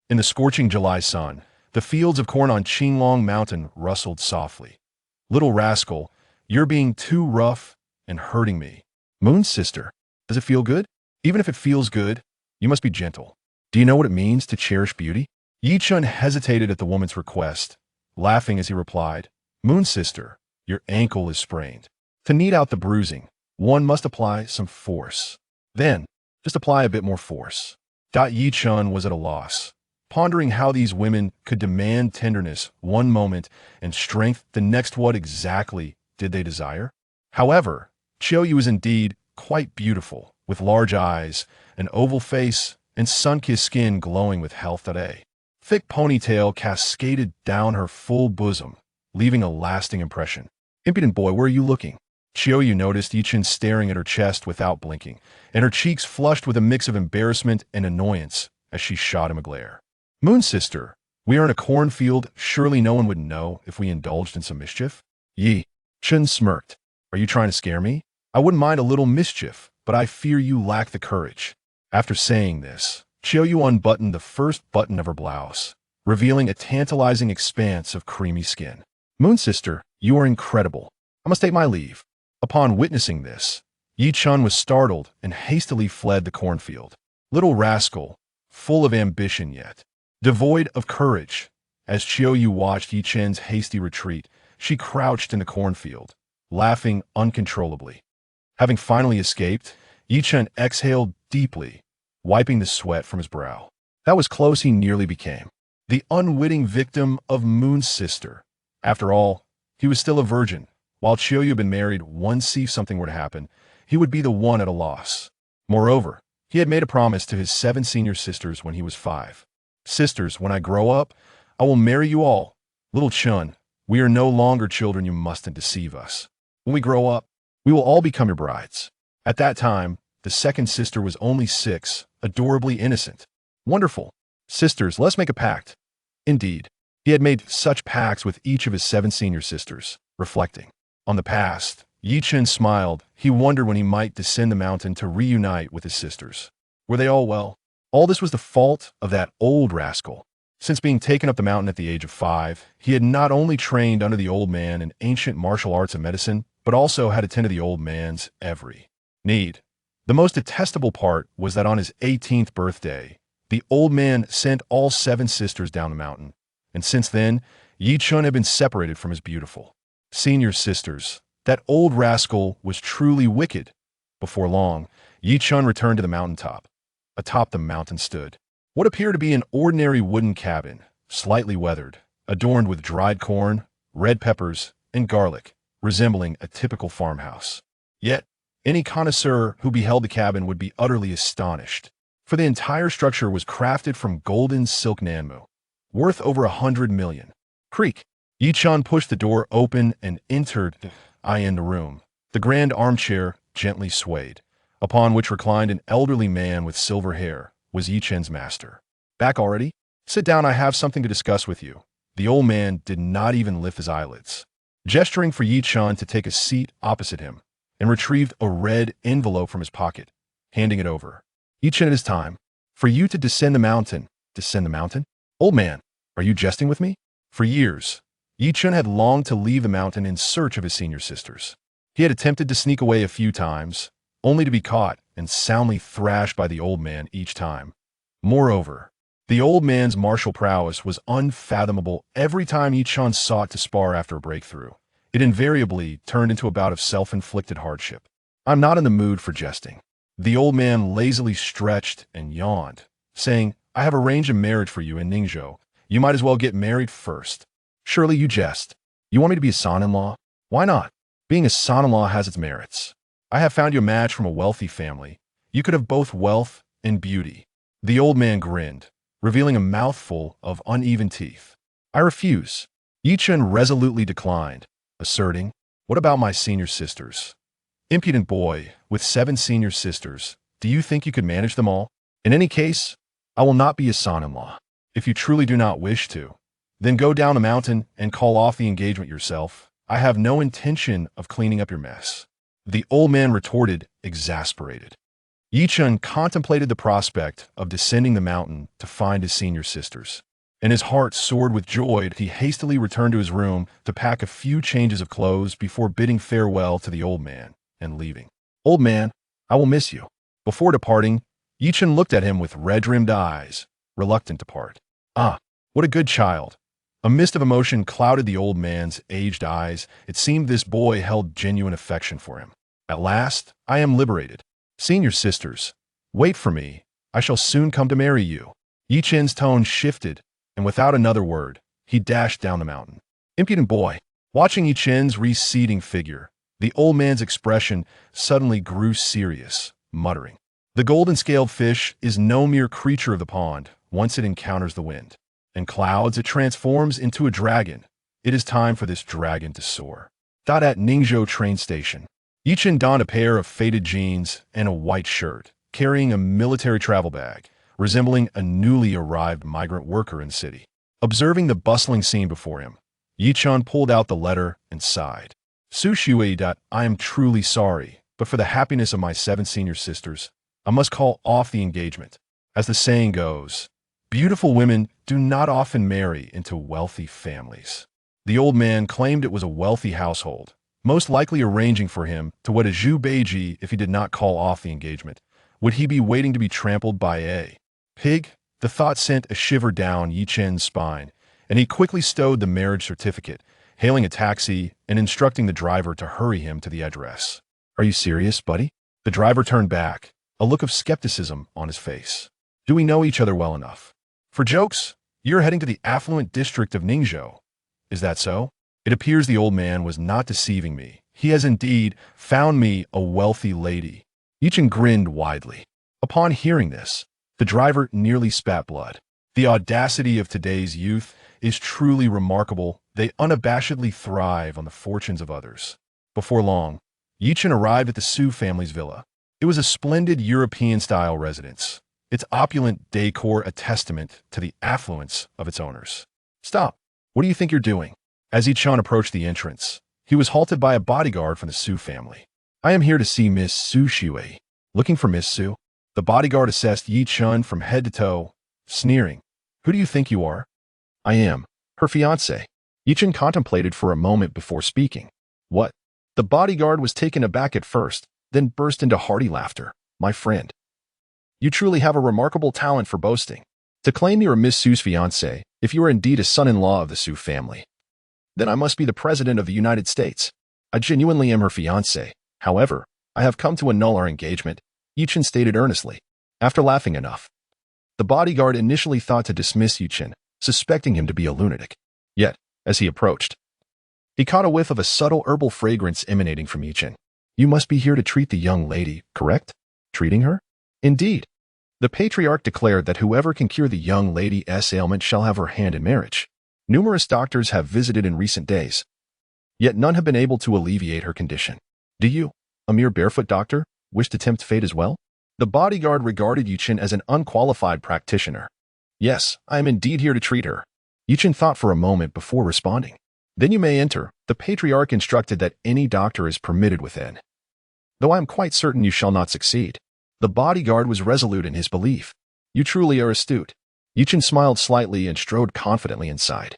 In the scorching July sun, the fields of corn on Qinglong Mountain rustled softly. Little rascal, you're being too rough and hurting me. Moon's sister, does it feel good? Even if it feels good, you must be gentle. Do you know what it means to cherish beauty? Yichen hesitated at the woman's request, laughing as he replied, Moon's sister, your ankle is sprained. To knead out the bruising, one must apply some force. Then, just apply a bit more force. Yichen was at a loss, pondering how these women could demand tenderness one moment and strength the next. What exactly did they desire? However, Qiuyu is indeed quite beautiful, with large eyes, an oval face, and sun-kissed skin glowing with health. A thick ponytail cascaded down her full bosom, leaving a lasting impression. Impudent boy, where are you looking? Qiuyu noticed Yichen staring at her chest without blinking, and her cheeks flushed with a mix of embarrassment and annoyance as she shot him a glare. Moon sister, we are in a cornfield. Surely no one would know if we indulged in some mischief? Yichen smirked. Are you trying to scare me? I wouldn't mind a little mischief, but I fear you lack the courage. After saying this, Qiuyu unbuttoned the first button of her blouse, revealing a tantalizing expanse of creamy skin. Moon sister, you are incredible. I must take my leave. Upon witnessing this, Yichen was startled and hastily fled the cornfield. Little rascal, full of ambition yet devoid of courage. As Qiuyu watched Yichen's hasty retreat, she crouched in the cornfield, laughing uncontrollably. Having finally escaped, Yichen exhaled deeply, wiping the sweat from his brow. That was close. He nearly became the unwitting victim of Moon's sister. After all, he was still a virgin. While Qiuyu had been married, once if something were to happen, he would be the one at a loss. Moreover, he had made a promise to his 7 senior sisters when he was 5. Sisters, when I grow up, I will marry you all. Little Chun, we are no longer children. You mustn't deceive us. When we grow up, we will all become your brides. At that time, the second sister was only 6, adorably innocent. Wonderful. Sisters, let's make a pact. Indeed, he had made such pacts with each of his 7 senior sisters. Reflecting on the past, Yichen smiled. He wondered when he might descend the mountain to reunite with his sisters. Were they all well? All this was the fault of that old rascal. Since being taken up the mountain at the age of 5, he had not only trained under the old man in ancient martial arts and medicine, but also had attended the old man's every need. The most detestable part was that on his 18th birthday, the old man sent all 7 sisters down the mountain, and since then, Yichen had been separated from his beautiful senior sisters. That old rascal was truly wicked. Before long, Yichen returned to the mountaintop. Atop the mountain stood what appeared to be an ordinary wooden cabin, slightly weathered, adorned with dried corn, red peppers, and garlic, resembling a typical farmhouse. Yet, any connoisseur who beheld the cabin would be utterly astonished, for the entire structure was crafted from golden silk nanmu, worth over 100 million. Creak. Yichen pushed the door open and entered the room. The grand armchair gently swayed, upon which reclined an elderly man with silver hair, was Yichen's master. Back already? Sit down, I have something to discuss with you. The old man did not even lift his eyelids, gesturing for Yichen to take a seat opposite him, and retrieved a red envelope from his pocket, handing it over. Yichen, it is time for you to descend the mountain. Descend the mountain? Old man, are you jesting with me? For years, Yichen had longed to leave the mountain in search of his senior sisters. He had attempted to sneak away a few times, only to be caught and soundly thrashed by the old man each time. Moreover, the old man's martial prowess was unfathomable. Every time Yichen sought to spar after a breakthrough, it invariably turned into a bout of self-inflicted hardship. I'm not in the mood for jesting. The old man lazily stretched and yawned, saying, I have arranged a marriage for you in Ningzhou. You might as well get married first. Surely you jest. You want me to be a son-in-law? Why not? Being a son-in-law has its merits. I have found you a match from a wealthy family. You could have both wealth and beauty. The old man grinned, revealing a mouthful of uneven teeth. I refuse. Yichen resolutely declined, asserting, what about my senior sisters? Impudent boy, with 7 senior sisters, do you think you could manage them all? In any case, I will not be a son-in-law. If you truly do not wish to, then go down the mountain and call off the engagement yourself. I have no intention of cleaning up your mess. The old man retorted, exasperated. Yichen contemplated the prospect of descending the mountain to find his senior sisters. And his heart soared with joy. He hastily returned to his room to pack a few changes of clothes before bidding farewell to the old man and leaving. "Old man, I will miss you." Before departing, Yichen looked at him with red-rimmed eyes, reluctant to part. "Ah, what a good child." A mist of emotion clouded the old man's aged eyes. It seemed this boy held genuine affection for him. "At last, I am liberated. Senior sisters, wait for me. I shall soon come to marry you." Yichen's tone shifted, and without another word, he dashed down the mountain. Impudent boy. Watching Yichen's receding figure, the old man's expression suddenly grew serious, muttering, "The golden-scaled fish is no mere creature of the pond. Once it encounters the wind and clouds, it transforms into a dragon. It is time for this dragon to soar." At Ningzhou train station, Yichen donned a pair of faded jeans and a white shirt, carrying a military travel bag, resembling a newly arrived migrant worker in the city. Observing the bustling scene before him, Yichen pulled out the letter and sighed. "Su Shui. I am truly sorry, but for the happiness of my 7 senior sisters, I must call off the engagement. As the saying goes, beautiful women do not often marry into wealthy families." The old man claimed it was a wealthy household, most likely arranging for him to wed a Zhu Beiji. If he did not call off the engagement, would he be waiting to be trampled by a pig? The thought sent a shiver down Yichen's spine, and he quickly stowed the marriage certificate, hailing a taxi and instructing the driver to hurry him to the address. "Are you serious, buddy?" The driver turned back, a look of skepticism on his face. "Do we know each other well enough? For jokes, you're heading to the affluent district of Ningzhou. Is that so?" It appears the old man was not deceiving me. He has indeed found me a wealthy lady. Yichen grinned widely. Upon hearing this, the driver nearly spat blood. The audacity of today's youth is truly remarkable. They unabashedly thrive on the fortunes of others. Before long, Yichen arrived at the Su family's villa. It was a splendid European-style residence, its opulent decor a testament to the affluence of its owners. "Stop! What do you think you're doing?" As Yichen approached the entrance, he was halted by a bodyguard from the Su family. "I am here to see Miss Su Shui." "Looking for Miss Su?" The bodyguard assessed Yichen from head to toe, sneering. "Who do you think you are?" "I am her fiancé." Yichen contemplated for a moment before speaking. "What?" The bodyguard was taken aback at first, then burst into hearty laughter. "My friend, you truly have a remarkable talent for boasting. To claim you are Miss Su's fiancé, if you are indeed a son-in-law of the Su family, then I must be the President of the United States. I genuinely am her fiancé. However, I have come to annul our engagement," Yichen stated earnestly. After laughing enough, the bodyguard initially thought to dismiss Yichen, suspecting him to be a lunatic. Yet, as he approached, he caught a whiff of a subtle herbal fragrance emanating from Yichen. "You must be here to treat the young lady, correct?" "Treating her?" "Indeed." The patriarch declared that whoever can cure the young lady's ailment shall have her hand in marriage. Numerous doctors have visited in recent days, yet none have been able to alleviate her condition. "Do you, a mere barefoot doctor, wish to tempt fate as well?" The bodyguard regarded Yichen as an unqualified practitioner. "Yes, I am indeed here to treat her." Yichen thought for a moment before responding. "Then you may enter." The patriarch instructed that any doctor is permitted within, "though I am quite certain you shall not succeed." The bodyguard was resolute in his belief. "You truly are astute." Yichen smiled slightly and strode confidently inside.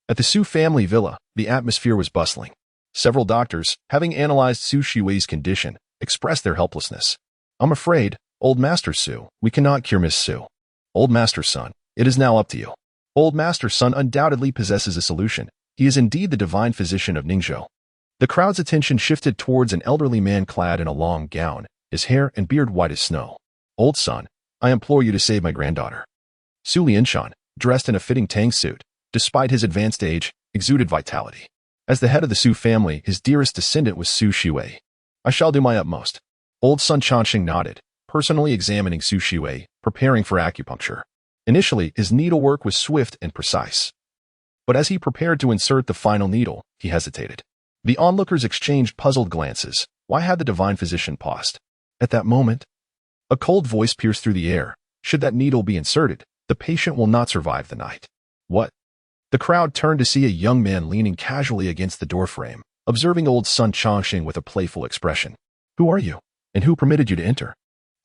At the Su family villa, the atmosphere was bustling. Several doctors, having analyzed Su Shui's condition, expressed their helplessness. "I'm afraid, Old Master Su, we cannot cure Miss Su." "Old Master Sun, it is now up to you." Old Master Sun undoubtedly possesses a solution. He is indeed the divine physician of Ningzhou. The crowd's attention shifted towards an elderly man clad in a long gown, his hair and beard white as snow. "Old Sun, I implore you to save my granddaughter." Su Lianshan, dressed in a fitting tang suit, despite his advanced age, exuded vitality. As the head of the Su family, his dearest descendant was Su Shui. "I shall do my utmost." Old Sun Chanxing nodded, personally examining Su Shui, preparing for acupuncture. Initially, his needlework was swift and precise. But as he prepared to insert the final needle, he hesitated. The onlookers exchanged puzzled glances. Why had the divine physician paused? At that moment, a cold voice pierced through the air. "Should that needle be inserted, the patient will not survive the night." "What?" The crowd turned to see a young man leaning casually against the doorframe, observing Old Sun Changxing with a playful expression. "Who are you? And who permitted you to enter?"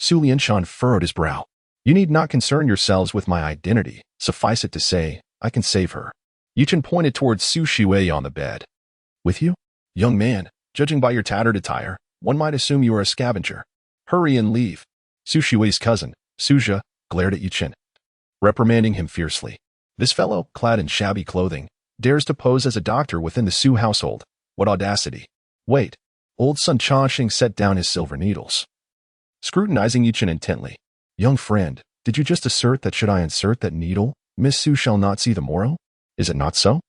Su Lianshan furrowed his brow. You need not concern yourselves with my identity. Suffice it to say, I can save her. Yichen pointed towards Su Shuwei on the bed. With you? Young man, judging by your tattered attire, one might assume you are a scavenger. Hurry and leave. Su Shuwei's cousin, Suja, glared at Yichen, reprimanding him fiercely. This fellow, clad in shabby clothing, dares to pose as a doctor within the Su household. What audacity. Wait. Old Sun Changxing set down his silver needles, scrutinizing Yichen intently. Young friend, did you just assert that should I insert that needle, Miss Su shall not see the morrow? Is it not so?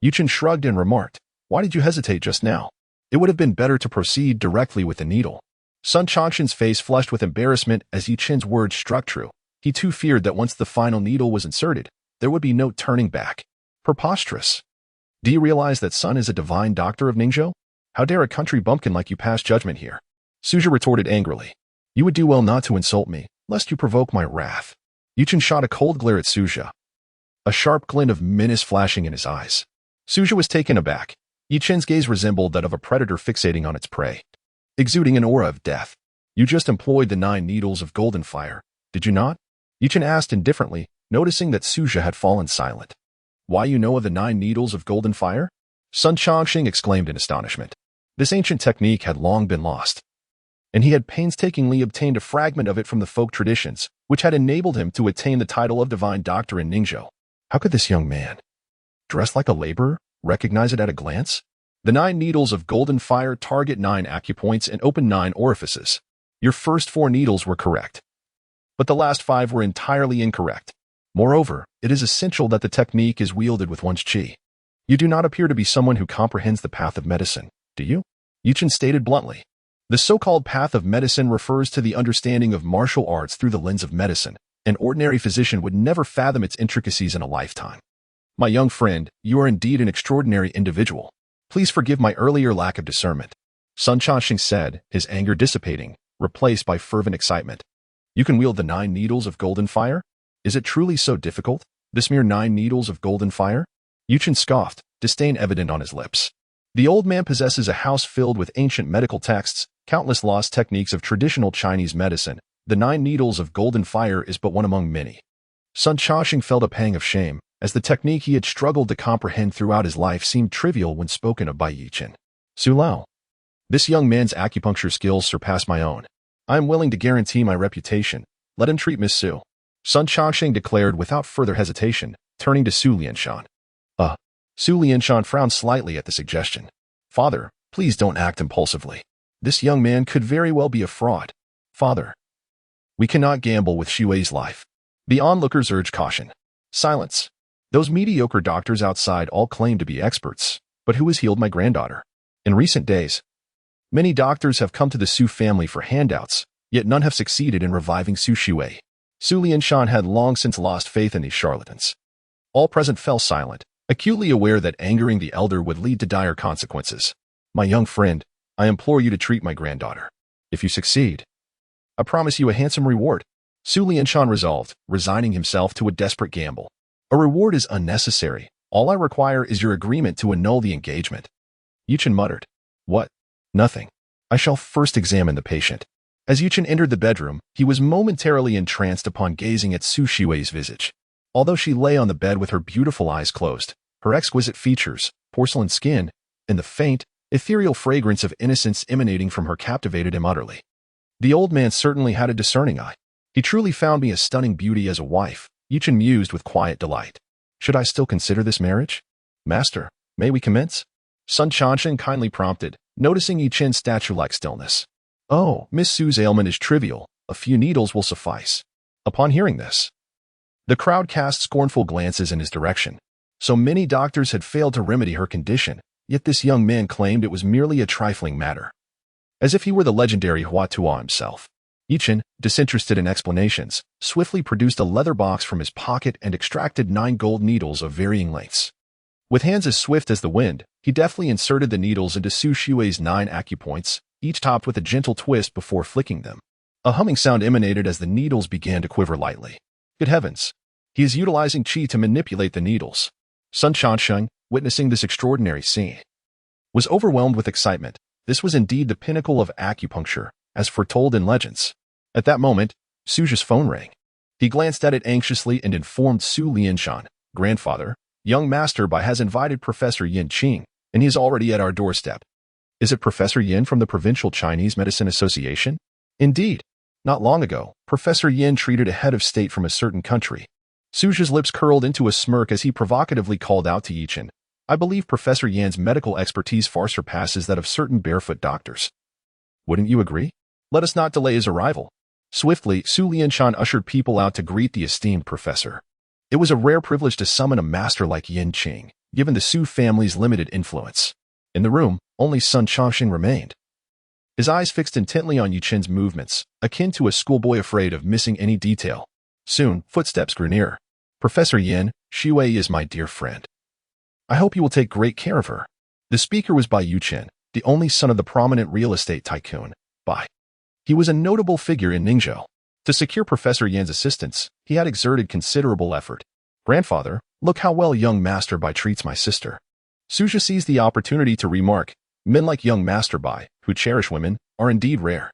Yichen shrugged and remarked, why did you hesitate just now? It would have been better to proceed directly with the needle. Sun Changxing's face flushed with embarrassment as Yichen's words struck true. He too feared that once the final needle was inserted, there would be no turning back. Preposterous. Do you realize that Sun is a divine doctor of Ningzhou? How dare a country bumpkin like you pass judgment here? Suja retorted angrily. You would do well not to insult me, lest you provoke my wrath. Yichen shot a cold glare at Suja, a sharp glint of menace flashing in his eyes. Suja was taken aback. Yichen's gaze resembled that of a predator fixating on its prey, exuding an aura of death. You just employed the 9 needles of golden fire, did you not? Yichen asked indifferently, noticing that Suja had fallen silent. Why you know of the 9 needles of golden fire? Sun Changxing exclaimed in astonishment. This ancient technique had long been lost, and he had painstakingly obtained a fragment of it from the folk traditions, which had enabled him to attain the title of divine doctor in Ningzhou. How could this young man, dressed like a laborer, recognize it at a glance? The 9 needles of golden fire target 9 acupoints and open 9 orifices. Your first 4 needles were correct, but the last 5 were entirely incorrect. Moreover, it is essential that the technique is wielded with one's qi. You do not appear to be someone who comprehends the path of medicine, do you? Yichen stated bluntly. The so-called path of medicine refers to the understanding of martial arts through the lens of medicine. An ordinary physician would never fathom its intricacies in a lifetime. My young friend, you are indeed an extraordinary individual. Please forgive my earlier lack of discernment. Sun Changxing said, his anger dissipating, replaced by fervent excitement. You can wield the 9 needles of golden fire? Is it truly so difficult, this mere 9 needles of golden fire? Yichen scoffed, disdain evident on his lips. The old man possesses a house filled with ancient medical texts, countless lost techniques of traditional Chinese medicine. The 9 needles of golden fire is but one among many. Sun Changxing felt a pang of shame, as the technique he had struggled to comprehend throughout his life seemed trivial when spoken of by Yichen. Su Lao. This young man's acupuncture skills surpass my own. I am willing to guarantee my reputation. Let him treat Miss Su. Sun Changxing declared without further hesitation, turning to Su Lianshan. Su Lianshan frowned slightly at the suggestion. Father, please don't act impulsively. This young man could very well be a fraud. Father, we cannot gamble with Shuwei's life. The onlookers urged caution. Silence. Those mediocre doctors outside all claim to be experts, but who has healed my granddaughter? In recent days, many doctors have come to the Su family for handouts, yet none have succeeded in reviving Su Shuwei. Su Lianshan had long since lost faith in these charlatans. All present fell silent, acutely aware that angering the elder would lead to dire consequences. My young friend, I implore you to treat my granddaughter. If you succeed, I promise you a handsome reward. Su Lianshan resolved, resigning himself to a desperate gamble. A reward is unnecessary. All I require is your agreement to annul the engagement. Yichen muttered. What? Nothing. I shall first examine the patient. As Yichen entered the bedroom, he was momentarily entranced upon gazing at Su Shuwei's visage. Although she lay on the bed with her beautiful eyes closed, her exquisite features, porcelain skin, and the faint, ethereal fragrance of innocence emanating from her captivated him utterly. The old man certainly had a discerning eye. He truly found me a stunning beauty as a wife, Yichen mused with quiet delight. Should I still consider this marriage? Master, may we commence? Sun Changxing kindly prompted, noticing Yichen's statue-like stillness. Oh, Miss Su's ailment is trivial. A few needles will suffice. Upon hearing this, the crowd cast scornful glances in his direction. So many doctors had failed to remedy her condition, yet this young man claimed it was merely a trifling matter. As if he were the legendary Hua Tuo himself. Yichen, disinterested in explanations, swiftly produced a leather box from his pocket and extracted 9 gold needles of varying lengths. With hands as swift as the wind, he deftly inserted the needles into Su Shuwei's 9 acupoints, each topped with a gentle twist before flicking them. A humming sound emanated as the needles began to quiver lightly. Good heavens! He is utilizing qi to manipulate the needles. Sun Changxing, witnessing this extraordinary scene, was overwhelmed with excitement. This was indeed the pinnacle of acupuncture, as foretold in legends. At that moment, Suja's phone rang. He glanced at it anxiously and informed Su Lianshan, "Grandfather, young Master Bai has invited Professor Yin Qing, and he is already at our doorstep." "Is it Professor Yin from the Provincial Chinese Medicine Association?" "Indeed. Not long ago, Professor Yin treated a head of state from a certain country." Suja's lips curled into a smirk as he provocatively called out to Yichen, "I believe Professor Yan's medical expertise far surpasses that of certain barefoot doctors. Wouldn't you agree? Let us not delay his arrival." Swiftly, Su Lianshan ushered people out to greet the esteemed professor. It was a rare privilege to summon a master like Yin Qing, given the Su family's limited influence. In the room, only Sun Chongqing remained. His eyes fixed intently on Yichen's movements, akin to a schoolboy afraid of missing any detail. Soon, footsteps grew nearer. "Professor Yin, Xuei is my dear friend. I hope you will take great care of her." The speaker was Bai Yichen, the only son of the prominent real estate tycoon, Bai. He was a notable figure in Ningzhou. To secure Professor Yan's assistance, he had exerted considerable effort. "Grandfather, look how well young Master Bai treats my sister." Suja seized the opportunity to remark, "Men like young Master Bai, who cherish women, are indeed rare."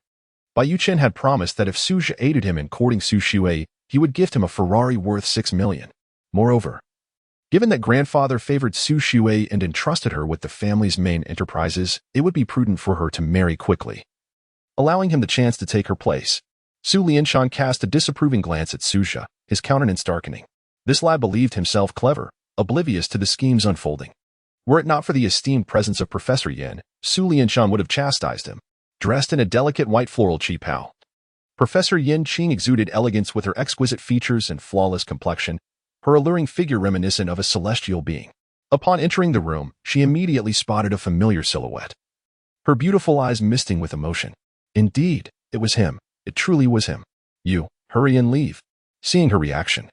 Bai Yichen had promised that if Suja aided him in courting Su Xuei, he would gift him a Ferrari worth 6 million. Moreover, given that grandfather favored Su Xuei and entrusted her with the family's main enterprises, it would be prudent for her to marry quickly, allowing him the chance to take her place. Su Lianshan cast a disapproving glance at Suja, his countenance darkening. This lad believed himself clever, oblivious to the schemes unfolding. Were it not for the esteemed presence of Professor Yin, Su Lianshan would have chastised him. Dressed in a delicate white floral qipao, Professor Yin Qing exuded elegance with her exquisite features and flawless complexion, her alluring figure reminiscent of a celestial being. Upon entering the room, she immediately spotted a familiar silhouette, her beautiful eyes misting with emotion. Indeed, it was him. It truly was him. "You, hurry and leave." Seeing her reaction,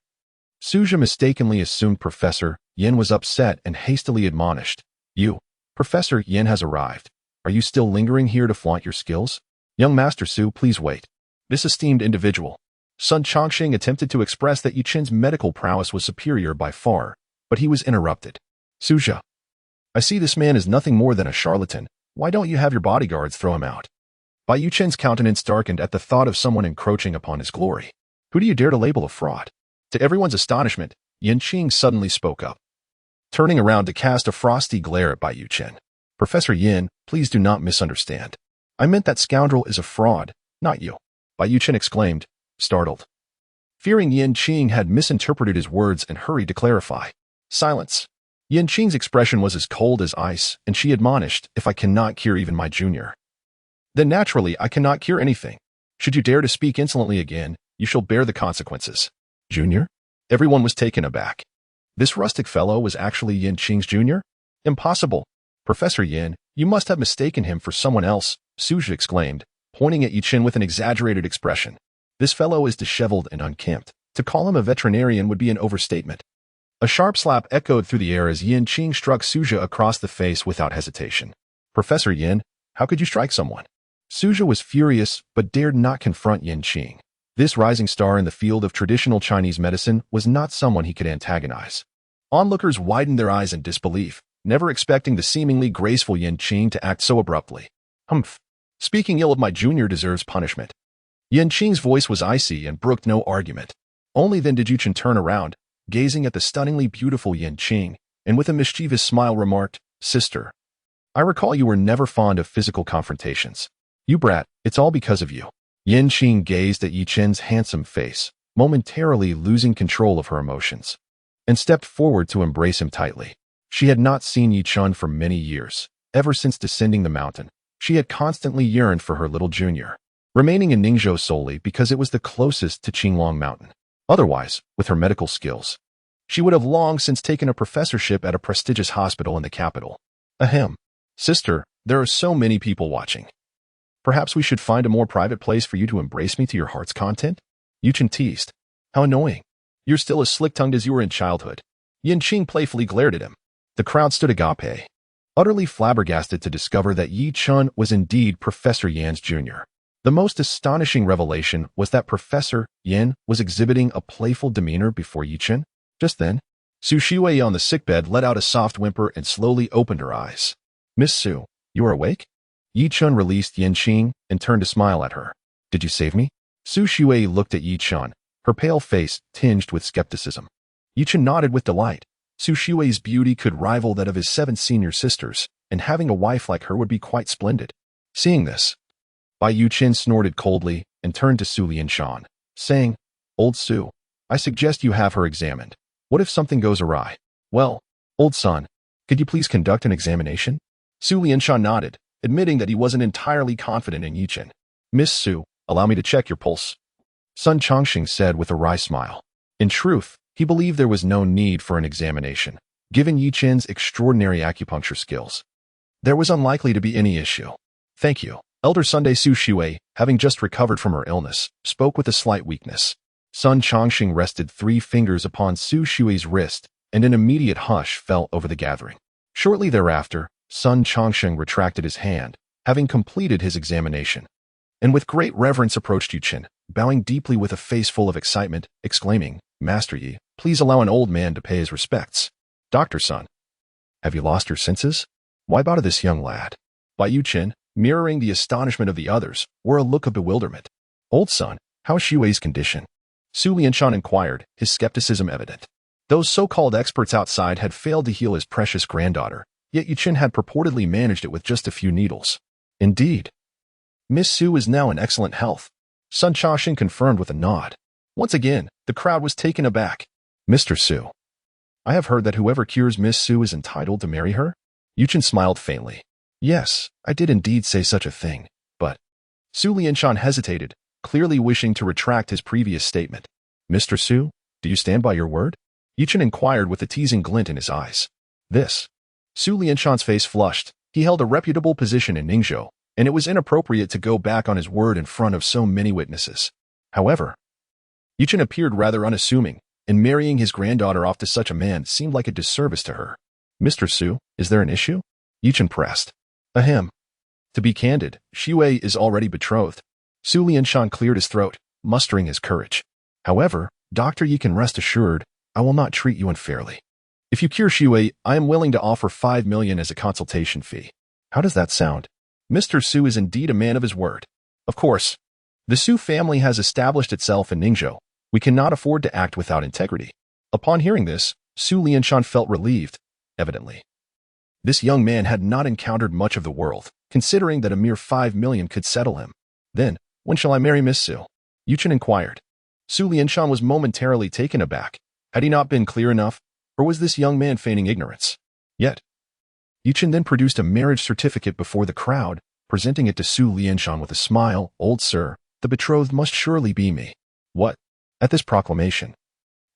Suja mistakenly assumed Professor Yin was upset and hastily admonished, "You, Professor Yin has arrived. Are you still lingering here to flaunt your skills? Young Master Su, please wait." This esteemed individual, Sun Chongqing, attempted to express that Yichen's medical prowess was superior by far, but he was interrupted. "Suja, I see this man is nothing more than a charlatan. Why don't you have your bodyguards throw him out?" Bai Yichen's countenance darkened at the thought of someone encroaching upon his glory. "Who do you dare to label a fraud?" To everyone's astonishment, Yin Qing suddenly spoke up, turning around to cast a frosty glare at Bai Yichen. "Professor Yin, please do not misunderstand. I meant that scoundrel is a fraud, not you," Bai Yichen exclaimed, startled, fearing Yin Qing had misinterpreted his words and hurried to clarify. Silence. Yin Qing's expression was as cold as ice, and she admonished, "If I cannot cure even my junior, then naturally I cannot cure anything. Should you dare to speak insolently again, you shall bear the consequences." "Junior?" Everyone was taken aback. This rustic fellow was actually Yin Qing's junior? Impossible. "Professor Yin, you must have mistaken him for someone else," Suja exclaimed, pointing at Yichen with an exaggerated expression. "This fellow is disheveled and unkempt. To call him a veterinarian would be an overstatement." A sharp slap echoed through the air as Yin Qing struck Suja across the face without hesitation. "Professor Yin, how could you strike someone?" Suja was furious, but dared not confront Yin Qing. This rising star in the field of traditional Chinese medicine was not someone he could antagonize. Onlookers widened their eyes in disbelief, never expecting the seemingly graceful Yin Qing to act so abruptly. "Humph. Speaking ill of my junior deserves punishment." Yin Qing's voice was icy and brooked no argument. Only then did Yichen turn around, gazing at the stunningly beautiful Yin Qing, and with a mischievous smile remarked, "Sister, I recall you were never fond of physical confrontations. You brat, it's all because of you." Yin Qing gazed at Yichen's handsome face, momentarily losing control of her emotions, and stepped forward to embrace him tightly. She had not seen Yichen for many years. Ever since descending the mountain, she had constantly yearned for her little junior, remaining in Ningzhou solely because it was the closest to Qinglong Mountain. Otherwise, with her medical skills, she would have long since taken a professorship at a prestigious hospital in the capital. Ahem. "Sister, there are so many people watching. Perhaps we should find a more private place for you to embrace me to your heart's content?" Yichen teased. "How annoying. You're still as slick-tongued as you were in childhood." Yin Qing playfully glared at him. The crowd stood agape, utterly flabbergasted to discover that Yichen was indeed Professor Yan's junior. The most astonishing revelation was that Professor Yin was exhibiting a playful demeanor before Yichen. Just then, Su Xuei on the sickbed let out a soft whimper and slowly opened her eyes. "Miss Su, you are awake?" Yichen released Yin Qing and turned to smile at her. "Did you save me?" Su Shui looked at Yichen, her pale face tinged with skepticism. Yichen nodded with delight. Su Shui's beauty could rival that of his 7 senior sisters, and having a wife like her would be quite splendid. Seeing this, Bai Yuchen snorted coldly and turned to Su Lianshan, saying, "Old Su, I suggest you have her examined. What if something goes awry? Well, old son, could you please conduct an examination?" Su Lianshan nodded, admitting that he wasn't entirely confident in Yichen. "Miss Su, allow me to check your pulse," Sun Chongqing said with a wry smile. In truth, he believed there was no need for an examination. Given Yichen's extraordinary acupuncture skills, there was unlikely to be any issue. "Thank you." Elder Sunday Su Shui, having just recovered from her illness, spoke with a slight weakness. Sun Chongqing rested 3 fingers upon Su Shui's wrist, and an immediate hush fell over the gathering. Shortly thereafter, Sun Chongqing retracted his hand, having completed his examination, and with great reverence approached Yichen, bowing deeply with a face full of excitement, exclaiming, "Master Yi, please allow an old man to pay his respects." "Dr. Sun, have you lost your senses? Why bow to this young lad?" Bai Yuchen, mirroring the astonishment of the others, wore a look of bewilderment. "Old son, how is Shui's condition?" Su Lianshan inquired, his skepticism evident. Those so-called experts outside had failed to heal his precious granddaughter, yet Yichen had purportedly managed it with just a few needles. "Indeed. Miss Su is now in excellent health," Sun Chongqing confirmed with a nod. Once again, the crowd was taken aback. "Mr. Su, I have heard that whoever cures Miss Su is entitled to marry her?" Yichen smiled faintly. "Yes, I did indeed say such a thing, but—" Su Lianshan hesitated, clearly wishing to retract his previous statement. "Mr. Su, do you stand by your word?" Yichen inquired with a teasing glint in his eyes. This. Su Lianshan's face flushed. He held a reputable position in Ningzhou, and it was inappropriate to go back on his word in front of so many witnesses. However, Yichen appeared rather unassuming, and marrying his granddaughter off to such a man seemed like a disservice to her. "Mr. Su, is there an issue?" Yichen pressed. "Ahem. To be candid, Shui is already betrothed." Su Lianshan cleared his throat, mustering his courage. "However, Dr. Yi can rest assured, I will not treat you unfairly. If you cure Shui, I am willing to offer 5 million as a consultation fee." "How does that sound?" Mr. Su is indeed a man of his word. Of course, the Su family has established itself in Ningzhou. We cannot afford to act without integrity. Upon hearing this, Su Lianshan felt relieved, evidently. This young man had not encountered much of the world, considering that a mere 5 million could settle him. "Then, when shall I marry Miss Su?" Yichen inquired. Su Lianshan was momentarily taken aback. Had he not been clear enough, or was this young man feigning ignorance? Yet, Yichen then produced a marriage certificate before the crowd, presenting it to Su Lianshan with a smile. "Old sir, the betrothed must surely be me." What? At this proclamation,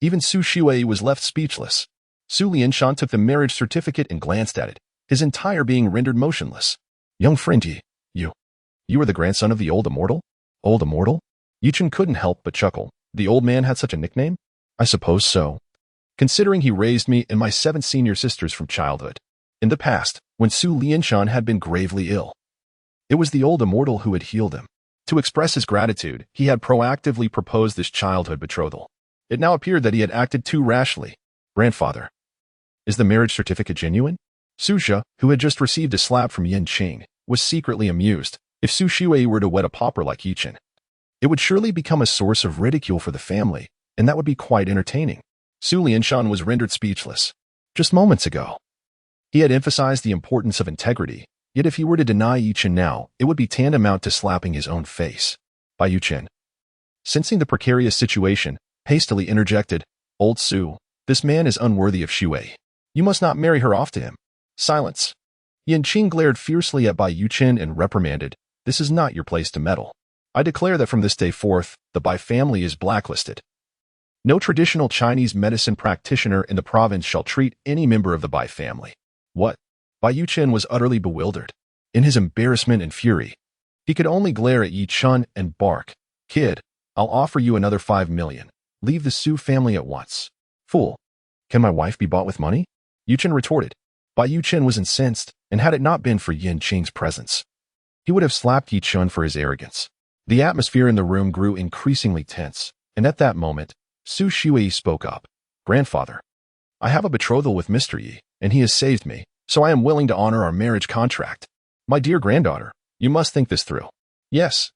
even Su Shui was left speechless. Su Lianshan took the marriage certificate and glanced at it, his entire being rendered motionless. "Young friend Yi, you are the grandson of the old immortal?" "Old immortal?" Yichen couldn't help but chuckle. The old man had such a nickname? "I suppose so, considering he raised me and my 7 senior sisters from childhood." In the past, when Su Lianshan had been gravely ill, it was the old immortal who had healed him. To express his gratitude, he had proactively proposed this childhood betrothal. It now appeared that he had acted too rashly. "Grandfather, is the marriage certificate genuine?" Susha, who had just received a slap from Yin Qing, was secretly amused. If Su Shui were to wed a pauper like Yichen, it would surely become a source of ridicule for the family, and that would be quite entertaining. Su Lianshan was rendered speechless. Just moments ago, he had emphasized the importance of integrity, yet if he were to deny Yichen now, it would be tantamount to slapping his own face. Bai Yuchen, sensing the precarious situation, hastily interjected, "Old Su, this man is unworthy of Shui. You must not marry her off to him." Silence. Yin Qing glared fiercely at Bai Yuchen and reprimanded, "This is not your place to meddle. I declare that from this day forth, the Bai family is blacklisted. No traditional Chinese medicine practitioner in the province shall treat any member of the Bai family." What? Bai Yuchen was utterly bewildered. In his embarrassment and fury, he could only glare at Yichen and bark, "Kid, I'll offer you another 5 million. Leave the Su family at once." "Fool, can my wife be bought with money?" Yichen retorted. Bai Yuchen was incensed, and had it not been for Yin Qing's presence, he would have slapped Yichen for his arrogance. The atmosphere in the room grew increasingly tense, and at that moment, Su Shui spoke up. "Grandfather, I have a betrothal with Mr. Yi, and he has saved me, so I am willing to honor our marriage contract. My dear granddaughter, you must think this through." "Yes,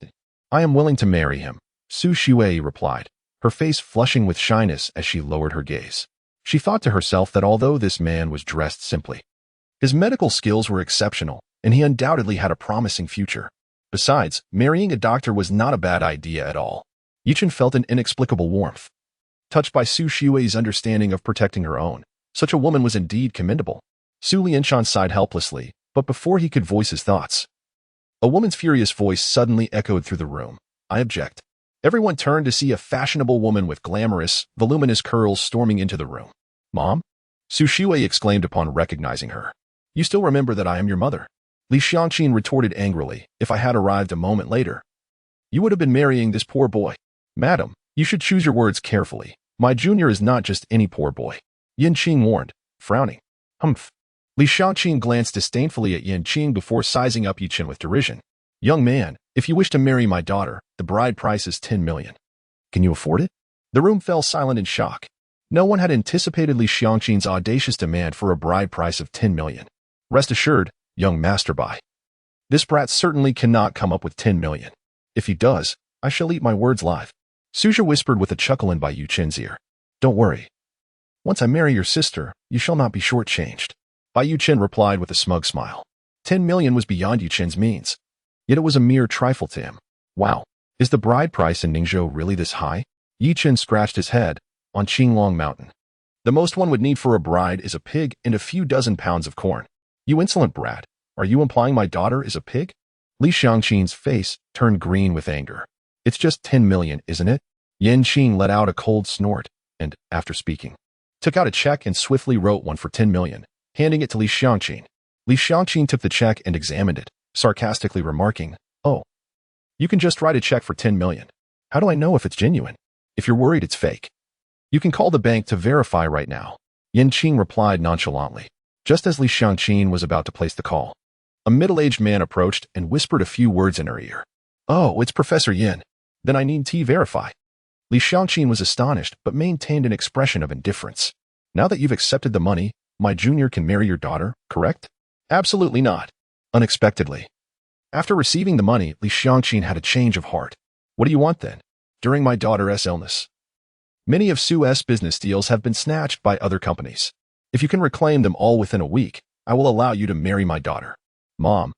I am willing to marry him," Su Shui replied, her face flushing with shyness as she lowered her gaze. She thought to herself that although this man was dressed simply, his medical skills were exceptional, and he undoubtedly had a promising future. Besides, marrying a doctor was not a bad idea at all. Yichen felt an inexplicable warmth. Touched by Su Shui's understanding of protecting her own, such a woman was indeed commendable. Su Lianshan sighed helplessly, but before he could voice his thoughts, a woman's furious voice suddenly echoed through the room. I object. Everyone turned to see a fashionable woman with glamorous, voluminous curls storming into the room. Mom? Su Shui exclaimed upon recognizing her. You still remember that I am your mother? Li Xiangqin retorted angrily, if I had arrived a moment later, you would have been marrying this poor boy. Madam, you should choose your words carefully. My junior is not just any poor boy. Yin Qing warned, frowning. Humph. Li Xiangqin glanced disdainfully at Yin Qing before sizing up Yichen with derision. Young man, if you wish to marry my daughter, the bride price is 10 million. Can you afford it? The room fell silent in shock. No one had anticipated Li Xiangqin's audacious demand for a bride price of 10 million. Rest assured, young masterby, this brat certainly cannot come up with 10 million. If he does, I shall eat my words live. Suzhou whispered with a chuckle in Bai Yuchen's ear. Don't worry. Once I marry your sister, you shall not be shortchanged. Bai Yuchen replied with a smug smile. 10 million was beyond Yuchen's means. Yet it was a mere trifle to him. Wow, is the bride price in Ningzhou really this high? Yichen scratched his head. On Qinglong Mountain, the most one would need for a bride is a pig and a few dozen pounds of corn. You insolent brat, are you implying my daughter is a pig? Li Xiangqin's face turned green with anger. It's just 10 million, isn't it? Yin Qing let out a cold snort and, after speaking, took out a check and swiftly wrote one for 10 million, handing it to Li Xiangqin. Li Xiangqin took the check and examined it, sarcastically remarking, oh, you can just write a check for 10 million. How do I know if it's genuine? If you're worried it's fake, you can call the bank to verify right now. Yin Qing replied nonchalantly. Just as Li Xiangqin was about to place the call, a middle-aged man approached and whispered a few words in her ear. Oh, it's Professor Yin. Then I need to verify. Li Xiangqin was astonished but maintained an expression of indifference. Now that you've accepted the money, my junior can marry your daughter, correct? Absolutely not. Unexpectedly. After receiving the money, Li Xiangqin had a change of heart. What do you want then? During my daughter's illness, many of Su's business deals have been snatched by other companies. If you can reclaim them all within a week, I will allow you to marry my daughter. Mom,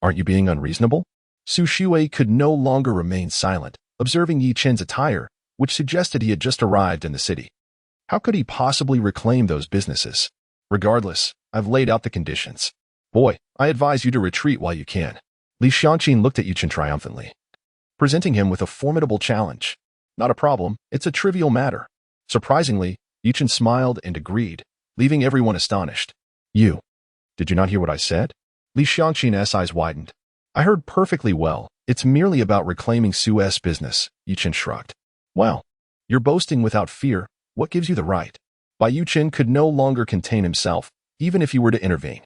aren't you being unreasonable? Su Shui could no longer remain silent, observing Yi Chen's attire, which suggested he had just arrived in the city. How could he possibly reclaim those businesses? Regardless, I've laid out the conditions. Boy, I advise you to retreat while you can. Li Xiangqin looked at Yi Chen triumphantly, presenting him with a formidable challenge. Not a problem, it's a trivial matter. Surprisingly, Yichen smiled and agreed, leaving everyone astonished. Did you not hear what I said? Li Xiangqin's eyes widened. I heard perfectly well. It's merely about reclaiming Su's business, Yichen shrugged. Well, you're boasting without fear. What gives you the right? Bai Yuchen could no longer contain himself, even if he were to intervene.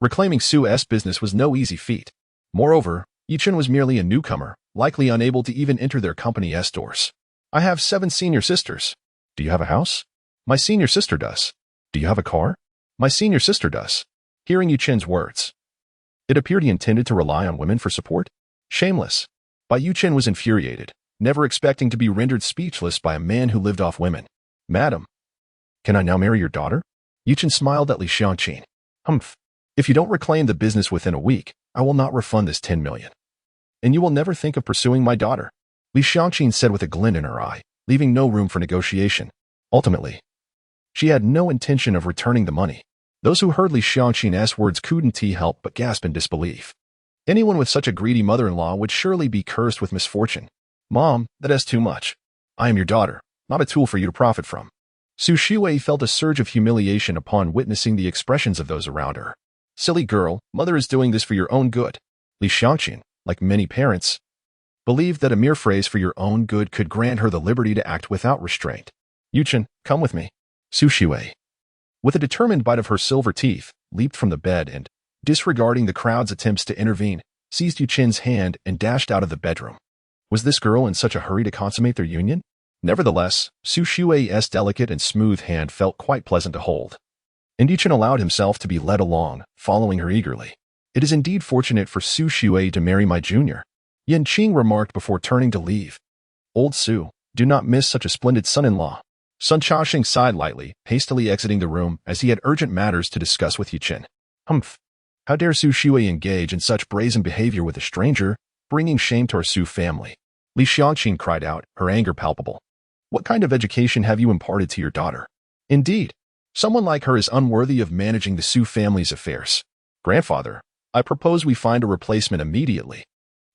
Reclaiming Su's business was no easy feat. Moreover, Yichen was merely a newcomer, likely unable to even enter their company's doors. I have 7 senior sisters. Do you have a house? My senior sister does. Do you have a car? My senior sister does. Hearing Yuchen's words, it appeared he intended to rely on women for support. Shameless. Bai Yuchen was infuriated, never expecting to be rendered speechless by a man who lived off women. Madam, can I now marry your daughter? Yichen smiled at Li Xiangqin. Humph. If you don't reclaim the business within a week, I will not refund this 10 million. And you will never think of pursuing my daughter. Li Xiangqin said with a glint in her eye, leaving no room for negotiation. Ultimately, she had no intention of returning the money. Those who heard Li Xiangqin's words couldn't help but gasp in disbelief. Anyone with such a greedy mother-in-law would surely be cursed with misfortune. Mom, that is too much. I am your daughter, not a tool for you to profit from. Su Shui felt a surge of humiliation upon witnessing the expressions of those around her. Silly girl, mother is doing this for your own good. Li Xiangqin, like many parents, believed that a mere phrase for your own good could grant her the liberty to act without restraint. Yichen, come with me. Su Shui, with a determined bite of her silver teeth, leaped from the bed and, disregarding the crowd's attempts to intervene, seized Yuchen's hand and dashed out of the bedroom. Was this girl in such a hurry to consummate their union? Nevertheless, Su Shui's delicate and smooth hand felt quite pleasant to hold, and Yichen allowed himself to be led along, following her eagerly. It is indeed fortunate for Su Shui to marry my junior, Yin Qing remarked before turning to leave. Old Su, do not miss such a splendid son-in-law. Sun Chaoxing sighed lightly, hastily exiting the room as he had urgent matters to discuss with Yichen. Humph! How dare Su Shui engage in such brazen behavior with a stranger, bringing shame to our Su family? Li Xiangqin cried out, her anger palpable. What kind of education have you imparted to your daughter? Indeed, someone like her is unworthy of managing the Su family's affairs. Grandfather, I propose we find a replacement immediately.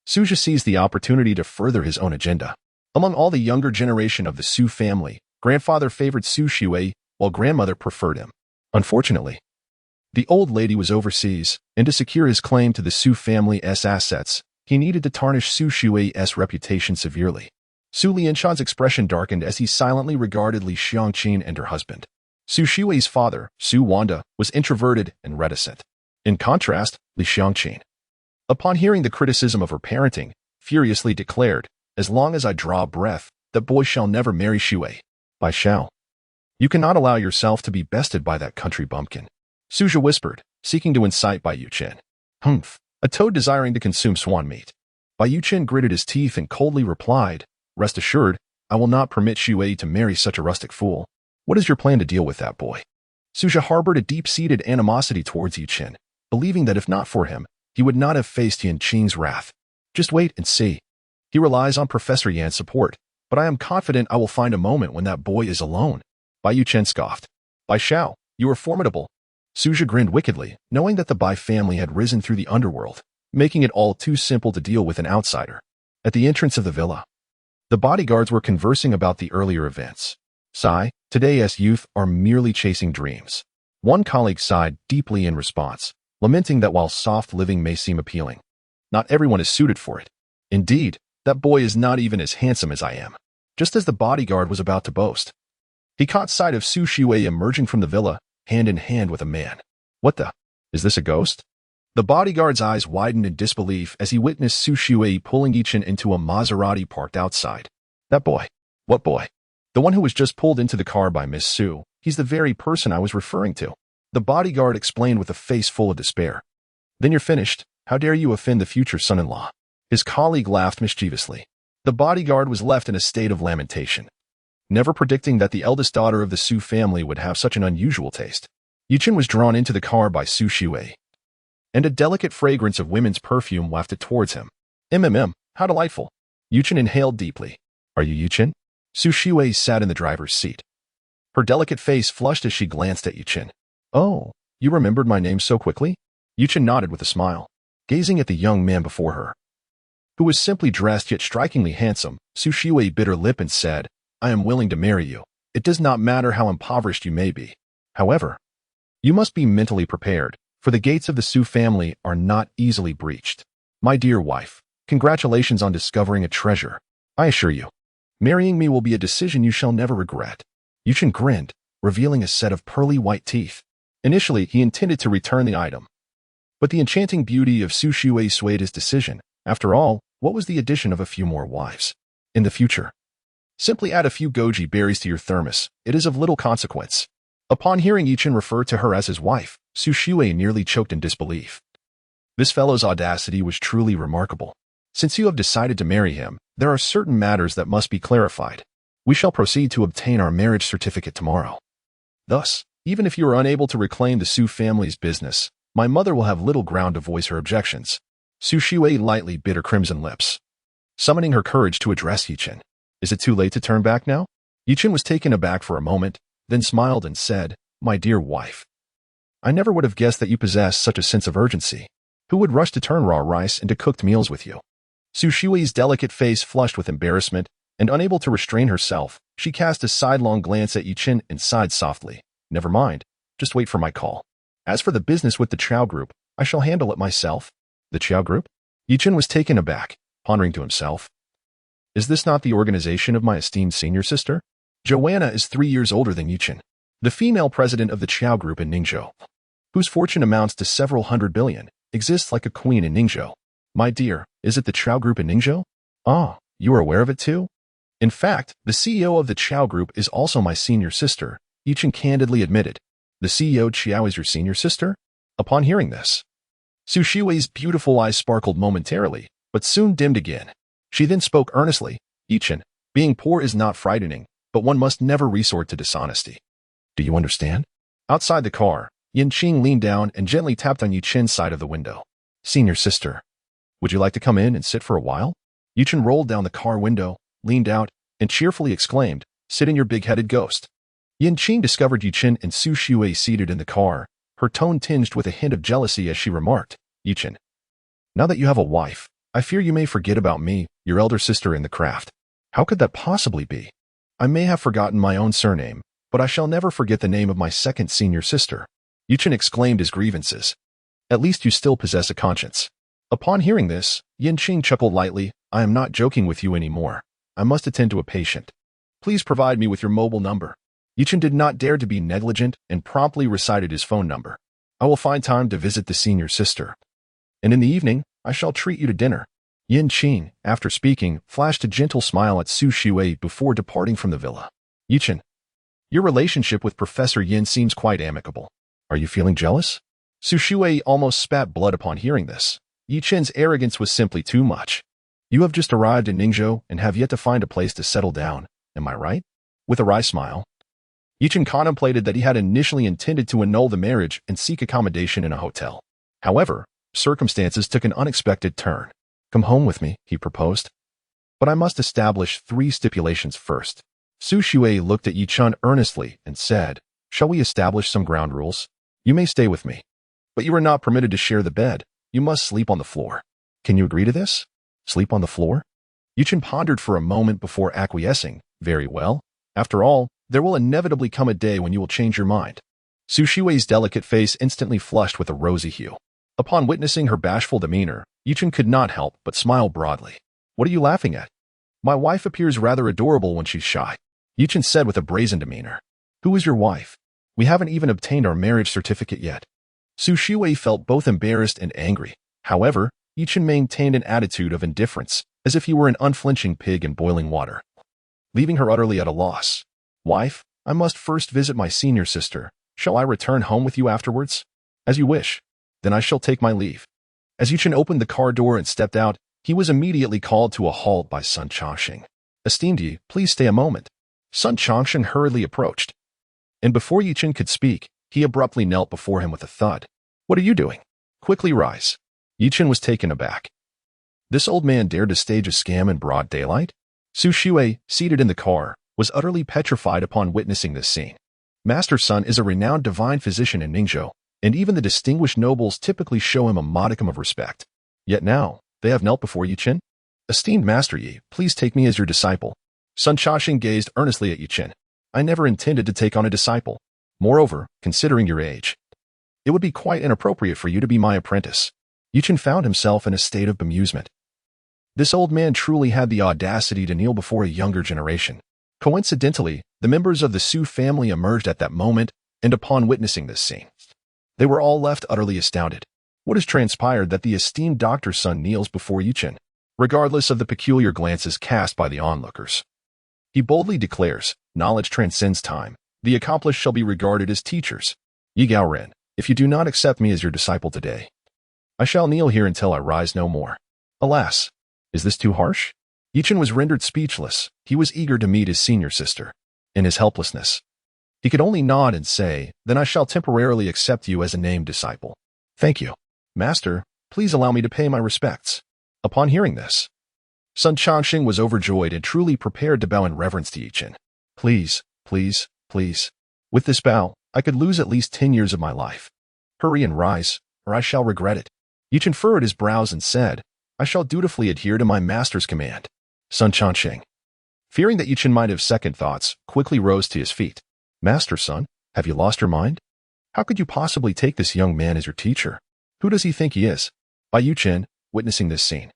Suja seized the opportunity to further his own agenda. Among all the younger generation of the Su family, grandfather favored Su Shui, while grandmother preferred him. Unfortunately, the old lady was overseas, and to secure his claim to the Su family's assets, he needed to tarnish Su Shui's reputation severely. Su Lianshan's expression darkened as he silently regarded Li Xiangqin and her husband. Su Shui's father, Su Wanda, was introverted and reticent. In contrast, Li Xiangqin, upon hearing the criticism of her parenting, furiously declared, "As long as I draw breath, that boy shall never marry Shui. By shall. You cannot allow yourself to be bested by that country bumpkin." Suja whispered, seeking to incite Bai Yichen. Humph, a toad desiring to consume swan meat. Bai Yichen gritted his teeth and coldly replied, "Rest assured, I will not permit Shui to marry such a rustic fool. What is your plan to deal with that boy?" Suja harbored a deep-seated animosity towards Yichen, believing that if not for him, he would not have faced Yanqing's wrath. Just wait and see. He relies on Professor Yan's support, but I am confident I will find a moment when that boy is alone. Bai Yichen scoffed. Bai Shao, you are formidable. Suja grinned wickedly, knowing that the Bai family had risen through the underworld, making it all too simple to deal with an outsider. At the entrance of the villa, the bodyguards were conversing about the earlier events. Sigh, today's youth are merely chasing dreams. One colleague sighed deeply in response, lamenting that while soft living may seem appealing, not everyone is suited for it. Indeed, that boy is not even as handsome as I am. Just as the bodyguard was about to boast, he caught sight of Su Shui emerging from the villa, hand in hand with a man. What the? Is this a ghost? The bodyguard's eyes widened in disbelief as he witnessed Su Shui pulling Yichen into a Maserati parked outside. That boy. What boy? The one who was just pulled into the car by Miss Su. He's the very person I was referring to. The bodyguard explained with a face full of despair. Then you're finished. How dare you offend the future son-in-law? His colleague laughed mischievously. The bodyguard was left in a state of lamentation, never predicting that the eldest daughter of the Su family would have such an unusual taste. Yichen was drawn into the car by Su Shui, and a delicate fragrance of women's perfume wafted towards him. How delightful. Yichen inhaled deeply. Are you Yichen? Su Shui sat in the driver's seat. Her delicate face flushed as she glanced at Yichen. Oh, you remembered my name so quickly? Yichen nodded with a smile, gazing at the young man before her, who was simply dressed yet strikingly handsome. Su Shui bit her lip and said, I am willing to marry you. It does not matter how impoverished you may be. However, you must be mentally prepared, for the gates of the Su family are not easily breached. My dear wife, congratulations on discovering a treasure. I assure you, marrying me will be a decision you shall never regret. Yichen grinned, revealing a set of pearly white teeth. Initially, he intended to return the item, but the enchanting beauty of Su Shui swayed his decision. After all, what was the addition of a few more wives? In the future, simply add a few goji berries to your thermos. It is of little consequence. Upon hearing Yichen refer to her as his wife, Su Shui nearly choked in disbelief. This fellow's audacity was truly remarkable. Since you have decided to marry him, there are certain matters that must be clarified. We shall proceed to obtain our marriage certificate tomorrow. Thus, even if you are unable to reclaim the Su family's business, my mother will have little ground to voice her objections. Su Shui lightly bit her crimson lips, summoning her courage to address Yichen. Is it too late to turn back now? Yichen was taken aback for a moment, then smiled and said, My dear wife, I never would have guessed that you possessed such a sense of urgency. Who would rush to turn raw rice into cooked meals with you? Su Shui's delicate face flushed with embarrassment, and unable to restrain herself, she cast a sidelong glance at Yichen and sighed softly. Never mind, just wait for my call. As for the business with the Chow Group, I shall handle it myself. The Chow Group? Yichen was taken aback, pondering to himself. Is this not the organization of my esteemed senior sister? Joanna is 3 years older than Yichen, the female president of the Chow Group in Ningzhou, whose fortune amounts to several hundred billion, exists like a queen in Ningzhou. My dear, is it the Chow Group in Ningzhou? Ah, you are aware of it too? In fact, the CEO of the Chow Group is also my senior sister, Yichen candidly admitted. The CEO Chiao is your senior sister? Upon hearing this, Su Shui's beautiful eyes sparkled momentarily, but soon dimmed again. She then spoke earnestly. Yichen, Being poor is not frightening, but one must never resort to dishonesty. Do you understand? Outside the car, Yichen leaned down and gently tapped on Yichen's side of the window. Senior sister, would you like to come in and sit for a while? Yichen rolled down the car window, leaned out, and cheerfully exclaimed, sit in your big-headed ghost. Yichen discovered Yichen and Su Shui seated in the car, her tone tinged with a hint of jealousy as she remarked, Yichen, now that you have a wife, I fear you may forget about me, your elder sister in the craft. How could that possibly be? I may have forgotten my own surname, but I shall never forget the name of my second senior sister. Yichen exclaimed his grievances. At least you still possess a conscience. Upon hearing this, Yichen chuckled lightly, I am not joking with you anymore. I must attend to a patient. Please provide me with your mobile number. Yichen did not dare to be negligent and promptly recited his phone number. I will find time to visit the senior sister. And in the evening, I shall treat you to dinner. Yichen, after speaking, flashed a gentle smile at Su Shui before departing from the villa. Yichen, your relationship with Professor Yin seems quite amicable. Are you feeling jealous? Su Shui almost spat blood upon hearing this. Yichen's arrogance was simply too much. You have just arrived in Ningzhou and have yet to find a place to settle down, am I right? With a wry smile, Yichen contemplated that he had initially intended to annul the marriage and seek accommodation in a hotel. However, circumstances took an unexpected turn. Come home with me, he proposed. But I must establish 3 stipulations first. Su Shui looked at Yichen earnestly and said, shall we establish some ground rules? You may stay with me, but you are not permitted to share the bed. You must sleep on the floor. Can you agree to this? Sleep on the floor? Yichen pondered for a moment before acquiescing. Very well. After all, there will inevitably come a day when you will change your mind. Su Shui's delicate face instantly flushed with a rosy hue. Upon witnessing her bashful demeanor, Yichen could not help but smile broadly. What are you laughing at? My wife appears rather adorable when she's shy, Yichen said with a brazen demeanor. Who is your wife? We haven't even obtained our marriage certificate yet. Su Shui felt both embarrassed and angry. However, Yichen maintained an attitude of indifference, as if he were an unflinching pig in boiling water. Leaving her utterly at a loss. Wife, I must first visit my senior sister. Shall I return home with you afterwards? As you wish. Then I shall take my leave. As Yichen opened the car door and stepped out, he was immediately called to a halt by Sun Changxing. Esteemed Yi, please stay a moment. Sun Changxing hurriedly approached. And before Yichen could speak, he abruptly knelt before him with a thud. What are you doing? Quickly rise. Yichen was taken aback. This old man dared to stage a scam in broad daylight? Su Shui, seated in the car, was utterly petrified upon witnessing this scene. Master Sun is a renowned divine physician in Ningzhou, and even the distinguished nobles typically show him a modicum of respect. Yet now, they have knelt before Yichen? Esteemed Master Yi, please take me as your disciple. Sun Changxing gazed earnestly at Yichen. I never intended to take on a disciple. Moreover, considering your age, it would be quite inappropriate for you to be my apprentice. Yichen found himself in a state of bemusement. This old man truly had the audacity to kneel before a younger generation. Coincidentally, the members of the Su family emerged at that moment, and upon witnessing this scene, they were all left utterly astounded. What has transpired that the esteemed doctor's son kneels before Yichen, regardless of the peculiar glances cast by the onlookers? He boldly declares, knowledge transcends time. The accomplished shall be regarded as teachers. Yi Gaoren, if you do not accept me as your disciple today, I shall kneel here until I rise no more. Alas, is this too harsh? Yichen was rendered speechless. He was eager to meet his senior sister. In his helplessness, he could only nod and say, then I shall temporarily accept you as a named disciple. Thank you. Master, please allow me to pay my respects. Upon hearing this, Sun Changxing was overjoyed and truly prepared to bow in reverence to Yichen. Please, please, please. With this bow, I could lose at least 10 years of my life. Hurry and rise, or I shall regret it. Yichen furrowed his brows and said, I shall dutifully adhere to my master's command. Sun Changxing, fearing that Yichen might have second thoughts, quickly rose to his feet. Master Sun, have you lost your mind? How could you possibly take this young man as your teacher? Who does he think he is? Yichen, witnessing this scene,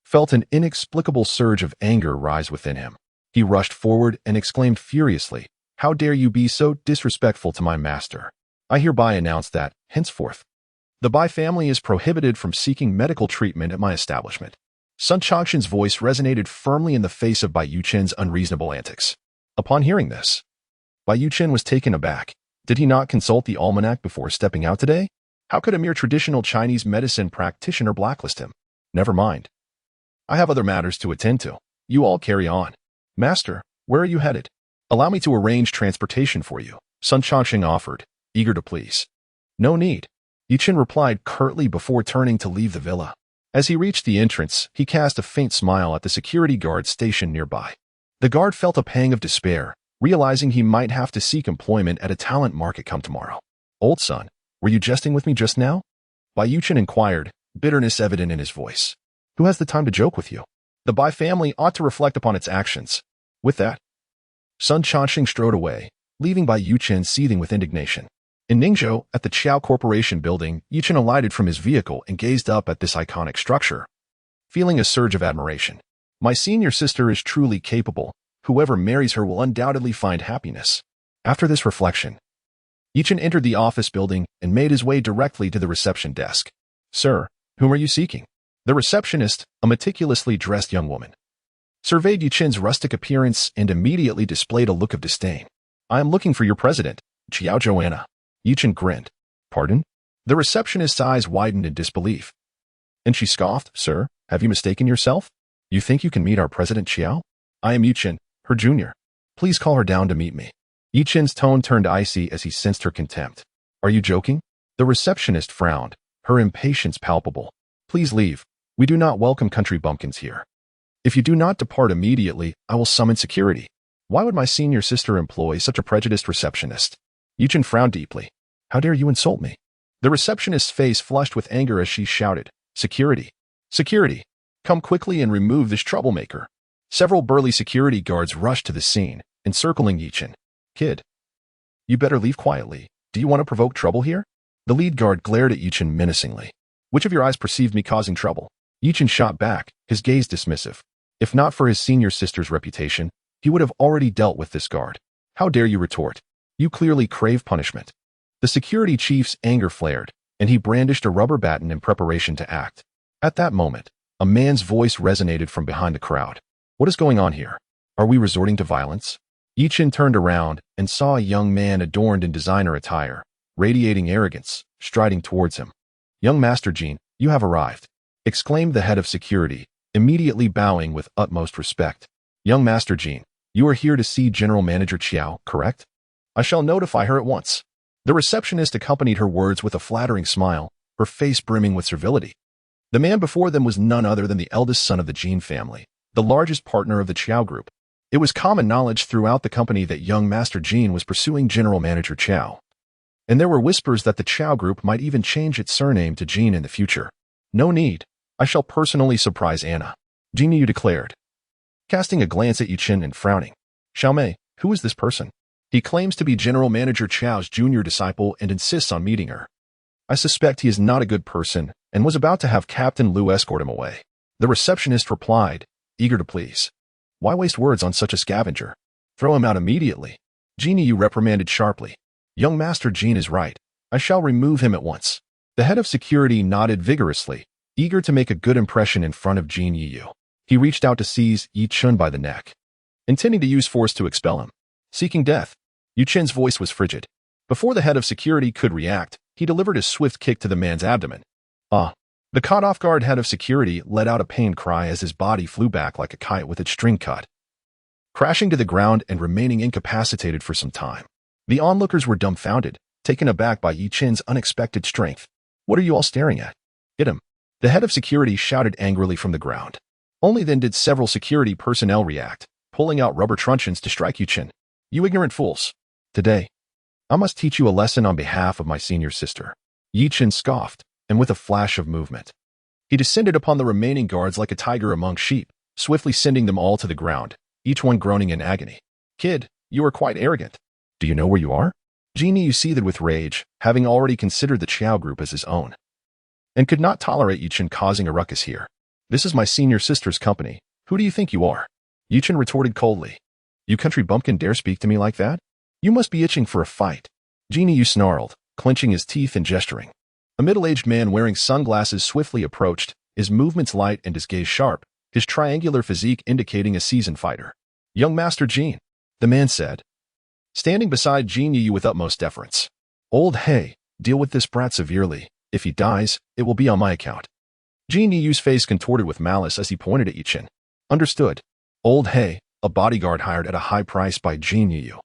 felt an inexplicable surge of anger rise within him. He rushed forward and exclaimed furiously, how dare you be so disrespectful to my master? I hereby announce that, henceforth, the Bai family is prohibited from seeking medical treatment at my establishment. Sun Changxing's voice resonated firmly in the face of Bai Yuchen's unreasonable antics. Upon hearing this, Bai Yuchen was taken aback. Did he not consult the almanac before stepping out today? How could a mere traditional Chinese medicine practitioner blacklist him? Never mind. I have other matters to attend to. You all carry on. Master, where are you headed? Allow me to arrange transportation for you, Sun Chongqing offered, eager to please. No need. Yichen replied curtly before turning to leave the villa. As he reached the entrance, he cast a faint smile at the security guard stationed nearby. The guard felt a pang of despair, realizing he might have to seek employment at a talent market come tomorrow. Old son, were you jesting with me just now? Bai Yichen inquired, bitterness evident in his voice. Who has the time to joke with you? The Bai family ought to reflect upon its actions. With that, Sun Chongqing strode away, leaving Bai Yichen seething with indignation. In Ningzhou, at the Qiao Corporation building, Yichen alighted from his vehicle and gazed up at this iconic structure, feeling a surge of admiration. My senior sister is truly capable. Whoever marries her will undoubtedly find happiness. After this reflection, Yichen entered the office building and made his way directly to the reception desk. Sir, whom are you seeking? The receptionist, a meticulously dressed young woman, surveyed Yichen's rustic appearance and immediately displayed a look of disdain. I am looking for your president, Qiao Joanna. Yichen grinned. Pardon? The receptionist's eyes widened in disbelief. And she scoffed, Sir, have you mistaken yourself? You think you can meet our president Qiao? I am Yichen, her junior. Please call her down to meet me. Yichen's tone turned icy as he sensed her contempt. Are you joking? The receptionist frowned, her impatience palpable. Please leave. We do not welcome country bumpkins here. If you do not depart immediately, I will summon security. Why would my senior sister employ such a prejudiced receptionist? Yichen frowned deeply. How dare you insult me? The receptionist's face flushed with anger as she shouted, Security! Security! Come quickly and remove this troublemaker. Several burly security guards rushed to the scene, encircling Yichen. Kid, you better leave quietly. Do you want to provoke trouble here? The lead guard glared at Yichen menacingly. Which of your eyes perceived me causing trouble? Yichen shot back, his gaze dismissive. If not for his senior sister's reputation, he would have already dealt with this guard. How dare you retort? You clearly crave punishment. The security chief's anger flared, and he brandished a rubber baton in preparation to act. At that moment, a man's voice resonated from behind the crowd. What is going on here? Are we resorting to violence? Yichen turned around and saw a young man adorned in designer attire, radiating arrogance, striding towards him. Young Master Jin, you have arrived, exclaimed the head of security, immediately bowing with utmost respect. Young Master Jin, you are here to see General Manager Qiao, correct? I shall notify her at once. The receptionist accompanied her words with a flattering smile, her face brimming with servility. The man before them was none other than the eldest son of the Jin family, the largest partner of the Qiao group. It was common knowledge throughout the company that young Master Jin was pursuing General Manager Qiao. And there were whispers that the Qiao group might even change its surname to Jin in the future. No need. I shall personally surprise Anna, Jin Yu declared, casting a glance at Yichen and frowning. Xiaomei, who is this person? He claims to be General Manager Qiao's junior disciple and insists on meeting her. I suspect he is not a good person and was about to have Captain Liu escort him away. The receptionist replied, eager to please. Why waste words on such a scavenger? Throw him out immediately. Jin Yu reprimanded sharply. Young Master Jin is right. I shall remove him at once. The head of security nodded vigorously, eager to make a good impression in front of Jin Yu. He reached out to seize Yichen by the neck, intending to use force to expel him. Seeking death. Yichen's voice was frigid. Before the head of security could react, he delivered a swift kick to the man's abdomen. Ah! The caught-off-guard head of security let out a pained cry as his body flew back like a kite with its string cut, crashing to the ground and remaining incapacitated for some time. The onlookers were dumbfounded, taken aback by Yichen's unexpected strength. What are you all staring at? Hit him! The head of security shouted angrily from the ground. Only then did several security personnel react, pulling out rubber truncheons to strike Yichen. You ignorant fools! Today, I must teach you a lesson on behalf of my senior sister. Yichen scoffed, and with a flash of movement, he descended upon the remaining guards like a tiger among sheep, swiftly sending them all to the ground, each one groaning in agony. Kid, you are quite arrogant. Do you know where you are? Jin Yu seethed with rage, having already considered the Qiao group as his own, and could not tolerate Yichen causing a ruckus here. This is my senior sister's company. Who do you think you are? Yichen retorted coldly. You country bumpkin dare speak to me like that? You must be itching for a fight. Jin Yu snarled, clenching his teeth and gesturing. A middle-aged man wearing sunglasses swiftly approached, his movements light and his gaze sharp, his triangular physique indicating a seasoned fighter. Young Master Jin, the man said, standing beside Jin Yu with utmost deference. Old Hey, deal with this brat severely. If he dies, it will be on my account. Jin Yu's face contorted with malice as he pointed at Yichen. Understood. Old Hey, a bodyguard hired at a high price by Jin Yu,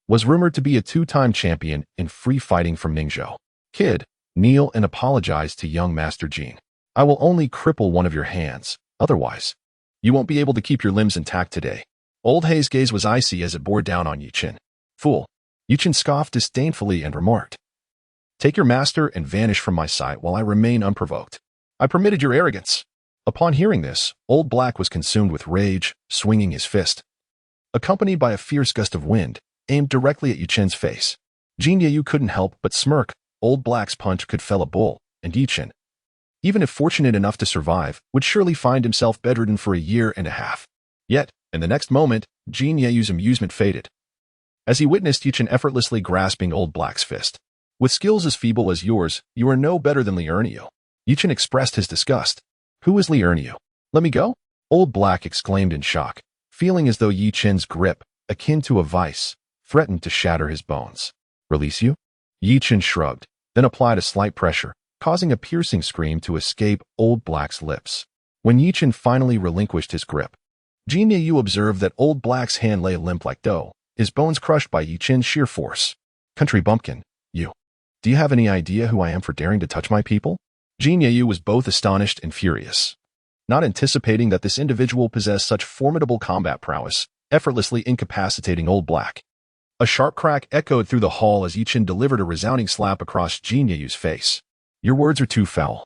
was rumored to be a two-time champion in free fighting from Ningzhou. Kid, kneel and apologize to young Master Jin. I will only cripple one of your hands, otherwise, you won't be able to keep your limbs intact today. Old Hei's gaze was icy as it bore down on Yichen. Fool. Yichen scoffed disdainfully and remarked, take your master and vanish from my sight while I remain unprovoked. I permitted your arrogance. Upon hearing this, Old Black was consumed with rage, swinging his fist, accompanied by a fierce gust of wind, aimed directly at Yichen's face. Jin Yu couldn't help but smirk. Old Black's punch could fell a bull, and Yichen, even if fortunate enough to survive, would surely find himself bedridden for a year and a half. Yet, in the next moment, Jin Yu's amusement faded, as he witnessed Yichen effortlessly grasping Old Black's fist. With skills as feeble as yours, you are no better than Liurniu. Yichen expressed his disgust. Who is Liurniu? Let me go? Old Black exclaimed in shock, feeling as though Yichen's grip, akin to a vice, threatened to shatter his bones. Release you? Yichen shrugged, then applied a slight pressure, causing a piercing scream to escape Old Black's lips. When Yichen finally relinquished his grip, Jin Yu observed that Old Black's hand lay limp like dough, his bones crushed by Yichen's sheer force. Country bumpkin, you. Do you have any idea who I am for daring to touch my people? Jin Yu was both astonished and furious, not anticipating that this individual possessed such formidable combat prowess, effortlessly incapacitating Old Black. A sharp crack echoed through the hall as Yichen delivered a resounding slap across Jin Yu's face. Your words are too foul.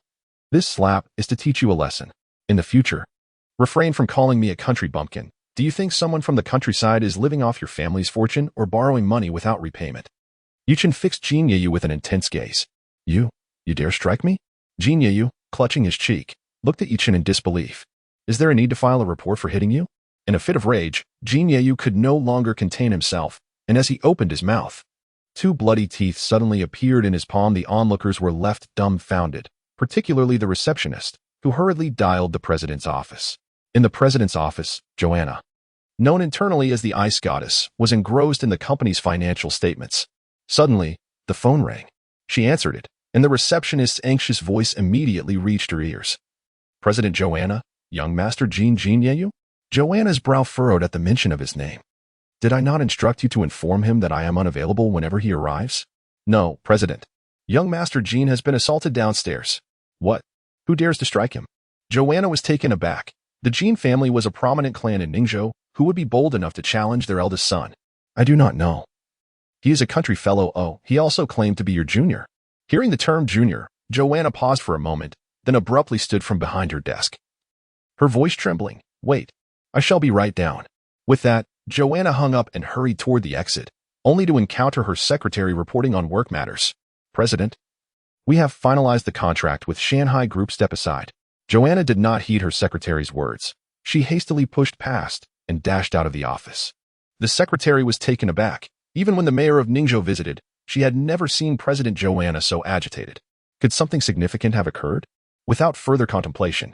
This slap is to teach you a lesson. In the future, refrain from calling me a country bumpkin. Do you think someone from the countryside is living off your family's fortune or borrowing money without repayment? Yichen fixed Jin Yu with an intense gaze. You dare strike me? Jin Yu, clutching his cheek, looked at Yichen in disbelief. Is there a need to file a report for hitting you? In a fit of rage, Jin Yu could no longer contain himself, and as he opened his mouth, two bloody teeth suddenly appeared in his palm. The onlookers were left dumbfounded, particularly the receptionist, who hurriedly dialed the president's office. In the president's office, Joanna, known internally as the Ice Goddess, was engrossed in the company's financial statements. Suddenly, the phone rang. She answered it, and the receptionist's anxious voice immediately reached her ears. President Joanna, young Master Jin Yu? Joanna's brow furrowed at the mention of his name. Did I not instruct you to inform him that I am unavailable whenever he arrives? No, President. Young Master Jin has been assaulted downstairs. What? Who dares to strike him? Joanna was taken aback. The Jin family was a prominent clan in Ningzhou who would be bold enough to challenge their eldest son. I do not know. He is a country fellow. Oh, he also claimed to be your junior. Hearing the term junior, Joanna paused for a moment, then abruptly stood from behind her desk, her voice trembling. Wait, I shall be right down. With that, Joanna hung up and hurried toward the exit, only to encounter her secretary reporting on work matters. President, we have finalized the contract with Shanghai Group. Step aside. Joanna did not heed her secretary's words. She hastily pushed past and dashed out of the office. The secretary was taken aback. Even when the mayor of Ningzhou visited, she had never seen President Joanna so agitated. Could something significant have occurred? Without further contemplation,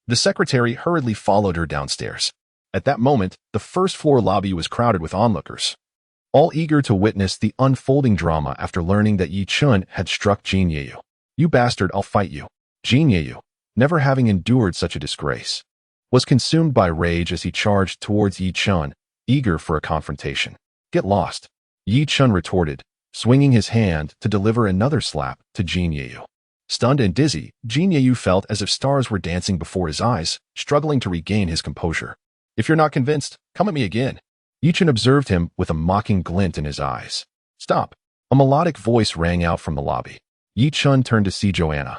the secretary hurriedly followed her downstairs. At that moment, the first-floor lobby was crowded with onlookers, all eager to witness the unfolding drama after learning that Yichen had struck Jin Yu. You bastard, I'll fight you. Jin Yu, never having endured such a disgrace, was consumed by rage as he charged towards Yichen, eager for a confrontation. Get lost, Yichen retorted, swinging his hand to deliver another slap to Jin Yu. Stunned and dizzy, Jin Yu felt as if stars were dancing before his eyes, struggling to regain his composure. If you're not convinced, come at me again. Yichen observed him with a mocking glint in his eyes. Stop. A melodic voice rang out from the lobby. Yichen turned to see Joanna,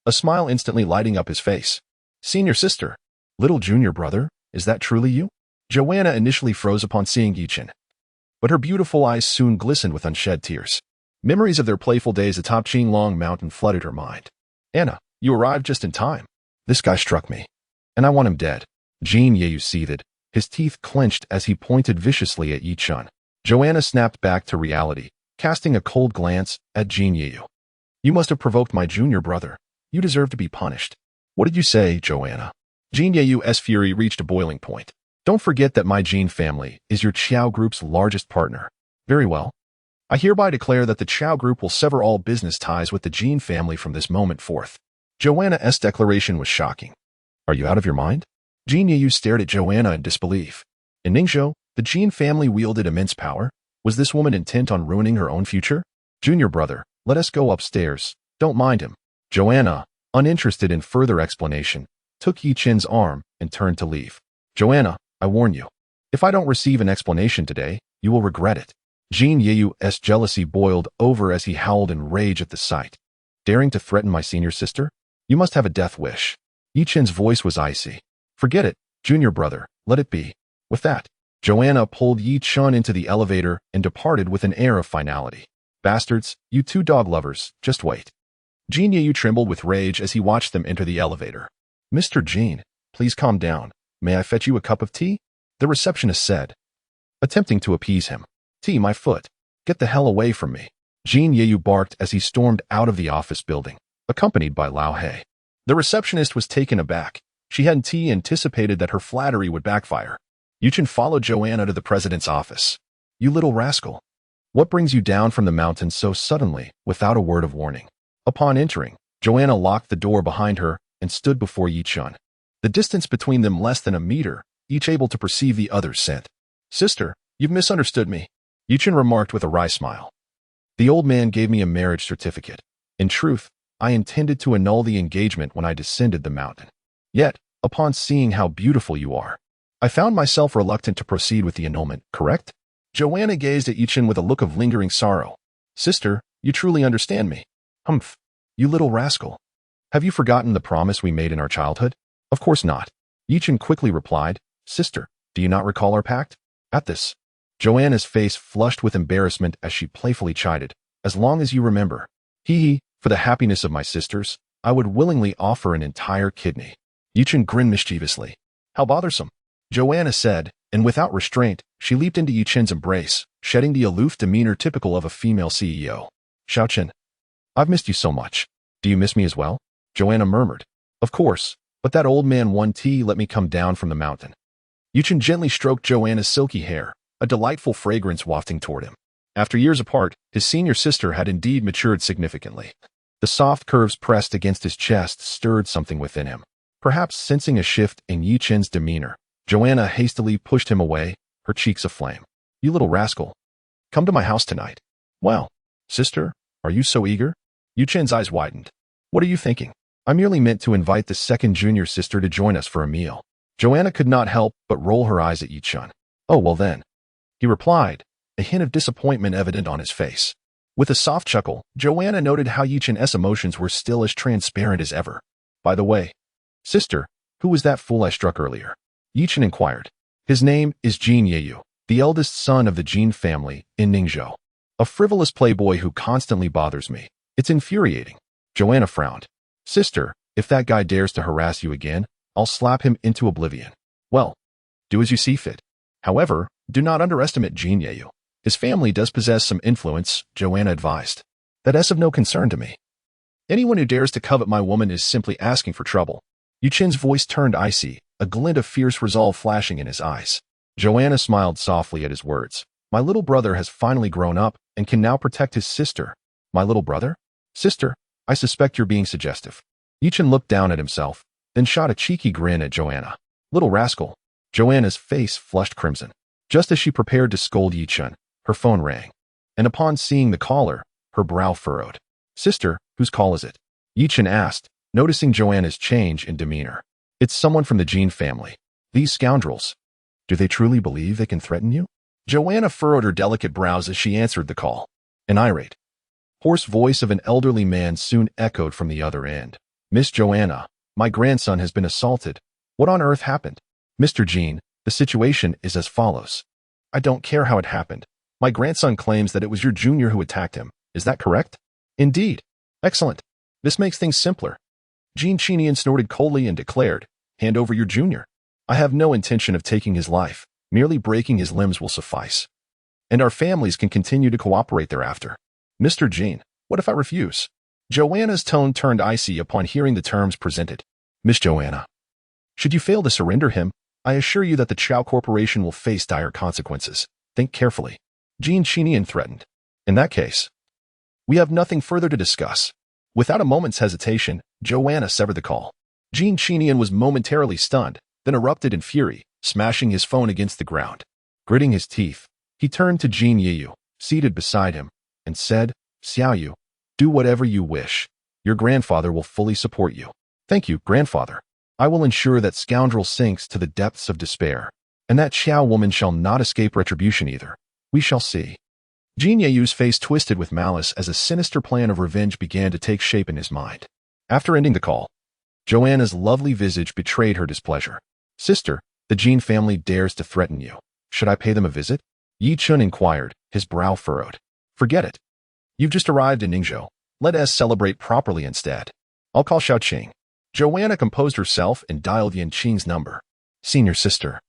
a smile instantly lighting up his face. Senior sister, little junior brother, is that truly you? Joanna initially froze upon seeing Yichen, but her beautiful eyes soon glistened with unshed tears. Memories of their playful days atop Qinglong Mountain flooded her mind. Anna, you arrived just in time. This guy struck me, and I want him dead. Jin Yu seethed, his teeth clenched as he pointed viciously at Yichen. Joanna snapped back to reality, casting a cold glance at Jin Yu. You must have provoked my junior brother. You deserve to be punished. What did you say, Joanna? Jin Yu's fury reached a boiling point. Don't forget that my Jin family is your Qiao Group's largest partner. Very well. I hereby declare that the Qiao Group will sever all business ties with the Jin family from this moment forth. Joanna's declaration was shocking. Are you out of your mind? Jin Yu stared at Joanna in disbelief. In Ningzhou, the Jin family wielded immense power. Was this woman intent on ruining her own future? Junior brother, let us go upstairs. Don't mind him. Joanna, uninterested in further explanation, took Yichen's arm and turned to leave. Joanna, I warn you. If I don't receive an explanation today, you will regret it. Jin Yeyu's jealousy boiled over as he howled in rage at the sight. Daring to threaten my senior sister? You must have a death wish. Yichen's voice was icy. Forget it, junior brother, let it be. With that, Joanna pulled Yichen into the elevator and departed with an air of finality. Bastards, you two dog lovers, just wait. Jin Yeyu trembled with rage as he watched them enter the elevator. Mr. Jin, please calm down. May I fetch you a cup of tea? The receptionist said, attempting to appease him. Tea, my foot. Get the hell away from me. Jin Yeyu barked as he stormed out of the office building, accompanied by Lao He. The receptionist was taken aback. She hadn't anticipated that her flattery would backfire. Yichen followed Joanna to the president's office. You little rascal. What brings you down from the mountain so suddenly, without a word of warning? Upon entering, Joanna locked the door behind her and stood before Yichen. The distance between them less than a meter, each able to perceive the other's scent. Sister, you've misunderstood me, Yichen remarked with a wry smile. The old man gave me a marriage certificate. In truth, I intended to annul the engagement when I descended the mountain. Yet, upon seeing how beautiful you are, I found myself reluctant to proceed with the annulment, correct? Joanna gazed at Yichen with a look of lingering sorrow. Sister, you truly understand me. Humph, you little rascal. Have you forgotten the promise we made in our childhood? Of course not. Yichen quickly replied, Sister, do you not recall our pact? At this, Joanna's face flushed with embarrassment as she playfully chided, as long as you remember. Hee, for the happiness of my sisters, I would willingly offer an entire kidney. Yichen grinned mischievously. How bothersome. Joanna said, and without restraint, she leaped into Yichen's embrace, shedding the aloof demeanor typical of a female CEO. Xiaochen, I've missed you so much. Do you miss me as well? Joanna murmured. Of course, but that old man let me come down from the mountain. Yichen gently stroked Joanna's silky hair, a delightful fragrance wafting toward him. After years apart, his senior sister had indeed matured significantly. The soft curves pressed against his chest stirred something within him. Perhaps sensing a shift in Yichen's demeanor, Joanna hastily pushed him away, her cheeks aflame. You little rascal. Come to my house tonight. Well, sister, are you so eager? Yichen's eyes widened. What are you thinking? I merely meant to invite the second junior sister to join us for a meal. Joanna could not help but roll her eyes at Yichen. Oh, well then, he replied, a hint of disappointment evident on his face. With a soft chuckle, Joanna noted how Yichen's emotions were still as transparent as ever. By the way, sister, who was that fool I struck earlier? Yichen inquired. His name is Jin Yeyu, the eldest son of the Jin family in Ningzhou. A frivolous playboy who constantly bothers me. It's infuriating. Joanna frowned. Sister, if that guy dares to harass you again, I'll slap him into oblivion. Well, do as you see fit. However, do not underestimate Jin Yeyu. His family does possess some influence, Joanna advised. That's of no concern to me. Anyone who dares to covet my woman is simply asking for trouble. Yichen's voice turned icy, a glint of fierce resolve flashing in his eyes. Joanna smiled softly at his words. My little brother has finally grown up and can now protect his sister. My little brother? Sister, I suspect you're being suggestive. Yichen looked down at himself, then shot a cheeky grin at Joanna. Little rascal. Joanna's face flushed crimson. Just as she prepared to scold Yichen, her phone rang. And upon seeing the caller, her brow furrowed. Sister, whose call is it? Yichen asked, noticing Joanna's change in demeanor. It's someone from the Jin family. These scoundrels. Do they truly believe they can threaten you? Joanna furrowed her delicate brows as she answered the call. An irate, hoarse voice of an elderly man soon echoed from the other end. Miss Joanna, my grandson has been assaulted. What on earth happened? Mr. Jin, the situation is as follows. I don't care how it happened. My grandson claims that it was your junior who attacked him. Is that correct? Indeed. Excellent. This makes things simpler. Jin Chinian snorted coldly and declared, hand over your junior. I have no intention of taking his life. Merely breaking his limbs will suffice. And our families can continue to cooperate thereafter. Mr. Jin, what if I refuse? Joanna's tone turned icy upon hearing the terms presented. Miss Joanna, should you fail to surrender him, I assure you that the Chow Corporation will face dire consequences. Think carefully. Jin Chinian threatened. In that case, we have nothing further to discuss. Without a moment's hesitation, Joanna severed the call. Jin Chinian was momentarily stunned, then erupted in fury, smashing his phone against the ground. Gritting his teeth, he turned to Jin Yiyu, seated beside him, and said, Xiaoyu, do whatever you wish. Your grandfather will fully support you. Thank you, grandfather. I will ensure that scoundrel sinks to the depths of despair, and that Xiao woman shall not escape retribution either. We shall see. Jin Yeyu's face twisted with malice as a sinister plan of revenge began to take shape in his mind. After ending the call, Joanna's lovely visage betrayed her displeasure. Sister, the Jin family dares to threaten you. Should I pay them a visit? Yichen inquired, his brow furrowed. Forget it. You've just arrived in Ningzhou. Let us celebrate properly instead. I'll call Xiaoqing. Joanna composed herself and dialed Yanqing's number. Senior sister.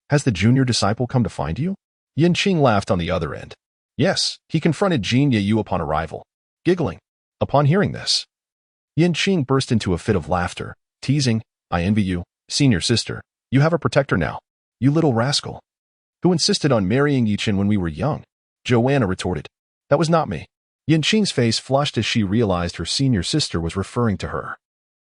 Has the junior disciple come to find you? Yanqing laughed on the other end. Yes, he confronted Jin Yeyu upon arrival, giggling. Upon hearing this, Yanqing burst into a fit of laughter, teasing, I envy you, senior sister. You have a protector now. You little rascal. Who insisted on marrying Yichen when we were young? Joanna retorted. That was not me. Yanqing's face flushed as she realized her senior sister was referring to her.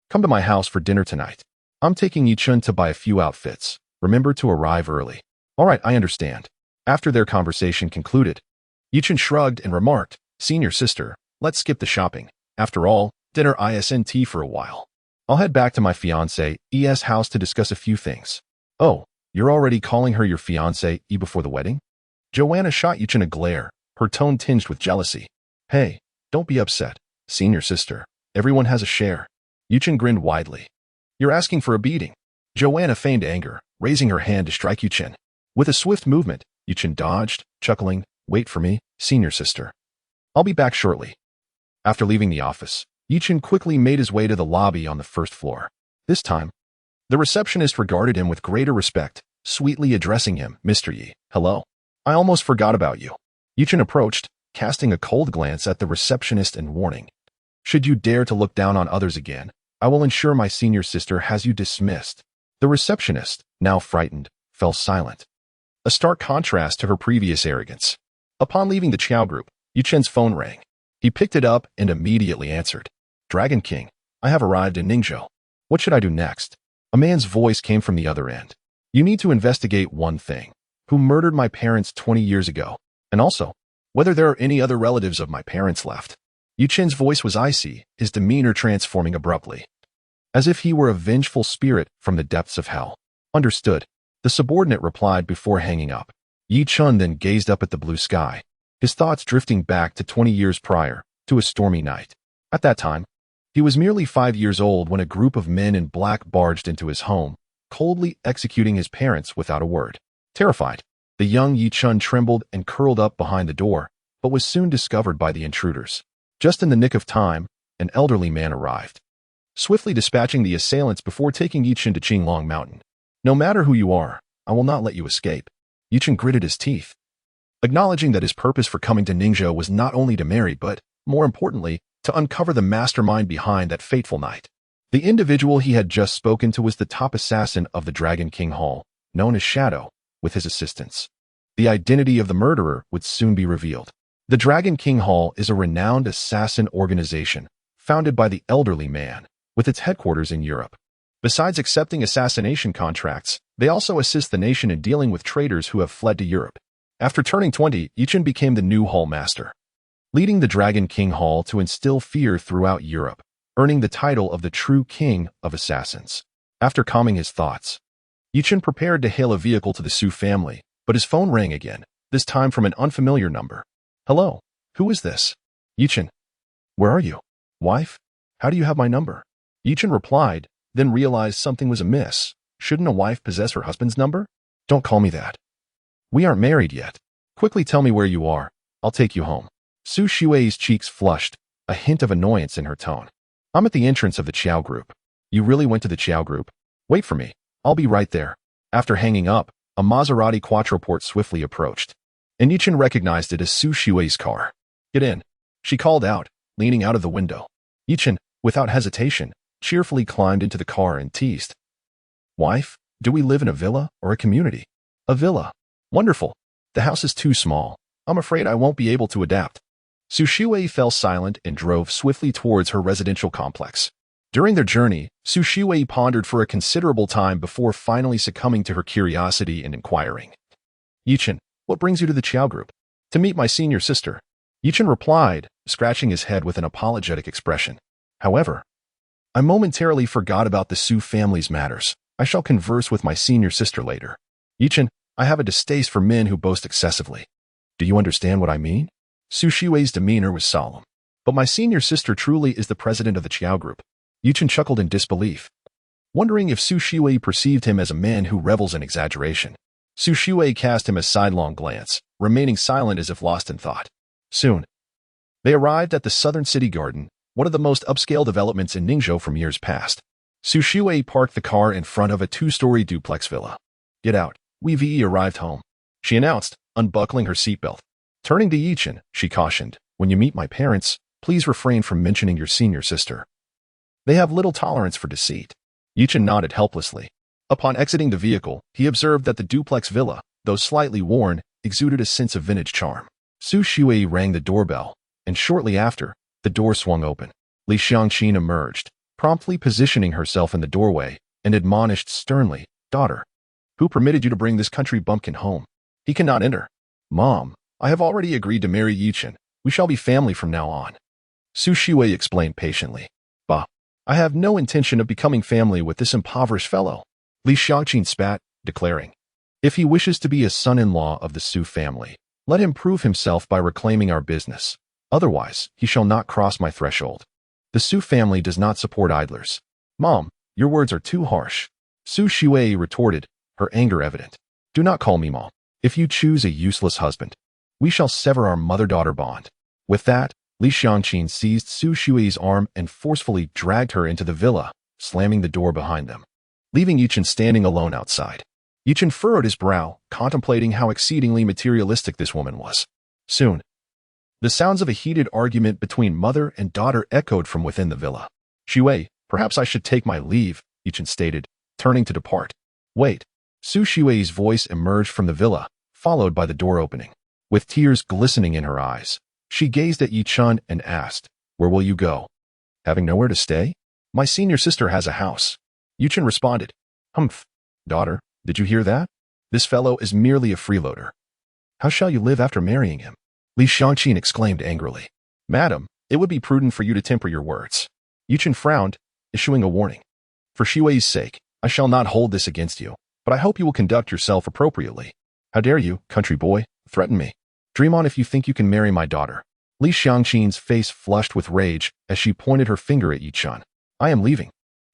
Come to my house for dinner tonight. I'm taking Yichen to buy a few outfits. Remember to arrive early. All right, I understand. After their conversation concluded, Yichen shrugged and remarked, Senior sister, let's skip the shopping. After all, dinner isn't for a while. I'll head back to my fiancé's house to discuss a few things. Oh, you're already calling her your fiancée before the wedding? Joanna shot Yichen a glare, her tone tinged with jealousy. Hey, don't be upset, senior sister. Everyone has a share. Yichen grinned widely. You're asking for a beating. Joanna feigned anger, raising her hand to strike Yichen. With a swift movement, Yichen dodged, chuckling, Wait for me, senior sister. I'll be back shortly. After leaving the office, Yichen quickly made his way to the lobby on the first floor. This time, the receptionist regarded him with greater respect, sweetly addressing him, Mr. Yi. Hello. I almost forgot about you. Yichen approached, casting a cold glance at the receptionist and warning. Should you dare to look down on others again, I will ensure my senior sister has you dismissed. The receptionist, now frightened, fell silent. A stark contrast to her previous arrogance. Upon leaving the Qiao group, Yichen's phone rang. He picked it up and immediately answered. Dragon King, I have arrived in Ningzhou. What should I do next? A man's voice came from the other end. You need to investigate one thing. Who murdered my parents 20 years ago? And also, whether there are any other relatives of my parents left. Yichen's voice was icy, his demeanor transforming abruptly. As if he were a vengeful spirit from the depths of hell. Understood. The subordinate replied before hanging up. Yichen then gazed up at the blue sky, his thoughts drifting back to 20 years prior, to a stormy night. At that time, he was merely 5 years old when a group of men in black barged into his home, coldly executing his parents without a word. Terrified, the young Yichen trembled and curled up behind the door, but was soon discovered by the intruders. Just in the nick of time, an elderly man arrived, swiftly dispatching the assailants before taking Yichen to Qinglong Mountain. No matter who you are, I will not let you escape. Yichen gritted his teeth, acknowledging that his purpose for coming to Ningzhou was not only to marry but, more importantly, to uncover the mastermind behind that fateful night. The individual he had just spoken to was the top assassin of the Dragon King Hall, known as Shadow, with his assistants. The identity of the murderer would soon be revealed. The Dragon King Hall is a renowned assassin organization, founded by the elderly man, with its headquarters in Europe. Besides accepting assassination contracts, they also assist the nation in dealing with traitors who have fled to Europe. After turning 20, Yichen became the new Hall Master, leading the Dragon King Hall to instill fear throughout Europe, earning the title of the true King of Assassins. After calming his thoughts, Yichen prepared to hail a vehicle to the Su family, but his phone rang again, this time from an unfamiliar number. Hello, who is this? Yichen. Where are you? Wife? How do you have my number? Yichen replied, then realized something was amiss. Shouldn't a wife possess her husband's number? Don't call me that. We aren't married yet. Quickly tell me where you are. I'll take you home. Su Shui's cheeks flushed, a hint of annoyance in her tone. I'm at the entrance of the Qiao group. You really went to the Qiao group? Wait for me. I'll be right there. After hanging up, a Maserati Quattroporte swiftly approached, and Yichen recognized it as Su Shui's car. Get in, she called out, leaning out of the window. Yichen, without hesitation, cheerfully climbed into the car and teased. Wife, do we live in a villa or a community? A villa. Wonderful. The house is too small. I'm afraid I won't be able to adapt. Su Shui fell silent and drove swiftly towards her residential complex. During their journey, Su Shiwei pondered for a considerable time before finally succumbing to her curiosity and inquiring. Yichen, what brings you to the Qiao group? To meet my senior sister. Yichen replied, scratching his head with an apologetic expression. However, I momentarily forgot about the Su family's matters. I shall converse with my senior sister later. Yichen, I have a distaste for men who boast excessively. Do you understand what I mean? Su Shiwei's demeanor was solemn. But my senior sister truly is the president of the Qiao group. Yichen chuckled in disbelief, wondering if Su Shiwei perceived him as a man who revels in exaggeration. Su Shiwei cast him a sidelong glance, remaining silent as if lost in thought. Soon, they arrived at the Southern City Garden, one of the most upscale developments in Ningzhou from years past. Su Shiwei parked the car in front of a two-story duplex villa. Get out, we've arrived home, she announced, unbuckling her seatbelt. Turning to Yichen, she cautioned, when you meet my parents, please refrain from mentioning your senior sister. They have little tolerance for deceit. Yichen nodded helplessly. Upon exiting the vehicle, he observed that the duplex villa, though slightly worn, exuded a sense of vintage charm. Su Shiwei rang the doorbell, and shortly after, the door swung open. Li Xiangqin emerged, promptly positioning herself in the doorway, and admonished sternly, Daughter, who permitted you to bring this country bumpkin home? He cannot enter. Mom, I have already agreed to marry Yichen. We shall be family from now on. Su Shiwei explained patiently. Bah, I have no intention of becoming family with this impoverished fellow. Li Xiangqin spat, declaring, if he wishes to be a son-in-law of the Su family, let him prove himself by reclaiming our business. Otherwise, he shall not cross my threshold. The Su family does not support idlers. Mom, your words are too harsh. Su Shiwei retorted, her anger evident. Do not call me Mom. If you choose a useless husband, we shall sever our mother-daughter bond. With that, Li Xiangqin seized Su Shiwei's arm and forcefully dragged her into the villa, slamming the door behind them, leaving Yichen standing alone outside. Yichen furrowed his brow, contemplating how exceedingly materialistic this woman was. Soon, the sounds of a heated argument between mother and daughter echoed from within the villa. Shiwei, perhaps I should take my leave, Yichen stated, turning to depart. Wait. Su Shiwei's voice emerged from the villa, followed by the door opening. With tears glistening in her eyes, she gazed at Yichen and asked, Where will you go? Having nowhere to stay? My senior sister has a house. Yichen responded, Humph. Daughter, did you hear that? This fellow is merely a freeloader. How shall you live after marrying him? Li Xiangqin exclaimed angrily. Madam, it would be prudent for you to temper your words. Yichen frowned, issuing a warning. For Shiwei's sake, I shall not hold this against you, but I hope you will conduct yourself appropriately. How dare you, country boy, threaten me? Dream on if you think you can marry my daughter. Li Xiangqin's face flushed with rage as she pointed her finger at Yichen. I am leaving.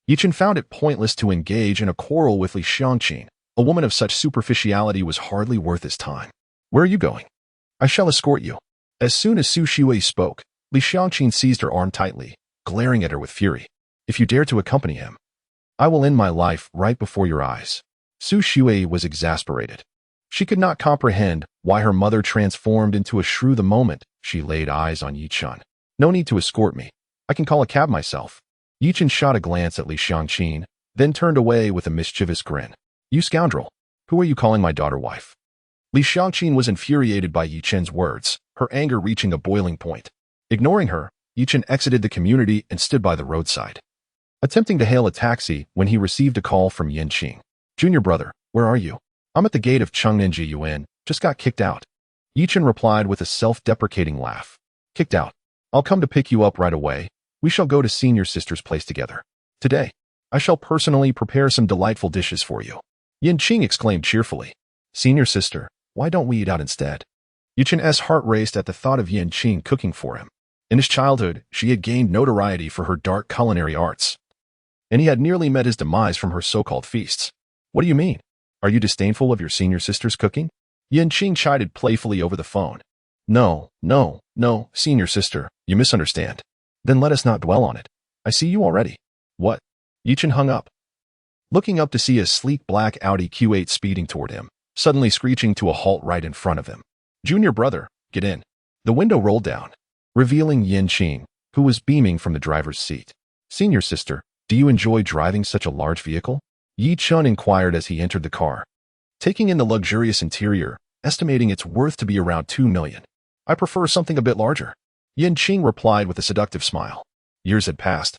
Yichen found it pointless to engage in a quarrel with Li Xiangqin. A woman of such superficiality was hardly worth his time. Where are you going? I shall escort you. As soon as Su Shiwei spoke, Li Xiangqin seized her arm tightly, glaring at her with fury. If you dare to accompany him, I will end my life right before your eyes. Su Shiwei was exasperated. She could not comprehend why her mother transformed into a shrew the moment she laid eyes on Yichen. No need to escort me. I can call a cab myself. Yichen shot a glance at Li Xiangqin, then turned away with a mischievous grin. You scoundrel! Who are you calling my daughter wife? Li Xiangqin was infuriated by Yichen's words, her anger reaching a boiling point. Ignoring her, Yichen exited the community and stood by the roadside, attempting to hail a taxi when he received a call from Yanqing. Junior brother, where are you? I'm at the gate of Chengninji Yuan, just got kicked out. Yichen replied with a self-deprecating laugh. Kicked out. I'll come to pick you up right away. We shall go to senior sister's place together. Today, I shall personally prepare some delightful dishes for you. Yanqing exclaimed cheerfully. Senior sister, why don't we eat out instead? Yichen's heart raced at the thought of Yanqing cooking for him. In his childhood, she had gained notoriety for her dark culinary arts, and he had nearly met his demise from her so-called feasts. What do you mean? Are you disdainful of your senior sister's cooking? Yanqing chided playfully over the phone. No, senior sister, you misunderstand. Then let us not dwell on it. I see you already. What? Yichen hung up, looking up to see a sleek black Audi Q8 speeding toward him, suddenly screeching to a halt right in front of him. Junior brother, get in. The window rolled down, revealing Yanqing, who was beaming from the driver's seat. Senior sister, do you enjoy driving such a large vehicle? Yichen inquired as he entered the car, taking in the luxurious interior, estimating its worth to be around 2 million. I prefer something a bit larger. Yanqing replied with a seductive smile. Years had passed,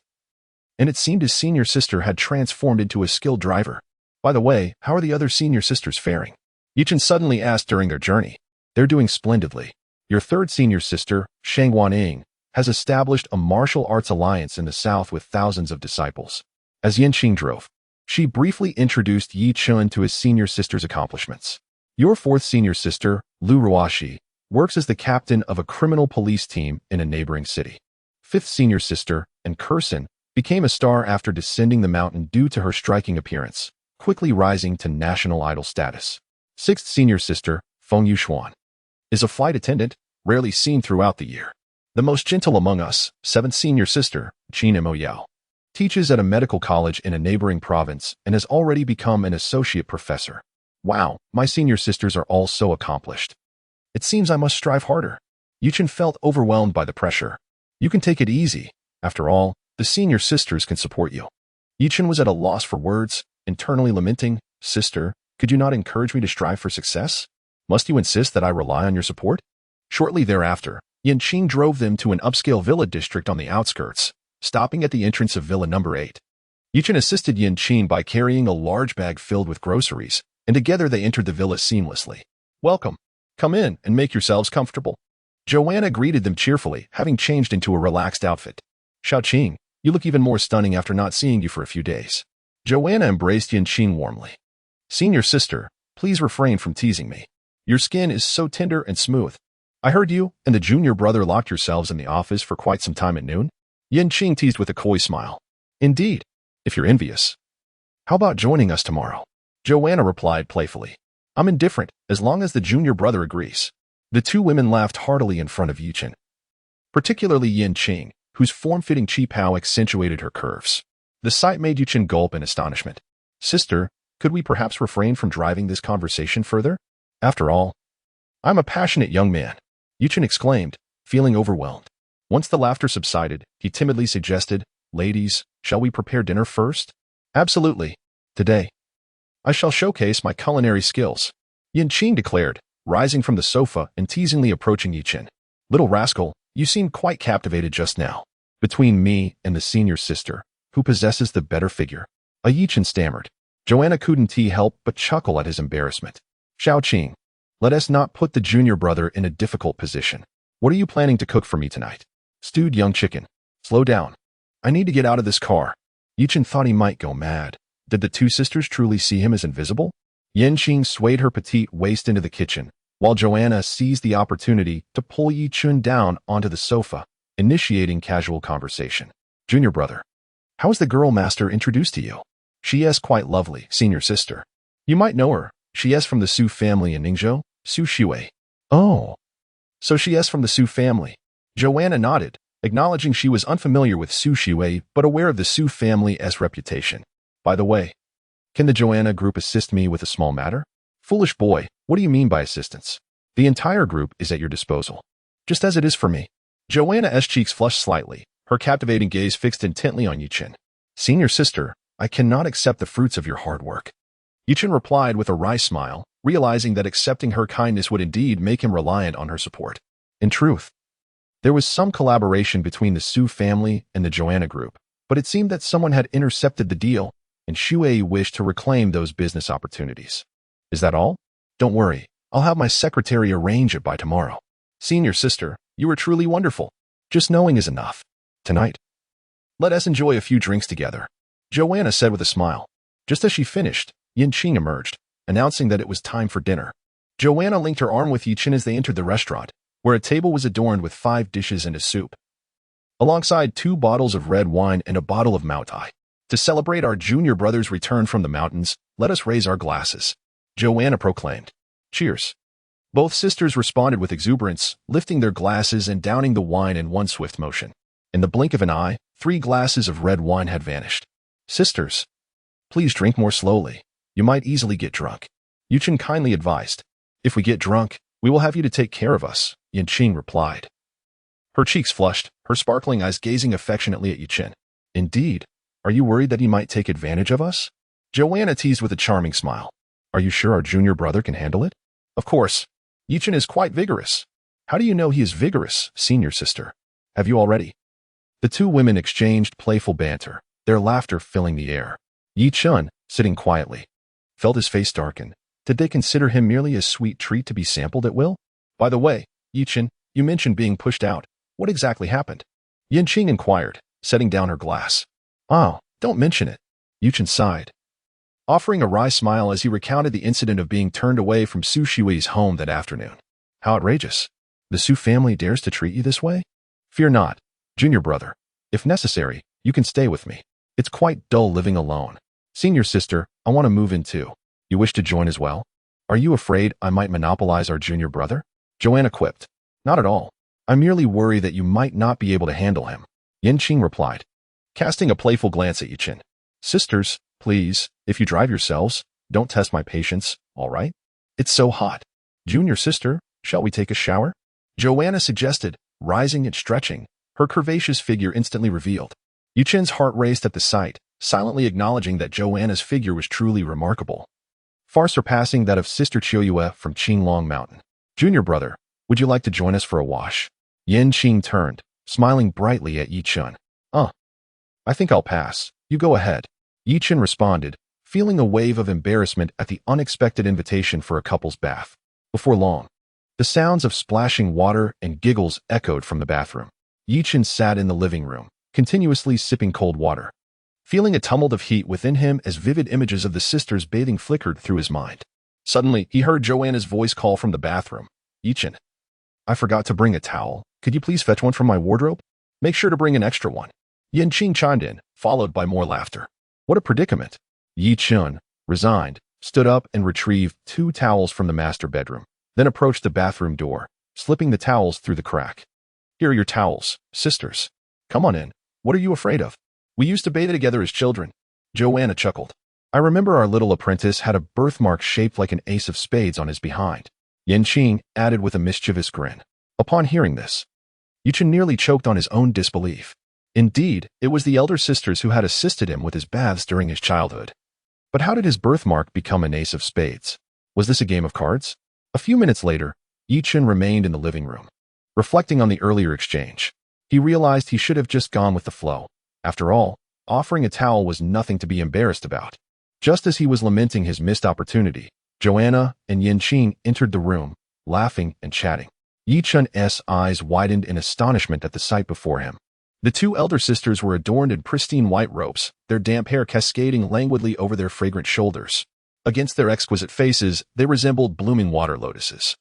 and it seemed his senior sister had transformed into a skilled driver. By the way, how are the other senior sisters faring? Yichen suddenly asked during their journey. They're doing splendidly. Your third senior sister, Shang Waning, has established a martial arts alliance in the south with thousands of disciples. As Yichen drove, she briefly introduced Yichen to his senior sister's accomplishments. Your fourth senior sister, Lu Ruoxi, works as the captain of a criminal police team in a neighboring city. Fifth senior sister, and Kursin, became a star after descending the mountain due to her striking appearance, quickly rising to national idol status. Sixth senior sister, Feng Yuxuan, is a flight attendant, rarely seen throughout the year. The most gentle among us, seventh senior sister, Qin Moyao, teaches at a medical college in a neighboring province and has already become an associate professor. Wow, my senior sisters are all so accomplished. It seems I must strive harder. Yichen felt overwhelmed by the pressure. You can take it easy. After all, the senior sisters can support you. Yichen was at a loss for words, internally lamenting, Sister, could you not encourage me to strive for success? Must you insist that I rely on your support? Shortly thereafter, Yichen drove them to an upscale villa district on the outskirts, stopping at the entrance of Villa Number 8. Yichen assisted Yichen by carrying a large bag filled with groceries, and together they entered the villa seamlessly. Welcome. Come in and make yourselves comfortable. Joanna greeted them cheerfully, having changed into a relaxed outfit. Xiaoqing, you look even more stunning after not seeing you for a few days. Joanna embraced Yichen warmly. Senior sister, please refrain from teasing me. Your skin is so tender and smooth. I heard you and the junior brother locked yourselves in the office for quite some time at noon. Yichen teased with a coy smile. Indeed, if you're envious. How about joining us tomorrow? Joanna replied playfully. I'm indifferent, as long as the junior brother agrees. The two women laughed heartily in front of Yichen, particularly Yichen, whose form-fitting qipao accentuated her curves. The sight made Yichen gulp in astonishment. Sister, could we perhaps refrain from driving this conversation further? After all, I'm a passionate young man, Yichen exclaimed, feeling overwhelmed. Once the laughter subsided, he timidly suggested, Ladies, shall we prepare dinner first? Absolutely. Today, I shall showcase my culinary skills, Yichen declared, rising from the sofa and teasingly approaching Yichen. Little rascal, you seemed quite captivated just now. Between me and the senior sister, who possesses the better figure? Yichen stammered. Joanna couldn't help but chuckle at his embarrassment. Xiaoqing, let us not put the junior brother in a difficult position. What are you planning to cook for me tonight? Stewed young chicken. Slow down. I need to get out of this car. Yichen thought he might go mad. Did the two sisters truly see him as invisible? Yichen swayed her petite waist into the kitchen, while Joanna seized the opportunity to pull Yichen down onto the sofa, initiating casual conversation. Junior brother, how is the girl master introduced to you? She is quite lovely, senior sister. You might know her. She is from the Su family in Ningzhou, Su Shui. Oh, so she is from the Su family. Joanna nodded, acknowledging she was unfamiliar with Su Shui but aware of the Su family's reputation. By the way, can the Joanna group assist me with a small matter? Foolish boy, what do you mean by assistance? The entire group is at your disposal, just as it is for me. Joanna's cheeks flushed slightly, her captivating gaze fixed intently on Yichen. Senior sister, I cannot accept the fruits of your hard work. Yichen replied with a wry smile, realizing that accepting her kindness would indeed make him reliant on her support. In truth, there was some collaboration between the Su family and the Joanna group, but it seemed that someone had intercepted the deal, and Shui wished to reclaim those business opportunities. Is that all? Don't worry, I'll have my secretary arrange it by tomorrow. Senior sister, you are truly wonderful. Just knowing is enough. Tonight, let us enjoy a few drinks together, Joanna said with a smile. Just as she finished, Yichen emerged, announcing that it was time for dinner. Joanna linked her arm with Yichen as they entered the restaurant, where a table was adorned with 5 dishes and a soup, alongside 2 bottles of red wine and a bottle of Maotai. To celebrate our junior brother's return from the mountains, let us raise our glasses, Joanna proclaimed. Cheers. Both sisters responded with exuberance, lifting their glasses and downing the wine in one swift motion. In the blink of an eye, 3 glasses of red wine had vanished. Sisters, please drink more slowly. You might easily get drunk, Yichen kindly advised. If we get drunk, we will have you to take care of us, Yichen replied. Her cheeks flushed, her sparkling eyes gazing affectionately at Yichen. Indeed, are you worried that he might take advantage of us? Joanna teased with a charming smile. Are you sure our junior brother can handle it? Of course. Yichen is quite vigorous. How do you know he is vigorous, senior sister? Have you already? The two women exchanged playful banter, their laughter filling the air. Yichen, sitting quietly, felt his face darken. Did they consider him merely a sweet treat to be sampled at will? By the way, Yichen, you mentioned being pushed out. What exactly happened? Yanqing inquired, setting down her glass. Oh, don't mention it. Yichen sighed, offering a wry smile as he recounted the incident of being turned away from Su Shiwei's home that afternoon. How outrageous. The Su family dares to treat you this way? Fear not, junior brother. If necessary, you can stay with me. It's quite dull living alone. Senior sister, I want to move in too. You wish to join as well? Are you afraid I might monopolize our junior brother? Joanna quipped. Not at all. I merely worry that you might not be able to handle him. Yanqing replied, casting a playful glance at Yichen. Sisters, please, if you drive yourselves, don't test my patience, all right? It's so hot. Junior sister, shall we take a shower? Joanna suggested, rising and stretching, her curvaceous figure instantly revealed. Yichen's heart raced at the sight, silently acknowledging that Joanna's figure was truly remarkable, far surpassing that of Sister Qiuyue from Qinglong Mountain. Junior brother, would you like to join us for a wash? Yanqing turned, smiling brightly at Yichen. I think I'll pass. You go ahead. Yichen responded, feeling a wave of embarrassment at the unexpected invitation for a couple's bath. Before long, the sounds of splashing water and giggles echoed from the bathroom. Yichen sat in the living room, continuously sipping cold water, feeling a tumult of heat within him as vivid images of the sisters bathing flickered through his mind. Suddenly, he heard Joanna's voice call from the bathroom. Yichen, I forgot to bring a towel. Could you please fetch one from my wardrobe? Make sure to bring an extra one. Yanqing chimed in, followed by more laughter. What a predicament. Yichen, resigned, stood up and retrieved 2 towels from the master bedroom, then approached the bathroom door, slipping the towels through the crack. Here are your towels, sisters. Come on in. What are you afraid of? We used to bathe together as children. Joanna chuckled. I remember our little apprentice had a birthmark shaped like an ace of spades on his behind. Yanqing added with a mischievous grin. Upon hearing this, Yichen nearly choked on his own disbelief. Indeed, it was the elder sisters who had assisted him with his baths during his childhood. But how did his birthmark become an ace of spades? Was this a game of cards? A few minutes later, Yichen remained in the living room, reflecting on the earlier exchange. He realized he should have just gone with the flow. After all, offering a towel was nothing to be embarrassed about. Just as he was lamenting his missed opportunity, Joanna and Yanqing entered the room, laughing and chatting. Yichen's eyes widened in astonishment at the sight before him. The 2 elder sisters were adorned in pristine white robes, their damp hair cascading languidly over their fragrant shoulders. Against their exquisite faces, they resembled blooming water lotuses.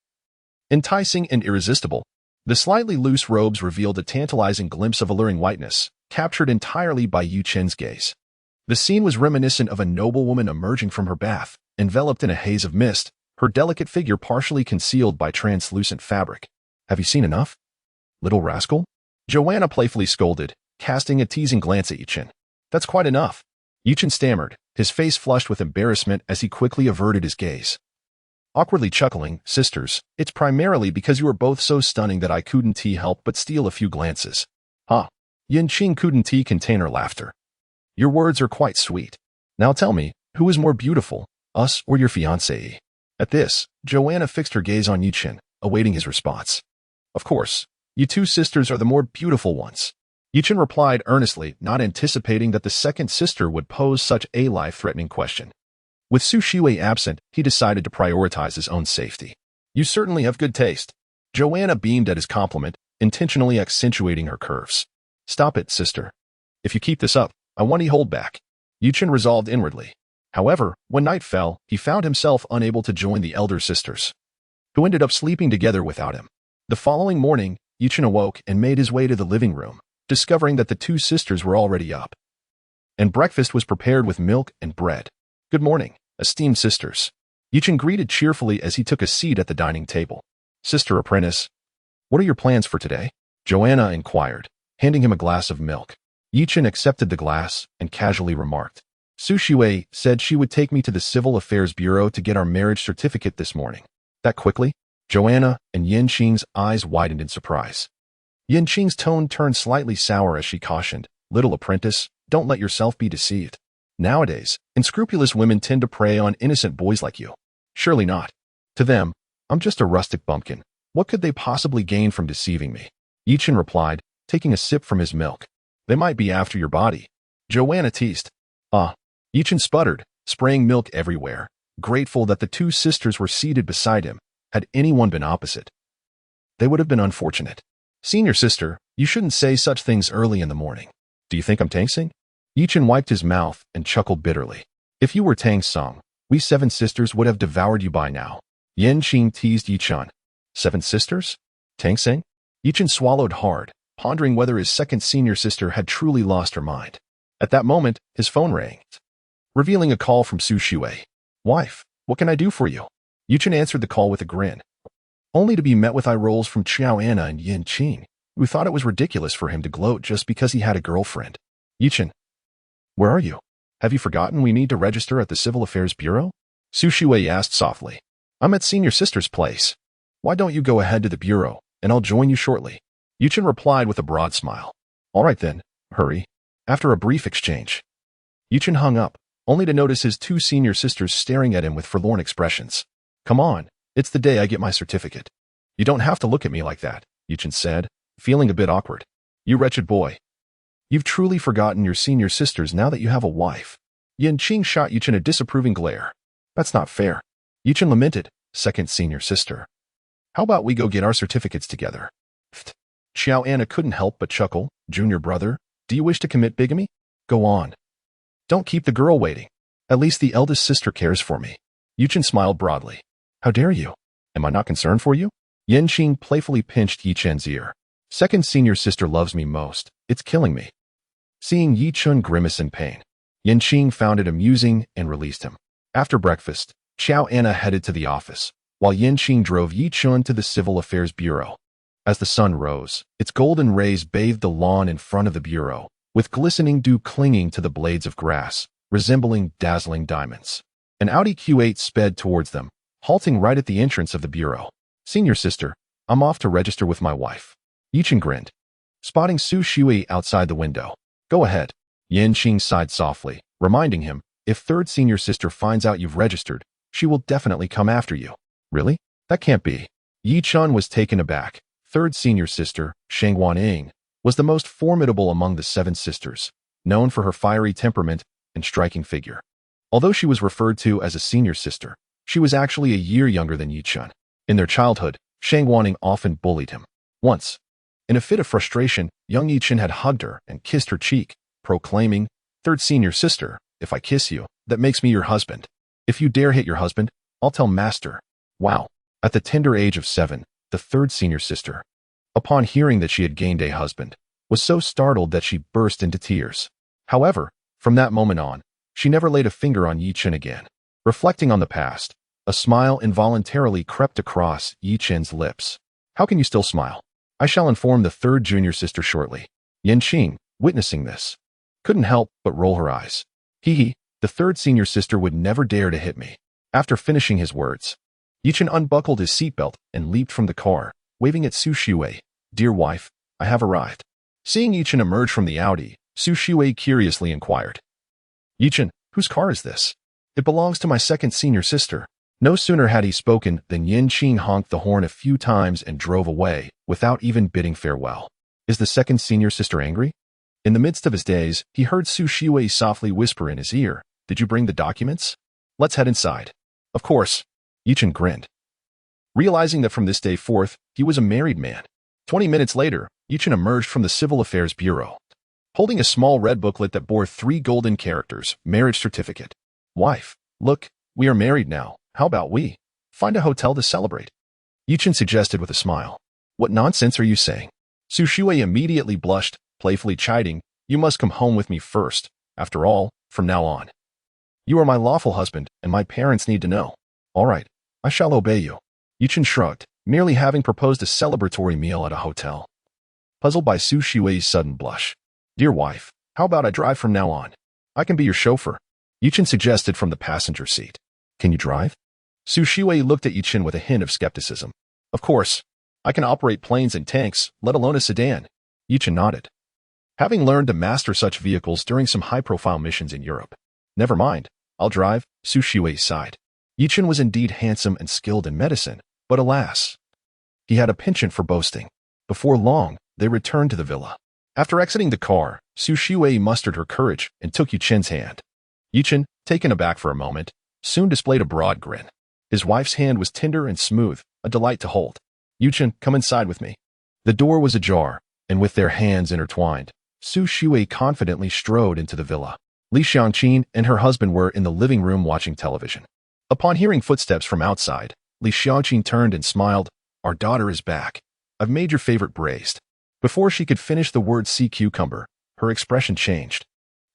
Enticing and irresistible, the slightly loose robes revealed a tantalizing glimpse of alluring whiteness, captured entirely by Yichen's gaze. The scene was reminiscent of a noblewoman emerging from her bath, enveloped in a haze of mist, her delicate figure partially concealed by translucent fabric. Have you seen enough, little rascal? Joanna playfully scolded, casting a teasing glance at Yichen. That's quite enough. Yichen stammered, his face flushed with embarrassment as he quickly averted his gaze. Awkwardly chuckling, sisters, it's primarily because you are both so stunning that I couldn't help but steal a few glances. Yanqing couldn't contain her laughter. Your words are quite sweet. Now tell me, who is more beautiful, us or your fiancé? At this, Joanna fixed her gaze on Yichen, awaiting his response. Of course, you 2 sisters are the more beautiful ones. Yichen replied earnestly, not anticipating that the second sister would pose such a life-threatening question. With Su Shiwei absent, he decided to prioritize his own safety. You certainly have good taste. Joanna beamed at his compliment, intentionally accentuating her curves. Stop it, sister. If you keep this up, I want to hold back. Yichen resolved inwardly. However, when night fell, he found himself unable to join the elder sisters, who ended up sleeping together without him. The following morning, Yichen awoke and made his way to the living room, discovering that the 2 sisters were already up, and breakfast was prepared with milk and bread. Good morning, esteemed sisters. Yichen greeted cheerfully as he took a seat at the dining table. Sister apprentice, what are your plans for today? Joanna inquired, handing him a glass of milk. Yichen accepted the glass and casually remarked. Su Shiwei said she would take me to the Civil Affairs Bureau to get our marriage certificate this morning. That quickly? Joanna and Yanqing's eyes widened in surprise. Yanqing's tone turned slightly sour as she cautioned, little apprentice, don't let yourself be deceived. Nowadays, unscrupulous women tend to prey on innocent boys like you. Surely not. To them, I'm just a rustic bumpkin. What could they possibly gain from deceiving me? Yichen replied, taking a sip from his milk. They might be after your body. Joanna teased. Ah. Yichen sputtered, spraying milk everywhere, grateful that the two sisters were seated beside him. Had anyone been opposite, they would have been unfortunate. Senior sister, you shouldn't say such things early in the morning. Do you think I'm Tangsing? Yichen wiped his mouth and chuckled bitterly. If you were Tangsong, we 7 sisters would have devoured you by now. Yanqing teased Yichen. 7 sisters? Tangsing? Yichen swallowed hard, pondering whether his second senior sister had truly lost her mind. At that moment, his phone rang, revealing a call from Su Shui. Wife, what can I do for you? Yichen answered the call with a grin, only to be met with eye rolls from Xiao Anna and Yin Qing, who thought it was ridiculous for him to gloat just because he had a girlfriend. Yichen, where are you? Have you forgotten we need to register at the Civil Affairs Bureau? Su Shui asked softly. I'm at senior sister's place. Why don't you go ahead to the bureau, and I'll join you shortly? Yichen replied with a broad smile. All right then, hurry. After a brief exchange, Yichen hung up, only to notice his 2 senior sisters staring at him with forlorn expressions. Come on, it's the day I get my certificate. You don't have to look at me like that, Yichen said, feeling a bit awkward. You wretched boy. You've truly forgotten your senior sisters now that you have a wife. Yin Qing shot Yichen a disapproving glare. That's not fair. Yichen lamented, second senior sister. How about we go get our certificates together? Xiao Anna couldn't help but chuckle. Junior brother, do you wish to commit bigamy? Go on. Don't keep the girl waiting. At least the eldest sister cares for me. Yichen smiled broadly. How dare you? Am I not concerned for you? Yanqing playfully pinched Yichen's ear. Second senior sister loves me most. It's killing me. Seeing Yichen grimace in pain, Yanqing found it amusing and released him. After breakfast, Xiao Anna headed to the office, while Yanqing drove Yichen to the Civil Affairs Bureau. As the sun rose, its golden rays bathed the lawn in front of the bureau, with glistening dew clinging to the blades of grass, resembling dazzling diamonds. An Audi Q8 sped towards them, halting right at the entrance of the bureau. Senior sister, I'm off to register with my wife. Yichen grinned, spotting Su Shui outside the window. Go ahead. Yanqing sighed softly, reminding him, if third senior sister finds out you've registered, she will definitely come after you. Really? That can't be. Yichen was taken aback. Third senior sister, Sheng Waning, was the most formidable among the 7 sisters, known for her fiery temperament and striking figure. Although she was referred to as a senior sister, she was actually a year younger than Yichen. In their childhood, Sheng Waning often bullied him. Once, in a fit of frustration, young Yichen had hugged her and kissed her cheek, proclaiming, Third senior sister, if I kiss you, that makes me your husband. If you dare hit your husband, I'll tell master. Wow. At the tender age of 7, the third senior sister, upon hearing that she had gained a husband, was so startled that she burst into tears. However, from that moment on, she never laid a finger on Yichen again. Reflecting on the past, a smile involuntarily crept across Yichen's lips. How can you still smile? I shall inform the third junior sister shortly. Yanqing, witnessing this, couldn't help but roll her eyes. Hee, the third senior sister would never dare to hit me. After finishing his words, Yichen unbuckled his seatbelt and leaped from the car, waving at Su Shui. Dear wife, I have arrived. Seeing Yichen emerge from the Audi, Su Shui curiously inquired. Yichen, whose car is this? It belongs to my second senior sister. No sooner had he spoken than Yanqing honked the horn a few times and drove away, without even bidding farewell. Is the second senior sister angry? In the midst of his daze, he heard Su Shui softly whisper in his ear, Did you bring the documents? Let's head inside. Of course. Yichen grinned, realizing that from this day forth, he was a married man. 20 minutes later, Yichen emerged from the Civil Affairs Bureau, holding a small red booklet that bore 3 golden characters, marriage certificate. Wife, look, we are married now. How about we find a hotel to celebrate? Yichen suggested with a smile. What nonsense are you saying? Su Shui immediately blushed, playfully chiding, You must come home with me first. After all, from now on, you are my lawful husband, and my parents need to know. All right, I shall obey you. Yichen shrugged, merely having proposed a celebratory meal at a hotel. Puzzled by Su Shui's sudden blush. Dear wife, how about I drive from now on? I can be your chauffeur. Yichen suggested from the passenger seat. Can you drive? Su Shui looked at Yichen with a hint of skepticism. Of course. I can operate planes and tanks, let alone a sedan. Yichen nodded, having learned to master such vehicles during some high-profile missions in Europe. Never mind, I'll drive, Su Shui sighed. Yichen was indeed handsome and skilled in medicine, but alas, he had a penchant for boasting. Before long, they returned to the villa. After exiting the car, Su Shuai mustered her courage and took Yichen's hand. Yichen, taken aback for a moment, soon displayed a broad grin. His wife's hand was tender and smooth, a delight to hold. Yichen, come inside with me. The door was ajar, and with their hands intertwined, Su Shuai confidently strode into the villa. Li Xiangqin and her husband were in the living room watching television. Upon hearing footsteps from outside, Li Xiangqin turned and smiled. Our daughter is back. I've made your favorite braised. Before she could finish the word sea cucumber, her expression changed.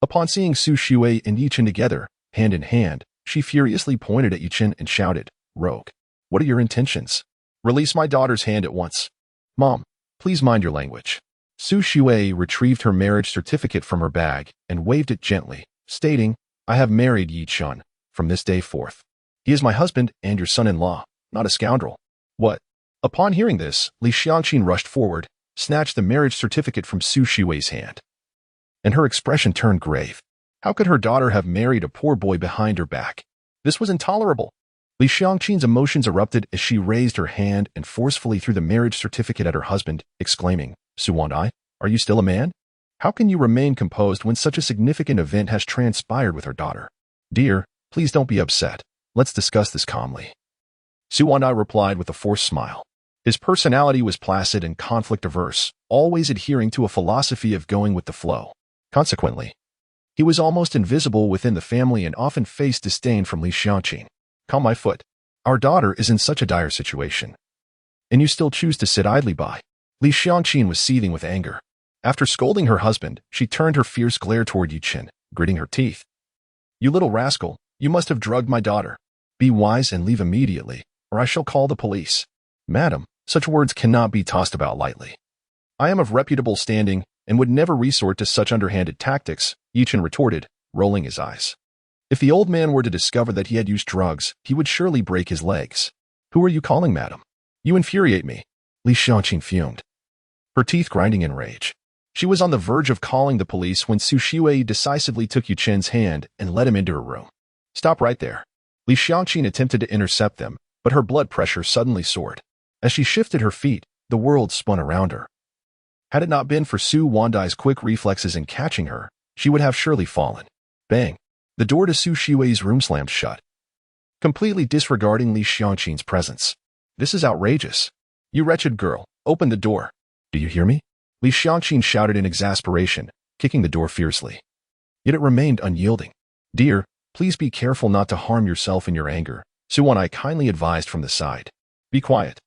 Upon seeing Su Shuai and Yichen together, hand in hand, she furiously pointed at Yichen and shouted, Rogue, what are your intentions? Release my daughter's hand at once. Mom, please mind your language. Su Shuai retrieved her marriage certificate from her bag and waved it gently, stating, I have married Yichen from this day forth. He is my husband and your son-in-law, not a scoundrel. What? Upon hearing this, Li Xiangqin rushed forward, snatched the marriage certificate from Su Shuai's hand. And her expression turned grave. How could her daughter have married a poor boy behind her back? This was intolerable. Li Xiangqin's emotions erupted as she raised her hand and forcefully threw the marriage certificate at her husband, exclaiming, Su Wandai, are you still a man? How can you remain composed when such a significant event has transpired with her daughter? Dear, please don't be upset. Let's discuss this calmly. Su Wandai replied with a forced smile. His personality was placid and conflict-averse, always adhering to a philosophy of going with the flow. Consequently, he was almost invisible within the family and often faced disdain from Li Xiangqin. Calm my foot. Our daughter is in such a dire situation. And you still choose to sit idly by. Li Xiangqin was seething with anger. After scolding her husband, she turned her fierce glare toward Yichen, gritting her teeth. You little rascal, you must have drugged my daughter. Be wise and leave immediately, or I shall call the police. Madam, such words cannot be tossed about lightly. I am of reputable standing and would never resort to such underhanded tactics, Yichen retorted, rolling his eyes. If the old man were to discover that he had used drugs, he would surely break his legs. Who are you calling, madam? You infuriate me. Li Xiangqin fumed, her teeth grinding in rage. She was on the verge of calling the police when Su Shuai decisively took Yichen's hand and led him into her room. Stop right there. Li Xiangqin attempted to intercept them, but her blood pressure suddenly soared. As she shifted her feet, the world spun around her. Had it not been for Su Wandai's quick reflexes in catching her, she would have surely fallen. Bang! The door to Su Shuai's room slammed shut, completely disregarding Li Xiangqin's presence. This is outrageous. You wretched girl, open the door. Do you hear me? Li Xiangqin shouted in exasperation, kicking the door fiercely. Yet it remained unyielding. Dear, please be careful not to harm yourself in your anger, Su Wandai kindly advised from the side. Be quiet.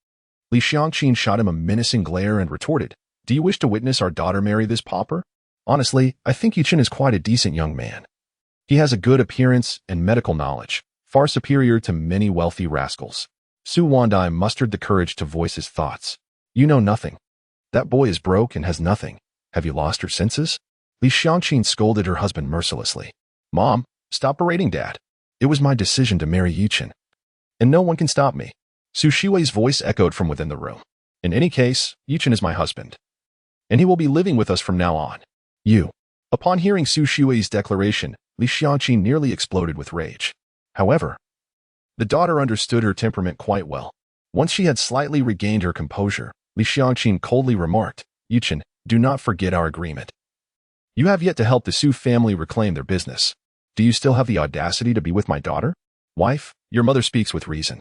Li Xiangqin shot him a menacing glare and retorted, Do you wish to witness our daughter marry this pauper? Honestly, I think Yichen is quite a decent young man. He has a good appearance and medical knowledge, far superior to many wealthy rascals. Su Wandai mustered the courage to voice his thoughts. You know nothing. That boy is broke and has nothing. Have you lost your senses? Li Xiangqin scolded her husband mercilessly. Mom, stop berating Dad. It was my decision to marry Yichen, and no one can stop me. Su Shuai's voice echoed from within the room. In any case, Yichen is my husband, and he will be living with us from now on. You. Upon hearing Su Shuai's declaration, Li Xiangqin nearly exploded with rage. However, the daughter understood her temperament quite well. Once she had slightly regained her composure, Li Xiangqin coldly remarked, Yichen, do not forget our agreement. You have yet to help the Su family reclaim their business. Do you still have the audacity to be with my daughter? Wife, your mother speaks with reason.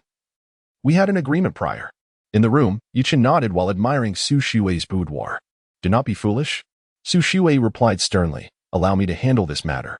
We had an agreement prior. In the room, Yichen nodded while admiring Su Shuai's boudoir. Do not be foolish. Su Shuai replied sternly, allow me to handle this matter.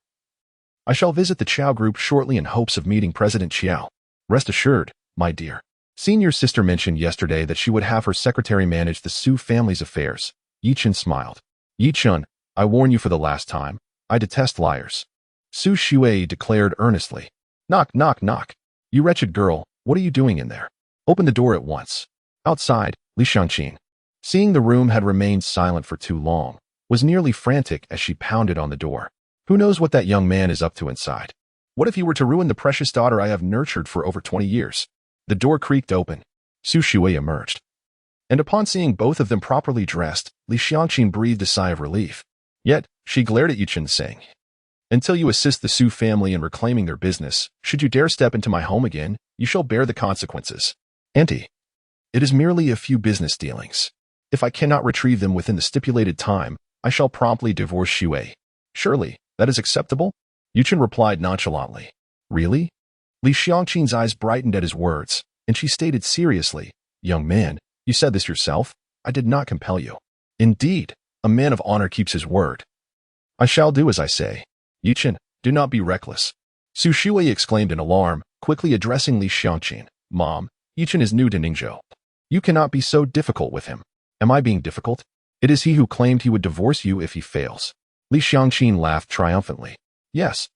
I shall visit the Chow group shortly in hopes of meeting President Chiao. Rest assured, my dear. Senior sister mentioned yesterday that she would have her secretary manage the Su family's affairs. Yichen smiled. Yichen, I warn you for the last time. I detest liars. Su Shuai declared earnestly. Knock, knock, knock. You wretched girl, what are you doing in there? Open the door at once. Outside, Li Xiangqin, seeing the room had remained silent for too long, was nearly frantic as she pounded on the door. Who knows what that young man is up to inside? What if he were to ruin the precious daughter I have nurtured for over 20 years? The door creaked open. Su Shuai emerged. And upon seeing both of them properly dressed, Li Xiangqin breathed a sigh of relief. Yet, she glared at Yichen, saying, Until you assist the Su family in reclaiming their business, should you dare step into my home again, you shall bear the consequences. Auntie, it is merely a few business dealings. If I cannot retrieve them within the stipulated time, I shall promptly divorce Xue. Surely, that is acceptable? Yichen replied nonchalantly. Really? Li Xiangqin's eyes brightened at his words, and she stated seriously, Young man, you said this yourself. I did not compel you. Indeed, a man of honor keeps his word. I shall do as I say. Yichen, do not be reckless. Su Shui exclaimed in alarm, quickly addressing Li Xiangqin. Mom, Yichen is new to Ningzhou. You cannot be so difficult with him. Am I being difficult? It is he who claimed he would divorce you if he fails. Li Xiangqin laughed triumphantly. Yes,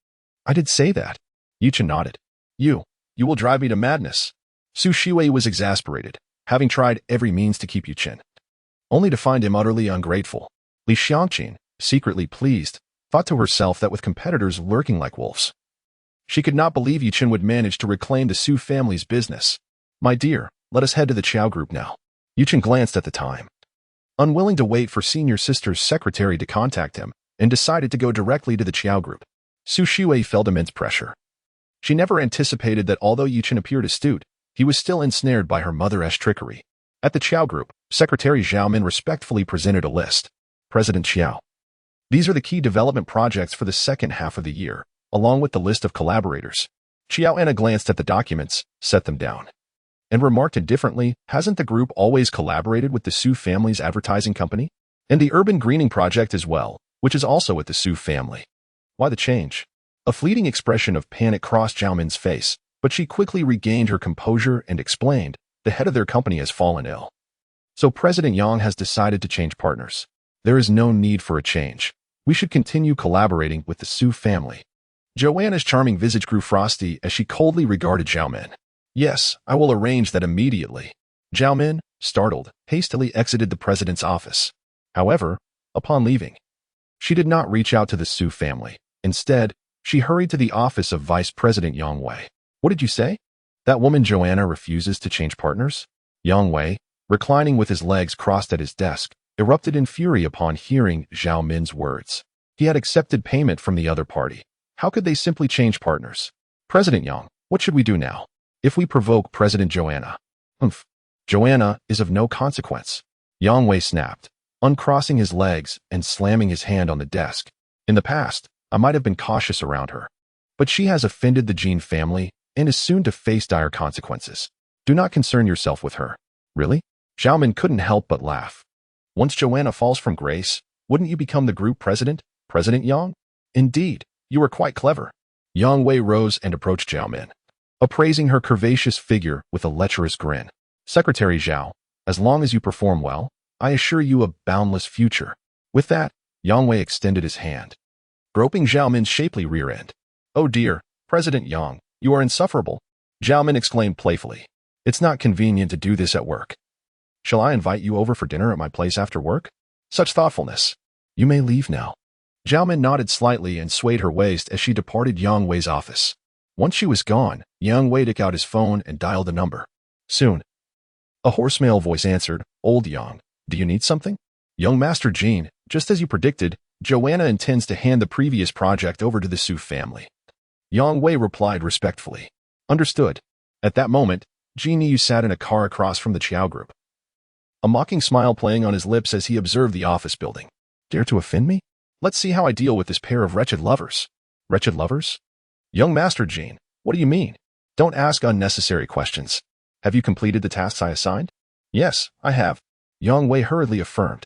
I did say that. Yichen nodded. You will drive me to madness. Su Shui was exasperated, having tried every means to keep Yichen, only to find him utterly ungrateful. Li Xiangqin, secretly pleased, thought to herself that with competitors lurking like wolves, she could not believe Yichen would manage to reclaim the Su family's business. My dear, let us head to the Chow group now. Yichen glanced at the time, unwilling to wait for senior sister's secretary to contact him, and decided to go directly to the Chow group. Su Shui felt immense pressure. She never anticipated that although Yichen appeared astute, he was still ensnared by her mother-esque trickery. At the Chow group, Secretary Zhao Min respectfully presented a list. President Xiao. These are the key development projects for the second half of the year, along with the list of collaborators. Xiao Anna glanced at the documents, set them down, and remarked indifferently, hasn't the group always collaborated with the Su family's advertising company? And the urban greening project as well, which is also with the Su family. Why the change? A fleeting expression of panic crossed Zhao Min's face, but she quickly regained her composure and explained, the head of their company has fallen ill. So President Yang has decided to change partners. There is no need for a change. We should continue collaborating with the Su family. Joanna's charming visage grew frosty as she coldly regarded Zhao Min. Yes, I will arrange that immediately. Zhao Min, startled, hastily exited the president's office. However, upon leaving, she did not reach out to the Su family. Instead, she hurried to the office of Vice President Yang Wei. What did you say? That woman Joanna refuses to change partners? Yang Wei, reclining with his legs crossed at his desk, erupted in fury upon hearing Zhao Min's words. He had accepted payment from the other party. How could they simply change partners? President Yang, what should we do now? If we provoke President Joanna? Joanna is of no consequence. Yang Wei snapped, uncrossing his legs and slamming his hand on the desk. In the past, I might have been cautious around her, but she has offended the Jin family and is soon to face dire consequences. Do not concern yourself with her. Really? Zhao Min couldn't help but laugh. Once Joanna falls from grace, wouldn't you become the group president, President Yang? Indeed, you are quite clever. Yang Wei rose and approached Zhao Min, appraising her curvaceous figure with a lecherous grin. Secretary Zhao, as long as you perform well, I assure you a boundless future. With that, Yang Wei extended his hand, groping Zhao Min's shapely rear end. Oh dear, President Yang, you are insufferable. Zhao Min exclaimed playfully. It's not convenient to do this at work. Shall I invite you over for dinner at my place after work? Such thoughtfulness. You may leave now. Zhao Min nodded slightly and swayed her waist as she departed Yang Wei's office. Once she was gone, Yang Wei took out his phone and dialed a number. Soon, a hoarse male voice answered, Old Yang, do you need something? Young Master Jean, just as you predicted, Joanna intends to hand the previous project over to the Su family. Yang Wei replied respectfully. Understood. At that moment, Jin Yu sat in a car across from the Chow group, a mocking smile playing on his lips as he observed the office building. Dare to offend me? Let's see how I deal with this pair of wretched lovers. Wretched lovers? Young Master Jean, what do you mean? Don't ask unnecessary questions. Have you completed the tasks I assigned? Yes, I have. Yang Wei hurriedly affirmed.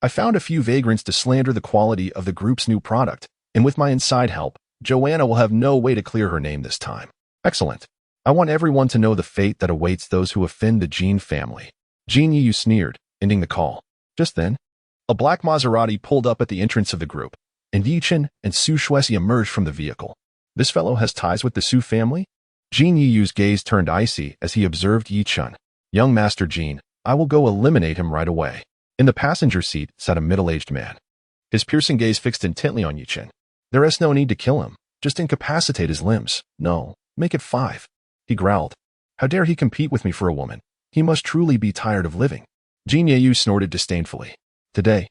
I found a few vagrants to slander the quality of the group's new product, and with my inside help, Joanna will have no way to clear her name this time. Excellent. I want everyone to know the fate that awaits those who offend the Jin family. Jin Yu sneered, ending the call. Just then, a black Maserati pulled up at the entrance of the group, and Yichen and Su Shuesi emerged from the vehicle. This fellow has ties with the Su family? Jin Yu's gaze turned icy as he observed Yichen. Young Master Jin, I will go eliminate him right away. In the passenger seat sat a middle-aged man, his piercing gaze fixed intently on Yichen. There is no need to kill him, just incapacitate his limbs. No, make it 5. He growled. How dare he compete with me for a woman? He must truly be tired of living. Jin Yu snorted disdainfully. Today,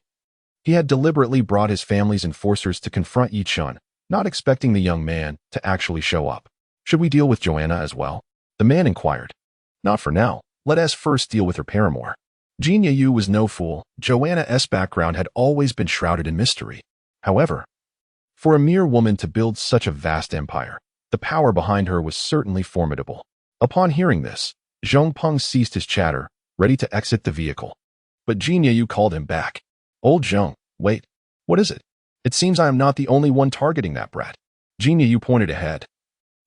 he had deliberately brought his family's enforcers to confront Yichen, not expecting the young man to actually show up. Should we deal with Joanna as well? The man inquired. Not for now. Let us first deal with her paramour. Jin Yu was no fool. Joanna's background had always been shrouded in mystery. However, for a mere woman to build such a vast empire, the power behind her was certainly formidable. Upon hearing this, Zhong Peng ceased his chatter, ready to exit the vehicle. But Jin Yu called him back. Old Zhong, wait. What is it? It seems I am not the only one targeting that brat. Jin Yu pointed ahead,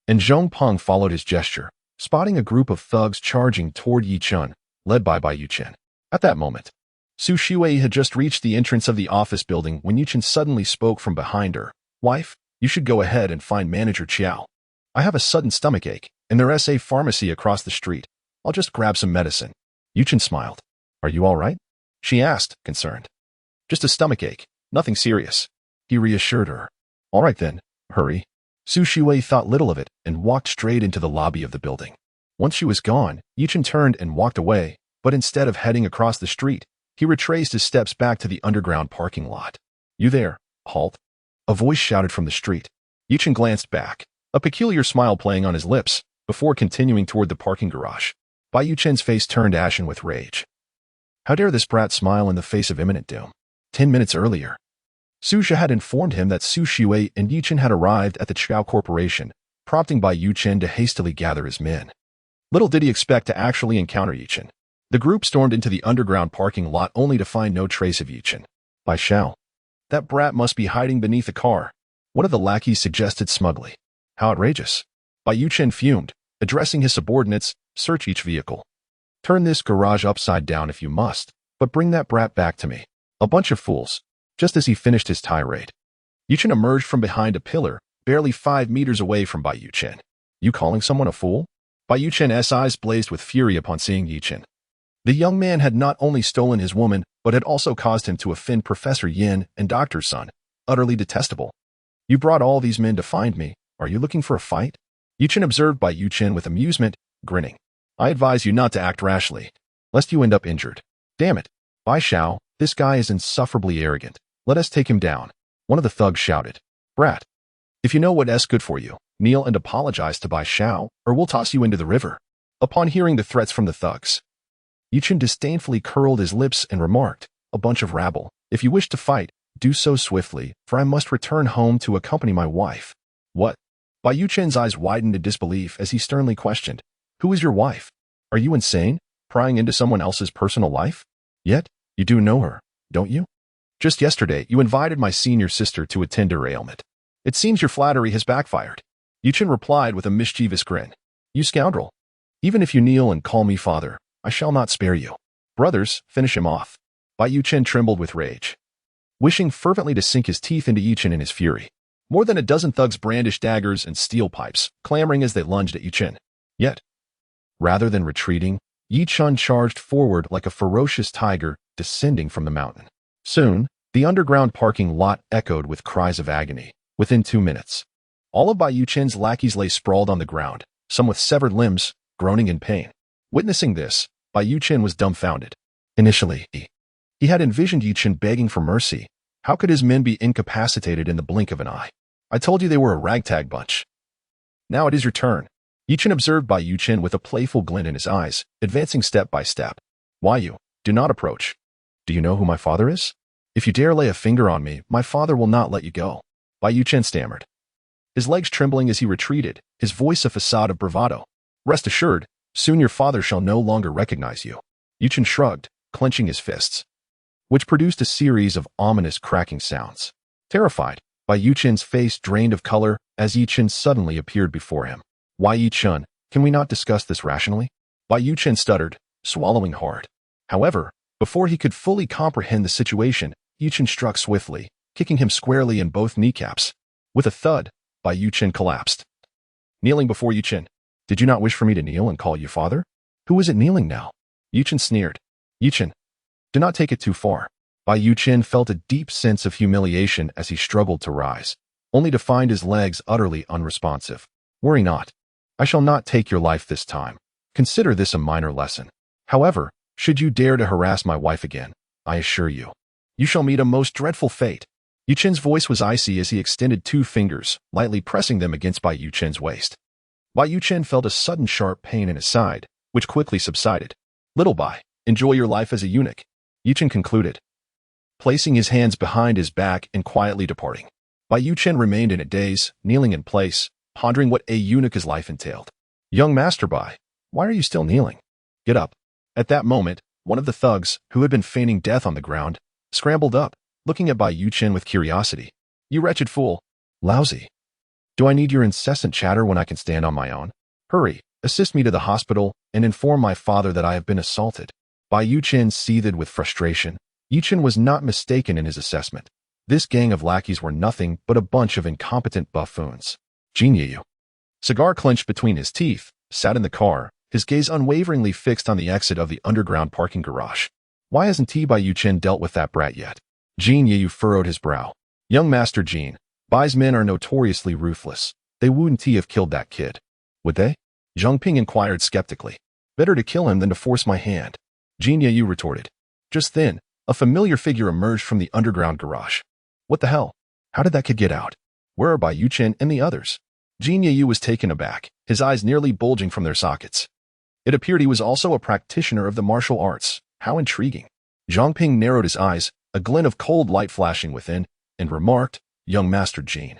and Zhong Peng followed his gesture, spotting a group of thugs charging toward Yichen, led by Yichen. At that moment, Su Shui had just reached the entrance of the office building when Yichen suddenly spoke from behind her. Wife, you should go ahead and find Manager Qiao. I have a sudden stomachache, and there's a pharmacy across the street. I'll just grab some medicine. Yichen smiled. Are you all right? She asked, concerned. Just a stomachache, nothing serious. He reassured her. All right then, hurry. Su Shui thought little of it and walked straight into the lobby of the building. Once she was gone, Yichen turned and walked away, but instead of heading across the street, he retraced his steps back to the underground parking lot. You there, halt. A voice shouted from the street. Yichen glanced back, a peculiar smile playing on his lips, before continuing toward the parking garage. Yuchen's face turned ashen with rage. How dare this brat smile in the face of imminent doom? 10 minutes earlier, Su Zhe had informed him that Su Shui and Yichen had arrived at the Chao Corporation, prompting Yuchen to hastily gather his men. Little did he expect to actually encounter Yichen. The group stormed into the underground parking lot only to find no trace of Yichen. By Xiao. That brat must be hiding beneath a car. One of the lackeys suggested smugly. How outrageous. Yichen fumed, addressing his subordinates, search each vehicle. Turn this garage upside down if you must, but bring that brat back to me. A bunch of fools. Just as he finished his tirade, Yichen emerged from behind a pillar, barely 5 meters away from Yuchen. You calling someone a fool? Yuchen's eyes blazed with fury upon seeing Yichen. The young man had not only stolen his woman, but had also caused him to offend Professor Yin and Dr. Sun. Utterly detestable. You brought all these men to find me. Are you looking for a fight? Yichen observed Yuchen with amusement, grinning. I advise you not to act rashly, lest you end up injured. Damn it. Bai Xiao, this guy is insufferably arrogant. Let us take him down. One of the thugs shouted. Brat, if you know what's good for you, kneel and apologize to Bai Xiao, or we'll toss you into the river. Upon hearing the threats from the thugs, Yichen disdainfully curled his lips and remarked, a bunch of rabble. If you wish to fight, do so swiftly, for I must return home to accompany my wife. What? Yuchen's eyes widened in disbelief as he sternly questioned. Who is your wife? Are you insane, prying into someone else's personal life? Yet, you do know her, don't you? Just yesterday, you invited my senior sister to attend her ailment. It seems your flattery has backfired. Yichen replied with a mischievous grin. You scoundrel. Even if you kneel and call me father, I shall not spare you. Brothers, finish him off. Yichen trembled with rage, wishing fervently to sink his teeth into Yichen in his fury. More than a dozen thugs brandished daggers and steel pipes, clamoring as they lunged at Yichen. Yet, rather than retreating, Yichen charged forward like a ferocious tiger descending from the mountain. Soon, the underground parking lot echoed with cries of agony. Within 2 minutes, all of Yuchen's lackeys lay sprawled on the ground, some with severed limbs, groaning in pain. Witnessing this, Yichen was dumbfounded. Initially, he had envisioned Yichen begging for mercy. How could his men be incapacitated in the blink of an eye? I told you they were a ragtag bunch. Now it is your turn. Yichen observed Yuchen with a playful glint in his eyes, advancing step by step. Why you? Do not approach. Do you know who my father is? If you dare lay a finger on me, my father will not let you go. Yuchen stammered, his legs trembling as he retreated, his voice a facade of bravado. Rest assured, soon your father shall no longer recognize you. Yichen shrugged, clenching his fists, which produced a series of ominous cracking sounds. Terrified, Yuchen's face drained of color as Yichen suddenly appeared before him. Why Yichen, can we not discuss this rationally? Yuchen stuttered, swallowing hard. However, before he could fully comprehend the situation, Yichen struck swiftly, kicking him squarely in both kneecaps. With a thud, Yichen collapsed. Kneeling before Yichen. Did you not wish for me to kneel and call you father? Who is it kneeling now? Yichen sneered. Yichen, do not take it too far. Yichen felt a deep sense of humiliation as he struggled to rise, only to find his legs utterly unresponsive. Worry not. I shall not take your life this time. Consider this a minor lesson. However, should you dare to harass my wife again, I assure you, you shall meet a most dreadful fate. Yichen's voice was icy as he extended 2 fingers, lightly pressing them against Yuchen's waist. Yichen felt a sudden sharp pain in his side, which quickly subsided. Little by, Enjoy your life as a eunuch, Yichen concluded, placing his hands behind his back and quietly departing. Yichen remained in a daze, kneeling in place, pondering what a eunuch's life entailed. Young Master Bai, why are you still kneeling? Get up. At that moment, one of the thugs, who had been feigning death on the ground, scrambled up, looking at Yichen with curiosity. You wretched fool. Lousy. Do I need your incessant chatter when I can stand on my own? Hurry, assist me to the hospital, and inform my father that I have been assaulted. Yichen seethed with frustration. Yichen was not mistaken in his assessment. This gang of lackeys were nothing but a bunch of incompetent buffoons. Jin Yu, cigar clenched between his teeth, sat in the car, his gaze unwaveringly fixed on the exit of the underground parking garage. Why hasn't Yichen dealt with that brat yet? Jin Yu furrowed his brow. Young Master Jin, Bai's men are notoriously ruthless. They wouldn't have killed that kid. Would they? Zhang Ping inquired skeptically. Better to kill him than to force my hand, Jin Yu retorted. Just then, a familiar figure emerged from the underground garage. What the hell? How did that kid get out? Where are Yichen and the others? Jin Yu was taken aback, his eyes nearly bulging from their sockets. It appeared he was also a practitioner of the martial arts. How intriguing. Zhang Ping narrowed his eyes, a glint of cold light flashing within, and remarked, Young Master Jin.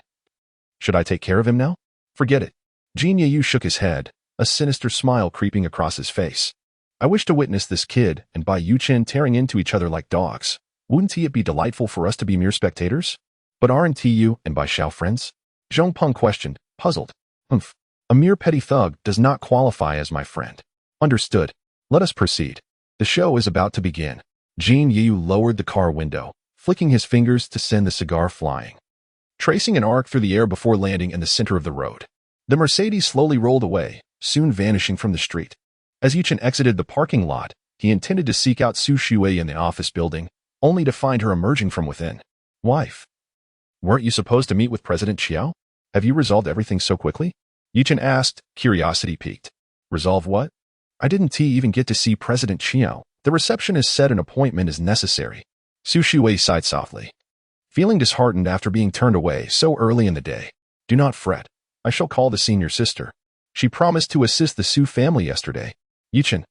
Should I take care of him now? Forget it. Jin Yu shook his head, a sinister smile creeping across his face. I wish to witness this kid and Yichen tearing into each other like dogs. Wouldn't it be delightful for us to be mere spectators? But aren't you and Bai Xiao friends? Zhong Peng questioned, puzzled. Humph. A mere petty thug does not qualify as my friend. Understood. Let us proceed. The show is about to begin. Jin Yu lowered the car window, flicking his fingers to send the cigar flying, tracing an arc through the air before landing in the center of the road. The Mercedes slowly rolled away, soon vanishing from the street. As Yichen exited the parking lot, he intended to seek out Su Shui in the office building, only to find her emerging from within. Wife. Weren't you supposed to meet with President Qiao? Have you resolved everything so quickly? Yichen asked, curiosity piqued. Resolve what? I didn't even get to see President Qiao. The receptionist said an appointment is necessary. Su Shui sighed softly, feeling disheartened after being turned away so early in the day. Do not fret. I shall call the senior sister. She promised to assist the Su family yesterday. Yichen,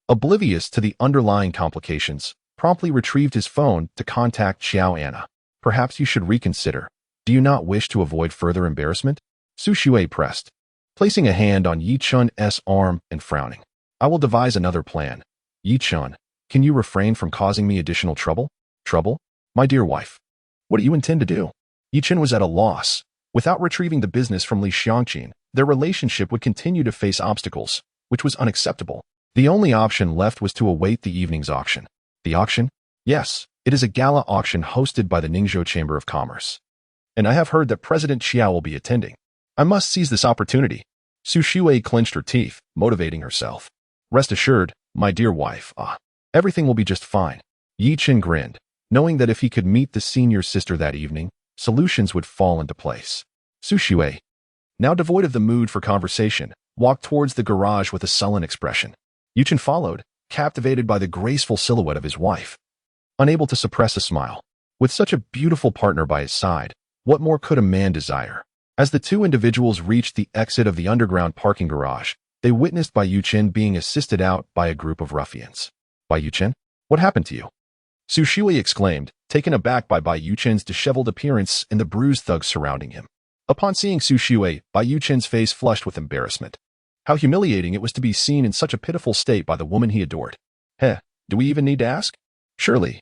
oblivious to the underlying complications, promptly retrieved his phone to contact Xiao Anna. Perhaps you should reconsider. Do you not wish to avoid further embarrassment? Su Shui pressed, placing a hand on Yichen's arm and frowning. I will devise another plan. Yichen, can you refrain from causing me additional trouble? Trouble? My dear wife. What do you intend to do? Yichen was at a loss. Without retrieving the business from Li Xiangqin, their relationship would continue to face obstacles, which was unacceptable. The only option left was to await the evening's auction. The auction? Yes, it is a gala auction hosted by the Ningzhou Chamber of Commerce. And I have heard that President Qiao will be attending. I must seize this opportunity. Su Shui clenched her teeth, motivating herself. Rest assured, my dear wife, everything will be just fine. Yichen grinned, knowing that if he could meet the senior sister that evening, solutions would fall into place. Su Shui, now devoid of the mood for conversation, walked towards the garage with a sullen expression. Yichen followed, captivated by the graceful silhouette of his wife. Unable to suppress a smile. With such a beautiful partner by his side, what more could a man desire? As the two individuals reached the exit of the underground parking garage, they witnessed Yichen being assisted out by a group of ruffians. Yichen, what happened to you? Su Shui exclaimed, taken aback by Yichen's disheveled appearance and the bruised thugs surrounding him. Upon seeing Su Shui, Yichen's face flushed with embarrassment. How humiliating it was to be seen in such a pitiful state by the woman he adored. Do we even need to ask? Surely.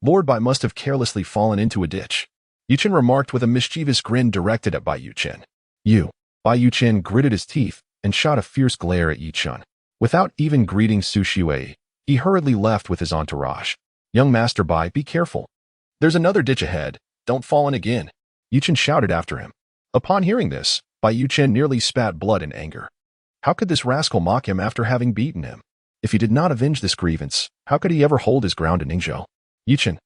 Lord Bai must have carelessly fallen into a ditch. Yichen remarked with a mischievous grin directed at Yichen. Yichen gritted his teeth and shot a fierce glare at Yichen. Without even greeting Su Shui, he hurriedly left with his entourage. Young Master Bai, be careful. There's another ditch ahead. Don't fall in again. Yichen shouted after him. Upon hearing this, Yichen nearly spat blood in anger. How could this rascal mock him after having beaten him? If he did not avenge this grievance, how could he ever hold his ground in Ningzhou? Yichen,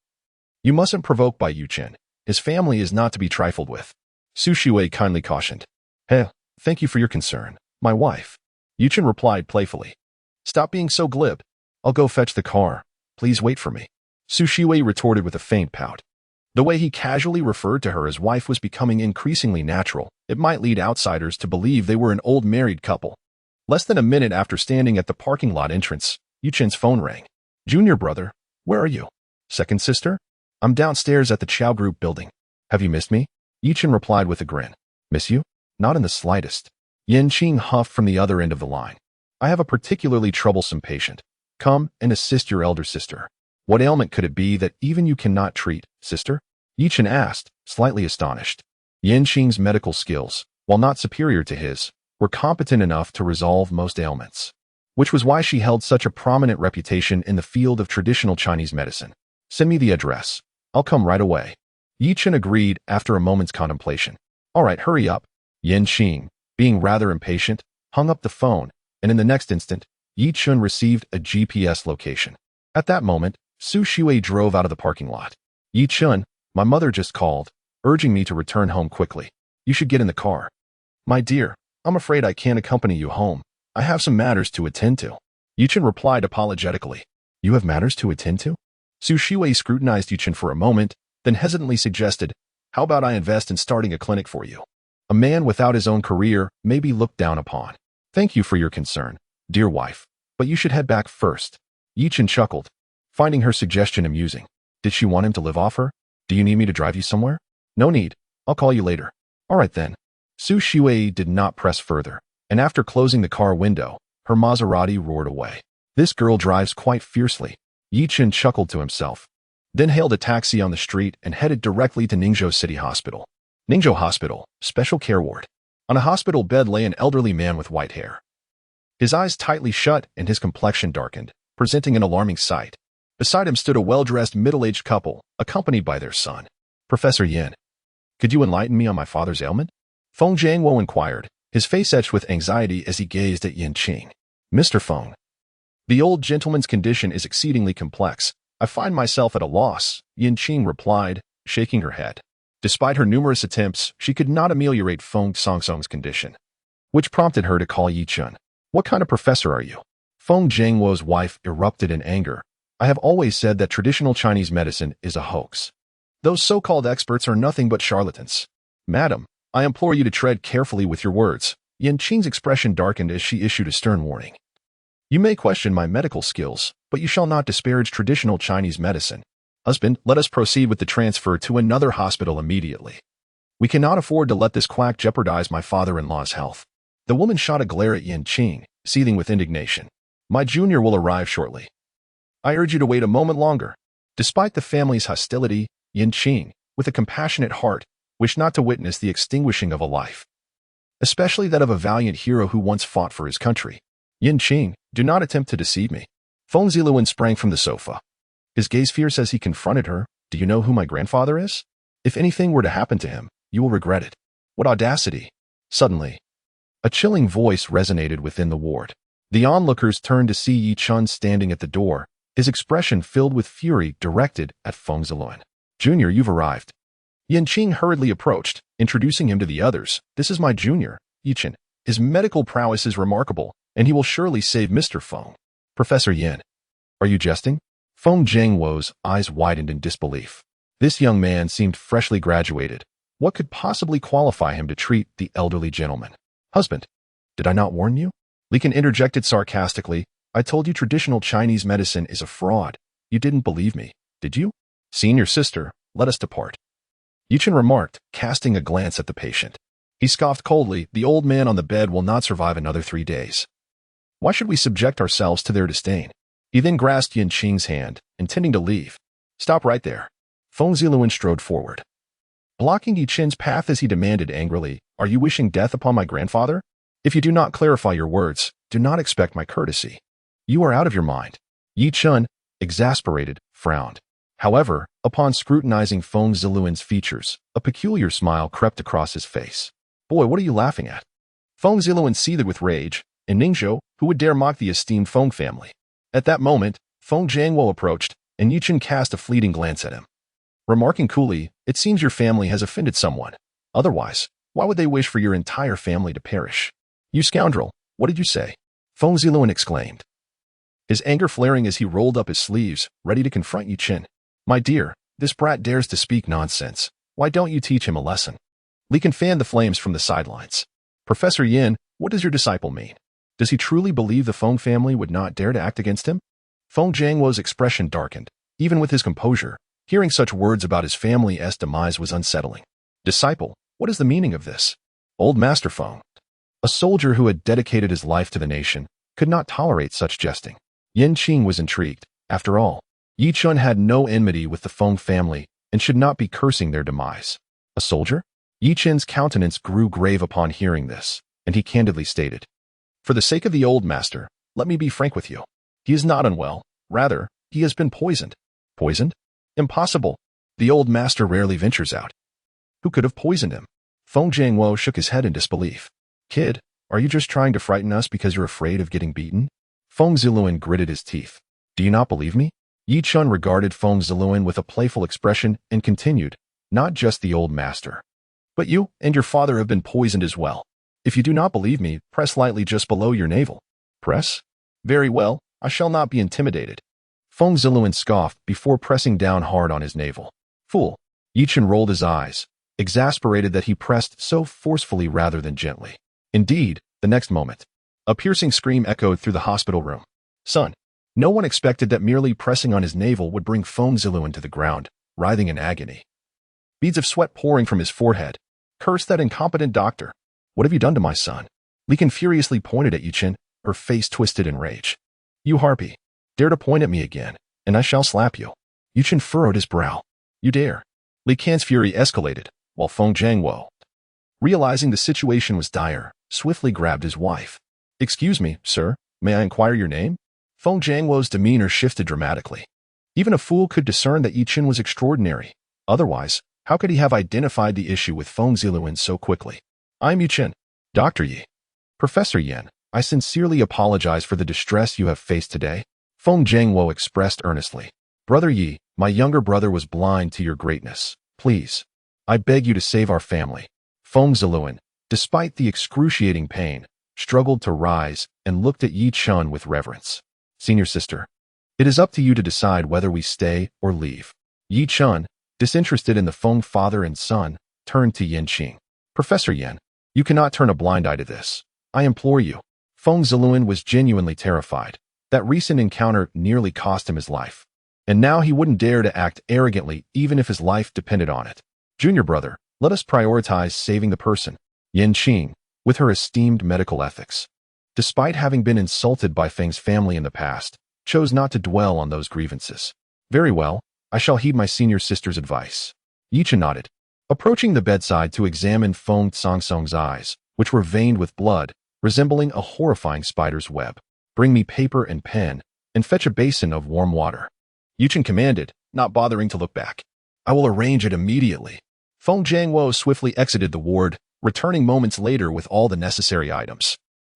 you mustn't provoke Yichen. His family is not to be trifled with. Su Shui kindly cautioned. Thank you for your concern, my wife. Yichen replied playfully. Stop being so glib. I'll go fetch the car. Please wait for me. Su Shui retorted with a faint pout. The way he casually referred to her as wife was becoming increasingly natural. It might lead outsiders to believe they were an old married couple. Less than a minute after standing at the parking lot entrance, Yichen's phone rang. Junior brother, where are you? Second sister? I'm downstairs at the Chow Group building. Have you missed me? Yichen replied with a grin. Miss you? Not in the slightest. Yanqing huffed from the other end of the line. I have a particularly troublesome patient. Come and assist your elder sister. What ailment could it be that even you cannot treat, sister? Yichen asked, slightly astonished. Yanqing's medical skills, while not superior to his, were competent enough to resolve most ailments, which was why she held such a prominent reputation in the field of traditional Chinese medicine. Send me the address. I'll come right away. Yichen agreed after a moment's contemplation. All right, hurry up. Yanqing, being rather impatient, hung up the phone, and in the next instant, Yichen received a GPS location. At that moment, Su Shui drove out of the parking lot. Yichen, my mother just called, urging me to return home quickly. You should get in the car. My dear, I'm afraid I can't accompany you home. I have some matters to attend to. Yichen replied apologetically. You have matters to attend to? Su Shui scrutinized Yichen for a moment, then hesitantly suggested, how about I invest in starting a clinic for you? A man without his own career may be looked down upon. Thank you for your concern, dear wife, but you should head back first. Yichen chuckled, finding her suggestion amusing. Did she want him to live off her? Do you need me to drive you somewhere? No need. I'll call you later. All right then. Su Shui did not press further, and after closing the car window, her Maserati roared away. This girl drives quite fiercely. Yichen chuckled to himself, then hailed a taxi on the street and headed directly to Ningzhou City Hospital. Ningzhou Hospital, Special Care Ward. On a hospital bed lay an elderly man with white hair. His eyes tightly shut and his complexion darkened, presenting an alarming sight. Beside him stood a well-dressed middle-aged couple, accompanied by their son. Professor Yin, could you enlighten me on my father's ailment? Feng Jiangwo inquired, his face etched with anxiety as he gazed at Yanqing. Mr. Feng, the old gentleman's condition is exceedingly complex. I find myself at a loss, Yanqing replied, shaking her head. Despite her numerous attempts, she could not ameliorate Feng Songsong's condition, which prompted her to call Yichen. What kind of professor are you? Feng Jiangwo's wife erupted in anger. I have always said that traditional Chinese medicine is a hoax. Those so-called experts are nothing but charlatans. Madam, I implore you to tread carefully with your words. Yanqing's expression darkened as she issued a stern warning. You may question my medical skills, but you shall not disparage traditional Chinese medicine. Husband, let us proceed with the transfer to another hospital immediately. We cannot afford to let this quack jeopardize my father-in-law's health. The woman shot a glare at Yanqing, seething with indignation. My junior will arrive shortly. I urge you to wait a moment longer. Despite the family's hostility, Yanqing, with a compassionate heart, wished not to witness the extinguishing of a life, especially that of a valiant hero who once fought for his country. Yanqing, do not attempt to deceive me. Feng Ziluan sprang from the sofa. His gaze fierce as he confronted her. Do you know who my grandfather is? If anything were to happen to him, you will regret it. What audacity! Suddenly, a chilling voice resonated within the ward. The onlookers turned to see Yichen standing at the door, his expression filled with fury directed at Feng Ziluan. Junior, you've arrived. Yanqing hurriedly approached, introducing him to the others. This is my junior, Yichen. His medical prowess is remarkable, and he will surely save Mr. Feng. Professor Yin. Are you jesting? Feng Jiangwo's eyes widened in disbelief. This young man seemed freshly graduated. What could possibly qualify him to treat the elderly gentleman? Husband, did I not warn you? Liken interjected sarcastically. I told you traditional Chinese medicine is a fraud. You didn't believe me, did you? Senior sister, let us depart. Yichen remarked, casting a glance at the patient. He scoffed coldly. The old man on the bed will not survive another 3 days. Why should we subject ourselves to their disdain? He then grasped Yanqing's hand, intending to leave. Stop right there. Feng Ziluan strode forward, blocking Yichen's path as he demanded angrily, Are you wishing death upon my grandfather? If you do not clarify your words, do not expect my courtesy. You are out of your mind. Yichen, exasperated, frowned. However, upon scrutinizing Feng Ziluan's features, a peculiar smile crept across his face. Boy, what are you laughing at? Feng Ziluan seethed with rage. In Ningzhou, who would dare mock the esteemed Feng family? At that moment, Feng Jiangwo approached, and Yichen cast a fleeting glance at him, remarking coolly, It seems your family has offended someone. Otherwise, why would they wish for your entire family to perish? You scoundrel, what did you say? Feng Ziluan exclaimed, his anger flaring as he rolled up his sleeves, ready to confront Yichen. My dear, this brat dares to speak nonsense. Why don't you teach him a lesson? Li Can fanned the flames from the sidelines. Professor Yin, what does your disciple mean? Does he truly believe the Feng family would not dare to act against him? Feng Jiangwo's expression darkened. Even with his composure, hearing such words about his family's demise was unsettling. Disciple, what is the meaning of this? Old Master Feng, a soldier who had dedicated his life to the nation, could not tolerate such jesting. Yichen was intrigued. After all, Yichen had no enmity with the Feng family and should not be cursing their demise. A soldier? Yichen's countenance grew grave upon hearing this, and he candidly stated, "For the sake of the old master, let me be frank with you. He is not unwell. Rather, he has been poisoned." Poisoned? Impossible. The old master rarely ventures out. Who could have poisoned him? Feng Jiangwo shook his head in disbelief. Kid, are you just trying to frighten us because you're afraid of getting beaten? Feng Ziluan gritted his teeth. Do you not believe me? Yichen regarded Feng Ziluan with a playful expression and continued, not just the old master, but you and your father have been poisoned as well. If you do not believe me, press lightly just below your navel. Press? Very well, I shall not be intimidated. Feng Ziluan scoffed before pressing down hard on his navel. Fool. Yichen rolled his eyes, exasperated that he pressed so forcefully rather than gently. Indeed, the next moment, a piercing scream echoed through the hospital room. Son. No one expected that merely pressing on his navel would bring Feng Ziluan to the ground, writhing in agony. Beads of sweat pouring from his forehead. Curse that incompetent doctor. What have you done to my son? Yichen furiously pointed at Yichen, her face twisted in rage. You harpy. Dare to point at me again, and I shall slap you. Yichen furrowed his brow. You dare. Yichen's fury escalated, while Feng Jiangwo, realizing the situation was dire, swiftly grabbed his wife. Excuse me, sir, may I inquire your name? Feng Jiangwo's demeanor shifted dramatically. Even a fool could discern that Yichen was extraordinary. Otherwise, how could he have identified the issue with Feng Ziluan so quickly? I'm Yichen. Dr. Yi. Professor Yen, I sincerely apologize for the distress you have faced today. Feng Jiangwo expressed earnestly. Brother Yi, my younger brother was blind to your greatness. Please, I beg you to save our family. Feng Ziluan, despite the excruciating pain, struggled to rise and looked at Yichen with reverence. Senior sister, it is up to you to decide whether we stay or leave. Yichen, disinterested in the Feng father and son, turned to Yichen. Professor Yen, you cannot turn a blind eye to this. I implore you. Feng Ziluan was genuinely terrified. That recent encounter nearly cost him his life. And now he wouldn't dare to act arrogantly even if his life depended on it. Junior brother, let us prioritize saving the person. Yichen, with her esteemed medical ethics, despite having been insulted by Feng's family in the past, chose not to dwell on those grievances. Very well, I shall heed my senior sister's advice. Yichen nodded, approaching the bedside to examine Feng Tsongtsong's eyes, which were veined with blood, resembling a horrifying spider's web. Bring me paper and pen, and fetch a basin of warm water. Yichen commanded, not bothering to look back. I will arrange it immediately. Feng Jiangwo swiftly exited the ward, returning moments later with all the necessary items.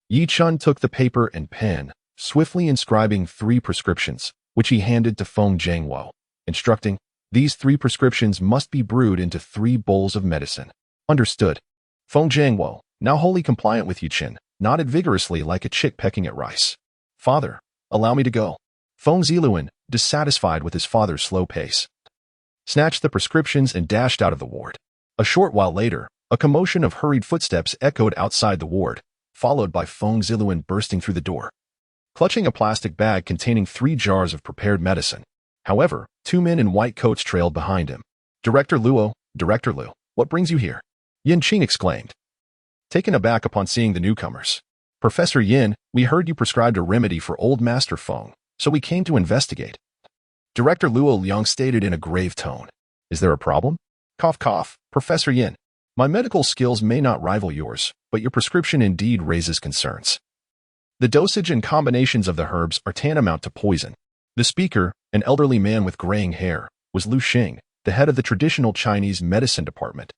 Yichen took the paper and pen, swiftly inscribing 3 prescriptions, which he handed to Feng Jiangwo, instructing, these 3 prescriptions must be brewed into 3 bowls of medicine. Understood. Feng Jiangwo, now wholly compliant with Yichen, nodded vigorously like a chick pecking at rice. Father, allow me to go. Feng Ziluan, dissatisfied with his father's slow pace, snatched the prescriptions and dashed out of the ward. A short while later, a commotion of hurried footsteps echoed outside the ward, followed by Feng Ziluan bursting through the door, clutching a plastic bag containing 3 jars of prepared medicine. However, 2 men in white coats trailed behind him. Director Luo, Director Lu, what brings you here? Yichen exclaimed, taken aback upon seeing the newcomers. Professor Yin, we heard you prescribed a remedy for old Master Feng, so we came to investigate. Director Luo Liang stated in a grave tone. Is there a problem? Cough cough, Professor Yin. My medical skills may not rival yours, but your prescription indeed raises concerns. The dosage and combinations of the herbs are tantamount to poison. The speaker, an elderly man with graying hair, was Lu Xing, the head of the traditional Chinese medicine department,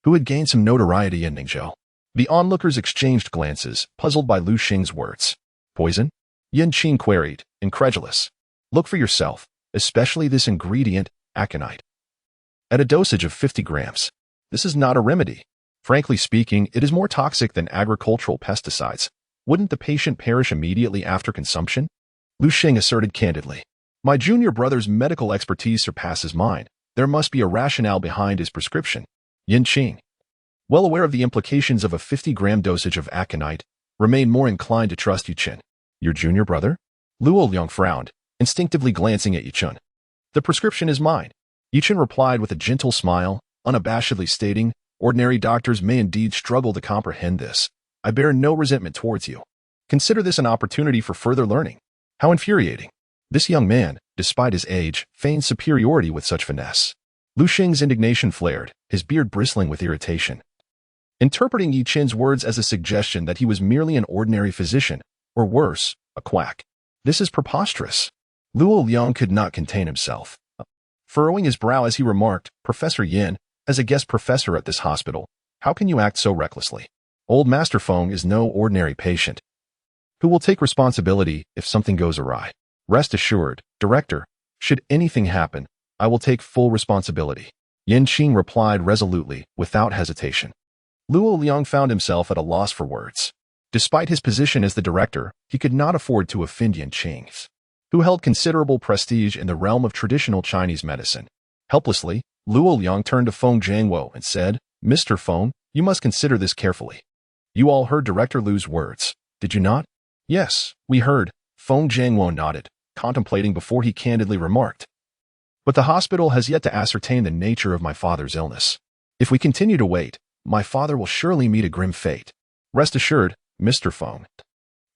who had gained some notoriety in Ningzhou. The onlookers exchanged glances, puzzled by Lu Xing's words. Poison? Yichen queried, incredulous. Look for yourself, especially this ingredient, aconite. At a dosage of 50 grams. This is not a remedy. Frankly speaking, it is more toxic than agricultural pesticides. Wouldn't the patient perish immediately after consumption? Lu Xing asserted candidly. My junior brother's medical expertise surpasses mine. There must be a rationale behind his prescription. Yichen, well aware of the implications of a 50-gram dosage of aconite, remained more inclined to trust Yichen. Your junior brother? Luo Liang frowned, instinctively glancing at Yichen. The prescription is mine. Yichen replied with a gentle smile, unabashedly stating, ordinary doctors may indeed struggle to comprehend this. I bear no resentment towards you. Consider this an opportunity for further learning. How infuriating. This young man, despite his age, feigned superiority with such finesse. Lu Xing's indignation flared, his beard bristling with irritation. Interpreting Yichen's words as a suggestion that he was merely an ordinary physician, or worse, a quack. This is preposterous. Luo Liang could not contain himself. Furrowing his brow as he remarked, Professor Yin, as a guest professor at this hospital, how can you act so recklessly? Old Master Feng is no ordinary patient, who will take responsibility if something goes awry. Rest assured, Director, should anything happen, I will take full responsibility. Yin Qing replied resolutely, without hesitation. Luo Liang found himself at a loss for words. Despite his position as the director, he could not afford to offend Yin Qing, who held considerable prestige in the realm of traditional Chinese medicine. Helplessly, Luo Liang turned to Feng Jiangwo and said, Mr. Feng, you must consider this carefully. You all heard Director Lu's words, did you not? Yes, we heard. Feng Jiangwo nodded, contemplating before he candidly remarked. But the hospital has yet to ascertain the nature of my father's illness. If we continue to wait, my father will surely meet a grim fate. Rest assured, Mr. Feng.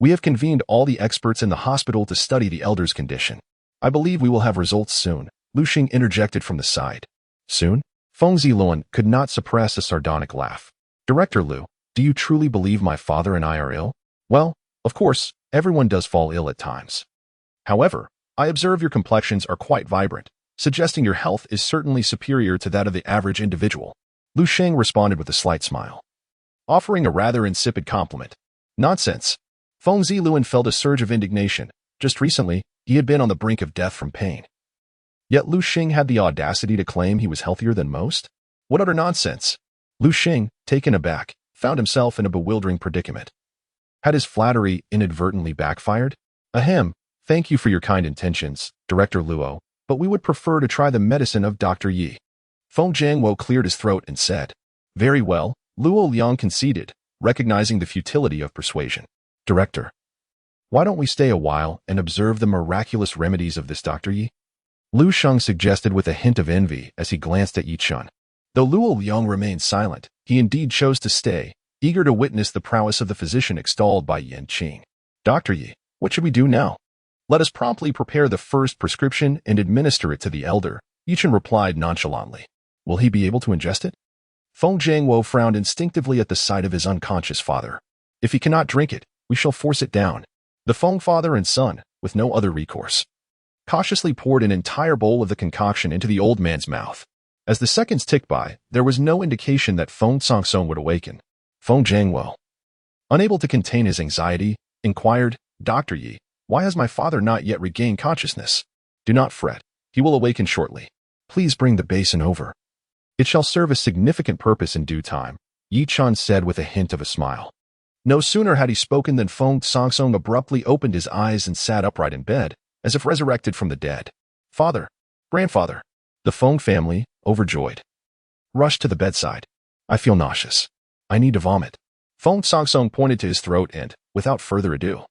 We have convened all the experts in the hospital to study the elder's condition. I believe we will have results soon, Lu Xing interjected from the side. Soon? Feng Ziluan could not suppress a sardonic laugh. Director Lu, do you truly believe my father and I are ill? Well, of course, everyone does fall ill at times. However, I observe your complexions are quite vibrant, suggesting your health is certainly superior to that of the average individual. Lu Xing responded with a slight smile, offering a rather insipid compliment. Nonsense. Feng Ziluan felt a surge of indignation. Just recently, he had been on the brink of death from pain. Yet Lu Xing had the audacity to claim he was healthier than most? What utter nonsense! Lu Xing, taken aback, found himself in a bewildering predicament. Had his flattery inadvertently backfired? Ahem, thank you for your kind intentions, Director Luo, but we would prefer to try the medicine of Dr. Yi. Feng Jiangwo cleared his throat and said, Very well, Luo Liang conceded, recognizing the futility of persuasion. Director, why don't we stay a while and observe the miraculous remedies of this Dr. Yi? Lu Sheng suggested with a hint of envy as he glanced at Yichen. Though Luo Liang remained silent, he indeed chose to stay, eager to witness the prowess of the physician extolled by Yin Qing. Dr. Yi, what should we do now? Let us promptly prepare the first prescription and administer it to the elder, Yichen replied nonchalantly. Will he be able to ingest it? Feng Jiangwo frowned instinctively at the sight of his unconscious father. If he cannot drink it, we shall force it down. The Feng father and son, with no other recourse, cautiously poured an entire bowl of the concoction into the old man's mouth. As the seconds ticked by, there was no indication that Feng Sangsong would awaken. Feng Jiangwo, unable to contain his anxiety, inquired, Dr. Yi, why has my father not yet regained consciousness? Do not fret. He will awaken shortly. Please bring the basin over. It shall serve a significant purpose in due time, Yichen said with a hint of a smile. No sooner had he spoken than Feng Sangsong abruptly opened his eyes and sat upright in bed, as if resurrected from the dead. Father, grandfather, the Feng family, overjoyed, rushed to the bedside. I feel nauseous. I need to vomit. Feng Sangsong pointed to his throat and, without further ado,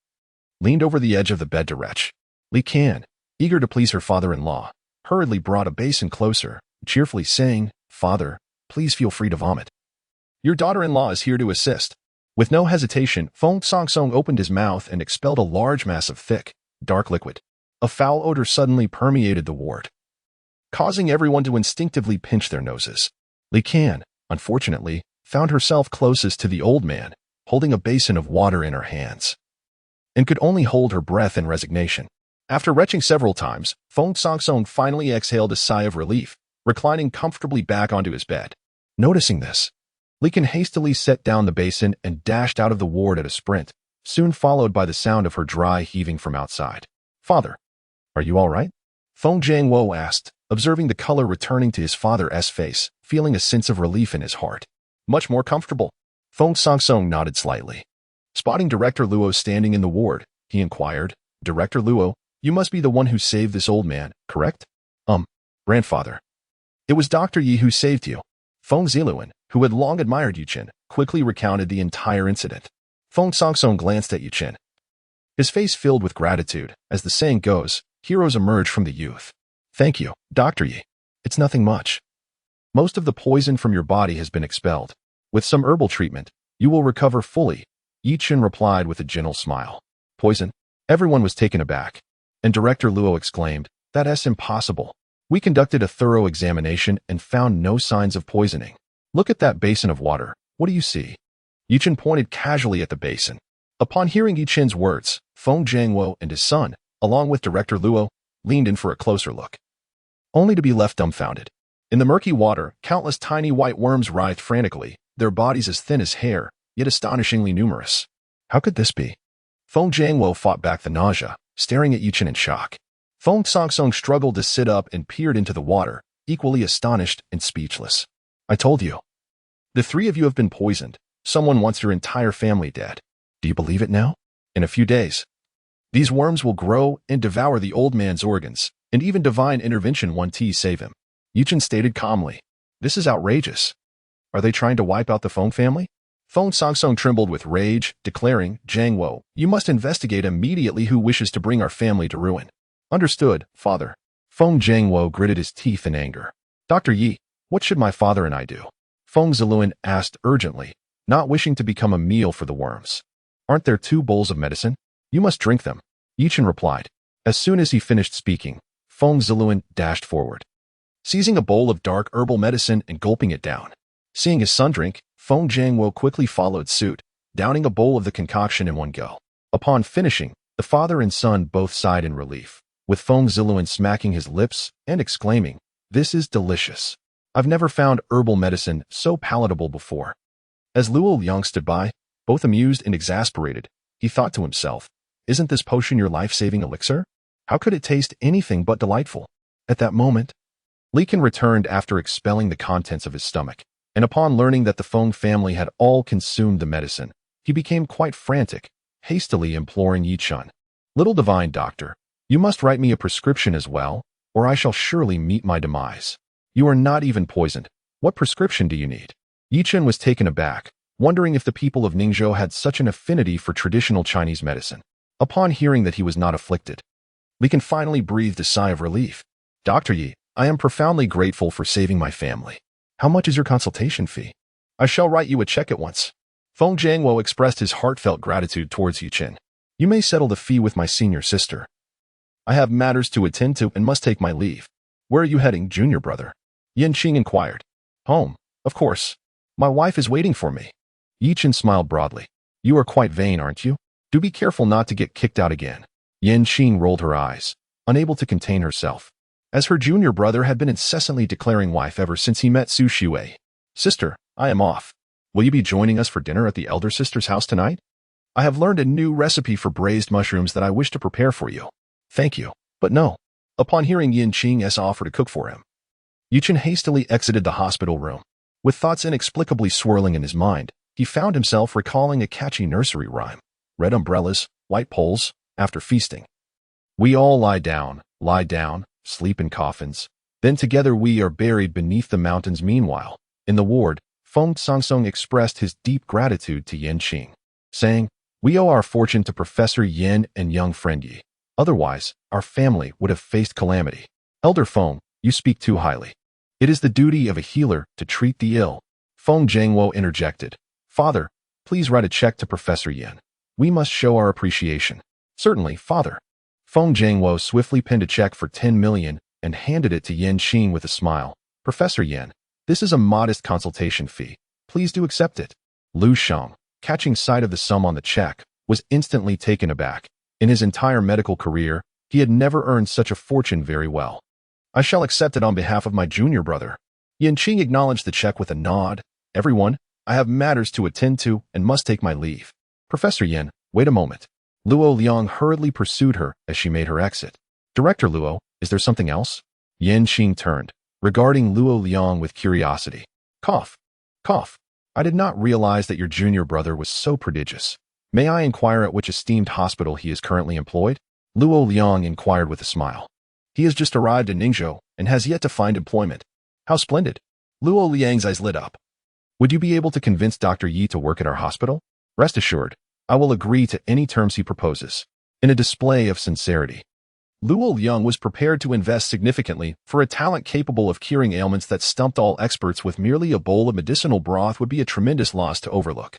leaned over the edge of the bed to retch. Li Can, eager to please her father-in-law, hurriedly brought a basin closer, cheerfully saying, Father, please feel free to vomit. Your daughter-in-law is here to assist. With no hesitation, Feng Sangsong opened his mouth and expelled a large mass of thick, dark liquid. A foul odor suddenly permeated the ward, causing everyone to instinctively pinch their noses. Li Can, unfortunately, found herself closest to the old man, holding a basin of water in her hands, and could only hold her breath in resignation. After retching several times, Feng Sangsong finally exhaled a sigh of relief, reclining comfortably back onto his bed. Noticing this, Li Can hastily set down the basin and dashed out of the ward at a sprint, soon followed by the sound of her dry heaving from outside. Father, are you all right? Feng Jiangwo asked, observing the color returning to his father's face, feeling a sense of relief in his heart. Much more comfortable. Feng Sangsong nodded slightly. Spotting Director Luo standing in the ward, he inquired, Director Luo, you must be the one who saved this old man, correct? Grandfather. It was Dr. Yi who saved you. Feng Ziluan, who had long admired Yichen, quickly recounted the entire incident. Feng Sangsong glanced at Yichen, his face filled with gratitude. As the saying goes, Heroes emerge from the youth. Thank you, Dr. Yi. It's nothing much. Most of the poison from your body has been expelled. With some herbal treatment, you will recover fully, Yichen replied with a gentle smile. Poison? Everyone was taken aback, and Director Luo exclaimed, That's impossible. We conducted a thorough examination and found no signs of poisoning. Look at that basin of water. What do you see? Yichen pointed casually at the basin. Upon hearing Yichen's words, Feng Jiangwo and his son, along with Director Luo, leaned in for a closer look, only to be left dumbfounded. In the murky water, countless tiny white worms writhed frantically, their bodies as thin as hair, yet astonishingly numerous. How could this be? Feng Jiangwo fought back the nausea, staring at Yichen in shock. Feng Sangsong struggled to sit up and peered into the water, equally astonished and speechless. I told you. The three of you have been poisoned. Someone wants your entire family dead. Do you believe it now? In a few days, these worms will grow and devour the old man's organs, and even divine intervention won't save him. Yichen stated calmly. This is outrageous. Are they trying to wipe out the Feng family? Feng Sangsong trembled with rage, declaring, Jiangwo, you must investigate immediately who wishes to bring our family to ruin. Understood, father. Feng Jiangwo gritted his teeth in anger. Dr. Yi, what should my father and I do? Feng Ziluan asked urgently, not wishing to become a meal for the worms. Aren't there 2 bowls of medicine? You must drink them. Yichen replied. As soon as he finished speaking, Feng Ziluan dashed forward, seizing a bowl of dark herbal medicine and gulping it down. Seeing his son drink, Feng Jiangwo quickly followed suit, downing a bowl of the concoction in one go. Upon finishing, the father and son both sighed in relief, with Feng Ziluan smacking his lips and exclaiming, This is delicious. I've never found herbal medicine so palatable before. As Luo Liang stood by, both amused and exasperated, he thought to himself, Isn't this potion your life-saving elixir? How could it taste anything but delightful? At that moment, Yichen returned after expelling the contents of his stomach, and upon learning that the Feng family had all consumed the medicine, he became quite frantic, hastily imploring Yichen. Little divine doctor, you must write me a prescription as well, or I shall surely meet my demise. You are not even poisoned. What prescription do you need? Yichen was taken aback, wondering if the people of Ningzhou had such an affinity for traditional Chinese medicine. Upon hearing that he was not afflicted, Yichen finally breathed a sigh of relief. Dr. Yi, I am profoundly grateful for saving my family. How much is your consultation fee? I shall write you a check at once. Feng Jiangwo expressed his heartfelt gratitude towards Yichen. You may settle the fee with my senior sister. I have matters to attend to and must take my leave. Where are you heading, junior brother? Yanqing inquired. Home, of course. My wife is waiting for me. Yichen smiled broadly. You are quite vain, aren't you? Do be careful not to get kicked out again. Yanqing rolled her eyes, unable to contain herself, as her junior brother had been incessantly declaring wife ever since he met Su Shuwei. Sister, I am off. Will you be joining us for dinner at the elder sister's house tonight? I have learned a new recipe for braised mushrooms that I wish to prepare for you. Thank you, but no. Upon hearing Yanqing's offer to cook for him, Yichen hastily exited the hospital room. With thoughts inexplicably swirling in his mind, he found himself recalling a catchy nursery rhyme. Red umbrellas, white poles, after feasting. We all lie down, sleep in coffins. Then together we are buried beneath the mountains. Meanwhile, in the ward, Feng Sangsong expressed his deep gratitude to Yanqing, saying, We owe our fortune to Professor Yin and young friend Yi. Otherwise, our family would have faced calamity. Elder Feng, you speak too highly. It is the duty of a healer to treat the ill. Feng Jiangwo interjected. Father, please write a check to Professor Yin. We must show our appreciation. Certainly, father. Feng Jiangwo swiftly penned a check for 10 million and handed it to Yanqing with a smile. Professor Yin, this is a modest consultation fee. Please do accept it. Lu Shang, catching sight of the sum on the check, was instantly taken aback. In his entire medical career, he had never earned such a fortune very well. I shall accept it on behalf of my junior brother. Yanqing acknowledged the check with a nod. Everyone, I have matters to attend to and must take my leave. Professor Yin, wait a moment. Luo Liang hurriedly pursued her as she made her exit. Director Luo, is there something else? Yanqing turned, regarding Luo Liang with curiosity. Cough. Cough. I did not realize that your junior brother was so prodigious. May I inquire at which esteemed hospital he is currently employed? Luo Liang inquired with a smile. He has just arrived in Ningzhou and has yet to find employment. How splendid. Luo Liang's eyes lit up. Would you be able to convince Dr. Yi to work at our hospital? Rest assured, I will agree to any terms he proposes. In a display of sincerity, Luo Liang was prepared to invest significantly, for a talent capable of curing ailments that stumped all experts with merely a bowl of medicinal broth would be a tremendous loss to overlook.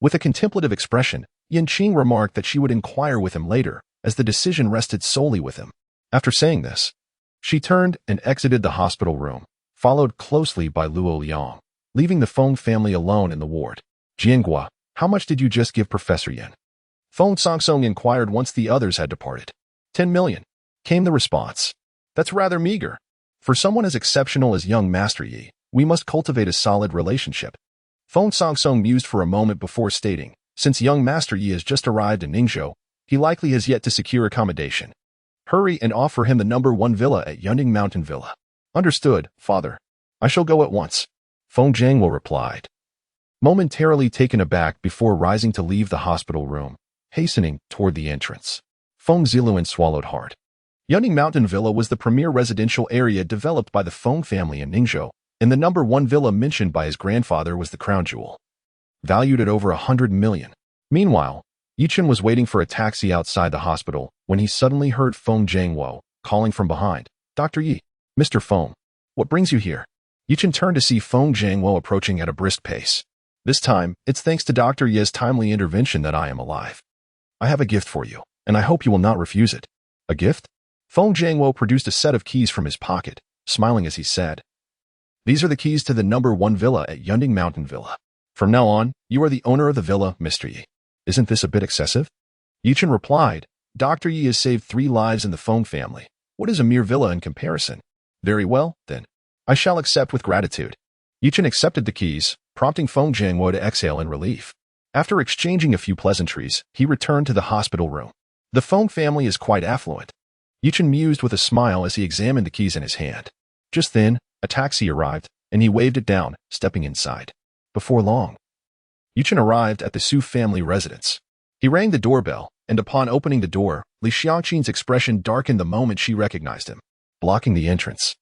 With a contemplative expression, Yichen remarked that she would inquire with him later, as the decision rested solely with him. After saying this, she turned and exited the hospital room, followed closely by Luo Liang, leaving the Feng family alone in the ward. Jiangua, how much did you just give Professor Yin? Feng Songsong inquired once the others had departed. 10 million, came the response. That's rather meager. For someone as exceptional as young Master Yi, we must cultivate a solid relationship. Feng Songsong mused for a moment before stating, since young Master Yi has just arrived in Ningzhou, he likely has yet to secure accommodation. Hurry and offer him the #1 villa at Yunding Mountain Villa. Understood, father. I shall go at once. Feng Jiangwo replied, momentarily taken aback before rising to leave the hospital room, hastening toward the entrance. Feng Ziluan swallowed hard. Yunding Mountain Villa was the premier residential area developed by the Feng family in Ningzhou, and the #1 villa mentioned by his grandfather was the crown jewel, valued at over 100 million. Meanwhile, Yichen was waiting for a taxi outside the hospital when he suddenly heard Feng Jiangwo calling from behind. Dr. Yi, Mr. Feng, what brings you here? Yichen turned to see Feng Jiangwo approaching at a brisk pace. This time, it's thanks to Dr. Yi's timely intervention that I am alive. I have a gift for you, and I hope you will not refuse it. A gift? Feng Jiangwo produced a set of keys from his pocket, smiling as he said, these are the keys to the #1 villa at Yunding Mountain Villa. From now on, you are the owner of the villa, Mr. Yi. Isn't this a bit excessive? Yichen replied, Dr. Yi has saved 3 lives in the Feng family. What is a mere villa in comparison? Very well, then. I shall accept with gratitude. Yichen accepted the keys, prompting Feng Jiangwo to exhale in relief. After exchanging a few pleasantries, he returned to the hospital room. The Feng family is quite affluent. Yichen mused with a smile as he examined the keys in his hand. Just then, a taxi arrived, and he waved it down, stepping inside. Before long, Yichen arrived at the Su family residence. He rang the doorbell, and upon opening the door, Li Xiangqin's expression darkened the moment she recognized him, blocking the entrance.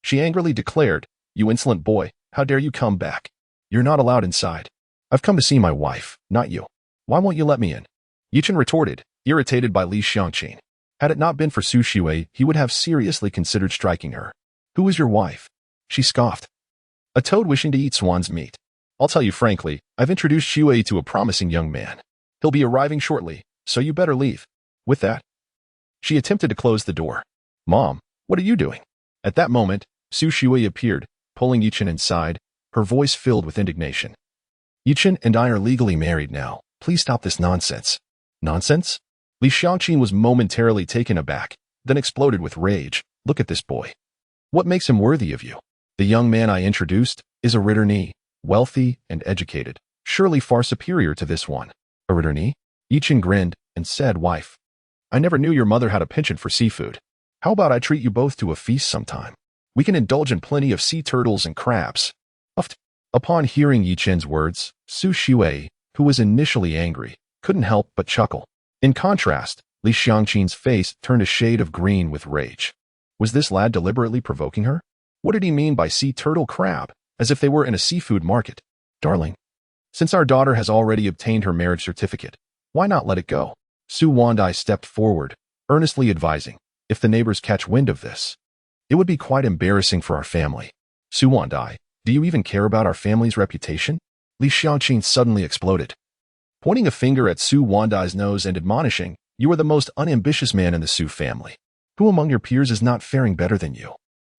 She angrily declared, You insolent boy, how dare you come back? You're not allowed inside. I've come to see my wife, not you. Why won't you let me in? Yichen retorted, irritated by Li Xiangqin. Had it not been for Su Shui, he would have seriously considered striking her. Who is your wife? She scoffed. A toad wishing to eat swan's meat. I'll tell you frankly, I've introduced Shui to a promising young man. He'll be arriving shortly, so you better leave. With that, she attempted to close the door. Mom, what are you doing? At that moment, Su Shui appeared, pulling Yichen inside, her voice filled with indignation. Yichen and I are legally married now. Please stop this nonsense. Nonsense? Li Xiangqin was momentarily taken aback, then exploded with rage. Look at this boy. What makes him worthy of you? The young man I introduced is a Ritterni, wealthy and educated, surely far superior to this one. A Ritterni? Yichen grinned and said, Wife, I never knew your mother had a penchant for seafood. How about I treat you both to a feast sometime? We can indulge in plenty of sea turtles and crabs. Upon hearing Yichen's words, Su Shui, who was initially angry, couldn't help but chuckle. In contrast, Li Xiangqin's face turned a shade of green with rage. Was this lad deliberately provoking her? What did he mean by sea turtle crab, as if they were in a seafood market? Darling, since our daughter has already obtained her marriage certificate, why not let it go? Su Wandai stepped forward, earnestly advising, if the neighbors catch wind of this, it would be quite embarrassing for our family. Su Wandai, do you even care about our family's reputation? Li Xiangqin suddenly exploded, pointing a finger at Su Wandai's nose and admonishing, you are the most unambitious man in the Su family. Who among your peers is not faring better than you?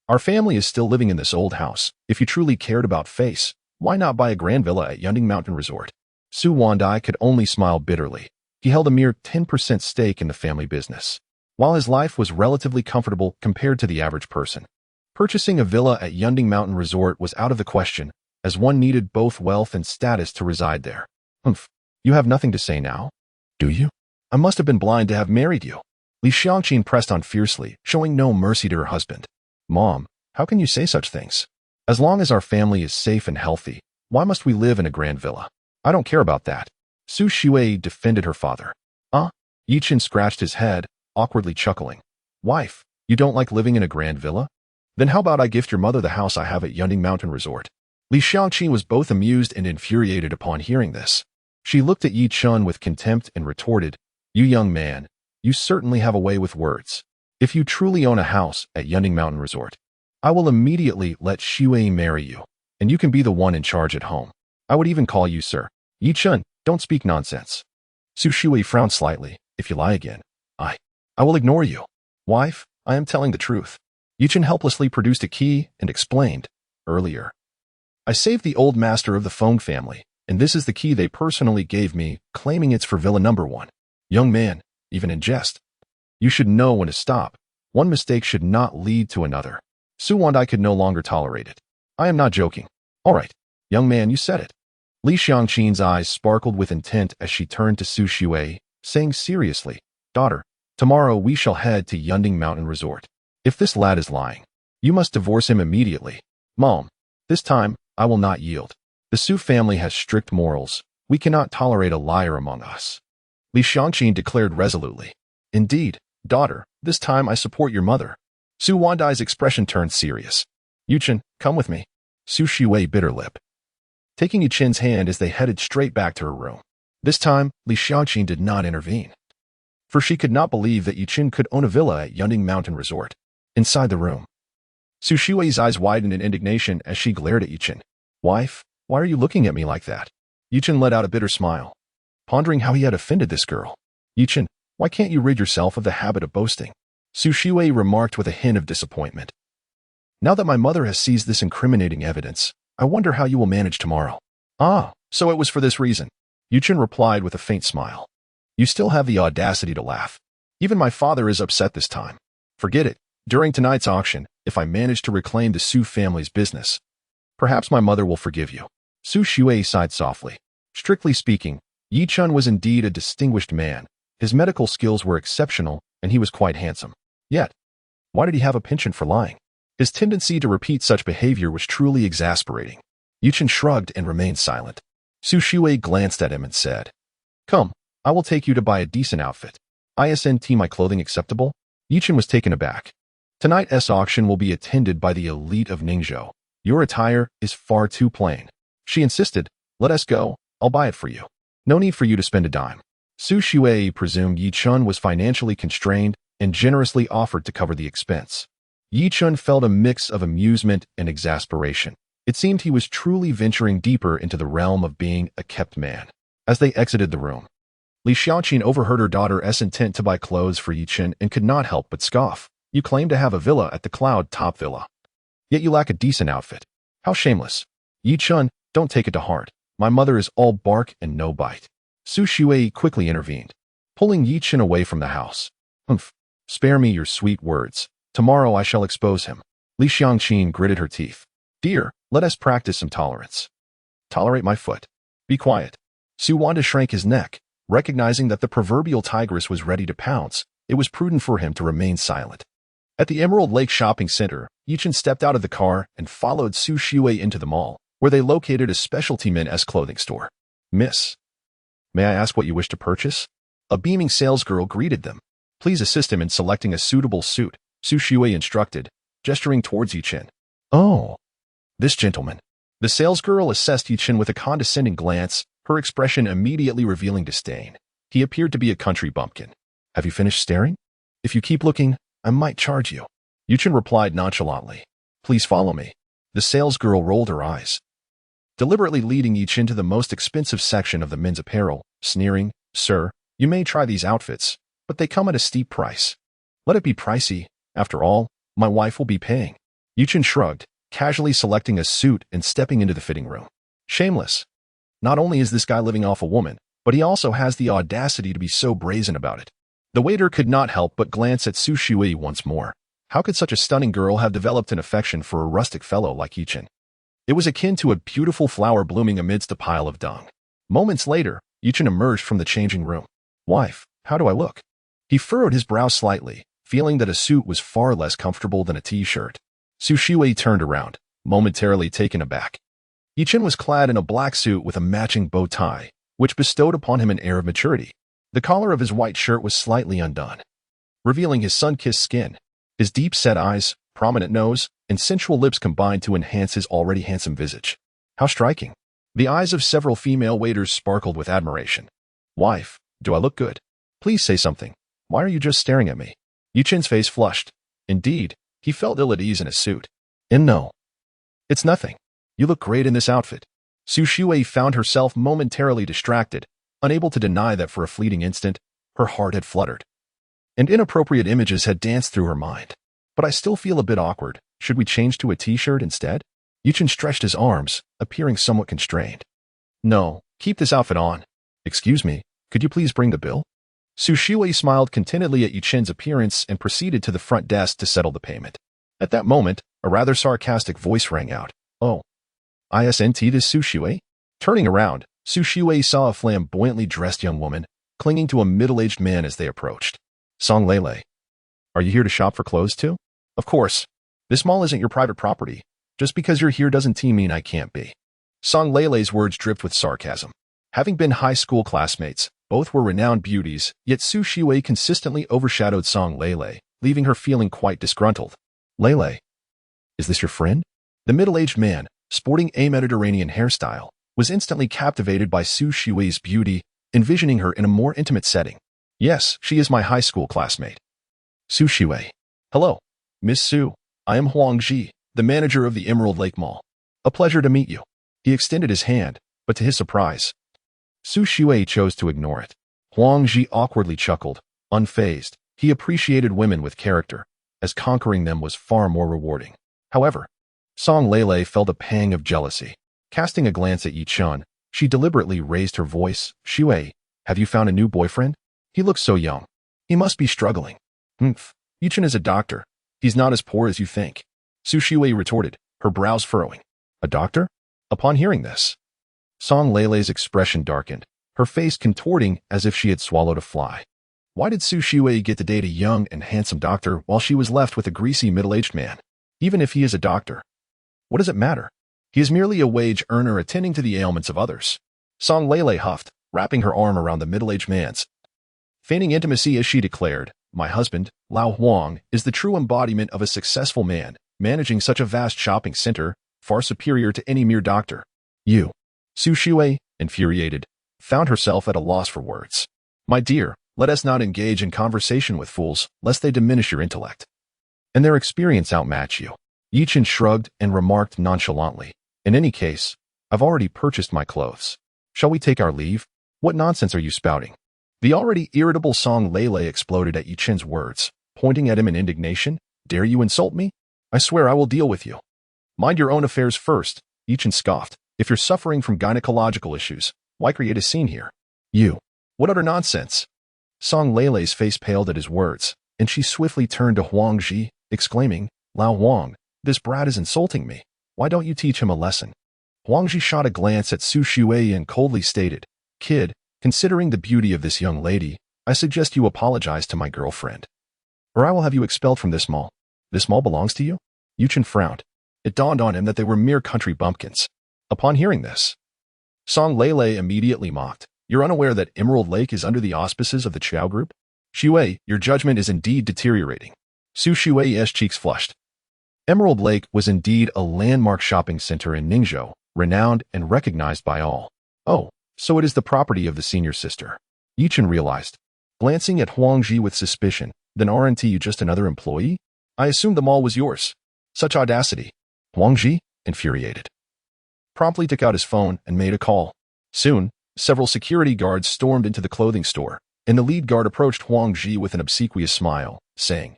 Our family is still living in this old house. If you truly cared about face, why not buy a grand villa at Yunding Mountain Resort? Su Wandai could only smile bitterly. He held a mere 10% stake in the family business. While his life was relatively comfortable compared to the average person, purchasing a villa at Yunding Mountain Resort was out of the question, as one needed both wealth and status to reside there. You have nothing to say now? Do you? I must have been blind to have married you. Li Xiangqin pressed on fiercely, showing no mercy to her husband. Mom, how can you say such things? As long as our family is safe and healthy, why must we live in a grand villa? I don't care about that. Su Shui defended her father. Yichen scratched his head, awkwardly chuckling. Wife, you don't like living in a grand villa? Then how about I gift your mother the house I have at Yunding Mountain Resort? Li Xiangqin was both amused and infuriated upon hearing this. She looked at Yichen with contempt and retorted, You young man, you certainly have a way with words. If you truly own a house at Yunding Mountain Resort, I will immediately let Shui marry you, and you can be the one in charge at home. I would even call you sir. Yichen, don't speak nonsense. Su Shui frowned slightly. If you lie again, I will ignore you. Wife, I am telling the truth. Yichen helplessly produced a key and explained, earlier. I saved the old master of the Feng family, and this is the key they personally gave me, claiming it's for Villa number 1. Young man, even in jest. You should know when to stop. One mistake should not lead to another. Su Wandai could no longer tolerate it. I am not joking. All right, young man, you said it. Li Xiangqin's eyes sparkled with intent as she turned to Su Shui, saying seriously, daughter, tomorrow we shall head to Yunding Mountain Resort. If this lad is lying, you must divorce him immediately. Mom, this time, I will not yield. The Su family has strict morals. We cannot tolerate a liar among us. Li Xiangqin declared resolutely. Indeed, daughter, this time I support your mother. Su Wandai's expression turned serious. Yichen, come with me. Su Shui bit her lip, taking Yichen's hand as they headed straight back to her room. This time, Li Xiangqin did not intervene, for she could not believe that Yichen could own a villa at Yunding Mountain Resort. Inside the room, Su Shui's eyes widened in indignation as she glared at Yichen. Wife, why are you looking at me like that? Yichen let out a bitter smile, pondering how he had offended this girl. Yichen, why can't you rid yourself of the habit of boasting? Su Shui remarked with a hint of disappointment. Now that my mother has seized this incriminating evidence, I wonder how you will manage tomorrow. Ah, so it was for this reason. Yichen replied with a faint smile. You still have the audacity to laugh. Even my father is upset this time. Forget it. During tonight's auction, if I manage to reclaim the Su family's business, perhaps my mother will forgive you. Su Shui sighed softly. Strictly speaking, Yichen was indeed a distinguished man. His medical skills were exceptional, and he was quite handsome. Yet, why did he have a penchant for lying? His tendency to repeat such behavior was truly exasperating. Yichen shrugged and remained silent. Su Shui glanced at him and said, Come, I will take you to buy a decent outfit. Isn't my clothing acceptable? Yichen was taken aback. Tonight's auction will be attended by the elite of Ningzhou. Your attire is far too plain. She insisted, Let us go, I'll buy it for you. No need for you to spend a dime. Su Shui presumed Yichen was financially constrained and generously offered to cover the expense. Yichen felt a mix of amusement and exasperation. It seemed he was truly venturing deeper into the realm of being a kept man. As they exited the room, Li Xiangqin overheard her daughter's intent to buy clothes for Yichen and could not help but scoff. You claim to have a villa at the Cloud Top Villa, yet you lack a decent outfit. How shameless. Yichen, don't take it to heart. My mother is all bark and no bite. Su Shui quickly intervened, pulling Yichen away from the house. Humph, spare me your sweet words. Tomorrow I shall expose him. Li Xiangqin gritted her teeth. Dear, let us practice some tolerance. Tolerate my foot. Be quiet. Su Wanda shrank his neck, recognizing that the proverbial tigress was ready to pounce. It was prudent for him to remain silent. At the Emerald Lake Shopping Center, Yichen stepped out of the car and followed Su Shui into the mall, where they located a specialty men's clothing store. Miss, may I ask what you wish to purchase? A beaming salesgirl greeted them. Please assist him in selecting a suitable suit, Su Shui instructed, gesturing towards Yichen. Oh, this gentleman. The salesgirl assessed Yichen with a condescending glance, her expression immediately revealing disdain. He appeared to be a country bumpkin. Have you finished staring? If you keep looking, I might charge you. Yichen replied nonchalantly. Please follow me. The salesgirl rolled her eyes, deliberately leading Yichen to the most expensive section of the men's apparel, sneering, Sir, you may try these outfits, but they come at a steep price. Let it be pricey. After all, my wife will be paying. Yichen shrugged, casually selecting a suit and stepping into the fitting room. Shameless. Not only is this guy living off a woman, but he also has the audacity to be so brazen about it. The waiter could not help but glance at Su Shui once more. How could such a stunning girl have developed an affection for a rustic fellow like Yichen? It was akin to a beautiful flower blooming amidst a pile of dung. Moments later, Yichen emerged from the changing room. Wife, how do I look? He furrowed his brow slightly, feeling that a suit was far less comfortable than a t-shirt. Su Shui turned around, momentarily taken aback. Yichen was clad in a black suit with a matching bow tie, which bestowed upon him an air of maturity. The collar of his white shirt was slightly undone, revealing his sun-kissed skin. His deep-set eyes, prominent nose, and sensual lips combined to enhance his already handsome visage. How striking. The eyes of several female waiters sparkled with admiration. Wife, do I look good? Please say something. Why are you just staring at me? Yichen's face flushed. Indeed, he felt ill at ease in his suit. And no, it's nothing. You look great in this outfit. Su Shui found herself momentarily distracted, unable to deny that for a fleeting instant, her heart had fluttered. And inappropriate images had danced through her mind. But I still feel a bit awkward. Should we change to a t-shirt instead? Yichen stretched his arms, appearing somewhat constrained. No, keep this outfit on. Excuse me, could you please bring the bill? Su Shui smiled contentedly at Yichen's appearance and proceeded to the front desk to settle the payment. At that moment, a rather sarcastic voice rang out. Oh, isn't this Su Shui? Turning around, Su Shui saw a flamboyantly dressed young woman, clinging to a middle-aged man as they approached. Song Lele. Are you here to shop for clothes too? Of course. This mall isn't your private property. Just because you're here doesn't mean I can't be. Song Lele's words dripped with sarcasm. Having been high school classmates, both were renowned beauties, yet Su Shui consistently overshadowed Song Lele, leaving her feeling quite disgruntled. Lele. Is this your friend? The middle-aged man, sporting a Mediterranean hairstyle, was instantly captivated by Su Shui's beauty, envisioning her in a more intimate setting. Yes, she is my high school classmate. Su Shui. Hello, Miss Su. I am Huang Ji, the manager of the Emerald Lake Mall. A pleasure to meet you. He extended his hand, but to his surprise, Su Shui chose to ignore it. Huang Ji awkwardly chuckled. Unfazed, he appreciated women with character, as conquering them was far more rewarding. However, Song Lele felt a pang of jealousy. Casting a glance at Yichen, she deliberately raised her voice. Shui, have you found a new boyfriend? He looks so young. He must be struggling. Yichen is a doctor. He's not as poor as you think. Su Shui retorted, her brows furrowing. A doctor? Upon hearing this, Song Lele's expression darkened, her face contorting as if she had swallowed a fly. Why did Su Shui get to date a young and handsome doctor while she was left with a greasy middle-aged man? Even if he is a doctor, what does it matter? He is merely a wage earner attending to the ailments of others. Song Lele huffed, wrapping her arm around the middle-aged man's. Feigning intimacy as she declared, my husband, Lao Huang, is the true embodiment of a successful man, managing such a vast shopping center, far superior to any mere doctor. You. Su Shui, infuriated, found herself at a loss for words. My dear, let us not engage in conversation with fools, lest they diminish your intellect and their experience outmatch you. Yichen shrugged and remarked nonchalantly. In any case, I've already purchased my clothes. Shall we take our leave? What nonsense are you spouting? The already irritable Song Lele exploded at Yichen's words, pointing at him in indignation. Dare you insult me? I swear I will deal with you. Mind your own affairs first, Yichen scoffed. If you're suffering from gynecological issues, why create a scene here? You. What utter nonsense? Song Lele's face paled at his words, and she swiftly turned to Huang Ji, exclaiming, Lao Huang, this brat is insulting me. Why don't you teach him a lesson? Huang Ji shot a glance at Su Shui and coldly stated, Kid, considering the beauty of this young lady, I suggest you apologize to my girlfriend, or I will have you expelled from this mall. This mall belongs to you? Yichen frowned. It dawned on him that they were mere country bumpkins. Upon hearing this, Song Lele immediately mocked. You're unaware that Emerald Lake is under the auspices of the Chow Group? Shui, your judgment is indeed deteriorating. Su Shui's cheeks flushed. Emerald Lake was indeed a landmark shopping center in Ningzhou, renowned and recognized by all. Oh, so it is the property of the senior sister. Yichen realized, glancing at Huang Ji with suspicion. Then aren't you just another employee? I assumed the mall was yours. Such audacity. Huang Ji, infuriated, promptly took out his phone and made a call. Soon, several security guards stormed into the clothing store, and the lead guard approached Huang Ji with an obsequious smile, saying,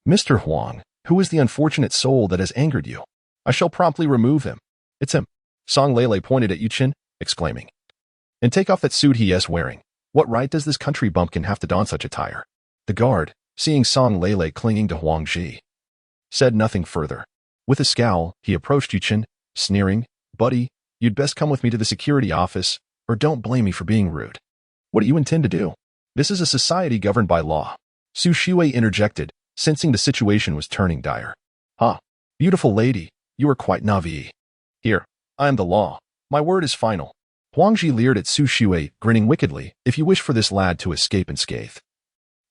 Mr. Huang, who is the unfortunate soul that has angered you? I shall promptly remove him. It's him. Song Lele pointed at Yichen, exclaiming, and take off that suit he is wearing. What right does this country bumpkin have to don such attire? The guard, seeing Song Lele clinging to Huang Ji, said nothing further. With a scowl, he approached Yichen, sneering, Buddy, you'd best come with me to the security office, or don't blame me for being rude. What do you intend to do? This is a society governed by law. Su Shui interjected, sensing the situation was turning dire. Beautiful lady, you are quite naive. Here, I am the law. My word is final. Huang Ji leered at Su Shui, grinning wickedly. If you wish for this lad to escape unscathed,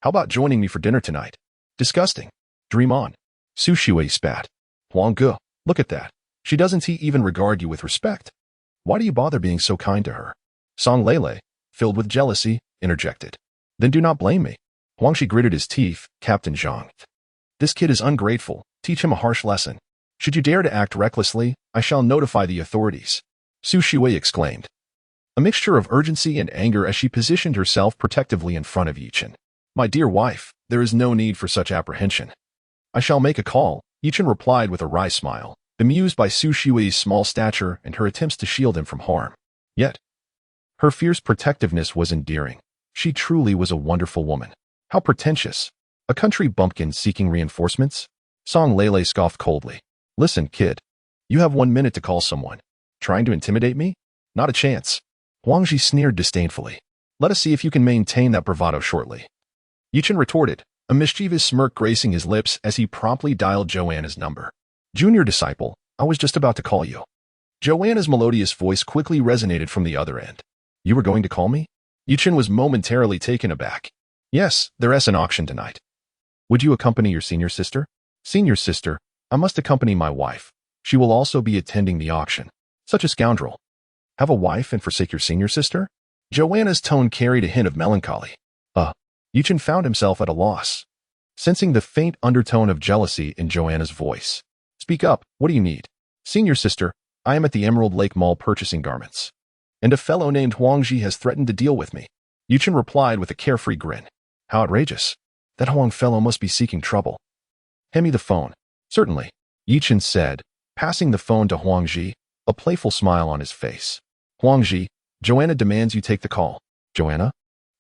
how about joining me for dinner tonight? Disgusting. Dream on. Su Shui spat. Huang Ge, look at that. She doesn't even regard you with respect. Why do you bother being so kind to her? Song Lele, filled with jealousy, interjected. Then do not blame me. Huang Shi gritted his teeth. Captain Zhang. This kid is ungrateful. Teach him a harsh lesson. Should you dare to act recklessly, I shall notify the authorities. Su Shui exclaimed. A mixture of urgency and anger as she positioned herself protectively in front of Yichen. My dear wife, there is no need for such apprehension. I shall make a call, Yichen replied with a wry smile, bemused by Su Shui's small stature and her attempts to shield him from harm. Yet, her fierce protectiveness was endearing. She truly was a wonderful woman. How pretentious. A country bumpkin seeking reinforcements? Song Lele scoffed coldly. Listen, kid. You have 1 minute to call someone. Trying to intimidate me? Not a chance. Huang Ji sneered disdainfully. Let us see if you can maintain that bravado shortly. Yichen retorted, a mischievous smirk gracing his lips as he promptly dialed Joanna's number. Junior disciple, I was just about to call you. Joanna's melodious voice quickly resonated from the other end. You were going to call me? Yichen was momentarily taken aback. Yes, there's an auction tonight. Would you accompany your senior sister? Senior sister, I must accompany my wife. She will also be attending the auction. Such a scoundrel. Have a wife and forsake your senior sister? Joanna's tone carried a hint of melancholy. Yichen found himself at a loss, sensing the faint undertone of jealousy in Joanna's voice. Speak up, what do you need? Senior sister, I am at the Emerald Lake Mall purchasing garments. And a fellow named Huang Ji has threatened to deal with me. Yichen replied with a carefree grin. How outrageous. That Huang fellow must be seeking trouble. Hand me the phone. Certainly, Yichen said, passing the phone to Huang Ji, a playful smile on his face. Huang Ji, Joanna demands you take the call. Joanna?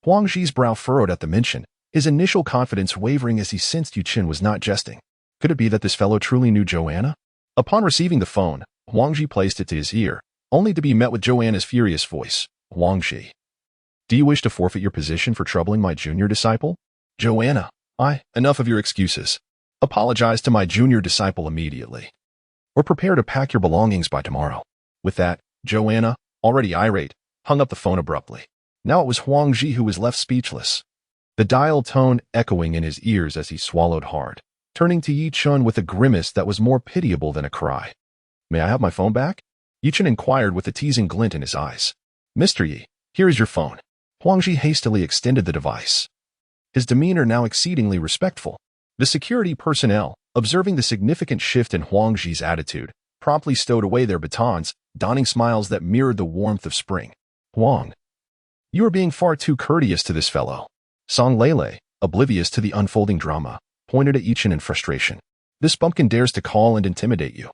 Huang Ji's brow furrowed at the mention, his initial confidence wavering as he sensed Yichen was not jesting. Could it be that this fellow truly knew Joanna? Upon receiving the phone, Huang Ji placed it to his ear, only to be met with Joanna's furious voice. Huang Ji. Do you wish to forfeit your position for troubling my junior disciple? Joanna, enough of your excuses. Apologize to my junior disciple immediately. Or prepare to pack your belongings by tomorrow. With that, Joanna, already irate, hung up the phone abruptly. Now it was Huang Ji who was left speechless, the dial tone echoing in his ears as he swallowed hard, turning to Yichen with a grimace that was more pitiable than a cry. May I have my phone back? Yichen inquired with a teasing glint in his eyes. Mr. Yi, here is your phone. Huang Ji hastily extended the device, his demeanor now exceedingly respectful. The security personnel, observing the significant shift in Huang Ji's attitude, promptly stowed away their batons, donning smiles that mirrored the warmth of spring. Huang, you are being far too courteous to this fellow. Song Lele, oblivious to the unfolding drama, pointed at Yichen in frustration. This bumpkin dares to call and intimidate you.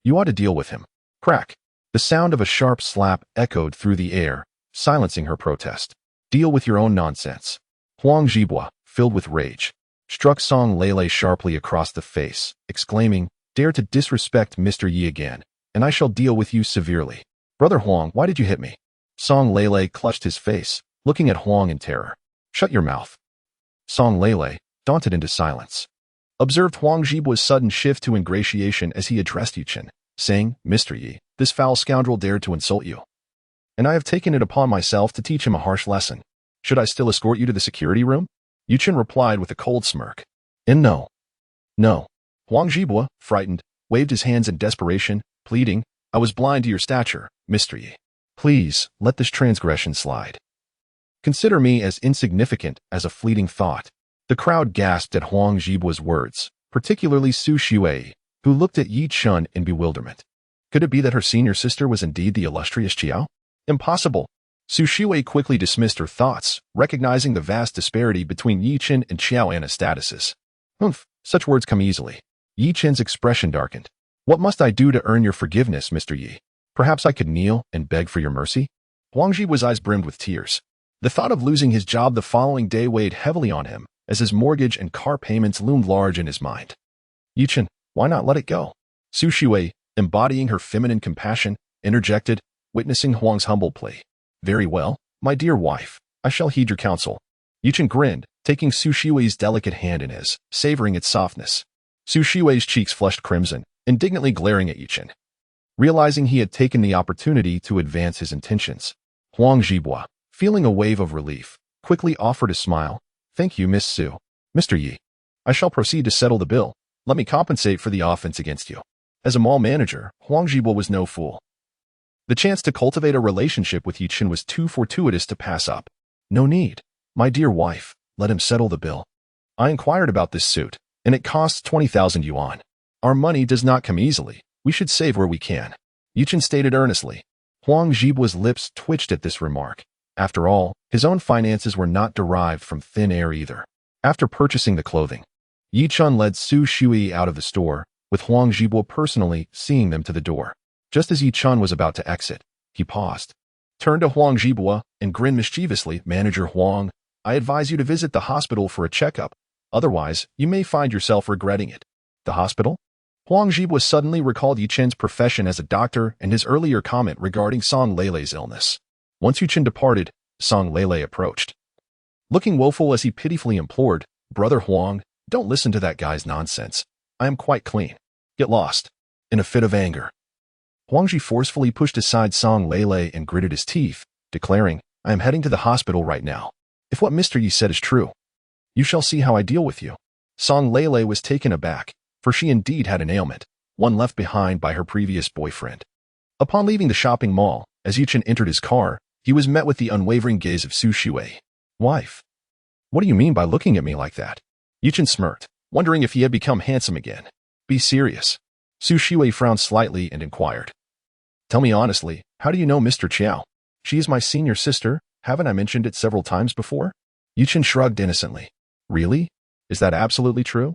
You ought to deal with him. Crack. The sound of a sharp slap echoed through the air, silencing her protest. Deal with your own nonsense. Huang Jibua, filled with rage, struck Song Lele sharply across the face, exclaiming, Dare to disrespect Mr. Yi again, and I shall deal with you severely. Brother Huang, why did you hit me? Song Lele clutched his face, looking at Huang in terror. Shut your mouth. Song Lele, daunted into silence, observed Huang Jibua's sudden shift to ingratiation as he addressed Yichen, saying, Mr. Yi, this foul scoundrel dared to insult you. And I have taken it upon myself to teach him a harsh lesson. Should I still escort you to the security room? Yichen replied with a cold smirk. And no. Huang Jibua, frightened, waved his hands in desperation, pleading, I was blind to your stature, Mr. Yi. Please, let this transgression slide. Consider me as insignificant as a fleeting thought. The crowd gasped at Huang Jibua's words, particularly Su Shui, who looked at Yichen in bewilderment. Could it be that her senior sister was indeed the illustrious Qiao? Impossible. Su Shui quickly dismissed her thoughts, recognizing the vast disparity between Yichen and Qiao Anna's statuses. Such words come easily. Yichen's expression darkened. What must I do to earn your forgiveness, Mr. Yi? Perhaps I could kneel and beg for your mercy? Huang Jibua's eyes brimmed with tears. The thought of losing his job the following day weighed heavily on him, as his mortgage and car payments loomed large in his mind. Yichen, why not let it go? Su Shui, embodying her feminine compassion, interjected, witnessing Huang's humble plea. Very well, my dear wife, I shall heed your counsel. Yichen grinned, taking Su Shui's delicate hand in his, savoring its softness. Su Shui's cheeks flushed crimson, indignantly glaring at Yichen. Realizing he had taken the opportunity to advance his intentions, Huang Jibua, feeling a wave of relief, quickly offered a smile. Thank you, Miss Su. Mr. Yi, I shall proceed to settle the bill. Let me compensate for the offense against you. As a mall manager, Huang Jibua was no fool. The chance to cultivate a relationship with Yichen was too fortuitous to pass up. No need, my dear wife. Let him settle the bill. I inquired about this suit, and it costs 20,000 yuan. Our money does not come easily. We should save where we can. Yichen stated earnestly. Huang Zhibua's lips twitched at this remark. After all, his own finances were not derived from thin air either. After purchasing the clothing, Yichen led Su Shui out of the store, with Huang Zhibua personally seeing them to the door. Just as Yichen was about to exit, he paused, turned to Huang Zhibua, and grinned mischievously. Manager Huang, I advise you to visit the hospital for a checkup. Otherwise, you may find yourself regretting it. The hospital? Huang Zhibua suddenly recalled Yichen's profession as a doctor and his earlier comment regarding Song Leilei's illness. Once Yichen departed, Song Leilei approached. Looking woeful as he pitifully implored, Brother Huang, don't listen to that guy's nonsense. I am quite clean. Get lost. In a fit of anger, Huangji forcefully pushed aside Song Leilei and gritted his teeth, declaring, I am heading to the hospital right now. If what Mr. Yi said is true, you shall see how I deal with you. Song Leilei was taken aback, for she indeed had an ailment, one left behind by her previous boyfriend. Upon leaving the shopping mall, as Yichen entered his car, he was met with the unwavering gaze of Su Shui. Wife, what do you mean by looking at me like that? Yichen smirked, wondering if he had become handsome again. Be serious. Su Shui frowned slightly and inquired. Tell me honestly, how do you know Mr. Chiao? She is my senior sister, haven't I mentioned it several times before? Yichen shrugged innocently. Really? Is that absolutely true?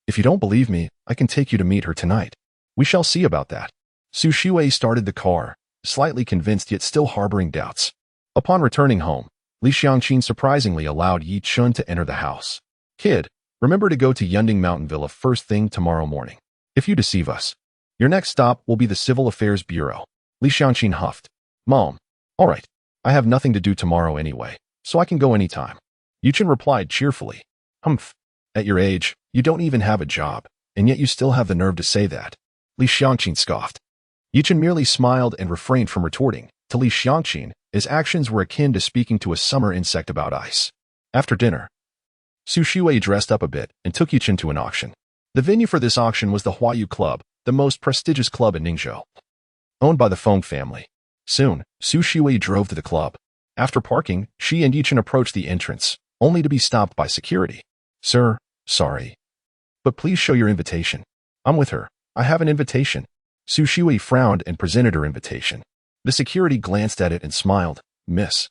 If you don't believe me, I can take you to meet her tonight. We shall see about that. Su Shui started the car, slightly convinced yet still harboring doubts. Upon returning home, Li Xiangqin surprisingly allowed Yi Chun to enter the house. Kid, remember to go to Yunding Mountain Villa first thing tomorrow morning. If you deceive us, your next stop will be the Civil Affairs Bureau. Li Xiangqin huffed. Mom, all right, I have nothing to do tomorrow anyway, so I can go anytime. Yichen replied cheerfully. Humph. At your age, you don't even have a job, and yet you still have the nerve to say that. Li Xiangqin scoffed. Yichen merely smiled and refrained from retorting. To Li Xiangqin, his actions were akin to speaking to a summer insect about ice. After dinner, Su Shui dressed up a bit and took Yichen to an auction. The venue for this auction was the Huayu Club, the most prestigious club in Ningzhou, owned by the Feng family. Soon, Su Shui drove to the club. After parking, she and Yichen approached the entrance, only to be stopped by security. Sir, sorry, but please show your invitation. I'm with her. I have an invitation. Su Shui frowned and presented her invitation. The security glanced at it and smiled. Miss,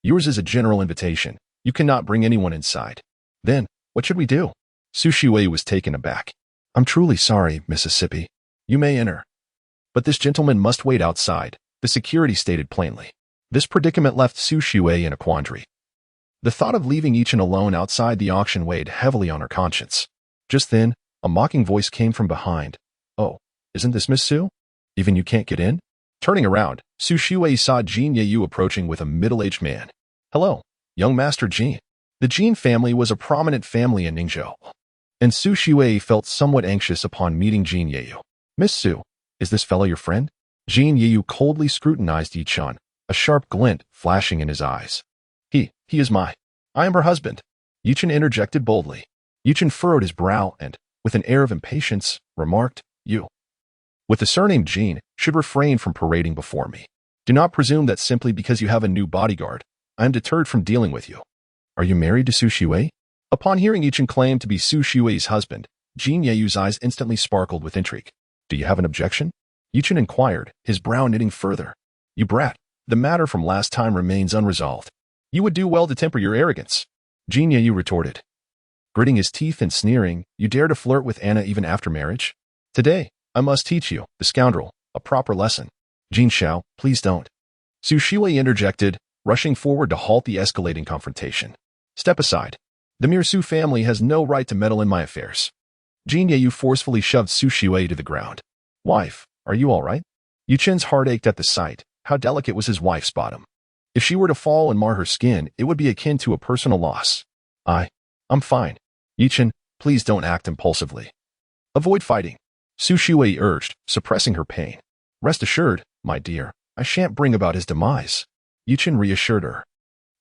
yours is a general invitation. You cannot bring anyone inside. Then, what should we do? Su Shui was taken aback. I'm truly sorry, Mississippi. You may enter. But this gentleman must wait outside, the security stated plainly. This predicament left Su Shui in a quandary. The thought of leaving Yichen alone outside the auction weighed heavily on her conscience. Just then, a mocking voice came from behind. Oh, isn't this Miss Su? Even you can't get in? Turning around, Su Shui saw Jin Yeyu approaching with a middle-aged man. Hello, young Master Jin. The Jin family was a prominent family in Ningzhou, and Su Shui felt somewhat anxious upon meeting Jin Yeyu. Miss Su, is this fellow your friend? Jin Yeyu coldly scrutinized Yichen, a sharp glint flashing in his eyes. He is I am her husband. Yichen interjected boldly. Yichen furrowed his brow and, with an air of impatience, remarked, You, with the surname Jin, should refrain from parading before me. Do not presume that simply because you have a new bodyguard, I am deterred from dealing with you. Are you married to Su Shui? Upon hearing Yichen claim to be Su Shui's husband, Jin Yeyu's eyes instantly sparkled with intrigue. Do you have an objection? Yichen inquired, his brow knitting further. You brat, the matter from last time remains unresolved. You would do well to temper your arrogance. Jin Yeyu retorted, gritting his teeth and sneering, You dare to flirt with Anna even after marriage? Today, I must teach you, the scoundrel, a proper lesson. Jin Xiao, please don't. Su Shui interjected, rushing forward to halt the escalating confrontation. Step aside. The mere Su family has no right to meddle in my affairs. Jin Yeyu forcefully shoved Su Shui to the ground. Wife, are you all right? Yichen's heart ached at the sight. How delicate was his wife's bottom. If she were to fall and mar her skin, it would be akin to a personal loss. I'm fine. Yichen, please don't act impulsively. Avoid fighting. Su Shui urged, suppressing her pain. Rest assured, my dear, I shan't bring about his demise. Yichen reassured her.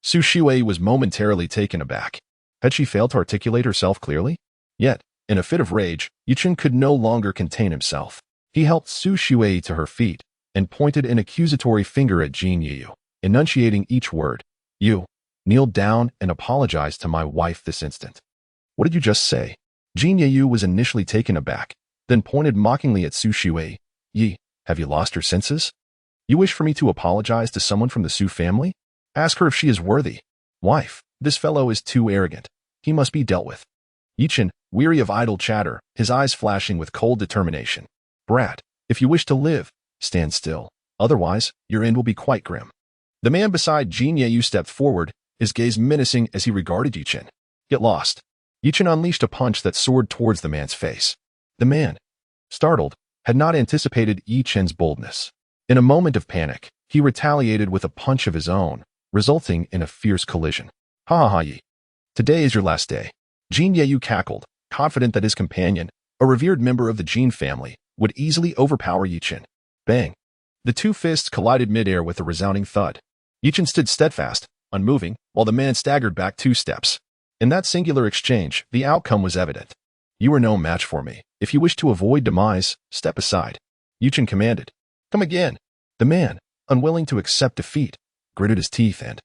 Su Shui was momentarily taken aback. Had she failed to articulate herself clearly? Yet, in a fit of rage, Yichen could no longer contain himself. He helped Su Shui to her feet and pointed an accusatory finger at Jin Yeyu, enunciating each word. You, kneeled down and apologized to my wife this instant. What did you just say? Jin Yeyu was initially taken aback, then pointed mockingly at Su Shui. Yi, have you lost your senses? You wish for me to apologize to someone from the Su family? Ask her if she is worthy. Wife, this fellow is too arrogant. He must be dealt with. Yichen, weary of idle chatter, his eyes flashing with cold determination. Brat, if you wish to live, stand still. Otherwise, your end will be quite grim. The man beside Jin Yeyu stepped forward, his gaze menacing as he regarded Yichen. Get lost. Yichen unleashed a punch that soared towards the man's face. The man, startled, had not anticipated Yichen's boldness. In a moment of panic, he retaliated with a punch of his own, resulting in a fierce collision. Ha ha ha Yi. Today is your last day. Jin Yeyu cackled, confident that his companion, a revered member of the Jin family, would easily overpower Yichen. Bang. The two fists collided midair with a resounding thud. Yichen stood steadfast, unmoving, while the man staggered back 2 steps. In that singular exchange, the outcome was evident. You are no match for me. If you wish to avoid demise, step aside. Yichen commanded. Come again. The man, unwilling to accept defeat, gritted his teeth and,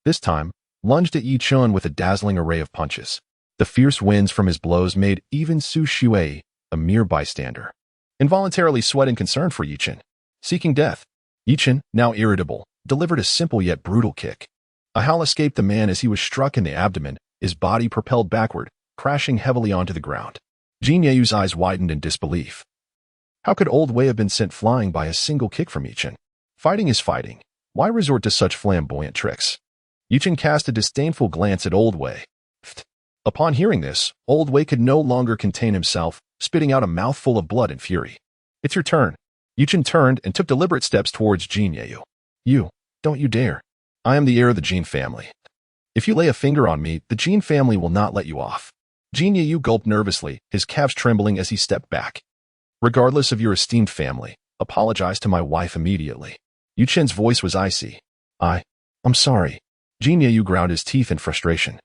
this time, lunged at Yichen with a dazzling array of punches. The fierce winds from his blows made even Su Shui, a mere bystander, involuntarily sweat in concern for Yichen. Seeking death, Yichen, now irritable, delivered a simple yet brutal kick. A howl escaped the man as he was struck in the abdomen, his body propelled backward, crashing heavily onto the ground. Jin Yeyu's eyes widened in disbelief. How could Old Wei have been sent flying by a single kick from Yichen? Fighting is fighting. Why resort to such flamboyant tricks? Yichen cast a disdainful glance at Old Wei. Upon hearing this, Old Wei could no longer contain himself, spitting out a mouthful of blood in fury. It's your turn. Yichen turned and took deliberate steps towards Jin Yeyu. You, don't you dare. I am the heir of the Jin family. If you lay a finger on me, the Jin family will not let you off. Jin Yeyu gulped nervously, his calves trembling as he stepped back. Regardless of your esteemed family, apologize to my wife immediately. Yichen's voice was icy. I'm sorry. Jin Yeyu ground his teeth in frustration.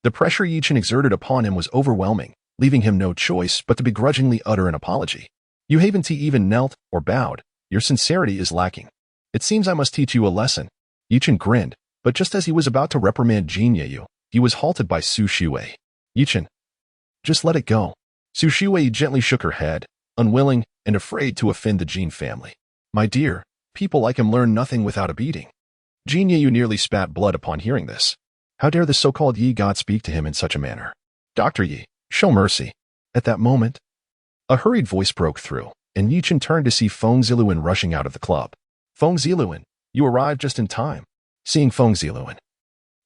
The pressure Yichen exerted upon him was overwhelming, leaving him no choice but to begrudgingly utter an apology. You haven't even knelt or bowed. Your sincerity is lacking. It seems I must teach you a lesson. Yichen grinned, but just as he was about to reprimand Jin Yeyu, he was halted by Su Shui. Yichen, just let it go. Su Shui gently shook her head, unwilling and afraid to offend the Jin family. My dear, people like him learn nothing without a beating. Jin Yeyu nearly spat blood upon hearing this. How dare the so-called Yi God speak to him in such a manner? Dr. Yi, show mercy. At that moment, a hurried voice broke through, and Yichen turned to see Feng Ziluan rushing out of the club. Feng Ziluan, you arrived just in time. Seeing Feng Ziluan,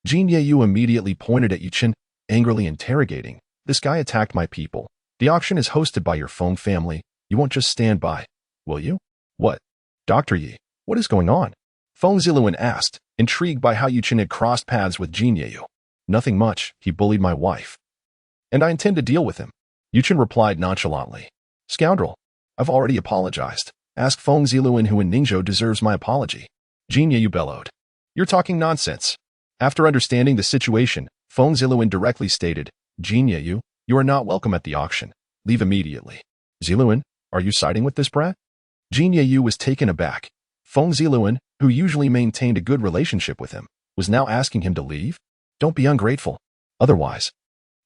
Jin Yeyu immediately pointed at Yichen, angrily interrogating. This guy attacked my people. The auction is hosted by your Feng family. You won't just stand by, will you? What? Dr. Yi, what is going on? Feng Ziluan asked, intrigued by how Yichen had crossed paths with Jin Yeyu. Nothing much, he bullied my wife. And I intend to deal with him. Yichen replied nonchalantly. Scoundrel, I've already apologized. Ask Feng Ziluan who in Ningzhou deserves my apology. Jin Yeyu bellowed. You're talking nonsense. After understanding the situation, Feng Ziluan directly stated, Jin Yeyu, you are not welcome at the auction. Leave immediately. Ziluan, are you siding with this brat? Jin Yeyu was taken aback. Feng Ziluan, who usually maintained a good relationship with him, was now asking him to leave? Don't be ungrateful. Otherwise,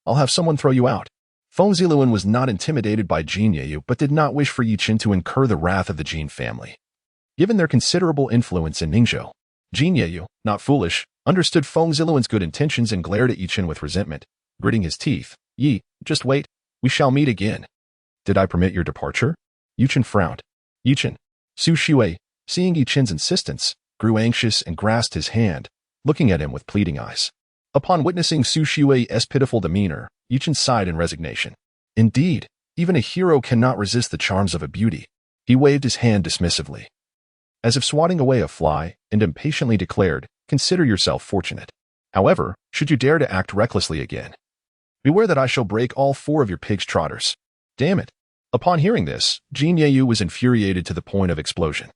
I'll have someone throw you out. Feng Ziluan was not intimidated by Jin Yeyu, but did not wish for Yichen to incur the wrath of the Jin family. Given their considerable influence in Ningzhou, Jin Yeyu, not foolish, understood Feng Ziluan's good intentions and glared at Yichen with resentment, gritting his teeth. Yi, just wait. We shall meet again. Did I permit your departure? Yichen frowned. Yichen. Su Shui, seeing Yichen's insistence, grew anxious and grasped his hand, looking at him with pleading eyes. Upon witnessing Su Shui's pitiful demeanor, Yichen sighed in resignation. Indeed, even a hero cannot resist the charms of a beauty. He waved his hand dismissively, as if swatting away a fly, and impatiently declared, consider yourself fortunate. However, should you dare to act recklessly again, beware that I shall break all 4 of your pig's trotters. Damn it. Upon hearing this, Jin Yeyu was infuriated to the point of explosion.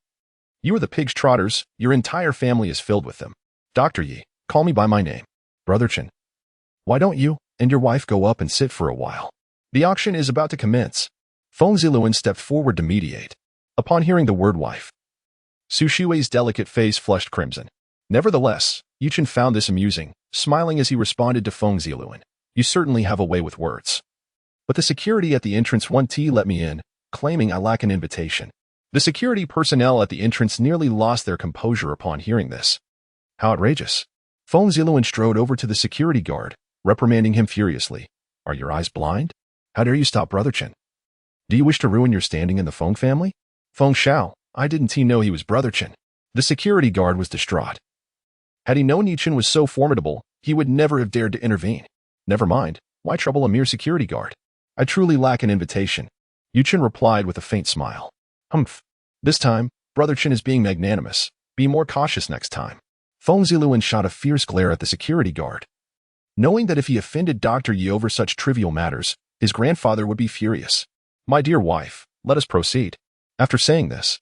You are the pig's trotters, your entire family is filled with them. Dr. Yi, call me by my name. Brother Chen. Why don't you and your wife go up and sit for a while? The auction is about to commence. Feng Ziluan stepped forward to mediate. Upon hearing the word wife, Su Shui's delicate face flushed crimson. Nevertheless, Yichen found this amusing, smiling as he responded to Feng Ziluan. You certainly have a way with words. But the security at the entrance won't let me in, claiming I lack an invitation. The security personnel at the entrance nearly lost their composure upon hearing this. How outrageous. Feng Ziluan strode over to the security guard, reprimanding him furiously. Are your eyes blind? How dare you stop Brother Chen? Do you wish to ruin your standing in the Feng family? Feng Xiao, I didn't know he was Brother Chen. The security guard was distraught. Had he known Yichen was so formidable, he would never have dared to intervene. Never mind, why trouble a mere security guard? I truly lack an invitation. Yichen replied with a faint smile. Humph. This time, Brother Chen is being magnanimous. Be more cautious next time. Feng Ziluan shot a fierce glare at the security guard. Knowing that if he offended Dr. Yi over such trivial matters, his grandfather would be furious. My dear wife, let us proceed. After saying this,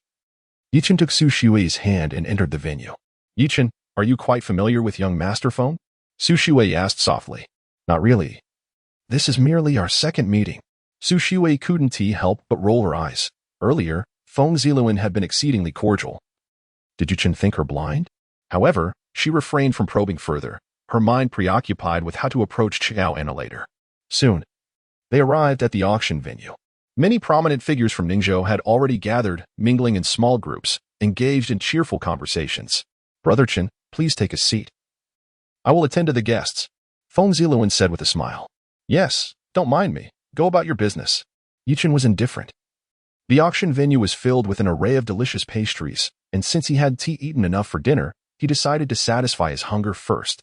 Yichen took Su Shui's hand and entered the venue. Yichen, are you quite familiar with young Master Feng? Su Shui asked softly. Not really. This is merely our second meeting. Su Shui couldn't help but roll her eyes. Earlier, Feng Ziluan had been exceedingly cordial. Did Yichen think her blind? However, she refrained from probing further, her mind preoccupied with how to approach Xiao Anna later. Soon, they arrived at the auction venue. Many prominent figures from Ningzhou had already gathered, mingling in small groups, engaged in cheerful conversations. Brother Chen, please take a seat. I will attend to the guests, Feng Ziluan said with a smile. Yes, don't mind me. Go about your business. Yichen was indifferent. The auction venue was filled with an array of delicious pastries, and since he had eaten enough for dinner, he decided to satisfy his hunger first.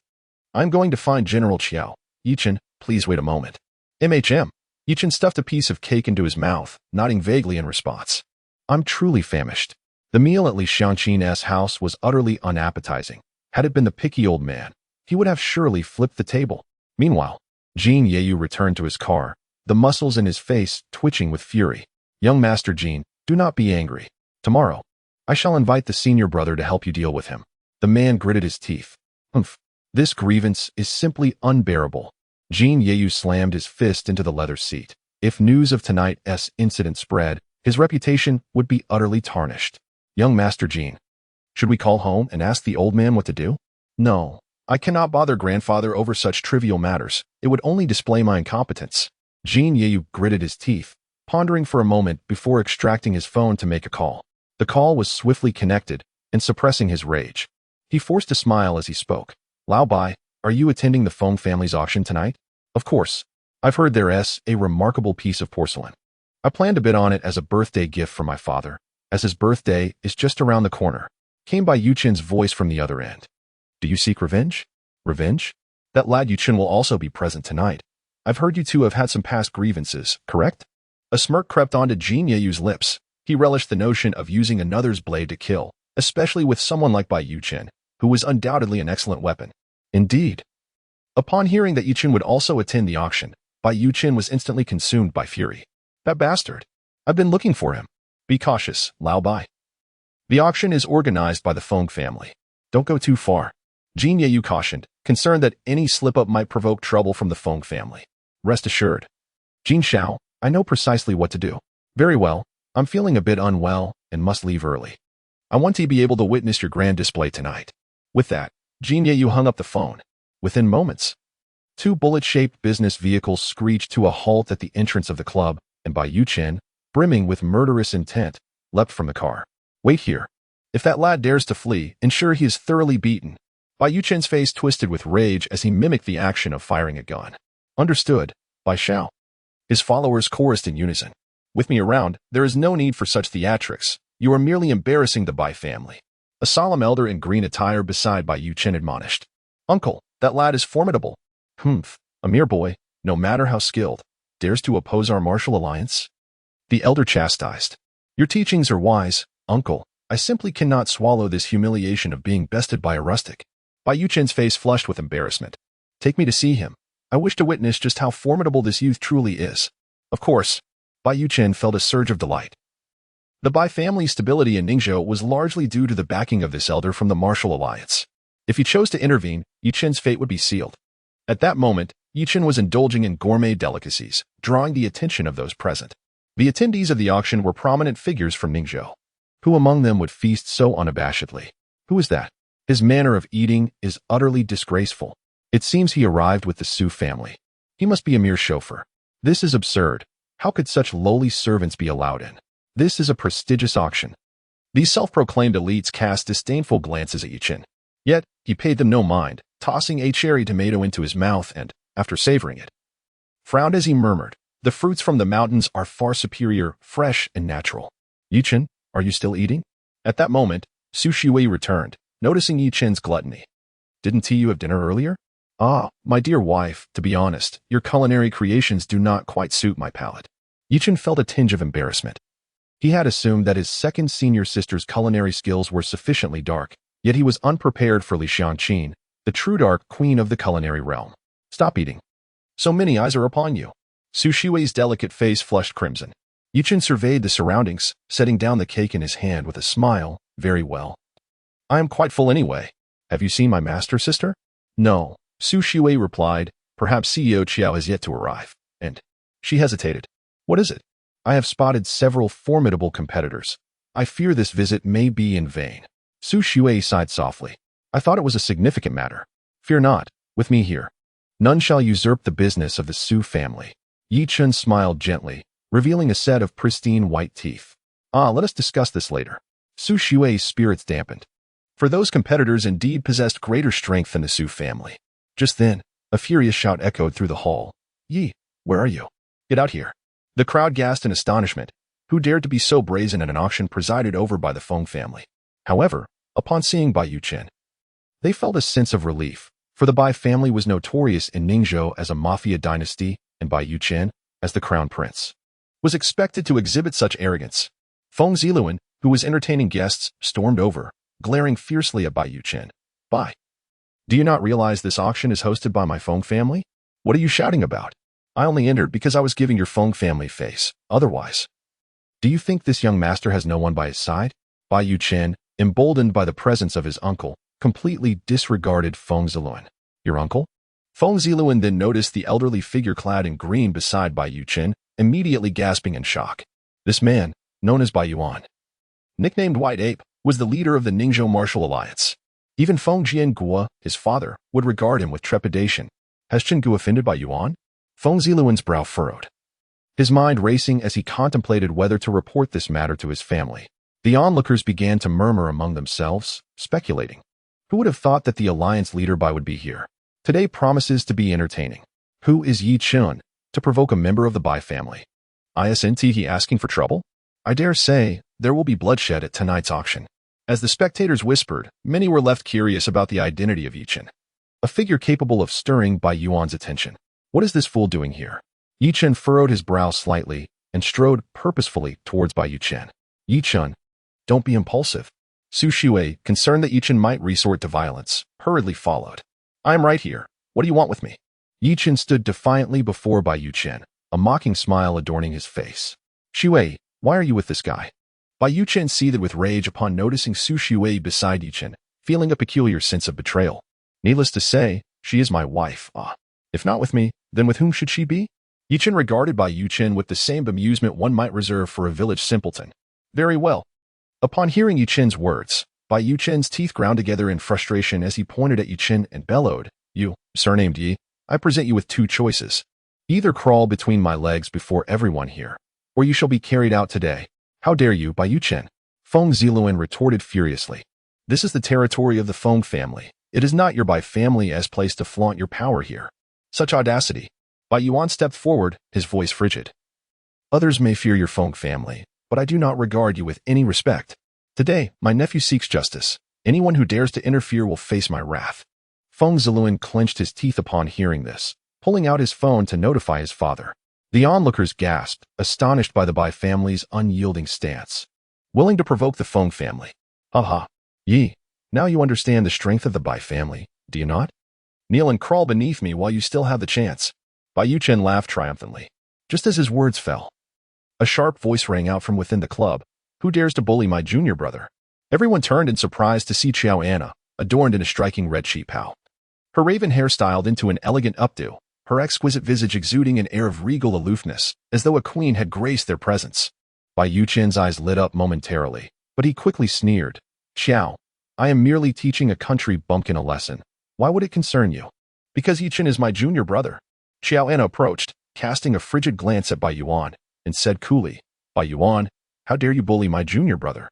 I'm going to find General Qiao. Yichen, please wait a moment. MHM. Yichen stuffed a piece of cake into his mouth, nodding vaguely in response. I'm truly famished. The meal at Li Xiangqin's house was utterly unappetizing. Had it been the picky old man, he would have surely flipped the table. Meanwhile, Jin Yeyu returned to his car, the muscles in his face twitching with fury. Young Master Jin, do not be angry. Tomorrow, I shall invite the senior brother to help you deal with him. The man gritted his teeth. Humph. This grievance is simply unbearable. Jin Yeyu slammed his fist into the leather seat. If news of tonight's incident spread, his reputation would be utterly tarnished. Young Master Jin, should we call home and ask the old man what to do? No, I cannot bother grandfather over such trivial matters. It would only display my incompetence. Jin Yeyu gritted his teeth, pondering for a moment before extracting his phone to make a call. The call was swiftly connected, and suppressing his rage, he forced a smile as he spoke. Lao Bai, are you attending the Feng family's auction tonight? Of course. I've heard there's a remarkable piece of porcelain. I plan to bid on it as a birthday gift for my father, as his birthday is just around the corner. Came by Yuchen's voice from the other end. Do you seek revenge? Revenge? That lad Yichen will also be present tonight. I've heard you two have had some past grievances, correct? A smirk crept onto Jin Yeyu's lips. He relished the notion of using another's blade to kill, especially with someone like Bai Yichen, who was undoubtedly an excellent weapon. Indeed. Upon hearing that Yichen would also attend the auction, Bai Yichen was instantly consumed by fury. That bastard. I've been looking for him. Be cautious, Lao Bai. The auction is organized by the Feng family. Don't go too far. Jin Yeyu cautioned, concerned that any slip-up might provoke trouble from the Feng family. Rest assured. Jin Xiao, I know precisely what to do. Very well, I'm feeling a bit unwell and must leave early. I want to be able to witness your grand display tonight. With that, Jin Yeyu hung up the phone. Within moments, two bullet-shaped business vehicles screeched to a halt at the entrance of the club, and Bai Yichen, brimming with murderous intent, leapt from the car. Wait here. If that lad dares to flee, ensure he is thoroughly beaten. Bai Yichen's face twisted with rage as he mimicked the action of firing a gun. Understood, Bai Xiao. His followers chorused in unison. With me around, there is no need for such theatrics. You are merely embarrassing the Bai family. A solemn elder in green attire beside Bai Yichen admonished. Uncle, that lad is formidable. Humph, a mere boy, no matter how skilled, dares to oppose our martial alliance? The elder chastised. Your teachings are wise, uncle. I simply cannot swallow this humiliation of being bested by a rustic. Bai Yichen's face flushed with embarrassment. Take me to see him. I wish to witness just how formidable this youth truly is. Of course, Bai Yichen felt a surge of delight. The Bai family's stability in Ningzhou was largely due to the backing of this elder from the martial alliance. If he chose to intervene, Yichen's fate would be sealed. At that moment, Yichen was indulging in gourmet delicacies, drawing the attention of those present. The attendees of the auction were prominent figures from Ningzhou. Who among them would feast so unabashedly? Who is that? His manner of eating is utterly disgraceful. It seems he arrived with the Su family. He must be a mere chauffeur. This is absurd. How could such lowly servants be allowed in? This is a prestigious auction. These self-proclaimed elites cast disdainful glances at Yichen. Yet, he paid them no mind, tossing a cherry tomato into his mouth and, after savoring it, frowned as he murmured, "The fruits from the mountains are far superior, fresh and natural." "Yichen, are you still eating?" At that moment, Su Shiwei returned, noticing Yichen's gluttony. "Didn't you have dinner earlier?" "Ah, my dear wife, to be honest, your culinary creations do not quite suit my palate." Yichen felt a tinge of embarrassment. He had assumed that his second senior sister's culinary skills were sufficiently dark, yet he was unprepared for Li Xiangqin, the true dark queen of the culinary realm. "Stop eating. So many eyes are upon you." Su Shiwei's delicate face flushed crimson. Yichen surveyed the surroundings, setting down the cake in his hand with a smile. "Very well. I am quite full anyway. Have you seen my master, sister?" "No," Su Shiwei replied. "Perhaps CEO Qiao has yet to arrive." And she hesitated. "What is it?" "I have spotted several formidable competitors. I fear this visit may be in vain." Su Shiwei sighed softly. "I thought it was a significant matter. Fear not, with me here. None shall usurp the business of the Su family." Yichen smiled gently, revealing a set of pristine white teeth. "Ah, let us discuss this later." Su Shiwei's spirits dampened. For those competitors indeed possessed greater strength than the Su family. Just then, a furious shout echoed through the hall. "Yi, where are you? Get out here." The crowd gasped in astonishment. Who dared to be so brazen at an auction presided over by the Feng family? However, upon seeing Bai Yichen, they felt a sense of relief, for the Bai family was notorious in Ningzhou as a mafia dynasty, and Bai Yichen, as the crown prince, was expected to exhibit such arrogance. Feng Ziluan, who was entertaining guests, stormed over, glaring fiercely at Bai Yichen. "Bai, do you not realize this auction is hosted by my Feng family? What are you shouting about? I only entered because I was giving your Feng family face. Otherwise, do you think this young master has no one by his side?" Bai Yichen, emboldened by the presence of his uncle, completely disregarded Feng Ziluan. "Your uncle?" Feng Ziluan then noticed the elderly figure clad in green beside Bai Yichen, immediately gasping in shock. This man, known as Bai Yuan, nicknamed White Ape, was the leader of the Ningzhou Martial Alliance. Even Feng Jianguo, his father, would regard him with trepidation. Has Chengu offended Bai Yuan? Feng Ziluan's brow furrowed, his mind racing as he contemplated whether to report this matter to his family. The onlookers began to murmur among themselves, speculating. Who would have thought that the alliance leader Bai would be here? Today promises to be entertaining. Who is Yichen to provoke a member of the Bai family? Isn't he asking for trouble? I dare say there will be bloodshed at tonight's auction. As the spectators whispered, many were left curious about the identity of Yichen, a figure capable of stirring Bai Yuan's attention. What is this fool doing here? Yichen furrowed his brow slightly and strode purposefully towards Bai Yichen. "Yichen, don't be impulsive." Su Shiwei, concerned that Yichen might resort to violence, hurriedly followed. "I am right here. What do you want with me?" Yichen stood defiantly before Bai Yichen, a mocking smile adorning his face. "Shiwei, why are you with this guy?" Bai Yichen seethed with rage upon noticing Su Shiwei beside Yichen, feeling a peculiar sense of betrayal. "Needless to say, she is my wife. If not with me, then with whom should she be?" Yichen regarded Bai Yichen with the same amusement one might reserve for a village simpleton. "Very well." Upon hearing Yichen's words, Bai Yichen's teeth ground together in frustration as he pointed at Yichen and bellowed, "You, surnamed Yi, I present you with two choices. Either crawl between my legs before everyone here, or you shall be carried out today." "How dare you, Bai Yichen?" Feng Ziluan retorted furiously. "This is the territory of the Feng family. It is not your Bai family as place to flaunt your power here." Such audacity. Bai Yuan stepped forward, his voice frigid. "Others may fear your Feng family, but I do not regard you with any respect. Today, my nephew seeks justice. Anyone who dares to interfere will face my wrath." Feng Ziluan clenched his teeth upon hearing this, pulling out his phone to notify his father. The onlookers gasped, astonished by the Bai family's unyielding stance. Willing to provoke the Feng family. "Ha! Yi, now you understand the strength of the Bai family, do you not? Kneel and crawl beneath me while you still have the chance." Bai Yichen laughed triumphantly. Just as his words fell, a sharp voice rang out from within the club. "Who dares to bully my junior brother?" Everyone turned in surprise to see Qiao Anna, adorned in a striking red sheepao. Her raven hair styled into an elegant updo, her exquisite visage exuding an air of regal aloofness, as though a queen had graced their presence. Bai Yichen's eyes lit up momentarily, but he quickly sneered. "Qiao, I am merely teaching a country bumpkin a lesson. Why would it concern you? Because Yichen is my junior brother. Xiao An approached, casting a frigid glance at Bai Yuan, and said coolly, Bai Yuan, how dare you bully my junior brother?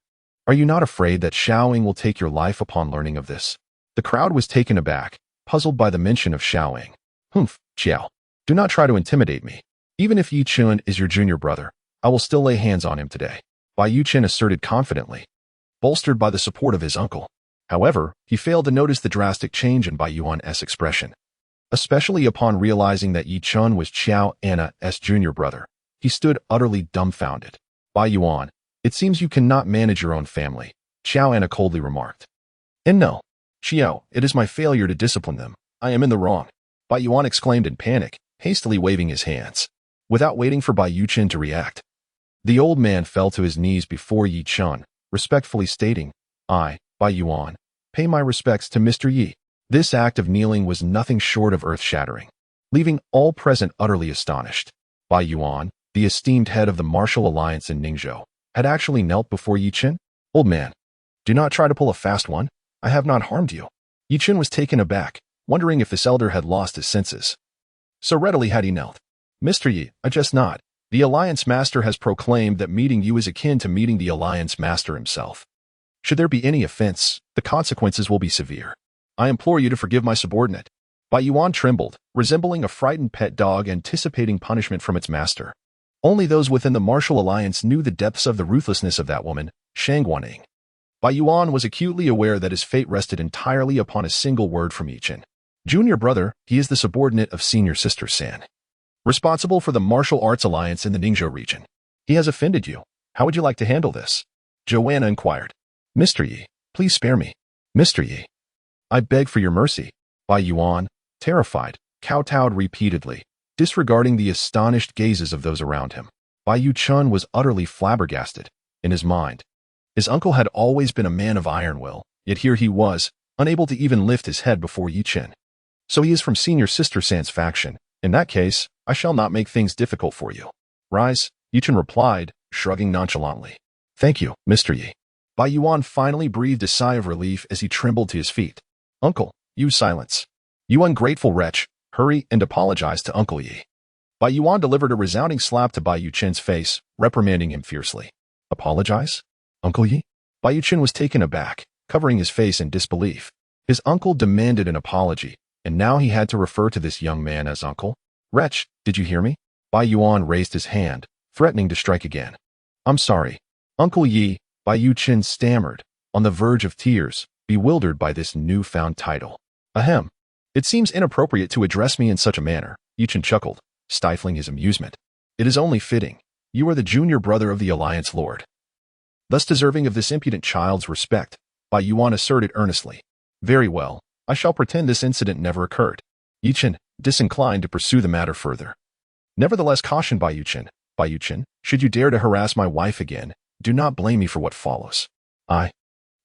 Are you not afraid that Xiaoing will take your life upon learning of this? The crowd was taken aback, puzzled by the mention of Xiaoing. Humph, Xiao. Do not try to intimidate me. Even if Yichen is your junior brother, I will still lay hands on him today. Bai Yuchen asserted confidently, bolstered by the support of his uncle. However, he failed to notice the drastic change in Bai Yuan's expression. Especially upon realizing that Yichen was Xiao Anna's junior brother, he stood utterly dumbfounded. Bai Yuan, it seems you cannot manage your own family, Xiao Anna coldly remarked. And no, Xiao, it is my failure to discipline them. I am in the wrong. Bai Yuan exclaimed in panic, hastily waving his hands. Without waiting for Bai Yuchen to react, the old man fell to his knees before Yichen, respectfully stating, I, Bai Yuan, pay my respects to Mr. Yi. This act of kneeling was nothing short of earth-shattering, leaving all present utterly astonished. Bai Yuan, the esteemed head of the martial alliance in Ningzhou, had actually knelt before Yichen. Old man, do not try to pull a fast one. I have not harmed you. Yichen was taken aback, wondering if this elder had lost his senses. So readily had he knelt. Mr. Yi, I jest not. The Alliance Master has proclaimed that meeting you is akin to meeting the Alliance Master himself. Should there be any offense, the consequences will be severe. I implore you to forgive my subordinate. Bai Yuan trembled, resembling a frightened pet dog anticipating punishment from its master. Only those within the martial alliance knew the depths of the ruthlessness of that woman, Shang Guaning. Bai Yuan was acutely aware that his fate rested entirely upon a single word from Yichen. Junior brother, he is the subordinate of senior sister San, responsible for the martial arts alliance in the Ningzhou region. He has offended you. How would you like to handle this? Joanna inquired. Mr. Yi, please spare me. Mr. Yi, I beg for your mercy. Bai Yuan, terrified, kowtowed repeatedly, disregarding the astonished gazes of those around him. Bai Yuchen was utterly flabbergasted. In his mind, his uncle had always been a man of iron will, yet here he was, unable to even lift his head before Yichen. So he is from senior sister San's faction. In that case, I shall not make things difficult for you. Rise, Yichen replied, shrugging nonchalantly. Thank you, Mr. Yi. Bai Yuan finally breathed a sigh of relief as he trembled to his feet. Uncle, use silence. You ungrateful wretch, hurry and apologize to Uncle Yi. Bai Yuan delivered a resounding slap to Bai Yuchen's face, reprimanding him fiercely. Apologize? Uncle Yi? Bai Yuchen was taken aback, covering his face in disbelief. His uncle demanded an apology, and now he had to refer to this young man as uncle. Wretch, did you hear me? Bai Yuan raised his hand, threatening to strike again. I'm sorry. Uncle Yi, Bai Yuchen stammered, on the verge of tears, bewildered by this newfound title. Ahem. It seems inappropriate to address me in such a manner, Yichen chuckled, stifling his amusement. It is only fitting. You are the junior brother of the Alliance Lord, thus deserving of this impudent child's respect, Bai Yuan asserted earnestly. Very well, I shall pretend this incident never occurred. Yichen, disinclined to pursue the matter further. Nevertheless cautioned Bai Yuchen, should you dare to harass my wife again, do not blame me for what follows. Bai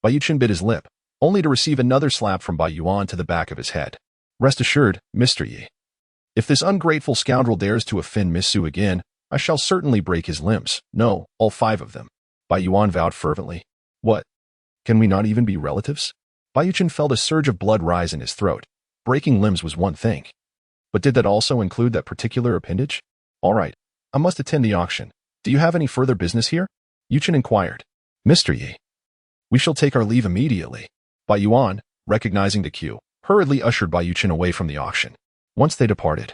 Yuchen bit his lip, only to receive another slap from Bai Yuan to the back of his head. Rest assured, Mr. Yi. If this ungrateful scoundrel dares to offend Miss Su again, I shall certainly break his limbs. No, all 5 of them. Bai Yuan vowed fervently. What? Can we not even be relatives? Bai Yuchen felt a surge of blood rise in his throat. Breaking limbs was one thing. But did that also include that particular appendage? All right, I must attend the auction. Do you have any further business here? Yichen inquired. Mr. Yi. We shall take our leave immediately. Bai Yuan, recognizing the cue, hurriedly ushered Bai Yuchen away from the auction. Once they departed,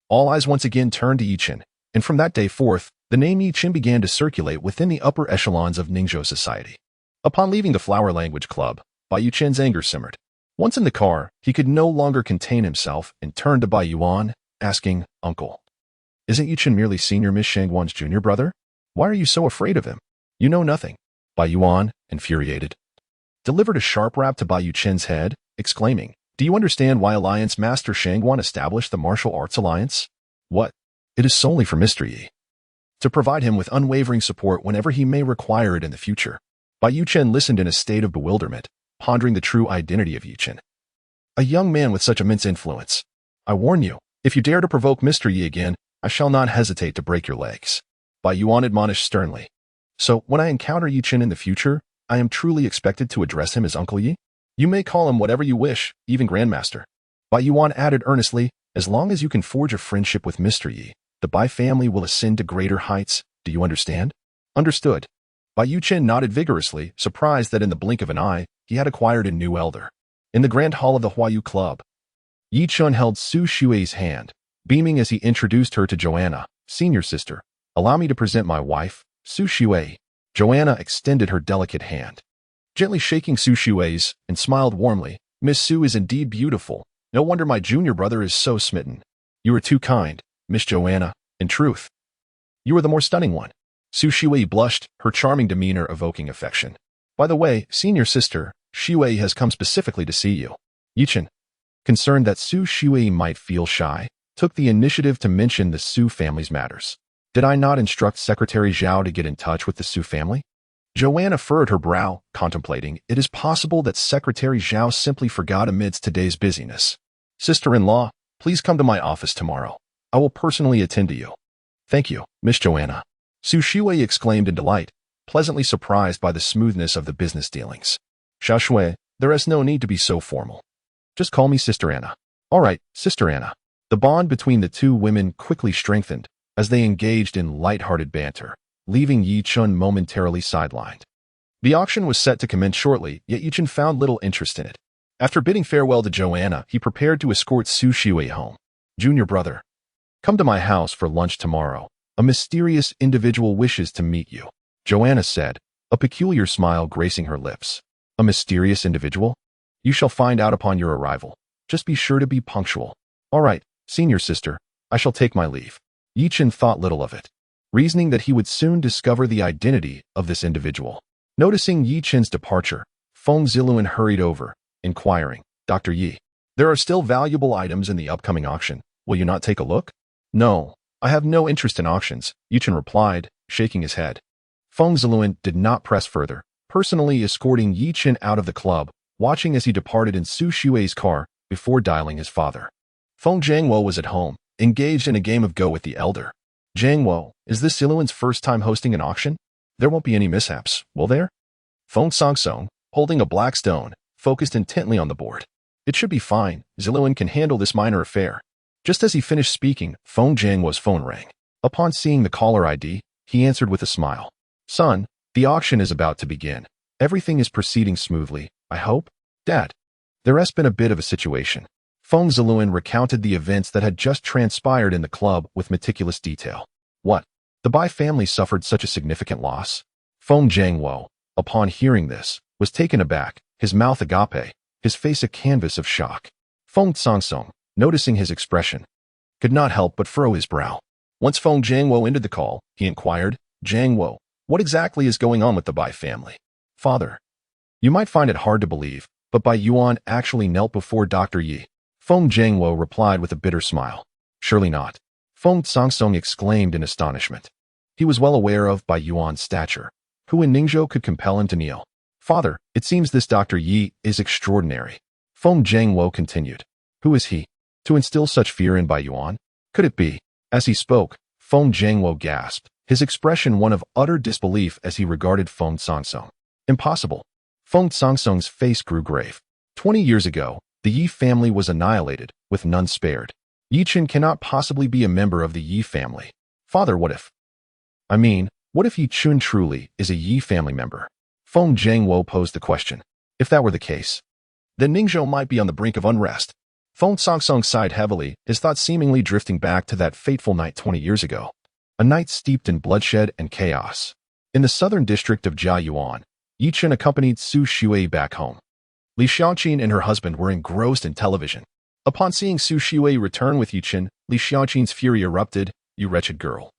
all eyes once again turned to Yichen, and from that day forth, the name Yichen began to circulate within the upper echelons of Ningzhou society. Upon leaving the Flower Language Club, Bai Yuchen's anger simmered. Once in the car, he could no longer contain himself and turned to Bai Yuan, asking, Uncle, isn't Yichen merely senior Miss Shangguan's junior brother? Why are you so afraid of him? You know nothing. Bai Yuan, infuriated, delivered a sharp rap to Bai Yuchen's head, exclaiming, Do you understand why Alliance Master Shangguan established the Martial Arts Alliance? What? It is solely for Mr. Yi, to provide him with unwavering support whenever he may require it in the future. Bai Yuchen listened in a state of bewilderment, pondering the true identity of Yichen. A young man with such immense influence. I warn you, if you dare to provoke Mr. Yi again, I shall not hesitate to break your legs. Bai Yuan admonished sternly. So, when I encounter Yichen in the future, I am truly expected to address him as Uncle Yi? You may call him whatever you wish, even Grandmaster. Bai Yuan added earnestly, as long as you can forge a friendship with Mr. Yi, the Bai family will ascend to greater heights. Do you understand? Understood. Bai Yichen nodded vigorously, surprised that in the blink of an eye, he had acquired a new elder. In the grand hall of the Huayu Club, Yichen held Su Xue's hand, beaming as he introduced her to Joanna, senior sister. Allow me to present my wife, Su Xue. Joanna extended her delicate hand, gently shaking Su Xue's, and smiled warmly. Miss Su is indeed beautiful. No wonder my junior brother is so smitten. You are too kind, Miss Joanna. In truth, you are the more stunning one. Su Xue blushed, her charming demeanor evoking affection. By the way, senior sister, Xue has come specifically to see you. Yichen, concerned that Su Xue might feel shy, took the initiative to mention the Su family's matters. Did I not instruct Secretary Zhao to get in touch with the Su family? Joanna furrowed her brow, contemplating. It is possible that Secretary Zhao simply forgot amidst today's busyness. Sister-in-law, please come to my office tomorrow. I will personally attend to you. Thank you, Miss Joanna. Su Xue exclaimed in delight, pleasantly surprised by the smoothness of the business dealings. Xia Xue, there is no need to be so formal. Just call me Sister Anna. All right, Sister Anna. The bond between the two women quickly strengthened as they engaged in light-hearted banter, leaving Yichen momentarily sidelined. The auction was set to commence shortly, yet Yichen found little interest in it. After bidding farewell to Joanna, he prepared to escort Su Xue home. Junior brother, come to my house for lunch tomorrow. A mysterious individual wishes to meet you, Joanna said, a peculiar smile gracing her lips. A mysterious individual? You shall find out upon your arrival. Just be sure to be punctual. All right, senior sister, I shall take my leave. Yichen thought little of it, reasoning that he would soon discover the identity of this individual. Noticing Yichen's departure, Feng Ziluan hurried over, inquiring, Dr. Yi, there are still valuable items in the upcoming auction. Will you not take a look? No, I have no interest in auctions, Yichen replied, shaking his head. Feng Ziluan did not press further, personally escorting Yichen out of the club, watching as he departed in Su Xue's car before dialing his father. Feng Jiangwo was at home, engaged in a game of Go with the elder. Jiangwo, is this Ziluan's first time hosting an auction? There won't be any mishaps, will there? Feng Songsong, holding a black stone, focused intently on the board. It should be fine, Ziluan can handle this minor affair. Just as he finished speaking, Feng Jiangwo's phone rang. Upon seeing the caller ID, he answered with a smile. Son, the auction is about to begin. Everything is proceeding smoothly, I hope? Dad, there has been a bit of a situation. Feng Ziluan recounted the events that had just transpired in the club with meticulous detail. What? The Bai family suffered such a significant loss? Feng Jiangwo, upon hearing this, was taken aback, his mouth agape, his face a canvas of shock. Feng Songsong, noticing his expression, could not help but furrow his brow. Once Feng Jiangwo ended the call, he inquired, Jiangwo, what exactly is going on with the Bai family? Father, you might find it hard to believe, but Bai Yuan actually knelt before Dr. Yi. Feng Jiangwo replied with a bitter smile. Surely not. Feng Songsong exclaimed in astonishment. He was well aware of Bai Yuan's stature. Who in Ningzhou could compel him to kneel? Father, it seems this Dr. Yi is extraordinary. Feng Jiangwo continued. Who is he? To instill such fear in Bai Yuan? Could it be? As he spoke, Feng Jiangwo gasped, his expression one of utter disbelief as he regarded Feng Songsong. Impossible. Feng Songsong's face grew grave. 20 years ago, the Yi family was annihilated, with none spared. Yichen cannot possibly be a member of the Yi family. Father, what if? What if Yichen truly is a Yi family member? Feng Jiangwo posed the question. If that were the case, then Ningzhou might be on the brink of unrest. Feng Songsong sighed heavily, his thoughts seemingly drifting back to that fateful night 20 years ago. A night steeped in bloodshed and chaos. In the southern district of Jiayuan, Yichen accompanied Su Xue back home. Li Xiaoqin and her husband were engrossed in television. Upon seeing Su Xue return with Yichen, Li Xiaoqin's fury erupted. You wretched girl.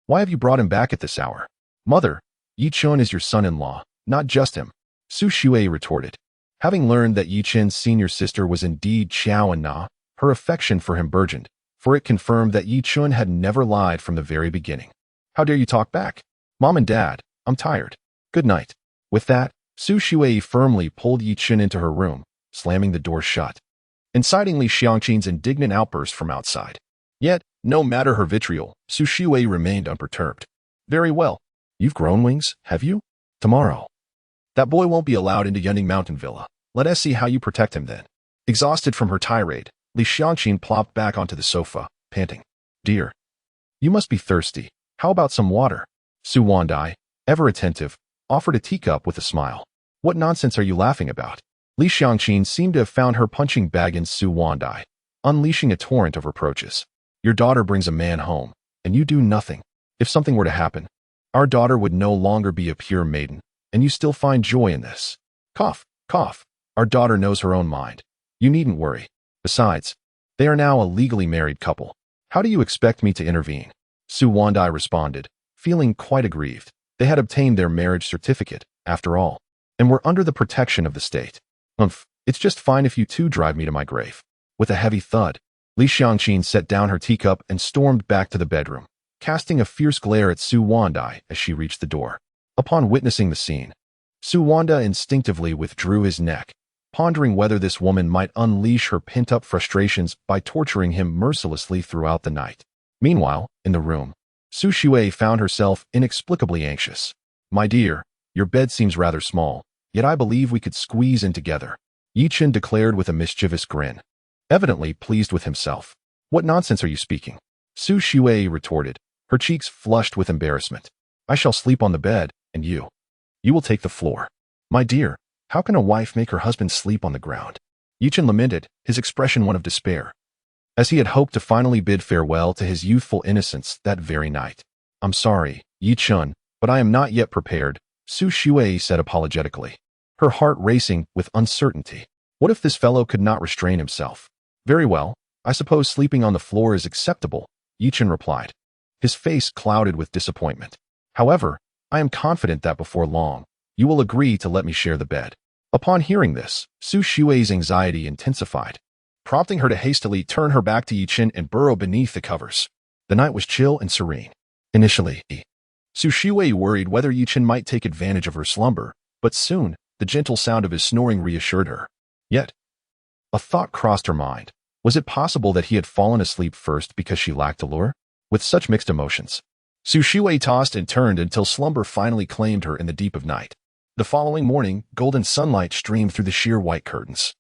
Why have you brought him back at this hour? Mother, Yichen is your son-in-law, not just him. Su Xue retorted. Having learned that Yichen's senior sister was indeed Xiao and Na, her affection for him burgeoned, for it confirmed that Yichen had never lied from the very beginning. How dare you talk back? Mom and Dad, I'm tired. Good night. With that, Su Xue firmly pulled Yichen into her room, slamming the door shut, inciting Li Xiaoqin's indignant outburst from outside. Yet, no matter her vitriol, Su Xue remained unperturbed. Very well. You've grown wings, have you? Tomorrow, That boy won't be allowed into Unbeknownst Villa. Let us see how you protect him then. Exhausted from her tirade, Li Xiangqin plopped back onto the sofa, panting. Dear, you must be thirsty. How about some water? Su Wandai, ever attentive, offered a teacup with a smile. What nonsense are you laughing about? Li Xiangqin seemed to have found her punching bag in Su Wandai, unleashing a torrent of reproaches. Your daughter brings a man home, and you do nothing. If something were to happen, our daughter would no longer be a pure maiden, and you still find joy in this. Cough, cough. Our daughter knows her own mind. You needn't worry. Besides, they are now a legally married couple. How do you expect me to intervene? Su Wandai responded, feeling quite aggrieved. They had obtained their marriage certificate, after all, and were under the protection of the state. It's just fine if you two drive me to my grave. With a heavy thud, Li Xiangqin set down her teacup and stormed back to the bedroom, casting a fierce glare at Su Wandai as she reached the door. Upon witnessing the scene, Su Wandai instinctively withdrew his neck, pondering whether this woman might unleash her pent-up frustrations by torturing him mercilessly throughout the night. Meanwhile, in the room, Su Shui found herself inexplicably anxious. My dear, your bed seems rather small, yet I believe we could squeeze in together, Yichen declared with a mischievous grin, evidently pleased with himself. What nonsense are you speaking? Su Shui retorted, her cheeks flushed with embarrassment. I shall sleep on the bed, and you will take the floor. My dear, how can a wife make her husband sleep on the ground? Yichen lamented, his expression one of despair, as he had hoped to finally bid farewell to his youthful innocence that very night. I'm sorry, Yichen, but I am not yet prepared, Su Shui said apologetically, her heart racing with uncertainty. What if this fellow could not restrain himself? Very well, I suppose sleeping on the floor is acceptable, Yichen replied, his face clouded with disappointment. However, I am confident that before long, you will agree to let me share the bed. Upon hearing this, Su Shui's anxiety intensified, prompting her to hastily turn her back to Yichen and burrow beneath the covers. The night was chill and serene. Initially, Su Shui worried whether Yichen might take advantage of her slumber, but soon, the gentle sound of his snoring reassured her. Yet, a thought crossed her mind. Was it possible that he had fallen asleep first because she lacked allure? With such mixed emotions, Su Shui tossed and turned until slumber finally claimed her in the deep of night. The following morning, golden sunlight streamed through the sheer white curtains,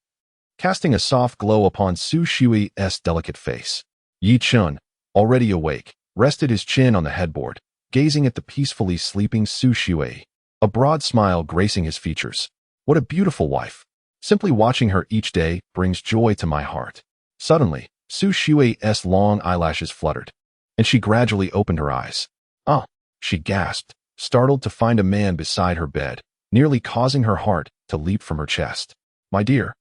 casting a soft glow upon Su Shui's delicate face. Yichen, already awake, rested his chin on the headboard, gazing at the peacefully sleeping Su Shui, a broad smile gracing his features. What a beautiful wife. Simply watching her each day brings joy to my heart. Suddenly, Su Shui's long eyelashes fluttered, and she gradually opened her eyes. Ah, she gasped, startled to find a man beside her bed, nearly causing her heart to leap from her chest. My dear,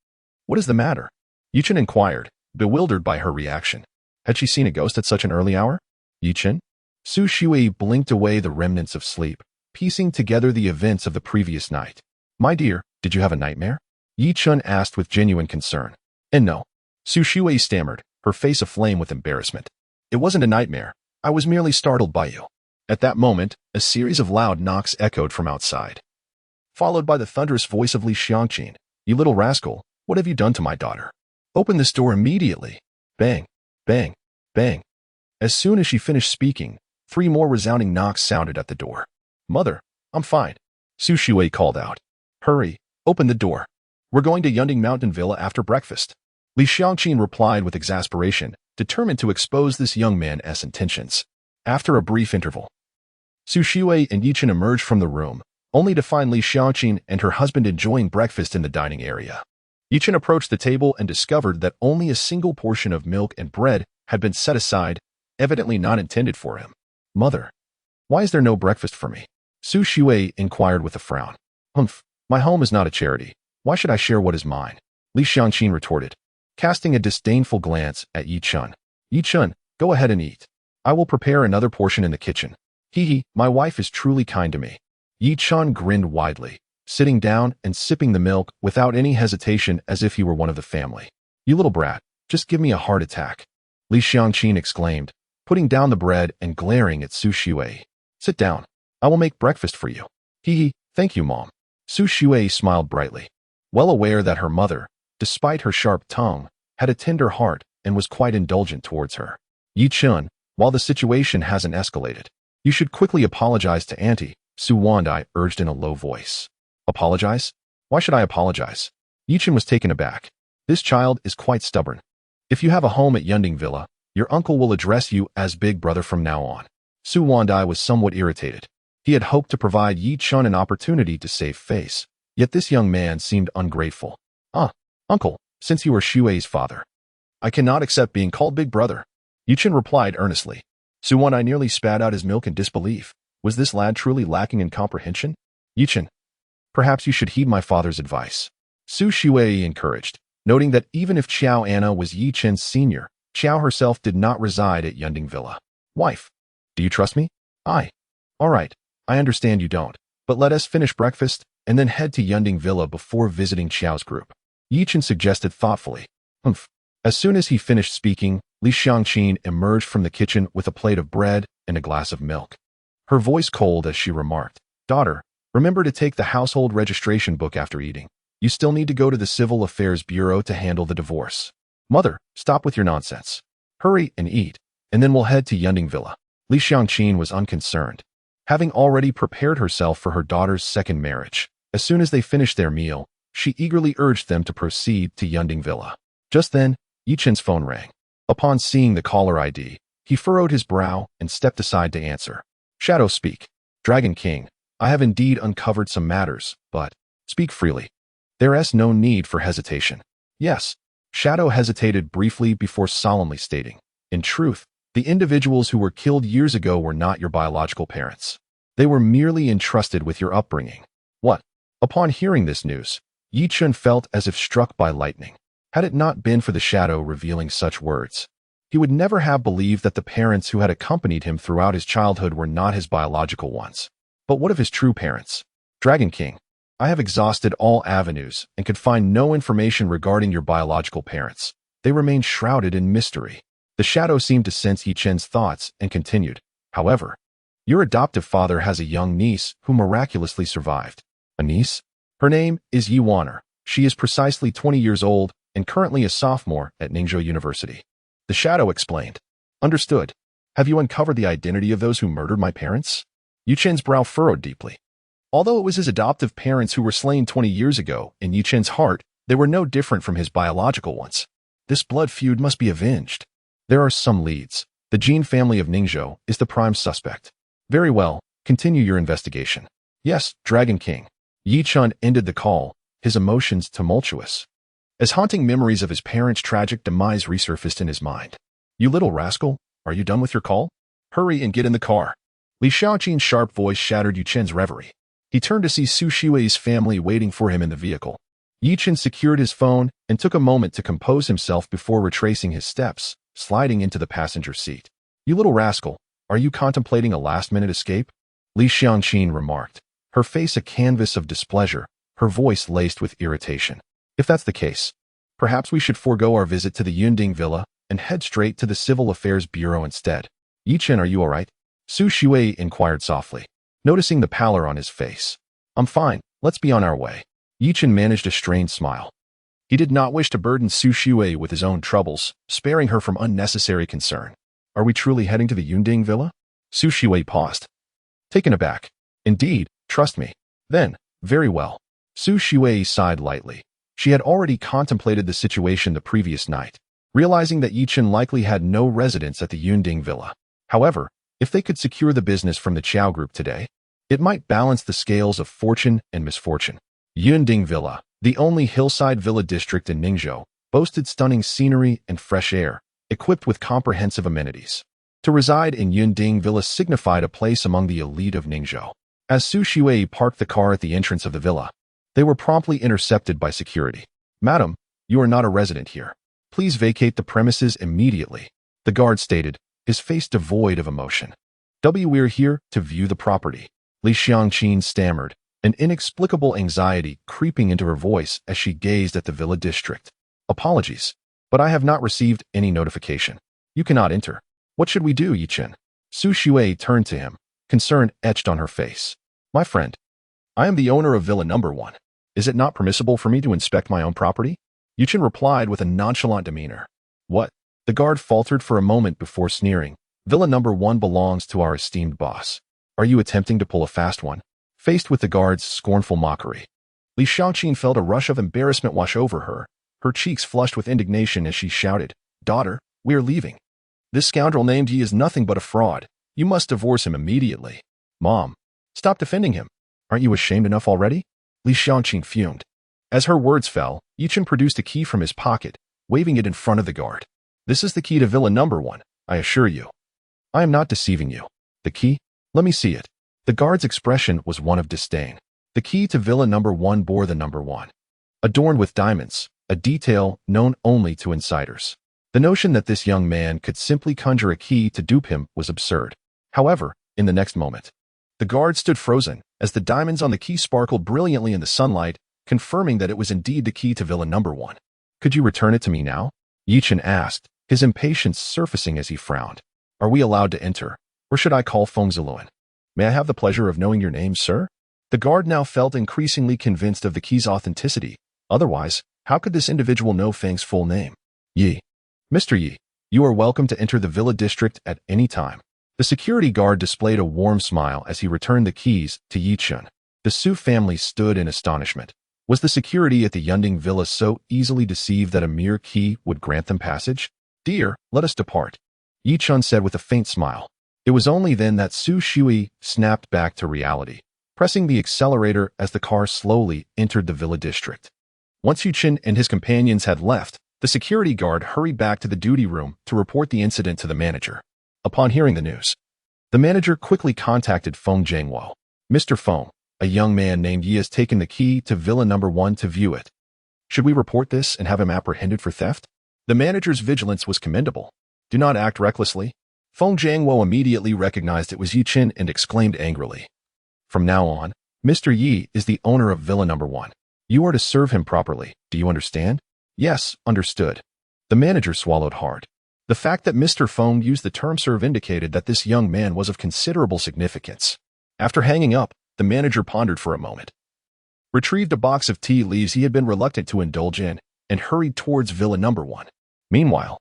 what is the matter? Yichen inquired, bewildered by her reaction. Had she seen a ghost at such an early hour? Yichen? Su Shui blinked away the remnants of sleep, piecing together the events of the previous night. My dear, did you have a nightmare? Yichen asked with genuine concern. And no. Su Shui stammered, her face aflame with embarrassment. It wasn't a nightmare. I was merely startled by you. At that moment, a series of loud knocks echoed from outside, followed by the thunderous voice of Li Xiangqin. You little rascal, what have you done to my daughter? Open this door immediately. Bang, bang, bang. As soon as she finished speaking, 3 more resounding knocks sounded at the door. Mother, I'm fine, Su Shui called out. Hurry, open the door. We're going to Unbeknownst Villa after breakfast. Li Xiangqin replied with exasperation, determined to expose this young man's intentions. After a brief interval, Su Shui and Yichen emerged from the room, only to find Li Xiangqin and her husband enjoying breakfast in the dining area. Yichen approached the table and discovered that only a single portion of milk and bread had been set aside, evidently not intended for him. Mother, why is there no breakfast for me? Su Shui inquired with a frown. My home is not a charity. Why should I share what is mine? Li Xiangqin retorted, casting a disdainful glance at Yichen. Yichen, go ahead and eat. I will prepare another portion in the kitchen. My wife is truly kind to me. Yichen grinned widely, sitting down and sipping the milk without any hesitation as if he were one of the family. You little brat, just give me a heart attack, Li Xiangqin exclaimed, putting down the bread and glaring at Su Shui. Sit down. I will make breakfast for you. Thank you, Mom. Su Shui smiled brightly, well aware that her mother, despite her sharp tongue, had a tender heart and was quite indulgent towards her. Yichen, while the situation hasn't escalated, you should quickly apologize to Auntie, Su Wandai urged in a low voice. Apologize? Why should I apologize? Yichen was taken aback. This child is quite stubborn. If you have a home at Yunding Villa, your uncle will address you as Big Brother from now on. Su Wandai was somewhat irritated. He had hoped to provide Yichen an opportunity to save face, yet this young man seemed ungrateful. Uncle, since you are Shuei's father, I cannot accept being called Big Brother. Yichen replied earnestly. Su Wandai nearly spat out his milk in disbelief. Was this lad truly lacking in comprehension? Yichen, perhaps you should heed my father's advice. Su Shuei encouraged, noting that even if Qiao Anna was Yichen's senior, Qiao herself did not reside at Yunding Villa. Wife, do you trust me? All right, I understand you don't, but let us finish breakfast and then head to Yunding Villa before visiting Qiao's group. Yichen suggested thoughtfully. As soon as he finished speaking, Li Xiangqin emerged from the kitchen with a plate of bread and a glass of milk. Her voice cold as she remarked, Daughter, remember to take the household registration book after eating. You still need to go to the Civil Affairs Bureau to handle the divorce. Mother, stop with your nonsense. Hurry and eat, and then we'll head to Yunding Villa. Li Xiangqin was unconcerned, having already prepared herself for her daughter's second marriage. As soon as they finished their meal, she eagerly urged them to proceed to Yunding Villa. Just then, Yichen's phone rang. Upon seeing the caller ID, he furrowed his brow and stepped aside to answer. Shadow speak. Dragon King, I have indeed uncovered some matters, but speak freely. There is no need for hesitation. Yes. Shadow hesitated briefly before solemnly stating, in truth, the individuals who were killed years ago were not your biological parents. They were merely entrusted with your upbringing. What? Upon hearing this news, Yichen felt as if struck by lightning. Had it not been for the shadow revealing such words, he would never have believed that the parents who had accompanied him throughout his childhood were not his biological ones. But what of his true parents? Dragon King, I have exhausted all avenues and could find no information regarding your biological parents. They remain shrouded in mystery. The shadow seemed to sense Yichen's thoughts and continued, However, your adoptive father has a young niece who miraculously survived. A niece? Her name is Yiwaner. She is precisely 20 years old and currently a sophomore at Ningzhou University. The shadow explained. Understood. Have you uncovered the identity of those who murdered my parents? Yichen's brow furrowed deeply. Although it was his adoptive parents who were slain 20 years ago, in Yichen's heart, they were no different from his biological ones. This blood feud must be avenged. There are some leads. The Jin family of Ningzhou is the prime suspect. Very well, continue your investigation. Yes, Dragon King. Yichen ended the call, his emotions tumultuous, as haunting memories of his parents' tragic demise resurfaced in his mind. You little rascal, are you done with your call? Hurry and get in the car. Li Xiaoqin's sharp voice shattered Yichen's reverie. He turned to see Su Shuei's family waiting for him in the vehicle. Yichen secured his phone and took a moment to compose himself before retracing his steps, sliding into the passenger seat. You little rascal, are you contemplating a last-minute escape? Li Xiaoqin remarked, her face a canvas of displeasure, her voice laced with irritation. If that's the case, perhaps we should forego our visit to the Yunding Villa and head straight to the Civil Affairs Bureau instead. Yichen, are you all right? Su Shuei inquired softly, noticing the pallor on his face. I'm fine, let's be on our way. Yichen managed a strained smile. He did not wish to burden Su Shuei with his own troubles, sparing her from unnecessary concern. Are we truly heading to the Yunding Villa? Su Shuei paused, taken aback. Indeed, trust me. Then, very well. Su Shuei sighed lightly. She had already contemplated the situation the previous night, realizing that Yichen likely had no residence at the Yunding Villa. However, if they could secure the business from the Qiao group today, it might balance the scales of fortune and misfortune. Yunding Villa, the only hillside villa district in Ningzhou, boasted stunning scenery and fresh air, equipped with comprehensive amenities. To reside in Yunding Villa signified a place among the elite of Ningzhou. As Su Shuei parked the car at the entrance of the villa, they were promptly intercepted by security. Madam, you are not a resident here. Please vacate the premises immediately, the guard stated, his face devoid of emotion. We're here to view the property. Li Xiangqin stammered, an inexplicable anxiety creeping into her voice as she gazed at the villa district. Apologies, but I have not received any notification. You cannot enter. What should we do, Yichen? Su Shuei turned to him, concern etched on her face. My friend, I am the owner of Villa Number 1. Is it not permissible for me to inspect my own property? Yichen replied with a nonchalant demeanor. What? The guard faltered for a moment before sneering. Villa Number 1 belongs to our esteemed boss. Are you attempting to pull a fast one? Faced with the guard's scornful mockery, Li Xiangqin felt a rush of embarrassment wash over her, her cheeks flushed with indignation as she shouted, "Daughter, we are leaving. This scoundrel named Yi is nothing but a fraud. You must divorce him immediately." "Mom, stop defending him. Aren't you ashamed enough already?" Li Xiangqin fumed. As her words fell, Yichen produced a key from his pocket, waving it in front of the guard. "This is the key to Villa number 1, I assure you. I am not deceiving you. The key? Let me see it." The guard's expression was one of disdain. The key to Villa number 1 bore the number 1, adorned with diamonds, a detail known only to insiders. The notion that this young man could simply conjure a key to dupe him was absurd. However, in the next moment, the guard stood frozen as the diamonds on the key sparkled brilliantly in the sunlight, confirming that it was indeed the key to Villa number 1. "Could you return it to me now?" Yichen asked, his impatience surfacing as he frowned. "Are we allowed to enter, or should I call Feng Ziluan? May I have the pleasure of knowing your name, sir?" The guard now felt increasingly convinced of the key's authenticity. Otherwise, how could this individual know Feng's full name? "Yi. Mr. Yi, you are welcome to enter the Villa district at any time." The security guard displayed a warm smile as he returned the keys to Yichen. The Su family stood in astonishment. Was the security at the Yunding Villa so easily deceived that a mere key would grant them passage? "Dear, let us depart," Yichen said with a faint smile. It was only then that Su Shui snapped back to reality, pressing the accelerator as the car slowly entered the Villa district. Once Yichen and his companions had left, the security guard hurried back to the duty room to report the incident to the manager. Upon hearing the news, the manager quickly contacted Feng Jiangwo. "Mr. Feng, a young man named Yi has taken the key to Villa number 1 to view it. Should we report this and have him apprehended for theft?" The manager's vigilance was commendable. "Do not act recklessly." Feng Jiangwo immediately recognized it was Yichen and exclaimed angrily, "From now on, Mr. Yi is the owner of Villa number 1. You are to serve him properly. Do you understand?" "Yes, understood." The manager swallowed hard. The fact that Mr. Feng used the term serve indicated that this young man was of considerable significance. After hanging up, the manager pondered for a moment, retrieved a box of tea leaves he had been reluctant to indulge in, and hurried towards Villa number 1. Meanwhile,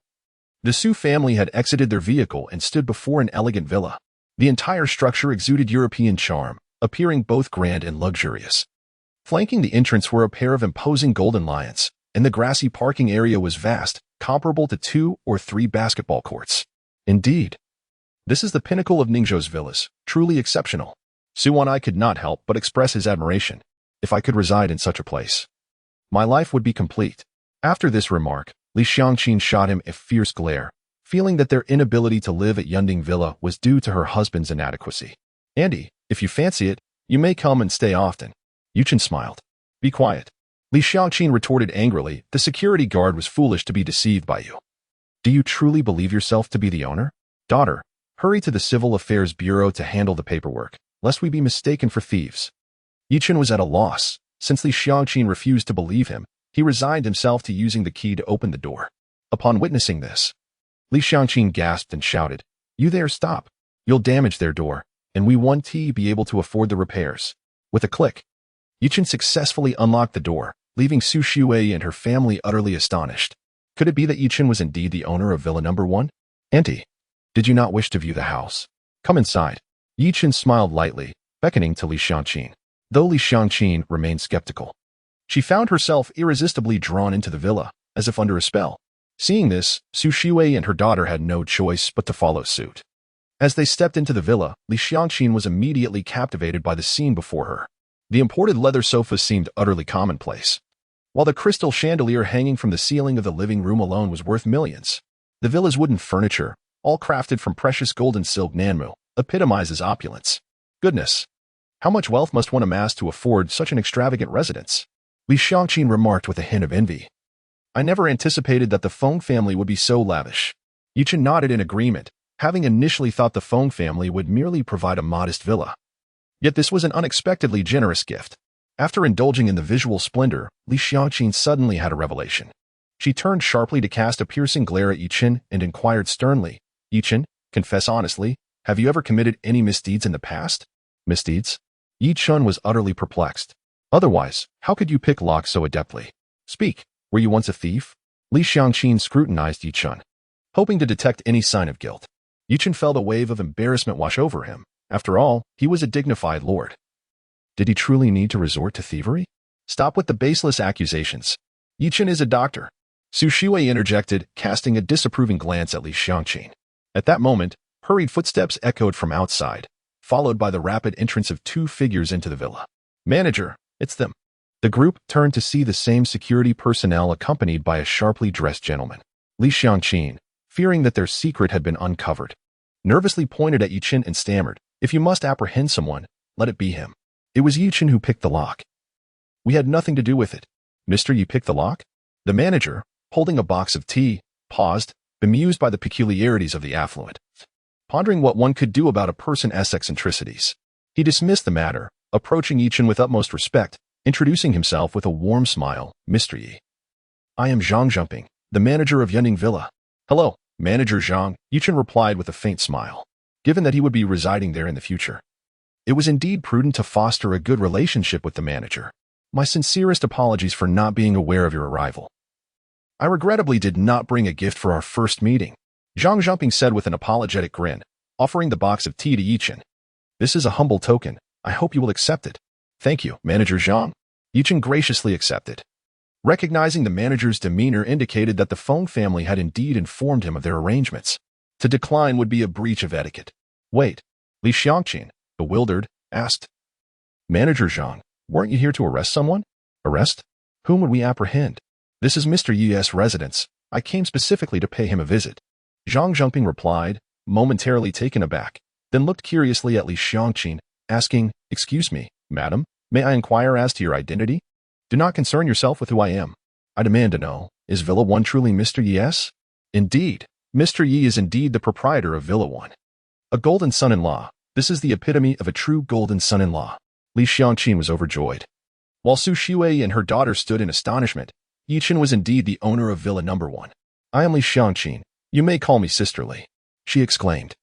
the Su family had exited their vehicle and stood before an elegant villa. The entire structure exuded European charm, appearing both grand and luxurious. Flanking the entrance were a pair of imposing golden lions, and the grassy parking area was vast, comparable to 2 or 3 basketball courts. Indeed, this is the pinnacle of Ningzhou's villas, truly exceptional. Su and I could not help but express his admiration. If I could reside in such a place, my life would be complete. After this remark, Li Xiangqin shot him a fierce glare, feeling that their inability to live at Yunding Villa was due to her husband's inadequacy. "Andy, if you fancy it, you may come and stay often." Yichen smiled. "Be quiet." Li Xiangqin retorted angrily, "The security guard was foolish to be deceived by you. Do you truly believe yourself to be the owner? Daughter, hurry to the Civil Affairs Bureau to handle the paperwork, lest we be mistaken for thieves." Yichen was at a loss. Since Li Xiangqin refused to believe him, he resigned himself to using the key to open the door. Upon witnessing this, Li Xiangqin gasped and shouted, "You there, stop. You'll damage their door, and we won't be able to afford the repairs." With a click, Yichen successfully unlocked the door, leaving Su Shui and her family utterly astonished. Could it be that Yichen was indeed the owner of Villa number 1? "Auntie, did you not wish to view the house? Come inside." Yichen smiled lightly, beckoning to Li Xiangqin. Though Li Xiangqin remained skeptical, she found herself irresistibly drawn into the villa, as if under a spell. Seeing this, Su Shui and her daughter had no choice but to follow suit. As they stepped into the villa, Li Xiangqin was immediately captivated by the scene before her. The imported leather sofa seemed utterly commonplace, while the crystal chandelier hanging from the ceiling of the living room alone was worth millions. The villa's wooden furniture, all crafted from precious gold and silk nanmu, epitomizes opulence. Goodness, how much wealth must one amass to afford such an extravagant residence? Li Xiangqin remarked with a hint of envy. "I never anticipated that the Feng family would be so lavish." Yichen nodded in agreement, having initially thought the Feng family would merely provide a modest villa. Yet this was an unexpectedly generous gift. After indulging in the visual splendor, Li Xiangqin suddenly had a revelation. She turned sharply to cast a piercing glare at Yichen and inquired sternly, "Yichen, confess honestly, have you ever committed any misdeeds in the past?" "Misdeeds?" Yichen was utterly perplexed. "Otherwise, how could you pick locks so adeptly? Speak, were you once a thief?" Li Xiangqin scrutinized Yichen, hoping to detect any sign of guilt. Yichen felt a wave of embarrassment wash over him. After all, he was a dignified lord. Did he truly need to resort to thievery? Stop with the baseless accusations. Yichen is a doctor. Su Shui interjected, casting a disapproving glance at Li Xiangqin. At that moment, hurried footsteps echoed from outside, followed by the rapid entrance of two figures into the villa. Manager, it's them. The group turned to see the same security personnel accompanied by a sharply dressed gentleman. Li Xiangqin, fearing that their secret had been uncovered, nervously pointed at Yichen and stammered, "If you must apprehend someone, let it be him." It was Yichen who picked the lock. "We had nothing to do with it." "Mister, you picked the lock?" The manager, holding a box of tea, paused, bemused by the peculiarities of the affluent, pondering what one could do about a person's eccentricities. He dismissed the matter, approaching Yichen with utmost respect, introducing himself with a warm smile, "Mr. Yi. I am Zhang Jumping, the manager of Yunning Villa." "Hello, Manager Zhang," Yichen replied with a faint smile, given that he would be residing there in the future. It was indeed prudent to foster a good relationship with the manager. "My sincerest apologies for not being aware of your arrival. I regrettably did not bring a gift for our first meeting," Zhang Jumping said with an apologetic grin, offering the box of tea to Yichen. "This is a humble token. I hope you will accept it." "Thank you, Manager Zhang." Yichen graciously accepted. Recognizing the manager's demeanor indicated that the Feng family had indeed informed him of their arrangements. To decline would be a breach of etiquette. "Wait," Li Xiangqin, bewildered, asked. "Manager Zhang, weren't you here to arrest someone?" "Arrest? Whom would we apprehend?" "This is Mr. Yi's residence. I came specifically to pay him a visit." Zhang Jumping replied, momentarily taken aback, then looked curiously at Li Xiangqin, asking, "Excuse me, madam, may I inquire as to your identity?" "Do not concern yourself with who I am. I demand to know, is Villa 1 truly Mr. Yi's?" "Indeed, Mr. Yi is indeed the proprietor of Villa 1. A golden son-in-law. This is the epitome of a true golden son-in-law." Li Xiangqin was overjoyed. While Su Shui and her daughter stood in astonishment, Yichen was indeed the owner of Villa No. 1. "I am Li Xiangqin. You may call me Sister Li," she exclaimed.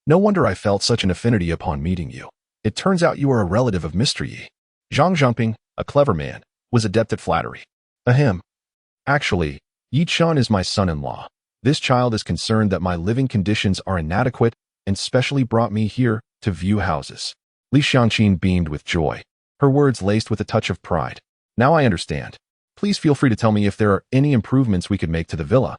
"No wonder I felt such an affinity upon meeting you. It turns out you are a relative of Mr. Yi." Zhang Jumping, a clever man, was adept at flattery. "Ahem. Actually, Yichen is my son-in-law. This child is concerned that my living conditions are inadequate and specially brought me here to view houses." Li Xiangqin beamed with joy, her words laced with a touch of pride. "Now I understand. Please feel free to tell me if there are any improvements we could make to the villa."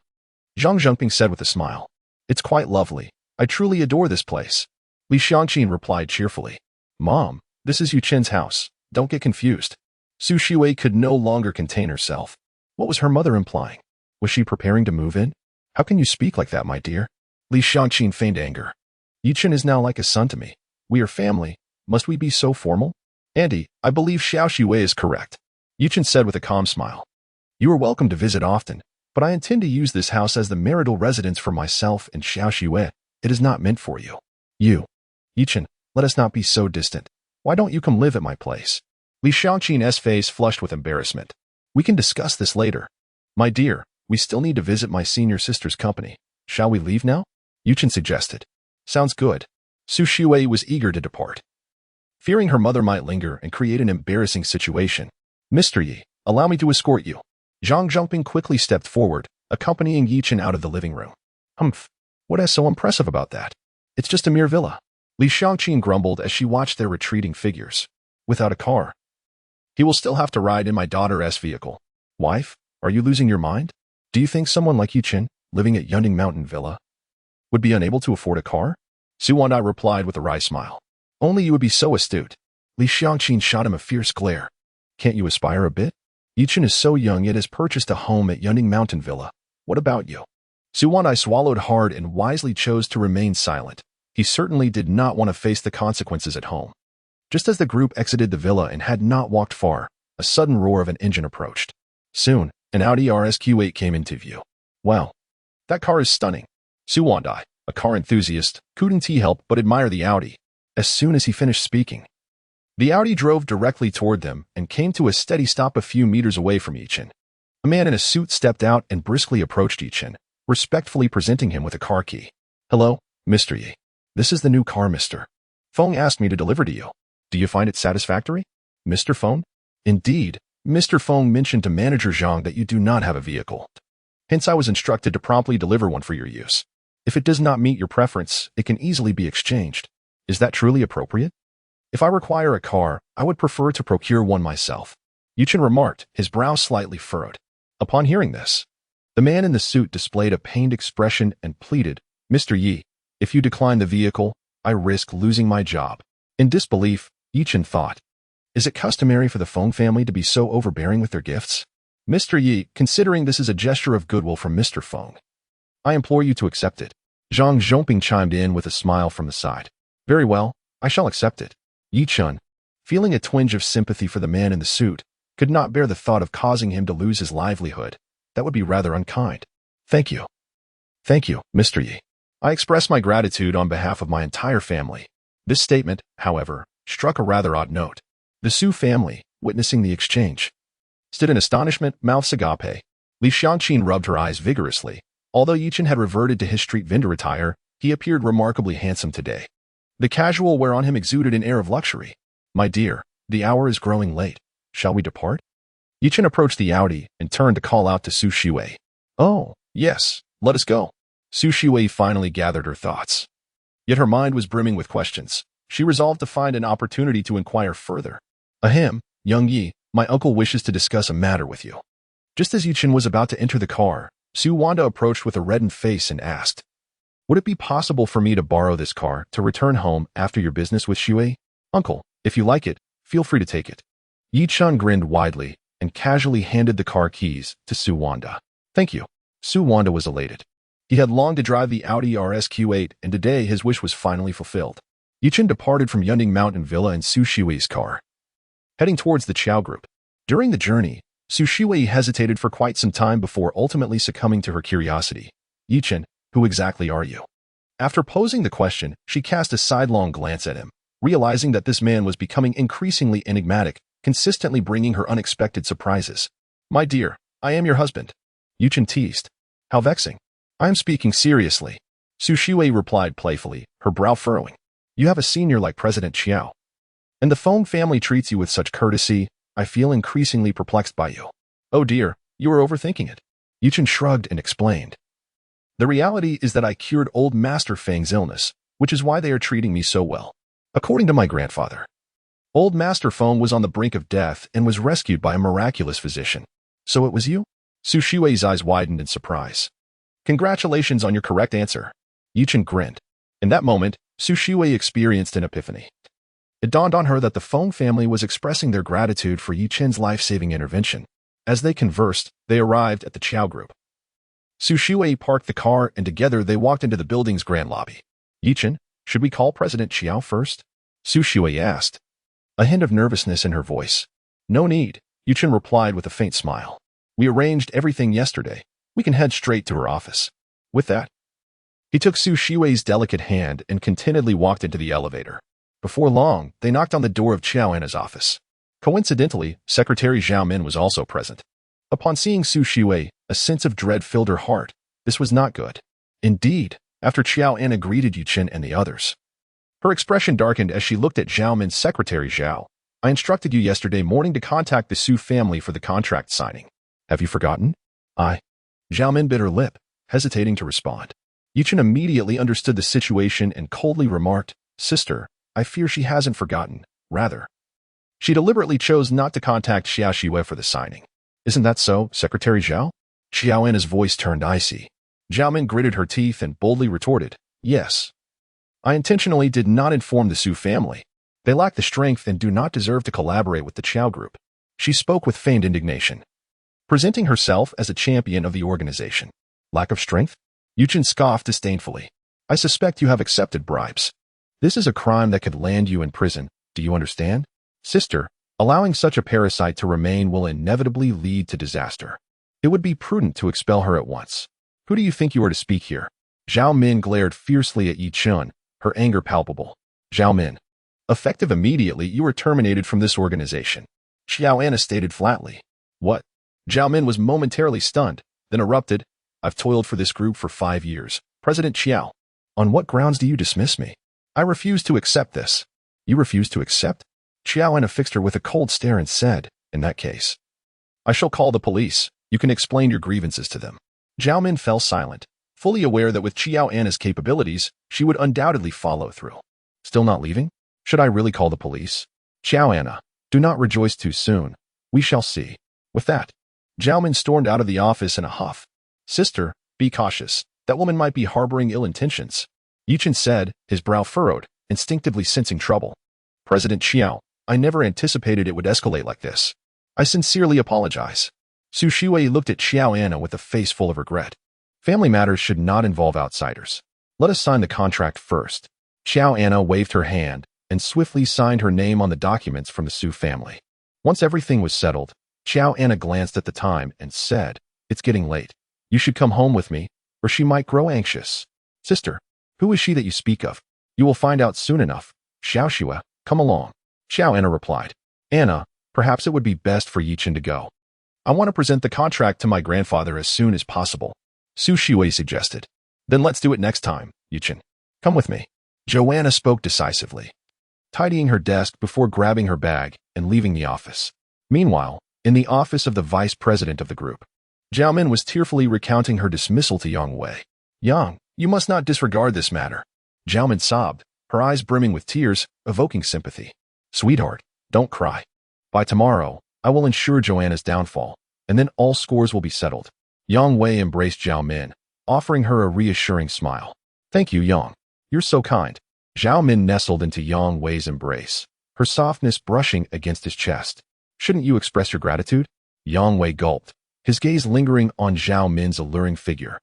Zhang Jumping said with a smile. "It's quite lovely. I truly adore this place." Li Xiangqin replied cheerfully. "Mom, this is Yichen's house. Don't get confused." Su Shui could no longer contain herself. What was her mother implying? Was she preparing to move in? "How can you speak like that, my dear?" Li Xiangqin feigned anger. "Yichen is now like a son to me. We are family. Must we be so formal?" "Auntie, I believe Xiao Shui is correct," Yichen said with a calm smile. "You are welcome to visit often, but I intend to use this house as the marital residence for myself and Xiao Shui. It is not meant for you." Yichen, let us not be so distant. Why don't you come live at my place?" Li Xiangqin's face flushed with embarrassment. "We can discuss this later. My dear, we still need to visit my senior sister's company. Shall we leave now?" Yichen suggested. "Sounds good." Su Shui was eager to depart, fearing her mother might linger and create an embarrassing situation. "Mr. Yi, allow me to escort you." Zhang Jumping quickly stepped forward, accompanying Yichen out of the living room. "Humph, what is so impressive about that? It's just a mere villa." Li Xiangqin grumbled as she watched their retreating figures. "Without a car. He will still have to ride in my daughter's vehicle." "Wife, are you losing your mind? Do you think someone like Yichen, living at Yunning Mountain Villa, would be unable to afford a car?" Su Wandai replied with a wry smile. "Only you would be so astute." Li Xiangqin shot him a fierce glare. "Can't you aspire a bit? Yichen is so young yet has purchased a home at Yunning Mountain Villa. What about you?" Su Wandai swallowed hard and wisely chose to remain silent. He certainly did not want to face the consequences at home. Just as the group exited the villa and had not walked far, a sudden roar of an engine approached. Soon, an Audi RSQ8 came into view. "Wow, that car is stunning." Su Wandai, a car enthusiast, couldn't help but admire the Audi. As soon as he finished speaking, the Audi drove directly toward them and came to a steady stop a few meters away from Yichen. A man in a suit stepped out and briskly approached Yichen, respectfully presenting him with a car key. "Hello, Mr. Yi. This is the new car Mr. Feng asked me to deliver to you. Do you find it satisfactory?" "Mr. Feng?" "Indeed, Mr. Feng mentioned to Manager Zhang that you do not have a vehicle. Hence I was instructed to promptly deliver one for your use. If it does not meet your preference, it can easily be exchanged. Is that truly appropriate?" "If I require a car, I would prefer to procure one myself." Yichen remarked, his brow slightly furrowed. Upon hearing this, the man in the suit displayed a pained expression and pleaded, Mr. Yi, if you decline the vehicle, I risk losing my job. In disbelief, Yichen thought, is it customary for the Feng family to be so overbearing with their gifts? Mr. Yi, considering this is a gesture of goodwill from Mr. Feng, I implore you to accept it. Zhang Zhongping chimed in with a smile from the side. Very well, I shall accept it. Yichen, feeling a twinge of sympathy for the man in the suit, could not bear the thought of causing him to lose his livelihood. That would be rather unkind. Thank you. Thank you, Mr. Yi. I express my gratitude on behalf of my entire family. This statement, however, struck a rather odd note. The Su family, witnessing the exchange, stood in astonishment, mouths agape. Li Xianqin rubbed her eyes vigorously. Although Yichen had reverted to his street vendor attire, he appeared remarkably handsome today. The casual wear on him exuded an air of luxury. My dear, the hour is growing late. Shall we depart? Yichen approached the Audi and turned to call out to Su Shiwei. Oh, yes, let us go. Su Shiwei finally gathered her thoughts. Yet her mind was brimming with questions. She resolved to find an opportunity to inquire further. Ahem, young Yi, my uncle wishes to discuss a matter with you. Just as Yichen was about to enter the car, Su Wanda approached with a reddened face and asked, would it be possible for me to borrow this car to return home after your business with Shiwei? Uncle, if you like it, feel free to take it. Yichen grinned widely and casually handed the car keys to Su Wanda. Thank you. Su Wanda was elated. He had longed to drive the Audi RSQ8, and today his wish was finally fulfilled. Yichen departed from Yunding Mountain Villa in Su Shiwei's car, heading towards the Chow Group. During the journey, Su Shiwei hesitated for quite some time before ultimately succumbing to her curiosity. Yichen, who exactly are you? After posing the question, she cast a sidelong glance at him, realizing that this man was becoming increasingly enigmatic, consistently bringing her unexpected surprises. My dear, I am your husband. Yichen teased. How vexing. I am speaking seriously. Su Shiwei replied playfully, her brow furrowing. You have a senior like President Qiao, and the Feng family treats you with such courtesy. I feel increasingly perplexed by you. Oh dear, you are overthinking it. Yichen shrugged and explained. The reality is that I cured old Master Feng's illness, which is why they are treating me so well. According to my grandfather, old Master Feng was on the brink of death and was rescued by a miraculous physician. So it was you? Su Shiwei's eyes widened in surprise. Congratulations on your correct answer. Yichen grinned. In that moment, Su Shiwei experienced an epiphany. It dawned on her that the Feng family was expressing their gratitude for Yichen's life-saving intervention. As they conversed, they arrived at the Chow Group. Su Shiwei parked the car and together they walked into the building's grand lobby. Yichen, should we call President Qiao first? Su Shiwei asked, a hint of nervousness in her voice. No need, Yichen replied with a faint smile. We arranged everything yesterday. We can head straight to her office. With that, he took Su Shiwei's delicate hand and contentedly walked into the elevator. Before long, they knocked on the door of Qiao Anna's office. Coincidentally, Secretary Zhao Min was also present. Upon seeing Su Shiwei, a sense of dread filled her heart. This was not good. Indeed, after Qiao Anna greeted Yichen and the others, her expression darkened as she looked at Zhao Min's secretary Zhao. I instructed you yesterday morning to contact the Su family for the contract signing. Have you forgotten? Zhao Min bit her lip, hesitating to respond. Yichen immediately understood the situation and coldly remarked, Sister, I fear she hasn't forgotten. Rather, she deliberately chose not to contact Xia Shiwei for the signing. Isn't that so, Secretary Zhao? Xiao Anna's voice turned icy. Zhao Min gritted her teeth and boldly retorted, Yes. I intentionally did not inform the Su family. They lack the strength and do not deserve to collaborate with the Chow Group. She spoke with feigned indignation, presenting herself as a champion of the organization. Lack of strength? Yichen scoffed disdainfully. I suspect you have accepted bribes. This is a crime that could land you in prison. Do you understand? Sister, allowing such a parasite to remain will inevitably lead to disaster. It would be prudent to expel her at once. Who do you think you are to speak here? Zhao Min glared fiercely at Yichen, her anger palpable. Zhao Min. Effective immediately, you are terminated from this organization. Xiao Anna stated flatly. What? Zhao Min was momentarily stunned, then erupted. I've toiled for this group for 5 years. President Qiao. On what grounds do you dismiss me? I refuse to accept this. You refuse to accept? Xiao Anna fixed her with a cold stare and said, in that case, I shall call the police. You can explain your grievances to them. Zhao Min fell silent, fully aware that with Qiao Anna's capabilities, she would undoubtedly follow through. Still not leaving? Should I really call the police? Qiao Anna, do not rejoice too soon. We shall see. With that, Zhao Min stormed out of the office in a huff. Sister, be cautious. That woman might be harboring ill intentions, Yichen said, his brow furrowed, instinctively sensing trouble. President Xiao, I never anticipated it would escalate like this. I sincerely apologize. Su Shuai looked at Xiao Anna with a face full of regret. Family matters should not involve outsiders. Let us sign the contract first. Xiao Anna waved her hand and swiftly signed her name on the documents from the Su family. Once everything was settled, Xiao Anna glanced at the time and said, It's getting late. You should come home with me, or she might grow anxious. Sister, who is she that you speak of? You will find out soon enough. Xiao Xue, come along. Xiao Anna replied. Anna, perhaps it would be best for Yichen to go. I want to present the contract to my grandfather as soon as possible. Su Shuai suggested. Then let's do it next time, Yichen. Come with me. Joanna spoke decisively, tidying her desk before grabbing her bag and leaving the office. Meanwhile, in the office of the vice president of the group, Zhao Min was tearfully recounting her dismissal to Yang Wei. Yang, you must not disregard this matter. Zhao Min sobbed, her eyes brimming with tears, evoking sympathy. Sweetheart, don't cry. By tomorrow, I will ensure Joanna's downfall, and then all scores will be settled. Yang Wei embraced Zhao Min, offering her a reassuring smile. Thank you, Yang. You're so kind. Zhao Min nestled into Yang Wei's embrace, her softness brushing against his chest. Shouldn't you express your gratitude? Yang Wei gulped, his gaze lingering on Zhao Min's alluring figure.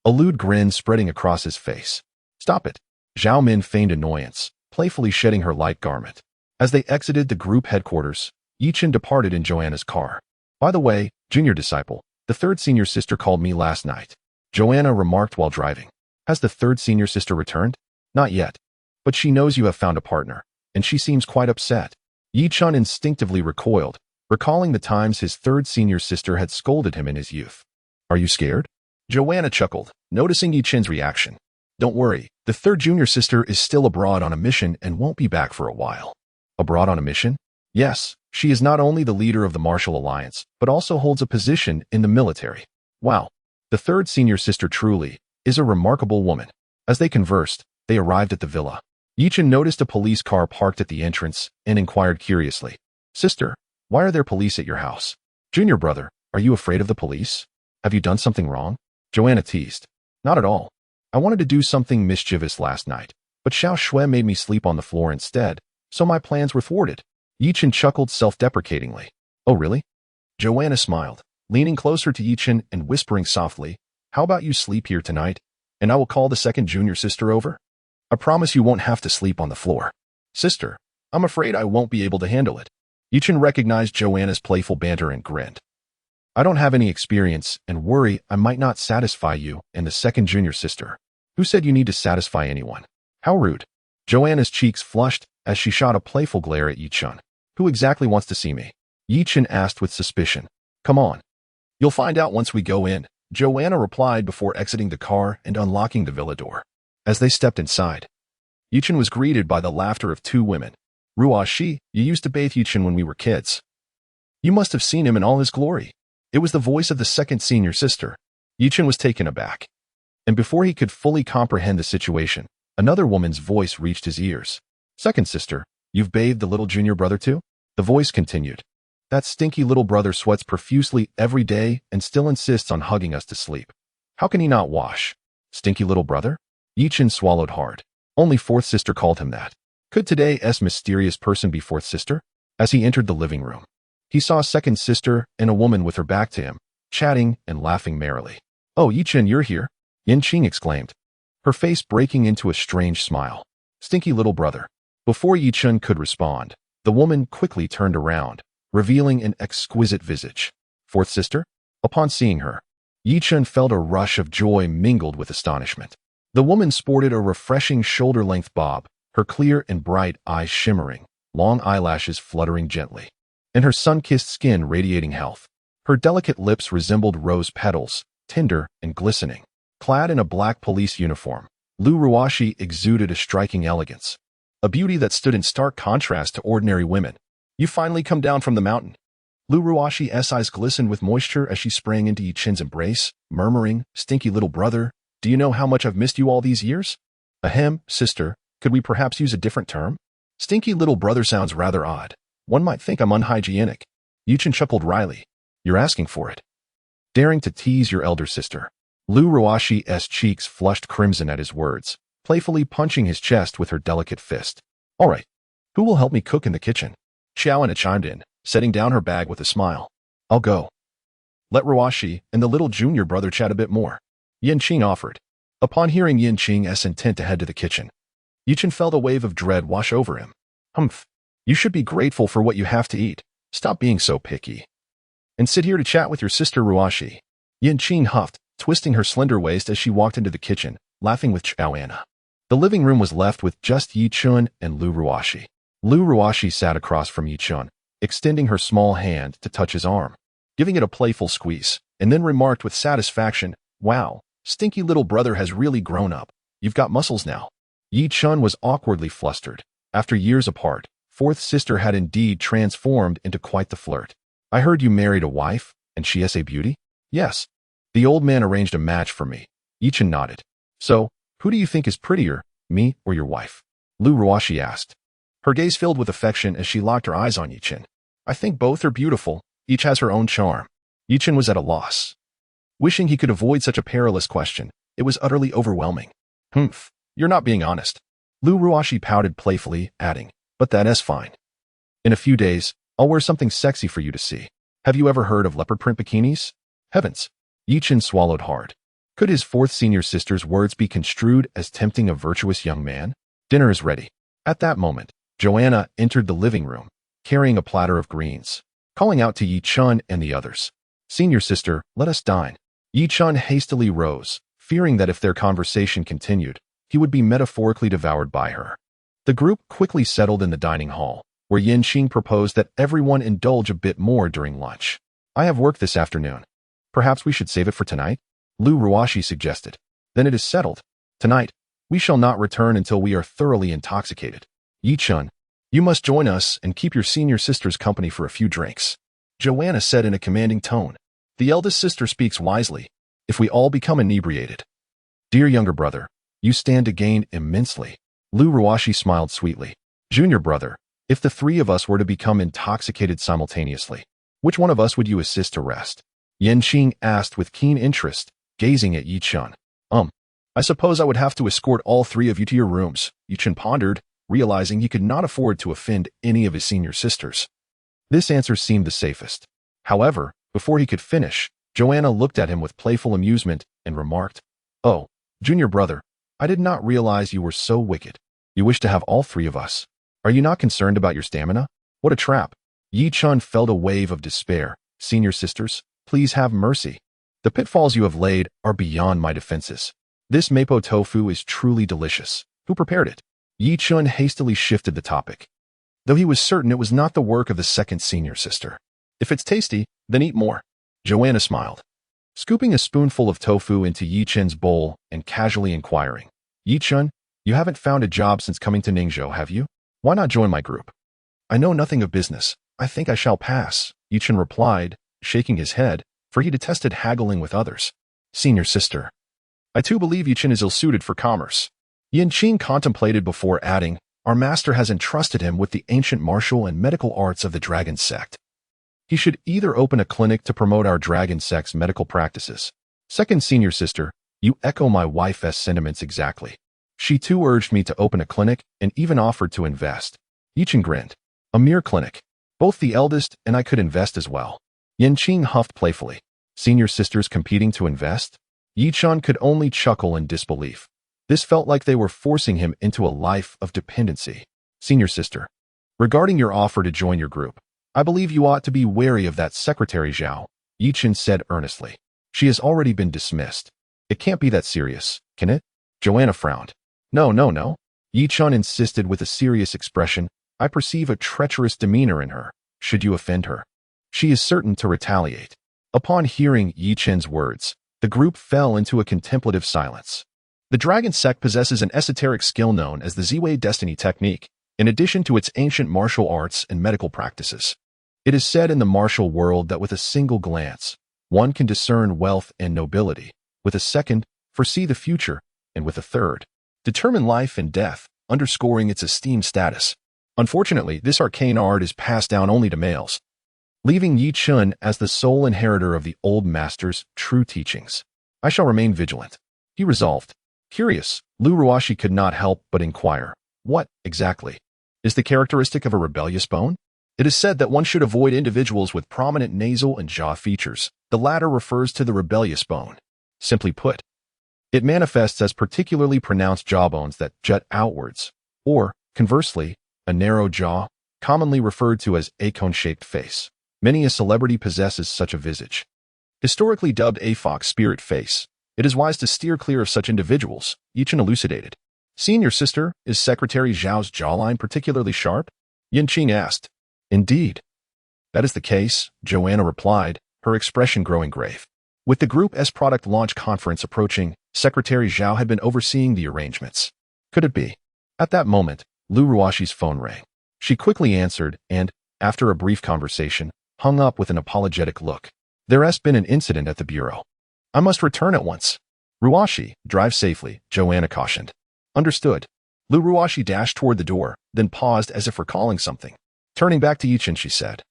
A lewd grin spreading across his face. Stop it. Zhao Min feigned annoyance, playfully shedding her light garment. As they exited the group headquarters, Yichen departed in Joanna's car. By the way, junior disciple, the third senior sister called me last night. Joanna remarked while driving. Has the third senior sister returned? Not yet. But she knows you have found a partner, and she seems quite upset. Yichen instinctively recoiled, recalling the times his third senior sister had scolded him in his youth. Are you scared? Joanna chuckled, noticing Yichen's reaction. Don't worry, the third junior sister is still abroad on a mission and won't be back for a while. Abroad on a mission? Yes, she is not only the leader of the Martial Alliance, but also holds a position in the military. Wow, the third senior sister truly is a remarkable woman. As they conversed, they arrived at the villa. Yichen noticed a police car parked at the entrance and inquired curiously. Sister, why are there police at your house? Junior brother, are you afraid of the police? Have you done something wrong? Joanna teased. Not at all. I wanted to do something mischievous last night, but Xiao Xue made me sleep on the floor instead, so my plans were thwarted. Yichen chuckled self-deprecatingly. Oh really? Joanna smiled, leaning closer to Yichen and whispering softly, How about you sleep here tonight, and I will call the second junior sister over? I promise you won't have to sleep on the floor. Sister, I'm afraid I won't be able to handle it. Yichen recognized Joanna's playful banter and grinned. I don't have any experience and worry I might not satisfy you and the second junior sister. Who said you need to satisfy anyone? How rude. Joanna's cheeks flushed as she shot a playful glare at Yichen. Who exactly wants to see me? Yichen asked with suspicion. Come on. You'll find out once we go in, Joanna replied before exiting the car and unlocking the villa door. As they stepped inside, Yichen was greeted by the laughter of two women. Ruashi, you used to bathe Yichen when we were kids. You must have seen him in all his glory. It was the voice of the second senior sister. Yichen was taken aback. And before he could fully comprehend the situation, another woman's voice reached his ears. Second sister, you've bathed the little junior brother too? The voice continued. That stinky little brother sweats profusely every day and still insists on hugging us to sleep. How can he not wash? Stinky little brother? Yichen swallowed hard. Only fourth sister called him that. Could today's mysterious person be fourth sister? As he entered the living room, he saw a second sister and a woman with her back to him, chatting and laughing merrily. Oh, Yichen, you're here? Yanqing exclaimed, her face breaking into a strange smile. Stinky little brother. Before Yichen could respond, the woman quickly turned around, revealing an exquisite visage. Fourth sister? Upon seeing her, Yichen felt a rush of joy mingled with astonishment. The woman sported a refreshing shoulder-length bob, her clear and bright eyes shimmering, long eyelashes fluttering gently, and her sun-kissed skin radiating health. Her delicate lips resembled rose petals, tender and glistening. Clad in a black police uniform, Lu Ruashi exuded a striking elegance, a beauty that stood in stark contrast to ordinary women. You finally come down from the mountain. Lu Ruashi's eyes glistened with moisture as she sprang into Yichen's embrace, murmuring, Stinky little brother, do you know how much I've missed you all these years? Ahem, sister, could we perhaps use a different term? Stinky little brother sounds rather odd. One might think I'm unhygienic. Yichen chuckled wryly. You're asking for it. Daring to tease your elder sister. Lu Ruashi's cheeks flushed crimson at his words, playfully punching his chest with her delicate fist. All right. Who will help me cook in the kitchen? Xiaoana chimed in, setting down her bag with a smile. I'll go. Let Ruashi and the little junior brother chat a bit more. Yanqing offered. Upon hearing Yanqing's intent to head to the kitchen, Yichen felt a wave of dread wash over him. Humph. You should be grateful for what you have to eat. Stop being so picky. And sit here to chat with your sister Ruashi. Yanqing huffed, twisting her slender waist as she walked into the kitchen, laughing with Xiaoana. The living room was left with just Yichen and Lu Ruashi. Lu Ruashi sat across from Yichen, extending her small hand to touch his arm, giving it a playful squeeze, and then remarked with satisfaction, Wow, stinky little brother has really grown up. You've got muscles now. Yichen was awkwardly flustered. After years apart, fourth sister had indeed transformed into quite the flirt. I heard you married a wife, and she is a beauty? Yes. The old man arranged a match for me. Yichen nodded. So, who do you think is prettier, me or your wife? Lu Ruashi asked. Her gaze filled with affection as she locked her eyes on Yichen. I think both are beautiful. Each has her own charm. Yichen was at a loss. Wishing he could avoid such a perilous question, it was utterly overwhelming. Humph, you're not being honest. Lu Ruashi pouted playfully, adding, but that is fine. In a few days, I'll wear something sexy for you to see. Have you ever heard of leopard print bikinis? Heavens. Yichen swallowed hard. Could his fourth senior sister's words be construed as tempting a virtuous young man? Dinner is ready. At that moment, Joanna entered the living room, carrying a platter of greens, calling out to Yichen and the others. Senior sister, let us dine. Yichen hastily rose, fearing that if their conversation continued, he would be metaphorically devoured by her. The group quickly settled in the dining hall, where Yanqing proposed that everyone indulge a bit more during lunch. I have work this afternoon. Perhaps we should save it for tonight? Lu Ruashi suggested. Then it is settled. Tonight, we shall not return until we are thoroughly intoxicated. Yichen, you must join us and keep your senior sister's company for a few drinks. Joanna said in a commanding tone. The eldest sister speaks wisely. If we all become inebriated. Dear younger brother, you stand to gain immensely. Lu Ruashi smiled sweetly. Junior brother, if the three of us were to become intoxicated simultaneously, which one of us would you assist to rest? Yanqing asked with keen interest, gazing at Yichen. I suppose I would have to escort all three of you to your rooms, Yichen pondered, realizing he could not afford to offend any of his senior sisters. This answer seemed the safest. However, before he could finish, Joanna looked at him with playful amusement and remarked, Oh, junior brother, I did not realize you were so wicked. You wish to have all three of us. Are you not concerned about your stamina? What a trap. Yichen felt a wave of despair. Senior sisters, please have mercy. The pitfalls you have laid are beyond my defenses. This mapo tofu is truly delicious. Who prepared it? Yichen hastily shifted the topic, though he was certain it was not the work of the second senior sister. If it's tasty, then eat more. Joanna smiled, scooping a spoonful of tofu into Yichen's bowl and casually inquiring, Yichen, you haven't found a job since coming to Ningzhou, have you? Why not join my group? I know nothing of business. I think I shall pass, Yichen replied, shaking his head, for he detested haggling with others. Senior sister. I too believe Yichen is ill-suited for commerce. Yanqing contemplated before adding, our master has entrusted him with the ancient martial and medical arts of the dragon sect. He should either open a clinic to promote our dragon sect's medical practices. Second senior sister, you echo my wife's sentiments exactly. She too urged me to open a clinic and even offered to invest. Yichen grinned. A mere clinic. Both the eldest and I could invest as well. Yanqing huffed playfully. Senior sisters competing to invest? Yichen could only chuckle in disbelief. This felt like they were forcing him into a life of dependency. Senior sister, regarding your offer to join your group, I believe you ought to be wary of that secretary Zhao, Yichen said earnestly. She has already been dismissed. It can't be that serious, can it? Joanna frowned. No. Yichen insisted with a serious expression. I perceive a treacherous demeanor in her. Should you offend her, she is certain to retaliate. Upon hearing Yichen's words, the group fell into a contemplative silence. The dragon sect possesses an esoteric skill known as the Ziwei Destiny Technique, in addition to its ancient martial arts and medical practices. It is said in the martial world that with a single glance, one can discern wealth and nobility, with a second, foresee the future, and with a third, determine life and death, underscoring its esteemed status. Unfortunately, this arcane art is passed down only to males. leaving Yichen as the sole inheritor of the old master's true teachings. I shall remain vigilant, he resolved. Curious, Lu Ruashi could not help but inquire, what, exactly, is the characteristic of a rebellious bone? It is said that one should avoid individuals with prominent nasal and jaw features. The latter refers to the rebellious bone. Simply put, it manifests as particularly pronounced jawbones that jut outwards, or, conversely, a narrow jaw, commonly referred to as a cone-shaped face. Many a celebrity possesses such a visage. Historically dubbed a fox spirit face, it is wise to steer clear of such individuals, Yichen elucidated. Senior sister, is Secretary Zhao's jawline particularly sharp? Yichen asked. Indeed. That is the case, Joanna replied, her expression growing grave. With the Group S product launch conference approaching, Secretary Zhao had been overseeing the arrangements. Could it be? At that moment, Lu Ruashi's phone rang. She quickly answered and, after a brief conversation, hung up with an apologetic look. There has been an incident at the bureau. I must return at once. Ruashi, drive safely, Joanna cautioned. Understood. Lu Ruashi dashed toward the door, then paused as if recalling something. Turning back to Yichen, she said,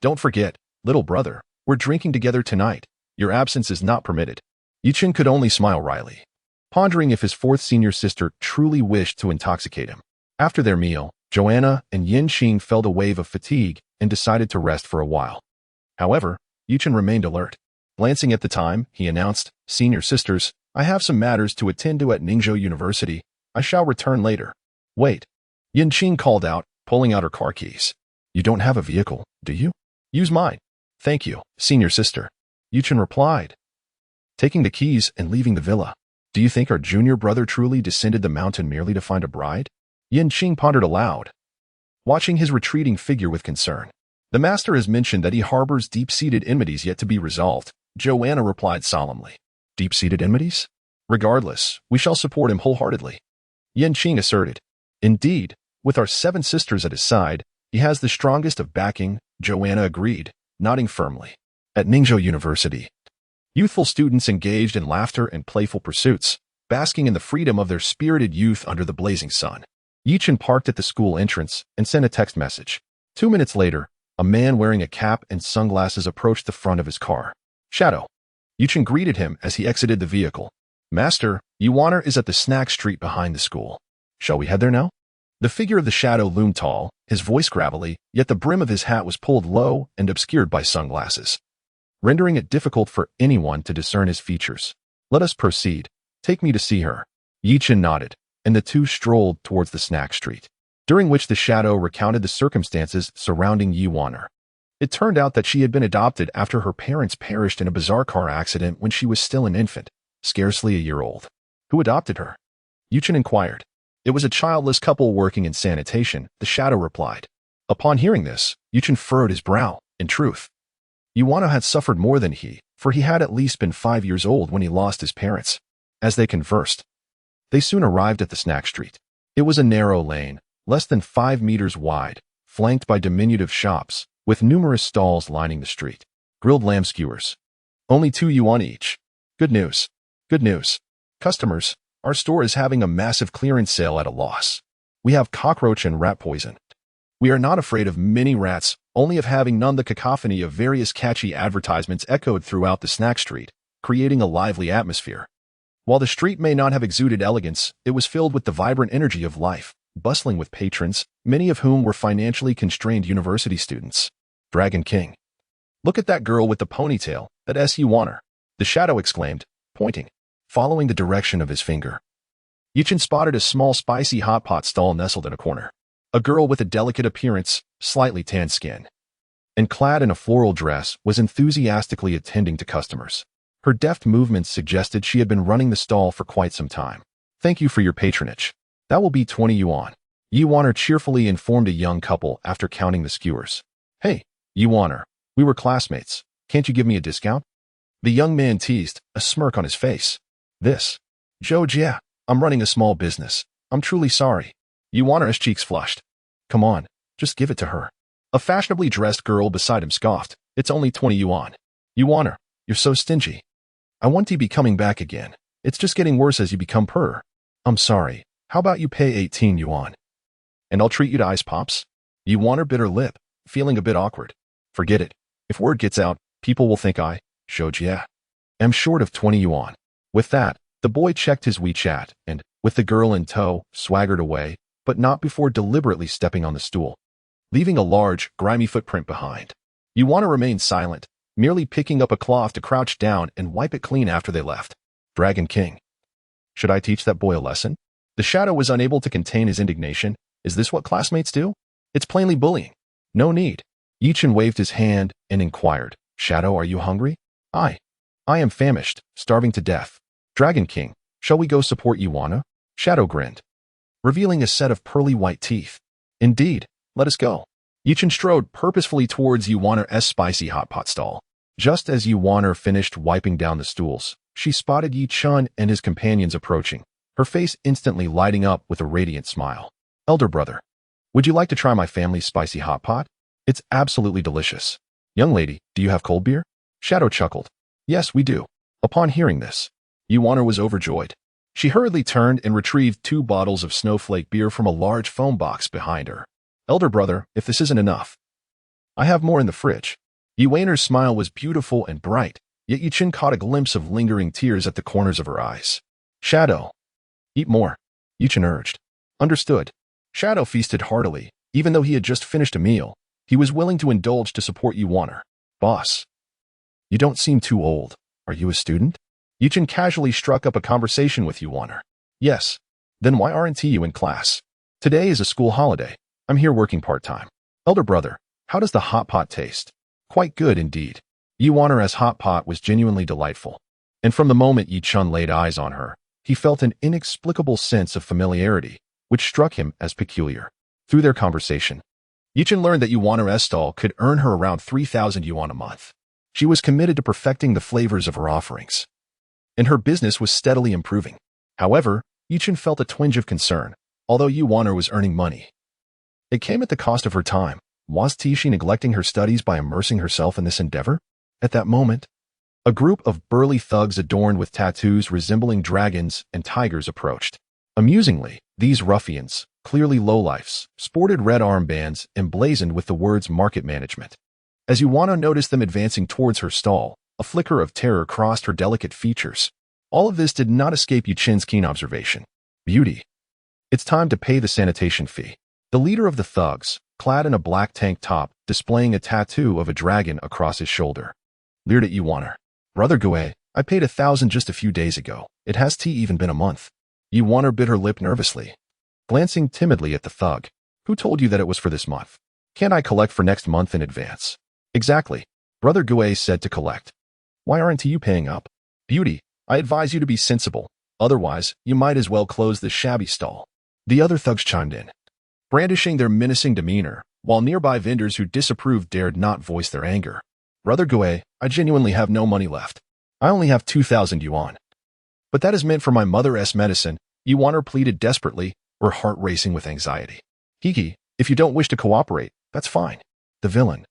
Don't forget, little brother, we're drinking together tonight. Your absence is not permitted. Yichen could only smile wryly, pondering if his fourth senior sister truly wished to intoxicate him. After their meal, Joanna and Yichen felt a wave of fatigue and decided to rest for a while. However, Yichen remained alert. Glancing at the time, he announced, Senior sisters, I have some matters to attend to at Ningzhou University. I shall return later. Wait. Yichen called out, pulling out her car keys. You don't have a vehicle, do you? Use mine. Thank you, senior sister. Yichen replied, taking the keys and leaving the villa. Do you think our junior brother truly descended the mountain merely to find a bride? Yichen pondered aloud, watching his retreating figure with concern. The master has mentioned that he harbors deep-seated enmities yet to be resolved, Joanna replied solemnly. Deep-seated enmities? Regardless, we shall support him wholeheartedly. Yichen asserted. Indeed, with our 7 sisters at his side, he has the strongest of backing, Joanna agreed, nodding firmly. At Ningzhou University, youthful students engaged in laughter and playful pursuits, basking in the freedom of their spirited youth under the blazing sun. Yichen parked at the school entrance and sent a text message. 2 minutes later, a man wearing a cap and sunglasses approached the front of his car. Shadow. Yichen greeted him as he exited the vehicle. Master, Yuaner is at the snack street behind the school. Shall we head there now? The figure of the shadow loomed tall, his voice gravelly, yet the brim of his hat was pulled low and obscured by sunglasses, rendering it difficult for anyone to discern his features. Let us proceed. Take me to see her. Yichen nodded, and the two strolled towards the snack street, during which the shadow recounted the circumstances surrounding Yuaner. It turned out that she had been adopted after her parents perished in a bizarre car accident when she was still an infant, scarcely a year old. Who adopted her? Yichen inquired. It was a childless couple working in sanitation, the shadow replied. Upon hearing this, Yichen furrowed his brow. In truth, Yuano had suffered more than he, for he had at least been 5 years old when he lost his parents. As they conversed, they soon arrived at the snack street. It was a narrow lane, less than 5 meters wide, flanked by diminutive shops, with numerous stalls lining the street. Grilled lamb skewers. Only 2 yuan each. Good news. Good news. Customers, our store is having a massive clearance sale at a loss. We have cockroach and rat poison. We are not afraid of many rats, only of having none. The cacophony of various catchy advertisements echoed throughout the snack street, creating a lively atmosphere. While the street may not have exuded elegance, it was filled with the vibrant energy of life, bustling with patrons, many of whom were financially constrained university students. Dragon King. Look at that girl with the ponytail, that S.U. Warner, the shadow exclaimed, pointing, following the direction of his finger. Yichen spotted a small spicy hot pot stall nestled in a corner. A girl with a delicate appearance, slightly tanned skin, and clad in a floral dress was enthusiastically attending to customers. Her deft movements suggested she had been running the stall for quite some time. Thank you for your patronage. That will be 20 yuan. Yuaner cheerfully informed a young couple after counting the skewers. Hey, Yuaner, we were classmates. Can't you give me a discount? The young man teased, a smirk on his face. This. Zhou, yeah, I'm running a small business. I'm truly sorry. Yuaner's cheeks flushed. Come on, just give it to her. A fashionably dressed girl beside him scoffed. It's only 20 yuan. Yuaner, you're so stingy. I want to be coming back again. It's just getting worse as you become purr. I'm sorry. How about you pay 18 yuan? And I'll treat you to ice pops? Yuaner bit her lip, feeling a bit awkward. Forget it. If word gets out, people will think I, Shojia, am short of 20 yuan. With that, the boy checked his WeChat and, with the girl in tow, swaggered away, but not before deliberately stepping on the stool, leaving a large, grimy footprint behind. Yuana remained silent, merely picking up a cloth to crouch down and wipe it clean after they left. Dragon King. Should I teach that boy a lesson? The shadow was unable to contain his indignation. Is this what classmates do? It's plainly bullying. No need. Yichen waved his hand and inquired, Shadow, are you hungry? I am famished, starving to death. Dragon King, shall we go support Yuana? Shadow grinned, revealing a set of pearly white teeth. Indeed, let us go. Yichen strode purposefully towards Yuana's spicy hot pot stall. Just as Yuana finished wiping down the stools, she spotted Yichen and his companions approaching, her face instantly lighting up with a radiant smile. Elder brother, would you like to try my family's spicy hot pot? It's absolutely delicious. Young lady, do you have cold beer? Shadow chuckled. Yes, we do. Upon hearing this, Yuana was overjoyed. She hurriedly turned and retrieved 2 bottles of snowflake beer from a large foam box behind her. Elder brother, if this isn't enough, I have more in the fridge. Yuana's smile was beautiful and bright, yet Yichen caught a glimpse of lingering tears at the corners of her eyes. Shadow, eat more, Yichen urged. Understood. Shadow feasted heartily. Even though he had just finished a meal, he was willing to indulge to support Yuana. Boss, you don't seem too old. Are you a student? Yichen casually struck up a conversation with Yuana. Yes. Then why aren't you in class? Today is a school holiday. I'm here working part-time. Elder brother, how does the hot pot taste? Quite good indeed. Yuana's hot pot was genuinely delightful. And from the moment Yichen laid eyes on her, he felt an inexplicable sense of familiarity, which struck him as peculiar. Through their conversation, Yichen learned that Yuana's stall could earn her around 3,000 yuan a month. She was committed to perfecting the flavors of her offerings, and her business was steadily improving. However, Yichen felt a twinge of concern. Although Yuana was earning money, it came at the cost of her time. Was she neglecting her studies by immersing herself in this endeavor? At that moment, a group of burly thugs adorned with tattoos resembling dragons and tigers approached. Amusingly, these ruffians, clearly lowlifes, sported red armbands emblazoned with the words market management. As Yuana noticed them advancing towards her stall, a flicker of terror crossed her delicate features. All of this did not escape Yichen's keen observation. Beauty. It's time to pay the sanitation fee. The leader of the thugs, clad in a black tank top, displaying a tattoo of a dragon across his shoulder, leered at Yuana. Brother Gue, I paid 1,000 just a few days ago. It has even been a month. Yuana bit her lip nervously, glancing timidly at the thug. Who told you that it was for this month? Can't I collect for next month in advance? Exactly. Brother Gue said to collect. Why aren't you paying up? Beauty, I advise you to be sensible. Otherwise, you might as well close this shabby stall. The other thugs chimed in, brandishing their menacing demeanor, while nearby vendors who disapproved dared not voice their anger. Brother Gue, I genuinely have no money left. I only have 2,000 yuan. But that is meant for my mother's medicine, Yuana pleaded desperately, her heart racing with anxiety. Hiki, if you don't wish to cooperate, that's fine. The villain,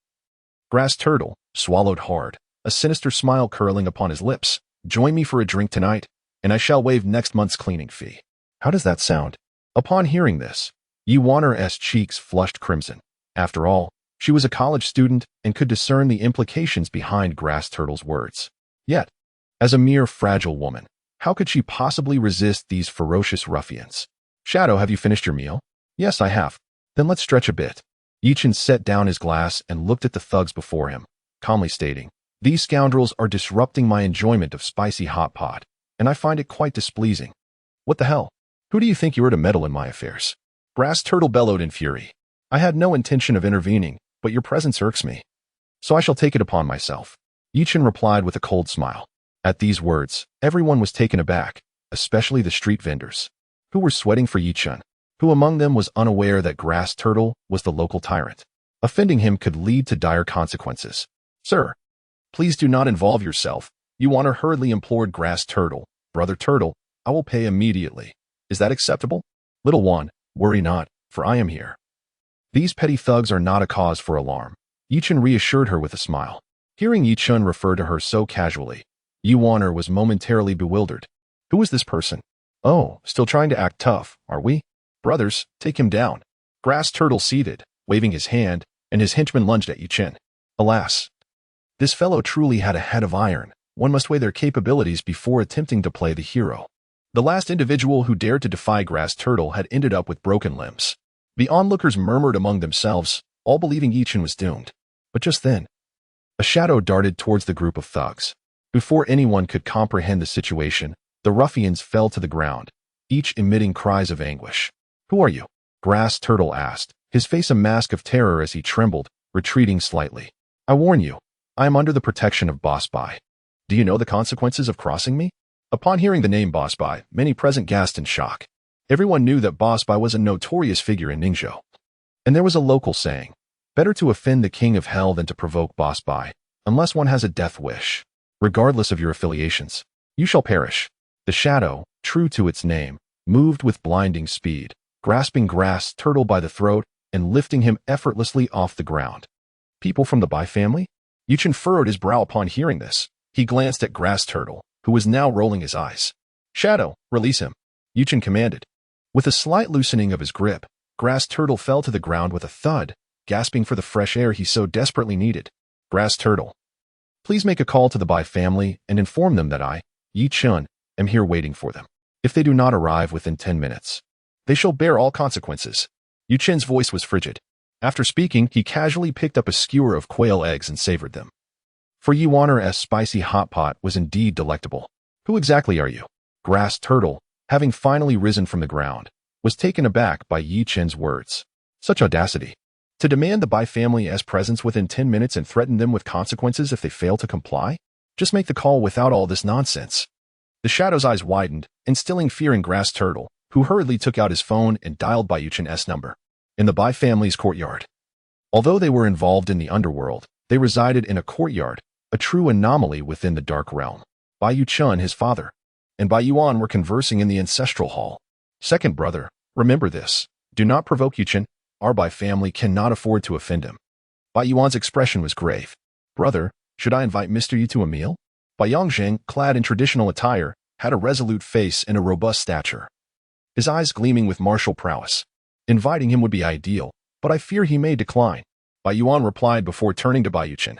Grass Turtle, swallowed hard, a sinister smile curling upon his lips. Join me for a drink tonight, and I shall waive next month's cleaning fee. How does that sound? Upon hearing this, Yuana's cheeks flushed crimson. After all, she was a college student and could discern the implications behind Grass Turtle's words. Yet, as a mere fragile woman, how could she possibly resist these ferocious ruffians? Shadow, have you finished your meal? Yes, I have. Then let's stretch a bit. Yichen set down his glass and looked at the thugs before him, calmly stating, These scoundrels are disrupting my enjoyment of spicy hot pot, and I find it quite displeasing. What the hell? Who do you think you are to meddle in my affairs? Grass Turtle bellowed in fury. I had no intention of intervening, but your presence irks me. So I shall take it upon myself. Yichen replied with a cold smile. At these words, everyone was taken aback, especially the street vendors, who were sweating for Yichen, who among them was unaware that Grass Turtle was the local tyrant. Offending him could lead to dire consequences. Sir, please do not involve yourself. Yuana hurriedly implored Grass Turtle. Brother Turtle, I will pay immediately. Is that acceptable? Little one, worry not, for I am here. These petty thugs are not a cause for alarm. Yichen reassured her with a smile. Hearing Yichen refer to her so casually, Yuana was momentarily bewildered. Who is this person? Oh, still trying to act tough, are we? Brothers, take him down. Grass Turtle seated, waving his hand, and his henchman lunged at Yichen. Alas, this fellow truly had a head of iron. One must weigh their capabilities before attempting to play the hero. The last individual who dared to defy Grass Turtle had ended up with broken limbs. The onlookers murmured among themselves, all believing Yichen was doomed. But just then, a shadow darted towards the group of thugs. Before anyone could comprehend the situation, the ruffians fell to the ground, each emitting cries of anguish. "Who are you?" Grass Turtle asked, his face a mask of terror as he trembled, retreating slightly. "I warn you, I am under the protection of Boss Bai. Do you know the consequences of crossing me?" Upon hearing the name Boss Bai, many present gasped in shock. Everyone knew that Boss Bai was a notorious figure in Ningzhou. And there was a local saying, better to offend the king of hell than to provoke Boss Bai, unless one has a death wish. Regardless of your affiliations, you shall perish. The shadow, true to its name, moved with blinding speed, grasping Grass Turtle by the throat and lifting him effortlessly off the ground. People from the Bai family? Yichen furrowed his brow upon hearing this. He glanced at Grass Turtle, who was now rolling his eyes. "Shadow, release him," Yichen commanded. With a slight loosening of his grip, Grass Turtle fell to the ground with a thud, gasping for the fresh air he so desperately needed. "Grass Turtle, please make a call to the Bai family and inform them that I, Yichen, am here waiting for them. If they do not arrive within 10 minutes, they shall bear all consequences." Yichen's voice was frigid. After speaking, he casually picked up a skewer of quail eggs and savored them. For Yuaner's spicy hot pot was indeed delectable. "Who exactly are you?" Grass Turtle, having finally risen from the ground, was taken aback by Yichen's words. Such audacity. To demand the Bai family as presence within 10 minutes and threaten them with consequences if they fail to comply? Just make the call without all this nonsense. The shadow's eyes widened, instilling fear in Grass Turtle, who hurriedly took out his phone and dialed Bai Yichen's number. In the Bai family's courtyard. Although they were involved in the underworld, they resided in a courtyard, a true anomaly within the dark realm. Bai Yichen, his father, and Bai Yuan were conversing in the ancestral hall. "Second brother, remember this. Do not provoke Yichen. Our Bai family cannot afford to offend him." Bai Yuan's expression was grave. "Brother, should I invite Mr. Yi to a meal?" Bai Yongzheng, clad in traditional attire, had a resolute face and a robust stature, his eyes gleaming with martial prowess. "Inviting him would be ideal, but I fear he may decline," Bai Yuan replied before turning to Bai Yichen.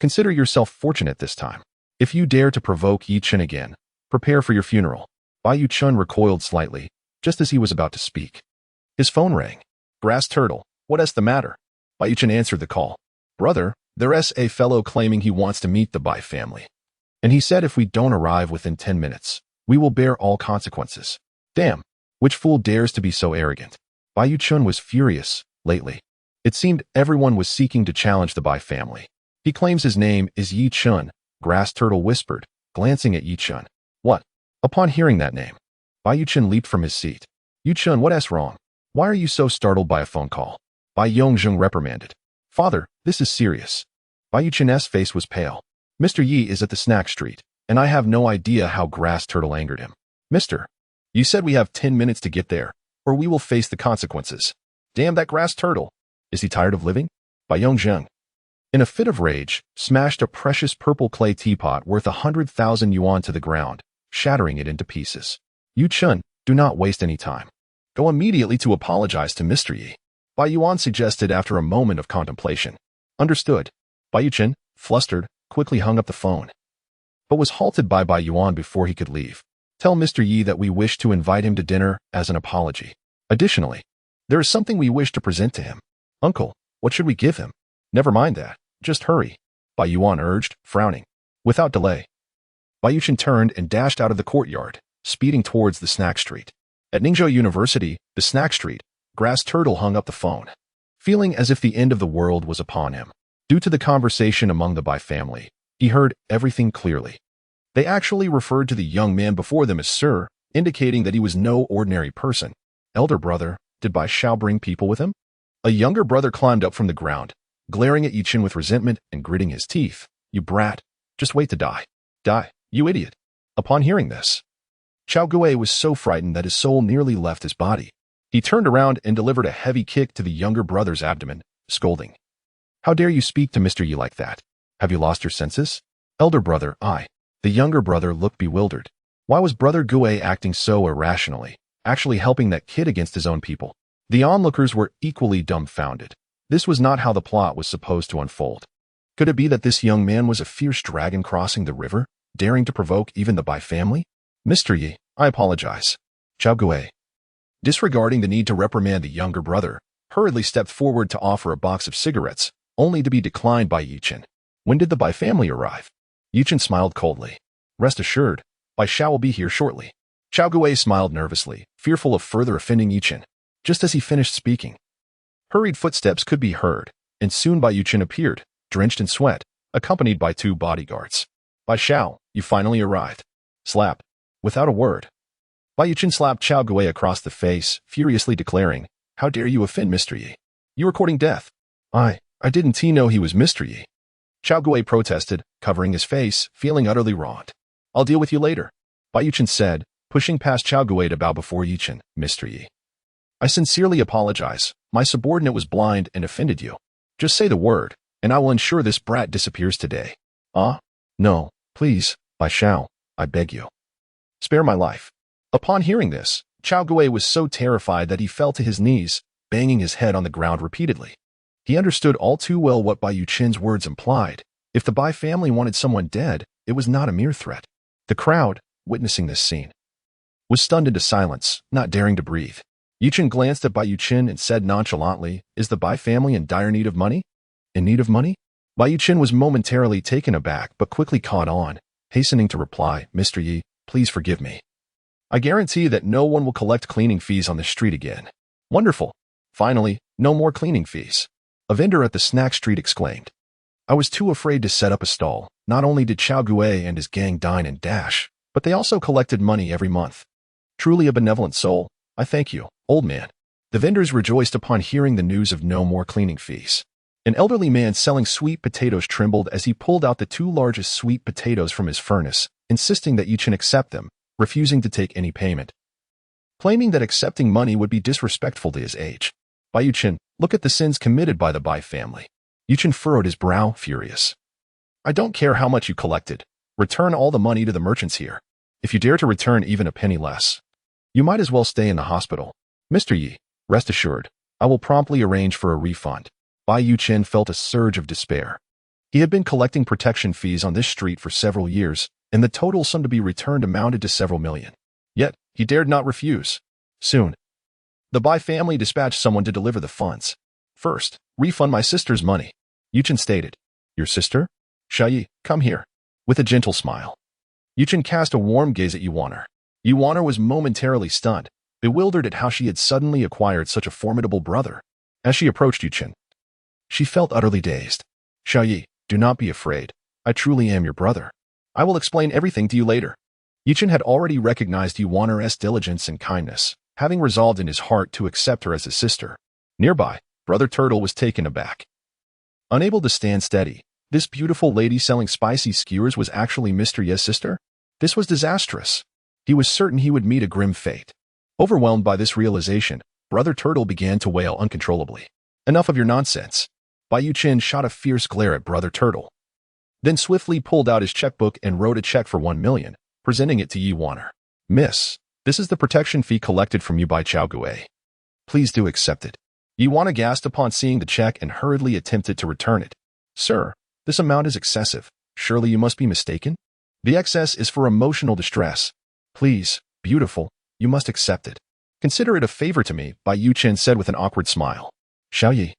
"Consider yourself fortunate this time. If you dare to provoke Yichen again, prepare for your funeral." Bai Yichen recoiled slightly, just as he was about to speak. His phone rang. "Grass Turtle, what's the matter?" Bai Yichen answered the call. "Brother, there's a fellow claiming he wants to meet the Bai family. And he said if we don't arrive within 10 minutes, we will bear all consequences." "Damn, which fool dares to be so arrogant?" Bai Yichen was furious. Lately, it seemed everyone was seeking to challenge the Bai family. "He claims his name is Yichen," Grass Turtle whispered, glancing at Yichen. "What?" Upon hearing that name, Bai Yichen leaped from his seat. "Yichen, what's wrong? Why are you so startled by a phone call?" Bai Yongzheng reprimanded. "Father, this is serious." Bai Yichen's face was pale. "Mr. Yi is at the snack street, and I have no idea how Grass Turtle angered him." "Mister, you said we have 10 minutes to get there, or we will face the consequences." "Damn that Grass Turtle. Is he tired of living?" Bai Yongzheng, in a fit of rage, smashed a precious purple clay teapot worth 100,000 yuan to the ground, shattering it into pieces. "Yichen, do not waste any time. Go immediately to apologize to Mr. Yi," Bai Yuan suggested after a moment of contemplation. "Understood." Bai Yichen, flustered, quickly hung up the phone, but was halted by Bai Yuan before he could leave. "Tell Mr. Yi that we wish to invite him to dinner as an apology. Additionally, there is something we wish to present to him." "Uncle, what should we give him?" "Never mind that. Just hurry," Bai Yuan urged, frowning. Without delay, Bai Yichen turned and dashed out of the courtyard, speeding towards the snack street. At Ningzhou University, the snack street, Grass Turtle hung up the phone, feeling as if the end of the world was upon him. Due to the conversation among the Bai family, he heard everything clearly. They actually referred to the young man before them as Sir, indicating that he was no ordinary person. "Elder brother, did Bai Shao bring people with him?" A younger brother climbed up from the ground, glaring at Yichen with resentment and gritting his teeth. "You brat, just wait to die. Die, you idiot." Upon hearing this, Chao Gui was so frightened that his soul nearly left his body. He turned around and delivered a heavy kick to the younger brother's abdomen, scolding. "How dare you speak to Mr. Yi like that? Have you lost your senses?" "Elder brother, The younger brother looked bewildered. Why was Brother Gui acting so irrationally, actually helping that kid against his own people? The onlookers were equally dumbfounded. This was not how the plot was supposed to unfold. Could it be that this young man was a fierce dragon crossing the river, daring to provoke even the Bai family? Mr. Yi, I apologize. Chao Gui, disregarding the need to reprimand the younger brother, hurriedly stepped forward to offer a box of cigarettes, only to be declined by Yichen. When did the Bai family arrive? Yichen smiled coldly. Rest assured, Bai Xiao will be here shortly. Chao Gui smiled nervously, fearful of further offending Yichen. Just as he finished speaking, hurried footsteps could be heard, and soon Bai Yichen appeared, drenched in sweat, accompanied by 2 bodyguards. Bai Xiao, you finally arrived. Slap. Without a word, Bai Yichen slapped Chao Gui across the face, furiously declaring, How dare you offend Mr. Yi? You are courting death. I didn't know he was Mr. Yi. Chao Gui protested, covering his face, feeling utterly wronged. I'll deal with you later, Bai Yichen said, pushing past Chao Gui to bow before Yichen. Mr. Yi, I sincerely apologize. My subordinate was blind and offended you. Just say the word, and I will ensure this brat disappears today. No, please, Bai Xiao, I beg you. Spare my life. Upon hearing this, Chao Gui was so terrified that he fell to his knees, banging his head on the ground repeatedly. He understood all too well what Bai Yichen's words implied. If the Bai family wanted someone dead, it was not a mere threat. The crowd, witnessing this scene, was stunned into silence, not daring to breathe. Yichen glanced at Bai Yichen and said nonchalantly, Is the Bai family in dire need of money? In need of money? Bai Yichen was momentarily taken aback but quickly caught on, hastening to reply, Mr. Yi, please forgive me. I guarantee that no one will collect cleaning fees on the street again. Wonderful. Finally, no more cleaning fees. A vendor at the snack street exclaimed. I was too afraid to set up a stall. Not only did Chao Gui and his gang dine and dash, but they also collected money every month. Truly a benevolent soul. I thank you, old man. The vendors rejoiced upon hearing the news of no more cleaning fees. An elderly man selling sweet potatoes trembled as he pulled out the 2 largest sweet potatoes from his furnace, insisting that Yichen accept them, refusing to take any payment, claiming that accepting money would be disrespectful to his age. Bai Yichen, look at the sins committed by the Bai family. Yichen furrowed his brow, furious. I don't care how much you collected. Return all the money to the merchants here. If you dare to return even a penny less, you might as well stay in the hospital. Mr. Yi, rest assured, I will promptly arrange for a refund. Bai Yichen felt a surge of despair. He had been collecting protection fees on this street for several years, and the total sum to be returned amounted to several million. Yet, he dared not refuse. Soon, the Bai family dispatched someone to deliver the funds. First, refund my sister's money. Yichen stated. Your sister? Xiaoyi, come here. With a gentle smile. Yichen cast a warm gaze at Yuaner. Yuaner was momentarily stunned, bewildered at how she had suddenly acquired such a formidable brother. As she approached Yichen, she felt utterly dazed. Xiaoyi, do not be afraid. I truly am your brother. I will explain everything to you later. Yichen had already recognized Yuaner's diligence and kindness, having resolved in his heart to accept her as his sister. Nearby, Brother Turtle was taken aback. Unable to stand steady, this beautiful lady selling spicy skewers was actually Mr. Ye's sister? This was disastrous. He was certain he would meet a grim fate. Overwhelmed by this realization, Brother Turtle began to wail uncontrollably. Enough of your nonsense. Bai Yichen shot a fierce glare at Brother Turtle, then swiftly pulled out his checkbook and wrote a check for 1 million, presenting it to Yuaner. Miss, this is the protection fee collected from you by Chao Gui. Please do accept it. Yuaner gasped upon seeing the check and hurriedly attempted to return it. Sir, this amount is excessive. Surely you must be mistaken? The excess is for emotional distress. Please, beautiful, you must accept it. Consider it a favor to me, Bai Yichen said with an awkward smile. Xiaoyi,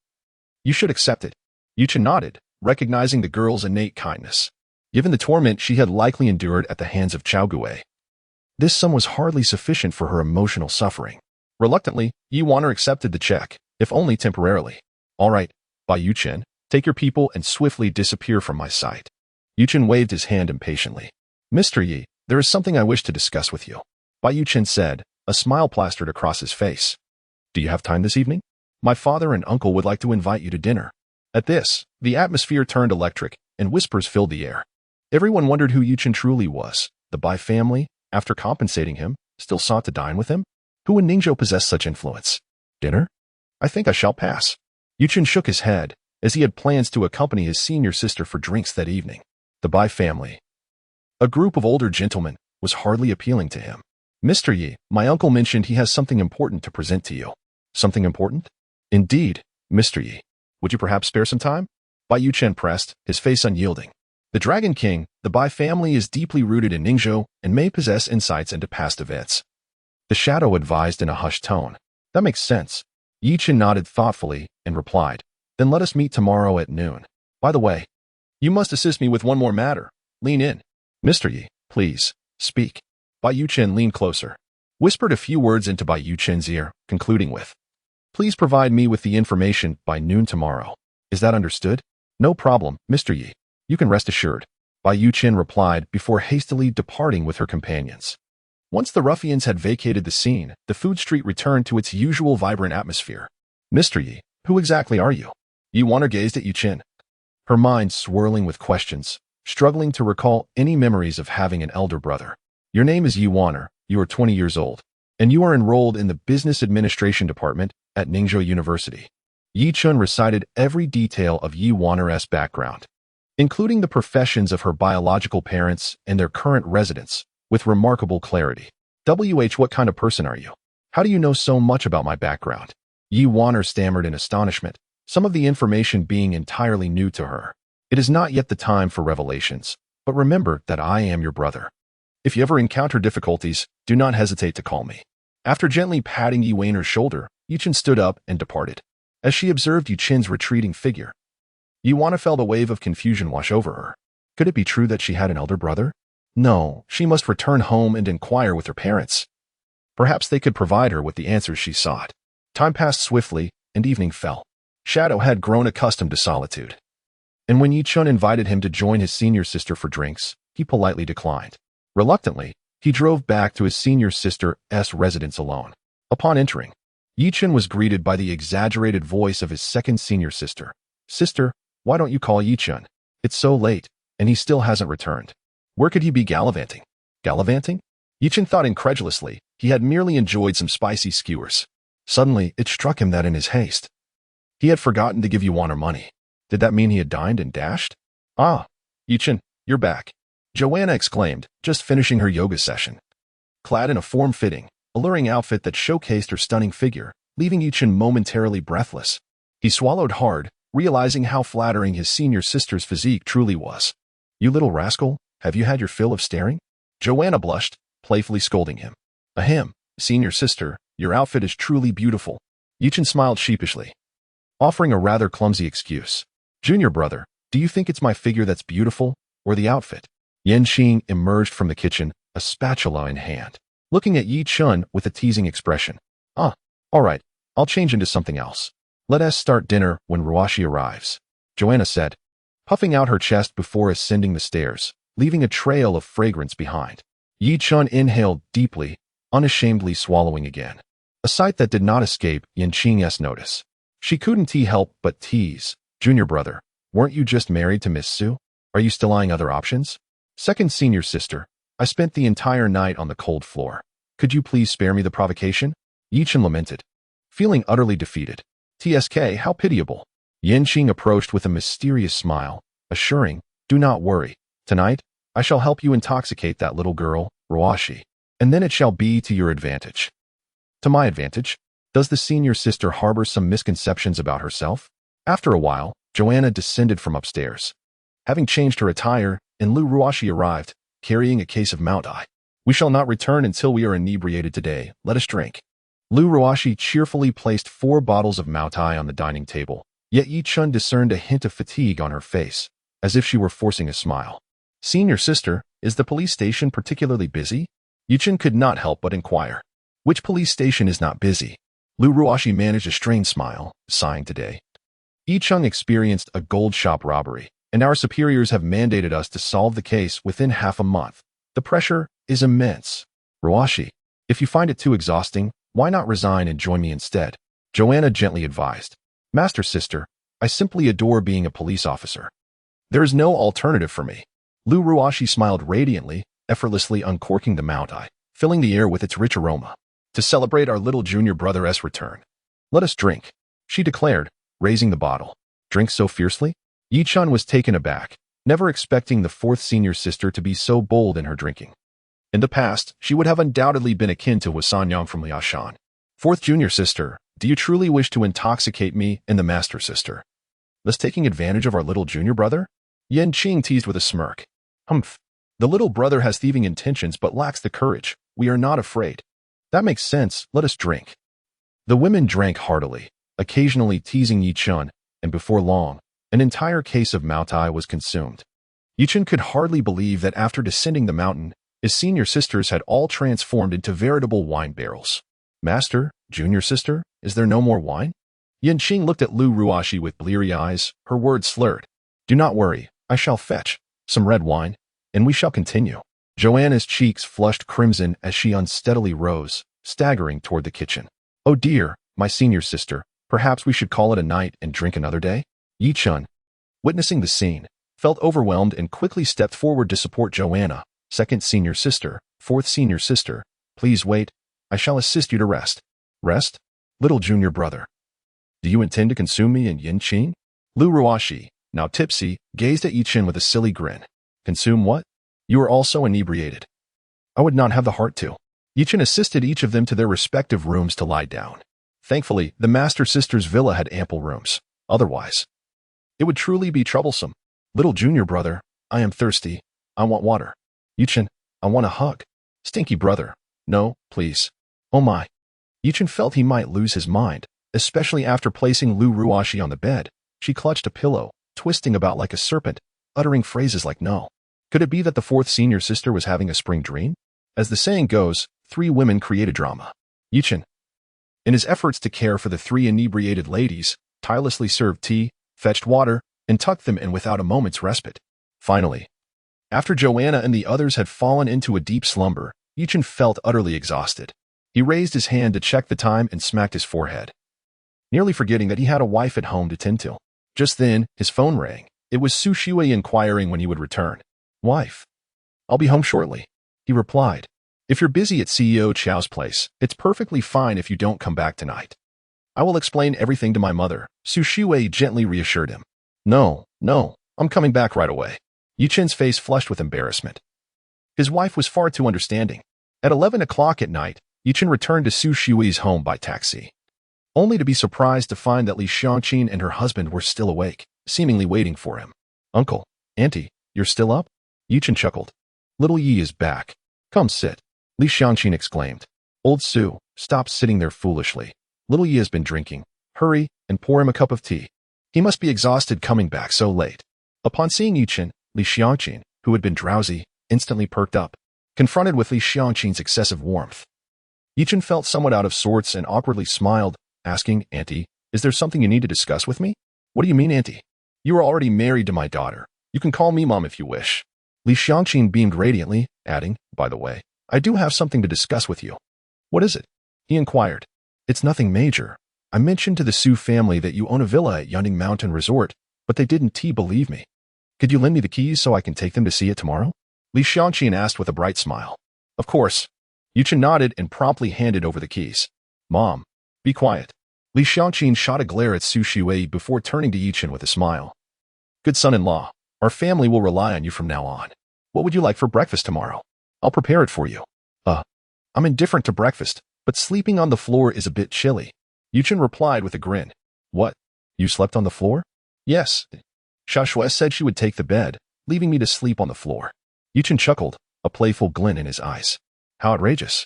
you should accept it. Yichen nodded, recognizing the girl's innate kindness, given the torment she had likely endured at the hands of Chao Gui. This sum was hardly sufficient for her emotional suffering. Reluctantly, Yuaner accepted the check, if only temporarily. All right, Bai Yichen, take your people and swiftly disappear from my sight. Yichen waved his hand impatiently. Mr. Yi, there is something I wish to discuss with you. Bai Yichen said, a smile plastered across his face. Do you have time this evening? My father and uncle would like to invite you to dinner. At this, the atmosphere turned electric, and whispers filled the air. Everyone wondered who Yichen truly was. The Bai family, after compensating him, still sought to dine with him? Who in Ningzhou possessed such influence? Dinner? I think I shall pass. Yichen shook his head, as he had plans to accompany his senior sister for drinks that evening. The Bai family, a group of older gentlemen, was hardly appealing to him. Mr. Yi, my uncle mentioned he has something important to present to you. Something important? Indeed, Mr. Yi. Would you perhaps spare some time? Bai Yichen pressed, his face unyielding. The Dragon King, the Bai family is deeply rooted in Ningzhou and may possess insights into past events. The shadow advised in a hushed tone. That makes sense. Yichen nodded thoughtfully and replied, then let us meet tomorrow at noon. By the way, you must assist me with one more matter. Lean in. Mr. Yi, please, speak. Bai Yichen leaned closer, whispered a few words into Bai Yichen's ear, concluding with, please provide me with the information by noon tomorrow. Is that understood? No problem, Mr. Yi. You can rest assured. Bai Yichen replied before hastily departing with her companions. Once the ruffians had vacated the scene, the food street returned to its usual vibrant atmosphere. Mr. Yi, who exactly are you? Yi Wanner gazed at Yichen, her mind swirling with questions, struggling to recall any memories of having an elder brother. Your name is Yi Wanner, you are 20 years old, and you are enrolled in the Business Administration Department at Ningzhou University. Yichen recited every detail of Yi Wanner's background, including the professions of her biological parents and their current residence, with remarkable clarity. What kind of person are you? How do you know so much about my background? Yi Wanner stammered in astonishment, some of the information being entirely new to her. It is not yet the time for revelations, but remember that I am your brother. If you ever encounter difficulties, do not hesitate to call me. After gently patting Yi Wanner's shoulder, Yichen stood up and departed. As she observed Yichen's retreating figure, Yi Wanner felt a wave of confusion wash over her. Could it be true that she had an elder brother? No, she must return home and inquire with her parents. Perhaps they could provide her with the answers she sought. Time passed swiftly, and evening fell. Shadow had grown accustomed to solitude, and when Yichen invited him to join his senior sister for drinks, he politely declined. Reluctantly, he drove back to his senior sister's residence alone. Upon entering, Yichen was greeted by the exaggerated voice of his second senior sister. Sister, why don't you call Yichen? It's so late, and he still hasn't returned. Where could he be gallivanting? Gallivanting? Yichen thought incredulously. He had merely enjoyed some spicy skewers. Suddenly, it struck him that in his haste, he had forgotten to give Yi Wanner money. Did that mean he had dined and dashed? Ah, Yichen, you're back. Joanna exclaimed, just finishing her yoga session. Clad in a form-fitting, alluring outfit that showcased her stunning figure, leaving Yichen momentarily breathless. He swallowed hard, realizing how flattering his senior sister's physique truly was. You little rascal, have you had your fill of staring? Joanna blushed, playfully scolding him. Ahem, senior sister, your outfit is truly beautiful. Yichen smiled sheepishly, offering a rather clumsy excuse. Junior brother, do you think it's my figure that's beautiful, or the outfit? Yanqing emerged from the kitchen, a spatula in hand, looking at Yichen with a teasing expression. Ah, all right, I'll change into something else. Let us start dinner when Ruashi arrives, Joanna said, puffing out her chest before ascending the stairs, leaving a trail of fragrance behind. Yichen inhaled deeply, unashamedly swallowing again, a sight that did not escape Yanqing's notice. She couldn't help but tease. Junior brother, weren't you just married to Miss Su? Are you still eyeing other options? Second senior sister, I spent the entire night on the cold floor. Could you please spare me the provocation? Yichen lamented, feeling utterly defeated. TSK, how pitiable. Yanqing approached with a mysterious smile, assuring, do not worry. Tonight, I shall help you intoxicate that little girl, Ruashi, and then it shall be to your advantage. To my advantage? Does the senior sister harbor some misconceptions about herself? After a while, Joanna descended from upstairs, having changed her attire, and Lu Ruashi arrived, carrying a case of Mount I. We shall not return until we are inebriated today. Let us drink. Lu Ruashi cheerfully placed 4 bottles of Mount I on the dining table, yet Yichen discerned a hint of fatigue on her face, as if she were forcing a smile. Senior sister, is the police station particularly busy? Yichen could not help but inquire. Which police station is not busy? Lu Ruashi managed a strained smile, sighing today. Yichen experienced a gold shop robbery, and our superiors have mandated us to solve the case within half a month. The pressure is immense. Ruashi, if you find it too exhausting, why not resign and join me instead? Joanna gently advised. Master sister, I simply adore being a police officer. There is no alternative for me. Lu Ruashi smiled radiantly, effortlessly uncorking the Mount I, filling the air with its rich aroma. To celebrate our little junior brother's return, let us drink, she declared, raising the bottle. Drink so fiercely? Yichen was taken aback, never expecting the 4th senior sister to be so bold in her drinking. In the past, she would have undoubtedly been akin to Wasanyang from Liashan. 4th junior sister, do you truly wish to intoxicate me and the master sister? Thus taking advantage of our little junior brother? Yichen teased with a smirk. Humph. The little brother has thieving intentions but lacks the courage. We are not afraid. That makes sense. Let us drink. The women drank heartily, occasionally teasing Yichen, and before long, an entire case of Moutai was consumed. Yichen could hardly believe that after descending the mountain, his senior sisters had all transformed into veritable wine barrels. Master, junior sister, is there no more wine? Yichen looked at Lu Ruashi with bleary eyes, her words slurred. Do not worry, I shall fetch some red wine, and we shall continue. Joanna's cheeks flushed crimson as she unsteadily rose, staggering toward the kitchen. Oh dear, my senior sister, perhaps we should call it a night and drink another day? Yichen, witnessing the scene, felt overwhelmed and quickly stepped forward to support Joanna. Second senior sister, fourth senior sister, please wait, I shall assist you to rest. Rest? Little junior brother. Do you intend to consume me and Yichen? Lu Ruashi, now tipsy, gazed at Yichen with a silly grin. Consume what? You are also inebriated. I would not have the heart to. Yichen assisted each of them to their respective rooms to lie down. Thankfully, the master sister's villa had ample rooms. Otherwise, it would truly be troublesome. Little junior brother, I am thirsty. I want water. Yichen, I want a hug. Stinky brother, no, please. Oh my. Yichen felt he might lose his mind, especially after placing Lu Ruashi on the bed. She clutched a pillow, twisting about like a serpent, uttering phrases like no. Could it be that the fourth senior sister was having a spring dream? As the saying goes, 3 women create a drama. Yichen, in his efforts to care for the 3 inebriated ladies, tirelessly served tea, fetched water, and tucked them in without a moment's respite. Finally, after Joanna and the others had fallen into a deep slumber, Yichen felt utterly exhausted. He raised his hand to check the time and smacked his forehead, nearly forgetting that he had a wife at home to tend to. Just then, his phone rang. It was Su Shui inquiring when he would return. Wife, I'll be home shortly, he replied. If you're busy at CEO Chow's place, it's perfectly fine if you don't come back tonight. I will explain everything to my mother, Su Shui gently reassured him. No, I'm coming back right away. Yichen's face flushed with embarrassment. His wife was far too understanding. At 11 o'clock at night, Yichen returned to Su Shui's home by taxi, only to be surprised to find that Li Xiangqin and her husband were still awake, seemingly waiting for him. Uncle, Auntie, you're still up? Yichen chuckled. Little Yi is back. Come sit. Li Xiangqin exclaimed. Old Su, stop sitting there foolishly. Little Yi has been drinking. Hurry and pour him a cup of tea. He must be exhausted coming back so late. Upon seeing Yichen, Li Xiangqin, who had been drowsy, instantly perked up, confronted with Li Xiangqin's excessive warmth. Yichen felt somewhat out of sorts and awkwardly smiled, asking, Auntie, is there something you need to discuss with me? What do you mean, Auntie? You are already married to my daughter. You can call me Mom if you wish. Li Xiangqin beamed radiantly, adding, by the way, I do have something to discuss with you. What is it? He inquired. It's nothing major. I mentioned to the Su family that you own a villa at Yunning Mountain Resort, but they didn't believe me. Could you lend me the keys so I can take them to see it tomorrow? Li Xiangqin asked with a bright smile. Of course. Yichen nodded and promptly handed over the keys. Mom, be quiet. Li Xiangqin shot a glare at Su Shui before turning to Yichen with a smile. Good son-in-law, our family will rely on you from now on. What would you like for breakfast tomorrow? I'll prepare it for you. I'm indifferent to breakfast, but sleeping on the floor is a bit chilly. Yichen replied with a grin. What? You slept on the floor? Yes. Shashue said she would take the bed, leaving me to sleep on the floor. Yichen chuckled, a playful glint in his eyes. How outrageous.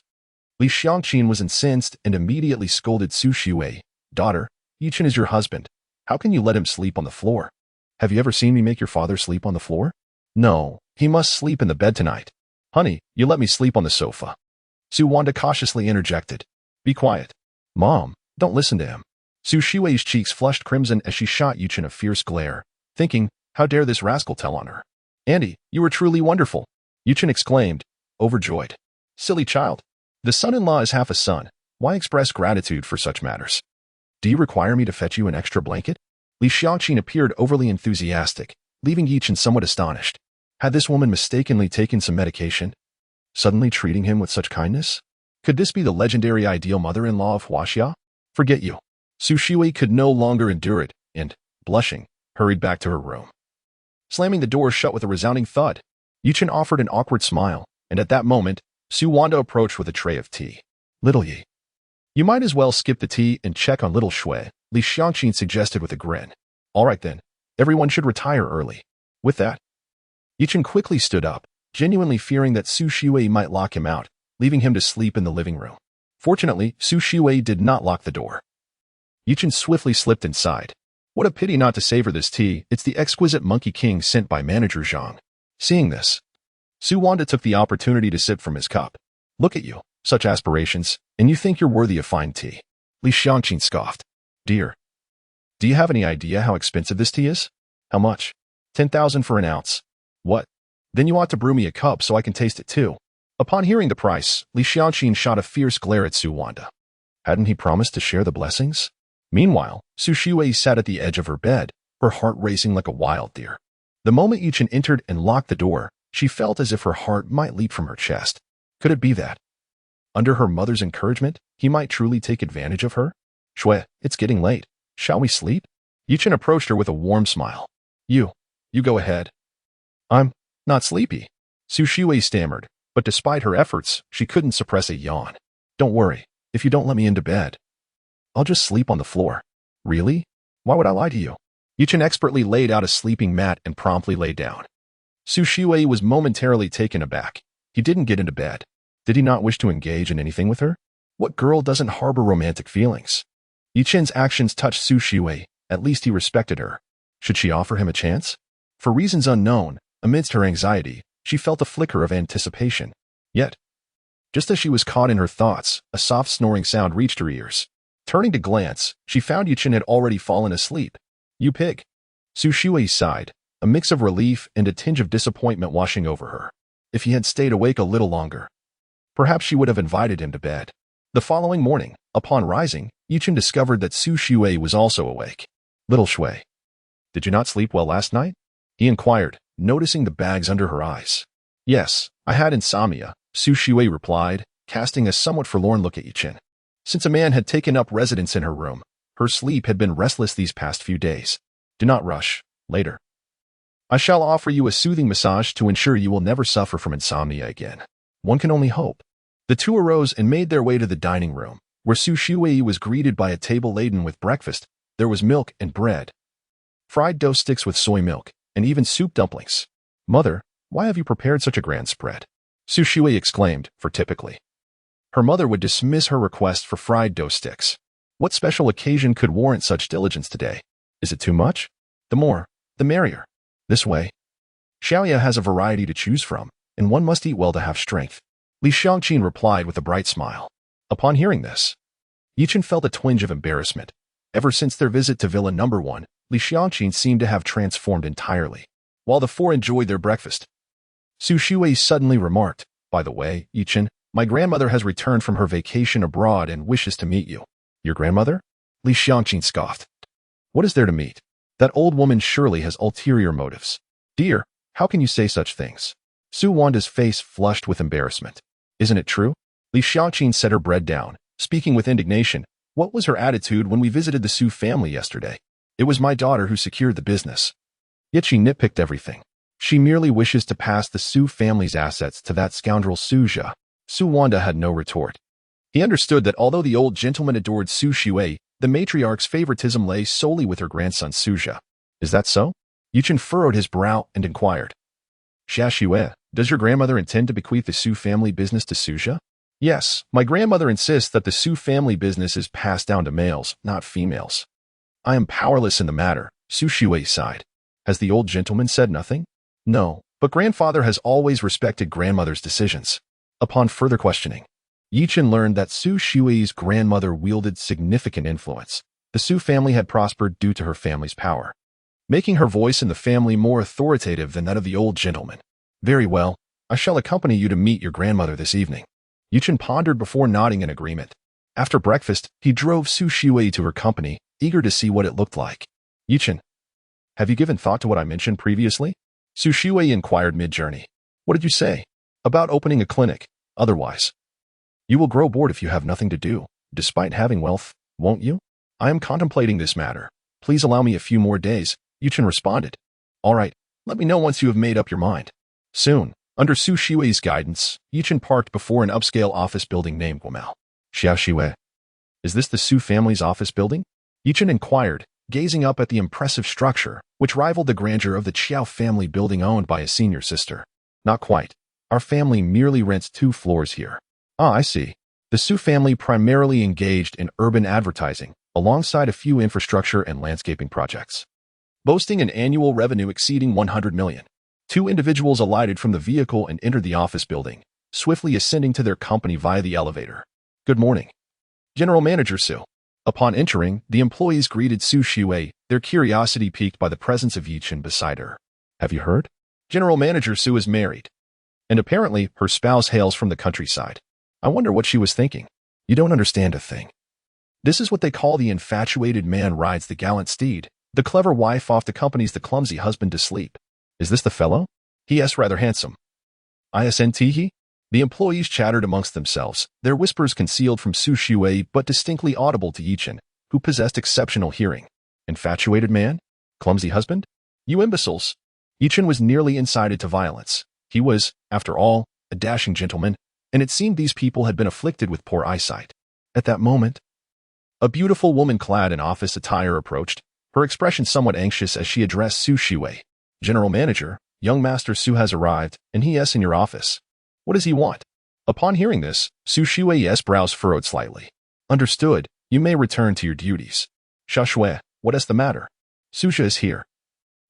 Li Xiangqin was incensed and immediately scolded Su Shui. Daughter, Yichen is your husband. How can you let him sleep on the floor? Have you ever seen me make your father sleep on the floor? No, he must sleep in the bed tonight. Honey, you let me sleep on the sofa. Su Wanda cautiously interjected. Be quiet. Mom, don't listen to him. Su Shui's cheeks flushed crimson as she shot Yichen a fierce glare, thinking, how dare this rascal tell on her? Andy, you are truly wonderful. Yichen exclaimed, overjoyed. Silly child. The son-in-law is half a son. Why express gratitude for such matters? Do you require me to fetch you an extra blanket? Li Xiangqin appeared overly enthusiastic, leaving Yichen somewhat astonished. Had this woman mistakenly taken some medication, suddenly treating him with such kindness? Could this be the legendary ideal mother-in-law of Huaxia? Forget you. Su Shui could no longer endure it, and, blushing, hurried back to her room. Slamming the door shut with a resounding thud, Yichen offered an awkward smile, and at that moment, Su Wanda approached with a tray of tea. Little Yi, you might as well skip the tea and check on Little Shui, Li Xiangqin suggested with a grin. All right then, everyone should retire early. With that, Yichen quickly stood up, genuinely fearing that Su Shiwei might lock him out, leaving him to sleep in the living room. Fortunately, Su Shiwei did not lock the door. Yichen swiftly slipped inside. What a pity not to savor this tea. It's the exquisite Monkey King sent by manager Zhang. Seeing this, Su Wanda took the opportunity to sip from his cup. Look at you, such aspirations, and you think you're worthy of fine tea. Li Xiangqin scoffed. Dear, do you have any idea how expensive this tea is? How much? 10,000 for an ounce. What? Then you ought to brew me a cup so I can taste it too. Upon hearing the price, Li Xiangqin shot a fierce glare at Su Wanda. Hadn't he promised to share the blessings? Meanwhile, Su Shiwei sat at the edge of her bed, her heart racing like a wild deer. The moment Yichen entered and locked the door, she felt as if her heart might leap from her chest. Could it be that, under her mother's encouragement, he might truly take advantage of her? Shui, it's getting late. Shall we sleep? Yichen approached her with a warm smile. You go ahead. I'm not sleepy. Su Shiwei stammered, but despite her efforts, she couldn't suppress a yawn. Don't worry, if you don't let me into bed, I'll just sleep on the floor. Really? Why would I lie to you? Yichen expertly laid out a sleeping mat and promptly lay down. Su Shiwei was momentarily taken aback. He didn't get into bed. Did he not wish to engage in anything with her? What girl doesn't harbor romantic feelings? Yichen's actions touched Su Shiwei. At least he respected her. Should she offer him a chance? For reasons unknown, amidst her anxiety, she felt a flicker of anticipation. Yet, just as she was caught in her thoughts, a soft snoring sound reached her ears. Turning to glance, she found Yichen had already fallen asleep. You pig. Su Shiwei sighed, a mix of relief and a tinge of disappointment washing over her. If he had stayed awake a little longer, perhaps she would have invited him to bed. The following morning, upon rising, Yichen discovered that Su Shiwei was also awake. Little Shui, did you not sleep well last night? He inquired, noticing the bags under her eyes. Yes, I had insomnia, Su Shiwei replied, casting a somewhat forlorn look at Yichen. Since a man had taken up residence in her room, her sleep had been restless these past few days. Do not rush. Later, I shall offer you a soothing massage to ensure you will never suffer from insomnia again. One can only hope. The two arose and made their way to the dining room, where Su Shiwei was greeted by a table laden with breakfast. There was milk and bread, fried dough sticks with soy milk, and even soup dumplings. Mother, why have you prepared such a grand spread? Su Shiwei exclaimed, for typically, her mother would dismiss her request for fried dough sticks. What special occasion could warrant such diligence today? Is it too much? The more, the merrier. This way, Xiaoya has a variety to choose from, and one must eat well to have strength. Li Xiangqin replied with a bright smile. Upon hearing this, Yichen felt a twinge of embarrassment. Ever since their visit to Villa No. 1, Li Xiangqin seemed to have transformed entirely. While the four enjoyed their breakfast, Su Shiwei suddenly remarked, by the way, Yichen, my grandmother has returned from her vacation abroad and wishes to meet you. Your grandmother? Li Xiangqin scoffed. What is there to meet? That old woman surely has ulterior motives. Dear, how can you say such things? Su Wanda's face flushed with embarrassment. Isn't it true? Li Xiangqin set her bread down, speaking with indignation. What was her attitude when we visited the Su family yesterday? It was my daughter who secured the business. Yet she nitpicked everything. She merely wishes to pass the Su family's assets to that scoundrel Su Jia. Su Wanda had no retort. He understood that although the old gentleman adored Su Shiwei, the matriarch's favoritism lay solely with her grandson Su Jia. Is that so? Yichen furrowed his brow and inquired. Xia Shiwei, does your grandmother intend to bequeath the Su family business to Su Jia? Yes, my grandmother insists that the Su family business is passed down to males, not females. I am powerless in the matter, Su Shiwei sighed. Has the old gentleman said nothing? No, but grandfather has always respected grandmother's decisions. Upon further questioning, Yichen learned that Su Shiwei's grandmother wielded significant influence. The Su family had prospered due to her family's power, making her voice in the family more authoritative than that of the old gentleman. Very well, I shall accompany you to meet your grandmother this evening. Yichen pondered before nodding in agreement. After breakfast, he drove Su Shiwei to her company, eager to see what it looked like. Yichen, have you given thought to what I mentioned previously? Su Shiwei inquired mid-journey. What did you say? About opening a clinic. Otherwise, you will grow bored if you have nothing to do, despite having wealth, won't you? I am contemplating this matter. Please allow me a few more days, Yichen responded. All right, let me know once you have made up your mind. Soon, under Su Shiwei's guidance, Yichen parked before an upscale office building named Guomao. Xia Shiwei, is this the Su family's office building? Yichen inquired, gazing up at the impressive structure, which rivaled the grandeur of the Chiao family building owned by his senior sister. Not quite. Our family merely rents 2 floors here. Ah, I see. The Su family primarily engaged in urban advertising, alongside a few infrastructure and landscaping projects, boasting an annual revenue exceeding 100 million. 2 individuals alighted from the vehicle and entered the office building, swiftly ascending to their company via the elevator. Good morning. General Manager Su. Upon entering, the employees greeted Su Shui, their curiosity piqued by the presence of Yichen beside her. Have you heard? General Manager Su is married, and apparently her spouse hails from the countryside. I wonder what she was thinking. You don't understand a thing. This is what they call the infatuated man rides the gallant steed. The clever wife oft accompanies the clumsy husband to sleep. Is this the fellow? He is rather handsome. Isn't he? The employees chattered amongst themselves, their whispers concealed from Su Shui but distinctly audible to Yichen, who possessed exceptional hearing. Infatuated man? Clumsy husband? You imbeciles! Yichen was nearly incited to violence. He was, after all, a dashing gentleman, and it seemed these people had been afflicted with poor eyesight. At that moment, a beautiful woman clad in office attire approached, her expression somewhat anxious as she addressed Su Shui. General Manager, young Master Su has arrived, and he is in your office. What does he want? Upon hearing this, Su Shui's brows furrowed slightly. Understood. You may return to your duties. Shui, what is the matter? Susha is here.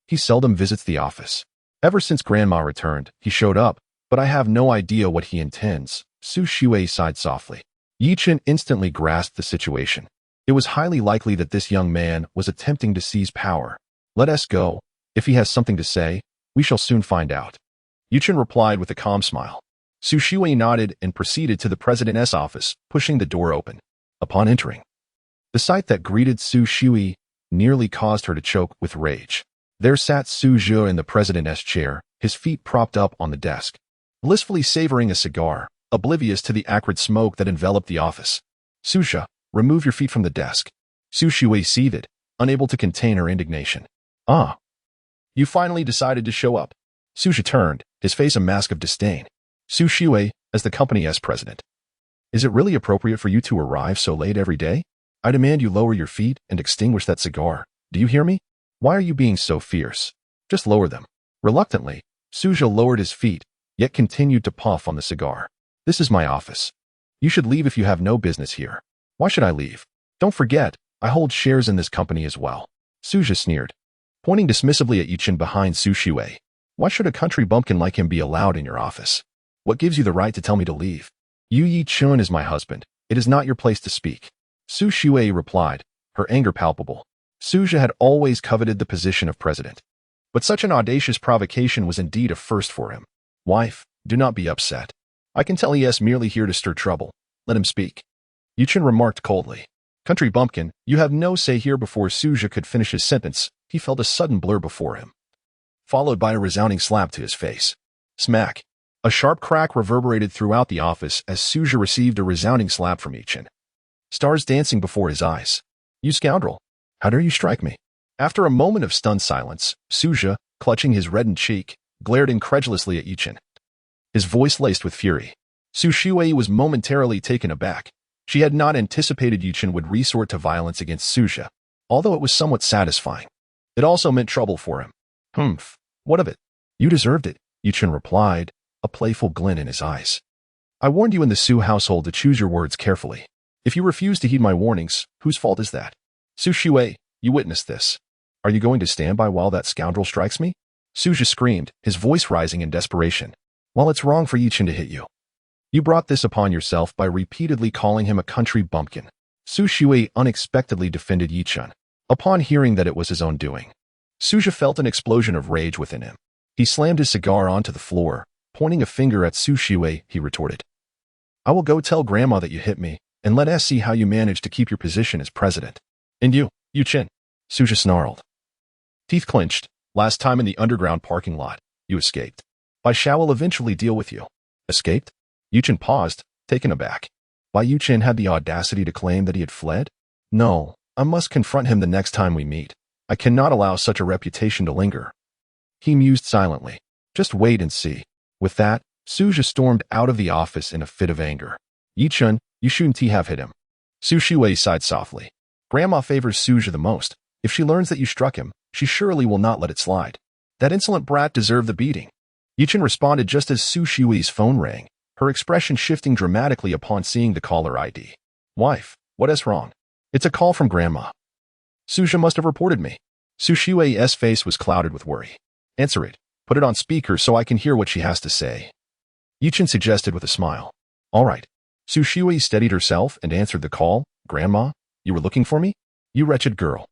He seldom visits the office. Ever since Grandma returned, he showed up, but I have no idea what he intends. Su Shui sighed softly. Yichen instantly grasped the situation. It was highly likely that this young man was attempting to seize power. Let us go. If he has something to say, we shall soon find out. Yichen replied with a calm smile. Su Shui nodded and proceeded to the president's office, pushing the door open. Upon entering, the sight that greeted Su Shui nearly caused her to choke with rage. There sat Su Zhe in the president's chair, his feet propped up on the desk, blissfully savoring a cigar, oblivious to the acrid smoke that enveloped the office. Susha, remove your feet from the desk. Su Shui seethed, unable to contain her indignation. Ah. You finally decided to show up. Susha turned, his face a mask of disdain. Su Shui, as the company's president. Is it really appropriate for you to arrive so late every day? I demand you lower your feet and extinguish that cigar. Do you hear me? Why are you being so fierce? Just lower them. Reluctantly, Suja lowered his feet, yet continued to puff on the cigar. This is my office. You should leave if you have no business here. Why should I leave? Don't forget, I hold shares in this company as well. Suja sneered, pointing dismissively at Yichen behind Su Shui. Why should a country bumpkin like him be allowed in your office? What gives you the right to tell me to leave? Yu Yichen is my husband. It is not your place to speak. Su Shui replied, her anger palpable. Suja had always coveted the position of president. But such an audacious provocation was indeed a first for him. Wife, do not be upset. I can tell he is merely here to stir trouble. Let him speak. Yichen remarked coldly. Country bumpkin, you have no say here. Before Suja could finish his sentence, he felt a sudden blur before him, followed by a resounding slap to his face. Smack. A sharp crack reverberated throughout the office as Suja received a resounding slap from Yichen. Stars dancing before his eyes. You scoundrel. How dare you strike me? After a moment of stunned silence, Suja, clutching his reddened cheek, glared incredulously at Yichen, his voice laced with fury. Su Shui was momentarily taken aback. She had not anticipated Yichen would resort to violence against Suja, although it was somewhat satisfying. It also meant trouble for him. Humph. What of it? You deserved it, Yichen replied, a playful glint in his eyes. I warned you in the Su household to choose your words carefully. If you refuse to heed my warnings, whose fault is that? Su Shui, you witnessed this. Are you going to stand by while that scoundrel strikes me? Suja screamed, his voice rising in desperation. Well, it's wrong for Yichen to hit you. You brought this upon yourself by repeatedly calling him a country bumpkin. Su Shui unexpectedly defended Yichen, upon hearing that it was his own doing. Suja felt an explosion of rage within him. He slammed his cigar onto the floor, pointing a finger at Su Shui, he retorted. I will go tell Grandma that you hit me, and let us see how you manage to keep your position as president. And you, Yichen, Suja snarled. Teeth clenched. Last time in the underground parking lot, you escaped. I shall eventually deal with you. Escaped? Yichen paused, taken aback. Why Yichen had the audacity to claim that he had fled? No, I must confront him the next time we meet. I cannot allow such a reputation to linger. He mused silently. Just wait and see. With that, Suja stormed out of the office in a fit of anger. Yichen, you shouldn't have hit him. Su Shui sighed softly. Grandma favors Suja the most. If she learns that you struck him, she surely will not let it slide. That insolent brat deserved the beating. Yichen responded just as Su Shui's phone rang, her expression shifting dramatically upon seeing the caller ID. Wife, what is wrong? It's a call from Grandma. Suja must have reported me. Su Shui's face was clouded with worry. Answer it. Put it on speaker so I can hear what she has to say. Yichen suggested with a smile. All right. Su Shui steadied herself and answered the call. Grandma, you were looking for me? You wretched girl.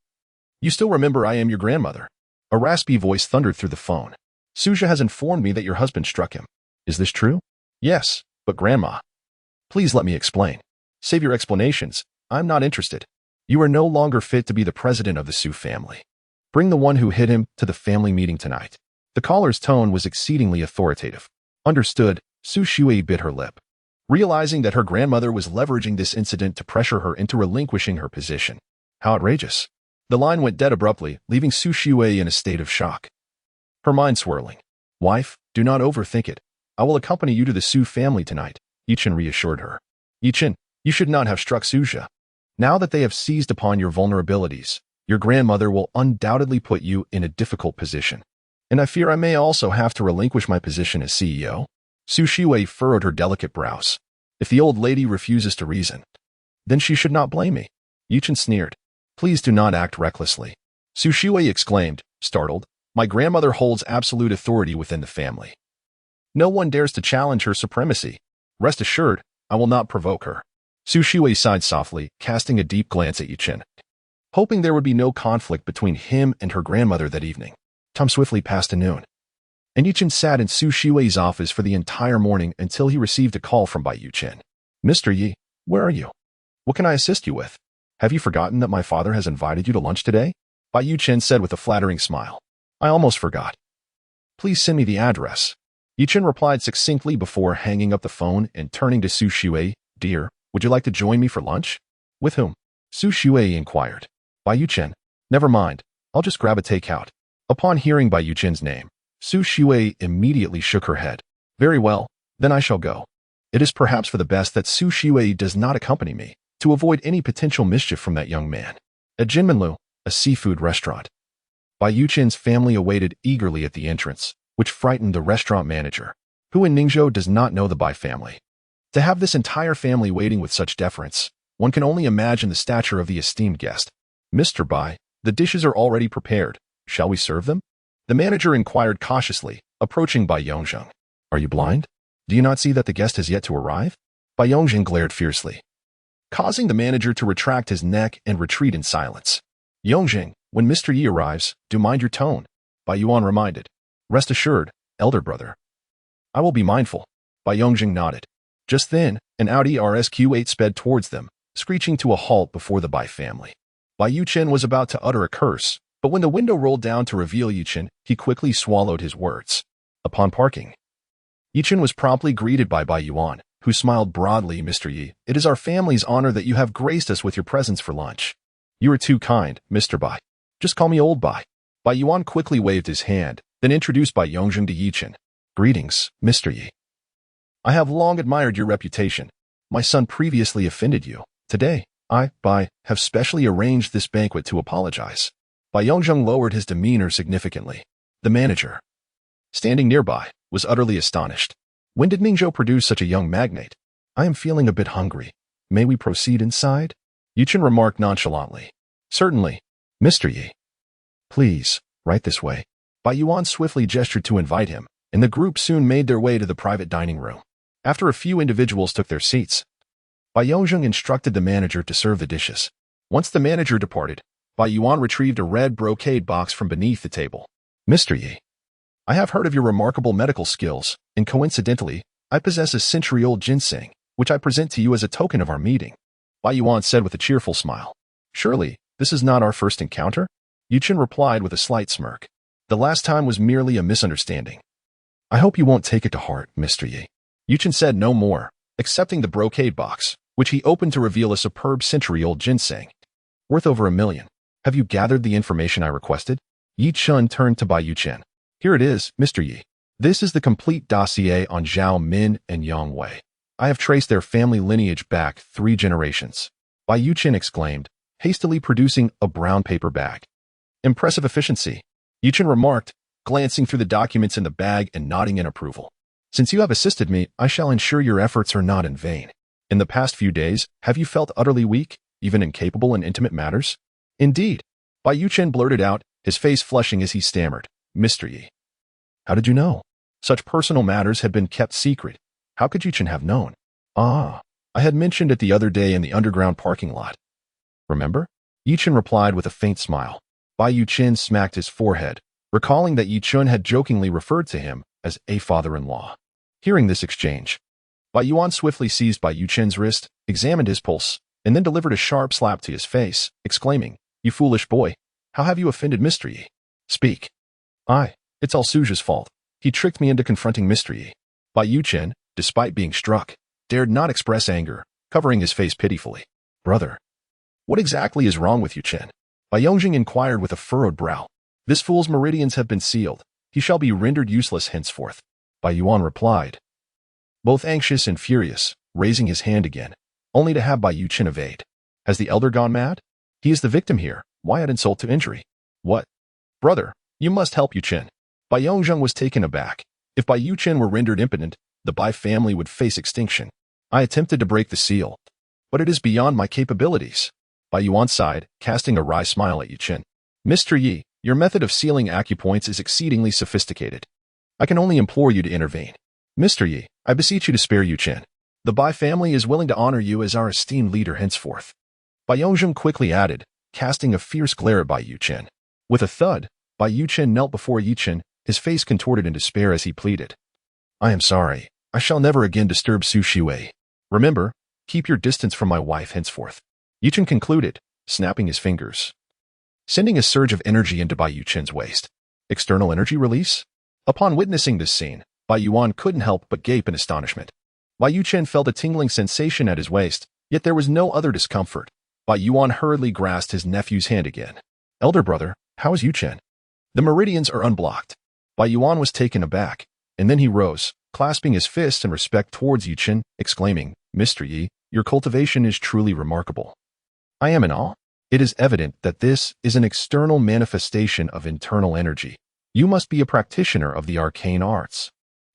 You still remember I am your grandmother. A raspy voice thundered through the phone. Suja has informed me that your husband struck him. Is this true? Yes, but Grandma. Please let me explain. Save your explanations. I'm not interested. You are no longer fit to be the president of the Su family. Bring the one who hit him to the family meeting tonight. The caller's tone was exceedingly authoritative. Understood, Su Shui bit her lip, realizing that her grandmother was leveraging this incident to pressure her into relinquishing her position. How outrageous. The line went dead abruptly, leaving Su Shui in a state of shock. Her mind swirling. Wife, do not overthink it. I will accompany you to the Su family tonight, Yichen reassured her. Yichen, you should not have struck Suja. Now that they have seized upon your vulnerabilities, your grandmother will undoubtedly put you in a difficult position. And I fear I may also have to relinquish my position as CEO. Su Shui furrowed her delicate brows. If the old lady refuses to reason, then she should not blame me. Yichen sneered. Please do not act recklessly. Su Shui exclaimed, startled. My grandmother holds absolute authority within the family. No one dares to challenge her supremacy. Rest assured, I will not provoke her. Su Shui sighed softly, casting a deep glance at Yichen, hoping there would be no conflict between him and her grandmother that evening. Time swiftly passed to noon, and Yichen sat in Su Shui's office for the entire morning until he received a call from Bai Yichen. Mr. Yi, where are you? What can I assist you with? Have you forgotten that my father has invited you to lunch today? Bai Yichen said with a flattering smile. I almost forgot. Please send me the address. Yichen replied succinctly before hanging up the phone and turning to Su Shui. Dear, would you like to join me for lunch? With whom? Su Shui inquired. Bai Yichen. Never mind. I'll just grab a takeout. Upon hearing Bai Yuchen's name, Su Shui immediately shook her head. Very well, then I shall go. It is perhaps for the best that Su Shui does not accompany me, to avoid any potential mischief from that young man. At Jinmenlu, a seafood restaurant, Bai Yuchen's family awaited eagerly at the entrance, which frightened the restaurant manager, who in Ningzhou does not know the Bai family. To have this entire family waiting with such deference, one can only imagine the stature of the esteemed guest. Mr. Bai, the dishes are already prepared. Shall we serve them? The manager inquired cautiously, approaching Bai Yongzheng. Are you blind? Do you not see that the guest has yet to arrive? Bai Yongzheng glared fiercely, causing the manager to retract his neck and retreat in silence. Yongzheng, when Mr. Yi arrives, do mind your tone, Bai Yuan reminded. Rest assured, elder brother. I will be mindful. Bai Yongzheng nodded. Just then, an Audi RSQ8 sped towards them, screeching to a halt before the Bai family. Bai Yichen was about to utter a curse, but when the window rolled down to reveal Yichen, he quickly swallowed his words. Upon parking, Yichen was promptly greeted by Bai Yuan, who smiled broadly. Mr. Yi, it is our family's honor that you have graced us with your presence for lunch. You are too kind, Mr. Bai. Just call me Old Bai. Bai Yuan quickly waved his hand, then introduced Bai Yongzheng to Yichen. Greetings, Mr. Yi. I have long admired your reputation. My son previously offended you. Today, I, Bai, have specially arranged this banquet to apologize. Bai Yongzheng lowered his demeanor significantly. The manager, standing nearby, was utterly astonished. When did Ningzhou produce such a young magnate? I am feeling a bit hungry. May we proceed inside? Yichen remarked nonchalantly. Certainly, Mr. Yi. Please, right this way. Bai Yuan swiftly gestured to invite him, and the group soon made their way to the private dining room. After a few individuals took their seats, Bai Yongzheng instructed the manager to serve the dishes. Once the manager departed, Bai Yuan retrieved a red brocade box from beneath the table. Mr. Yi, I have heard of your remarkable medical skills, and coincidentally, I possess a century-old ginseng, which I present to you as a token of our meeting. Bai Yuan said with a cheerful smile. Surely, this is not our first encounter? Yichen replied with a slight smirk. The last time was merely a misunderstanding. I hope you won't take it to heart, Mr. Yi. Yichen said no more, accepting the brocade box, which he opened to reveal a superb century-old ginseng, worth over $1 million. Have you gathered the information I requested? Yichen turned to Bai Yichen. Here it is, Mr. Yi. This is the complete dossier on Zhao Min and Yang Wei. I have traced their family lineage back 3 generations. Bai Yichen exclaimed, hastily producing a brown paper bag. Impressive efficiency, Yichen remarked, glancing through the documents in the bag and nodding in approval. Since you have assisted me, I shall ensure your efforts are not in vain. In the past few days, have you felt utterly weak, even incapable in intimate matters? Indeed, Bai Yichen blurted out, his face flushing as he stammered, Mr. Yi. How did you know? Such personal matters had been kept secret. How could Yichen have known? Ah, I had mentioned it the other day in the underground parking lot. Remember? Yichen replied with a faint smile. Bai Yichen smacked his forehead, recalling that Yichen had jokingly referred to him as a father-in-law. Hearing this exchange, Bai Yuan swiftly seized Bai Yichen's wrist, examined his pulse, and then delivered a sharp slap to his face, exclaiming, You foolish boy, how have you offended Mr. Yi? Speak. It's all Suja's fault. He tricked me into confronting Mr. Yi. Bai Yichen, despite being struck, dared not express anger, covering his face pitifully. Brother, what exactly is wrong with Yichen? Bai Yongjing inquired with a furrowed brow. This fool's meridians have been sealed. He shall be rendered useless henceforth. Bai Yuan replied, both anxious and furious, raising his hand again, only to have Bai Yichen evade. Has the elder gone mad? He is the victim here. Why add insult to injury? What? Brother, you must help Yichen. Bai Yongjing was taken aback. If Bai Yichen were rendered impotent, the Bai family would face extinction. I attempted to break the seal, but it is beyond my capabilities. Bai Yuan sighed, casting a wry smile at Yichen. Mr. Yi, your method of sealing acupoints is exceedingly sophisticated. I can only implore you to intervene. Mr. Yi, I beseech you to spare Yichen. The Bai family is willing to honor you as our esteemed leader henceforth. Bai Yongjing quickly added, casting a fierce glare at Bai Yichen. With a thud, Bai Yichen knelt before Yichen, his face contorted in despair as he pleaded. I am sorry. I shall never again disturb Su Shiwei. Remember, keep your distance from my wife henceforth. Yichen concluded, snapping his fingers, sending a surge of energy into Bai Yichen's waist. External energy release? Upon witnessing this scene, Bai Yuan couldn't help but gape in astonishment. Bai Yichen felt a tingling sensation at his waist, yet there was no other discomfort. Bai Yuan hurriedly grasped his nephew's hand again. Elder brother, how is Yichen? The meridians are unblocked. Bai Yuan was taken aback, and then he rose, clasping his fist in respect towards Yichen, exclaiming, Mr. Yi, your cultivation is truly remarkable. I am in awe. It is evident that this is an external manifestation of internal energy. You must be a practitioner of the arcane arts.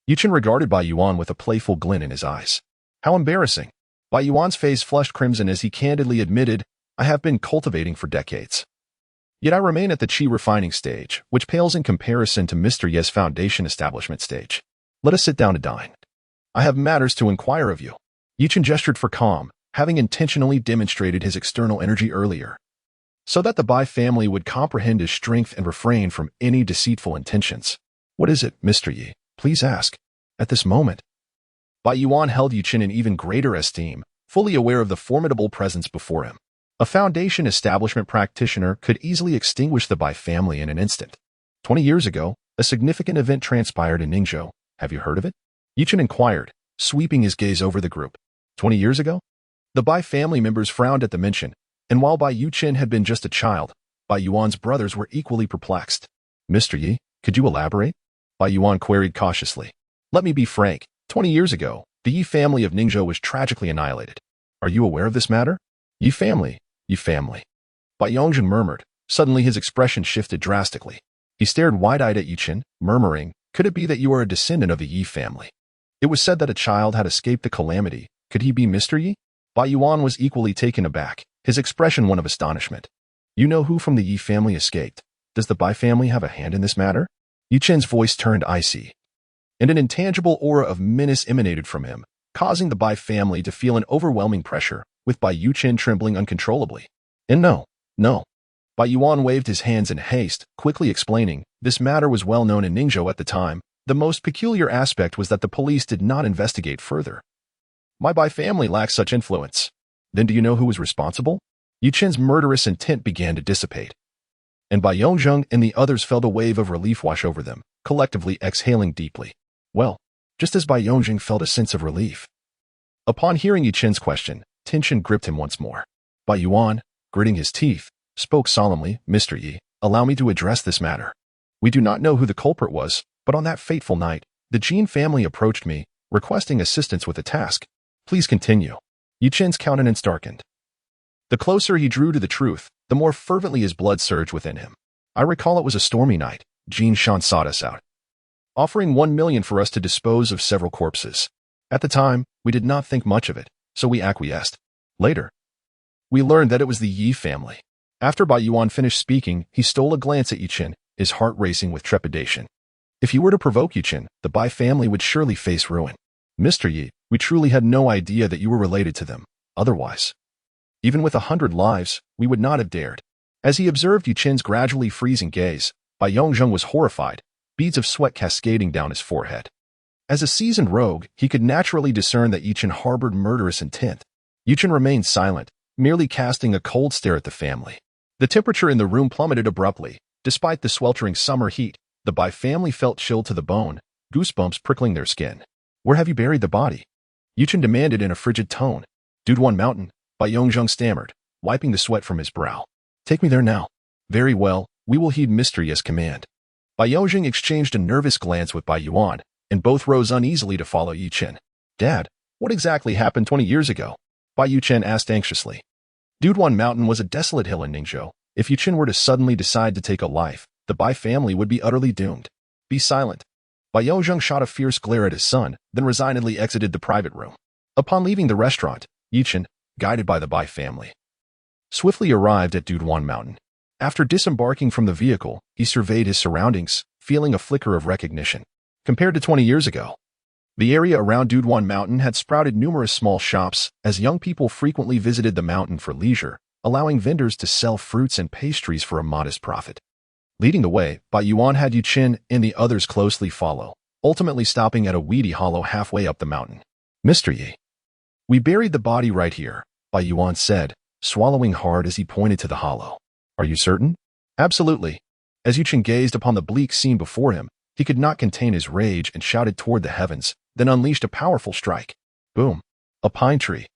Yichen regarded Bai Yuan with a playful glint in his eyes. How embarrassing. Bai Yuan's face flushed crimson as he candidly admitted, I have been cultivating for decades. Yet I remain at the qi refining stage, which pales in comparison to Mr. Ye's foundation establishment stage. Let us sit down to dine. I have matters to inquire of you. Yichen gestured for calm, having intentionally demonstrated his external energy earlier, so that the Bai family would comprehend his strength and refrain from any deceitful intentions. What is it, Mr. Yi? Please ask. At this moment, Bai Yuan held Yichen in even greater esteem, fully aware of the formidable presence before him. A foundation establishment practitioner could easily extinguish the Bai family in an instant. 20 years ago, a significant event transpired in Ningzhou. Have you heard of it? Yichen inquired, sweeping his gaze over the group. 20 years ago? The Bai family members frowned at the mention, and while Bai Yichen had been just a child, Bai Yuan's brothers were equally perplexed. Mr. Yi, could you elaborate? Bai Yuan queried cautiously. Let me be frank. 20 years ago, the Yi family of Ningzhou was tragically annihilated. Are you aware of this matter? Yi family. Bai Yongjing murmured. Suddenly his expression shifted drastically. He stared wide-eyed at Yichen, murmuring, could it be that you are a descendant of the Yi family? It was said that a child had escaped the calamity. Could he be Mr. Yi? Bai Yuan was equally taken aback, his expression one of astonishment. You know who from the Yi family escaped? Does the Bai family have a hand in this matter? Yichen's voice turned icy, and an intangible aura of menace emanated from him, causing the Bai family to feel an overwhelming pressure, with Bai Yichen trembling uncontrollably. And no. Bai Yuan waved his hands in haste, quickly explaining, this matter was well known in Ningzhou at the time. The most peculiar aspect was that the police did not investigate further. My Bai family lacks such influence. Then do you know who was responsible? Yichen's murderous intent began to dissipate, and Bai Yongjing and the others felt a wave of relief wash over them, collectively exhaling deeply. Well, just as Bai Yongjing felt a sense of relief. Upon hearing Yichen's question, tension gripped him once more. Bai Yuan, gritting his teeth, spoke solemnly, Mr. Yi, allow me to address this matter. We do not know who the culprit was, but on that fateful night, the Jin family approached me, requesting assistance with a task. Please continue. Yichen's countenance darkened. The closer he drew to the truth, the more fervently his blood surged within him. I recall it was a stormy night. Yichen sought us out, offering 1 million for us to dispose of several corpses. At the time, we did not think much of it, so we acquiesced. Later, we learned that it was the Yi family. After Bai Yuan finished speaking, he stole a glance at Yichen, his heart racing with trepidation. If he were to provoke Yichen, the Bai family would surely face ruin. Mr. Yi, we truly had no idea that you were related to them. Otherwise, even with 100 lives, we would not have dared. As he observed Yichen's gradually freezing gaze, Bai Yongzheng was horrified, beads of sweat cascading down his forehead. As a seasoned rogue, he could naturally discern that Yichen harbored murderous intent. Yichen remained silent, merely casting a cold stare at the family. The temperature in the room plummeted abruptly. Despite the sweltering summer heat, the Bai family felt chilled to the bone, goosebumps prickling their skin. Where have you buried the body? Yichen demanded in a frigid tone. Duduan Mountain, Bai Yongzheng stammered, wiping the sweat from his brow. Take me there now. Very well, we will heed Mr. Yi's command. Bai Yongzheng exchanged a nervous glance with Bai Yuan, and both rose uneasily to follow Yichen. Dad, what exactly happened 20 years ago? Bai Yuchen asked anxiously. Duduan Mountain was a desolate hill in Ningzhou. If Yichen were to suddenly decide to take a life, the Bai family would be utterly doomed. Be silent. Bai Yongzheng shot a fierce glare at his son, then resignedly exited the private room. Upon leaving the restaurant, Yichen, guided by the Bai family, swiftly arrived at Duduan Mountain. After disembarking from the vehicle, he surveyed his surroundings, feeling a flicker of recognition. Compared to 20 years ago, the area around Duduan Mountain had sprouted numerous small shops, as young people frequently visited the mountain for leisure, allowing vendors to sell fruits and pastries for a modest profit. Leading the way, Bai Yuan had Yichen and the others closely follow, ultimately stopping at a weedy hollow halfway up the mountain. Mr. Yi, we buried the body right here, Bai Yuan said, swallowing hard as he pointed to the hollow. Are you certain? Absolutely. As Yichen gazed upon the bleak scene before him, he could not contain his rage and shouted toward the heavens, then unleashed a powerful strike. Boom. A pine tree,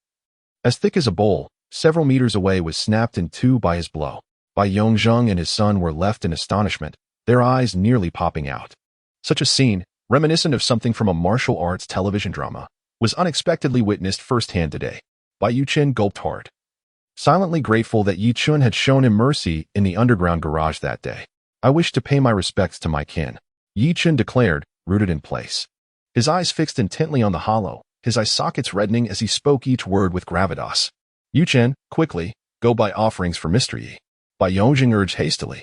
as thick as a bowl, several meters away, was snapped in two by his blow. Bai Yongzheng and his son were left in astonishment, their eyes nearly popping out. Such a scene, reminiscent of something from a martial arts television drama, was unexpectedly witnessed firsthand today. Bai Yuchen gulped hard, silently grateful that Yichen had shown him mercy in the underground garage that day. I wish to pay my respects to my kin, Yichen declared, rooted in place. His eyes fixed intently on the hollow, his eye sockets reddening as he spoke each word with gravitas. Yichen, quickly, go buy offerings for Mr. Yi. Bai Yongzheng urged hastily.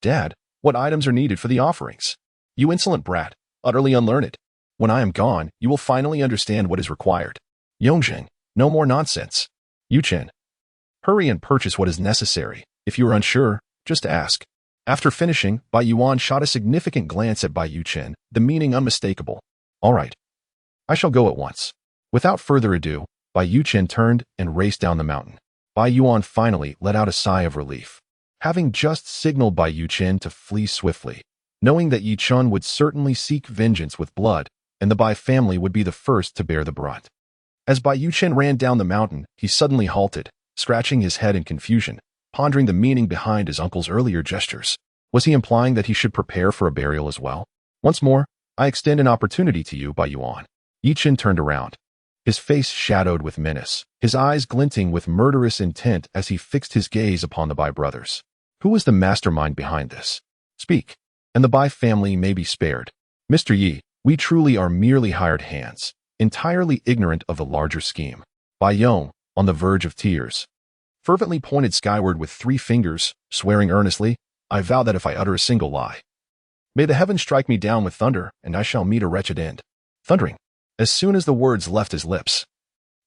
Dad, what items are needed for the offerings? You insolent brat, utterly unlearned. When I am gone, you will finally understand what is required. Yongzheng, no more nonsense. Yichen, hurry and purchase what is necessary. If you are unsure, just ask. After finishing, Bai Yuan shot a significant glance at Bai Yuchen, the meaning unmistakable. All right. I shall go at once. Without further ado, Bai Yuchen turned and raced down the mountain. Bai Yuan finally let out a sigh of relief. Having just signaled Bai Yuchen to flee swiftly, knowing that Yichen would certainly seek vengeance with blood, and the Bai family would be the first to bear the brunt. As Bai Yuchen ran down the mountain, he suddenly halted, scratching his head in confusion, pondering the meaning behind his uncle's earlier gestures. Was he implying that he should prepare for a burial as well? Once more, I extend an opportunity to you, Bai Yuan. Yichen turned around, his face shadowed with menace, his eyes glinting with murderous intent as he fixed his gaze upon the Bai brothers. Who was the mastermind behind this? Speak, and the Bai family may be spared. Mr. Yi, we truly are merely hired hands, entirely ignorant of the larger scheme. Bai Yong, on the verge of tears, fervently pointed skyward with 3 fingers, swearing earnestly, I vow that if I utter a single lie, may the heavens strike me down with thunder, and I shall meet a wretched end. Thundering. As soon as the words left his lips,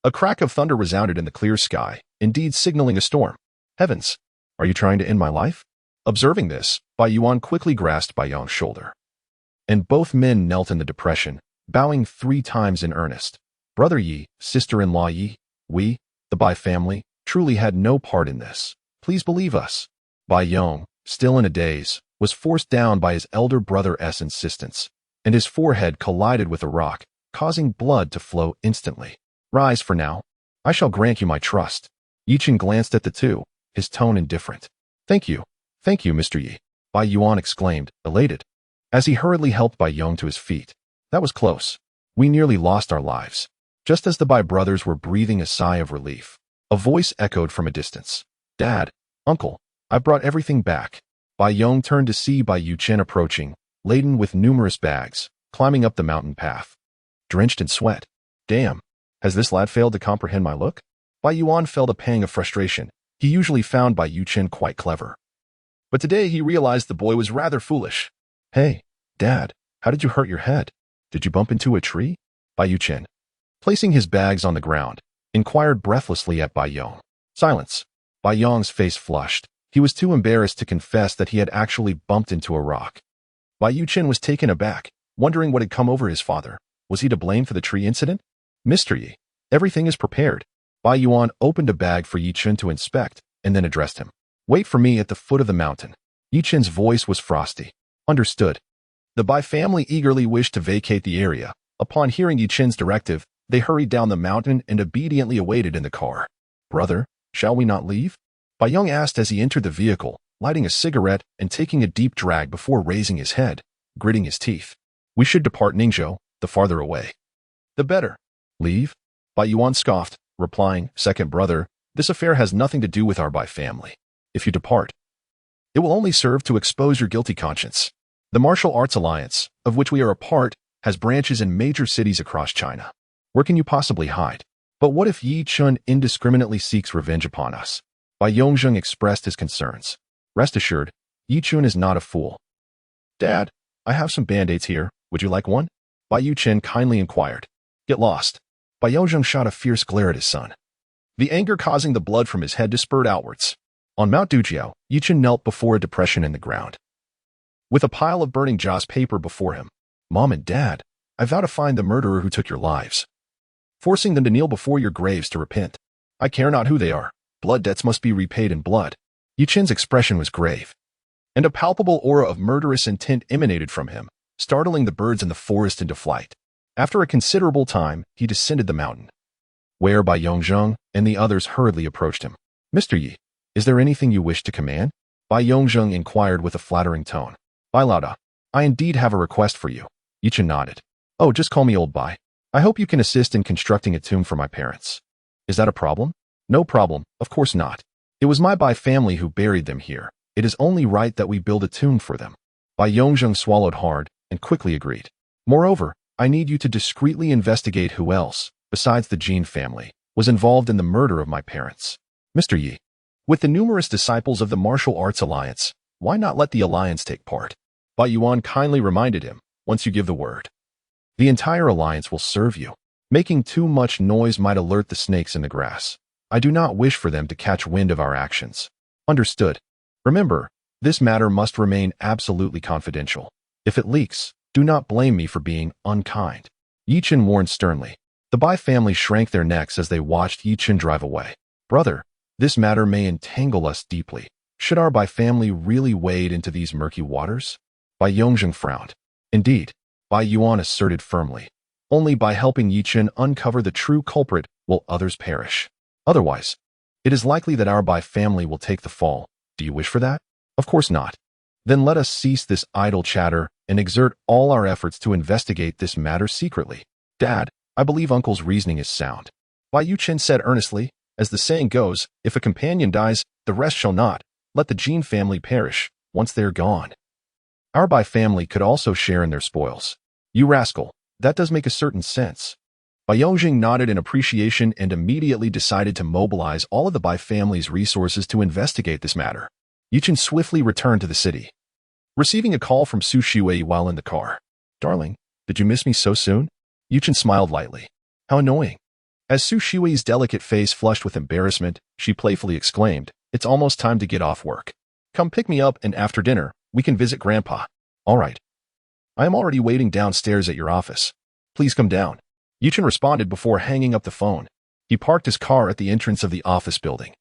a crack of thunder resounded in the clear sky, indeed signaling a storm. Heavens, are you trying to end my life? Observing this, Bai Yuan quickly grasped Bai Yong's shoulder, and both men knelt in the depression, bowing 3 times in earnest. Brother Yi, sister-in-law Yi, we, the Bai family, truly had no part in this. Please believe us. Bai Yong, still in a daze, was forced down by his elder brother's insistence, and his forehead collided with a rock, causing blood to flow instantly. Rise for now. I shall grant you my trust. Yichen glanced at the two, his tone indifferent. Thank you, Mr. Yi, Bai Yuan exclaimed, elated, as he hurriedly helped Bai Yong to his feet. That was close. We nearly lost our lives. Just as the Bai brothers were breathing a sigh of relief, a voice echoed from a distance. Dad, Uncle, I brought everything back. Bai Yong turned to see Bai Yichen approaching, laden with numerous bags, climbing up the mountain path. Drenched in sweat. Damn, has this lad failed to comprehend my look? Bai Yuan felt a pang of frustration. He usually found Bai Yichen quite clever. But today he realized the boy was rather foolish. Hey, Dad, how did you hurt your head? Did you bump into a tree? Bai Yichen, placing his bags on the ground, inquired breathlessly at Bai Yong. Silence. Bai Yong's face flushed. He was too embarrassed to confess that he had actually bumped into a rock. Bai Yichen was taken aback, wondering what had come over his father. Was he to blame for the tree incident? Mr. Yi, everything is prepared. Bai Yuan opened a bag for Yichen to inspect, and then addressed him. Wait for me at the foot of the mountain. Yichen's voice was frosty. Understood. The Bai family eagerly wished to vacate the area. Upon hearing Yichen's directive, they hurried down the mountain and obediently awaited in the car. Brother, shall we not leave? Bai Yong asked as he entered the vehicle, lighting a cigarette and taking a deep drag before raising his head, gritting his teeth. We should depart Ningzhou, the farther away. The better. Leave? Bai Yuan scoffed, replying, Second brother, this affair has nothing to do with our Bai family. If you depart, it will only serve to expose your guilty conscience. The Martial Arts Alliance, of which we are a part, has branches in major cities across China. Where can you possibly hide? But what if Yichen indiscriminately seeks revenge upon us? Bai Yongzheng expressed his concerns. Rest assured, Yichen is not a fool. Dad, I have some band-aids here. Would you like one? Bai Yichen kindly inquired. Get lost. Bai Yongzheng shot a fierce glare at his son, the anger causing the blood from his head to spurt outwards. On Mount Dujiao, Yichen knelt before a depression in the ground, with a pile of burning joss paper before him. Mom and Dad, I vow to find the murderer who took your lives, forcing them to kneel before your graves to repent. I care not who they are. Blood debts must be repaid in blood. Yichen's expression was grave, and a palpable aura of murderous intent emanated from him, startling the birds in the forest into flight. After a considerable time, he descended the mountain, where Bai Yongzheng and the others hurriedly approached him. Mr. Yi, is there anything you wish to command? Bai Yongzheng inquired with a flattering tone. Bai Lauda, I indeed have a request for you. Yichen nodded. Oh, just call me Old Bai. I hope you can assist in constructing a tomb for my parents. Is that a problem? No problem, of course not. It was my Bai family who buried them here. It is only right that we build a tomb for them. Bai Yongzheng swallowed hard and quickly agreed. Moreover, I need you to discreetly investigate who else, besides the Jin family, was involved in the murder of my parents. Mr. Yi, with the numerous disciples of the Martial Arts Alliance, why not let the alliance take part? Bai Yuan kindly reminded him, once you give the word, the entire alliance will serve you. Making too much noise might alert the snakes in the grass. I do not wish for them to catch wind of our actions. Understood. Remember, this matter must remain absolutely confidential. If it leaks, do not blame me for being unkind. Yichen warned sternly. The Bai family shrank their necks as they watched Yichen drive away. Brother, this matter may entangle us deeply. Should our Bai family really wade into these murky waters? Bai Yongzheng frowned. Indeed, Bai Yuan asserted firmly. Only by helping Yichen uncover the true culprit will others perish. Otherwise, it is likely that our Bai family will take the fall. Do you wish for that? Of course not. Then let us cease this idle chatter and exert all our efforts to investigate this matter secretly. Dad, I believe Uncle's reasoning is sound. Bai Yichen said earnestly, as the saying goes, if a companion dies, the rest shall not. Let the Jin family perish, once they are gone. Our Bai family could also share in their spoils. You rascal, that does make a certain sense. Bai Yongzheng nodded in appreciation and immediately decided to mobilize all of the Bai family's resources to investigate this matter. Yichen swiftly returned to the city, receiving a call from Su Shui while in the car. Darling, did you miss me so soon? Yichen smiled lightly. How annoying. As Su Shui's delicate face flushed with embarrassment, she playfully exclaimed, It's almost time to get off work. Come pick me up and after dinner, we can visit Grandpa. All right. I am already waiting downstairs at your office. Please come down. Yichen responded before hanging up the phone. He parked his car at the entrance of the office building,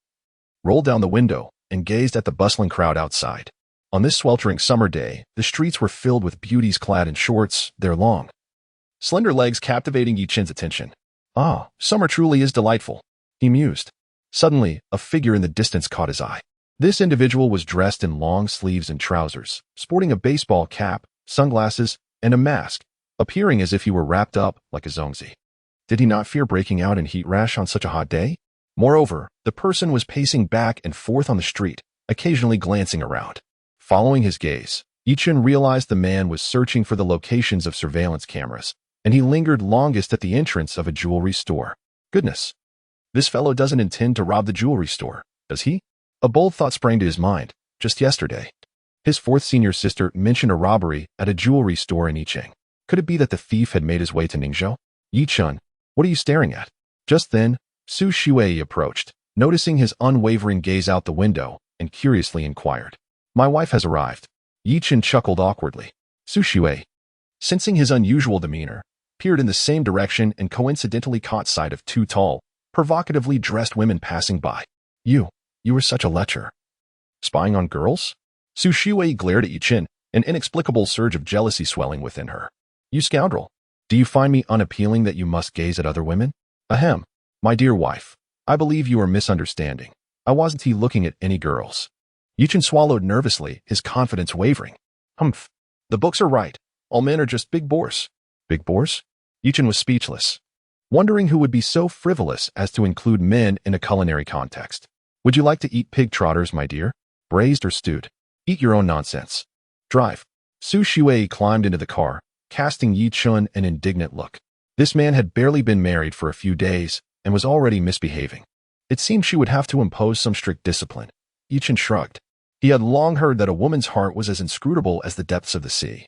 rolled down the window, and gazed at the bustling crowd outside. On this sweltering summer day, the streets were filled with beauties clad in shorts, their long, slender legs captivating Yichen's attention. Ah, summer truly is delightful, he mused. Suddenly, a figure in the distance caught his eye. This individual was dressed in long sleeves and trousers, sporting a baseball cap, sunglasses, and a mask, appearing as if he were wrapped up like a zongzi. Did he not fear breaking out in heat rash on such a hot day? Moreover, the person was pacing back and forth on the street, occasionally glancing around. Following his gaze, Yichen realized the man was searching for the locations of surveillance cameras, and he lingered longest at the entrance of a jewelry store. Goodness, this fellow doesn't intend to rob the jewelry store, does he? A bold thought sprang to his mind. Just yesterday, his fourth senior sister mentioned a robbery at a jewelry store in Yichen. Could it be that the thief had made his way to Ningzhou? Yichen, what are you staring at? Just then, Su Shuai approached, noticing his unwavering gaze out the window, and curiously inquired. My wife has arrived. Yichen chuckled awkwardly. Su Shuai, sensing his unusual demeanor, peered in the same direction and coincidentally caught sight of two tall, provocatively dressed women passing by. You were such a lecher. Spying on girls? Su Shuai glared at Yichen, an inexplicable surge of jealousy swelling within her. You scoundrel! Do you find me unappealing that you must gaze at other women? Ahem, my dear wife, I believe you are misunderstanding. I wasn't looking at any girls. Yichen swallowed nervously, his confidence wavering. Humph. The books are right. All men are just big bores. Big bores? Yichen was speechless, wondering who would be so frivolous as to include men in a culinary context. Would you like to eat pig trotters, my dear? Braised or stewed? Eat your own nonsense. Drive. Su Shuai climbed into the car, casting Yichen an indignant look. This man had barely been married for a few days and was already misbehaving. It seemed she would have to impose some strict discipline. Yichen shrugged. He had long heard that a woman's heart was as inscrutable as the depths of the sea.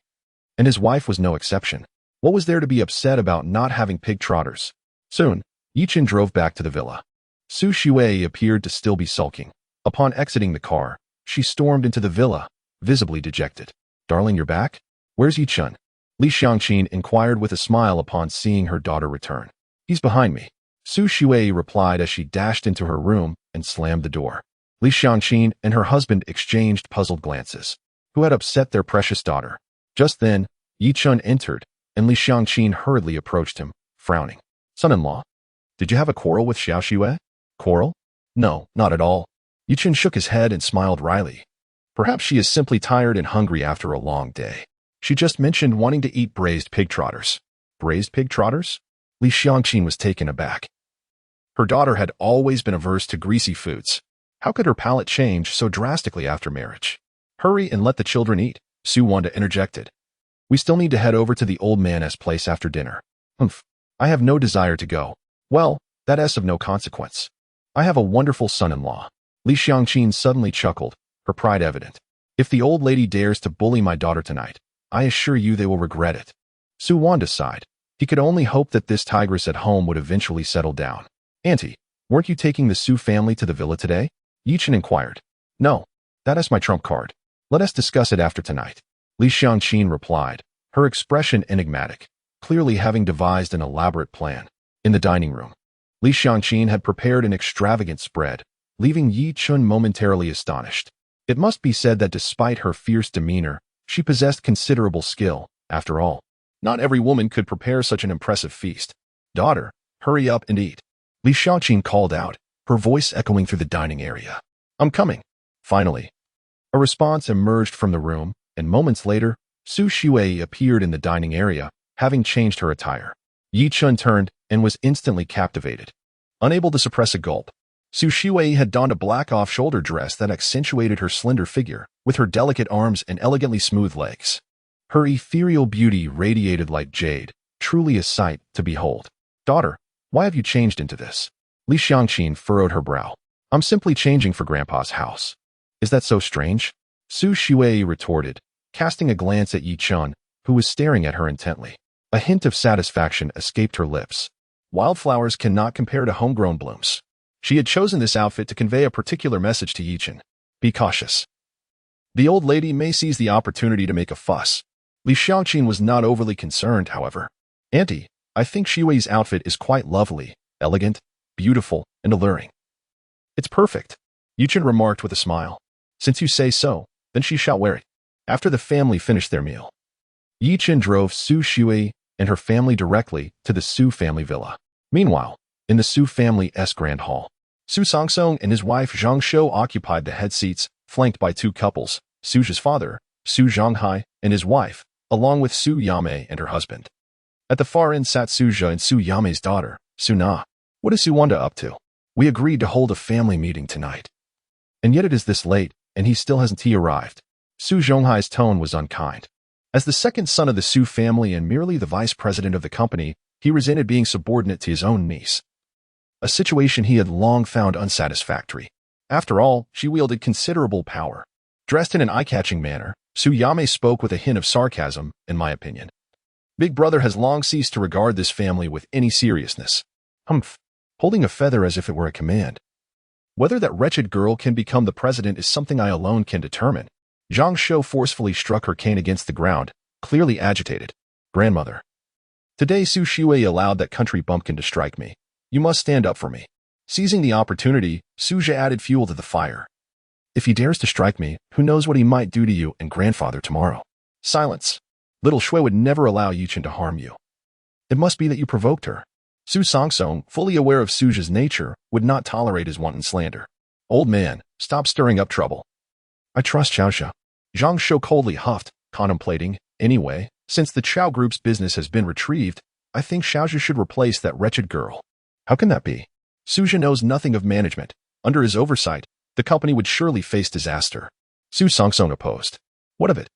And his wife was no exception. What was there to be upset about not having pig trotters? Soon, Yichen drove back to the villa. Su Shuai appeared to still be sulking. Upon exiting the car, she stormed into the villa, visibly dejected. Darling, you're back? Where's Yichen? Li Xiangqin inquired with a smile upon seeing her daughter return. He's behind me. Su Shuai replied as she dashed into her room and slammed the door. Li Xiangqin and her husband exchanged puzzled glances. Who had upset their precious daughter? Just then, Yichen entered, and Li Xiangqin hurriedly approached him, frowning. Son-in-law, did you have a quarrel with Xiao Xue? Quarrel? No, not at all. Yichen shook his head and smiled wryly. Perhaps she is simply tired and hungry after a long day. She just mentioned wanting to eat braised pig trotters. Braised pig trotters? Li Xiangqin was taken aback. Her daughter had always been averse to greasy foods. How could her palate change so drastically after marriage? Hurry and let the children eat, Su Wanda interjected. We still need to head over to the old man's place after dinner. Humph, I have no desire to go. Well, that is of no consequence. I have a wonderful son-in-law. Li Xiangqin suddenly chuckled, her pride evident. If the old lady dares to bully my daughter tonight, I assure you they will regret it. Su Wanda sighed. He could only hope that this tigress at home would eventually settle down. Auntie, weren't you taking the Su family to the villa today? Yichen inquired. No, that is my trump card. Let us discuss it after tonight. Li Xiangqin replied, her expression enigmatic, clearly having devised an elaborate plan. In the dining room, Li Xiangqin had prepared an extravagant spread, leaving Yichen momentarily astonished. It must be said that despite her fierce demeanor, she possessed considerable skill. After all, not every woman could prepare such an impressive feast. Daughter, hurry up and eat. Li Xiangqin called out, her voice echoing through the dining area. I'm coming. Finally, a response emerged from the room, and moments later, Su Shuai appeared in the dining area, having changed her attire. Yichen turned and was instantly captivated. Unable to suppress a gulp, Su Shuai had donned a black off-shoulder dress that accentuated her slender figure, with her delicate arms and elegantly smooth legs. Her ethereal beauty radiated like jade, truly a sight to behold. Daughter, why have you changed into this? Li Xiangqin furrowed her brow. I'm simply changing for Grandpa's house. Is that so strange? Su Shuai retorted, casting a glance at Yichen, who was staring at her intently. A hint of satisfaction escaped her lips. Wildflowers cannot compare to homegrown blooms. She had chosen this outfit to convey a particular message to Yichen. Be cautious. The old lady may seize the opportunity to make a fuss. Li Xiangqin was not overly concerned, however. Auntie, I think Shui's outfit is quite lovely, elegant, beautiful, and alluring. It's perfect, Yichen remarked with a smile. Since you say so, then she shall wear it. After the family finished their meal, Yichen drove Su Shuai and her family directly to the Su family villa. Meanwhile, in the Su family's grand hall, Su Songsong and his wife Zhang Shou occupied the head seats, flanked by two couples, Su's father, Su Zhonghai, and his wife, along with Su Yamei and her husband. At the far end sat Suja and Su Yamei's daughter, Su Na. What is Su Wanda up to? We agreed to hold a family meeting tonight. And yet it is this late, and he still hasn't arrived. Su Zhonghai's tone was unkind. As the second son of the Su family and merely the vice president of the company, he resented being subordinate to his own niece, a situation he had long found unsatisfactory. After all, she wielded considerable power. Dressed in an eye-catching manner, Su Yame spoke with a hint of sarcasm, in my opinion. Big Brother has long ceased to regard this family with any seriousness. Humph, holding a feather as if it were a command. Whether that wretched girl can become the president is something I alone can determine. Zhang Shou forcefully struck her cane against the ground, clearly agitated. Grandmother. Today Su Shui allowed that country bumpkin to strike me. You must stand up for me. Seizing the opportunity, Suja added fuel to the fire. If he dares to strike me, who knows what he might do to you and grandfather tomorrow. Silence. Little Shui would never allow Yichen to harm you. It must be that you provoked her. Su Songsong, fully aware of Suja's nature, would not tolerate his wanton slander. Old man, stop stirring up trouble. I trust Xiaoxia. Zhang Shou coldly huffed, contemplating, anyway, since the Chao Group's business has been retrieved, I think Xiaoxia should replace that wretched girl. How can that be? Suja knows nothing of management. Under his oversight, the company would surely face disaster. Su Songsong opposed. What of it?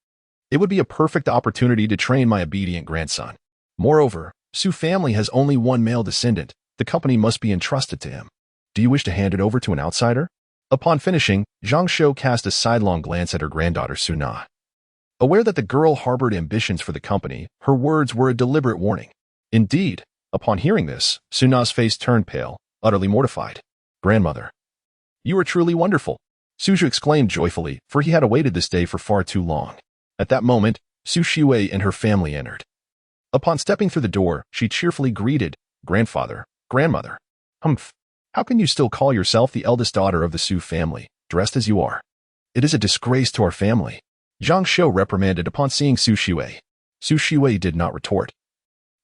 It would be a perfect opportunity to train my obedient grandson. Moreover, Su family has only one male descendant. The company must be entrusted to him. Do you wish to hand it over to an outsider? Upon finishing, Zhang Shou cast a sidelong glance at her granddaughter Su Na. Aware that the girl harbored ambitions for the company, her words were a deliberate warning. Indeed, upon hearing this, Su Na's face turned pale, utterly mortified. Grandmother. You are truly wonderful, Suju exclaimed joyfully, for he had awaited this day for far too long. At that moment, Su Shui and her family entered. Upon stepping through the door, she cheerfully greeted, Grandfather, Grandmother. Humph. How can you still call yourself the eldest daughter of the Su family, dressed as you are? It is a disgrace to our family. Zhang Shou reprimanded upon seeing Su Shui. Su Shui did not retort,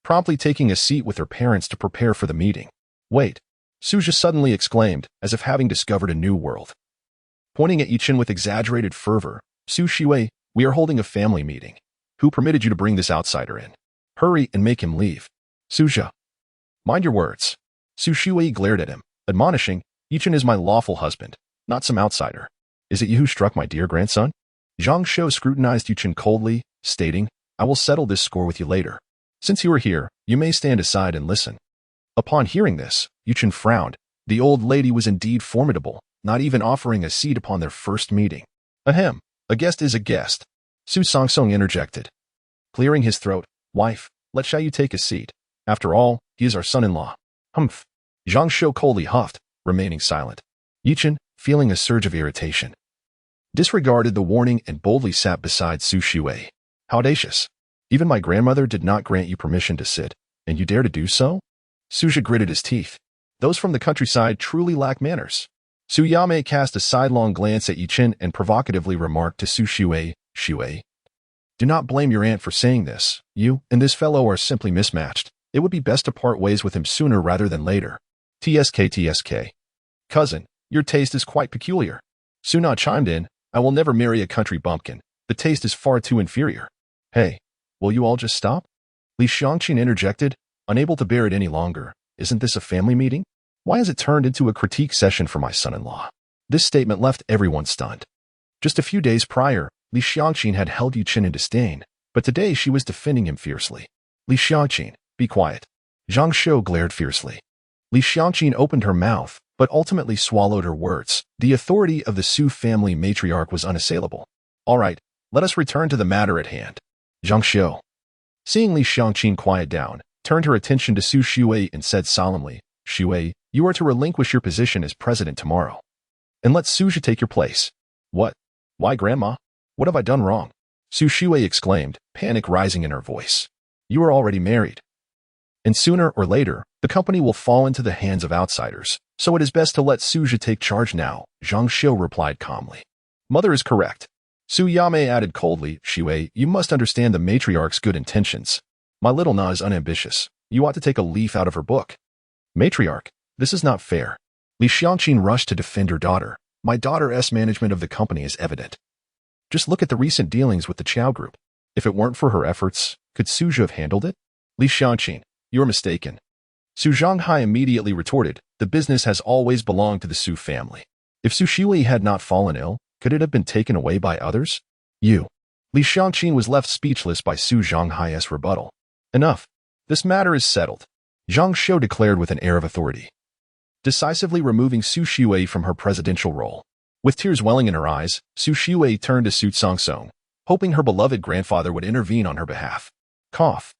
promptly taking a seat with her parents to prepare for the meeting. Wait, Suja suddenly exclaimed, as if having discovered a new world. Pointing at Yichen with exaggerated fervor, Su Shui, we are holding a family meeting. Who permitted you to bring this outsider in? Hurry and make him leave. Suja. Mind your words. Su Shui glared at him, admonishing, Yichen is my lawful husband, not some outsider. Is it you who struck my dear grandson? Zhang Shou scrutinized Yichen coldly, stating, I will settle this score with you later. Since you are here, you may stand aside and listen. Upon hearing this, Yichen frowned. The old lady was indeed formidable, not even offering a seat upon their first meeting. Ahem, a guest is a guest. Su Songsong interjected. Clearing his throat, wife, let Xiaoyu take a seat. After all, he is our son-in-law. Humph. Zhang Shou coldly huffed, remaining silent. Yichen, feeling a surge of irritation, disregarded the warning and boldly sat beside Su Shui. How audacious. Even my grandmother did not grant you permission to sit, and you dare to do so? Suja gritted his teeth. Those from the countryside truly lack manners. Su Yame cast a sidelong glance at Yichen and provocatively remarked to Su Shui, Shui, do not blame your aunt for saying this. You and this fellow are simply mismatched. It would be best to part ways with him sooner rather than later. TSK. Cousin, your taste is quite peculiar. Suna chimed in, I will never marry a country bumpkin. The taste is far too inferior. Hey, will you all just stop? Li Xiangqin interjected, unable to bear it any longer. Isn't this a family meeting? Why has it turned into a critique session for my son-in-law? This statement left everyone stunned. Just a few days prior, Li Xiangqin had held Yichen in disdain, but today she was defending him fiercely. Li Xiangqin, be quiet. Zhang Shou glared fiercely. Li Xiangqin opened her mouth, but ultimately swallowed her words. The authority of the Su family matriarch was unassailable. All right, let us return to the matter at hand. Zhang Shou, seeing Li Xiangqin quiet down, turned her attention to Su Shui and said solemnly, Shui, you are to relinquish your position as president tomorrow. And let Suja take your place. What? Why, Grandma? What have I done wrong? Su Shui exclaimed, panic rising in her voice. You are already married. And sooner or later, the company will fall into the hands of outsiders, so it is best to let Suja take charge now, Zhang Shou replied calmly. Mother is correct. Su Yame added coldly, Shui, you must understand the matriarch's good intentions. My little Na is unambitious. You ought to take a leaf out of her book. Matriarch, this is not fair. Li Xiangqin rushed to defend her daughter. My daughter's management of the company is evident. Just look at the recent dealings with the Chao Group. If it weren't for her efforts, could Suja have handled it? Li Xiangqin, you're mistaken. Su Zhonghai immediately retorted, the business has always belonged to the Su family. If Su Shui had not fallen ill, could it have been taken away by others? You. Li Xiangqin was left speechless by Su Zhanghai's rebuttal. Enough. This matter is settled, Zhang Shou declared with an air of authority, decisively removing Su Xiwei from her presidential role. With tears welling in her eyes, Su Xiwei turned to Su Songsong, hoping her beloved grandfather would intervene on her behalf. Cough.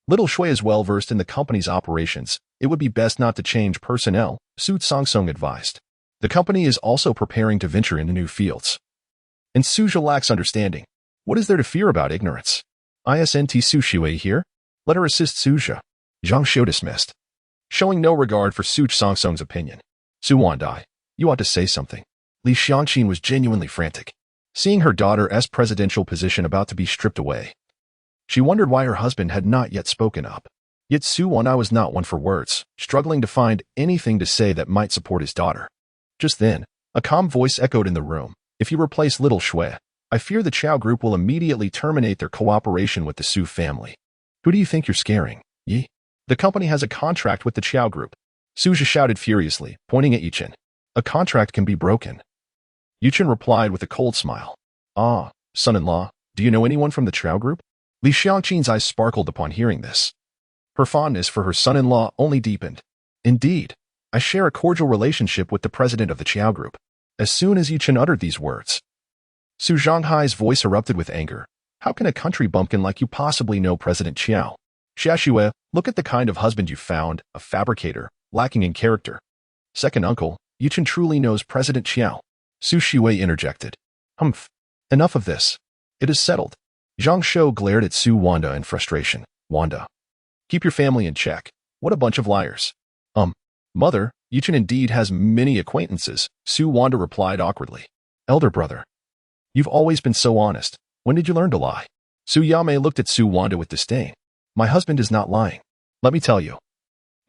Little Shui is well versed in the company's operations. It would be best not to change personnel, Su Songsong advised. The company is also preparing to venture into new fields. And Suja lacks understanding. What is there to fear about ignorance? Isn't Su Xiwei here? Let her assist Suja. Zhang Shou dismissed, showing no regard for Su Songsong's opinion. Su Wandai, you ought to say something. Li Xiangqin was genuinely frantic, seeing her daughter's presidential position about to be stripped away. She wondered why her husband had not yet spoken up. Yet Su Wandai was not one for words, struggling to find anything to say that might support his daughter. Just then, a calm voice echoed in the room. If you replace Little Shui, I fear the Chao group will immediately terminate their cooperation with the Su family. Who do you think you're scaring, Yi? The company has a contract with the Chao group. Suja shouted furiously, pointing at Yichen. A contract can be broken. Yichen replied with a cold smile. Ah, son-in-law, do you know anyone from the Chao group? Li Xiangqin's eyes sparkled upon hearing this. Her fondness for her son-in-law only deepened. Indeed, I share a cordial relationship with the president of the Chao group. As soon as Yichen uttered these words, Su Zhanghai's voice erupted with anger. How can a country bumpkin like you possibly know President Qiao? Xiaxue, look at the kind of husband you found, a fabricator, lacking in character. Second uncle, Yichen truly knows President Qiao. Su Xiwei interjected. Humph. Enough of this. It is settled. Zhang Shou glared at Su Wanda in frustration. Wanda. Keep your family in check. What a bunch of liars. Mother, Yichen indeed has many acquaintances, Su Wanda replied awkwardly. Elder brother. You've always been so honest. When did you learn to lie? Su Yamei looked at Su Wanda with disdain. My husband is not lying. Let me tell you.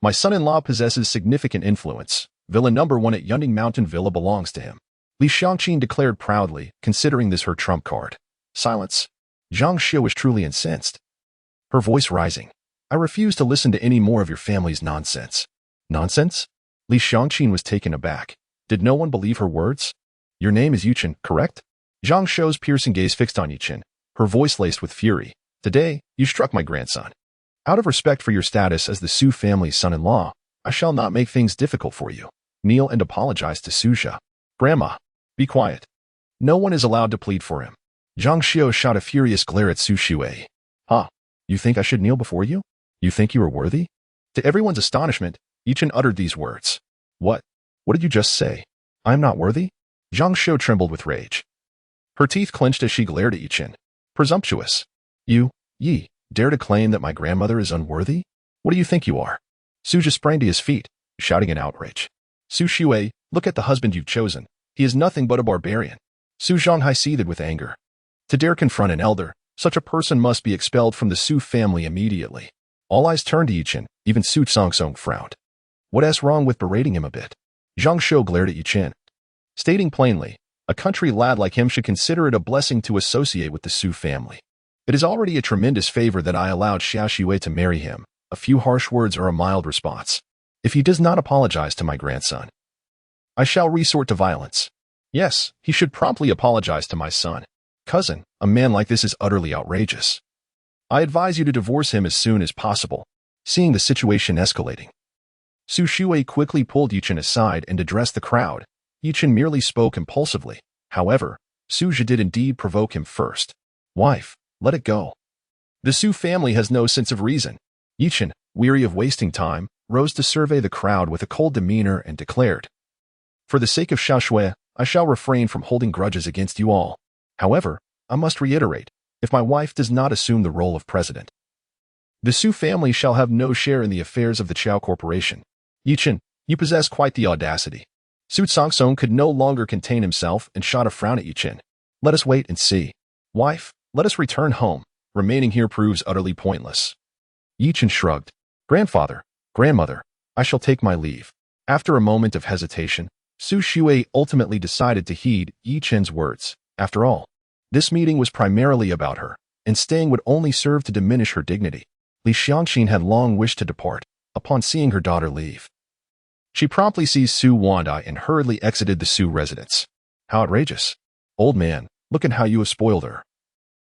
My son-in-law possesses significant influence. Villa number 1 at Yunding Mountain Villa belongs to him. Li Xiangqin declared proudly, considering this her trump card. Silence. Zhang Shou was truly incensed, her voice rising. I refuse to listen to any more of your family's nonsense. Nonsense? Li Xiangqin was taken aback. Did no one believe her words? Your name is Yichen, correct? Zhang Shou's piercing gaze fixed on Yichen, her voice laced with fury. Today, you struck my grandson. Out of respect for your status as the Su family's son-in-law, I shall not make things difficult for you. Kneel and apologize to Suja. Grandma, be quiet. No one is allowed to plead for him. Zhang Shou shot a furious glare at Su Xiwei. Ha, you think I should kneel before you? You think you are worthy? To everyone's astonishment, Yichen uttered these words. What? What did you just say? I am not worthy? Zhang Shou trembled with rage. Her teeth clenched as she glared at Yichen. Presumptuous. You, Yi, dare to claim that my grandmother is unworthy? What do you think you are? Suja sprang to his feet, shouting in outrage. Su Xiwei, look at the husband you've chosen. He is nothing but a barbarian. Su Zhanghai seethed with anger. To dare confront an elder, such a person must be expelled from the Su family immediately. All eyes turned to Yichen, even Su Songsong frowned. What's wrong with berating him a bit? Zhang Shou glared at Yichen, stating plainly, a country lad like him should consider it a blessing to associate with the Su family. It is already a tremendous favor that I allowed Xia Xue to marry him. A few harsh words are a mild response. If he does not apologize to my grandson, I shall resort to violence. Yes, he should promptly apologize to my son. Cousin, a man like this is utterly outrageous. I advise you to divorce him as soon as possible. Seeing the situation escalating, Su Xiwei quickly pulled Yichen aside and addressed the crowd. Yichen merely spoke impulsively. However, Suja did indeed provoke him first. Wife, let it go. The Su family has no sense of reason. Yichen, weary of wasting time, rose to survey the crowd with a cold demeanor and declared, for the sake of Xiaoshui, I shall refrain from holding grudges against you all. However, I must reiterate, if my wife does not assume the role of president, the Su family shall have no share in the affairs of the Chao Corporation. Yichen, you possess quite the audacity. Su Songsong could no longer contain himself and shot a frown at Yichen. Let us wait and see. Wife, let us return home. Remaining here proves utterly pointless. Yichen shrugged. Grandfather, grandmother, I shall take my leave. After a moment of hesitation, Su Xiwei ultimately decided to heed Yichen's words. After all, this meeting was primarily about her, and staying would only serve to diminish her dignity. Li Xiangqin had long wished to depart, upon seeing her daughter leave. She promptly seized Su Wandai and hurriedly exited the Su residence. How outrageous. Old man, Look at how you have spoiled her.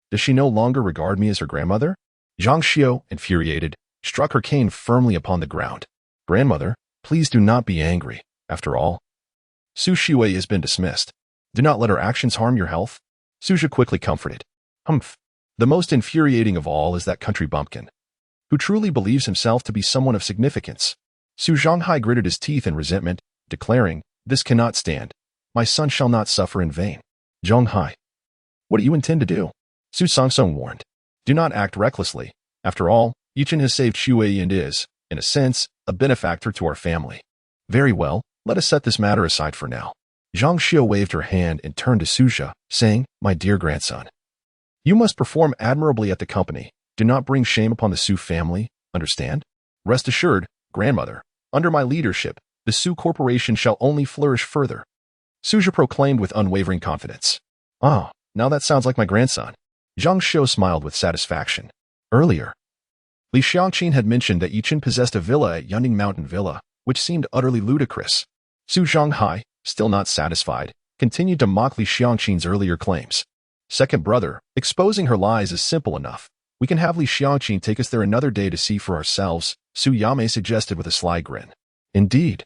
Does she no longer regard me as her grandmother? Zhang Xiao, infuriated, struck her cane firmly upon the ground. Grandmother, please do not be angry. After all, Su Shui has been dismissed. Do not let her actions harm your health. Suja quickly comforted. Humph. The most infuriating of all is that country bumpkin, who truly believes himself to be someone of significance. Su Zhanghai gritted his teeth in resentment, declaring, this cannot stand. My son shall not suffer in vain. Zhanghai, what do you intend to do? Su Sangsong warned. Do not act recklessly. After all, Yichen has saved Shui and is, in a sense, a benefactor to our family. Very well, let us set this matter aside for now. Zhang Xiao waved her hand and turned to Suja, saying, my dear grandson, you must perform admirably at the company. Do not bring shame upon the Su family, understand? Rest assured, grandmother, under my leadership, the Su Corporation shall only flourish further. Suja proclaimed with unwavering confidence. Ah, now that sounds like my grandson. Zhang Xiao smiled with satisfaction. Earlier, Li Xiangqin had mentioned that Yichen possessed a villa at Yunding Mountain Villa, which seemed utterly ludicrous. Su Zhanghai, still not satisfied, continued to mock Li Xiangqin's earlier claims. Second brother, exposing her lies is simple enough. We can have Li Xiangqin take us there another day to see for ourselves, Su Yame suggested with a sly grin. Indeed.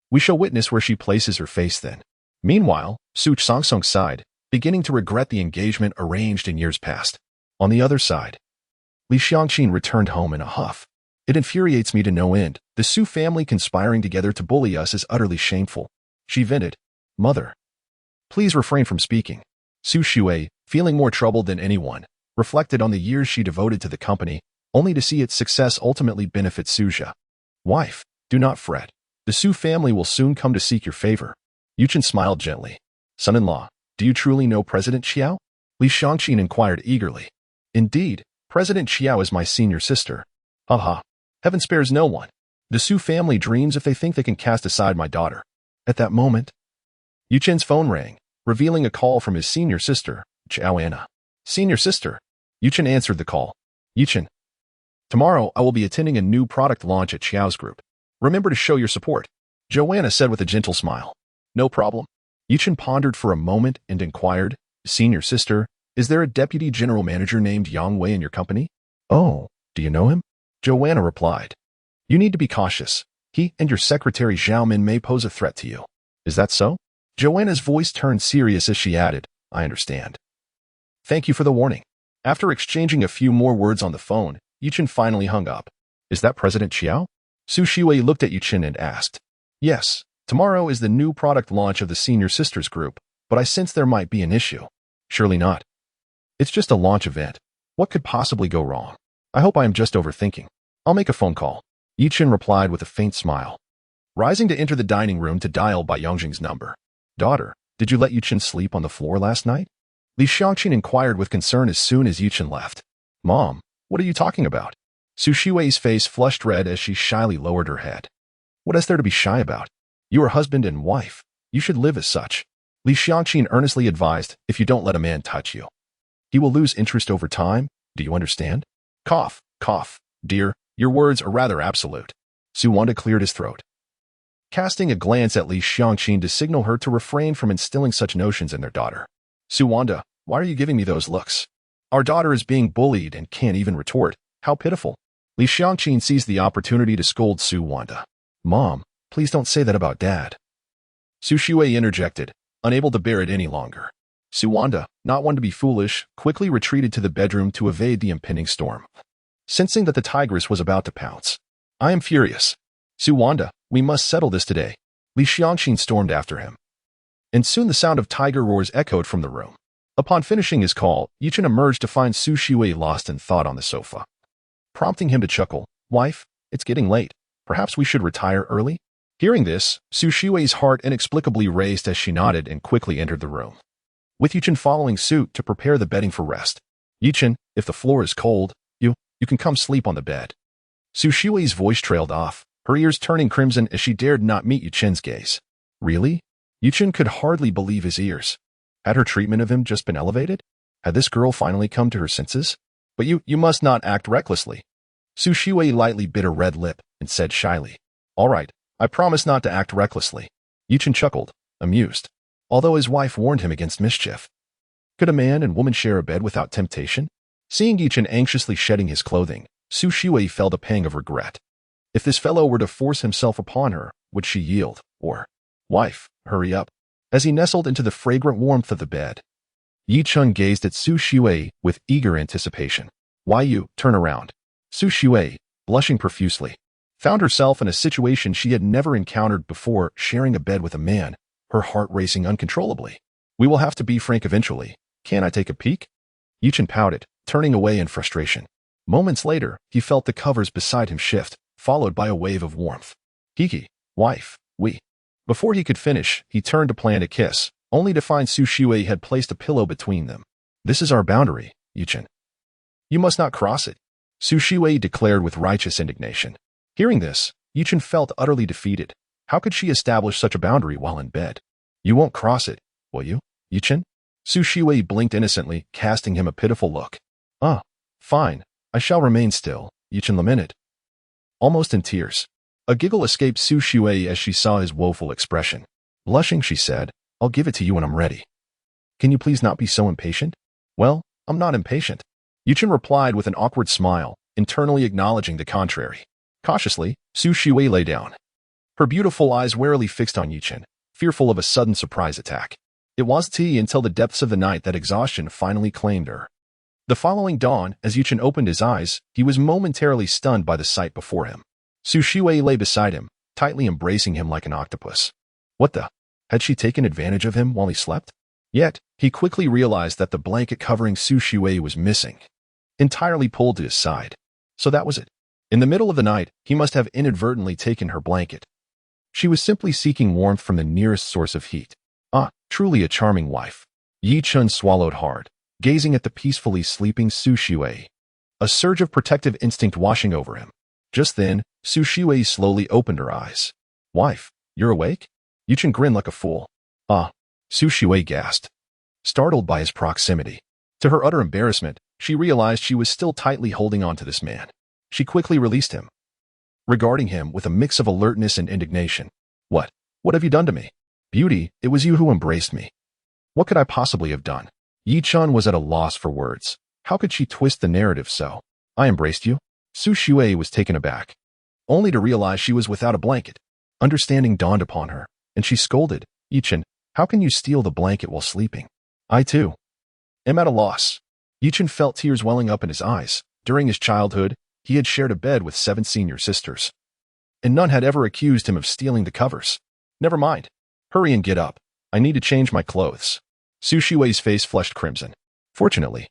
We shall witness where she places her face then. Meanwhile, Su Sangsong sighed, beginning to regret the engagement arranged in years past. On the other side, Li Xiangqin returned home in a huff. It infuriates me to no end. The Su family conspiring together to bully us is utterly shameful. She vented. Mother, please refrain from speaking. Su Shui, feeling more troubled than anyone, reflected on the years she devoted to the company, only to see its success ultimately benefit Suja. Wife, do not fret. The Su family will soon come to seek your favor. Yichen smiled gently. Son-in-law, do you truly know President Xiao? Li Xiangqin inquired eagerly. Indeed, President Xiao is my senior sister. Haha, heaven spares no one. The Su family dreams if they think they can cast aside my daughter. At that moment, Yichen's phone rang, revealing a call from his senior sister, Joanna. Senior sister. Yichen answered the call. Yichen, tomorrow I will be attending a new product launch at Xiao's group. Remember to show your support. Joanna said with a gentle smile. No problem. Yichen pondered for a moment and inquired, Senior sister, is there a deputy general manager named Yang Wei in your company? Oh, do you know him? Joanna replied. You need to be cautious. He and your secretary Zhao Min may pose a threat to you. Is that so? Joanna's voice turned serious as she added, I understand. Thank you for the warning. After exchanging a few more words on the phone, Yichen finally hung up. Is that President Xiao? Su Shiwei looked at Yichen and asked. Yes, tomorrow is the new product launch of the Senior Sisters Group, but I sense there might be an issue. Surely not. It's just a launch event. What could possibly go wrong? I hope I am just overthinking. I'll make a phone call. Yichen replied with a faint smile, rising to enter the dining room to dial by Yongjing's number. Daughter, did you let Yichen sleep on the floor last night? Li Xiangqin inquired with concern as soon as Yichen left. Mom, what are you talking about? Su Shiwei's face flushed red as she shyly lowered her head. What is there to be shy about? You are husband and wife. You should live as such. Li Xiangqin earnestly advised, if you don't let a man touch you, he will lose interest over time. Do you understand? Cough, cough. Dear, your words are rather absolute. Su Wanda cleared his throat, casting a glance at Li Xiangqin to signal her to refrain from instilling such notions in their daughter. Su Wanda, why are you giving me those looks? Our daughter is being bullied and can't even retort. How pitiful. Li Xiangqin seized the opportunity to scold Su Wanda. Mom, please don't say that about Dad. Su Shui interjected, unable to bear it any longer. Su Wanda, not one to be foolish, quickly retreated to the bedroom to evade the impending storm, sensing that the tigress was about to pounce. I am furious. Su Wanda, we must settle this today. Li Xiangqin stormed after him. And soon the sound of tiger roars echoed from the room. Upon finishing his call, Yichen emerged to find Su Shui lost in thought on the sofa, prompting him to chuckle. Wife, it's getting late. Perhaps we should retire early? Hearing this, Su Shui's heart inexplicably raced as she nodded and quickly entered the room, with Yichen following suit to prepare the bedding for rest. Yichen, if the floor is cold, you can come sleep on the bed. Su Shui's voice trailed off, her ears turning crimson as she dared not meet Yichen's gaze. Really? Yichen could hardly believe his ears. Had her treatment of him just been elevated? Had this girl finally come to her senses? But you must not act recklessly. Su Shui lightly bit her red lip and said shyly, All right, I promise not to act recklessly. Yichen chuckled, amused, although his wife warned him against mischief. Could a man and woman share a bed without temptation? Seeing Yichen anxiously shedding his clothing, Su Shui felt a pang of regret. If this fellow were to force himself upon her, would she yield? Or, wife, hurry up. As he nestled into the fragrant warmth of the bed, Yichen gazed at Su Shui with eager anticipation. Why you, turn around. Su Shui, blushing profusely, found herself in a situation she had never encountered before, sharing a bed with a man, her heart racing uncontrollably. We will have to be frank eventually. Can I take a peek? Yichen pouted, turning away in frustration. Moments later, he felt the covers beside him shift, followed by a wave of warmth. Kiki, wife, we. Before he could finish, he turned to plan a kiss, only to find Su Shui had placed a pillow between them. This is our boundary, Yichen. You must not cross it, Su Shui declared with righteous indignation. Hearing this, Yichen felt utterly defeated. How could she establish such a boundary while in bed? You won't cross it, will you, Yichen? Su Shui blinked innocently, casting him a pitiful look. Fine, I shall remain still, Yichen lamented. Almost in tears. A giggle escaped Su Shui as she saw his woeful expression. Blushing, she said, I'll give it to you when I'm ready. Can you please not be so impatient? Well, I'm not impatient. Yichen replied with an awkward smile, internally acknowledging the contrary. Cautiously, Su Shui lay down. Her beautiful eyes warily fixed on Yichen, fearful of a sudden surprise attack. It wasn't until the depths of the night that exhaustion finally claimed her. The following dawn, as Yichen opened his eyes, he was momentarily stunned by the sight before him. Su Shui lay beside him, tightly embracing him like an octopus. What the? Had she taken advantage of him while he slept? Yet, he quickly realized that the blanket covering Su Shui was missing, entirely pulled to his side. So that was it. In the middle of the night, he must have inadvertently taken her blanket. She was simply seeking warmth from the nearest source of heat. Truly a charming wife. Yichen swallowed hard, gazing at the peacefully sleeping Su Shui, a surge of protective instinct washing over him. Just then, Su Shui slowly opened her eyes. Wife, you're awake? Yichen grinned like a fool. Su Shui gasped, startled by his proximity. To her utter embarrassment, she realized she was still tightly holding on to this man. She quickly released him, regarding him with a mix of alertness and indignation. What have you done to me? Beauty, it was you who embraced me. What could I possibly have done? Yichen was at a loss for words. How could she twist the narrative so? I embraced you? Su Shui was taken aback, only to realize she was without a blanket. Understanding dawned upon her, and she scolded, Yichen, how can you steal the blanket while sleeping? I too am at a loss. Yichen felt tears welling up in his eyes. During his childhood, he had shared a bed with 7 senior sisters, and none had ever accused him of stealing the covers. Never mind. Hurry and get up. I need to change my clothes. Su Shui's face flushed crimson. Fortunately,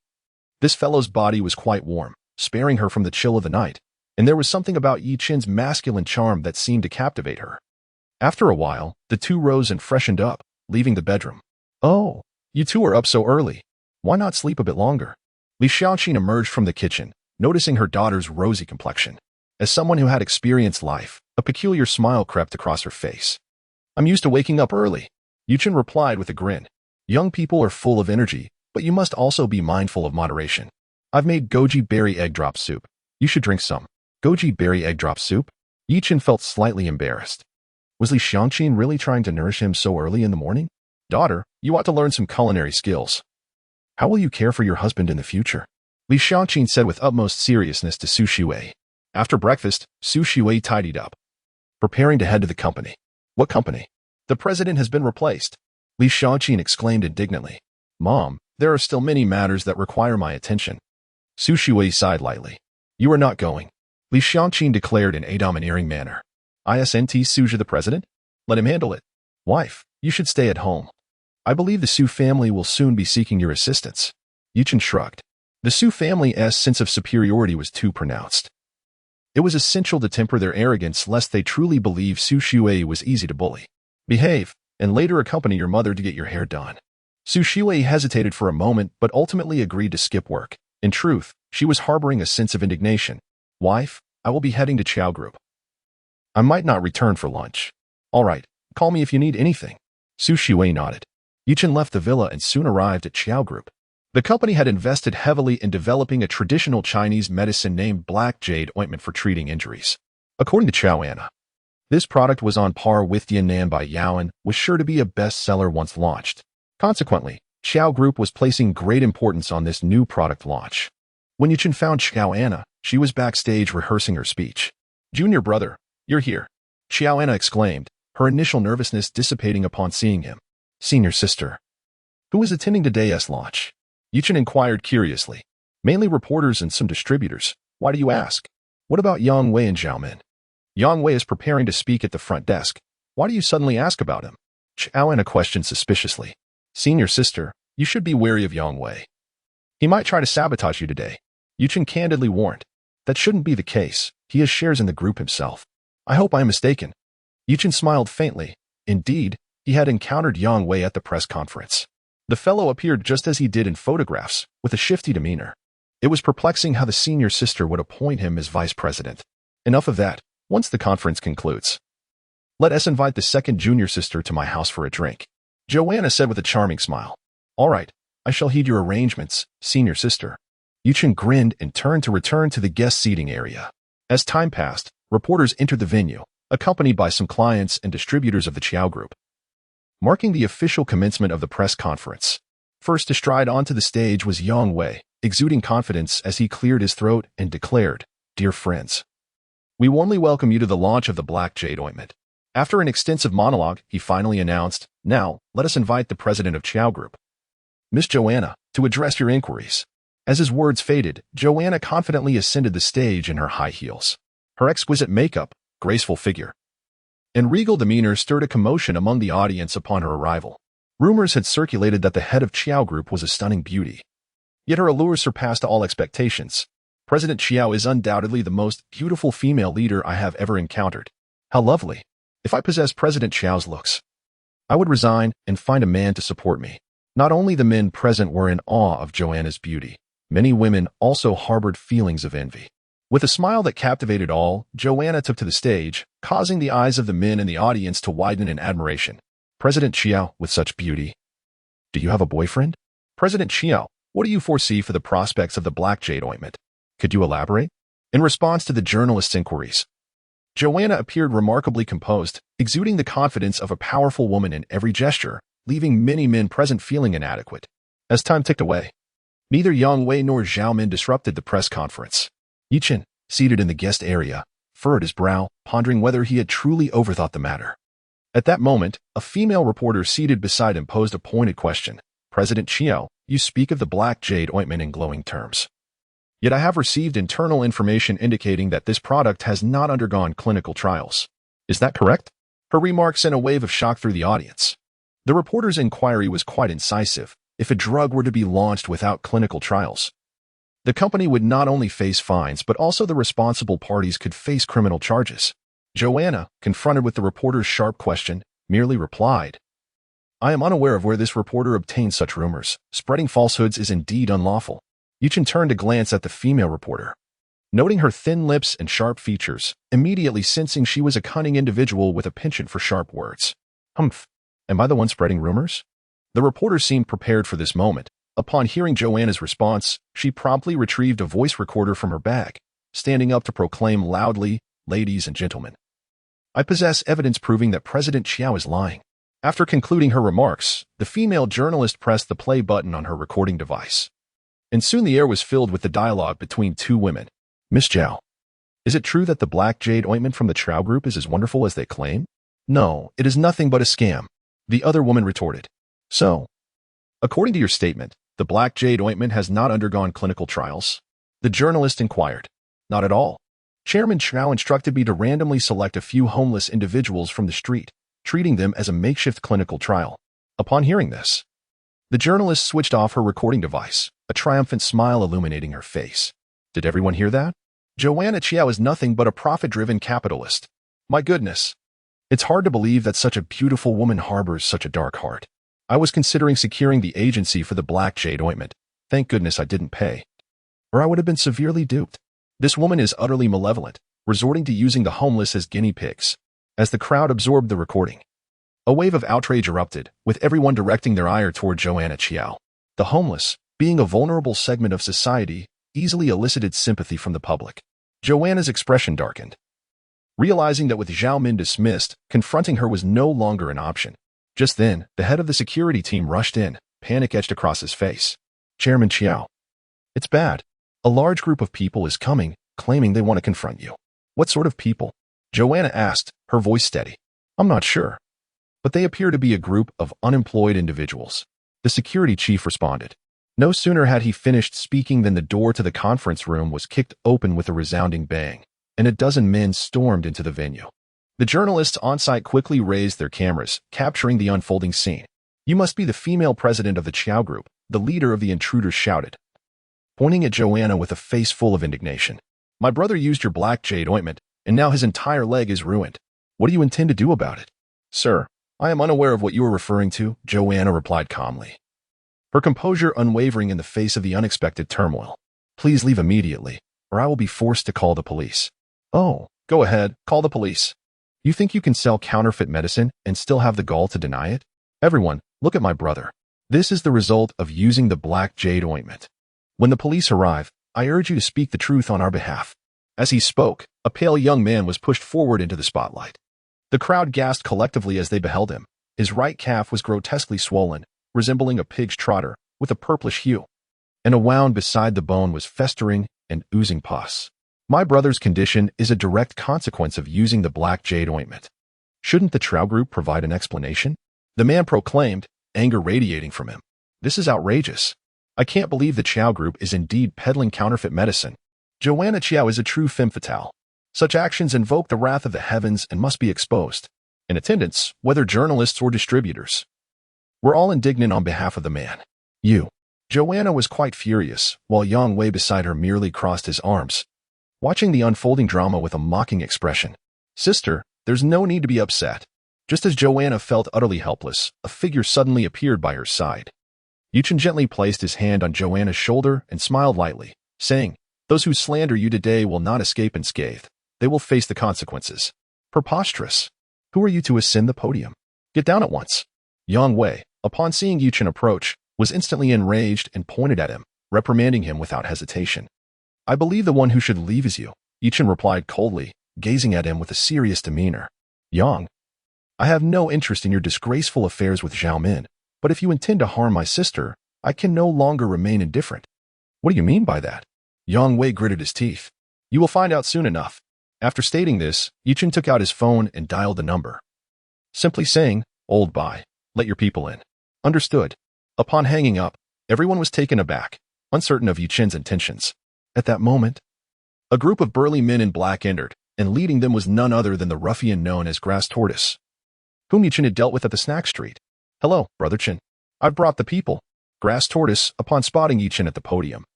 this fellow's body was quite warm, sparing her from the chill of the night, and there was something about Yichen's masculine charm that seemed to captivate her. After a while, the two rose and freshened up, leaving the bedroom. Oh, you two are up so early. Why not sleep a bit longer? Li Xiaoqin emerged from the kitchen, noticing her daughter's rosy complexion. As someone who had experienced life, a peculiar smile crept across her face. I'm used to waking up early, Yichen replied with a grin. Young people are full of energy, but you must also be mindful of moderation. I've made goji berry egg drop soup. You should drink some. Goji berry egg drop soup? Yichen felt slightly embarrassed. Was Li Xiaoqin really trying to nourish him so early in the morning? Daughter, you ought to learn some culinary skills. How will you care for your husband in the future? Li Xiaoqin said with utmost seriousness to Su Shui. After breakfast, Su Shui tidied up, preparing to head to the company. What company? The president has been replaced. Li Xiaoqin exclaimed indignantly. Mom, there are still many matters that require my attention. Su Shui sighed lightly. You are not going, Li Xiaoqin declared in a domineering manner. Isn't Suja the president? Let him handle it. Wife, you should stay at home. I believe the Su family will soon be seeking your assistance. Yichen shrugged. The Su family's sense of superiority was too pronounced. It was essential to temper their arrogance lest they truly believe Su Shui was easy to bully. Behave, and later accompany your mother to get your hair done. Su Shui hesitated for a moment but ultimately agreed to skip work. In truth, she was harboring a sense of indignation. Wife, I will be heading to Chow Group. I might not return for lunch. All right, call me if you need anything. Su Shui nodded. Yichen left the villa and soon arrived at Chow Group. The company had invested heavily in developing a traditional Chinese medicine named Black Jade ointment for treating injuries. According to Chow Anna, this product was on par with Yan'an by Yaoan, was sure to be a bestseller once launched. Consequently, Xiao Group was placing great importance on this new product launch. When Yichen found Xiao Anna, she was backstage rehearsing her speech. "Junior brother, you're here," Xiao Anna exclaimed, her initial nervousness dissipating upon seeing him. "Senior sister, who is attending today's launch?" Yichen inquired curiously. "Mainly reporters and some distributors. Why do you ask? What about Yang Wei and Zhao Min?" "Yang Wei is preparing to speak at the front desk. Why do you suddenly ask about him?" Xiao Anna questioned suspiciously. "Senior sister, you should be wary of Yang Wei. He might try to sabotage you today," Yichen candidly warned. "That shouldn't be the case. He has shares in the group himself." "I hope I am mistaken." Yichen smiled faintly. Indeed, he had encountered Yang Wei at the press conference. The fellow appeared just as he did in photographs, with a shifty demeanor. It was perplexing how the senior sister would appoint him as vice president. Enough of that. Once the conference concludes, let us invite the second junior sister to my house for a drink, Joanna said with a charming smile. "All right, I shall heed your arrangements, senior sister." Yichen grinned and turned to return to the guest seating area. As time passed, reporters entered the venue, accompanied by some clients and distributors of the Qiao Group, marking the official commencement of the press conference. First to stride onto the stage was Yang Wei, exuding confidence as he cleared his throat and declared, "Dear friends, we warmly welcome you to the launch of the Black Jade Ointment." After an extensive monologue, he finally announced, "Now, let us invite the president of Qiao Group, Miss Joanna, to address your inquiries." As his words faded, Joanna confidently ascended the stage in her high heels. Her exquisite makeup, graceful figure, and regal demeanor stirred a commotion among the audience upon her arrival. Rumors had circulated that the head of Qiao Group was a stunning beauty. Yet her allure surpassed all expectations. "President Qiao is undoubtedly the most beautiful female leader I have ever encountered. How lovely. If I possessed President Qiao's looks, I would resign and find a man to support me." Not only the men present were in awe of Joanna's beauty, many women also harbored feelings of envy. With a smile that captivated all, Joanna took to the stage, causing the eyes of the men in the audience to widen in admiration. "President Qiao, with such beauty. Do you have a boyfriend? President Qiao, what do you foresee for the prospects of the Black Jade Ointment? Could you elaborate?" In response to the journalists' inquiries, Joanna appeared remarkably composed, exuding the confidence of a powerful woman in every gesture, leaving many men present feeling inadequate. As time ticked away, neither Yang Wei nor Zhao Min disrupted the press conference. Yichen, seated in the guest area, furrowed his brow, pondering whether he had truly overthought the matter. At that moment, a female reporter seated beside him posed a pointed question. "President Qiao, you speak of the Black Jade Ointment in glowing terms. Yet I have received internal information indicating that this product has not undergone clinical trials. Is that correct?" Her remark sent a wave of shock through the audience. The reporter's inquiry was quite incisive. If a drug were to be launched without clinical trials, the company would not only face fines but also the responsible parties could face criminal charges. Joanna, confronted with the reporter's sharp question, merely replied, "I am unaware of where this reporter obtained such rumors. Spreading falsehoods is indeed unlawful." Yichen turned to glance at the female reporter. Noting her thin lips and sharp features, immediately sensing she was a cunning individual with a penchant for sharp words. "Humph. Am I the one spreading rumors?" The reporter seemed prepared for this moment. Upon hearing Joanna's response, she promptly retrieved a voice recorder from her bag, standing up to proclaim loudly, "Ladies and gentlemen, I possess evidence proving that President Qiao is lying." After concluding her remarks, the female journalist pressed the play button on her recording device. And soon the air was filled with the dialogue between two women. "Miss Zhao, is it true that the Black Jade Ointment from the Qiao Group is as wonderful as they claim?" "No, it is nothing but a scam," the other woman retorted. "So, according to your statement, the Black Jade Ointment has not undergone clinical trials?" the journalist inquired. "Not at all. Chairman Qiao instructed me to randomly select a few homeless individuals from the street, treating them as a makeshift clinical trial." Upon hearing this, the journalist switched off her recording device, a triumphant smile illuminating her face. Did everyone hear that? Joanna Qiao is nothing but a profit-driven capitalist. My goodness. It's hard to believe that such a beautiful woman harbors such a dark heart. I was considering securing the agency for the Black Jade Ointment. Thank goodness I didn't pay, or I would have been severely duped. This woman is utterly malevolent, resorting to using the homeless as guinea pigs. As the crowd absorbed the recording, a wave of outrage erupted, with everyone directing their ire toward Joanna Qiao. The homeless, being a vulnerable segment of society, easily elicited sympathy from the public. Joanna's expression darkened. Realizing that with Zhao Min dismissed, confronting her was no longer an option. Just then, the head of the security team rushed in, panic etched across his face. Chairman Chiao. It's bad. A large group of people is coming, claiming they want to confront you. What sort of people? Joanna asked, her voice steady. I'm not sure. But they appear to be a group of unemployed individuals. The security chief responded. No sooner had he finished speaking than the door to the conference room was kicked open with a resounding bang, and a dozen men stormed into the venue. The journalists on site quickly raised their cameras, capturing the unfolding scene. You must be the female president of the Chiao Group, the leader of the intruders shouted, pointing at Joanna with a face full of indignation. My brother used your black jade ointment, and now his entire leg is ruined. What do you intend to do about it? Sir, I am unaware of what you are referring to, Joanna replied calmly, her composure unwavering in the face of the unexpected turmoil. Please leave immediately, or I will be forced to call the police. Oh, go ahead, call the police. You think you can sell counterfeit medicine and still have the gall to deny it? Everyone, look at my brother. This is the result of using the black jade ointment. When the police arrive, I urge you to speak the truth on our behalf. As he spoke, a pale young man was pushed forward into the spotlight. The crowd gasped collectively as they beheld him. His right calf was grotesquely swollen, resembling a pig's trotter, with a purplish hue, and a wound beside the bone was festering and oozing pus. My brother's condition is a direct consequence of using the black jade ointment. Shouldn't the Chiao Group provide an explanation? The man proclaimed, anger radiating from him. This is outrageous. I can't believe the Chiao Group is indeed peddling counterfeit medicine. Joanna Chiao is a true femme fatale. Such actions invoke the wrath of the heavens and must be exposed. In attendance, whether journalists or distributors, were all indignant on behalf of the man. You. Joanna was quite furious, while Yang Wei beside her merely crossed his arms, watching the unfolding drama with a mocking expression. Sister, there's no need to be upset. Just as Joanna felt utterly helpless, a figure suddenly appeared by her side. Yichen gently placed his hand on Joanna's shoulder and smiled lightly, saying, Those who slander you today will not escape unscathed. They will face the consequences. Preposterous. Who are you to ascend the podium? Get down at once. Yang Wei, upon seeing Yichen approach, was instantly enraged and pointed at him, reprimanding him without hesitation. I believe the one who should leave is you, Yichen replied coldly, gazing at him with a serious demeanor. Yang, I have no interest in your disgraceful affairs with Zhao Min, but if you intend to harm my sister, I can no longer remain indifferent. What do you mean by that? Yang Wei gritted his teeth. You will find out soon enough. After stating this, Yichen took out his phone and dialed the number, simply saying, Old bye. Let your people in. Understood. Upon hanging up, everyone was taken aback, uncertain of Yichen's intentions. At that moment, a group of burly men in black entered, and leading them was none other than the ruffian known as Grass Tortoise, whom Yichen had dealt with at the snack street. Hello, Brother Chen. I've brought the people. Grass Tortoise, upon spotting Yichen at the podium,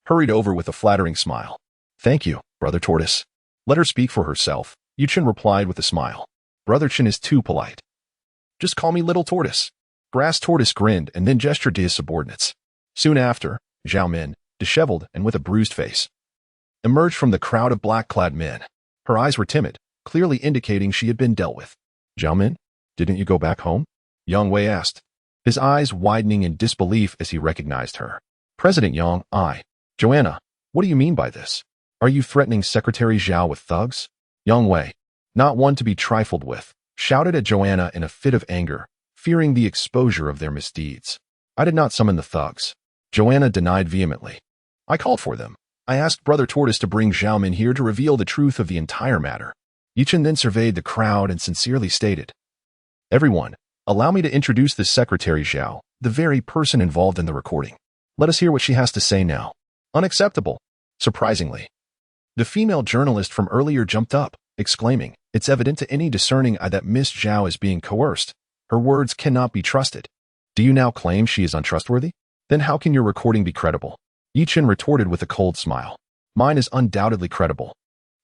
hurried over with a flattering smile. Thank you, Brother Tortoise. Let her speak for herself, Yichen replied with a smile. Brother Chen is too polite. Just call me Little Tortoise. Grass Tortoise grinned and then gestured to his subordinates. Soon after, Zhao Min, disheveled and with a bruised face, emerged from the crowd of black-clad men. Her eyes were timid, clearly indicating she had been dealt with. Zhao Min, didn't you go back home? Yang Wei asked, his eyes widening in disbelief as he recognized her. President Yang, Joanna, what do you mean by this? Are you threatening Secretary Zhao with thugs? Yang Wei, not one to be trifled with, shouted at Joanna in a fit of anger, fearing the exposure of their misdeeds. I did not summon the thugs. Joanna denied vehemently. I called for them. I asked Brother Tortoise to bring Zhao Min here to reveal the truth of the entire matter. Yichen then surveyed the crowd and sincerely stated, Everyone, allow me to introduce the Secretary Zhao, the very person involved in the recording. Let us hear what she has to say now. Unacceptable. Surprisingly, the female journalist from earlier jumped up, exclaiming, It's evident to any discerning eye that Miss Zhao is being coerced. Her words cannot be trusted. Do you now claim she is untrustworthy? Then how can your recording be credible? Yichen retorted with a cold smile. Mine is undoubtedly credible,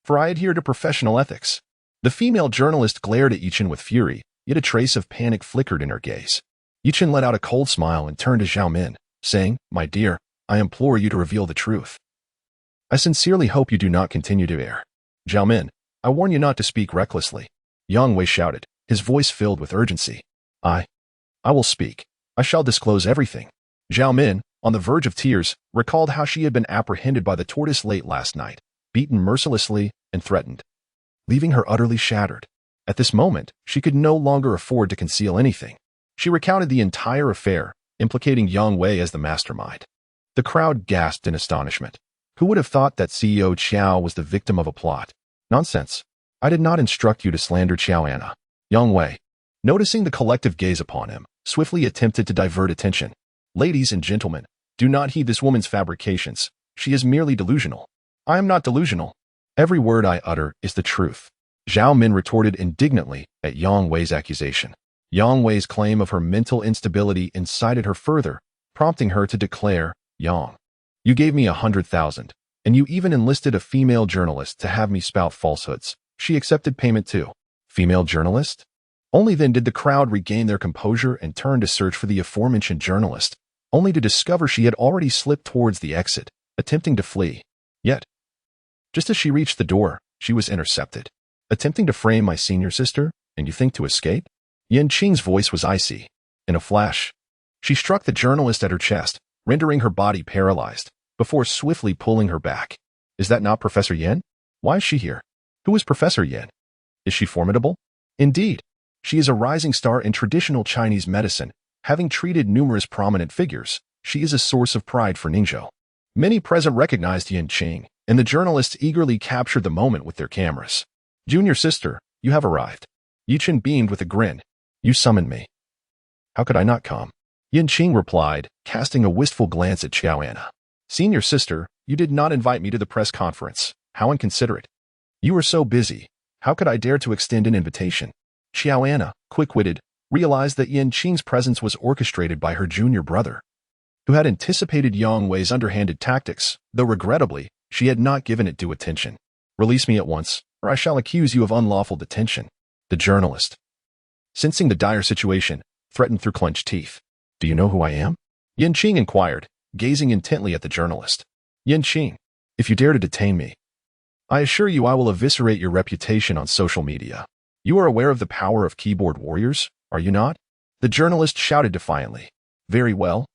for I adhere to professional ethics. The female journalist glared at Yichen with fury, yet a trace of panic flickered in her gaze. Yichen let out a cold smile and turned to Zhao Min, saying, My dear, I implore you to reveal the truth. I sincerely hope you do not continue to err. Zhao Min, I warn you not to speak recklessly. Yang Wei shouted, his voice filled with urgency. I will speak. I shall disclose everything. Zhao Min, on the verge of tears, recalled how she had been apprehended by the tortoise late last night, beaten mercilessly and threatened, leaving her utterly shattered. At this moment, she could no longer afford to conceal anything. She recounted the entire affair, implicating Yang Wei as the mastermind. The crowd gasped in astonishment. Who would have thought that CEO Qiao was the victim of a plot? Nonsense. I did not instruct you to slander Qiao Anna. Yang Wei, noticing the collective gaze upon him, swiftly attempted to divert attention. Ladies and gentlemen, do not heed this woman's fabrications. She is merely delusional. I am not delusional. Every word I utter is the truth. Zhao Min retorted indignantly at Yang Wei's accusation. Yang Wei's claim of her mental instability incited her further, prompting her to declare, Yang, you gave me 100,000, and you even enlisted a female journalist to have me spout falsehoods. She accepted payment too. Female journalist? Only then did the crowd regain their composure and turn to search for the aforementioned journalist, only to discover she had already slipped towards the exit, attempting to flee. Yet, just as she reached the door, she was intercepted. Attempting to frame my senior sister, and you think to escape? Yan Qing's voice was icy. In a flash, she struck the journalist at her chest, rendering her body paralyzed, before swiftly pulling her back. Is that not Professor Yan? Why is she here? Who is Professor Yan? Is she formidable? Indeed. She is a rising star in traditional Chinese medicine. Having treated numerous prominent figures, she is a source of pride for Ningzhou. Many present recognized Yan Qing, and the journalists eagerly captured the moment with their cameras. Junior sister, you have arrived. Yichen beamed with a grin. You summoned me. How could I not come? Yan Qing replied, casting a wistful glance at Qiao Anna. Senior sister, you did not invite me to the press conference. How inconsiderate. You were so busy. How could I dare to extend an invitation? Qiao Anna, quick-witted, realized that Yan Qing's presence was orchestrated by her junior brother, who had anticipated Yang Wei's underhanded tactics, though regrettably, she had not given it due attention. Release me at once, or I shall accuse you of unlawful detention. The journalist, sensing the dire situation, threatened through clenched teeth. Do you know who I am? Yan Qing inquired, gazing intently at the journalist. Yan Qing, if you dare to detain me, I assure you I will eviscerate your reputation on social media. You are aware of the power of keyboard warriors, are you not? The journalist shouted defiantly. Very well.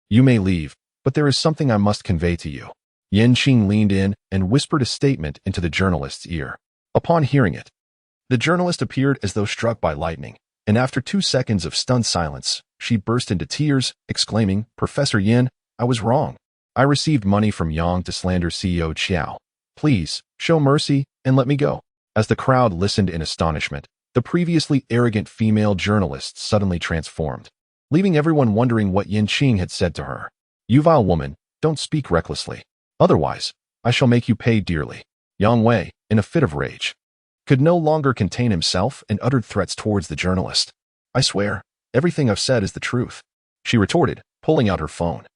You may leave, but there is something I must convey to you. Yan Qing leaned in and whispered a statement into the journalist's ear. Upon hearing it, the journalist appeared as though struck by lightning, and after 2 seconds of stunned silence, she burst into tears, exclaiming, Professor Yan, I was wrong. I received money from Yang to slander CEO Qiao. Please, show mercy and let me go. As the crowd listened in astonishment, the previously arrogant female journalist suddenly transformed, leaving everyone wondering what Yan Qing had said to her. You vile woman, don't speak recklessly. Otherwise, I shall make you pay dearly. Yang Wei, in a fit of rage, could no longer contain himself and uttered threats towards the journalist. I swear, everything I've said is the truth, she retorted, pulling out her phone.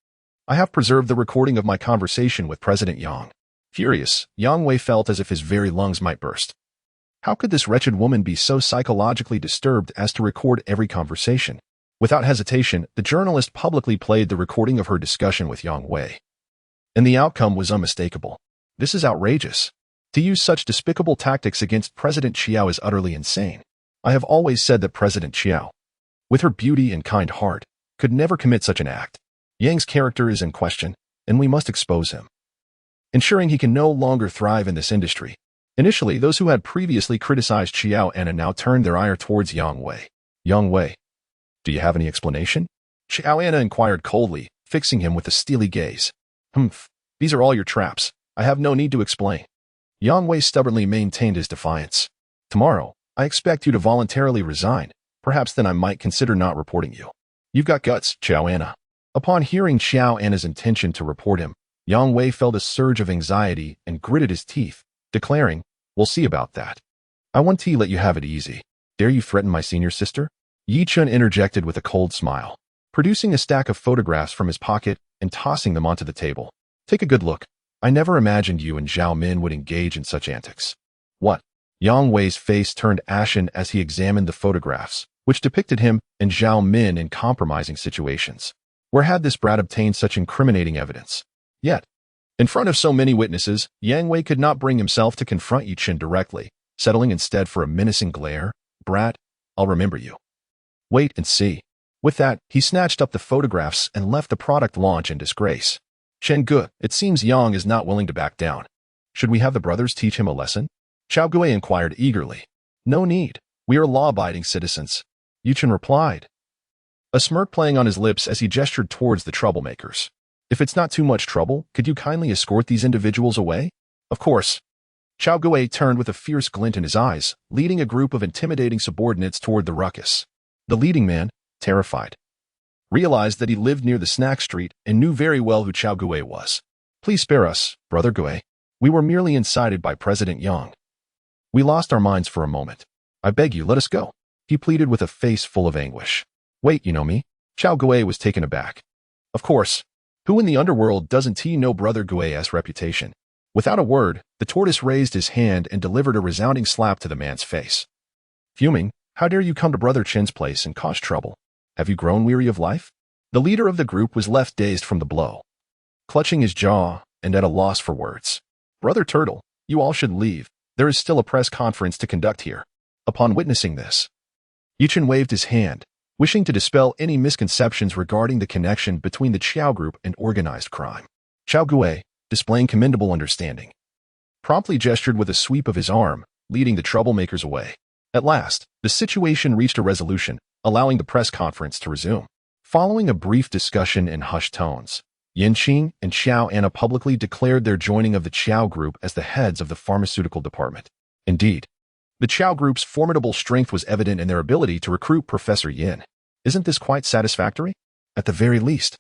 I have preserved the recording of my conversation with President Yang. Furious, Yang Wei felt as if his very lungs might burst. How could this wretched woman be so psychologically disturbed as to record every conversation? Without hesitation, the journalist publicly played the recording of her discussion with Yang Wei. And the outcome was unmistakable. This is outrageous. To use such despicable tactics against President Qiao is utterly insane. I have always said that President Qiao, with her beauty and kind heart, could never commit such an act. Yang's character is in question, and we must expose him, ensuring he can no longer thrive in this industry. Initially, those who had previously criticized Qiao Anna now turned their ire towards Yang Wei. Yang Wei, do you have any explanation? Qiao Anna inquired coldly, fixing him with a steely gaze. Humph, these are all your traps. I have no need to explain. Yang Wei stubbornly maintained his defiance. Tomorrow, I expect you to voluntarily resign. Perhaps then I might consider not reporting you. You've got guts, Qiao Anna. Upon hearing Qiao Anna's intention to report him, Yang Wei felt a surge of anxiety and gritted his teeth, declaring, We'll see about that. I want to let you have it easy. Dare you threaten my senior sister? Yichen interjected with a cold smile, producing a stack of photographs from his pocket and tossing them onto the table. Take a good look. I never imagined you and Zhao Min would engage in such antics. What? Yang Wei's face turned ashen as he examined the photographs, which depicted him and Zhao Min in compromising situations. Where had this brat obtained such incriminating evidence? Yet, in front of so many witnesses, Yang Wei could not bring himself to confront Yichen directly, settling instead for a menacing glare. Brat, I'll remember you. Wait and see. With that, he snatched up the photographs and left the product launch in disgrace. Chen Ge, it seems Yang is not willing to back down. Should we have the brothers teach him a lesson? Xiao Gui inquired eagerly. No need. We are law-abiding citizens. Yichen replied. a smirk playing on his lips as he gestured towards the troublemakers. If it's not too much trouble, could you kindly escort these individuals away? Of course. Chao Gui turned with a fierce glint in his eyes, leading a group of intimidating subordinates toward the ruckus. The leading man, terrified, realized that he lived near the snack street and knew very well who Chao Gui was. Please spare us, Brother Gui. We were merely incited by President Yang. We lost our minds for a moment. I beg you, let us go. He pleaded with a face full of anguish. Wait, you know me? Chao Gui was taken aback. Of course. Who in the underworld doesn't know Brother Gui's reputation? Without a word, the tortoise raised his hand and delivered a resounding slap to the man's face. Fuming, how dare you come to Brother Chen's place and cause trouble? Have you grown weary of life? The leader of the group was left dazed from the blow, clutching his jaw and at a loss for words. Brother Turtle, you all should leave. There is still a press conference to conduct here. Upon witnessing this, Yichen waved his hand, wishing to dispel any misconceptions regarding the connection between the Qiao group and organized crime. Chao Gui, displaying commendable understanding, promptly gestured with a sweep of his arm, leading the troublemakers away. At last, the situation reached a resolution, allowing the press conference to resume. Following a brief discussion in hushed tones, Yichen and Xiao Anna publicly declared their joining of the Qiao group as the heads of the pharmaceutical department. Indeed, the Qiao group's formidable strength was evident in their ability to recruit Professor Yin. Isn't this quite satisfactory? At the very least,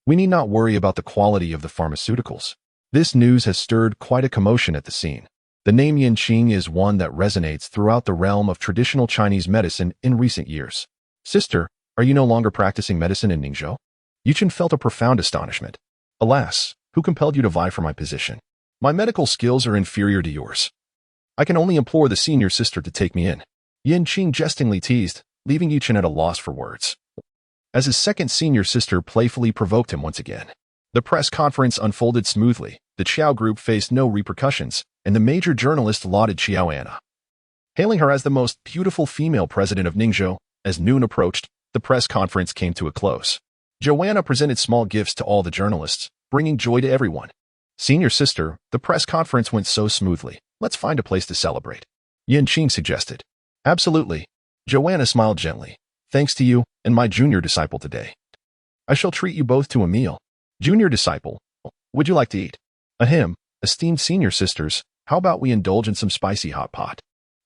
we need not worry about the quality of the pharmaceuticals. This news has stirred quite a commotion at the scene. The name Yichen is one that resonates throughout the realm of traditional Chinese medicine in recent years. Sister, are you no longer practicing medicine in Ningzhou? Yichen felt a profound astonishment. Alas, who compelled you to vie for my position? My medical skills are inferior to yours. I can only implore the senior sister to take me in. Yichen jestingly teased, leaving Yichen at a loss for words, as his second senior sister playfully provoked him once again. The press conference unfolded smoothly, the Qiao group faced no repercussions, and the major journalist lauded Xiao Anna, hailing her as the most beautiful female president of Ningzhou. As noon approached, the press conference came to a close. Joanna presented small gifts to all the journalists, bringing joy to everyone. Senior sister, the press conference went so smoothly. Let's find a place to celebrate. Yichen suggested. Absolutely. Joanna smiled gently. Thanks to you and my junior disciple today, I shall treat you both to a meal. Junior disciple, would you like to eat? Ahem, esteemed senior sisters, how about we indulge in some spicy hot pot?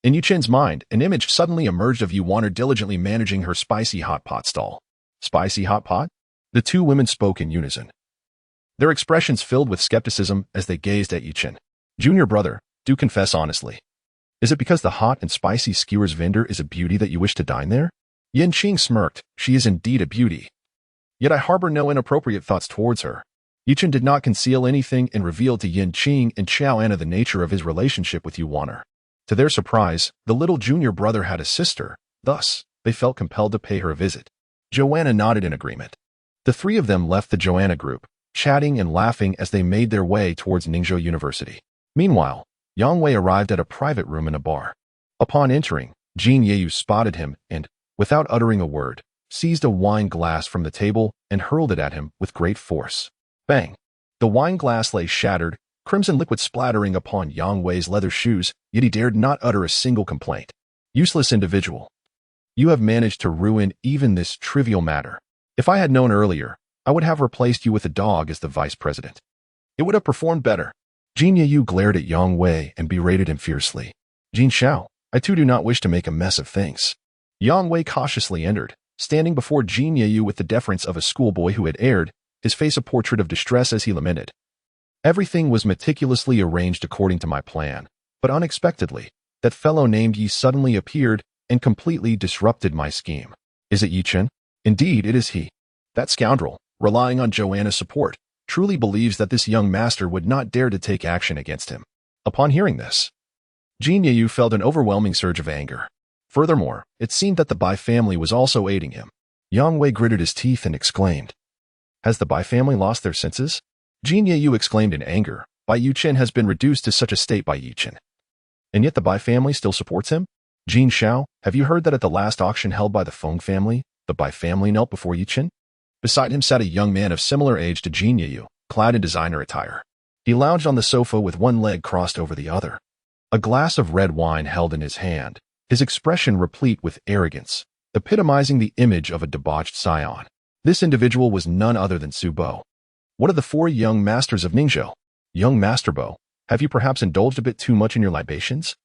In Yichen's mind, an image suddenly emerged of Yuan diligently managing her spicy hot pot stall. Spicy hot pot? The two women spoke in unison, their expressions filled with skepticism as they gazed at Yichen. Junior brother, do confess honestly. Is it because the hot and spicy skewers vendor is a beauty that you wish to dine there? Yichen smirked. She is indeed a beauty. Yet I harbor no inappropriate thoughts towards her. Yichen did not conceal anything and revealed to Yichen and Xiao Anna the nature of his relationship with Yuan. To their surprise, the little junior brother had a sister, thus, they felt compelled to pay her a visit. Joanna nodded in agreement. The three of them left the Joanna group, chatting and laughing as they made their way towards Ningzhou University. Meanwhile, Yang Wei arrived at a private room in a bar. Upon entering, Jin Yeyu spotted him and, without uttering a word, seized a wine glass from the table and hurled it at him with great force. Bang! The wine glass lay shattered, crimson liquid splattering upon Yang Wei's leather shoes, yet he dared not utter a single complaint. Useless individual. You have managed to ruin even this trivial matter. If I had known earlier, I would have replaced you with a dog as the vice president. It would have performed better. Jin Yeyu glared at Yang Wei and berated him fiercely. Jin Xiao, I too do not wish to make a mess of things. Yang Wei cautiously entered, standing before Jin Yeyu with the deference of a schoolboy who had erred, his face a portrait of distress as he lamented. Everything was meticulously arranged according to my plan, but unexpectedly, that fellow named Yi suddenly appeared and completely disrupted my scheme. Is it Yichen? Indeed, it is he. That scoundrel, relying on Joanna's support, truly believes that this young master would not dare to take action against him. Upon hearing this, Jin Yeyu felt an overwhelming surge of anger. Furthermore, it seemed that the Bai family was also aiding him. Yang Wei gritted his teeth and exclaimed, Has the Bai family lost their senses? Jin Yeyu exclaimed in anger, Bai Yichen has been reduced to such a state by Yichen. And yet the Bai family still supports him? Jin Xiao, have you heard that at the last auction held by the Feng family, the Bai family knelt before Yichen? Beside him sat a young man of similar age to Jin Yeyu, clad in designer attire. He lounged on the sofa with one leg crossed over the other, a glass of red wine held in his hand, his expression replete with arrogance. epitomizing the image of a debauched scion. This individual was none other than Su Bo, one of the 4 young masters of Ningzhou. Young Master Bo, have you perhaps indulged a bit too much in your libations?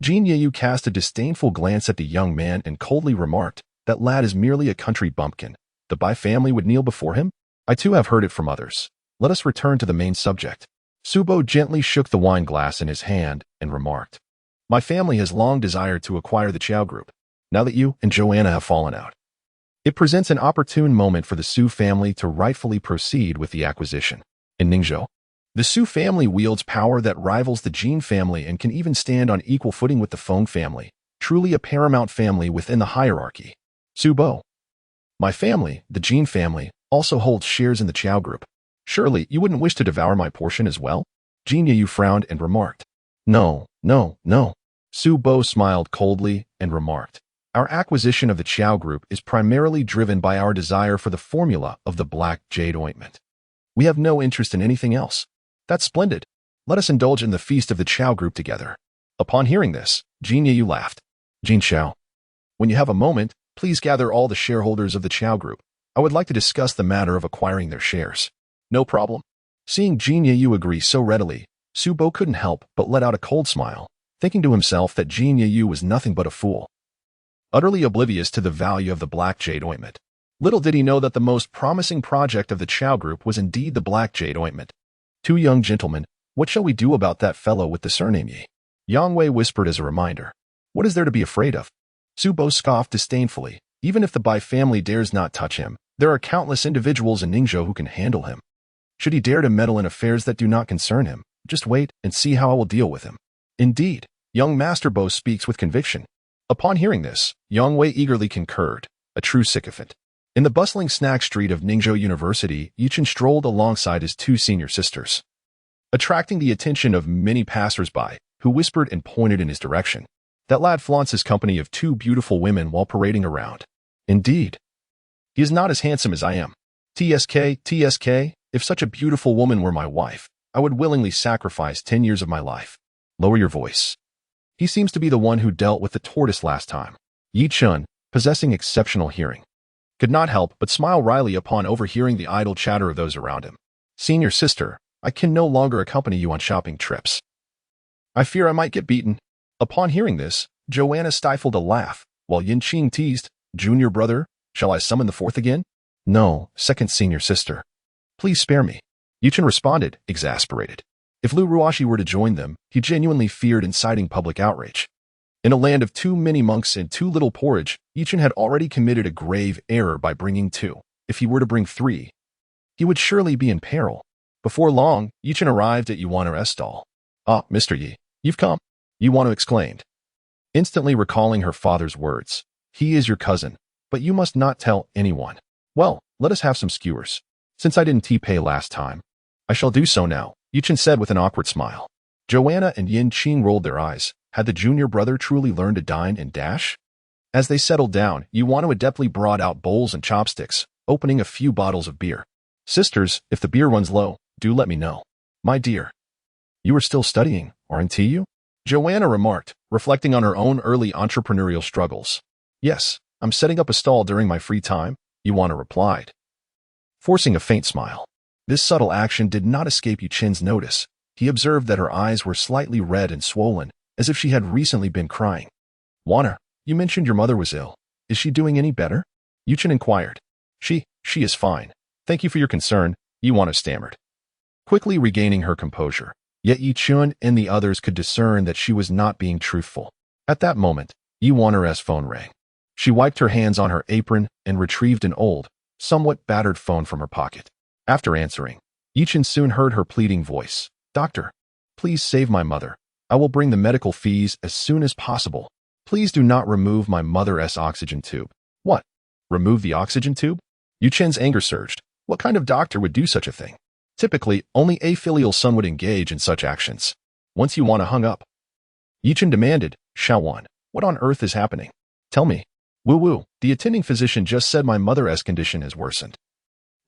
Jin Yeyu cast a disdainful glance at the young man and coldly remarked, that lad is merely a country bumpkin. The Bai family would kneel before him? I too have heard it from others. Let us return to the main subject. Su Bo gently shook the wine glass in his hand and remarked, my family has long desired to acquire the Qiao Group. Now that you and Joanna have fallen out, it presents an opportune moment for the Su family to rightfully proceed with the acquisition. In Ningzhou, the Su family wields power that rivals the Jin family and can even stand on equal footing with the Feng family, truly a paramount family within the hierarchy. Su Bo, my family, the Jin family, also holds shares in the Qiao Group. Surely you wouldn't wish to devour my portion as well? Jin Yeyu frowned and remarked, no. Su Bo smiled coldly and remarked, our acquisition of the Qiao Group is primarily driven by our desire for the formula of the black jade ointment. We have no interest in anything else. That's splendid. Let us indulge in the feast of the Qiao Group together. Upon hearing this, Jin Yeyu laughed. Jin Xiao, when you have a moment, please gather all the shareholders of the Qiao Group. I would like to discuss the matter of acquiring their shares. No problem. Seeing Jin Yeyu agree so readily, Su Bo couldn't help but let out a cold smile, thinking to himself that Jin Yeyu was nothing but a fool, utterly oblivious to the value of the black jade ointment. Little did he know that the most promising project of the Qiao Group was indeed the black jade ointment. 2 young gentlemen, what shall we do about that fellow with the surname Yi? Yang Wei whispered as a reminder. What is there to be afraid of? Su Bo scoffed disdainfully. Even if the Bai family dares not touch him, there are countless individuals in Ningzhou who can handle him. Should he dare to meddle in affairs that do not concern him, just wait and see how I will deal with him. Indeed, young Master Bo speaks with conviction. Upon hearing this, Yang Wei eagerly concurred, a true sycophant. In the bustling snack street of Ningzhou University, Yichen strolled alongside his 2 senior sisters, attracting the attention of many passers-by, who whispered and pointed in his direction. That lad flaunts his company of 2 beautiful women while parading around. Indeed, he is not as handsome as I am. TSK, if such a beautiful woman were my wife, I would willingly sacrifice 10 years of my life. Lower your voice. He seems to be the one who dealt with the tortoise last time. Yichen, possessing exceptional hearing, could not help but smile wryly upon overhearing the idle chatter of those around him. Senior sister, I can no longer accompany you on shopping trips. I fear I might get beaten. Upon hearing this, Joanna stifled a laugh, while Yinqing teased, Junior brother, shall I summon the 4th again? No, second senior sister. Please spare me. Yichen responded, exasperated. If Lu Ruashi were to join them, he genuinely feared inciting public outrage. In a land of too many monks and too little porridge, Yichen had already committed a grave error by bringing 2. If he were to bring 3, he would surely be in peril. Before long, Yichen arrived at Yuana's stall. Ah, Mr. Yi, you've come, Yuana exclaimed, instantly recalling her father's words. He is your cousin, but you must not tell anyone. Well, let us have some skewers. Since I didn't pay last time, I shall do so now, Yichen said with an awkward smile. Joanna and Yinqing rolled their eyes. Had the junior brother truly learned to dine and dash? As they settled down, Yuana adeptly brought out bowls and chopsticks, opening a few bottles of beer. Sisters, if the beer runs low, do let me know. My dear. You are still studying, aren't you? Joanna remarked, reflecting on her own early entrepreneurial struggles. Yes, I'm setting up a stall during my free time, Yuana replied, forcing a faint smile. This subtle action did not escape Yichen's notice. He observed that her eyes were slightly red and swollen, as if she had recently been crying. Yuana, you mentioned your mother was ill. Is she doing any better? Yichen inquired. She is fine. Thank you for your concern, Yuana stammered, quickly regaining her composure. Yet Yichen and the others could discern that she was not being truthful. At that moment, Yuana's phone rang. She wiped her hands on her apron and retrieved an old, somewhat battered phone from her pocket. After answering, Yichen soon heard her pleading voice. Doctor, please save my mother. I will bring the medical fees as soon as possible. Please do not remove my mother's oxygen tube. What? Remove the oxygen tube? Yichen's anger surged. What kind of doctor would do such a thing? Typically, only a filial son would engage in such actions. Once Yuana hung up, Yichen demanded, Shaowan, what on earth is happening? Tell me. Woo-woo, the attending physician just said my mother's condition has worsened.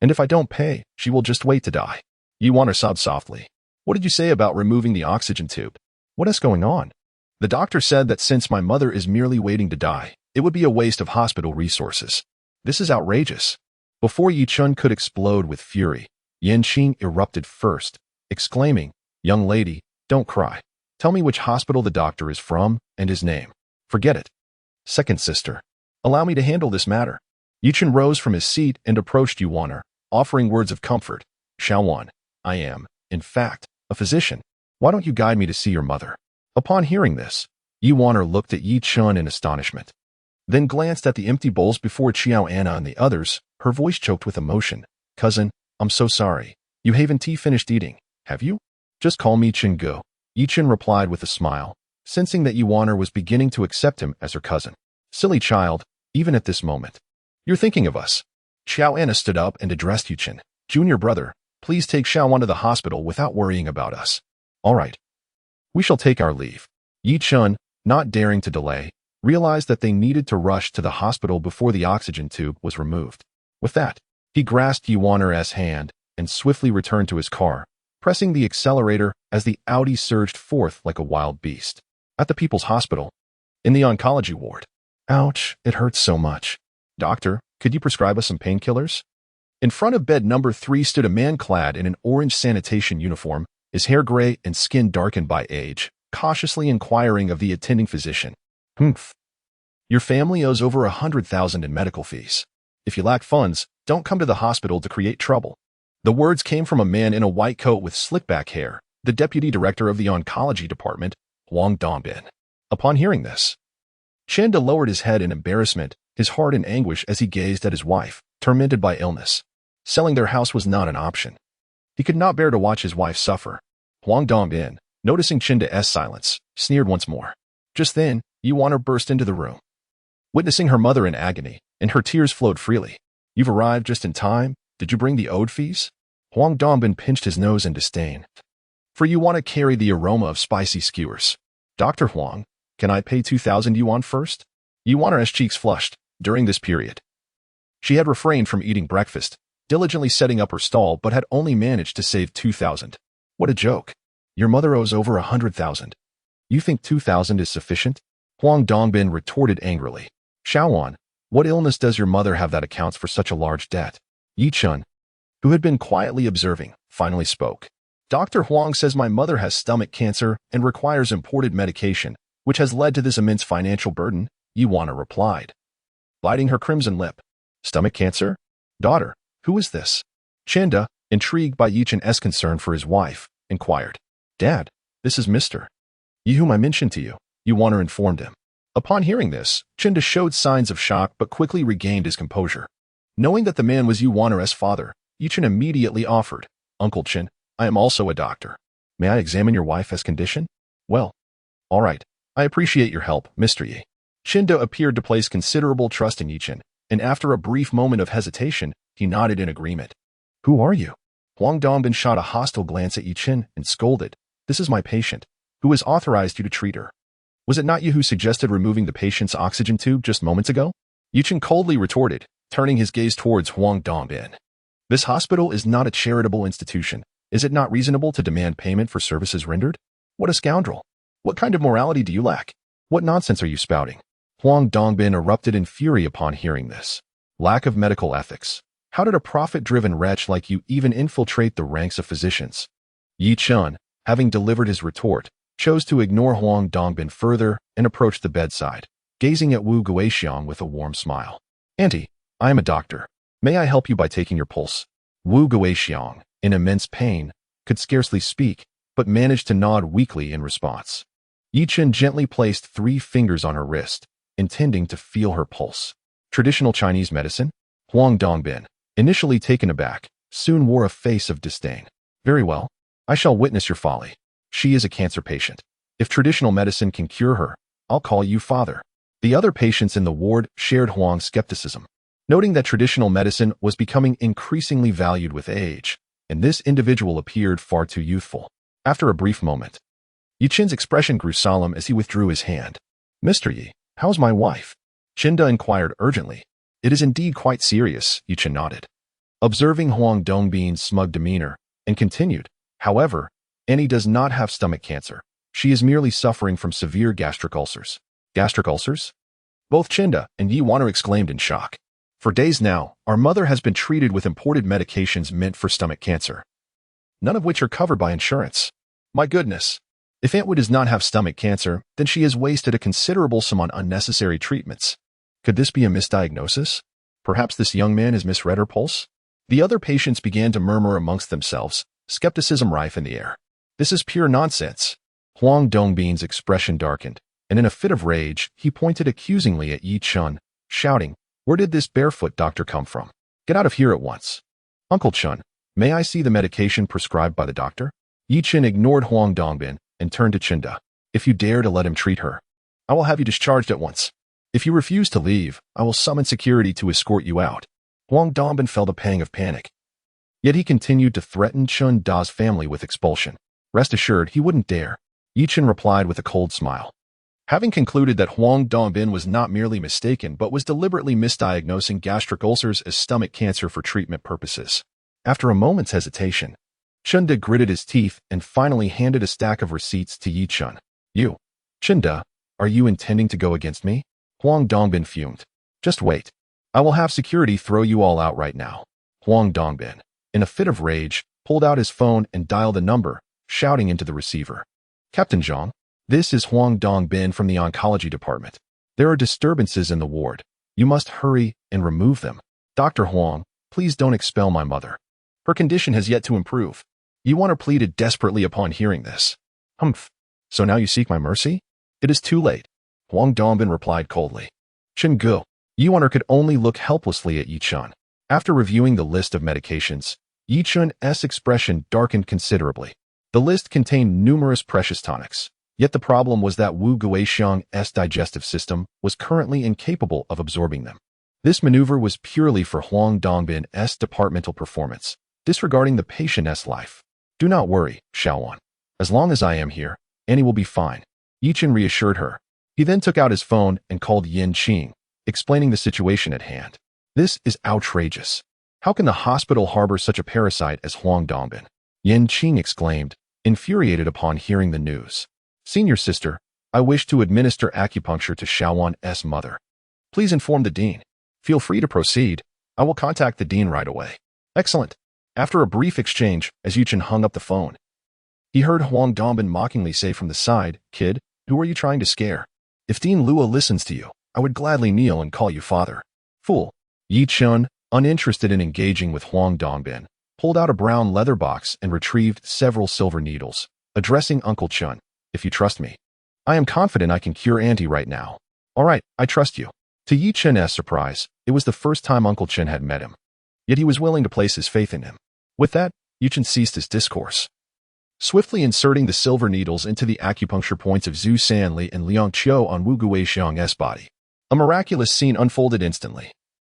And if I don't pay, she will just wait to die. Yuana sobbed softly. What did you say about removing the oxygen tube? What is going on? The doctor said that since my mother is merely waiting to die, It would be a waste of hospital resources. This is outrageous. Before Yichen could explode with fury, Yanqing erupted first, exclaiming, "Young lady, don't cry. Tell me which hospital the doctor is from and his name." "Forget it. Second sister, allow me to handle this matter." Yichen rose from his seat and approached Yuan, offering words of comfort. "Xiaowan, I am, in fact, a physician. Why don't you guide me to see your mother?" Upon hearing this, Yuan looked at Yichen in astonishment, then glanced at the empty bowls before Xiao Anna and the others, her voice choked with emotion. "Cousin, I'm so sorry. You haven't finished eating, have you?" "Just call me Chingu," Yichen replied with a smile, sensing that Yuan was beginning to accept him as her cousin. "Silly child, even at this moment. You're thinking of us." Xiao Anna stood up and addressed Yichen. "Junior brother, please take Xiaowan to the hospital without worrying about us." "All right. We shall take our leave." Yichen, not daring to delay, realized that they needed to rush to the hospital before the oxygen tube was removed. With that, he grasped Yuan's hand and swiftly returned to his car, pressing the accelerator as the Audi surged forth like a wild beast. At the People's Hospital, in the oncology ward. "Ouch, it hurts so much. Doctor, could you prescribe us some painkillers?" In front of bed number 3 stood a man clad in an orange sanitation uniform, his hair gray and skin darkened by age, cautiously inquiring of the attending physician. "Humph. Your family owes over 100,000 in medical fees. If you lack funds, don't come to the hospital to create trouble." The words came from a man in a white coat with slick-back hair, the deputy director of the oncology department, Huang Dongbin. Upon hearing this, Chanda lowered his head in embarrassment, his heart in anguish as he gazed at his wife, tormented by illness. Selling their house was not an option. He could not bear to watch his wife suffer. Huang Dongbin, noticing Chinda's silence, sneered once more. Just then, Yuan burst into the room. Witnessing her mother in agony, and her tears flowed freely. "You've arrived just in time. Did you bring the owed fees?" Huang Dongbin pinched his nose in disdain. "For you want to carry the aroma of spicy skewers. Dr. Huang, can I pay 2,000 yuan first?" Yuan's cheeks flushed. During this period, she had refrained from eating breakfast, diligently setting up her stall, but had only managed to save 2,000. What a joke. Your mother owes over 100,000. You think 2,000 is sufficient? Huang Dongbin retorted angrily. "Xiaowan, what illness does your mother have that accounts for such a large debt?" Yichen, who had been quietly observing, finally spoke. "Dr. Huang says my mother has stomach cancer and requires imported medication, which has led to this immense financial burden," Yuan replied, biting her crimson lip. "Stomach cancer? Daughter, who is this?" Chanda, intrigued by Yichen's concern for his wife, inquired. "Dad, this is Mr. Yi whom I mentioned to you," Yuan informed him. Upon hearing this, Chanda showed signs of shock but quickly regained his composure. Knowing that the man was Yuan's father, Yichen immediately offered, "Uncle Chen, I am also a doctor. May I examine your wife's condition?" "Well, all right. I appreciate your help, Mr. Yi." Chinda appeared to place considerable trust in Yichen, and after a brief moment of hesitation, he nodded in agreement. "Who are you?" Huang Dongbin shot a hostile glance at Yichen and scolded. "This is my patient, who has authorized you to treat her. Was it not you who suggested removing the patient's oxygen tube just moments ago?" Yichen coldly retorted, turning his gaze towards Huang Dongbin. "This hospital is not a charitable institution. Is it not reasonable to demand payment for services rendered? What a scoundrel. What kind of morality do you lack? What nonsense are you spouting?" Huang Dongbin erupted in fury upon hearing this. Lack of medical ethics. How did a profit-driven wretch like you even infiltrate the ranks of physicians? Yichen, having delivered his retort, chose to ignore Huang Dongbin further and approached the bedside, gazing at Wu Guixiang with a warm smile. "Auntie, I am a doctor. May I help you by taking your pulse?" Wu Guixiang, in immense pain, could scarcely speak, but managed to nod weakly in response. Yichen gently placed 3 fingers on her wrist, intending to feel her pulse. Traditional Chinese medicine? Huang Dongbin, initially taken aback, soon wore a face of disdain. "Very well. I shall witness your folly. She is a cancer patient. If traditional medicine can cure her, I'll call you father." The other patients in the ward shared Huang's skepticism, noting that traditional medicine was becoming increasingly valued with age, and this individual appeared far too youthful. After a brief moment, Yichen's expression grew solemn as he withdrew his hand. "Mr. Yi, how's my wife?" Chinda inquired urgently. "It is indeed quite serious," Yichen nodded, observing Huang Dongbin's smug demeanor, and continued, "However, Annie does not have stomach cancer. She is merely suffering from severe gastric ulcers." "Gastric ulcers?" Both Chinda and Yi Waner exclaimed in shock. For days now, our mother has been treated with imported medications meant for stomach cancer, none of which are covered by insurance. My goodness. If Aunt Wu does not have stomach cancer, then she has wasted a considerable sum on unnecessary treatments. Could this be a misdiagnosis? Perhaps this young man has misread her pulse? The other patients began to murmur amongst themselves, skepticism rife in the air. This is pure nonsense. Huang Dongbin's expression darkened, and in a fit of rage, he pointed accusingly at Yichen, shouting, "Where did this barefoot doctor come from? Get out of here at once. Uncle Chun, may I see the medication prescribed by the doctor?" Yichen ignored Huang Dongbin and turned to Chinda. "If you dare to let him treat her, I will have you discharged at once. If you refuse to leave, I will summon security to escort you out." Huang Dongbin felt a pang of panic. Yet he continued to threaten Chun Da's family with expulsion. Rest assured, he wouldn't dare. Yichen replied with a cold smile. Having concluded that Huang Dongbin was not merely mistaken but was deliberately misdiagnosing gastric ulcers as stomach cancer for treatment purposes. After a moment's hesitation, Chunda gritted his teeth and finally handed a stack of receipts to Yichen. "You, Chunda, are you intending to go against me?" Huang Dongbin fumed. "Just wait. I will have security throw you all out right now." Huang Dongbin, in a fit of rage, pulled out his phone and dialed a number, shouting into the receiver. "Captain Zhang, this is Huang Dongbin from the oncology department. There are disturbances in the ward. You must hurry and remove them. Dr. Huang, please don't expel my mother. Her condition has yet to improve." Yiwaner pleaded desperately upon hearing this. "Humph. So now you seek my mercy?" "It is too late," Huang Dongbin replied coldly. "Chen Gu." Yiwaner could only look helplessly at Yichen. After reviewing the list of medications, Yichen's expression darkened considerably. The list contained numerous precious tonics, yet the problem was that Wu Guixiang's digestive system was currently incapable of absorbing them. This maneuver was purely for Huang Dongbin's departmental performance, disregarding the patient's life. "Do not worry, Xiaowan. As long as I am here, Annie will be fine," Yichen reassured her. He then took out his phone and called Yin Qing, explaining the situation at hand. "This is outrageous. How can the hospital harbor such a parasite as Huang Dongbin?" Yin Qing exclaimed, infuriated upon hearing the news. "Senior sister, I wish to administer acupuncture to Xiaowan's mother. Please inform the dean. Feel free to proceed. I will contact the dean right away." "Excellent." After a brief exchange, as Yichen hung up the phone, he heard Huang Dongbin mockingly say from the side, "Kid, who are you trying to scare? If Dean Lua listens to you, I would gladly kneel and call you father." "Fool." Yichen, uninterested in engaging with Huang Dongbin, pulled out a brown leather box and retrieved several silver needles, addressing Uncle Chun. "If you trust me, I am confident I can cure Auntie right now." "All right, I trust you." To Yichen's surprise, it was the first time Uncle Chen had met him. Yet he was willing to place his faith in him. With that, Yichen ceased his discourse, swiftly inserting the silver needles into the acupuncture points of Zhu Sanli and Liang Qiu on Wu Guixiang's body. A miraculous scene unfolded instantly.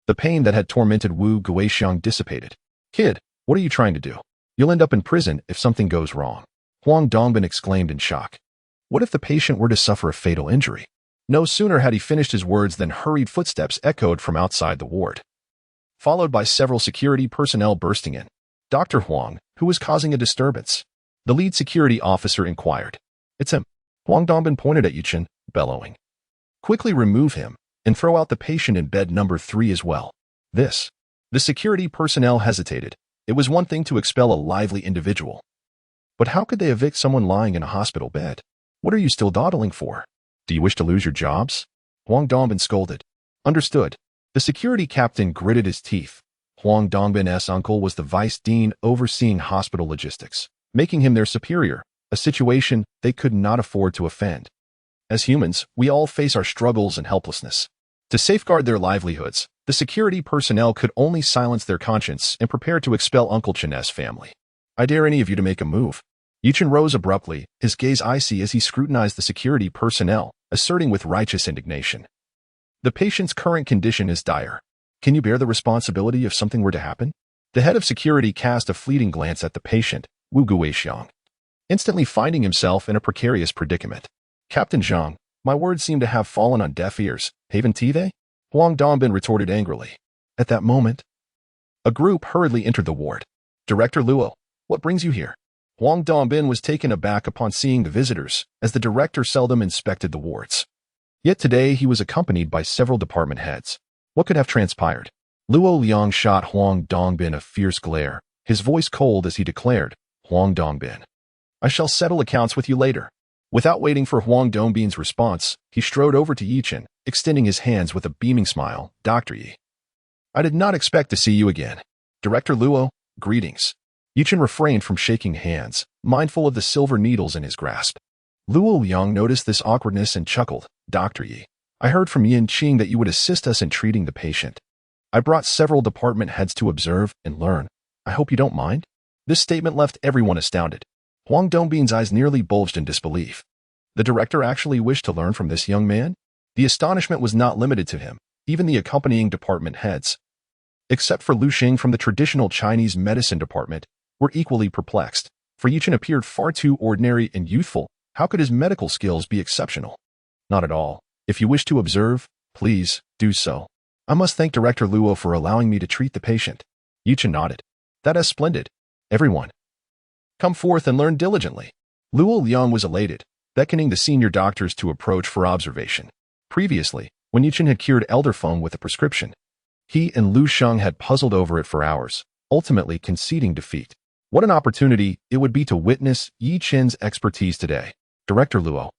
The pain that had tormented Wu Guixiang dissipated. "Kid, what are you trying to do? You'll end up in prison if something goes wrong," Huang Dongbin exclaimed in shock. What if the patient were to suffer a fatal injury? No sooner had he finished his words than hurried footsteps echoed from outside the ward, followed by several security personnel bursting in. "Dr. Huang, who is causing a disturbance?" the lead security officer inquired. "It's him." Huang Dongbin pointed at Yichen, bellowing. "Quickly remove him and throw out the patient in bed number 3 as well." "This." The security personnel hesitated. It was one thing to expel a lively individual, but how could they evict someone lying in a hospital bed? "What are you still dawdling for? Do you wish to lose your jobs?" Huang Dongbin scolded. "Understood." The security captain gritted his teeth. Huang Dongbin's uncle was the vice dean overseeing hospital logistics, making him their superior, a situation they could not afford to offend. As humans, we all face our struggles and helplessness. To safeguard their livelihoods, the security personnel could only silence their conscience and prepare to expel Uncle Chen's family. "I dare any of you to make a move." Yichen rose abruptly, his gaze icy as he scrutinized the security personnel, asserting with righteous indignation. "The patient's current condition is dire. Can you bear the responsibility if something were to happen?" The head of security cast a fleeting glance at the patient, Wu Guixiang, instantly finding himself in a precarious predicament. "Captain Zhang, my words seem to have fallen on deaf ears, haven't they?" Huang Dongbin retorted angrily. At that moment, a group hurriedly entered the ward. "Director Luo, what brings you here?" Huang Dongbin was taken aback upon seeing the visitors, as the director seldom inspected the wards. Yet today he was accompanied by several department heads. What could have transpired? Luo Liang shot Huang Dongbin a fierce glare, his voice cold as he declared, Huang Dongbin, I shall settle accounts with you later. Without waiting for Huang Dongbin's response, he strode over to Yichen, extending his hands with a beaming smile. Dr. Yi, I did not expect to see you again. Director Luo, greetings. Yichen refrained from shaking hands, mindful of the silver needles in his grasp. Luo Liang noticed this awkwardness and chuckled. Dr. Yi, I heard from Yin Qing that you would assist us in treating the patient. I brought several department heads to observe and learn. I hope you don't mind? This statement left everyone astounded. Huang Dongbin's eyes nearly bulged in disbelief. The director actually wished to learn from this young man? The astonishment was not limited to him, even the accompanying department heads, except for Lu Xing from the traditional Chinese medicine department, were equally perplexed, for Yichen appeared far too ordinary and youthful. How could his medical skills be exceptional? Not at all. If you wish to observe, please, do so. I must thank Director Luo for allowing me to treat the patient. Yichen nodded. That is splendid. Everyone, come forth and learn diligently. Luo Liang was elated, beckoning the senior doctors to approach for observation. Previously, when Yichen had cured Elder Feng with a prescription, he and Lu Sheng had puzzled over it for hours, ultimately conceding defeat. What an opportunity it would be to witness Yichen's expertise today. Director Luo,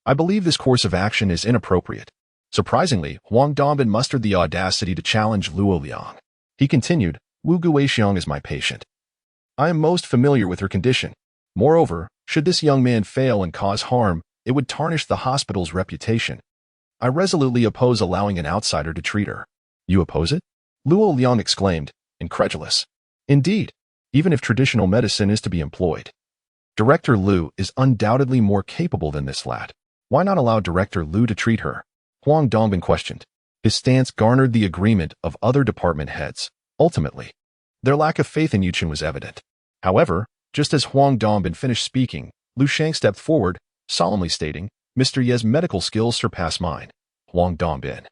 I believe this course of action is inappropriate. Surprisingly, Huang Dongbin mustered the audacity to challenge Luo Liang. He continued, Wu Guixiang is my patient. I am most familiar with her condition. Moreover, should this young man fail and cause harm, it would tarnish the hospital's reputation. I resolutely oppose allowing an outsider to treat her. You oppose it? Luo Liang exclaimed, incredulous. Indeed, even if traditional medicine is to be employed. Director Lu is undoubtedly more capable than this lad. Why not allow Director Lu to treat her? Huang Dongbin questioned. His stance garnered the agreement of other department heads. Ultimately, their lack of faith in Yichen was evident. However, just as Huang Dongbin finished speaking, Lu Sheng stepped forward, solemnly stating, Mr. Ye's medical skills surpass mine. Huang Dongbin,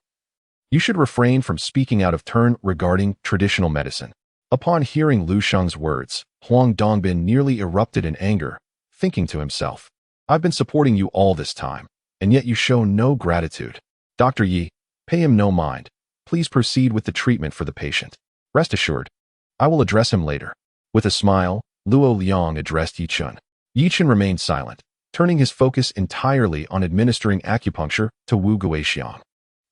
you should refrain from speaking out of turn regarding traditional medicine. Upon hearing Lu Sheng's words, Huang Dongbin nearly erupted in anger, thinking to himself, I've been supporting you all this time, and yet you show no gratitude. Dr. Yi, pay him no mind. Please proceed with the treatment for the patient. Rest assured, I will address him later. With a smile, Luo Liang addressed Yichen. Yichen remained silent, turning his focus entirely on administering acupuncture to Wu Guixiang.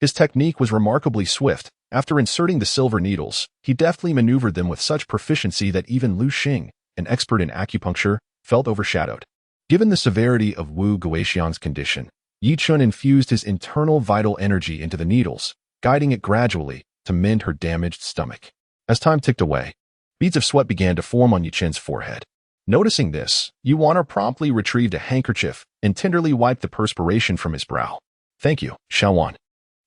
His technique was remarkably swift. After inserting the silver needles, he deftly maneuvered them with such proficiency that even Lu Xing, an expert in acupuncture, felt overshadowed. Given the severity of Wu Guixiang's condition, Yichen infused his internal vital energy into the needles, guiding it gradually to mend her damaged stomach. As time ticked away, beads of sweat began to form on Yichen's forehead. Noticing this, Yuan promptly retrieved a handkerchief and tenderly wiped the perspiration from his brow. Thank you, Xiaowan.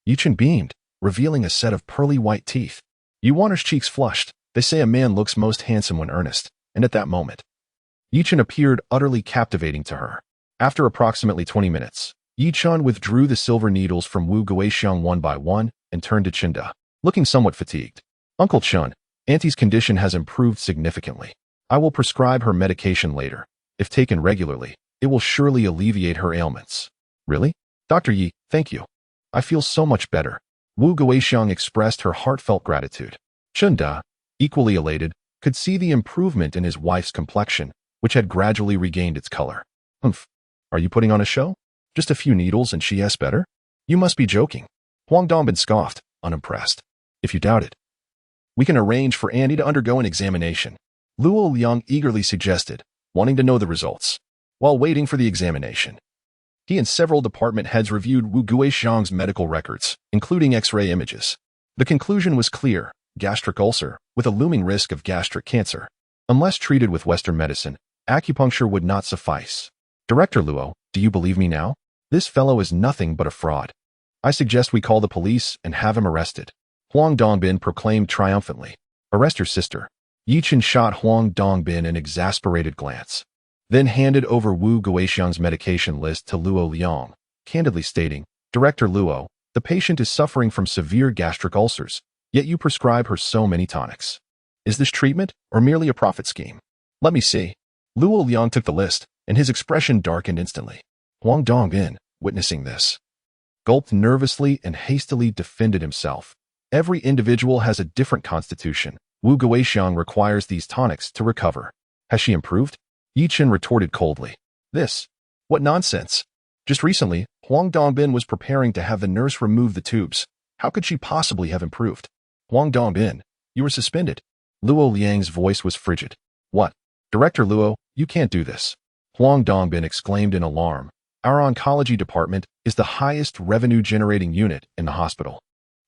Yichen beamed, revealing a set of pearly white teeth. Yuan's cheeks flushed. They say a man looks most handsome when earnest, and at that moment, Yichen appeared utterly captivating to her. After approximately 20 minutes, Yichen withdrew the silver needles from Wu Guixiang one by one and turned to Chinda, looking somewhat fatigued. Uncle Chun, Auntie's condition has improved significantly. I will prescribe her medication later. If taken regularly, it will surely alleviate her ailments. Really? Dr. Yi, thank you. I feel so much better. Wu Guixiang expressed her heartfelt gratitude. Chunda, equally elated, could see the improvement in his wife's complexion, which had gradually regained its color. Humph. Are you putting on a show? Just a few needles and she is better? You must be joking. Huang Dongbin scoffed, unimpressed. If you doubt it, we can arrange for Annie to undergo an examination. Luo Liang eagerly suggested, wanting to know the results. While waiting for the examination, he and several department heads reviewed Wu Guixiang's medical records, including X-ray images. The conclusion was clear: gastric ulcer, with a looming risk of gastric cancer. Unless treated with Western medicine, acupuncture would not suffice. Director Luo, do you believe me now? This fellow is nothing but a fraud. I suggest we call the police and have him arrested. Huang Dongbin proclaimed triumphantly. Arrest your sister. Yichen shot Huang Dongbin an exasperated glance, then handed over Wu Guixiang's medication list to Luo Liang, candidly stating, Director Luo, the patient is suffering from severe gastric ulcers, yet you prescribe her so many tonics. Is this treatment or merely a profit scheme? Let me see. Luo Liang took the list, and his expression darkened instantly. Huang Dongbin, witnessing this, gulped nervously and hastily defended himself. Every individual has a different constitution. Wu Guixiang requires these tonics to recover. Has she improved? Yichen retorted coldly. What nonsense. Just recently, Huang Dongbin was preparing to have the nurse remove the tubes. How could she possibly have improved? Huang Dongbin, you were suspended. Luo Liang's voice was frigid. What? Director Luo, you can't do this. Huang Dongbin exclaimed in alarm. Our oncology department is the highest revenue-generating unit in the hospital,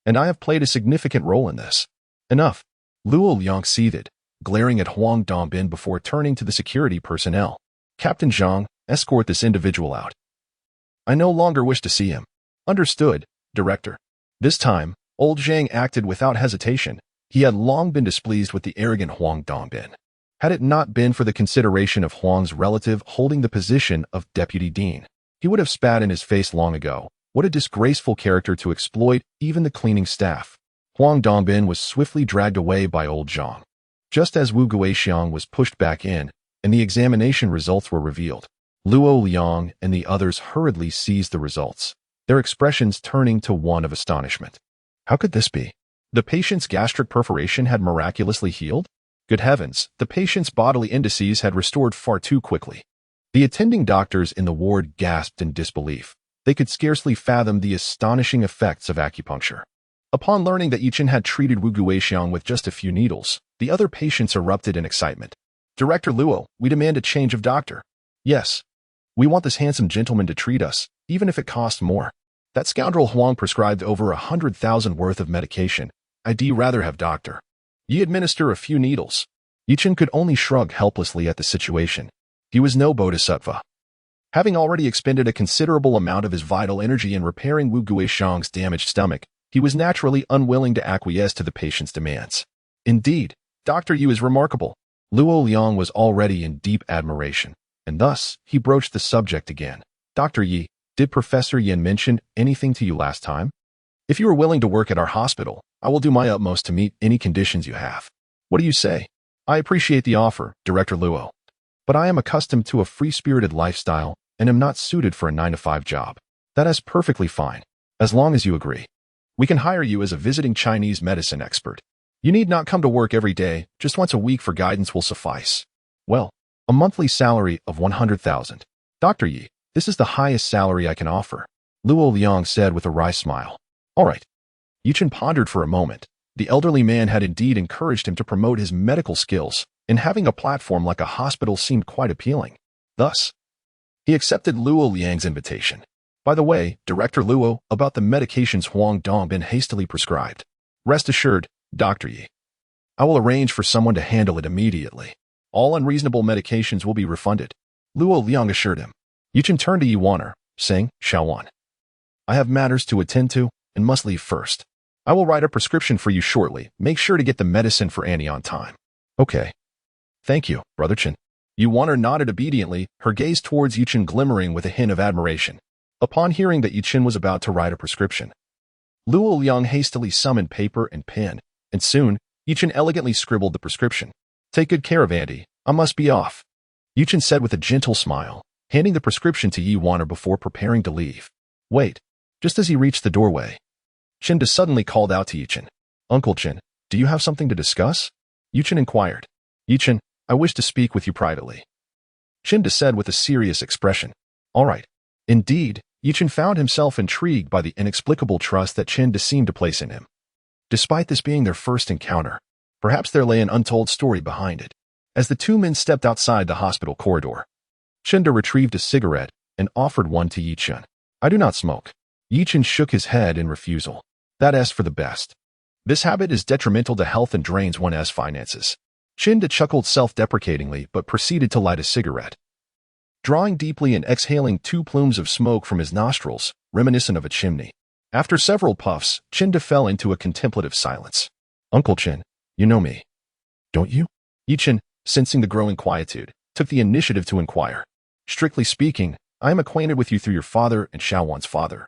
and I have played a significant role in this. Enough. Luo Liang seethed, glaring at Huang Dongbin before turning to the security personnel. Captain Zhang, escort this individual out. I no longer wish to see him. Understood, Director. This time, old Zhang acted without hesitation. He had long been displeased with the arrogant Huang Dongbin. Had it not been for the consideration of Huang's relative holding the position of deputy dean, he would have spat in his face long ago. What a disgraceful character to exploit even the cleaning staff. Huang Dongbin was swiftly dragged away by old Zhang. Just as Wu Guixiang was pushed back in, and the examination results were revealed, Luo Liang and the others hurriedly seized the results, their expressions turning to one of astonishment. How could this be? The patient's gastric perforation had miraculously healed? Good heavens, the patient's bodily indices had restored far too quickly. The attending doctors in the ward gasped in disbelief. They could scarcely fathom the astonishing effects of acupuncture. Upon learning that Yichen had treated Wu Guixiang with just a few needles, the other patients erupted in excitement. Director Luo, we demand a change of doctor. Yes. We want this handsome gentleman to treat us, even if it costs more. That scoundrel Huang prescribed over 100,000 worth of medication. I'd rather have Dr. Yi administer a few needles. Yichen could only shrug helplessly at the situation. He was no bodhisattva. Having already expended a considerable amount of his vital energy in repairing Wu Guixiang's damaged stomach, he was naturally unwilling to acquiesce to the patient's demands. Indeed, Dr. Yu is remarkable. Luo Liang was already in deep admiration, and thus he broached the subject again. Dr. Yi, did Professor Yin mention anything to you last time? If you are willing to work at our hospital, I will do my utmost to meet any conditions you have. What do you say? I appreciate the offer, Director Luo, but I am accustomed to a free-spirited lifestyle and am not suited for a 9-to-5 job. That is perfectly fine, as long as you agree. We can hire you as a visiting Chinese medicine expert. You need not come to work every day, just once a week for guidance will suffice. Well, a monthly salary of 100,000. Dr. Yi, this is the highest salary I can offer, Luo Liang said with a wry smile. All right. Yichen pondered for a moment. The elderly man had indeed encouraged him to promote his medical skills, and having a platform like a hospital seemed quite appealing. Thus, he accepted Luo Liang's invitation. By the way, Director Luo, about the medications Huang Dongbin hastily prescribed. Rest assured, Dr. Yi. I will arrange for someone to handle it immediately. All unreasonable medications will be refunded, Luo Liang assured him. Yichen turned to Yi Waner, saying, Xiaowan, I have matters to attend to and must leave first. I will write a prescription for you shortly. Make sure to get the medicine for Annie on time. Okay. Thank you, Brother Chen. Yi Waner nodded obediently, her gaze towards Yichen glimmering with a hint of admiration. Upon hearing that Yichen was about to write a prescription, Luo Liang hastily summoned paper and pen, and soon, Yichen elegantly scribbled the prescription. Take good care of Andy. I must be off, Yichen said with a gentle smile, handing the prescription to Yi Waner before preparing to leave. Wait. Just as he reached the doorway, Chinda suddenly called out to Yichen. Uncle Chen, do you have something to discuss? Yichen inquired. Yichen, I wish to speak with you privately, Chinda said with a serious expression. All right. Indeed, Yichen found himself intrigued by the inexplicable trust that Chinda seemed to place in him. Despite this being their first encounter, perhaps there lay an untold story behind it. As the two men stepped outside the hospital corridor, Chinda retrieved a cigarette and offered one to Yichen. I do not smoke. Yichen shook his head in refusal. That is for the best. This habit is detrimental to health and drains one's finances. Chinda chuckled self-deprecatingly but proceeded to light a cigarette. Drawing deeply and exhaling 2 plumes of smoke from his nostrils, reminiscent of a chimney. After several puffs, Chinda fell into a contemplative silence. Uncle Chen, you know me, don't you? Yichen, sensing the growing quietude, took the initiative to inquire. Strictly speaking, I am acquainted with you through your father and Xiaowan's father.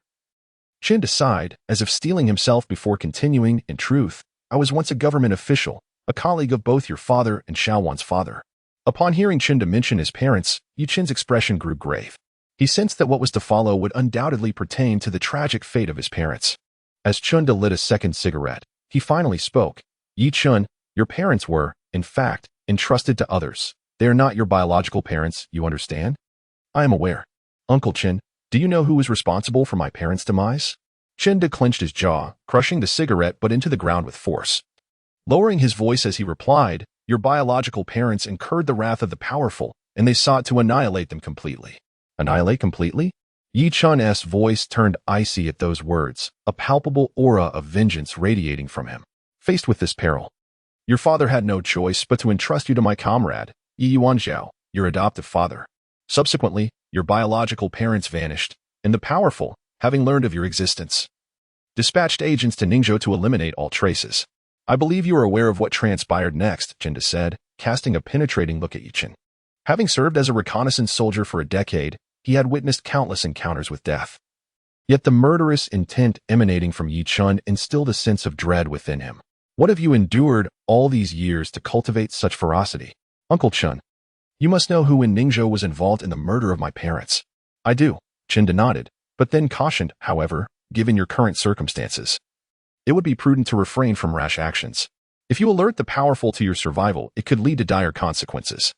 Chinda sighed, as if steeling himself before continuing. In truth, I was once a government official, a colleague of both your father and Xiaowan's father. Upon hearing Chinda mention his parents, Yichen's expression grew grave. He sensed that what was to follow would undoubtedly pertain to the tragic fate of his parents. As Chunda lit a second cigarette, he finally spoke. Yichen, your parents were, in fact, entrusted to others. They are not your biological parents, you understand? I am aware. Uncle Chen, do you know who was responsible for my parents' demise? Chunda clenched his jaw, crushing the cigarette but into the ground with force. Lowering his voice as he replied, your biological parents incurred the wrath of the powerful, and they sought to annihilate them completely. Annihilate completely? Yichen's voice turned icy at those words, a palpable aura of vengeance radiating from him. Faced with this peril, your father had no choice but to entrust you to my comrade, Yi Yuanzhao, your adoptive father. Subsequently, your biological parents vanished, and the powerful, having learned of your existence, dispatched agents to Ningzhou to eliminate all traces. I believe you are aware of what transpired next, Jinda said, casting a penetrating look at Yichen. Having served as a reconnaissance soldier for a decade, he had witnessed countless encounters with death. Yet the murderous intent emanating from Yichen instilled a sense of dread within him. What have you endured all these years to cultivate such ferocity? Uncle Chen, you must know who in Ningzhou was involved in the murder of my parents. I do, Chinda nodded, but then cautioned, however, given your current circumstances, it would be prudent to refrain from rash actions. If you alert the powerful to your survival, it could lead to dire consequences.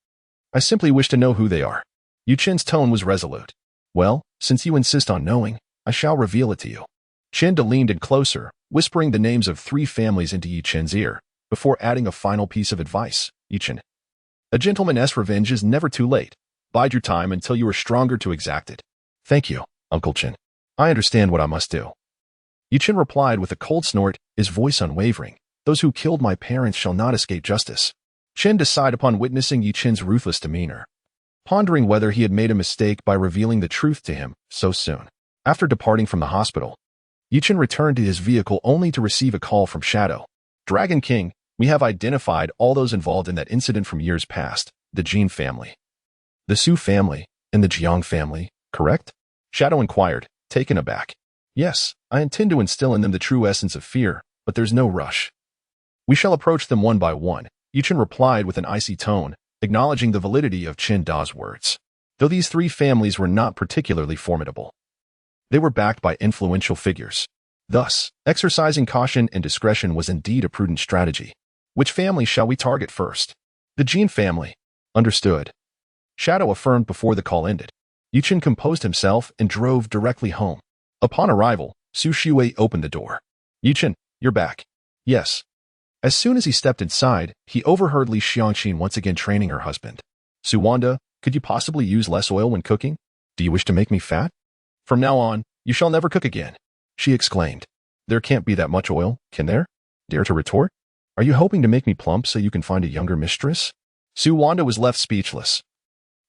I simply wish to know who they are. Yuchen's tone was resolute. Well, since you insist on knowing, I shall reveal it to you. Chinda leaned in closer, whispering the names of 3 families into Yichen's ear, before adding a final piece of advice. Yichen, a gentleman's revenge is never too late. Bide your time until you are stronger to exact it. Thank you, Uncle Chen. I understand what I must do. Yichen replied with a cold snort, his voice unwavering. Those who killed my parents shall not escape justice. Chen decided upon witnessing Yichen's ruthless demeanor, pondering whether he had made a mistake by revealing the truth to him so soon. After departing from the hospital, Yichen returned to his vehicle only to receive a call from Shadow. Dragon King, we have identified all those involved in that incident from years past, the Jin family, the Su family, and the Jiang family, correct? Shadow inquired, taken aback. Yes, I intend to instill in them the true essence of fear, but there's no rush. We shall approach them one by one, Yichen replied with an icy tone, acknowledging the validity of Chen Da's words. Though these 3 families were not particularly formidable, they were backed by influential figures. Thus, exercising caution and discretion was indeed a prudent strategy. Which family shall we target first? The Jin family. Understood. Shadow affirmed before the call ended. Yichen composed himself and drove directly home. Upon arrival, Su Shui opened the door. Yichen, you're back. Yes. As soon as he stepped inside, he overheard Li Xiangqin once again training her husband. Su Wanda, could you possibly use less oil when cooking? Do you wish to make me fat? From now on, you shall never cook again, she exclaimed. There can't be that much oil, can there? Dare to retort? Are you hoping to make me plump so you can find a younger mistress? Su Wanda was left speechless,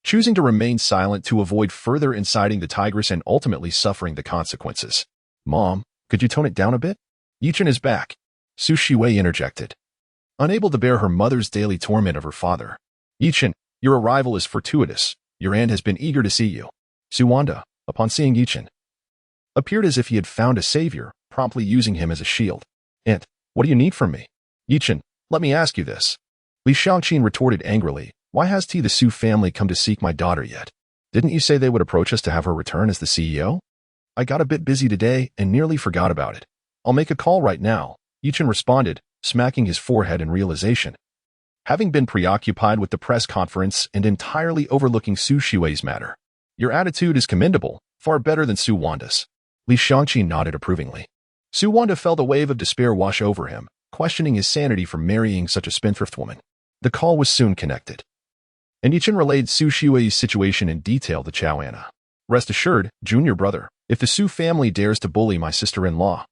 choosing to remain silent to avoid further inciting the tigress and ultimately suffering the consequences. Mom, could you tone it down a bit? Yichen is back, Su Shui interjected, unable to bear her mother's daily torment of her father. Yichen, your arrival is fortuitous. Your aunt has been eager to see you. Su Wanda, upon seeing Yichen, appeared as if he had found a savior, promptly using him as a shield. Aunt, what do you need from me? Yichen, let me ask you this. Li Xiangqin retorted angrily. Why has the Su family come to seek my daughter yet? Didn't you say they would approach us to have her return as the CEO? I got a bit busy today and nearly forgot about it. I'll make a call right now, Yichen responded, smacking his forehead in realization. Having been preoccupied with the press conference and entirely overlooking Su Shui's matter. Your attitude is commendable, far better than Su Wanda's. Li Xiangqin nodded approvingly. Su Wanda felt a wave of despair wash over him, questioning his sanity for marrying such a spendthrift woman. The call was soon connected, and Yichen relayed Su Shui's situation in detail to Chao Anna. Rest assured, junior brother, if the Su family dares to bully my sister-in-law,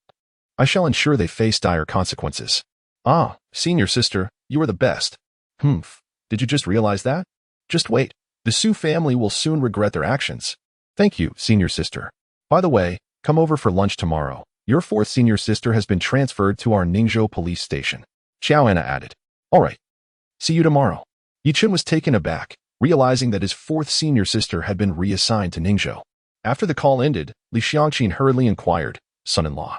I shall ensure they face dire consequences. Ah, senior sister, you are the best. Did you just realize that? Just wait. The Su family will soon regret their actions. Thank you, senior sister. By the way, come over for lunch tomorrow. Your 4th senior sister has been transferred to our Ningzhou police station. Chao Anna added. All right. See you tomorrow. Yichen was taken aback, realizing that his 4th senior sister had been reassigned to Ningzhou. After the call ended, Li Xiangqin hurriedly inquired, son-in-law,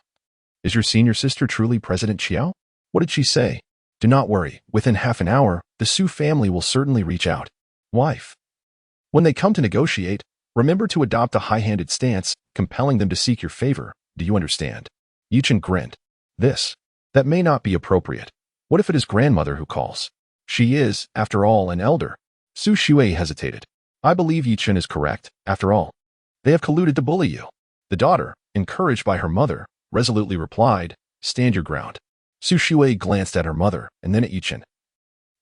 is your senior sister truly President Qiao? What did she say? Do not worry, within half an hour, the Su family will certainly reach out. Wife. When they come to negotiate, Remember to adopt a high-handed stance, compelling them to seek your favor. Do you understand? Yichen grinned. That may not be appropriate. What if it is grandmother who calls? She is, after all, an elder. Su Shui hesitated. I believe Yichen is correct, after all. They have colluded to bully you. The daughter, encouraged by her mother, resolutely replied, stand your ground. Su Shui glanced at her mother and then at Yichen,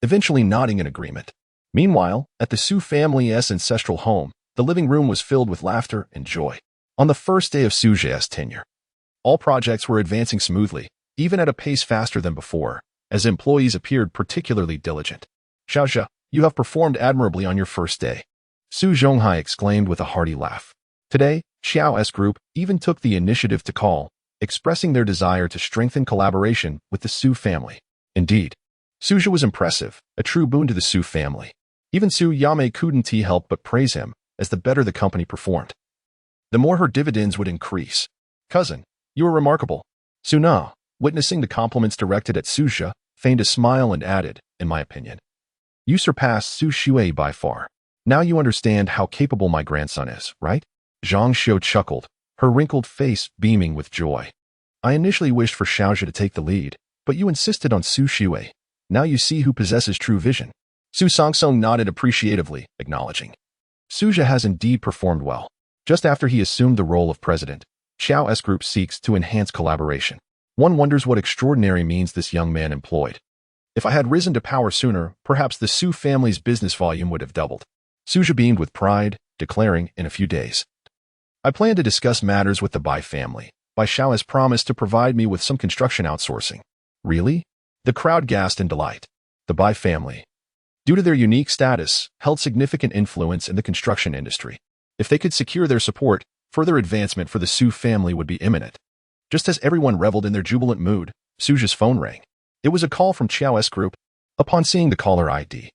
eventually nodding in agreement. Meanwhile, at the Su family's ancestral home, the living room was filled with laughter and joy. On the first day of Suje's tenure, all projects were advancing smoothly, even at a pace faster than before, as employees appeared particularly diligent. Xiaozhe, you have performed admirably on your first day. Su Zhonghai exclaimed with a hearty laugh. Today, Xiao's group even took the initiative to call, expressing their desire to strengthen collaboration with the Su family. Indeed, Suzhou was impressive, a true boon to the Su family. Even Su Yame couldn't help but praise him, as the better the company performed, the more her dividends would increase. Cousin, you are remarkable. Su Na, witnessing the compliments directed at Suzhou, feigned a smile and added, in my opinion, you surpass Su Shui by far. Now you understand how capable my grandson is, right? Zhang Xiu chuckled, her wrinkled face beaming with joy. I initially wished for Xiaozhe to take the lead, but you insisted on Su Shui. Now you see who possesses true vision. Su Songsong nodded appreciatively, acknowledging. Suzhou has indeed performed well. Just after he assumed the role of president, Xiao's group seeks to enhance collaboration. One wonders what extraordinary means this young man employed. If I had risen to power sooner, perhaps the Su family's business volume would have doubled. Suzhou beamed with pride, declaring, in a few days, I plan to discuss matters with the Bai family. Bai Xiao has promised to provide me with some construction outsourcing. Really? The crowd gasped in delight. The Bai family, due to their unique status, held significant influence in the construction industry. If they could secure their support, further advancement for the Su family would be imminent. Just as everyone reveled in their jubilant mood, Suzhou's phone rang. It was a call from Xiao's group. Upon seeing the caller ID,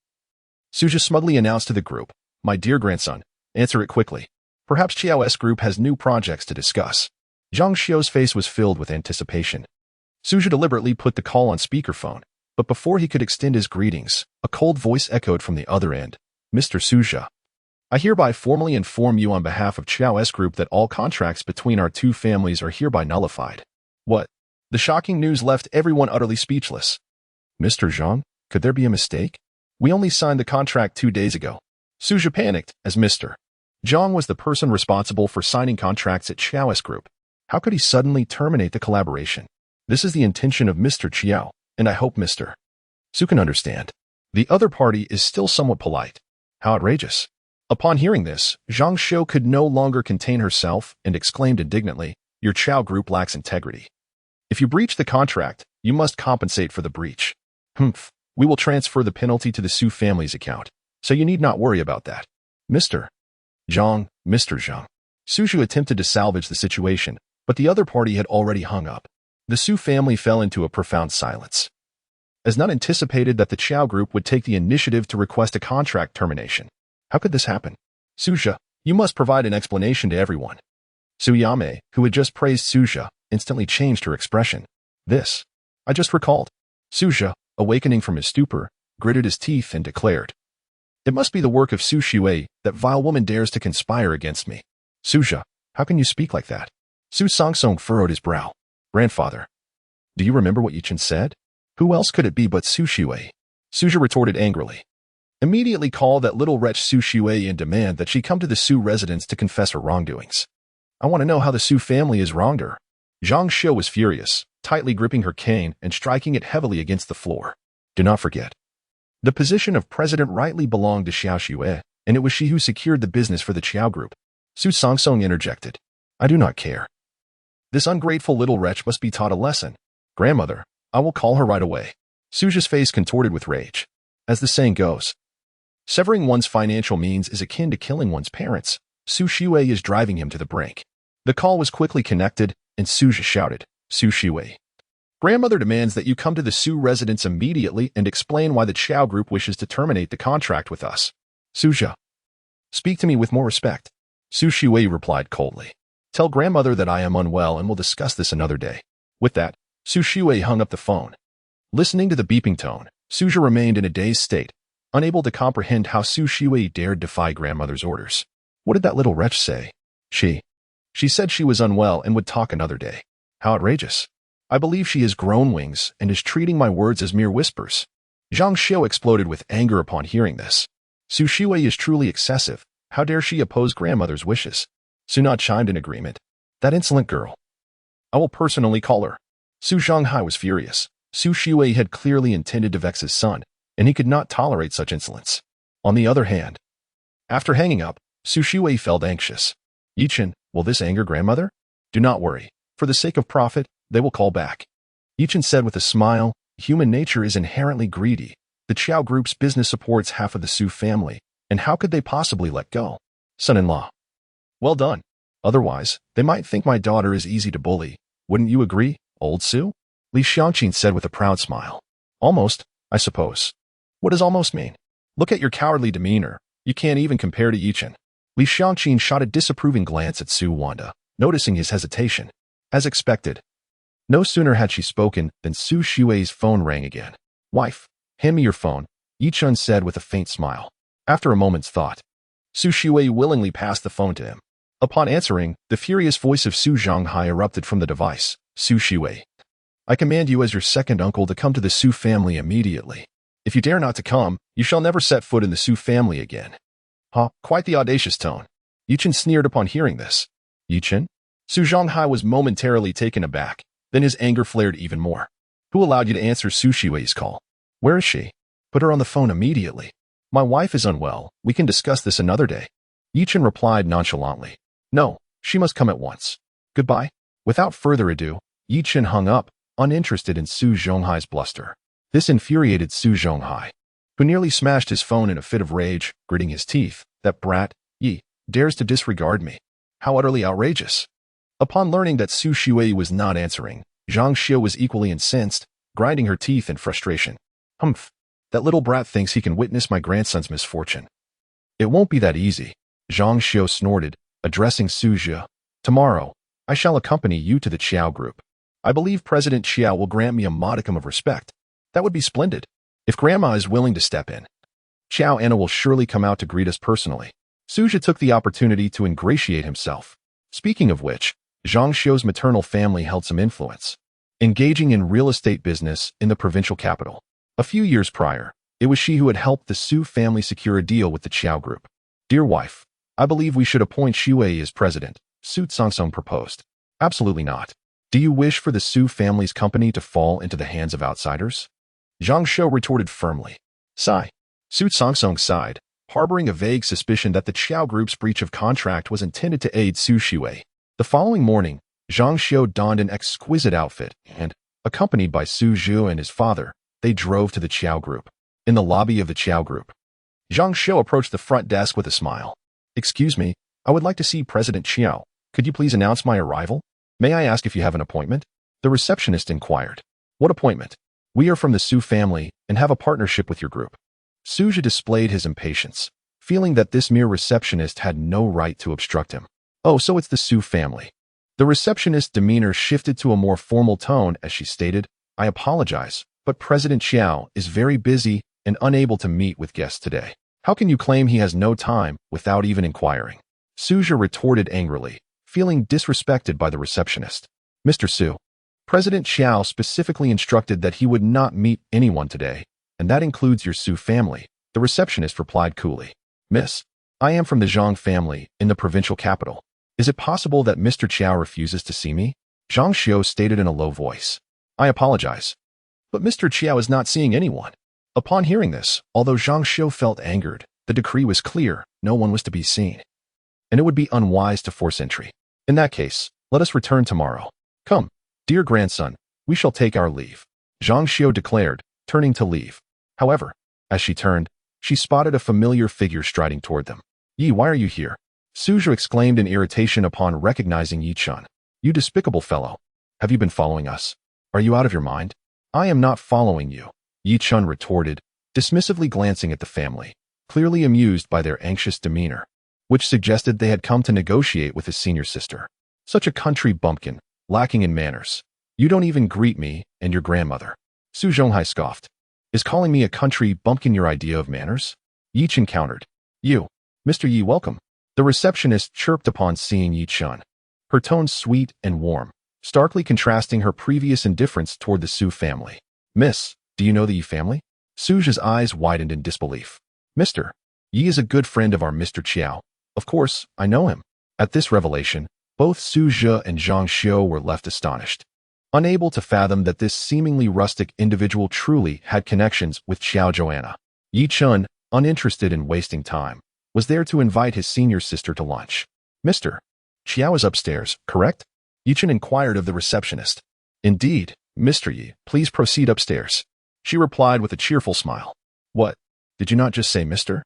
Suzhou smugly announced to the group, my dear grandson, answer it quickly. Perhaps Xiao's group has new projects to discuss. Zhang Xiu's face was filled with anticipation. Suzhou deliberately put the call on speakerphone, but before he could extend his greetings, a cold voice echoed from the other end. Mr. Suzhou, I hereby formally inform you on behalf of Xiao's group that all contracts between our two families are hereby nullified. What? The shocking news left everyone utterly speechless. Mr. Zhang, could there be a mistake? We only signed the contract 2 days ago. Suzhou panicked, as Mr. Zhang was the person responsible for signing contracts at Xiao's group. How could he suddenly terminate the collaboration? This is the intention of Mr. Qiao, and I hope Mr. Su can understand. The other party is still somewhat polite. How outrageous. Upon hearing this, Zhang Xiu could no longer contain herself and exclaimed indignantly, your Qiao group lacks integrity. If you breach the contract, you must compensate for the breach. We will transfer the penalty to the Su family's account, so you need not worry about that. Mr. Zhang. Suzhou attempted to salvage the situation, but the other party had already hung up. The Su family fell into a profound silence, as not anticipated that the Qiao group would take the initiative to request a contract termination. How could this happen? Suzhou, you must provide an explanation to everyone. Su Yame, who had just praised Suzhou, instantly changed her expression. I just recalled. Suzhou, awakening from his stupor, gritted his teeth and declared, it must be the work of Su Shui, that vile woman dares to conspire against me. Suzhou, how can you speak like that? Su Songsong furrowed his brow. Grandfather, do you remember what Yichen said? Who else could it be but Su Shui? Suzhou retorted angrily. Immediately call that little wretch Su Shui and demand that she come to the Su residence to confess her wrongdoings. I want to know how the Su family has wronged her. Zhang Xiu was furious, tightly gripping her cane and striking it heavily against the floor. Do not forget. The position of president rightly belonged to Xiao Xue, and it was she who secured the business for the Qiao group. Su Songsong interjected. I do not care. This ungrateful little wretch must be taught a lesson. Grandmother, I will call her right away. Suzhou's face contorted with rage. As the saying goes, severing one's financial means is akin to killing one's parents. Su Shui is driving him to the brink. The call was quickly connected, and Suzhou shouted, Su Shui. Grandmother demands that you come to the Su residence immediately and explain why the Qiao group wishes to terminate the contract with us. Suzhou, speak to me with more respect. Su Shui replied coldly. Tell grandmother that I am unwell and we'll discuss this another day. With that, Su Shui hung up the phone. Listening to the beeping tone, Suzhou remained in a dazed state, unable to comprehend how Su Shui dared defy grandmother's orders. What did that little wretch say? She said she was unwell and would talk another day. How outrageous. I believe she has grown wings and is treating my words as mere whispers. Zhang Xiu exploded with anger upon hearing this. Su Shuwei is truly excessive. How dare she oppose grandmother's wishes? Su Na chimed in agreement. That insolent girl. I will personally call her. Su Zhonghai was furious. Su Shuwei had clearly intended to vex his son, and he could not tolerate such insolence. On the other hand, after hanging up, Su Shuwei felt anxious. Yichen, will this anger grandmother? Do not worry. For the sake of profit, they will call back. Yichen said with a smile, human nature is inherently greedy. The Qiao Group's business supports half of the Su family, and how could they possibly let go? Son-in-law. Well done. Otherwise, they might think my daughter is easy to bully. Wouldn't you agree, old Su? Li Xiangqin said with a proud smile. Almost, I suppose. What does almost mean? Look at your cowardly demeanor. You can't even compare to Yichen. Li Xiangqin shot a disapproving glance at Su Wanda, noticing his hesitation. As expected. No sooner had she spoken than Su Shuwei's phone rang again. Wife, hand me your phone, Yichen said with a faint smile. After a moment's thought, Su Shuwei willingly passed the phone to him. Upon answering, the furious voice of Su Zhonghai erupted from the device. Su Shuwei, I command you as your second uncle to come to the Su family immediately. If you dare not to come, you shall never set foot in the Su family again. Quite the audacious tone. Yichen sneered upon hearing this. Yichen? Su Zhonghai was momentarily taken aback. Then his anger flared even more. Who allowed you to answer Su Shuwei's call? Where is she? Put her on the phone immediately. My wife is unwell. We can discuss this another day. Yichen replied nonchalantly. No, she must come at once. Goodbye. Without further ado, Yichen hung up, uninterested in Su Zhonghai's bluster. This infuriated Su Zhonghai, who nearly smashed his phone in a fit of rage, gritting his teeth. That brat, Yi, dares to disregard me. How utterly outrageous. Upon learning that Su Shuwei was not answering, Zhang Xiu was equally incensed, grinding her teeth in frustration. Humph. That little brat thinks he can witness my grandson's misfortune. It won't be that easy, Zhang Xiu snorted, addressing Su Zhe. Tomorrow, I shall accompany you to the Qiao Group. I believe President Qiao will grant me a modicum of respect. That would be splendid. If Grandma is willing to step in, Qiao Anna will surely come out to greet us personally. Su Zhe took the opportunity to ingratiate himself. Speaking of which, Zhang Xiu's maternal family held some influence, engaging in real estate business in the provincial capital. A few years prior, it was she who had helped the Su family secure a deal with the Qiao Group. Dear wife, I believe we should appoint Shuwei as president, Su Tsongtsong proposed. Absolutely not. Do you wish for the Su family's company to fall into the hands of outsiders? Zhang Xiu retorted firmly. Sigh. Su Tsongtsong sighed, harboring a vague suspicion that the Qiao Group's breach of contract was intended to aid Su Shuwei. The following morning, Zhang Xiu donned an exquisite outfit and, accompanied by Su Zhu and his father, they drove to the Qiao Group. In the lobby of the Qiao Group, Zhang Xiu approached the front desk with a smile. Excuse me, I would like to see President Qiao. Could you please announce my arrival? May I ask if you have an appointment? The receptionist inquired. What appointment? We are from the Su family and have a partnership with your group. Su Zhe displayed his impatience, feeling that this mere receptionist had no right to obstruct him. Oh, so it's the Su family. The receptionist's demeanor shifted to a more formal tone as she stated, I apologize, but President Qiao is very busy and unable to meet with guests today. How can you claim he has no time without even inquiring? Su Zhe retorted angrily, feeling disrespected by the receptionist. Mr. Su, President Qiao specifically instructed that he would not meet anyone today, and that includes your Su family, the receptionist replied coolly. Miss, I am from the Zhang family in the provincial capital. Is it possible that Mr. Qiao refuses to see me? Zhang Xiu stated in a low voice. I apologize, but Mr. Qiao is not seeing anyone. Upon hearing this, although Zhang Xiu felt angered, the decree was clear, no one was to be seen. And it would be unwise to force entry. In that case, let us return tomorrow. Come, dear grandson, we shall take our leave. Zhang Xiu declared, turning to leave. However, as she turned, she spotted a familiar figure striding toward them. Yi, why are you here? Su Zhe exclaimed in irritation upon recognizing Yichen. You despicable fellow. Have you been following us? Are you out of your mind? I am not following you, Yichen retorted, dismissively glancing at the family, clearly amused by their anxious demeanor, which suggested they had come to negotiate with his senior sister. Such a country bumpkin, lacking in manners. You don't even greet me and your grandmother. Su Zhonghai scoffed. Is calling me a country bumpkin your idea of manners? Yichen countered. You, Mr. Yi, welcome. The receptionist chirped upon seeing Yichen, her tone sweet and warm, starkly contrasting her previous indifference toward the Su family. Miss, do you know the Yi family? Suja's eyes widened in disbelief. Mr. Yi is a good friend of our Mr. Qiao. Of course, I know him. At this revelation, both Suja and Zhang Xiu were left astonished, unable to fathom that this seemingly rustic individual truly had connections with Qiao Joanna. Yichen, uninterested in wasting time, was there to invite his senior sister to lunch. Mr. Qiao is upstairs, correct? Yichen inquired of the receptionist. Indeed, Mr. Yi, please proceed upstairs. She replied with a cheerful smile. What? Did you not just say Mr.?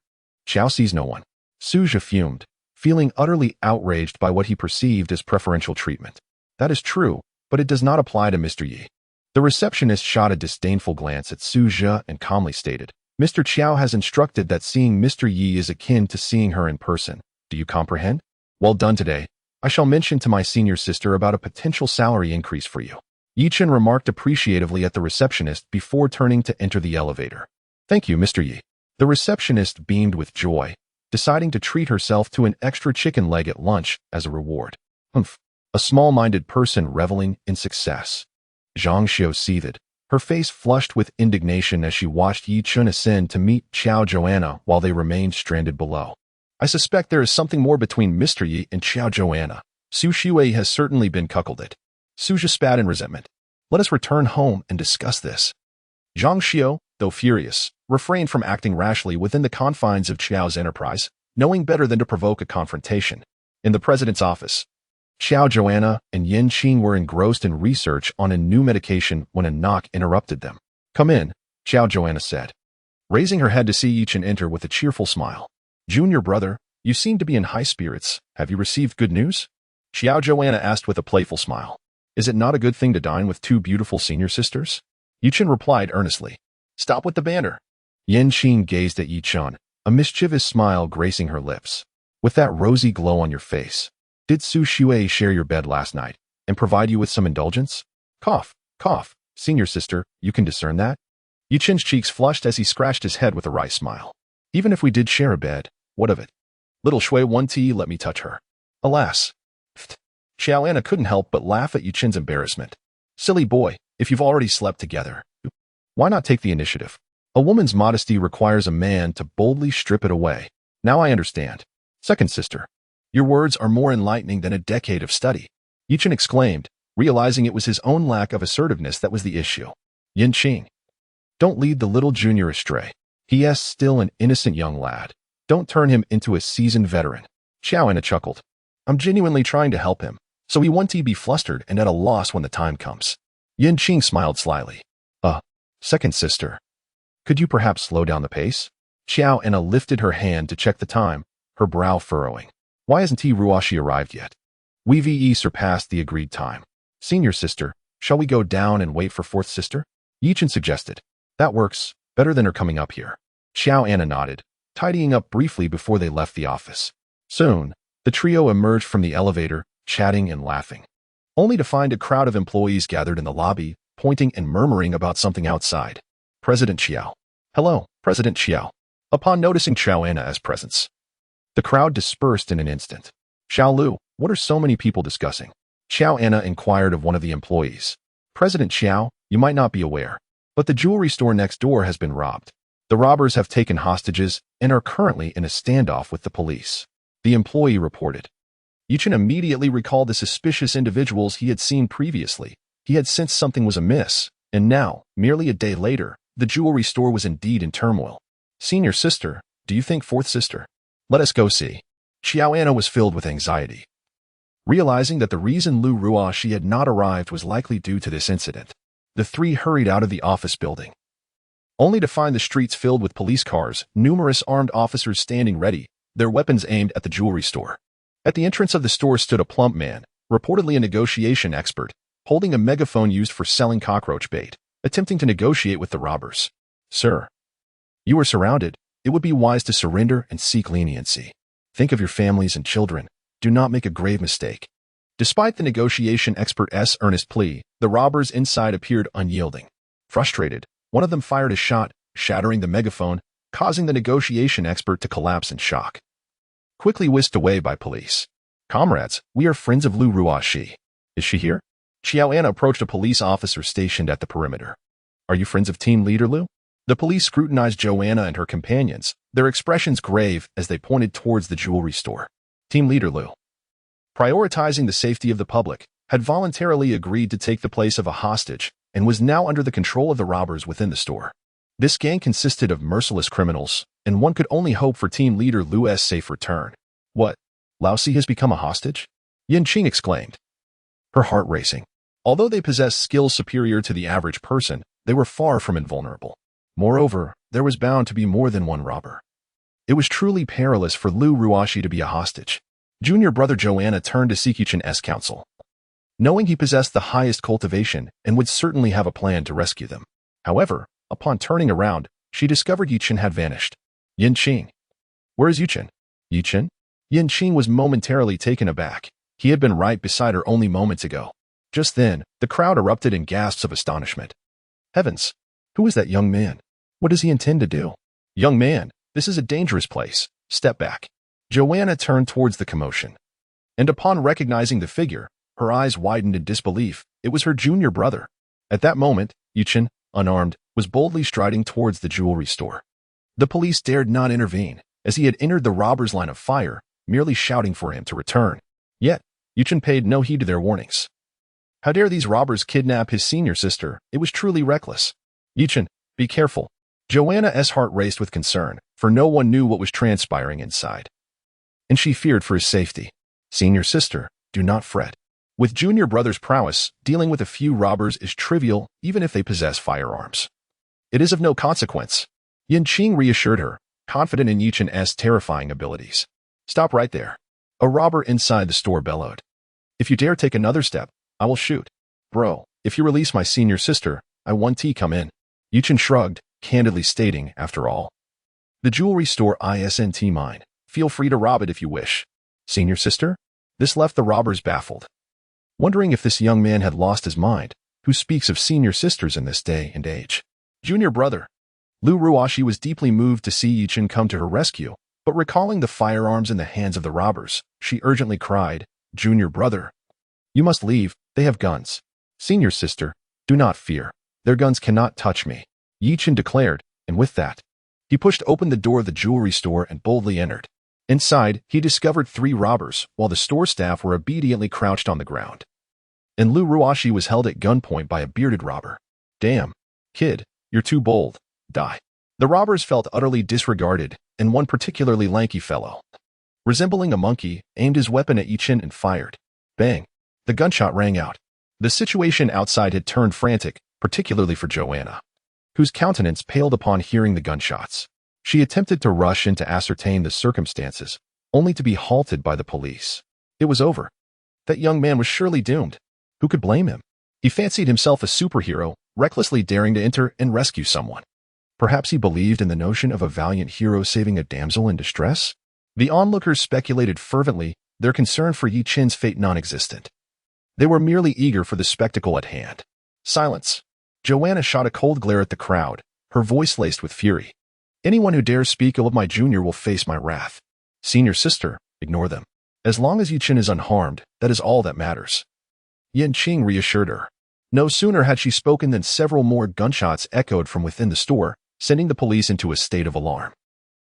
Qiao sees no one. Suja fumed, feeling utterly outraged by what he perceived as preferential treatment. That is true, but it does not apply to Mr. Yi. The receptionist shot a disdainful glance at Suja and calmly stated, Mr. Qiao has instructed that seeing Mr. Yi is akin to seeing her in person. Do you comprehend? Well done today. I shall mention to my senior sister about a potential salary increase for you. Yichen remarked appreciatively at the receptionist before turning to enter the elevator. Thank you, Mr. Yi. The receptionist beamed with joy, deciding to treat herself to an extra chicken leg at lunch as a reward. Humph. A small-minded person reveling in success. Zhang Xiu seethed, her face flushed with indignation as she watched Yichen ascend to meet Qiao Joanna while they remained stranded below. I suspect there is something more between Mr. Yi and Qiao Joanna. Su Shui has certainly been cuckolded. Suja spat in resentment. Let us return home and discuss this. Zhang Xiu, though furious, refrained from acting rashly within the confines of Qiao's enterprise, knowing better than to provoke a confrontation. In the president's office, Qiao Joanna and Yichen were engrossed in research on a new medication when a knock interrupted them. Come in, Qiao Joanna said, raising her head to see Yichen enter with a cheerful smile. Junior brother, you seem to be in high spirits. Have you received good news? Qiao Joanna asked with a playful smile. Is it not a good thing to dine with two beautiful senior sisters? Yichen replied earnestly. Stop with the banter. Yichen gazed at Yichen, a mischievous smile gracing her lips. With that rosy glow on your face, did Su Shui share your bed last night and provide you with some indulgence? Cough, cough, senior sister, you can discern that? Yichen's cheeks flushed as he scratched his head with a wry smile. Even if we did share a bed, what of it? Little Shui one tea, let me touch her. Alas. Qiao Anna couldn't help but laugh at Yichen's embarrassment. Silly boy, if you've already slept together, why not take the initiative? A woman's modesty requires a man to boldly strip it away. Now I understand. Second sister, your words are more enlightening than a decade of study. Yichen exclaimed, realizing it was his own lack of assertiveness that was the issue. Yichen, don't lead the little junior astray. He is still an innocent young lad. Don't turn him into a seasoned veteran. Qiao Anna chuckled. I'm genuinely trying to help him, so he won't be flustered and at a loss when the time comes. Yichen smiled slyly. Second sister, could you perhaps slow down the pace? Qiao Anna lifted her hand to check the time, her brow furrowing. Why hasn't Ruashi arrived yet? We've surpassed the agreed time. Senior sister, shall we go down and wait for fourth sister? Yichen suggested. That works, better than her coming up here. Qiao Anna nodded, tidying up briefly before they left the office. Soon, the trio emerged from the elevator, chatting and laughing, only to find a crowd of employees gathered in the lobby, pointing and murmuring about something outside. President Qiao. Hello, President Qiao. Upon noticing Qiao Anna's presence, the crowd dispersed in an instant. Xiao Lu, what are so many people discussing? Qiao Anna inquired of one of the employees. President Qiao, you might not be aware, but the jewelry store next door has been robbed. The robbers have taken hostages and are currently in a standoff with the police. The employee reported. Yichen immediately recalled the suspicious individuals he had seen previously. He had sensed something was amiss, and now, merely a day later, the jewelry store was indeed in turmoil. Senior sister, do you think fourth sister? Let us go see. Qiao Anna was filled with anxiety, realizing that the reason Lu Ruashi had not arrived was likely due to this incident. The three hurried out of the office building, only to find the streets filled with police cars, numerous armed officers standing ready, their weapons aimed at the jewelry store. At the entrance of the store stood a plump man, reportedly a negotiation expert, holding a megaphone used for selling cockroach bait, attempting to negotiate with the robbers. Sir, you are surrounded. It would be wise to surrender and seek leniency. Think of your families and children. Do not make a grave mistake. Despite the negotiation expert's earnest plea, the robbers inside appeared unyielding. Frustrated, one of them fired a shot, shattering the megaphone, causing the negotiation expert to collapse in shock. quickly whisked away by police. Comrades, we are friends of Lu Ruashi. Is she here? Xiaoan approached a police officer stationed at the perimeter. Are you friends of Team Leader Lu? The police scrutinized Joanna and her companions, their expressions grave as they pointed towards the jewelry store. Team Leader Lu, prioritizing the safety of the public, had voluntarily agreed to take the place of a hostage and was now under the control of the robbers within the store. This gang consisted of merciless criminals, and one could only hope for Team Leader Lu's safe return. What? Lao Si has become a hostage? Yichen exclaimed, her heart racing. Although they possessed skills superior to the average person, they were far from invulnerable. Moreover, there was bound to be more than one robber. It was truly perilous for Lu Ruashi to be a hostage. Junior brother Joanna turned to seek Yichen's counsel, knowing he possessed the highest cultivation and would certainly have a plan to rescue them. However, upon turning around, she discovered Yichen had vanished. Yichen. Where is Yichen? Yichen? Yichen was momentarily taken aback. He had been right beside her only moments ago. Just then, the crowd erupted in gasps of astonishment. Heavens! Who is that young man? What does he intend to do? Young man, this is a dangerous place. Step back. Joanna turned towards the commotion. And upon recognizing the figure, her eyes widened in disbelief. It was her junior brother. At that moment, Yichen, unarmed, was boldly striding towards the jewelry store. The police dared not intervene, as he had entered the robbers' line of fire, merely shouting for him to return. Yet, Yichen paid no heed to their warnings. How dare these robbers kidnap his senior sister? It was truly reckless. Yichen, be careful. Joanna's heart raced with concern, for no one knew what was transpiring inside. And she feared for his safety. Senior sister, do not fret. With junior brother's prowess, dealing with a few robbers is trivial even if they possess firearms. It is of no consequence. Yichen reassured her, confident in Yichen's terrifying abilities. Stop right there. A robber inside the store bellowed. If you dare take another step, I will shoot. Bro, if you release my senior sister, I want to come in. Yichen shrugged, candidly stating, after all, the jewelry store isn't mine. Feel free to rob it if you wish. Senior sister? This left the robbers baffled, wondering if this young man had lost his mind, who speaks of senior sisters in this day and age. Junior brother. Lu Ruashi was deeply moved to see Yichen come to her rescue, but recalling the firearms in the hands of the robbers, she urgently cried, Junior brother, you must leave, they have guns. Senior sister, do not fear. Their guns cannot touch me, Yichen declared, and with that, he pushed open the door of the jewelry store and boldly entered. Inside, he discovered 3 robbers, while the store staff were obediently crouched on the ground. And Lu Ruashi was held at gunpoint by a bearded robber. Damn, kid, you're too bold. Die. The robbers felt utterly disregarded, and one particularly lanky fellow, resembling a monkey, aimed his weapon at Yichen and fired. Bang! The gunshot rang out. The situation outside had turned frantic, particularly for Joanna, whose countenance paled upon hearing the gunshots. She attempted to rush in to ascertain the circumstances, only to be halted by the police. It was over. That young man was surely doomed. Who could blame him? He fancied himself a superhero, recklessly daring to enter and rescue someone. Perhaps he believed in the notion of a valiant hero saving a damsel in distress? The onlookers speculated fervently, their concern for Yichen's fate non-existent. They were merely eager for the spectacle at hand. Silence. Joanna shot a cold glare at the crowd, her voice laced with fury. Anyone who dares speak ill of my junior will face my wrath. Senior sister, ignore them. As long as Yichen is unharmed, that is all that matters. Yichen reassured her. No sooner had she spoken than several more gunshots echoed from within the store, sending the police into a state of alarm.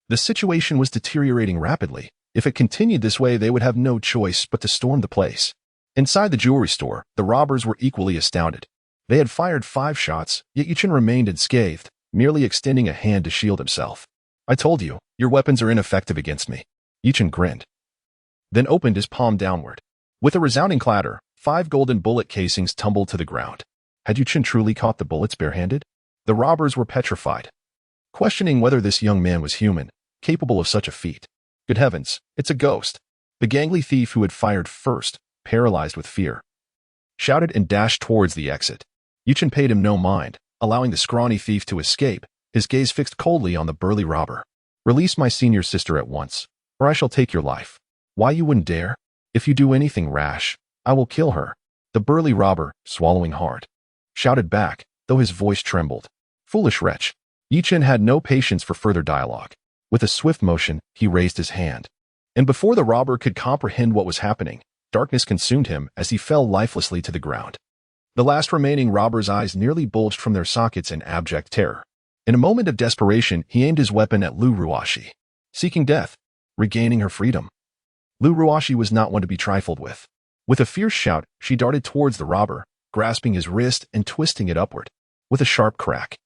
The situation was deteriorating rapidly. If it continued this way, they would have no choice but to storm the place. Inside the jewelry store, the robbers were equally astounded. They had fired 5 shots, yet Yichen remained unscathed, merely extending a hand to shield himself. I told you, your weapons are ineffective against me. Yichen grinned, then opened his palm downward. With a resounding clatter, 5 golden bullet casings tumbled to the ground. Had Yichen truly caught the bullets barehanded? The robbers were petrified, questioning whether this young man was human, capable of such a feat. Good heavens, it's a ghost. The gangly thief who had fired first, paralyzed with fear, shouted and dashed towards the exit. Yichen paid him no mind, allowing the scrawny thief to escape, his gaze fixed coldly on the burly robber. Release my senior sister at once, or I shall take your life. Why you wouldn't dare? If you do anything rash, I will kill her. The burly robber, swallowing hard, shouted back, though his voice trembled. Foolish wretch. Yichen had no patience for further dialogue. With a swift motion, he raised his hand. And before the robber could comprehend what was happening, darkness consumed him as he fell lifelessly to the ground. The last remaining robber's eyes nearly bulged from their sockets in abject terror. In a moment of desperation, he aimed his weapon at Lu Ruashi, seeking death, regaining her freedom. Lu Ruashi was not one to be trifled with. With a fierce shout, she darted towards the robber, grasping his wrist and twisting it upward. With a sharp crack,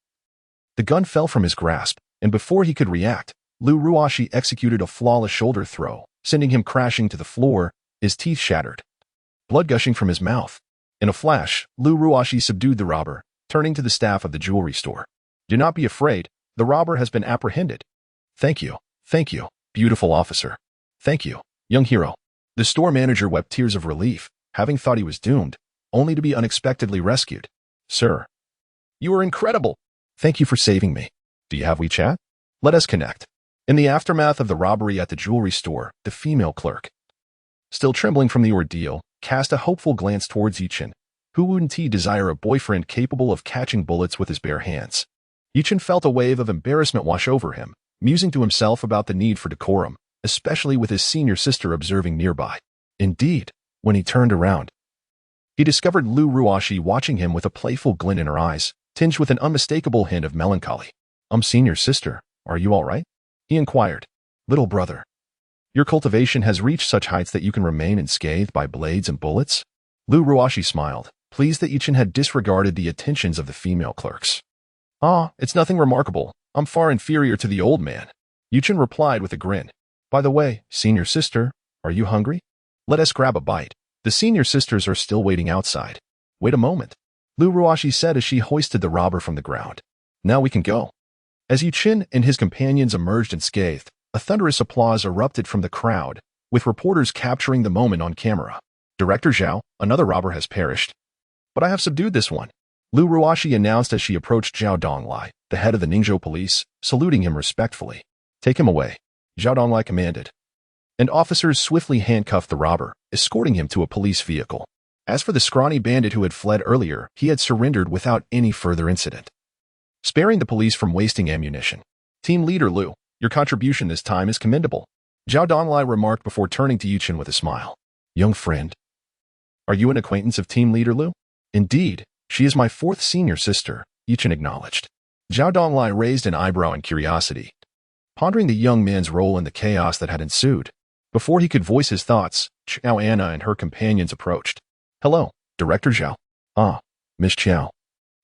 the gun fell from his grasp, and before he could react, Lu Ruashi executed a flawless shoulder throw, sending him crashing to the floor, his teeth shattered, blood gushing from his mouth. In a flash, Lu Ruashi subdued the robber, turning to the staff of the jewelry store. Do not be afraid, the robber has been apprehended. Thank you, beautiful officer. Thank you, young hero. The store manager wept tears of relief, having thought he was doomed, only to be unexpectedly rescued. Sir, you are incredible. Thank you for saving me. Do you have WeChat? Let us connect. In the aftermath of the robbery at the jewelry store, the female clerk, still trembling from the ordeal, cast a hopeful glance towards Yichen, who wouldn't he desire a boyfriend capable of catching bullets with his bare hands. Yichen felt a wave of embarrassment wash over him, musing to himself about the need for decorum, especially with his senior sister observing nearby. Indeed, when he turned around, he discovered Lu Ruashi watching him with a playful glint in her eyes, tinged with an unmistakable hint of melancholy. Senior sister, are you all right? He inquired. Little brother, your cultivation has reached such heights that you can remain unscathed by blades and bullets? Lu Ruashi smiled, pleased that Yichen had disregarded the attentions of the female clerks. It's nothing remarkable. I'm far inferior to the old man. Yichen replied with a grin. By the way, senior sister, are you hungry? Let us grab a bite. The senior sisters are still waiting outside. Wait a moment, Lu Ruashi said as she hoisted the robber from the ground. Now we can go. As Yichen and his companions emerged unscathed, a thunderous applause erupted from the crowd, with reporters capturing the moment on camera. Director Zhao, another robber has perished. But I have subdued this one, Lu Ruashi announced as she approached Zhao Donglai, the head of the Ningzhou police, saluting him respectfully. Take him away, Zhao Donglai commanded. And officers swiftly handcuffed the robber, escorting him to a police vehicle. As for the scrawny bandit who had fled earlier, he had surrendered without any further incident, sparing the police from wasting ammunition. Team leader Lu, your contribution this time is commendable, Zhao Donglai remarked before turning to Yichen with a smile. Young friend, are you an acquaintance of team leader Lu? Indeed, she is my fourth senior sister, Yichen acknowledged. Zhao Donglai raised an eyebrow in curiosity, pondering the young man's role in the chaos that had ensued. Before he could voice his thoughts, Xiao Anna and her companions approached. Hello, Director Zhao. Miss Xiao.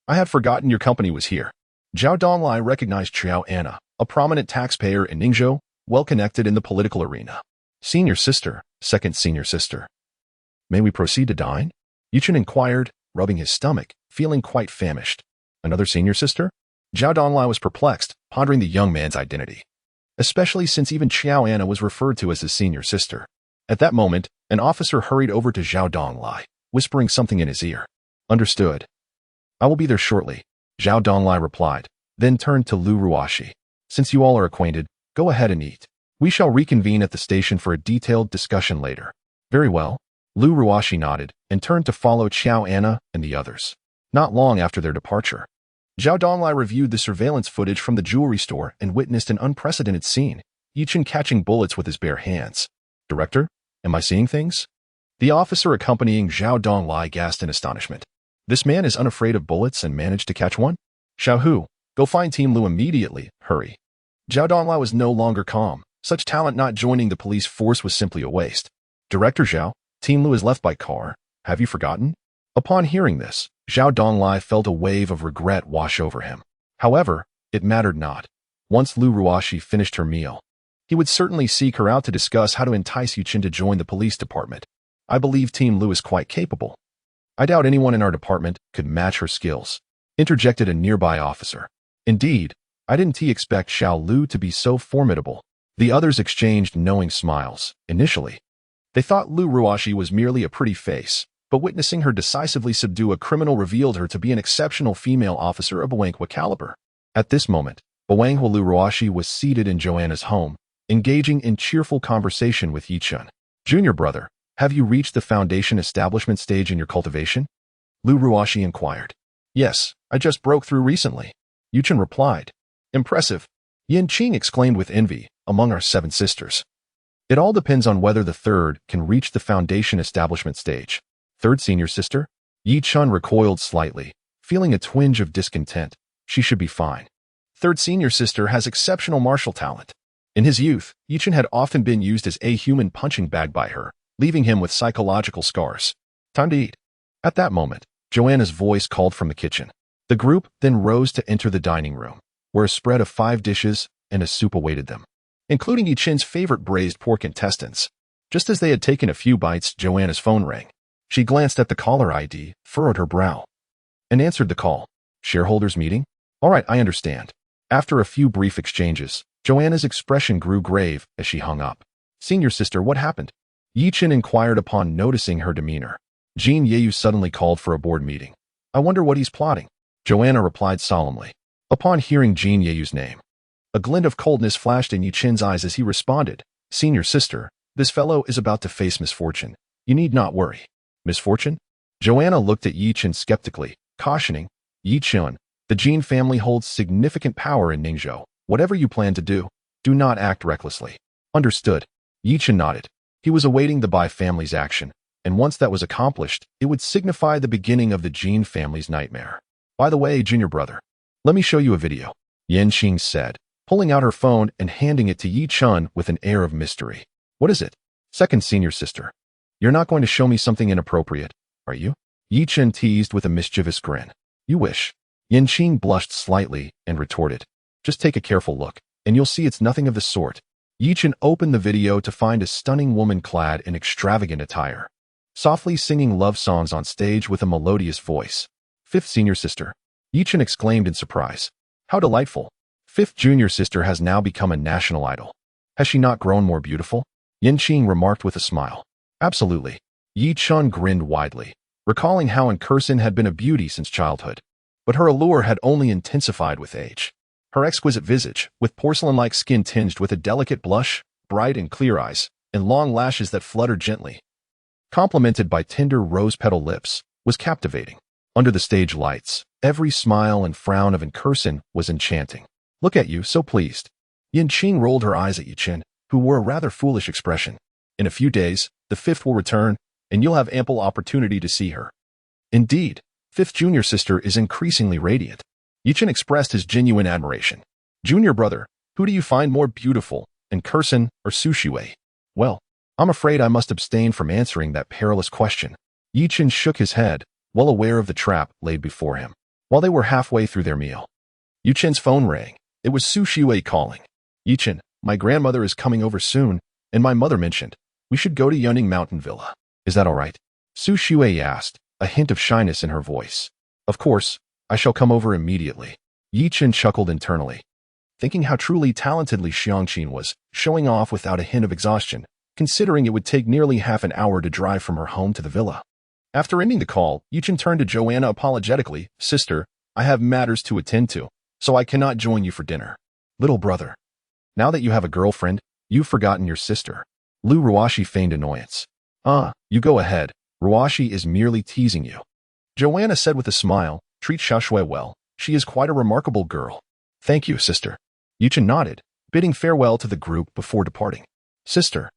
I had forgotten your company was here. Zhao Donglai recognized Xiao Anna, a prominent taxpayer in Ningzhou, well-connected in the political arena. Senior sister, second senior sister. May we proceed to dine? Yichen inquired, rubbing his stomach, feeling quite famished. Another senior sister? Zhao Donglai was perplexed, pondering the young man's identity, especially since even Xiao Anna was referred to as his senior sister. At that moment, an officer hurried over to Zhao Donglai, whispering something in his ear. Understood. I will be there shortly, Zhao Donglai replied, then turned to Lu Ruashi. Since you all are acquainted, go ahead and eat. We shall reconvene at the station for a detailed discussion later. Very well. Lu Ruashi nodded and turned to follow Xiao Anna and the others. Not long after their departure, Zhao Donglai reviewed the surveillance footage from the jewelry store and witnessed an unprecedented scene, Yichen catching bullets with his bare hands. Director, am I seeing things? The officer accompanying Zhao Donglai gasped in astonishment. This man is unafraid of bullets and managed to catch one? Xiao Hu, go find Team Lu immediately, hurry. Zhao Donglai was no longer calm. Such talent not joining the police force was simply a waste. Director Zhao, Team Lu is left by car. Have you forgotten? Upon hearing this, Zhao Donglai felt a wave of regret wash over him. However, it mattered not. Once Lu Ruashi finished her meal, he would certainly seek her out to discuss how to entice Yichen to join the police department. I believe Team Lu is quite capable. I doubt anyone in our department could match her skills, interjected a nearby officer. Indeed, I didn't expect Xiao Lu to be so formidable. The others exchanged knowing smiles. Initially, they thought Lu Ruashi was merely a pretty face, but witnessing her decisively subdue a criminal revealed her to be an exceptional female officer of Bawanghua caliber. At this moment, Bawanghua Lu Ruashi was seated in Joanna's home, engaging in cheerful conversation with Yichen. Junior brother, have you reached the foundation establishment stage in your cultivation? Lu Ruashi inquired. Yes, I just broke through recently, Yichen replied. Impressive, Yin Qing exclaimed with envy, among our 7 sisters. It all depends on whether the third can reach the foundation establishment stage. Third senior sister? Yichen recoiled slightly, feeling a twinge of discontent. She should be fine. Third senior sister has exceptional martial talent. In his youth, Yichen had often been used as a human punching bag by her, leaving him with psychological scars. Time to eat. At that moment, Joanna's voice called from the kitchen. The group then rose to enter the dining room, where a spread of 5 dishes and a soup awaited them, including Yichen's favorite braised pork intestines. Just as they had taken a few bites, Joanna's phone rang. She glanced at the caller ID, furrowed her brow, and answered the call. Shareholders meeting? All right, I understand. After a few brief exchanges, Joanna's expression grew grave as she hung up. Senior sister, what happened? Yichen inquired upon noticing her demeanor. Jin Yeyu suddenly called for a board meeting. I wonder what he's plotting. Joanna replied solemnly. Upon hearing Jin Yeyu's name, a glint of coldness flashed in Yichen's eyes as he responded. Senior sister, this fellow is about to face misfortune. You need not worry. Misfortune? Joanna looked at Yichen skeptically, cautioning, Yichen, the Jin family holds significant power in Ningzhou. Whatever you plan to do, do not act recklessly. Understood. Yichen nodded. He was awaiting the Bai family's action, and once that was accomplished, it would signify the beginning of the Jin family's nightmare. By the way, junior brother, let me show you a video, Yanqing said, pulling out her phone and handing it to Yichen with an air of mystery. What is it? Second senior sister. You're not going to show me something inappropriate, are you? Yichen teased with a mischievous grin. You wish. Yanqing blushed slightly and retorted. Just take a careful look, and you'll see it's nothing of the sort. Yichen opened the video to find a stunning woman clad in extravagant attire, softly singing love songs on stage with a melodious voice. Fifth senior sister. Yichen exclaimed in surprise. How delightful. Fifth junior sister has now become a national idol. Has she not grown more beautiful? Yanqing remarked with a smile. Absolutely. Yichen grinned widely, recalling how Unbeknownst had been a beauty since childhood. But her allure had only intensified with age. Her exquisite visage, with porcelain-like skin tinged with a delicate blush, bright and clear eyes, and long lashes that fluttered gently, complemented by tender rose-petal lips, was captivating. Under the stage lights, every smile and frown of Unbeknownst was enchanting. Look at you, so pleased. Yanqing rolled her eyes at Yichen, who wore a rather foolish expression. In a few days, the fifth will return, and you'll have ample opportunity to see her. Indeed, fifth junior sister is increasingly radiant. Yichen expressed his genuine admiration. Junior brother, who do you find more beautiful, Unbeknownst or Sushiwei? Well, I'm afraid I must abstain from answering that perilous question. Yichen shook his head, well aware of the trap laid before him. While they were halfway through their meal, Yichen's phone rang. It was Sushiwei calling. Yichen, my grandmother is coming over soon, and my mother mentioned we should go to Yunning Mountain Villa. Is that all right? Sushiwei asked, a hint of shyness in her voice. Of course, I shall come over immediately. Yichen chuckled internally, thinking how truly talentedly Xiangqin was, showing off without a hint of exhaustion, considering it would take nearly half an hour to drive from her home to the villa. After ending the call, Yichen turned to Joanna apologetically. Sister, I have matters to attend to, so I cannot join you for dinner. Little brother, now that you have a girlfriend, you've forgotten your sister. Lu Ruashi feigned annoyance. You go ahead. Ruashi is merely teasing you. Joanna said with a smile, treat Xiaoshui well. She is quite a remarkable girl. Thank you, sister. Yichen nodded, bidding farewell to the group before departing. Sister,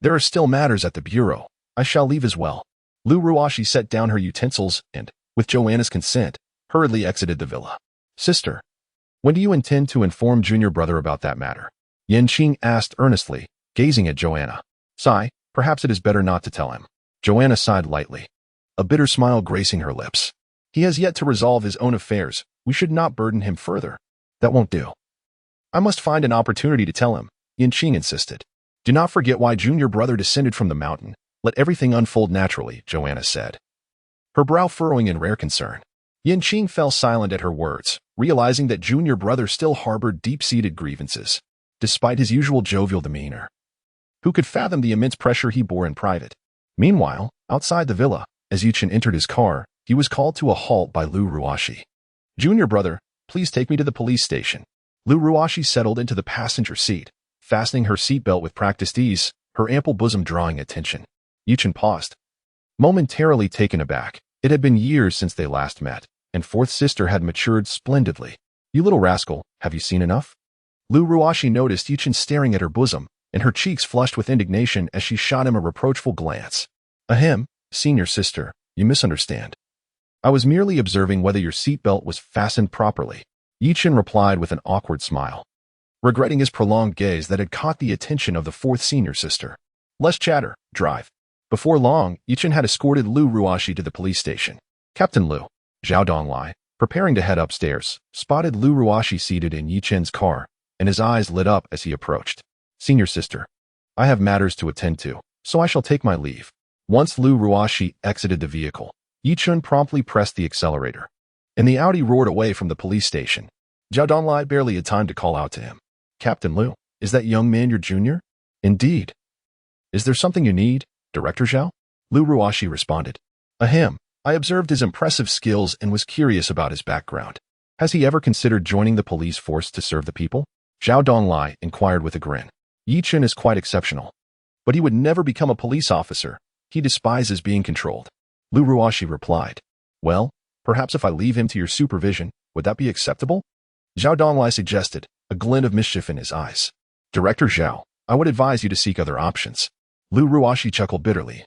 there are still matters at the bureau. I shall leave as well. Lu Ruashi set down her utensils and, with Joanna's consent, hurriedly exited the villa. Sister, when do you intend to inform junior brother about that matter? Yanqing asked earnestly, gazing at Joanna. Sigh, perhaps it is better not to tell him. Joanna sighed lightly, a bitter smile gracing her lips. He has yet to resolve his own affairs. We should not burden him further. That won't do. I must find an opportunity to tell him, Yanqing insisted. Do not forget why junior brother descended from the mountain. Let everything unfold naturally, Joanna said, her brow furrowing in rare concern. Yanqing fell silent at her words, realizing that junior brother still harbored deep-seated grievances, despite his usual jovial demeanor. Who could fathom the immense pressure he bore in private? Meanwhile, outside the villa, as Yichen entered his car, he was called to a halt by Lu Ruashi. Junior brother, please take me to the police station. Lu Ruashi settled into the passenger seat, fastening her seatbelt with practiced ease, her ample bosom drawing attention. Yichen paused, momentarily taken aback. It had been years since they last met, and fourth sister had matured splendidly. You little rascal, have you seen enough? Lu Ruashi noticed Yichen staring at her bosom, and her cheeks flushed with indignation as she shot him a reproachful glance. Ahem, senior sister, you misunderstand. I was merely observing whether your seatbelt was fastened properly. Yichen replied with an awkward smile, regretting his prolonged gaze that had caught the attention of the fourth senior sister. Less chatter, drive. Before long, Yichen had escorted Lu Ruoxi to the police station. Captain Lu, Zhao Donglai, preparing to head upstairs, spotted Lu Ruoxi seated in Yichen's car, and his eyes lit up as he approached. Senior sister, I have matters to attend to, so I shall take my leave. Once Lu Ruoxi exited the vehicle, Yichen promptly pressed the accelerator, and the Audi roared away from the police station. Zhao Donglai barely had time to call out to him. Captain Lu, is that young man your junior? Indeed. Is there something you need, Director Zhao? Lu Ruoxi responded. Ahem, I observed his impressive skills and was curious about his background. Has he ever considered joining the police force to serve the people? Zhao Donglai inquired with a grin. Yichen is quite exceptional, but he would never become a police officer. He despises being controlled. Lu Ruoxi replied. Well, perhaps if I leave him to your supervision, would that be acceptable? Zhao Donglai suggested, a glint of mischief in his eyes. Director Zhao, I would advise you to seek other options. Lu Ruoxi chuckled bitterly,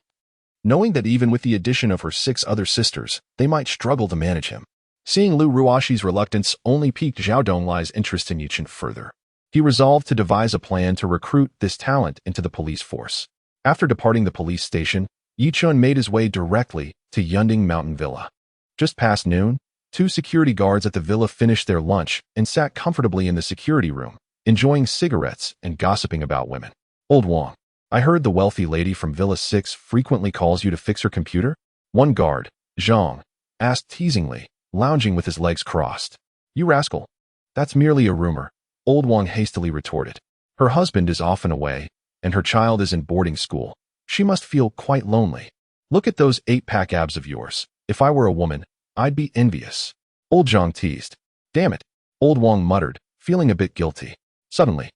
knowing that even with the addition of her 6 other sisters, they might struggle to manage him. Seeing Lu Ruoxi's reluctance only piqued Zhao Donglai's interest in Yichen further. He resolved to devise a plan to recruit this talent into the police force. After departing the police station, Yichen made his way directly to Yunding Mountain Villa. Just past noon, 2 security guards at the villa finished their lunch and sat comfortably in the security room, enjoying cigarettes and gossiping about women. Old Wang, I heard the wealthy lady from Villa 6 frequently calls you to fix her computer? One guard, Zhang, asked teasingly, lounging with his legs crossed. You rascal. That's merely a rumor, Old Wang hastily retorted. Her husband is often away, and her child is in boarding school. She must feel quite lonely. Look at those 8-pack abs of yours. If I were a woman, I'd be envious. Old Zhang teased. Damn it, Old Wang muttered, feeling a bit guilty. Suddenly,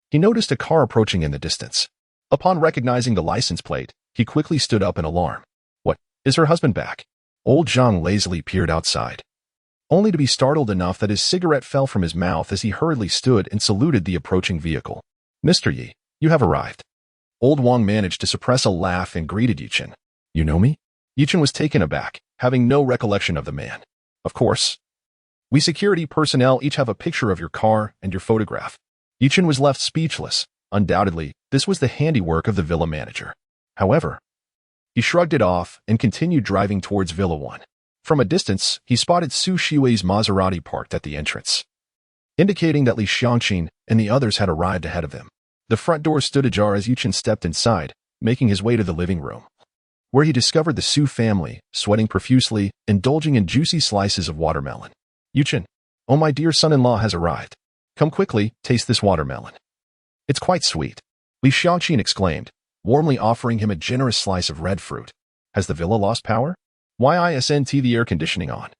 he noticed a car approaching in the distance. Upon recognizing the license plate, he quickly stood up in alarm. What, is her husband back? Old Zhang lazily peered outside, only to be startled enough that his cigarette fell from his mouth as he hurriedly stood and saluted the approaching vehicle. Mr. Yi, you have arrived. Old Wang managed to suppress a laugh and greeted Yichen. You know me? Yichen was taken aback, having no recollection of the man. Of course. We security personnel each have a picture of your car and your photograph. Yichen was left speechless. Undoubtedly, this was the handiwork of the villa manager. However, he shrugged it off and continued driving towards Villa 1. From a distance, he spotted Su Shiwei's Maserati parked at the entrance, indicating that Li Xiangqin and the others had arrived ahead of him. The front door stood ajar as Yichen stepped inside, making his way to the living room, where he discovered the Su family, sweating profusely, indulging in juicy slices of watermelon. Yichen, oh my dear son-in-law has arrived. Come quickly, taste this watermelon. It's quite sweet, Li Xiangqin exclaimed, warmly offering him a generous slice of red fruit. Has the villa lost power? Why isn't the air conditioning on?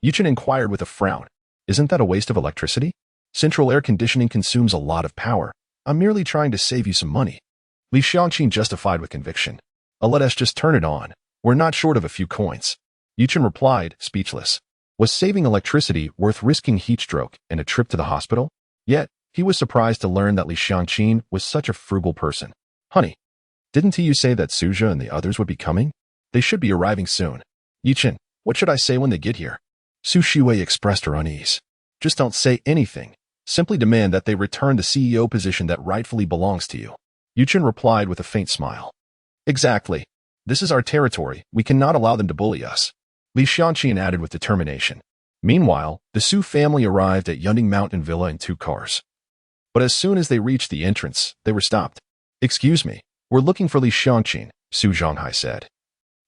Yichen inquired with a frown. Isn't that a waste of electricity? Central air conditioning consumes a lot of power. I'm merely trying to save you some money. Li Xiangqin justified with conviction. Let us just turn it on. We're not short of a few coins. Yichen replied, speechless. Was saving electricity worth risking heat stroke and a trip to the hospital? Yet, he was surprised to learn that Li Xiangqin was such a frugal person. Honey, didn't you say that Suja and the others would be coming? They should be arriving soon. Yichen, what should I say when they get here? Su Shiwei expressed her unease. Just don't say anything. Simply demand that they return the CEO position that rightfully belongs to you. Yichen replied with a faint smile. Exactly. This is our territory. We cannot allow them to bully us. Li Xiangqin added with determination. Meanwhile, the Su family arrived at Yunding Mountain Villa in 2 cars. But as soon as they reached the entrance, they were stopped. Excuse me, we're looking for Li Xiangqin, Su Zhonghai said,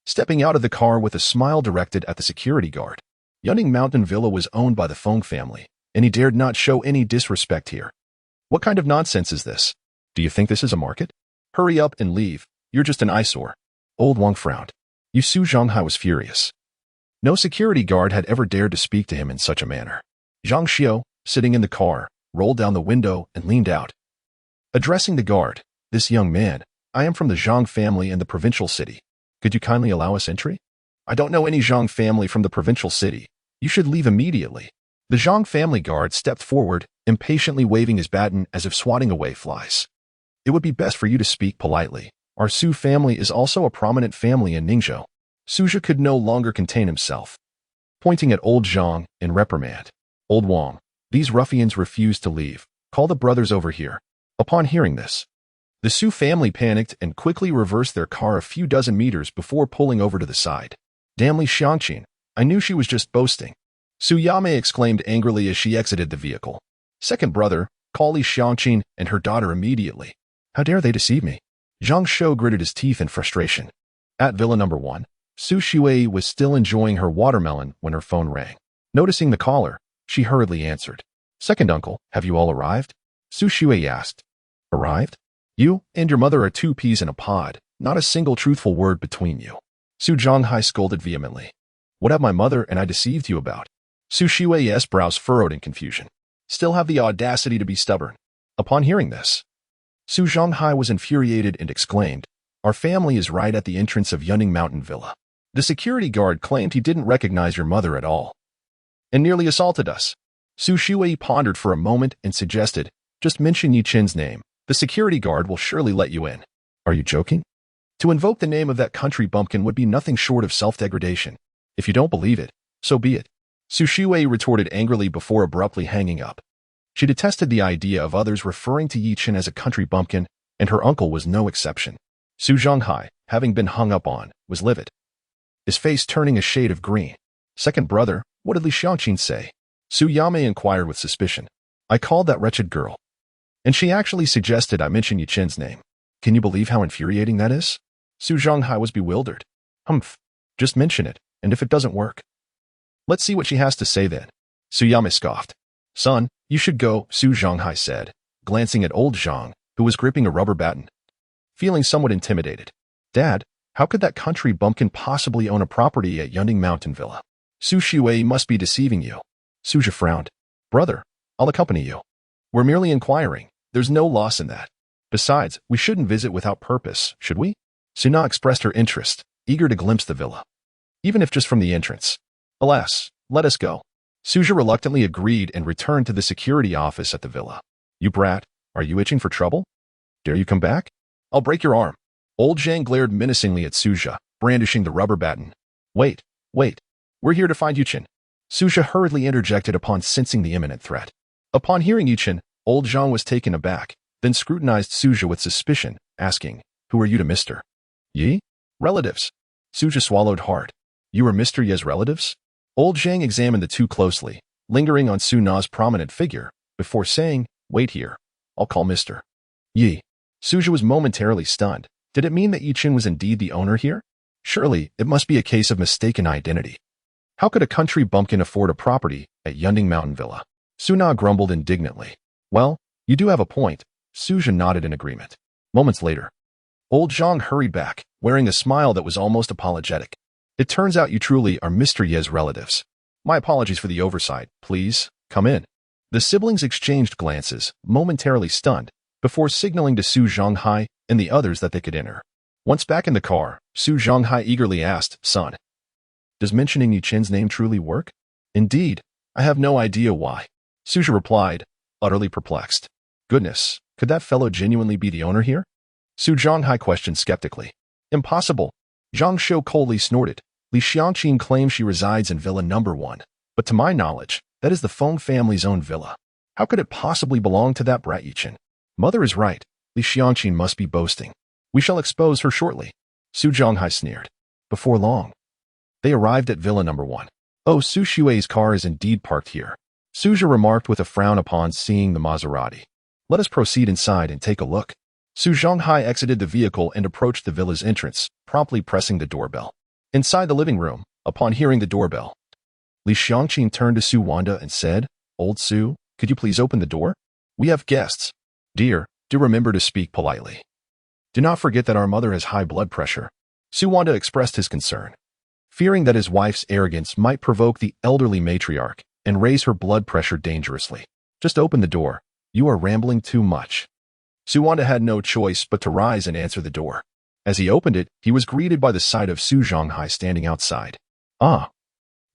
stepping out of the car with a smile directed at the security guard. Yunding Mountain Villa was owned by the Feng family, and he dared not show any disrespect here. What kind of nonsense is this? Do you think this is a market? Hurry up and leave. You're just an eyesore. Old Wang frowned. Su Zhonghai was furious. No security guard had ever dared to speak to him in such a manner. Zhang Xiao, sitting in the car, rolled down the window and leaned out. Addressing the guard, this young man, I am from the Zhang family in the provincial city. Could you kindly allow us entry? I don't know any Zhang family from the provincial city. You should leave immediately. The Zhang family guard stepped forward, impatiently waving his baton as if swatting away flies. It would be best for you to speak politely. Our Su family is also a prominent family in Ningzhou. Suja could no longer contain himself, pointing at old Zhang in reprimand. Old Wang, these ruffians refuse to leave. Call the brothers over here. Upon hearing this, the Su family panicked and quickly reversed their car a few dozen meters before pulling over to the side. Damn Li Xiangqin, I knew she was just boasting. Su Yamei exclaimed angrily as she exited the vehicle. Second brother, call Li Xiangqin and her daughter immediately. How dare they deceive me? Zhang Shou gritted his teeth in frustration. At Villa Number 1, Su Shuei was still enjoying her watermelon when her phone rang. Noticing the caller, she hurriedly answered. Second uncle, have you all arrived? Su Shuei asked. Arrived? You and your mother are two peas in a pod, not a single truthful word between you. Su Zhanghai scolded vehemently. What have my mother and I deceived you about? Su Shuei's brows furrowed in confusion. Still have the audacity to be stubborn. Upon hearing this, Su Zhanghai was infuriated and exclaimed, Our family is right at the entrance of Yunning Mountain Villa. The security guard claimed he didn't recognize your mother at all and nearly assaulted us. Su Shuei pondered for a moment and suggested, just mention Yichen's name. The security guard will surely let you in. Are you joking? To invoke the name of that country bumpkin would be nothing short of self-degradation. If you don't believe it, so be it. Su Shuei retorted angrily before abruptly hanging up. She detested the idea of others referring to Yichen as a country bumpkin, and her uncle was no exception. Su Zhanghai, having been hung up on, was livid, his face turning a shade of green. Second brother, what did Li Xiangqin say? Su Yamei inquired with suspicion. I called that wretched girl, and she actually suggested I mention Yichen's name. Can you believe how infuriating that is? Su Zhanghai was bewildered. Humph, just mention it, and if it doesn't work, let's see what she has to say then. Su Yamei scoffed. Son, you should go, Su Zhanghai said, glancing at old Zhang, who was gripping a rubber baton, feeling somewhat intimidated. Dad, how could that country bumpkin possibly own a property at Yunning Mountain Villa? Su Shuei must be deceiving you. Suja frowned. Brother, I'll accompany you. We're merely inquiring. There's no loss in that. Besides, we shouldn't visit without purpose, should we? Suna expressed her interest, eager to glimpse the villa, even if just from the entrance. Alas, let us go. Suja reluctantly agreed and returned to the security office at the villa. You brat, are you itching for trouble? Dare you come back? I'll break your arm. Old Zhang glared menacingly at Suja, brandishing the rubber baton. Wait. We're here to find Yichen. Suja hurriedly interjected upon sensing the imminent threat. Upon hearing Yichen, old Zhang was taken aback, then scrutinized Suja with suspicion, asking, Who are you to Mr. Yi? Relatives. Suja swallowed hard. You are Mr. Ye's relatives? Old Zhang examined the two closely, lingering on Su Na's prominent figure, before saying, Wait here. I'll call Mr. Yi. Suja was momentarily stunned. Did it mean that Yichen was indeed the owner here? Surely, it must be a case of mistaken identity. How could a country bumpkin afford a property at Yunning Mountain Villa? Su Na grumbled indignantly. Well, you do have a point. Suja nodded in agreement. Moments later, old Zhang hurried back, wearing a smile that was almost apologetic. It turns out you truly are Mr. Ye's relatives. My apologies for the oversight. Please, come in. The siblings exchanged glances, momentarily stunned, before signaling to Su Zhanghai and the others that they could enter. Once back in the car, Su Zhanghai eagerly asked, Son, does mentioning Yichen's name truly work? Indeed, I have no idea why. Suja replied, utterly perplexed. Goodness, could that fellow genuinely be the owner here? Su Zhanghai questioned skeptically. Impossible. Zhang Shou coldly snorted. Li Xiangqin claims she resides in Villa Number 1, but to my knowledge, that is the Feng family's own villa. How could it possibly belong to that brat Yichen? Mother is right. Li Xiangqin must be boasting. We shall expose her shortly. Su Zhanghai sneered. Before long, they arrived at Villa Number 1. Oh, Su Shuei's car is indeed parked here. Suja remarked with a frown upon seeing the Maserati. Let us proceed inside and take a look. Su Zhanghai exited the vehicle and approached the villa's entrance, promptly pressing the doorbell. Inside the living room, upon hearing the doorbell, Li Xiangqin turned to Su Wanda and said, Old Su, could you please open the door? We have guests. Dear, do remember to speak politely. Do not forget that our mother has high blood pressure. Su Wanda expressed his concern, fearing that his wife's arrogance might provoke the elderly matriarch and raise her blood pressure dangerously. Just open the door. You are rambling too much. Su Wanda had no choice but to rise and answer the door. As he opened it, he was greeted by the sight of Su Zhanghai standing outside. Ah,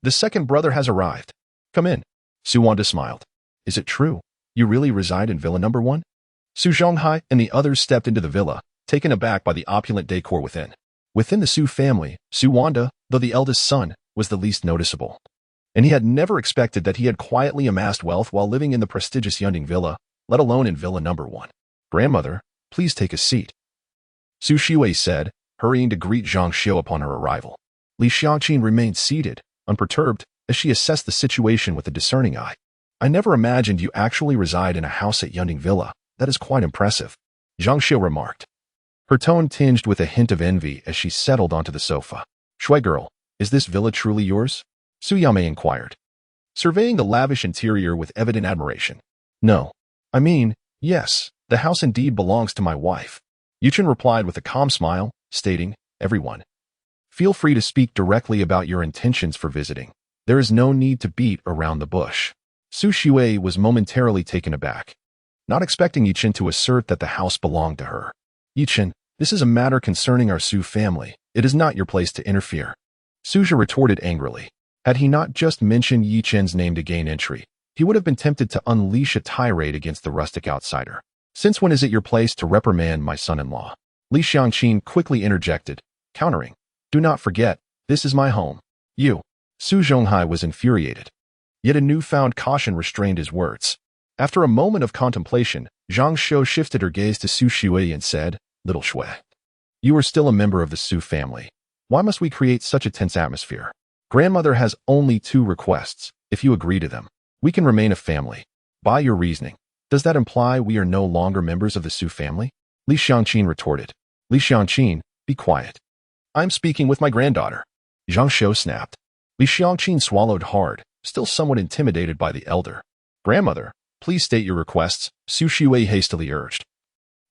the second brother has arrived. Come in. Su Wanda smiled. Is it true? You really reside in Villa Number 1? Su Zhonghai and the others stepped into the villa, taken aback by the opulent decor within. Within the Su family, Su Wanda, though the eldest son, was the least noticeable. And he had never expected that he had quietly amassed wealth while living in the prestigious Yunding villa, let alone in villa number 1. Grandmother, please take a seat, Su Shiwei said, hurrying to greet Zhang Xiu upon her arrival. Li Xiangqin remained seated, unperturbed, as she assessed the situation with a discerning eye. I never imagined you actually reside in a house at Yunding Villa. That is quite impressive, Zhang Xiu remarked. Her tone tinged with a hint of envy as she settled onto the sofa. Shui girl, is this villa truly yours? Su Yamei inquired, surveying the lavish interior with evident admiration. No. I mean, yes, the house indeed belongs to my wife. Yichen replied with a calm smile, stating, everyone, feel free to speak directly about your intentions for visiting. There is no need to beat around the bush. Su Shiwei was momentarily taken aback, not expecting Yichen to assert that the house belonged to her. Yichen, this is a matter concerning our Su family. It is not your place to interfere. Suja retorted angrily. Had he not just mentioned Yichen's name to gain entry, he would have been tempted to unleash a tirade against the rustic outsider. Since when is it your place to reprimand my son-in-law? Li Xiangqin quickly interjected, countering, do not forget, this is my home. You. Su Zhonghai was infuriated. Yet a newfound caution restrained his words. After a moment of contemplation, Zhang Xiu shifted her gaze to Su Shiwei and said, Little Shui, you are still a member of the Su family. Why must we create such a tense atmosphere? Grandmother has only 2 requests. If you agree to them, we can remain a family. By your reasoning, does that imply we are no longer members of the Su family? Li Xiangqin retorted. Li Xiangqin, be quiet. I'm speaking with my granddaughter. Zhang Xiu snapped. Li Xiangqin swallowed hard, still somewhat intimidated by the elder. Grandmother, please state your requests, Su Shiwei hastily urged,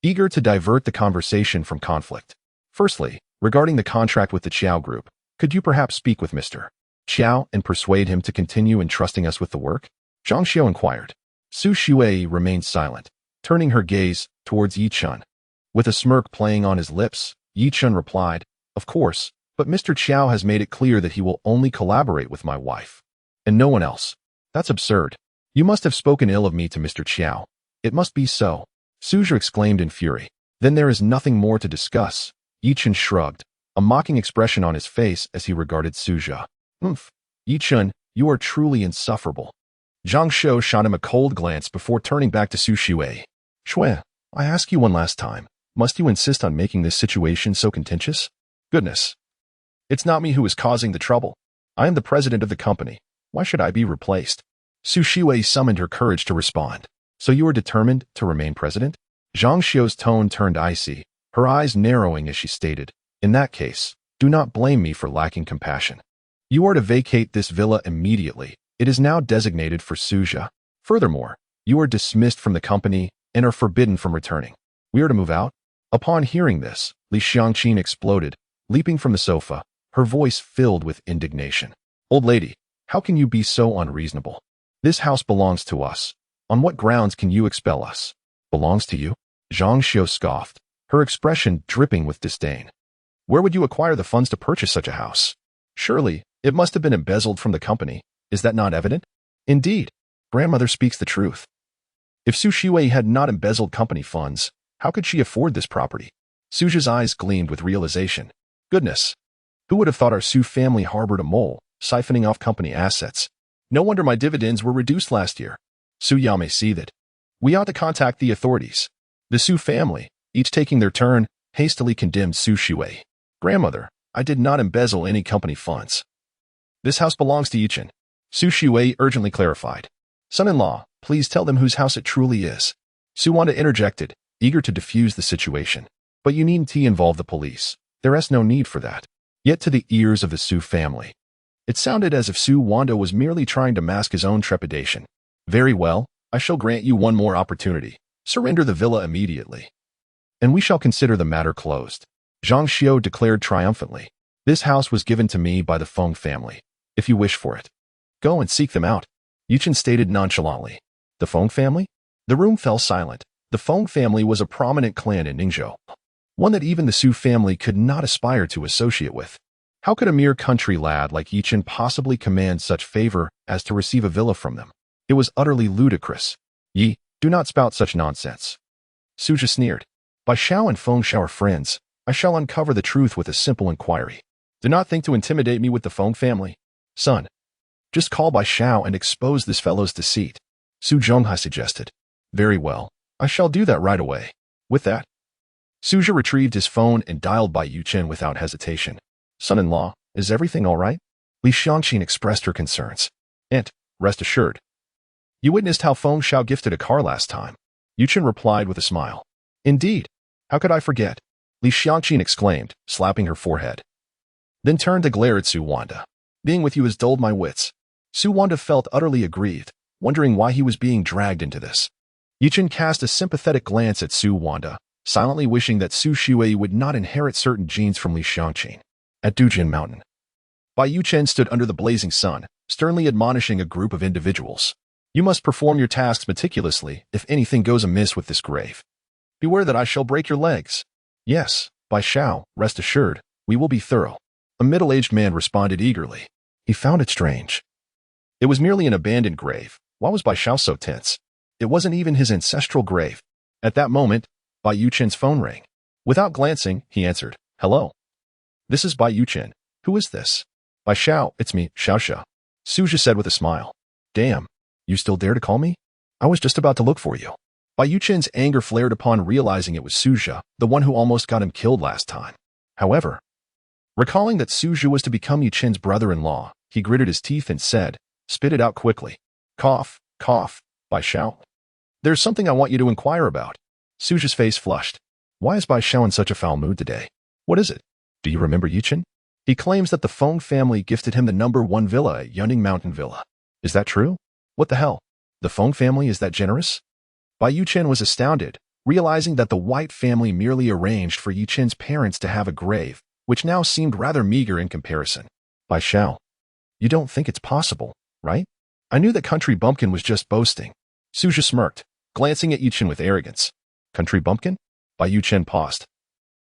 eager to divert the conversation from conflict. Firstly, regarding the contract with the Qiao group, could you perhaps speak with Mr. Qiao and persuade him to continue entrusting us with the work? Zhang Xiu inquired. Su Shiwei remained silent, turning her gaze towards Yichen. With a smirk playing on his lips, Yichen replied, of course, but Mr. Qiao has made it clear that he will only collaborate with my wife, and no one else. That's absurd. You must have spoken ill of me to Mr. Qiao. It must be so. Suja exclaimed in fury. Then there is nothing more to discuss. Yichen shrugged, a mocking expression on his face as he regarded Suja. Yichen, you are truly insufferable. Zhang Xiu shot him a cold glance before turning back to Su Shiwei. Shui, I ask you one last time, must you insist on making this situation so contentious? Goodness. It's not me who is causing the trouble. I am the president of the company. Why should I be replaced? Su Shiwei summoned her courage to respond. So you are determined to remain president? Zhang Xiu's tone turned icy, her eyes narrowing as she stated, in that case, do not blame me for lacking compassion. You are to vacate this villa immediately. It is now designated for Suja. Furthermore, you are dismissed from the company and are forbidden from returning. We are to move out? Upon hearing this, Li Xiangqin exploded, leaping from the sofa, her voice filled with indignation. Old lady, how can you be so unreasonable? This house belongs to us. On what grounds can you expel us? Belongs to you? Zhang Xiu scoffed, her expression dripping with disdain. Where would you acquire the funds to purchase such a house? Surely, it must have been embezzled from the company. Is that not evident? Indeed, grandmother speaks the truth. If Su Shiwei had not embezzled company funds, how could she afford this property? Suja's eyes gleamed with realization. Goodness, who would have thought our Su family harbored a mole, siphoning off company assets? No wonder my dividends were reduced last year. Su Yamei seethed. We ought to contact the authorities. The Su family, each taking their turn, hastily condemned Su Shiwei. Grandmother, I did not embezzle any company funds. This house belongs to Yichen. Su Shiwei urgently clarified. Son-in-law, please tell them whose house it truly is. Su Wanda interjected, eager to diffuse the situation. But you needn't involve the police. There is no need for that. Yet to the ears of the Su family, it sounded as if Su Wanda was merely trying to mask his own trepidation. Very well, I shall grant you one more opportunity. Surrender the villa immediately, and we shall consider the matter closed. Zhang Xiu declared triumphantly. This house was given to me by the Feng family. If you wish for it, go and seek them out. Yichen stated nonchalantly. The Feng family? The room fell silent. The Feng family was a prominent clan in Ningzhou, one that even the Su family could not aspire to associate with. How could a mere country lad like Yichen possibly command such favor as to receive a villa from them? It was utterly ludicrous. Yi, do not spout such nonsense. Suja sneered. By Xiao and Feng Xiao are friends, I shall uncover the truth with a simple inquiry. Do not think to intimidate me with the Feng family. Son, just call Bai Xiao and expose this fellow's deceit. Su Zhonghai suggested. Very well, I shall do that right away. With that, Suja retrieved his phone and dialed Bai Yichen without hesitation. Son-in-law, is everything all right? Li Xiangqin expressed her concerns. And, rest assured, you witnessed how Feng Xiao gifted a car last time. Yichen replied with a smile. Indeed, how could I forget? Li Xiangqin exclaimed, slapping her forehead. Then turned to glare at Su Wanda. Being with you has dulled my wits. Su Wanda felt utterly aggrieved, wondering why he was being dragged into this. Yichen cast a sympathetic glance at Su Wanda, silently wishing that Su Shuai would not inherit certain genes from Li Xiangqin. At Dujin Mountain, Bai Yichen stood under the blazing sun, sternly admonishing a group of individuals. You must perform your tasks meticulously if anything goes amiss with this grave. Beware that I shall break your legs. Yes, Bai Xiao, rest assured, we will be thorough. A middle-aged man responded eagerly. He found it strange. It was merely an abandoned grave. Why was Bai Xiao so tense? It wasn't even his ancestral grave. At that moment, Bai Yuchen's phone rang. Without glancing, he answered, Hello. This is Bai Yichen. Who is this? Bai Xiao, it's me, Xiaoxia. Suja said with a smile. Damn, you still dare to call me? I was just about to look for you. Bai Yuchen's anger flared upon realizing it was Suja, the one who almost got him killed last time. However, recalling that Suja was to become Yichen's brother-in-law, he gritted his teeth and said, Spit it out quickly. Cough, cough, Bai Xiao. There's something I want you to inquire about. Suja's face flushed. Why is Bai Xiao in such a foul mood today? What is it? Do you remember Yichen? He claims that the Feng family gifted him the #1 villa at Yunning Mountain Villa. Is that true? What the hell? The Feng family is that generous? Bai Yichen was astounded, realizing that the White family merely arranged for Yichen's parents to have a grave, which now seemed rather meager in comparison. Bai Xiao, you don't think it's possible, right? I knew that Country Bumpkin was just boasting. Suja smirked, glancing at Yichen with arrogance. Country Bumpkin? Bai Yichen paused.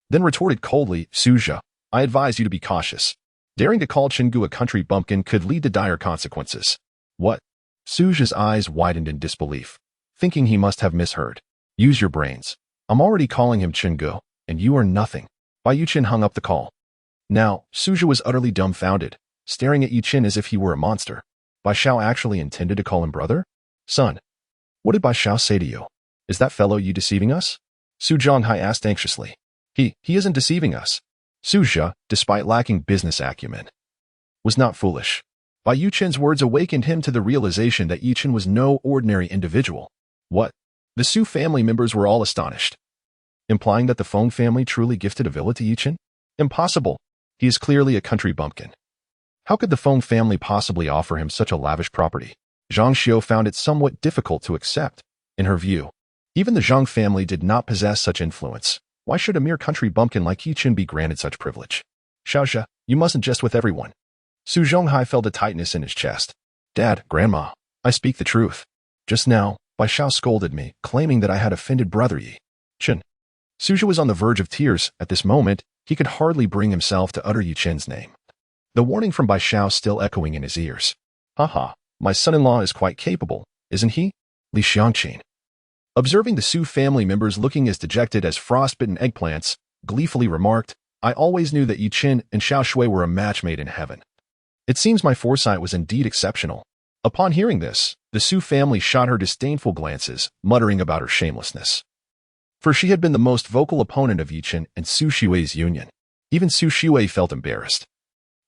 Then retorted coldly, Suja, I advise you to be cautious. Daring to call Chingu a country bumpkin could lead to dire consequences. What? Suja's eyes widened in disbelief, thinking he must have misheard. Use your brains. I'm already calling him Chingu, and you are nothing. Bai Yichen hung up the call. Now, Suja was utterly dumbfounded, staring at Yichen as if he were a monster. Bai Xiao actually intended to call him brother? Son, what did Bai Xiao say to you? Is that fellow you deceiving us? Su Zhonghai asked anxiously. He isn't deceiving us. Suja, despite lacking business acumen, was not foolish. Bai Yuchen's words awakened him to the realization that Yichen was no ordinary individual. What? The Su family members were all astonished. Implying that the Feng family truly gifted a villa to Yichen? Impossible. He is clearly a country bumpkin. How could the Feng family possibly offer him such a lavish property? Zhang Xiao found it somewhat difficult to accept. In her view, even the Zhang family did not possess such influence. Why should a mere country bumpkin like Yichen be granted such privilege? Xiaoxia, you mustn't jest with everyone. Su Zhonghai felt a tightness in his chest. Dad, Grandma, I speak the truth. Just now, Bai Xiao scolded me, claiming that I had offended brother Yichen. Suja was on the verge of tears. At this moment, he could hardly bring himself to utter Yichen's name. The warning from Bai Xiao still echoing in his ears. Haha, my son-in-law is quite capable, isn't he? Li Xiangqin, observing the Su family members looking as dejected as frostbitten eggplants, gleefully remarked, I always knew that Yichen and Xiao Shui were a match made in heaven. It seems my foresight was indeed exceptional. Upon hearing this, the Su family shot her disdainful glances, muttering about her shamelessness. For she had been the most vocal opponent of Yichen and Su Shui's union. Even Su Shui felt embarrassed,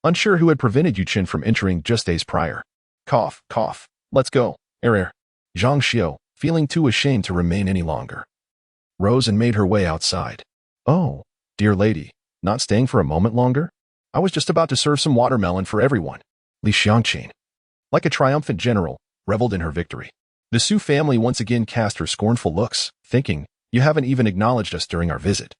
unsure who had prevented Yichen from entering just days prior. Cough, cough, let's go, Zhang Xiao, feeling too ashamed to remain any longer, rose and made her way outside. Oh, dear lady, not staying for a moment longer? I was just about to serve some watermelon for everyone. Li Xiangqin, like a triumphant general, reveled in her victory. The Su family once again cast her scornful looks, thinking, you haven't even acknowledged us during our visit.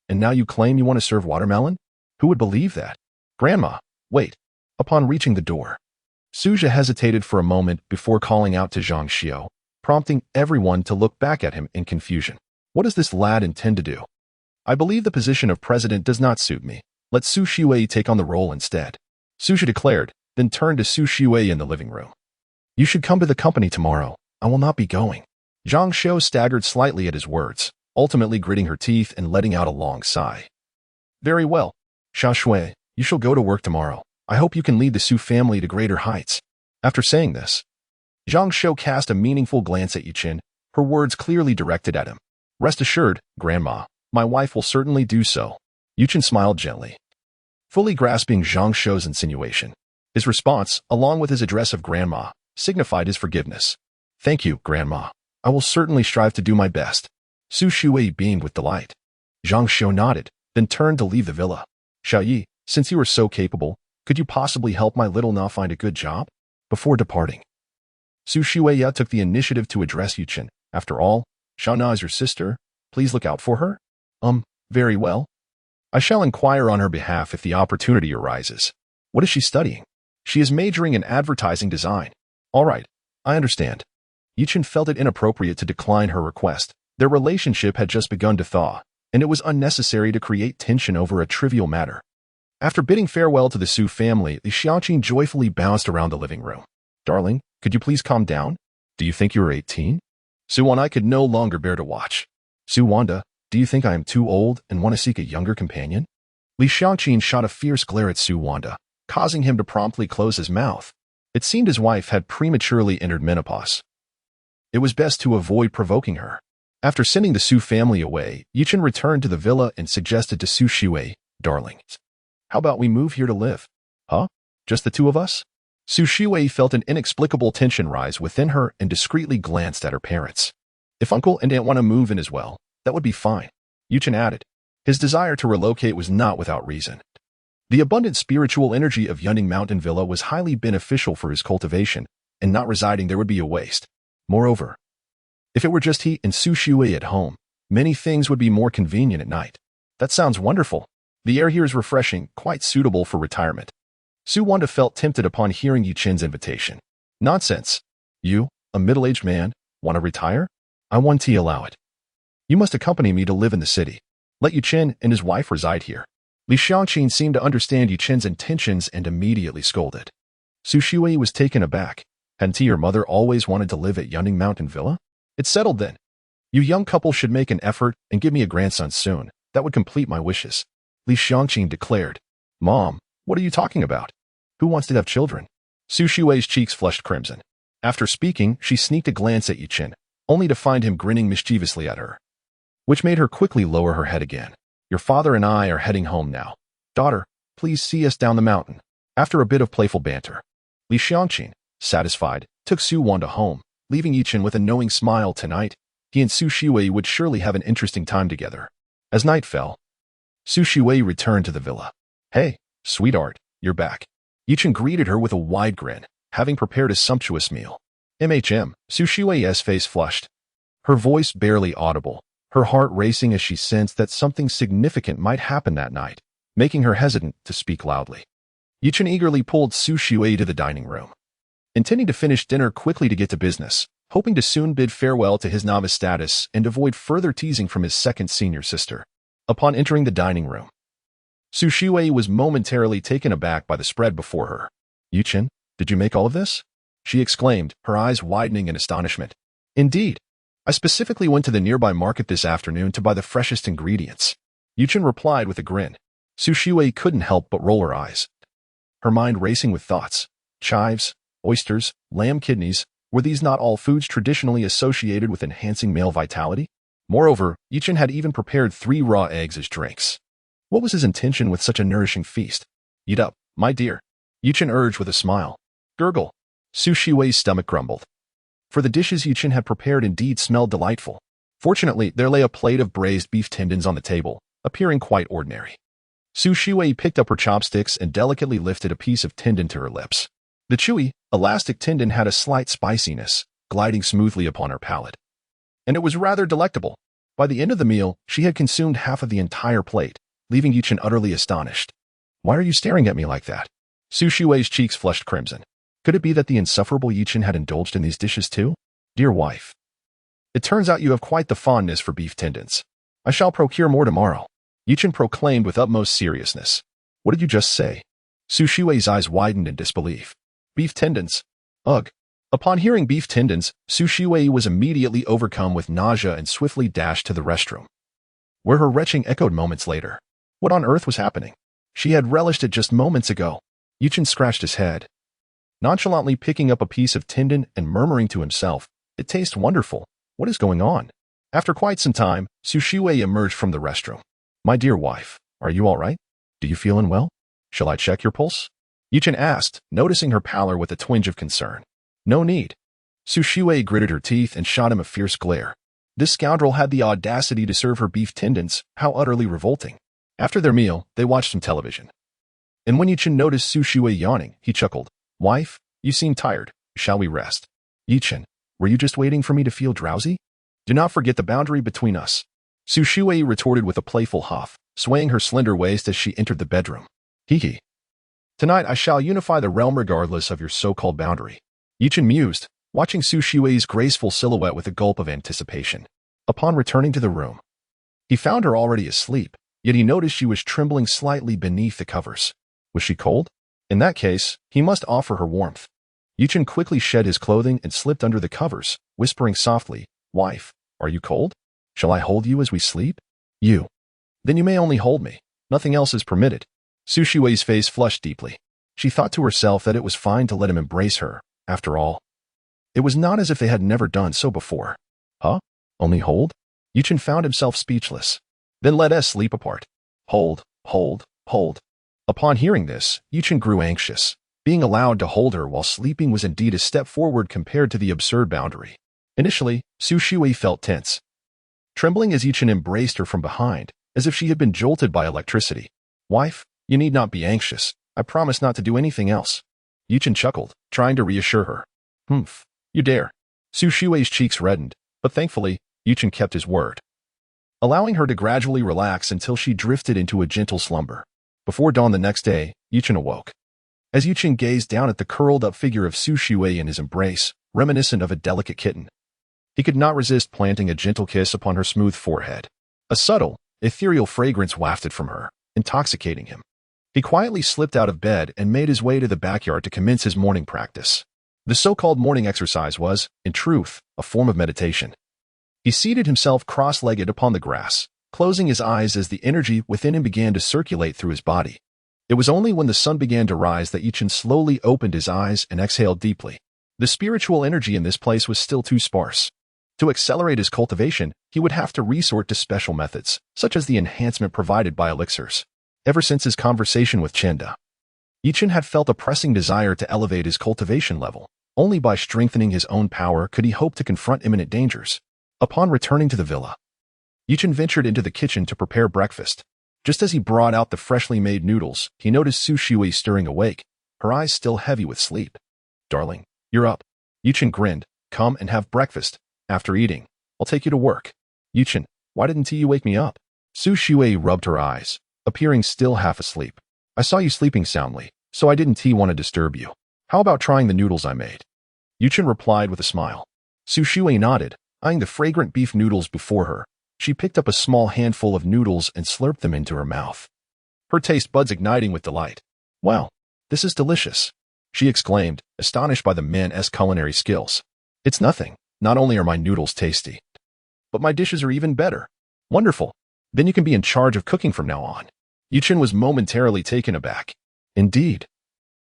And now you claim you want to serve watermelon? Who would believe that? Grandma, wait. Upon reaching the door, Suja hesitated for a moment before calling out to Zhang Xiao, prompting everyone to look back at him in confusion. What does this lad intend to do? I believe the position of president does not suit me. Let Su Shui take on the role instead. Suja declared, then turned to Su Shui in the living room. You should come to the company tomorrow. I will not be going. Zhang Xiao staggered slightly at his words, ultimately gritting her teeth and letting out a long sigh. Very well. Xia Shui, you shall go to work tomorrow. I hope you can lead the Su family to greater heights. After saying this, Zhang Shou cast a meaningful glance at Yichen, her words clearly directed at him. Rest assured, Grandma, my wife will certainly do so. Yichen smiled gently, fully grasping Zhang Shou's insinuation. His response, along with his address of Grandma, signified his forgiveness. Thank you, Grandma. I will certainly strive to do my best. Su Shui beamed with delight. Zhang Shou nodded, then turned to leave the villa. Xiaoyi, since you are so capable, could you possibly help my little Na find a good job? Before departing, Su Shuiya took the initiative to address Yichen. After all, Xiaona is your sister. Please look out for her. Very well. I shall inquire on her behalf if the opportunity arises. What is she studying? She is majoring in advertising design. All right, I understand. Yichen felt it inappropriate to decline her request. Their relationship had just begun to thaw, and it was unnecessary to create tension over a trivial matter. After bidding farewell to the Su family, the Xiaoqing joyfully bounced around the living room. Darling, could you please calm down? Do you think you are 18? Su and I could no longer bear to watch. Su Wanda, do you think I am too old and want to seek a younger companion? Li Xiaoqing shot a fierce glare at Su Wanda, causing him to promptly close his mouth. It seemed his wife had prematurely entered menopause. It was best to avoid provoking her. After sending the Su family away, Yichen returned to the villa and suggested to Su Shui, darling, how about we move here to live? Huh? Just the two of us? Su Shui felt an inexplicable tension rise within her and discreetly glanced at her parents. If uncle and aunt want to move in as well, that would be fine, Yichen added. His desire to relocate was not without reason. The abundant spiritual energy of Yunning Mountain Villa was highly beneficial for his cultivation, and not residing there would be a waste. Moreover, if it were just he and Su Shui at home, many things would be more convenient at night. That sounds wonderful. The air here is refreshing, quite suitable for retirement. Su Wanda felt tempted upon hearing Yichen's invitation. Nonsense. You, a middle-aged man, want to retire? I won't allow it. You must accompany me to live in the city. Let Yichen and his wife reside here. Li Xiaoqing seemed to understand Yichen's intentions and immediately scolded. Su Shui was taken aback. Hadn't your mother always wanted to live at Yunning Mountain Villa? It's settled then. You young couple should make an effort and give me a grandson soon. That would complete my wishes. Li Xiaoqing declared. Mom, what are you talking about? Who wants to have children? Su Shui's cheeks flushed crimson. After speaking, she sneaked a glance at Yichen, only to find him grinning mischievously at her, which made her quickly lower her head again. Your father and I are heading home now. Daughter, please see us down the mountain. After a bit of playful banter, Li Xiaoqing, satisfied, took Su Wanda home, leaving Yichen with a knowing smile. Tonight, he and Su Shui would surely have an interesting time together. As night fell, Su Shui returned to the villa. Hey, sweetheart, you're back. Yichen greeted her with a wide grin, having prepared a sumptuous meal. Su Shui's face flushed, her voice barely audible, her heart racing as she sensed that something significant might happen that night, making her hesitant to speak loudly. Yichen eagerly pulled Su Shui to the dining room, intending to finish dinner quickly to get to business, hoping to soon bid farewell to his novice status and avoid further teasing from his second senior sister. Upon entering the dining room, Su Shui was momentarily taken aback by the spread before her. Yichen, did you make all of this? She exclaimed, her eyes widening in astonishment. Indeed. I specifically went to the nearby market this afternoon to buy the freshest ingredients. Yichen replied with a grin. Su Shui couldn't help but roll her eyes, her mind racing with thoughts. Chives, oysters, lamb kidneys, were these not all foods traditionally associated with enhancing male vitality? Moreover, Yichen had even prepared 3 raw eggs as drinks. What was his intention with such a nourishing feast? Eat up, my dear, Yichen urged with a smile. Gurgle. Su Shui's stomach grumbled. For the dishes Yichen had prepared indeed smelled delightful. Fortunately, there lay a plate of braised beef tendons on the table, appearing quite ordinary. Su Shui picked up her chopsticks and delicately lifted a piece of tendon to her lips. The chewy, elastic tendon had a slight spiciness, gliding smoothly upon her palate. And it was rather delectable. By the end of the meal, she had consumed half of the entire plate, leaving Yichen utterly astonished. Why are you staring at me like that? Su Shui's cheeks flushed crimson. Could it be that the insufferable Yichen had indulged in these dishes too? Dear wife, it turns out you have quite the fondness for beef tendons. I shall procure more tomorrow, Yichen proclaimed with utmost seriousness. What did you just say? Su Shui's eyes widened in disbelief. Beef tendons? Ugh. Upon hearing beef tendons, Su Shiwei was immediately overcome with nausea and swiftly dashed to the restroom, where her retching echoed moments later. What on earth was happening? She had relished it just moments ago. Yichen scratched his head, nonchalantly picking up a piece of tendon and murmuring to himself, "It tastes wonderful. What is going on?" After quite some time, Su Shiwei emerged from the restroom. "My dear wife, are you all right? Do you feel unwell? Shall I check your pulse?" Yichen asked, noticing her pallor with a twinge of concern. "No need." Su Shiwei gritted her teeth and shot him a fierce glare. This scoundrel had the audacity to serve her beef tendons. How utterly revolting. After their meal, they watched some television. And when Yichen noticed Su Shiwei yawning, he chuckled. "Wife, you seem tired. Shall we rest?" "Yichen, were you just waiting for me to feel drowsy? Do not forget the boundary between us." Su Shiwei retorted with a playful huff, swaying her slender waist as she entered the bedroom. "Hee. Tonight I shall unify the realm regardless of your so-called boundary." Yichen mused, watching Su Shiwei's graceful silhouette with a gulp of anticipation. Upon returning to the room, he found her already asleep, yet he noticed she was trembling slightly beneath the covers. Was she cold? In that case, he must offer her warmth. Yichen quickly shed his clothing and slipped under the covers, whispering softly, "Wife, are you cold? Shall I hold you as we sleep?" "You. Then you may only hold me. Nothing else is permitted." Su Shiwei's face flushed deeply. She thought to herself that it was fine to let him embrace her. After all, it was not as if they had never done so before. Huh? Only hold? Yichen found himself speechless. "Then let us sleep apart." Hold. Upon hearing this, Yichen grew anxious. Being allowed to hold her while sleeping was indeed a step forward compared to the absurd boundary. Initially, Su Shiwei felt tense, trembling as Yichen embraced her from behind, as if she had been jolted by electricity. "Wife, you need not be anxious. I promise not to do anything else." Yichen chuckled, trying to reassure her. "Humph, you dare." Su Shiwei's cheeks reddened, but thankfully, Yichen kept his word, allowing her to gradually relax until she drifted into a gentle slumber. Before dawn the next day, Yichen awoke. As Yichen gazed down at the curled-up figure of Su Shiwei in his embrace, reminiscent of a delicate kitten, he could not resist planting a gentle kiss upon her smooth forehead. A subtle, ethereal fragrance wafted from her, intoxicating him. He quietly slipped out of bed and made his way to the backyard to commence his morning practice. The so-called morning exercise was, in truth, a form of meditation. He seated himself cross-legged upon the grass, closing his eyes as the energy within him began to circulate through his body. It was only when the sun began to rise that Yichen slowly opened his eyes and exhaled deeply. The spiritual energy in this place was still too sparse. To accelerate his cultivation, he would have to resort to special methods, such as the enhancement provided by elixirs. Ever since his conversation with Chenda, Yichen had felt a pressing desire to elevate his cultivation level. Only by strengthening his own power could he hope to confront imminent dangers. Upon returning to the villa, Yichen ventured into the kitchen to prepare breakfast. Just as he brought out the freshly made noodles, he noticed Su Shiwei stirring awake, her eyes still heavy with sleep. "Darling, you're up." Yichen grinned. "Come and have breakfast. After eating, I'll take you to work." "Yichen, why didn't you wake me up?" Su Shiwei rubbed her eyes, appearing still half asleep. "I saw you sleeping soundly, so I didn't want to disturb you. How about trying the noodles I made?" Yichen replied with a smile. Su Shiwei nodded, eyeing the fragrant beef noodles before her. She picked up a small handful of noodles and slurped them into her mouth, her taste buds igniting with delight. "Wow, this is delicious," she exclaimed, astonished by the man's culinary skills. "It's nothing. Not only are my noodles tasty, but my dishes are even better." "Wonderful. Then you can be in charge of cooking from now on." Yichen was momentarily taken aback. Indeed,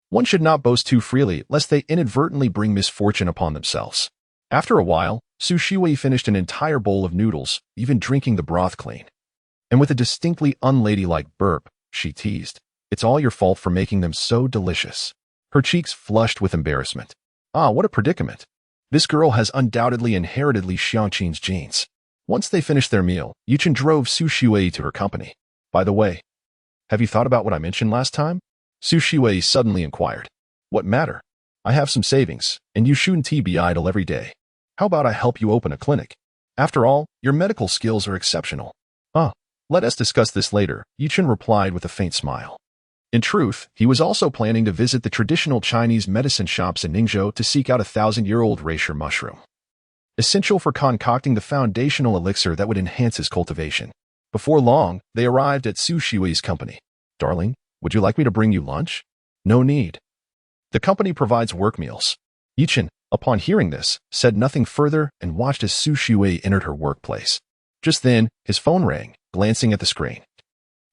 one should not boast too freely lest they inadvertently bring misfortune upon themselves. After a while, Su Shiwei finished an entire bowl of noodles, even drinking the broth clean. And with a distinctly unladylike burp, she teased, "It's all your fault for making them so delicious." Her cheeks flushed with embarrassment. Ah, what a predicament. This girl has undoubtedly inherited Li Xiangqin's genes. Once they finished their meal, Yichen drove Su Shiwei to her company. "By the way, have you thought about what I mentioned last time?" Su Shiwei suddenly inquired. "What matter? I have some savings, and you shouldn't be idle every day. How about I help you open a clinic? After all, your medical skills are exceptional." "Ah, let us discuss this later," Yichen replied with a faint smile. In truth, he was also planning to visit the traditional Chinese medicine shops in Ningzhou to seek out a 1,000-year-old reishi mushroom, essential for concocting the foundational elixir that would enhance his cultivation. Before long, they arrived at Su Shiwei's company. "Darling, would you like me to bring you lunch?" "No need. The company provides work meals." "Yichen, Upon hearing this, said nothing further and watched as Su Shui entered her workplace. Just then, his phone rang, glancing at the screen.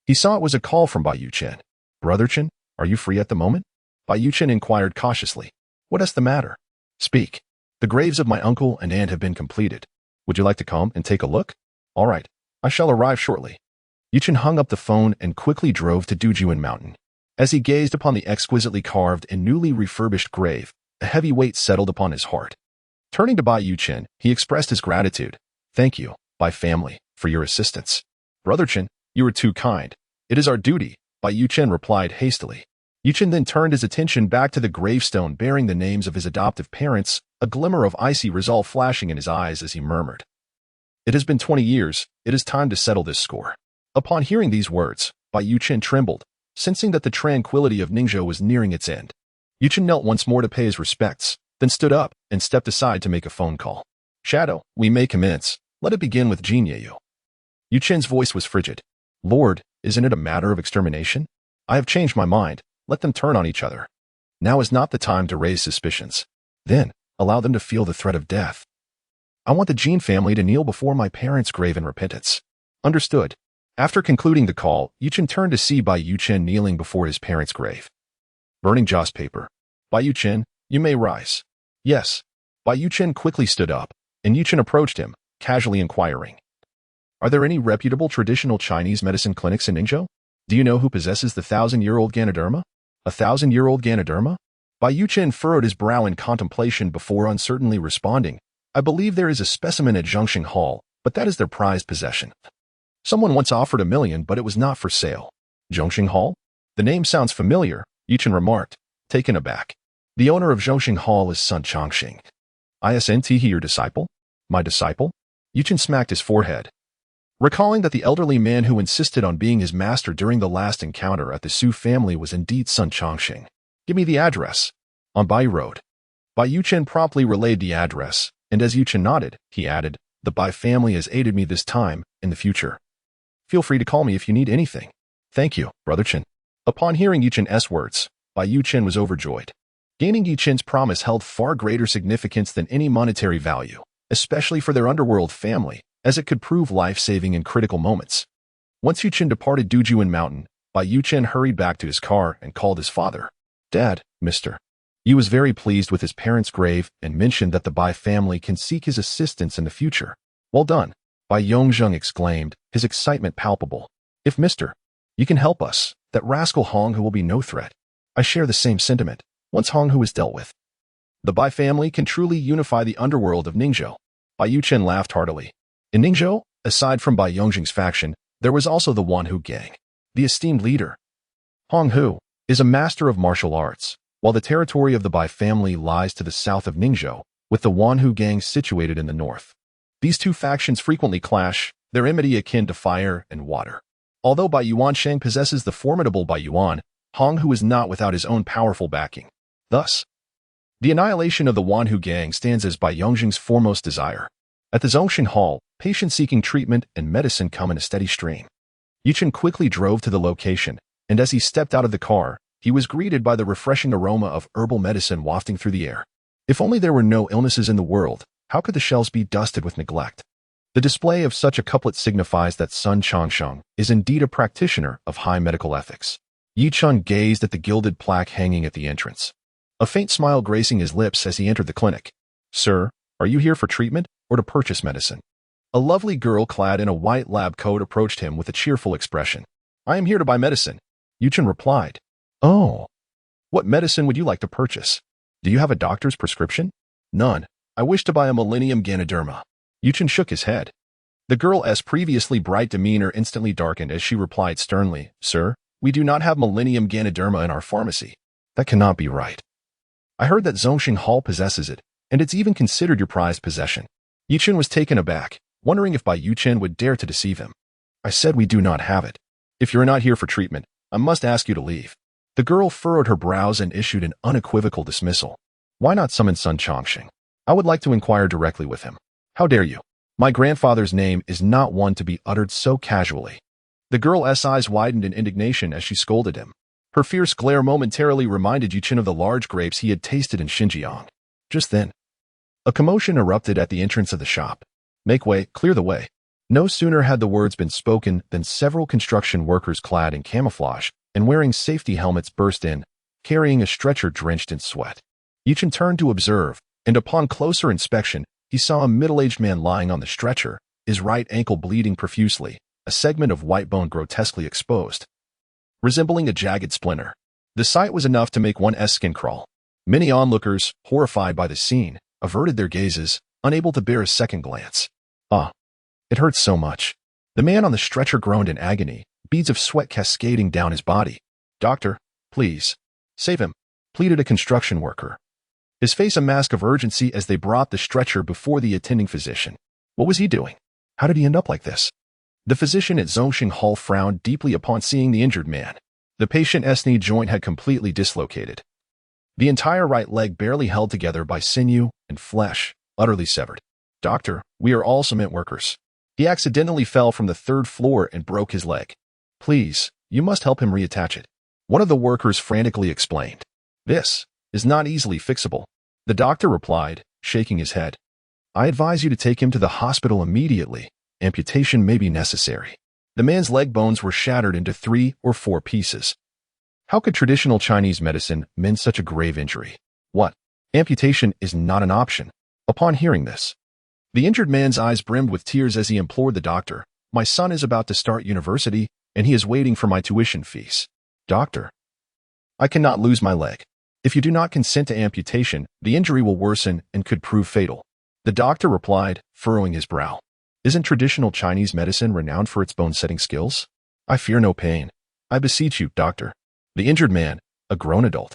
He saw it was a call from Bai Yichen. "Brother Chen, are you free at the moment?" Bai Yichen inquired cautiously. "What is the matter?" "Speak. The graves of my uncle and aunt have been completed. Would you like to come and take a look?" "All right. I shall arrive shortly." Yichen hung up the phone and quickly drove to Dujuan Mountain. As he gazed upon the exquisitely carved and newly refurbished grave, a heavy weight settled upon his heart. Turning to Bai Yichen, he expressed his gratitude. "Thank you, Bai family, for your assistance." "Brother Chen, you are too kind. It is our duty," Bai Yichen replied hastily. Yichen then turned his attention back to the gravestone bearing the names of his adoptive parents, a glimmer of icy resolve flashing in his eyes as he murmured, "It has been 20 years. It is time to settle this score." Upon hearing these words, Bai Yichen trembled, sensing that the tranquility of Ningzhou was nearing its end. Yichen knelt once more to pay his respects, then stood up and stepped aside to make a phone call. "Shadow, we may commence. Let it begin with Jinyeyu." Yichen's voice was frigid. "Lord, isn't it a matter of extermination? I have changed my mind. Let them turn on each other. Now is not the time to raise suspicions. Then, allow them to feel the threat of death. I want the Jin family to kneel before my parents' grave in repentance." "Understood." After concluding the call, Yichen turned to see Bai Yichen kneeling before his parents' grave. Burning joss paper. "Bai Yichen, you may rise." "Yes." Bai Yichen quickly stood up, and Yichen approached him, casually inquiring, "Are there any reputable traditional Chinese medicine clinics in Ningzhou? Do you know who possesses the 1,000-year-old Ganoderma?" "A 1,000-year-old Ganoderma?" Bai Yichen furrowed his brow in contemplation before uncertainly responding, "I believe there is a specimen at Zhongxing Hall, but that is their prized possession. Someone once offered $1 million, but it was not for sale." "Zhongxing Hall? The name sounds familiar," Yichen remarked, taken aback. "The owner of Zhongxing Hall is Sun Changxing." "Isn't he your disciple?" "My disciple?" Yichen smacked his forehead, recalling that the elderly man who insisted on being his master during the last encounter at the Su family was indeed Sun Changxing. "Give me the address." "On Bai Road." Bai Yichen promptly relayed the address, and as Yichen nodded, he added, "The Bai family has aided me this time, in the future. Feel free to call me if you need anything." "Thank you, Brother Chen." Upon hearing Yichen's words, Bai Yichen was overjoyed. Gaining Yichen's promise held far greater significance than any monetary value, especially for their underworld family, as it could prove life-saving in critical moments. Once Yichen departed Dujuan Mountain, Bai Yichen hurried back to his car and called his father. "Dad, Mr. Yi was very pleased with his parents' grave and mentioned that the Bai family can seek his assistance in the future." "Well done," Bai Yongzheng exclaimed, his excitement palpable. "If Mr. Yi can help us, that rascal Hong Hu will be no threat. I share the same sentiment, once Hong Hu is dealt with. The Bai family can truly unify the underworld of Ningzhou." Bai Yichen laughed heartily. In Ningzhou, aside from Bai Yongzheng's faction, there was also the Wanhu gang. The esteemed leader, Hong Hu, is a master of martial arts, while the territory of the Bai family lies to the south of Ningzhou, with the Wanhu gang situated in the north. These two factions frequently clash, their enmity akin to fire and water. Although Bai Yuansheng possesses the formidable Bai Yuan, Hong Hu is not without his own powerful backing. Thus, the annihilation of the Wanhu gang stands as Bai Yongzheng's foremost desire. At the Zhongxing Hall, patients seeking treatment and medicine come in a steady stream. Yichen quickly drove to the location, and as he stepped out of the car, he was greeted by the refreshing aroma of herbal medicine wafting through the air. If only there were no illnesses in the world, how could the shelves be dusted with neglect? The display of such a couplet signifies that Sun Changsheng is indeed a practitioner of high medical ethics. Yichen gazed at the gilded plaque hanging at the entrance, a faint smile gracing his lips as he entered the clinic. "Sir, are you here for treatment or to purchase medicine?" A lovely girl clad in a white lab coat approached him with a cheerful expression. "I am here to buy medicine," Yichen replied. "Oh, what medicine would you like to purchase? Do you have a doctor's prescription?" "None. I wish to buy a Millennium Ganoderma." Yichen shook his head. The girl's previously bright demeanor instantly darkened as she replied sternly, "Sir, we do not have Millennium Ganoderma in our pharmacy." "That cannot be right. I heard that Zhongxing Hall possesses it, and it's even considered your prized possession." Yichen was taken aback, wondering if Bai Yichen would dare to deceive him. "I said we do not have it. If you're not here for treatment, I must ask you to leave." The girl furrowed her brows and issued an unequivocal dismissal. "Why not summon Sun Changxing? I would like to inquire directly with him." "How dare you? My grandfather's name is not one to be uttered so casually." The girl's eyes widened in indignation as she scolded him. Her fierce glare momentarily reminded Yichen of the large grapes he had tasted in Xinjiang. Just then, A commotion erupted at the entrance of the shop. "Make way, clear the way." No sooner had the words been spoken than several construction workers clad in camouflage and wearing safety helmets burst in, carrying a stretcher drenched in sweat. Yichen turned to observe, and upon closer inspection, he saw a middle-aged man lying on the stretcher, his right ankle bleeding profusely, a segment of white bone grotesquely exposed, resembling a jagged splinter. The sight was enough to make one's skin crawl. Many onlookers, horrified by the scene, averted their gazes, unable to bear a second glance. "Ah, it hurts so much." The man on the stretcher groaned in agony, beads of sweat cascading down his body. "Doctor, please, save him," pleaded a construction worker, his face a mask of urgency as they brought the stretcher before the attending physician. What was he doing? How did he end up like this? The physician at Zhongxing Hall frowned deeply upon seeing the injured man. The patient's knee joint had completely dislocated. The entire right leg barely held together by sinew and flesh, utterly severed. "Doctor, we are all cement workers. He accidentally fell from the third floor and broke his leg. Please, you must help him reattach it," one of the workers frantically explained. "This is not easily fixable," the doctor replied, shaking his head. "I advise you to take him to the hospital immediately. Amputation may be necessary." The man's leg bones were shattered into 3 or 4 pieces. How could traditional Chinese medicine mend such a grave injury? What? Amputation is not an option. Upon hearing this, the injured man's eyes brimmed with tears as he implored the doctor, "My son is about to start university, and he is waiting for my tuition fees. Doctor, I cannot lose my leg. If you do not consent to amputation, the injury will worsen and could prove fatal." The doctor replied, furrowing his brow. "Isn't traditional Chinese medicine renowned for its bone-setting skills? I fear no pain. I beseech you, doctor." The injured man, a grown adult,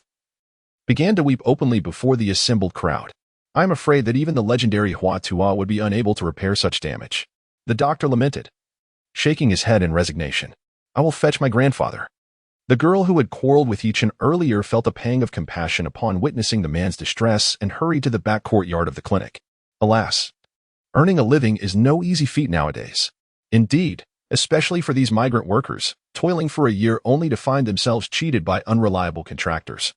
began to weep openly before the assembled crowd. "I am afraid that even the legendary Hua Tua would be unable to repair such damage," the doctor lamented, shaking his head in resignation. "I will fetch my grandfather." The girl who had quarreled with Yichen earlier felt a pang of compassion upon witnessing the man's distress and hurried to the back courtyard of the clinic. Alas, earning a living is no easy feat nowadays. Indeed, especially for these migrant workers, toiling for a year only to find themselves cheated by unreliable contractors,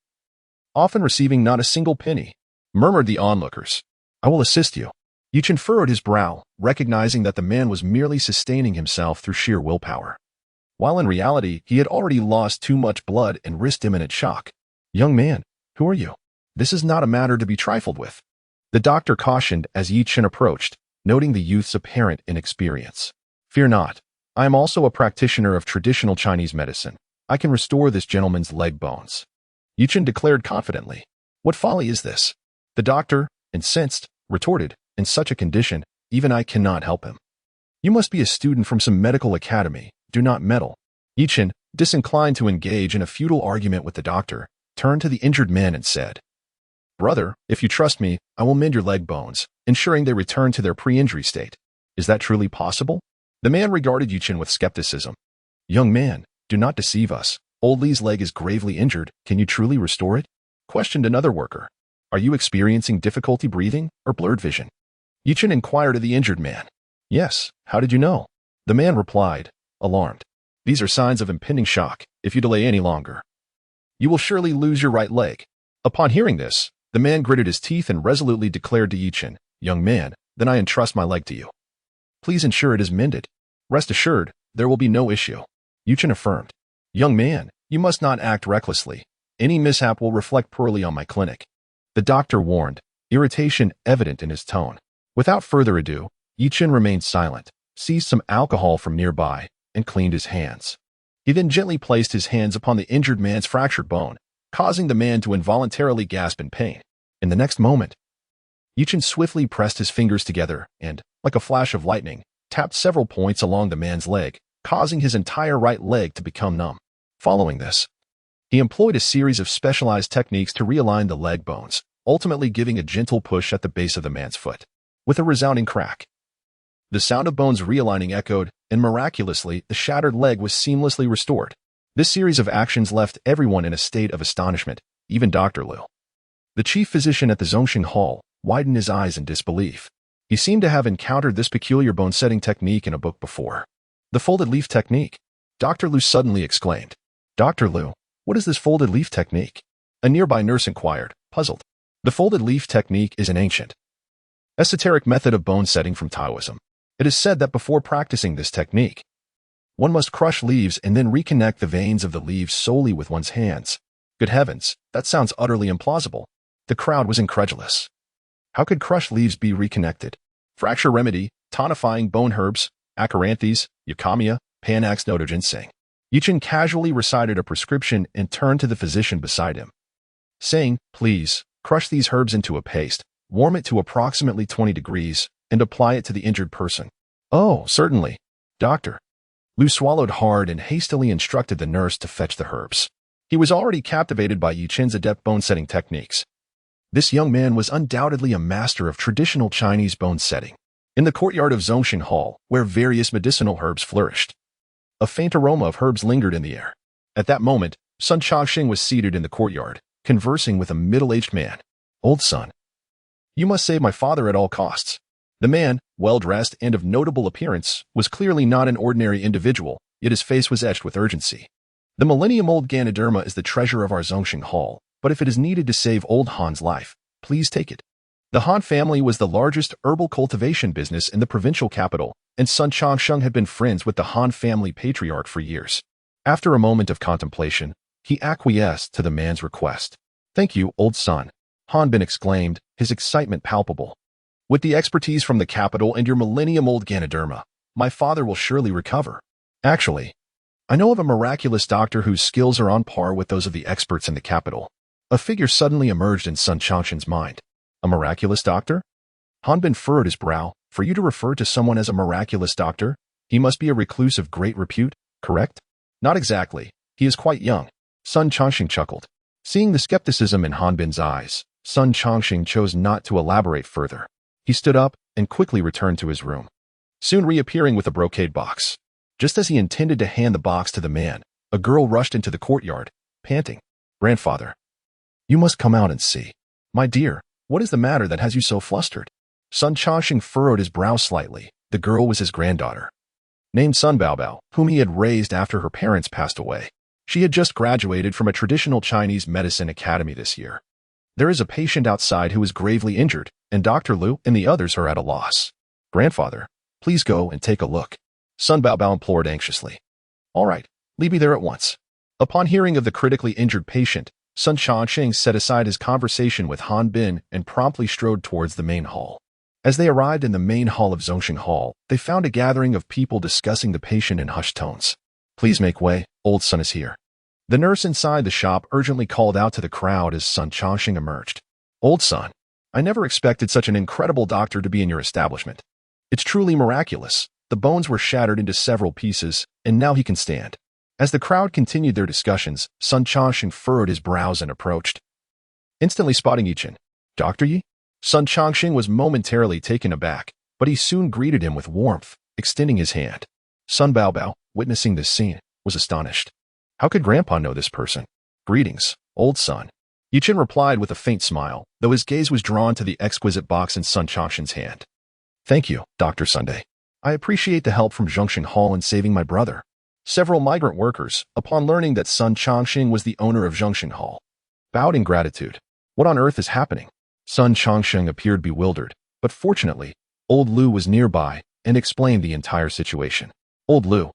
often receiving not a single penny, murmured the onlookers. "I will assist you." Yichen furrowed his brow, recognizing that the man was merely sustaining himself through sheer willpower, while in reality he had already lost too much blood and risked imminent shock. "Young man, who are you? This is not a matter to be trifled with," the doctor cautioned as Yichen approached, noting the youth's apparent inexperience. "Fear not. I am also a practitioner of traditional Chinese medicine. I can restore this gentleman's leg bones," Yichen declared confidently. "What folly is this?" The doctor, incensed, retorted, "In such a condition, even I cannot help him. You must be a student from some medical academy. Do not meddle." Yichen, disinclined to engage in a futile argument with the doctor, turned to the injured man and said, "Brother, if you trust me, I will mend your leg bones, ensuring they return to their pre-injury state. Is that truly possible?" The man regarded Yichen with skepticism. "Young man, do not deceive us. Old Li's leg is gravely injured. Can you truly restore it?" questioned another worker. "Are you experiencing difficulty breathing or blurred vision?" Yichen inquired of the injured man. "Yes, how did you know?" The man replied, alarmed. "These are signs of impending shock. If you delay any longer, you will surely lose your right leg." Upon hearing this, the man gritted his teeth and resolutely declared to Yichen, "Young man, then I entrust my leg to you. Please ensure it is mended. Rest assured, there will be no issue." Yichen affirmed. "Young man, you must not act recklessly. Any mishap will reflect poorly on my clinic," the doctor warned, irritation evident in his tone. Without further ado, Yichen remained silent, seized some alcohol from nearby, and cleaned his hands. He then gently placed his hands upon the injured man's fractured bone, causing the man to involuntarily gasp in pain. In the next moment, Yichen swiftly pressed his fingers together and, like a flash of lightning, tapped several points along the man's leg, causing his entire right leg to become numb. Following this, he employed a series of specialized techniques to realign the leg bones, ultimately giving a gentle push at the base of the man's foot. With a resounding crack, the sound of bones realigning echoed, and miraculously, the shattered leg was seamlessly restored. This series of actions left everyone in a state of astonishment, even Dr. Liu. The chief physician at the Zhongxing Hall widened his eyes in disbelief. He seemed to have encountered this peculiar bone-setting technique in a book before. "The folded leaf technique," Dr. Liu suddenly exclaimed. "Dr. Liu, what is this folded leaf technique?" a nearby nurse inquired, puzzled. "The folded leaf technique is an ancient Esoteric method of bone setting from Taoism. It is said that before practicing this technique, one must crush leaves and then reconnect the veins of the leaves solely with one's hands. Good heavens, that sounds utterly implausible. The crowd was incredulous. How could crushed leaves be reconnected? Fracture remedy, tonifying bone herbs, acaranthes, eucamia, panax noto ginseng. Yichen casually recited a prescription and turned to the physician beside him, saying, "Please, crush these herbs into a paste, warm it to approximately 20 degrees, and apply it to the injured person." "Oh, certainly, doctor." Lu swallowed hard and hastily instructed the nurse to fetch the herbs. He was already captivated by Yichen's adept bone-setting techniques. This young man was undoubtedly a master of traditional Chinese bone setting. In the courtyard of Zhongshan Hall, where various medicinal herbs flourished, a faint aroma of herbs lingered in the air. At that moment, Sun Changxing was seated in the courtyard, conversing with a middle-aged man. "Old son, you must save my father at all costs." The man, well-dressed and of notable appearance, was clearly not an ordinary individual, yet his face was etched with urgency. "The millennium-old Ganoderma is the treasure of our Zhongshan Hall, but if it is needed to save old Han's life, please take it." The Han family was the largest herbal cultivation business in the provincial capital, and Sun Changsheng had been friends with the Han family patriarch for years. After a moment of contemplation, he acquiesced to the man's request. "Thank you, old son," Han Bin exclaimed, his excitement palpable. "With the expertise from the capital and your millennium-old Ganoderma, my father will surely recover. Actually, I know of a miraculous doctor whose skills are on par with those of the experts in the capital." A figure suddenly emerged in Sun Changsheng's mind. "A miraculous doctor?" Han Bin furrowed his brow. "For you to refer to someone as a miraculous doctor, he must be a recluse of great repute, correct?" "Not exactly. He is quite young." Sun Changsheng chuckled. Seeing the skepticism in Han Bin's eyes, Sun Changsheng chose not to elaborate further. He stood up and quickly returned to his room, soon reappearing with a brocade box. Just as he intended to hand the box to the man, a girl rushed into the courtyard, panting. "Grandfather, you must come out and see." "My dear, what is the matter that has you so flustered?" Sun Changsheng furrowed his brow slightly. The girl was his granddaughter, named Sun Baobao, whom he had raised after her parents passed away. She had just graduated from a traditional Chinese medicine academy this year. "There is a patient outside who is gravely injured, and Dr. Lu and the others are at a loss. Grandfather, please go and take a look," Sun Baobao implored anxiously. "All right, leave me there at once." Upon hearing of the critically injured patient, Sun Changsheng set aside his conversation with Han Bin and promptly strode towards the main hall. As they arrived in the main hall of Zhongshan Hall, they found a gathering of people discussing the patient in hushed tones. "Please make way, old son is here." The nurse inside the shop urgently called out to the crowd as Sun Changsheng emerged. "Old son, I never expected such an incredible doctor to be in your establishment. It's truly miraculous. The bones were shattered into several pieces, and now he can stand." As the crowd continued their discussions, Sun Changsheng furrowed his brows and approached, instantly spotting Yichen. "Dr. Yi?" Sun Changsheng was momentarily taken aback, but he soon greeted him with warmth, extending his hand. Sun Baobao, witnessing this scene, was astonished. How could Grandpa know this person? "Greetings, old son." Yichen replied with a faint smile, though his gaze was drawn to the exquisite box in Sun Changsheng's hand. "Thank you, Dr. Sunday. I appreciate the help from Zhongshan Hall in saving my brother." Several migrant workers, upon learning that Sun Changsheng was the owner of Zhongshan Hall, bowed in gratitude. What on earth is happening? Sun Changsheng appeared bewildered, but fortunately, old Lu was nearby and explained the entire situation. "Old Lu,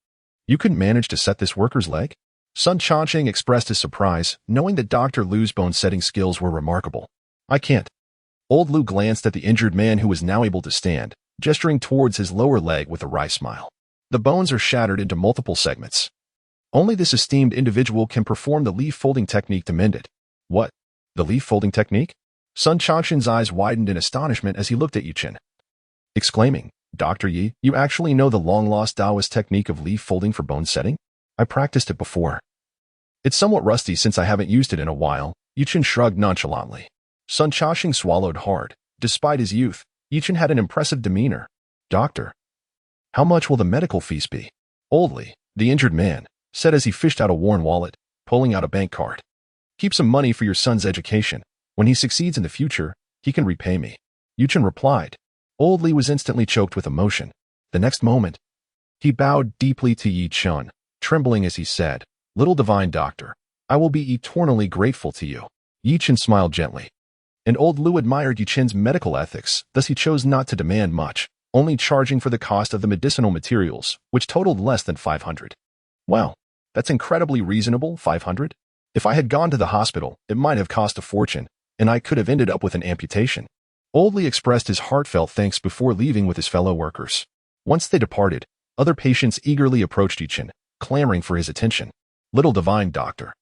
you couldn't manage to set this worker's leg?" Sun Changsheng expressed his surprise, knowing that Dr. Lu's bone-setting skills were remarkable. "I can't." Old Lu glanced at the injured man who was now able to stand, gesturing towards his lower leg with a wry smile. "The bones are shattered into multiple segments. Only this esteemed individual can perform the leaf-folding technique to mend it." "What? The leaf-folding technique?" Sun Changsheng's eyes widened in astonishment as he looked at Yichen, exclaiming, "Dr. Yi, you actually know the long-lost Taoist technique of leaf-folding for bone setting?" "I practiced it before. It's somewhat rusty since I haven't used it in a while." Yichen shrugged nonchalantly. Sun Changsheng swallowed hard. Despite his youth, Yichen had an impressive demeanor. "Doctor, how much will the medical fees be?" Oldly, the injured man said as he fished out a worn wallet, pulling out a bank card. "Keep some money for your son's education. When he succeeds in the future, he can repay me." Yichen replied. Old Li was instantly choked with emotion. The next moment, he bowed deeply to Yichen, trembling as he said, "Little divine doctor, I will be eternally grateful to you." Yichen smiled gently. and old Liu admired Yichen's medical ethics, thus he chose not to demand much, only charging for the cost of the medicinal materials, which totaled less than 500. Wow, that's incredibly reasonable, 500? If I had gone to the hospital, it might have cost a fortune, and I could have ended up with an amputation. Old Li expressed his heartfelt thanks before leaving with his fellow workers. Once they departed, other patients eagerly approached Yichen, clamoring for his attention. Little divine doctor,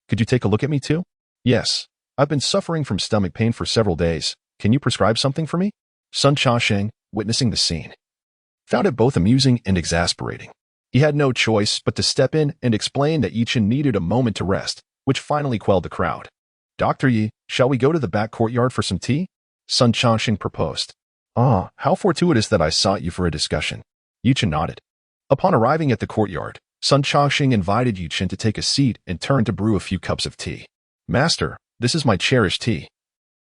could you take a look at me too? Yes. I've been suffering from stomach pain for several days. Can you prescribe something for me? Sun Chasheng, witnessing the scene, found it both amusing and exasperating. He had no choice but to step in and explain that Yichen needed a moment to rest, which finally quelled the crowd. Dr. Yi, shall we go to the back courtyard for some tea? Sun Chasheng proposed. Ah, how fortuitous that I sought you for a discussion. Yichen nodded. Upon arriving at the courtyard, Sun Chasheng invited Yichen to take a seat and turned to brew a few cups of tea. Master, this is my cherished tea.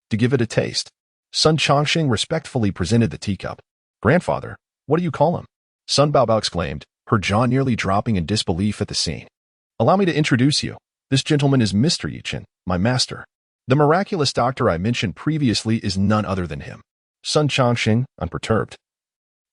To give it a taste, Sun Changxing respectfully presented the teacup. Grandfather, what do you call him? Sun Baobao exclaimed, her jaw nearly dropping in disbelief at the scene. Allow me to introduce you. This gentleman is Mr. Yichen, my master. The miraculous doctor I mentioned previously is none other than him. Sun Changxing, unperturbed,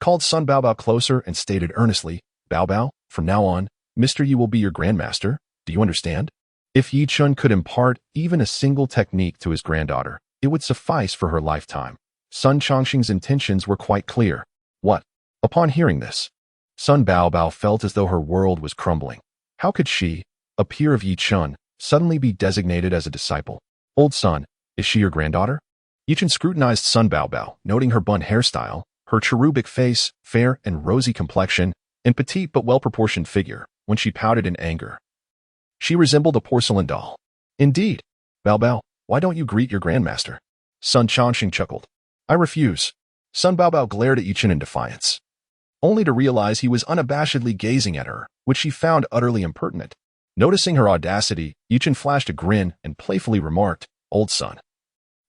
called Sun Baobao closer and stated earnestly, Baobao, from now on, Mr. Yi will be your grandmaster. Do you understand? If Yichen could impart even a single technique to his granddaughter, it would suffice for her lifetime. Sun Changxing's intentions were quite clear. What? Upon hearing this, Sun Baobao felt as though her world was crumbling. How could she, a peer of Yichen, suddenly be designated as a disciple? Old Sun, is she your granddaughter? Yichen scrutinized Sun Baobao, noting her bun hairstyle, her cherubic face, fair and rosy complexion, and petite but well-proportioned figure, when she pouted in anger. She resembled a porcelain doll. Indeed. Baobao, why don't you greet your grandmaster? Sun Changxing chuckled. I refuse. Sun Baobao glared at Yichen in defiance, only to realize he was unabashedly gazing at her, which she found utterly impertinent. Noticing her audacity, Yichen flashed a grin and playfully remarked, Old Sun,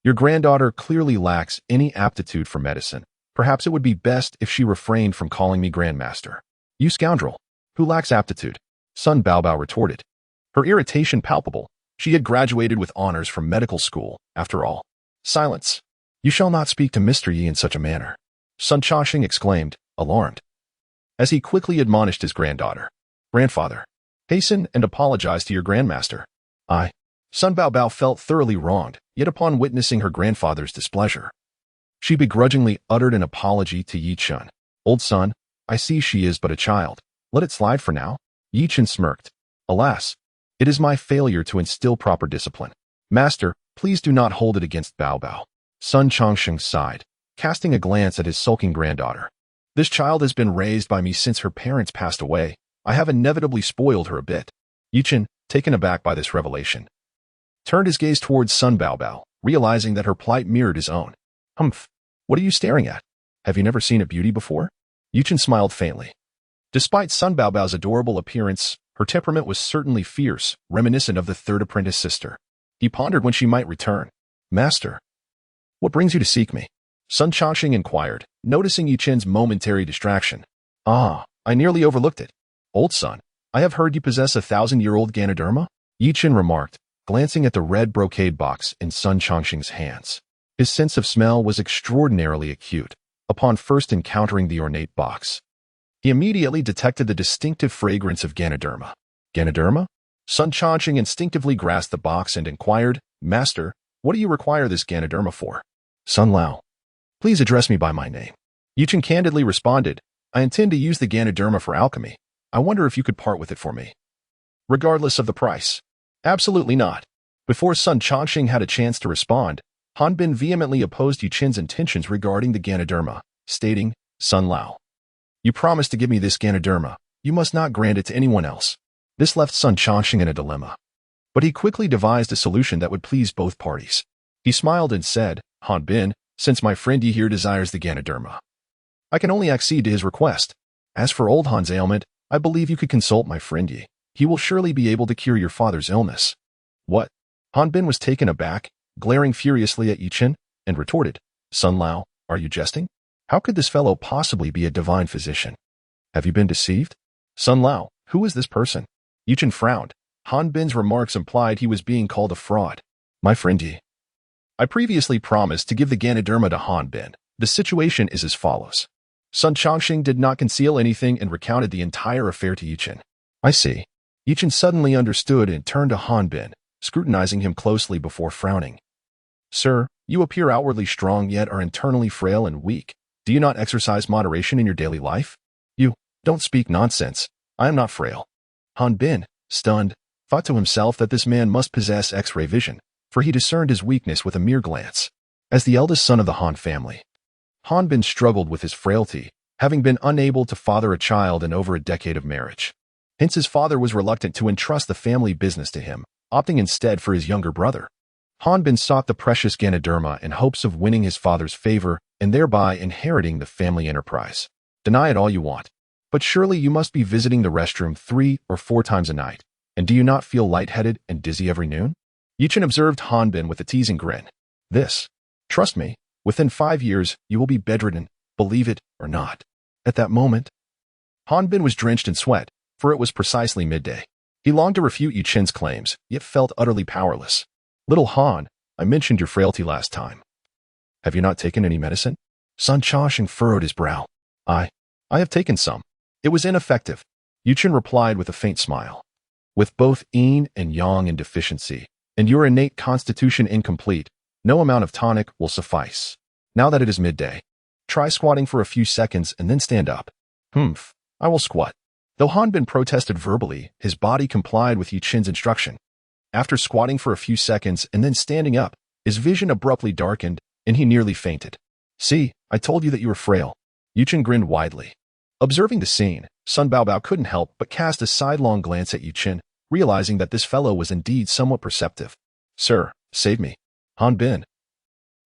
your granddaughter clearly lacks any aptitude for medicine. Perhaps it would be best if she refrained from calling me grandmaster. You scoundrel. Who lacks aptitude? Sun Baobao retorted, her irritation palpable. She had graduated with honors from medical school, after all. Silence. You shall not speak to Mr. Yi in such a manner. Sun Chashing exclaimed, alarmed, as he quickly admonished his granddaughter. Grandfather, hasten and apologize to your grandmaster. Sun Baobao felt thoroughly wronged, yet upon witnessing her grandfather's displeasure, she begrudgingly uttered an apology to Yichen. Old Sun, I see she is but a child. Let it slide for now. Yichen smirked. Alas, it is my failure to instill proper discipline. Master, please do not hold it against Baobao. Sun Changxing sighed, casting a glance at his sulking granddaughter. This child has been raised by me since her parents passed away. I have inevitably spoiled her a bit. Yichen, taken aback by this revelation, turned his gaze towards Sun Baobao, realizing that her plight mirrored his own. Humph, what are you staring at? Have you never seen a beauty before? Yichen smiled faintly. Despite Sun Baobao's adorable appearance, her temperament was certainly fierce, reminiscent of the third apprentice sister. He pondered when she might return. Master, what brings you to seek me? Sun Changxing inquired, noticing Yichen's momentary distraction. I nearly overlooked it. Old Sun, I have heard you possess a 1,000-year-old Ganoderma? Yichen remarked, glancing at the red brocade box in Sun Changxing's hands. His sense of smell was extraordinarily acute. Upon first encountering the ornate box, he immediately detected the distinctive fragrance of Ganoderma. Ganoderma? Sun Changxing instinctively grasped the box and inquired, Master, what do you require this Ganoderma for? Sun Lao, please address me by my name. Yichen candidly responded, I intend to use the Ganoderma for alchemy. I wonder if you could part with it for me. Regardless of the price. Absolutely not. Before Sun Changxing had a chance to respond, Han Bin vehemently opposed Yichen's intentions regarding the Ganoderma, stating, Sun Lao, you promised to give me this Ganoderma. You must not grant it to anyone else. This left Sun Changxing in a dilemma. But he quickly devised a solution that would please both parties. He smiled and said, Han Bin, since my friend Yi here desires the Ganoderma, I can only accede to his request. As for old Han's ailment, I believe you could consult my friend Yi. He will surely be able to cure your father's illness. What? Han Bin was taken aback, glaring furiously at Yichen, and retorted, Sun Lao, are you jesting? How could this fellow possibly be a divine physician? Have you been deceived? Sun Lao, who is this person? Yichen frowned. Han Bin's remarks implied he was being called a fraud. My friend Yi. I previously promised to give the Ganoderma to Han Bin. The situation is as follows. Sun Chongqing did not conceal anything and recounted the entire affair to Yichen. I see. Yichen suddenly understood and turned to Han Bin, scrutinizing him closely before frowning. Sir, you appear outwardly strong yet are internally frail and weak. Do you not exercise moderation in your daily life? You don't speak nonsense. I am not frail. Han Bin, stunned, thought to himself that this man must possess X-ray vision, for he discerned his weakness with a mere glance. As the eldest son of the Han family, Han Bin struggled with his frailty, having been unable to father a child in over a decade of marriage. Hence his father was reluctant to entrust the family business to him, opting instead for his younger brother. Han Bin sought the precious Ganoderma in hopes of winning his father's favor and thereby inheriting the family enterprise. Deny it all you want, but surely you must be visiting the restroom 3 or 4 times a night, and do you not feel lightheaded and dizzy every noon? Yichen observed Han Bin with a teasing grin. Trust me, within 5 years you will be bedridden, believe it or not. At that moment, Han Bin was drenched in sweat, for it was precisely midday. He longed to refute Yichen's claims, yet felt utterly powerless. Little Han, I mentioned your frailty last time. Have you not taken any medicine? Sun Chongqing furrowed his brow. I have taken some. It was ineffective. Yichen replied with a faint smile. With both yin and yang in deficiency, and your innate constitution incomplete, no amount of tonic will suffice. Now that it is midday, try squatting for a few seconds and then stand up. I will squat. Though Han Bin protested verbally, his body complied with Yichen's instruction. After squatting for a few seconds and then standing up, his vision abruptly darkened, and he nearly fainted. See, I told you that you were frail. Yichen grinned widely. Observing the scene, Sun Baobao couldn't help but cast a sidelong glance at Yichen, realizing that this fellow was indeed somewhat perceptive. Sir, save me. Han Bin,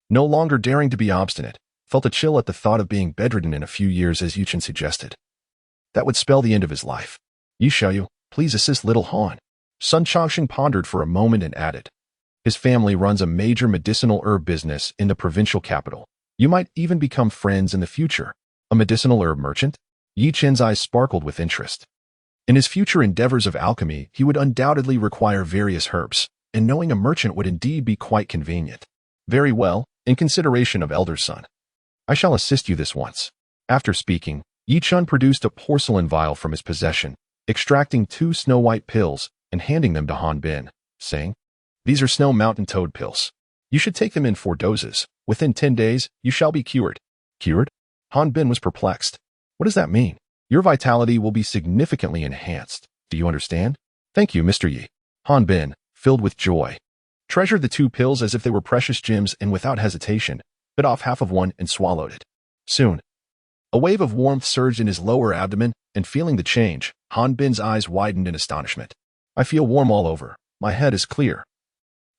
no longer daring to be obstinate, felt a chill at the thought of being bedridden in a few years as Yichen suggested. That would spell the end of his life. Yi Xiaoyu, please assist little Han. Sun Chongqing pondered for a moment and added. His family runs a major medicinal herb business in the provincial capital. You might even become friends in the future. A medicinal herb merchant? Yichen's eyes sparkled with interest. In his future endeavors of alchemy, he would undoubtedly require various herbs, and knowing a merchant would indeed be quite convenient. Very well, in consideration of elder son. I shall assist you this once. After speaking, Yichen produced a porcelain vial from his possession, extracting 2 snow-white pills and handing them to Han Bin, saying, These are snow mountain toad pills. You should take them in 4 doses. Within 10 days, you shall be cured. Cured? Han Bin was perplexed. What does that mean? Your vitality will be significantly enhanced. Do you understand? Thank you, Mr. Yi. Han Bin, filled with joy, treasured the 2 pills as if they were precious gems and without hesitation, bit off half of one and swallowed it. Soon, a wave of warmth surged in his lower abdomen, and feeling the change, Han Bin's eyes widened in astonishment. I feel warm all over. My head is clear.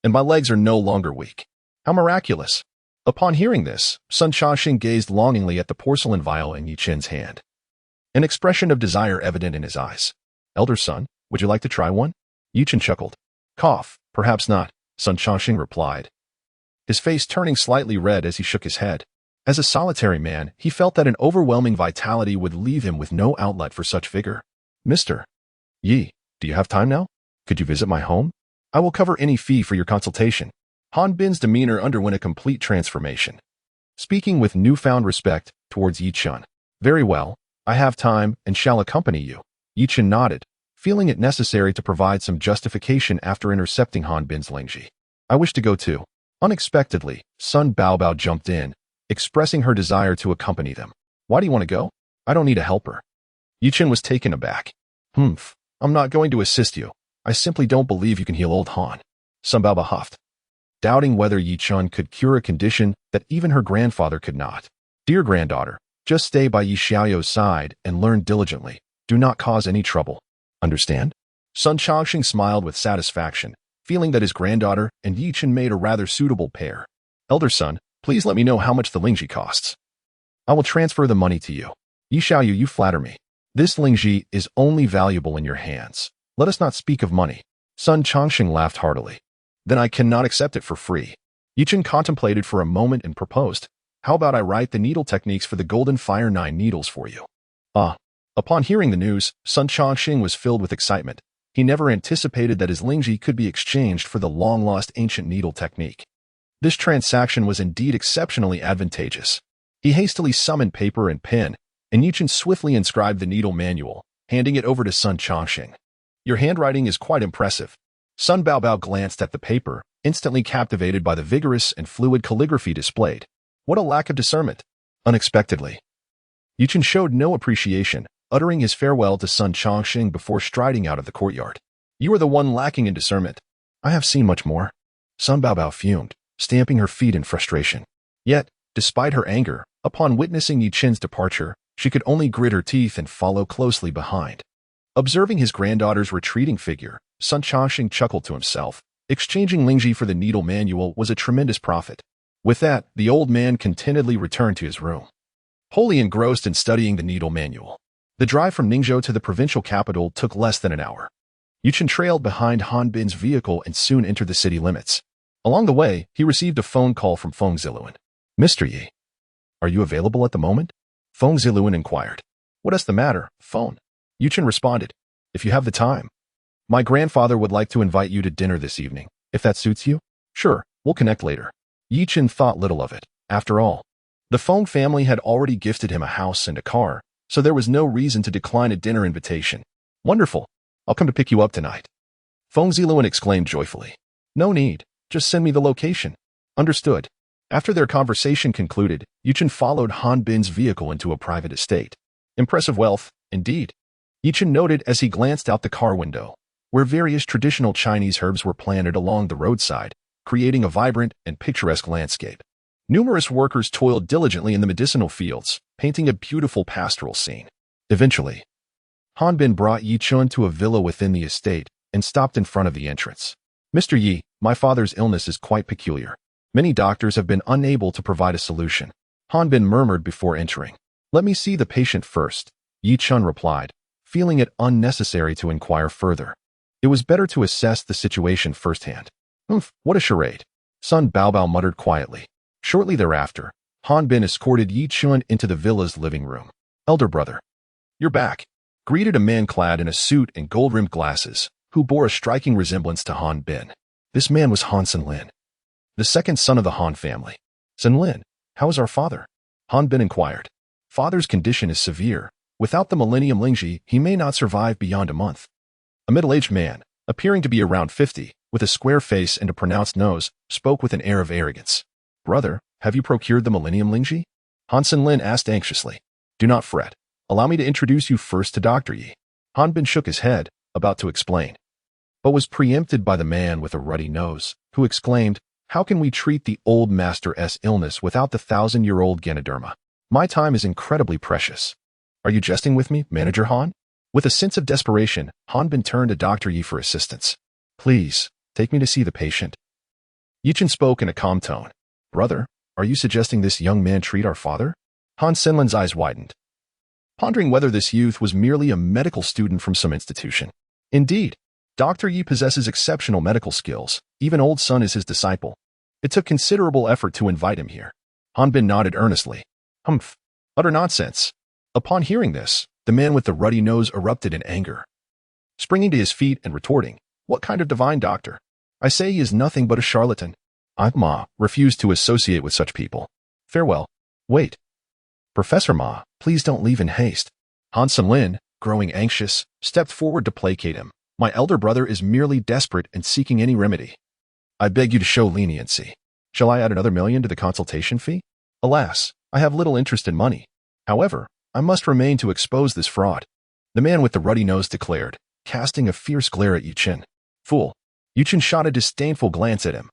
And my legs are no longer weak. How miraculous. Upon hearing this, Sun Chongqing gazed longingly at the porcelain vial in Yichen's hand. An expression of desire evident in his eyes. Elder son, would you like to try one? Yichen chuckled. Cough, perhaps not, Sun Chongqing replied, his face turning slightly red as he shook his head. As a solitary man, he felt that an overwhelming vitality would leave him with no outlet for such vigor. Mr. Yi, do you have time now? Could you visit my home? I will cover any fee for your consultation. Han Bin's demeanor underwent a complete transformation. Speaking with newfound respect towards Yichen. Very well, I have time and shall accompany you. Yichen nodded, feeling it necessary to provide some justification after intercepting Han Bin's Lingji. I wish to go too. Unexpectedly, Sun Baobao jumped in, expressing her desire to accompany them. Why do you want to go? I don't need a helper. Yichen was taken aback. I'm not going to assist you. I simply don't believe you can heal old Han. Sun Baobao huffed, doubting whether Yichen could cure a condition that even her grandfather could not. Dear granddaughter, just stay by Yi Xiaoyu's side and learn diligently. Do not cause any trouble. Understand? Sun Chongqing smiled with satisfaction, feeling that his granddaughter and Yichen made a rather suitable pair. Elder son, please let me know how much the Lingji costs. I will transfer the money to you. Yi Xiaoyu, you flatter me. This Lingji is only valuable in your hands. Let us not speak of money. Sun Chongqing laughed heartily. Then I cannot accept it for free. Yichen contemplated for a moment and proposed. How about I write the needle techniques for the Golden Fire 9 needles for you? Upon hearing the news, Sun Chongqing was filled with excitement. He never anticipated that his Lingji could be exchanged for the long-lost ancient needle technique. This transaction was indeed exceptionally advantageous. He hastily summoned paper and pen, and Yichen swiftly inscribed the needle manual, handing it over to Sun Chongqing. Your handwriting is quite impressive. Sun Baobao glanced at the paper, instantly captivated by the vigorous and fluid calligraphy displayed. What a lack of discernment! Unexpectedly, Yichen showed no appreciation, uttering his farewell to Sun Chongqing before striding out of the courtyard. You are the one lacking in discernment. I have seen much more. Sun Baobao fumed, stamping her feet in frustration. Yet, despite her anger, upon witnessing Yichen's departure, she could only grit her teeth and follow closely behind. Observing his granddaughter's retreating figure, Sun Chongqing chuckled to himself. Exchanging Lingji for the needle manual was a tremendous profit. With that, the old man contentedly returned to his room, wholly engrossed in studying the needle manual. The drive from Ningzhou to the provincial capital took less than an hour. Yichen trailed behind Han Bin's vehicle and soon entered the city limits. Along the way, he received a phone call from Feng Ziluan. Mr. Yi, are you available at the moment? Feng Ziluan inquired. What is the matter, phone? Yichen responded. If you have the time. My grandfather would like to invite you to dinner this evening, if that suits you. Sure, we'll connect later. Yichen thought little of it. After all, the Feng family had already gifted him a house and a car, so there was no reason to decline a dinner invitation. Wonderful. I'll come to pick you up tonight. Feng Ziluan exclaimed joyfully. No need. Just send me the location. Understood. After their conversation concluded, Yichen followed Han Bin's vehicle into a private estate. Impressive wealth, indeed. Yichen noted as he glanced out the car window, where various traditional Chinese herbs were planted along the roadside, creating a vibrant and picturesque landscape. Numerous workers toiled diligently in the medicinal fields, painting a beautiful pastoral scene. Eventually, Han Bin brought Yichen to a villa within the estate and stopped in front of the entrance. Mr. Yi, my father's illness is quite peculiar. Many doctors have been unable to provide a solution. Han Bin murmured before entering. Let me see the patient first, Yichen replied, feeling it unnecessary to inquire further. It was better to assess the situation firsthand. What a charade. Sun Baobao muttered quietly. Shortly thereafter, Han Bin escorted Yichen into the villa's living room. Elder brother, you're back, greeted a man clad in a suit and gold-rimmed glasses, who bore a striking resemblance to Han Bin. This man was Han Senlin, the second son of the Han family. Senlin, how is our father? Han Bin inquired. Father's condition is severe. Without the Millennium Lingji, he may not survive beyond a month. A middle-aged man, appearing to be around 50, with a square face and a pronounced nose, spoke with an air of arrogance. Brother, have you procured the Millennium Lingji? Han Senlin asked anxiously. Do not fret. Allow me to introduce you first to Dr. Yi. Han Bin shook his head, about to explain, but was preempted by the man with a ruddy nose, who exclaimed, How can we treat the old master's illness without the 1,000-year-old Ganoderma? My time is incredibly precious. Are you jesting with me, Manager Han? With a sense of desperation, Han Bin turned to Dr. Yi for assistance. Please, take me to see the patient. Yichen spoke in a calm tone. Brother, are you suggesting this young man treat our father? Han Senlin's eyes widened, pondering whether this youth was merely a medical student from some institution. Indeed, Dr. Yi possesses exceptional medical skills. Even old Sun is his disciple. It took considerable effort to invite him here. Han Bin nodded earnestly. Humph. Utter nonsense. Upon hearing this, the man with the ruddy nose erupted in anger, springing to his feet and retorting, What kind of divine doctor? I say he is nothing but a charlatan. Ma refused to associate with such people. Farewell. Wait. Professor Ma, please don't leave in haste. Han Senlin, growing anxious, stepped forward to placate him. My elder brother is merely desperate and seeking any remedy. I beg you to show leniency. Shall I add another 1,000,000 to the consultation fee? Alas, I have little interest in money. However, I must remain to expose this fraud. The man with the ruddy nose declared, casting a fierce glare at Yichen. Fool. Yichen shot a disdainful glance at him,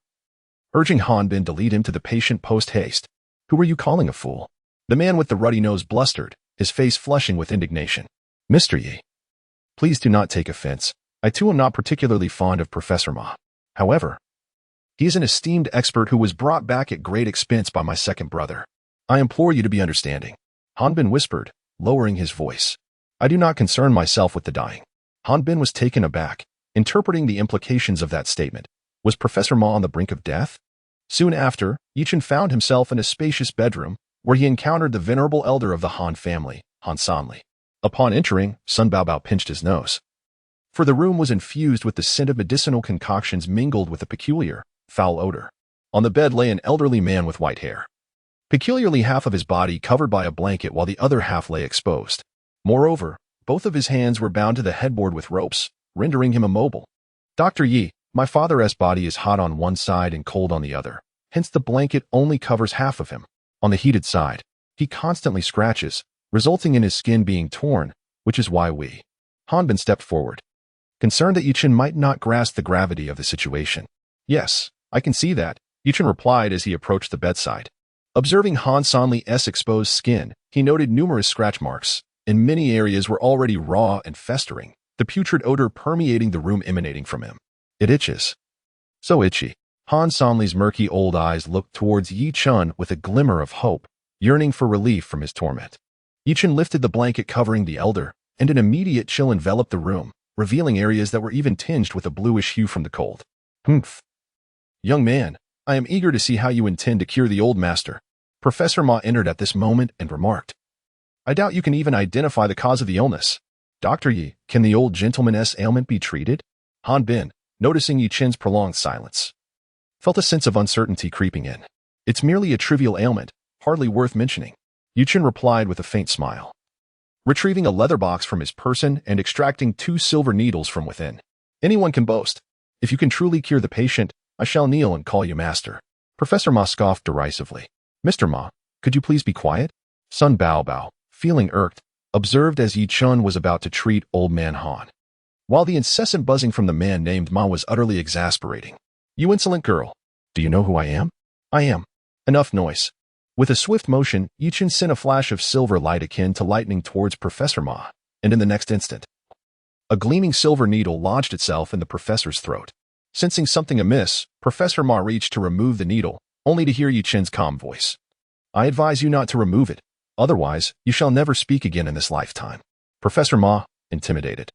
urging Han Bin to lead him to the patient post-haste. Who are you calling a fool? The man with the ruddy nose blustered, his face flushing with indignation. Mr. Yi, please do not take offense. I too am not particularly fond of Professor Ma. However, he is an esteemed expert who was brought back at great expense by my second brother. I implore you to be understanding. Han Bin whispered, lowering his voice. I do not concern myself with the dying. Han Bin was taken aback, interpreting the implications of that statement. Was Professor Ma on the brink of death? Soon after, Yichen found himself in a spacious bedroom, where he encountered the venerable elder of the Han family, Han Sanli. Upon entering, Sun Baobao pinched his nose, for the room was infused with the scent of medicinal concoctions mingled with a peculiar, foul odor. On the bed lay an elderly man with white hair. Peculiarly, half of his body covered by a blanket while the other half lay exposed. Moreover, both of his hands were bound to the headboard with ropes, rendering him immobile. Dr. Yi, my father's body is hot on one side and cold on the other. Hence the blanket only covers half of him. On the heated side, he constantly scratches, resulting in his skin being torn, which is why we. Hanbin stepped forward, concerned that Yichen might not grasp the gravity of the situation. Yes, I can see that, Yichen replied as he approached the bedside. Observing Han Sanli's exposed skin, he noted numerous scratch marks, and many areas were already raw and festering, the putrid odor permeating the room emanating from him. It itches. So itchy. Han Sanli's murky old eyes looked towards Yichen with a glimmer of hope, yearning for relief from his torment. Yichen lifted the blanket covering the elder, and an immediate chill enveloped the room, revealing areas that were even tinged with a bluish hue from the cold. Humph. Young man, I am eager to see how you intend to cure the old master. Professor Ma entered at this moment and remarked. I doubt you can even identify the cause of the illness. Dr. Yi, can the old gentleman's ailment be treated? Han Bin, noticing Yichen's prolonged silence, felt a sense of uncertainty creeping in. It's merely a trivial ailment, hardly worth mentioning. Yichen replied with a faint smile, retrieving a leather box from his person and extracting 2 silver needles from within. Anyone can boast. If you can truly cure the patient, I shall kneel and call you master. Professor Ma scoffed derisively. Mr. Ma, could you please be quiet? Sun Baobao, feeling irked, observed as Yichen was about to treat old man Han, while the incessant buzzing from the man named Ma was utterly exasperating. You insolent girl. Do you know who I am? I am. Enough noise. With a swift motion, Yichen sent a flash of silver light akin to lightning towards Professor Ma, and in the next instant, a gleaming silver needle lodged itself in the professor's throat. Sensing something amiss, Professor Ma reached to remove the needle, only to hear Yichen's calm voice. I advise you not to remove it. Otherwise, you shall never speak again in this lifetime. Professor Ma, intimidated,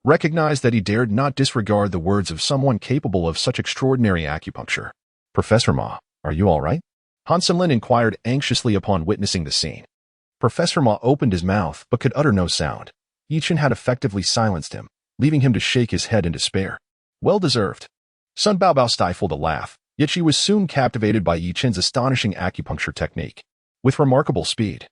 recognized that he dared not disregard the words of someone capable of such extraordinary acupuncture. Professor Ma, are you all right? Han Senlin inquired anxiously upon witnessing the scene. Professor Ma opened his mouth but could utter no sound. Yichen had effectively silenced him, leaving him to shake his head in despair. Well deserved. Sun Baobao stifled a laugh, yet she was soon captivated by Yichen's astonishing acupuncture technique. With remarkable speed,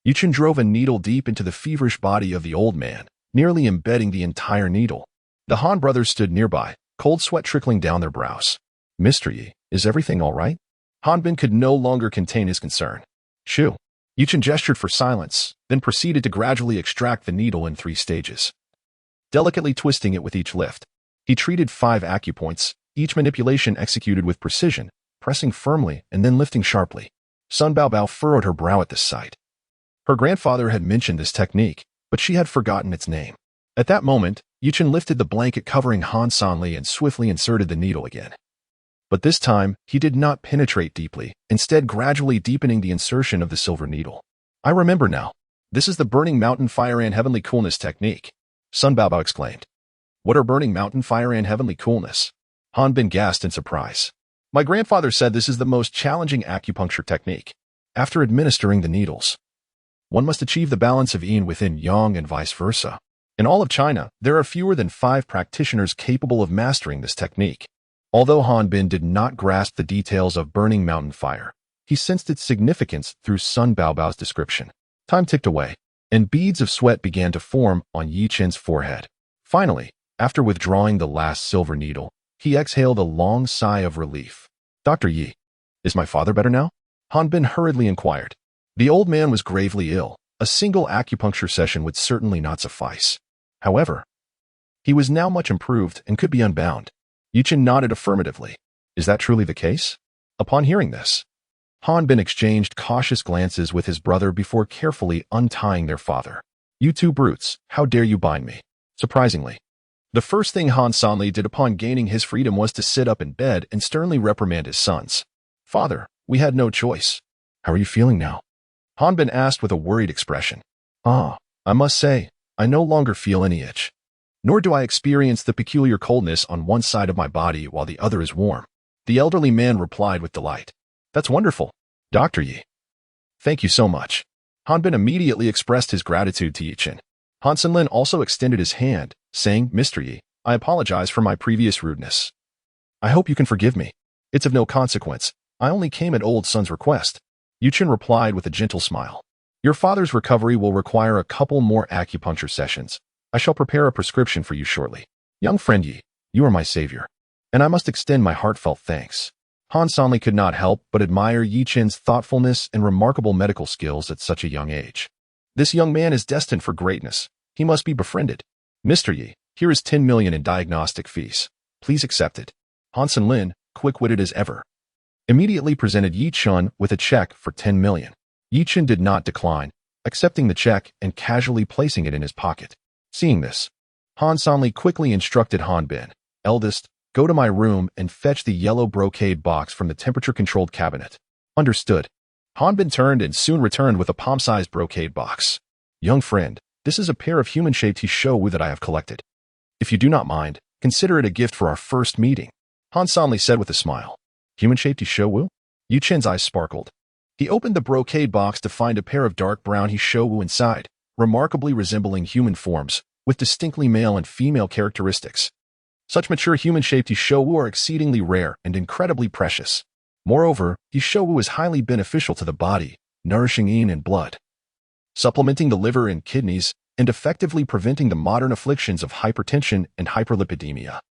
Yichen drove a needle deep into the feverish body of the old man, nearly embedding the entire needle. The Han brothers stood nearby, cold sweat trickling down their brows. Mr. Yi, is everything all right? Han Bin could no longer contain his concern. Shoo. Yichen gestured for silence, then proceeded to gradually extract the needle in 3 stages, delicately twisting it with each lift. He treated 5 acupoints, each manipulation executed with precision, pressing firmly and then lifting sharply. Sun Baobao furrowed her brow at this sight. Her grandfather had mentioned this technique, but she had forgotten its name. At that moment, Yichen lifted the blanket covering Han Sanli and swiftly inserted the needle again. But this time, he did not penetrate deeply, instead gradually deepening the insertion of the silver needle. I remember now. This is the Burning Mountain Fire and Heavenly Coolness technique, Sun Baobao exclaimed. What are Burning Mountain Fire and Heavenly Coolness? Han Bin gasped in surprise. My grandfather said this is the most challenging acupuncture technique. After administering the needles, one must achieve the balance of yin within yang and vice versa. In all of China, there are fewer than 5 practitioners capable of mastering this technique. Although Han Bin did not grasp the details of Burning Mountain Fire, he sensed its significance through Sun Baobao's description. Time ticked away, and beads of sweat began to form on Yichen's forehead. Finally, after withdrawing the last silver needle, he exhaled a long sigh of relief. Dr. Yi, is my father better now? Han Bin hurriedly inquired. The old man was gravely ill. A single acupuncture session would certainly not suffice. However, he was now much improved and could be unbound. Yichen nodded affirmatively. Is that truly the case? Upon hearing this, Han Bin exchanged cautious glances with his brother before carefully untying their father. You 2 brutes, how dare you bind me? Surprisingly, the first thing Han Sanli did upon gaining his freedom was to sit up in bed and sternly reprimand his sons. Father, we had no choice. How are you feeling now? Han Bin asked with a worried expression. I must say, I no longer feel any itch. Nor do I experience the peculiar coldness on one side of my body while the other is warm. The elderly man replied with delight. That's wonderful, Dr. Yi. Thank you so much. Han Bin immediately expressed his gratitude to Yichen. Han Senlin also extended his hand, saying, Mr. Yi, I apologize for my previous rudeness. I hope you can forgive me. It's of no consequence. I only came at old son's request. Yichen replied with a gentle smile. Your father's recovery will require a couple more acupuncture sessions. I shall prepare a prescription for you shortly. Young friend Yi, you are my savior, and I must extend my heartfelt thanks. Han Sanli could not help but admire Yichen's thoughtfulness and remarkable medical skills at such a young age. This young man is destined for greatness. He must be befriended. Mr. Yi, here is 10 million in diagnostic fees. Please accept it. Han Sanlin, quick-witted as ever, immediately presented Yichen with a check for 10 million. Yichen did not decline, accepting the check and casually placing it in his pocket. Seeing this, Han Sanli quickly instructed Han Bin, eldest, go to my room and fetch the yellow brocade box from the temperature-controlled cabinet. Understood. Han Bin turned and soon returned with a palm-sized brocade box. Young friend, this is a pair of human-shaped Hishowu that I have collected. If you do not mind, consider it a gift for our first meeting. Han Sanli said with a smile. Human-shaped Hishowu? Yichen's eyes sparkled. He opened the brocade box to find a pair of dark brown Hishowu inside, remarkably resembling human forms, with distinctly male and female characteristics. Such mature human-shaped Hishowu are exceedingly rare and incredibly precious. Moreover, Hishowu is highly beneficial to the body, nourishing yin and blood, supplementing the liver and kidneys, and effectively preventing the modern afflictions of hypertension and hyperlipidemia.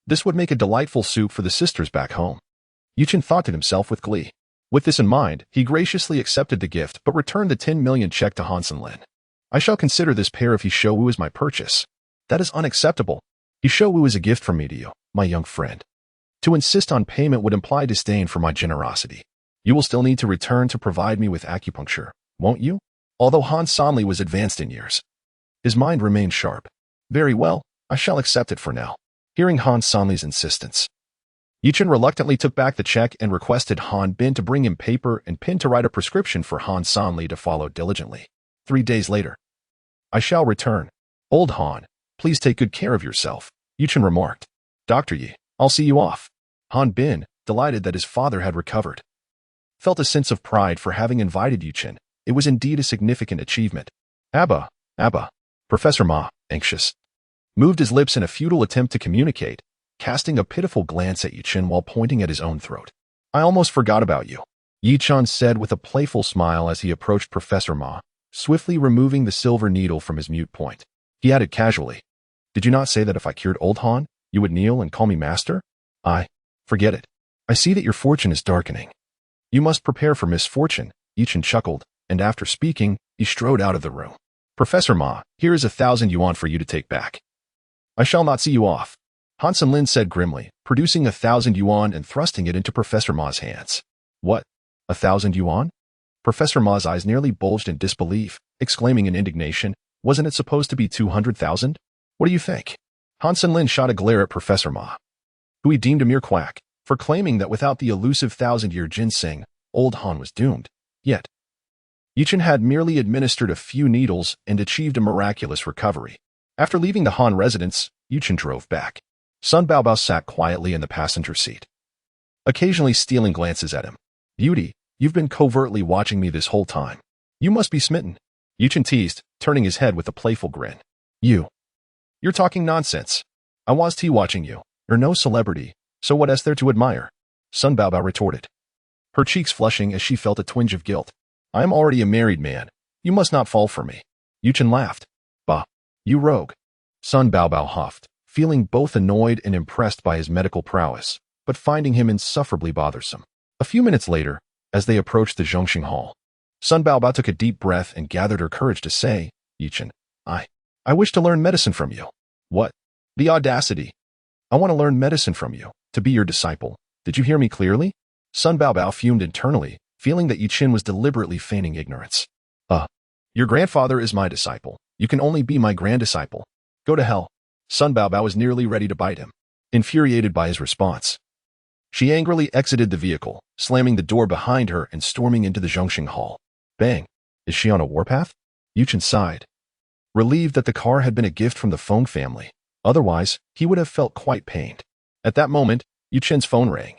This would make a delightful soup for the sisters back home. Yichen thought to himself with glee. With this in mind, he graciously accepted the gift but returned the 10 million check to Han Sanlin. I shall consider this pair of Hishowu as my purchase. That is unacceptable. Hishowu is a gift from me to you, my young friend. To insist on payment would imply disdain for my generosity. You will still need to return to provide me with acupuncture, won't you? Although Han Sanli was advanced in years, his mind remained sharp. Very well, I shall accept it for now. Hearing Han Sanli's insistence, Yichen reluctantly took back the check and requested Han Bin to bring him paper and pen to write a prescription for Han Sanli to follow diligently. 3 days later, I shall return. Old Han, please take good care of yourself, Yichen remarked. Dr. Yi, I'll see you off. Han Bin, delighted that his father had recovered, felt a sense of pride for having invited Yichen. It was indeed a significant achievement. Abba. Professor Ma, anxious, moved his lips in a futile attempt to communicate, casting a pitiful glance at Yichen while pointing at his own throat. I almost forgot about you, Yichen said with a playful smile as he approached Professor Ma, swiftly removing the silver needle from his mute point. He added casually, did you not say that if I cured old Han, you would kneel and call me master? Forget it. I see that your fortune is darkening. You must prepare for misfortune, Yichen chuckled, and after speaking, he strode out of the room. Professor Ma, here is 1,000 yuan for you to take back. I shall not see you off, Han Sanlin said grimly, producing 1,000 yuan and thrusting it into Professor Ma's hands. What? 1,000 yuan? Professor Ma's eyes nearly bulged in disbelief, exclaiming in indignation, wasn't it supposed to be 200,000? What do you think? Han Sanlin shot a glare at Professor Ma, who he deemed a mere quack, for claiming that without the elusive 1,000-year ginseng, old Han was doomed. Yet, Yichen had merely administered a few needles and achieved a miraculous recovery. After leaving the Han residence, Yichen drove back. Sun Baobao sat quietly in the passenger seat, occasionally stealing glances at him. Beauty, you've been covertly watching me this whole time. You must be smitten, Yichen teased, turning his head with a playful grin. You're talking nonsense. I was watching you. You're no celebrity, so what is there to admire? Sun Baobao retorted, her cheeks flushing as she felt a twinge of guilt. I am already a married man. You must not fall for me. Yichen laughed. Bah, you rogue. Sun Baobao huffed, feeling both annoyed and impressed by his medical prowess, but finding him insufferably bothersome. A few minutes later, as they approached the Zhongxing Hall, Sun Baobao took a deep breath and gathered her courage to say, Yichen, I wish to learn medicine from you. What? The audacity. I want to learn medicine from you, to be your disciple. Did you hear me clearly? Sun Baobao fumed internally, feeling that Yichen was deliberately feigning ignorance. Your grandfather is my disciple. You can only be my grand-disciple. Go to hell. Sun Baobao was nearly ready to bite him, infuriated by his response. She angrily exited the vehicle, slamming the door behind her and storming into the Zhongxing Hall. Bang! Is she on a warpath? Yichen sighed, relieved that the car had been a gift from the Feng family. Otherwise, he would have felt quite pained. At that moment, Yichen's phone rang.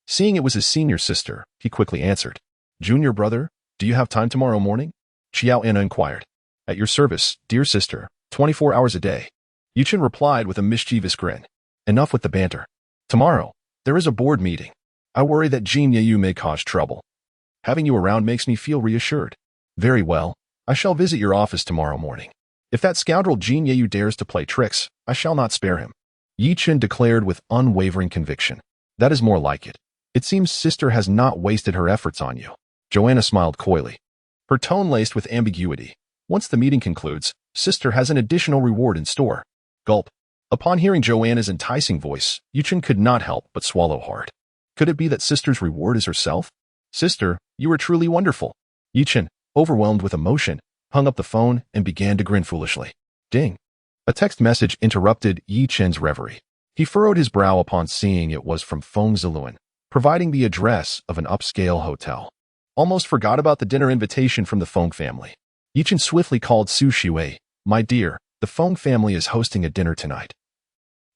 Seeing it was his senior sister, he quickly answered. Junior brother, do you have time tomorrow morning? Xiao Anna inquired. At your service, dear sister, 24 hours a day. Yichen replied with a mischievous grin. Enough with the banter. Tomorrow, There is a board meeting. I worry that Jin Yeyu may cause trouble. Having you around makes me feel reassured. Very well. I shall visit your office tomorrow morning. If that scoundrel Jin Yeyu dares to play tricks, I shall not spare him. Yichen declared with unwavering conviction. That is more like it. It seems sister has not wasted her efforts on you. Joanna smiled coyly, her tone laced with ambiguity. Once the meeting concludes, sister has an additional reward in store. Gulp. Upon hearing Joanna's enticing voice, Yichen could not help but swallow hard. Could it be that sister's reward is herself? Sister, you are truly wonderful. Yichen, overwhelmed with emotion, hung up the phone and began to grin foolishly. Ding. A text message interrupted Yichen's reverie. He furrowed his brow upon seeing it was from Feng Ziluan, providing the address of an upscale hotel. Almost forgot about the dinner invitation from the Feng family. Yichen swiftly called Su Shui. My dear, the Feng family is hosting a dinner tonight.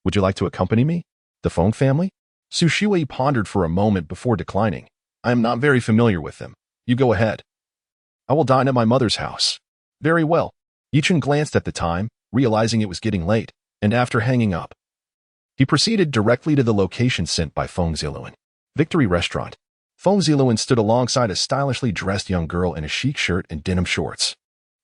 Would you like to accompany me? The Feng family? Su Shui pondered for a moment before declining. I am not very familiar with them. You go ahead. I will dine at my mother's house. Very well. Yichen glanced at the time, realizing it was getting late, and after hanging up, he proceeded directly to the location sent by Feng Ziluan. Victory Restaurant. Feng Ziluan stood alongside a stylishly dressed young girl in a chic shirt and denim shorts.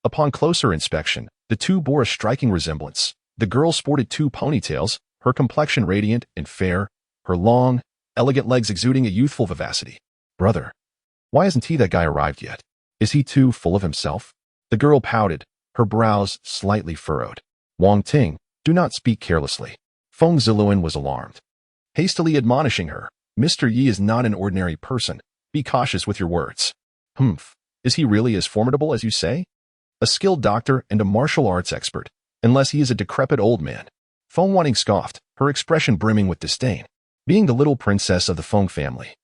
Upon closer inspection, the two bore a striking resemblance. The girl sported two ponytails, her complexion radiant and fair, her long, elegant legs exuding a youthful vivacity. Brother, why hasn't that guy arrived yet? Is he too full of himself? The girl pouted, her brows slightly furrowed. Wang Ting, do not speak carelessly. Feng Ziluan was alarmed, hastily admonishing her. Mr. Yi is not an ordinary person. Be cautious with your words. Humph. Is he really as formidable as you say? A skilled doctor and a martial arts expert, unless he is a decrepit old man. Feng Wanting scoffed, her expression brimming with disdain. Being the little princess of the Feng family,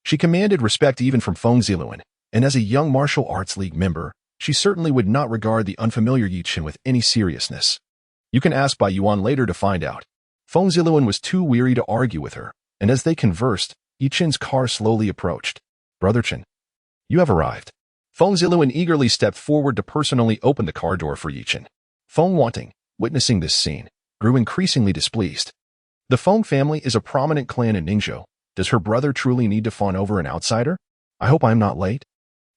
she commanded respect even from Feng Ziluan, and as a young martial arts league member, she certainly would not regard the unfamiliar Yichen with any seriousness. You can ask Bai Yuan later to find out. Feng Ziluan was too weary to argue with her, and as they conversed, Yichen's car slowly approached. Brother Chen, you have arrived. Feng Ziluan eagerly stepped forward to personally open the car door for Yichen. Feng Wanting, witnessing this scene, grew increasingly displeased. The Feng family is a prominent clan in Ningzhou. Does her brother truly need to fawn over an outsider? I hope I am not late.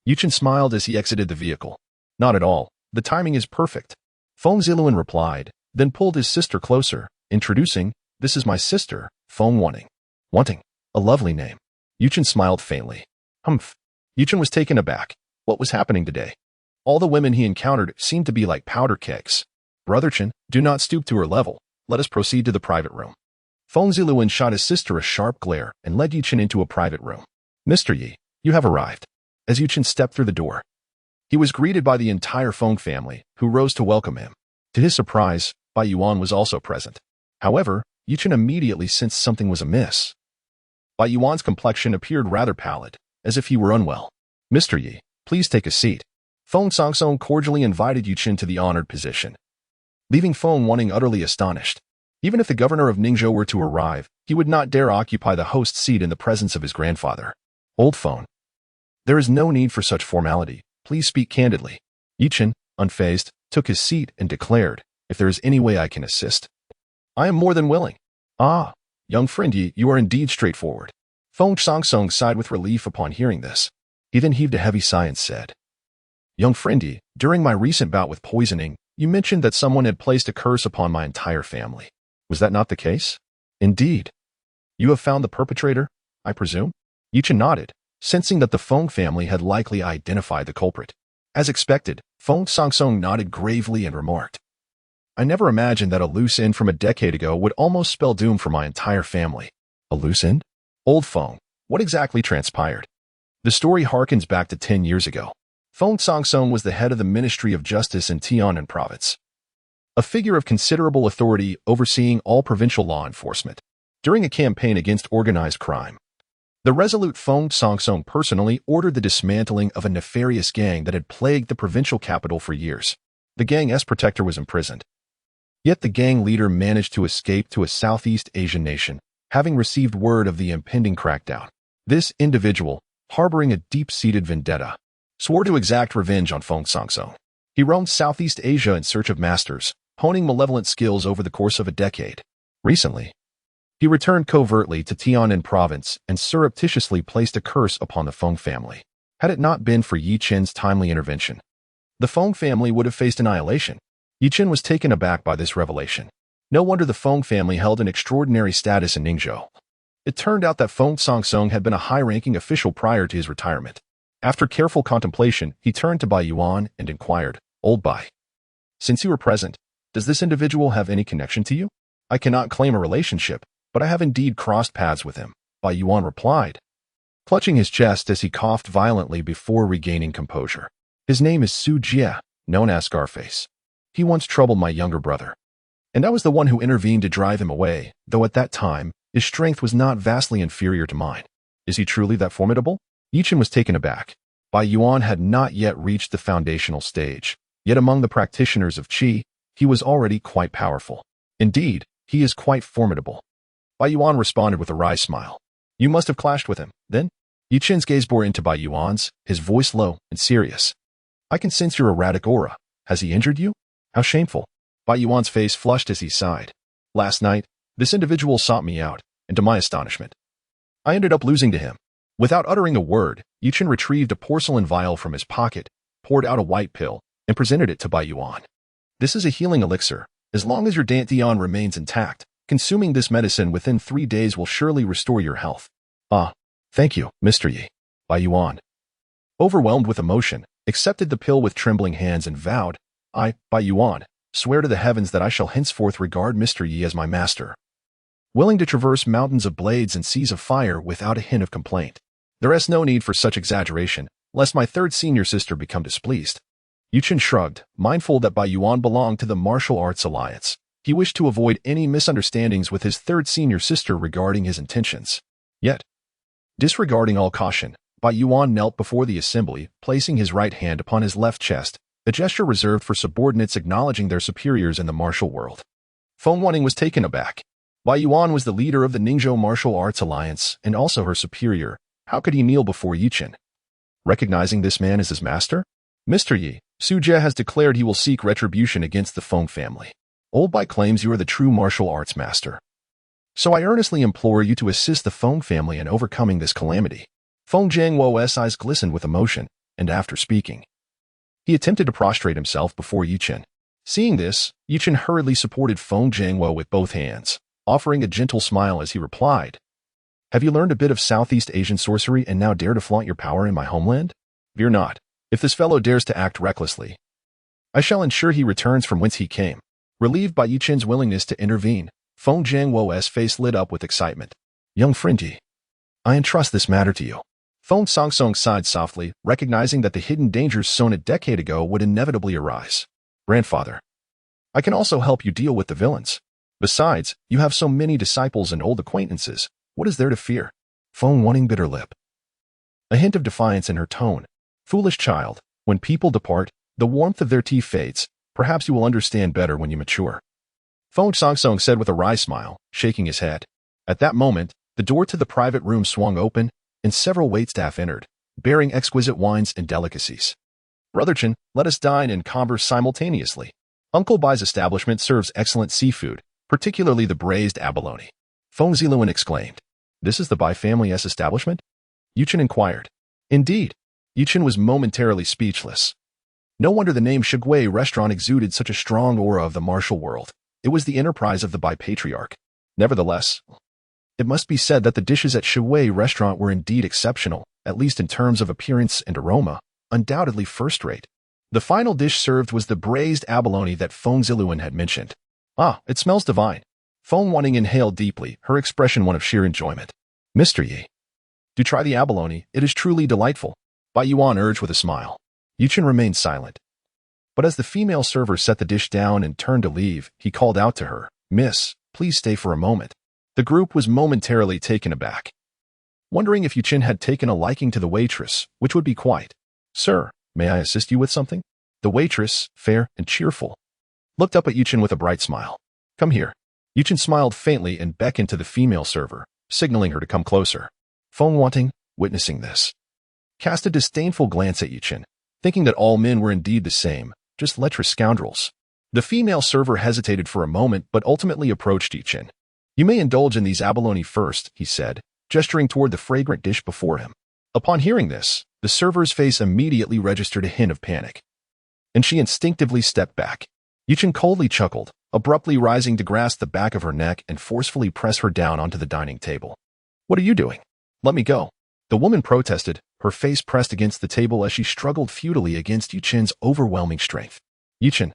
Yichen smiled as he exited the vehicle. Not at all. The timing is perfect. Feng Ziluan replied, then pulled his sister closer, introducing, this is my sister, Feng Wanting. Wanting, a lovely name. Yichen smiled faintly. Humph. Yichen was taken aback. What was happening today? All the women he encountered seemed to be like powder kegs. Brother Chen, do not stoop to her level. Let us proceed to the private room. Feng Ziluan shot his sister a sharp glare and led Yichen into a private room. Mr. Yi, you have arrived. As Yichen stepped through the door, he was greeted by the entire Feng family, who rose to welcome him. To his surprise, Bai Yuan was also present. However, Yichen immediately sensed something was amiss. Bai Yuan's complexion appeared rather pallid, as if he were unwell. Mr. Yi, please take a seat. Feng Sangsong cordially invited Yichen to the honored position, leaving Feng Wanting utterly astonished. Even if the governor of Ningzhou were to arrive, he would not dare occupy the host's seat in the presence of his grandfather. Old Feng. There is no need for such formality. Please speak candidly. Yichen, unfazed, took his seat and declared, if there is any way I can assist, I am more than willing. Ah, young friend Yi, you are indeed straightforward. Feng Sangsong sighed with relief upon hearing this. He then heaved a heavy sigh and said, Young friend Yi, during my recent bout with poisoning, you mentioned that someone had placed a curse upon my entire family. Was that not the case? Indeed. You have found the perpetrator, I presume? Yichen nodded, sensing that the Feng family had likely identified the culprit. As expected, Feng Sangsong nodded gravely and remarked, I never imagined that a loose end from a decade ago would almost spell doom for my entire family. A loose end? Old Feng, what exactly transpired? The story harkens back to 10 years ago. Feng Sangsong was the head of the Ministry of Justice in Tianan Province, a figure of considerable authority overseeing all provincial law enforcement. During a campaign against organized crime, the resolute Feng Sangsong personally ordered the dismantling of a nefarious gang that had plagued the provincial capital for years. The gang's protector was imprisoned. Yet the gang leader managed to escape to a Southeast Asian nation, having received word of the impending crackdown. This individual, harboring a deep-seated vendetta, swore to exact revenge on Feng Sangsong. He roamed Southeast Asia in search of masters, honing malevolent skills over the course of a decade. Recently, He returned covertly to Tianan province and surreptitiously placed a curse upon the Feng family. Had it not been for Yichen's timely intervention, the Feng family would have faced annihilation. Yichen was taken aback by this revelation. No wonder the Feng family held an extraordinary status in Ningzhou. It turned out that Feng Songsong had been a high-ranking official prior to his retirement. After careful contemplation, he turned to Bai Yuan and inquired, "Old Bai, since you were present, does this individual have any connection to you?" "I cannot claim a relationship, but I have indeed crossed paths with him," Bai Yuan replied, clutching his chest as he coughed violently before regaining composure. "His name is Su Jie, known as Scarface. He once troubled my younger brother, and I was the one who intervened to drive him away, though at that time, his strength was not vastly inferior to mine. Is he truly that formidable?" Yichen was taken aback. Bai Yuan had not yet reached the foundational stage, yet among the practitioners of Qi, he was already quite powerful. "Indeed, he is quite formidable." Bai Yuan responded with a wry smile. "You must have clashed with him, then?" Yichen's gaze bore into Bai Yuan's, his voice low and serious. "I can sense your erratic aura. Has he injured you? How shameful." Bai Yuan's face flushed as he sighed. "Last night, this individual sought me out, and to my astonishment, I ended up losing to him." Without uttering a word, Yichen retrieved a porcelain vial from his pocket, poured out a white pill, and presented it to Bai Yuan. "This is a healing elixir. As long as your dantian remains intact, consuming this medicine within 3 days will surely restore your health." "Ah, thank you, Mr. Yi." Bai Yuan, overwhelmed with emotion, accepted the pill with trembling hands and vowed, "I, Bai Yuan, swear to the heavens that I shall henceforth regard Mr. Yi as my master, willing to traverse mountains of blades and seas of fire without a hint of complaint. There is no need for such exaggeration, lest my third senior sister become displeased." Yichen shrugged, mindful that Bai Yuan belonged to the Martial Arts Alliance. He wished to avoid any misunderstandings with his third senior sister regarding his intentions. Yet, disregarding all caution, Bai Yuan knelt before the assembly, placing his right hand upon his left chest, a gesture reserved for subordinates acknowledging their superiors in the martial world. Feng Wanning was taken aback. Bai Yuan was the leader of the Ningzhou Martial Arts Alliance and also her superior. How could he kneel before Yichen? Recognizing this man as his master? "Mr. Yi, Su Jie has declared he will seek retribution against the Feng family. Old Bai claims you are the true martial arts master. So I earnestly implore you to assist the Feng family in overcoming this calamity." Feng Jiangwo's eyes glistened with emotion, and after speaking, he attempted to prostrate himself before Yichen. Seeing this, Yichen hurriedly supported Feng Jiangwo with both hands, offering a gentle smile as he replied, "Have you learned a bit of Southeast Asian sorcery and now dare to flaunt your power in my homeland? Fear not. If this fellow dares to act recklessly, I shall ensure he returns from whence he came." Relieved by Yichen's willingness to intervene, Feng Jiangwo's face lit up with excitement. "Young friend Yi, I entrust this matter to you." Feng Songsong sighed softly, recognizing that the hidden dangers sown a decade ago would inevitably arise. "Grandfather, I can also help you deal with the villains. Besides, you have so many disciples and old acquaintances. What is there to fear?" Feng Wanning bit her lip, a hint of defiance in her tone. "Foolish child, when people depart, the warmth of their tea fades. Perhaps you will understand better when you mature." Feng Songsong said with a wry smile, shaking his head. At that moment, the door to the private room swung open, and several waitstaff entered, bearing exquisite wines and delicacies. "Brother Chen, let us dine and converse simultaneously. Uncle Bai's establishment serves excellent seafood, particularly the braised abalone." Feng Ziluan exclaimed. "This is the Bai family's establishment?" Yichen inquired. Indeed. Yichen was momentarily speechless. No wonder the name Shigui restaurant exuded such a strong aura of the martial world. It was the enterprise of the Bai patriarch. Nevertheless, it must be said that the dishes at Shigui restaurant were indeed exceptional, at least in terms of appearance and aroma, undoubtedly first-rate. The final dish served was the braised abalone that Feng Ziluan had mentioned. "Ah, it smells divine." Feng Wanning inhaled deeply, her expression one of sheer enjoyment. "Mr. Yi, do try the abalone, it is truly delightful," Bai Yuan urged with a smile. Yichen remained silent. But as the female server set the dish down and turned to leave, he called out to her, "Miss, please stay for a moment." The group was momentarily taken aback, wondering if Yichen had taken a liking to the waitress, which would be quite. "Sir, may I assist you with something?" The waitress, fair and cheerful, looked up at Yichen with a bright smile. "Come here." Yichen smiled faintly and beckoned to the female server, signaling her to come closer. Feng Wanting, witnessing this, cast a disdainful glance at Yichen, thinking that all men were indeed the same, just lecherous scoundrels. The female server hesitated for a moment but ultimately approached Yichen. You may indulge in these abalone first, he said, gesturing toward the fragrant dish before him. Upon hearing this, the server's face immediately registered a hint of panic, and she instinctively stepped back. Yichen coldly chuckled, abruptly rising to grasp the back of her neck and forcefully press her down onto the dining table. What are you doing? Let me go. The woman protested, her face pressed against the table as she struggled futilely against Yichen's overwhelming strength. Yichen,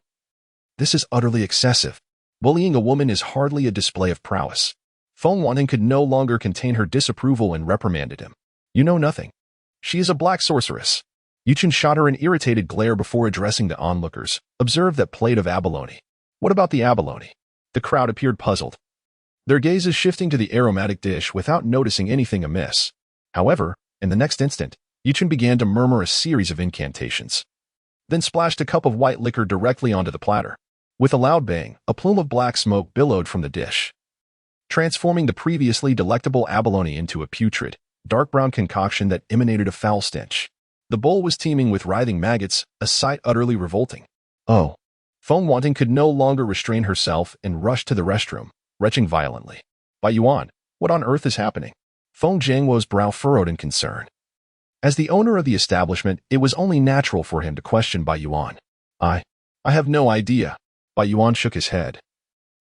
this is utterly excessive. Bullying a woman is hardly a display of prowess. Feng Wanting could no longer contain her disapproval and reprimanded him. You know nothing. She is a black sorceress. Yichen shot her an irritated glare before addressing the onlookers. Observe that plate of abalone. What about the abalone? The crowd appeared puzzled, their gazes shifting to the aromatic dish without noticing anything amiss. However, in the next instant, Yichen began to murmur a series of incantations, then splashed a cup of white liquor directly onto the platter. With a loud bang, a plume of black smoke billowed from the dish, transforming the previously delectable abalone into a putrid, dark brown concoction that emanated a foul stench. The bowl was teeming with writhing maggots, a sight utterly revolting. Oh! Feng Wanting could no longer restrain herself and rushed to the restroom, retching violently. Bai Yuan, what on earth is happening? Feng Jiangwo's brow furrowed in concern. As the owner of the establishment, it was only natural for him to question Bai Yuan. I have no idea. Bai Yuan shook his head,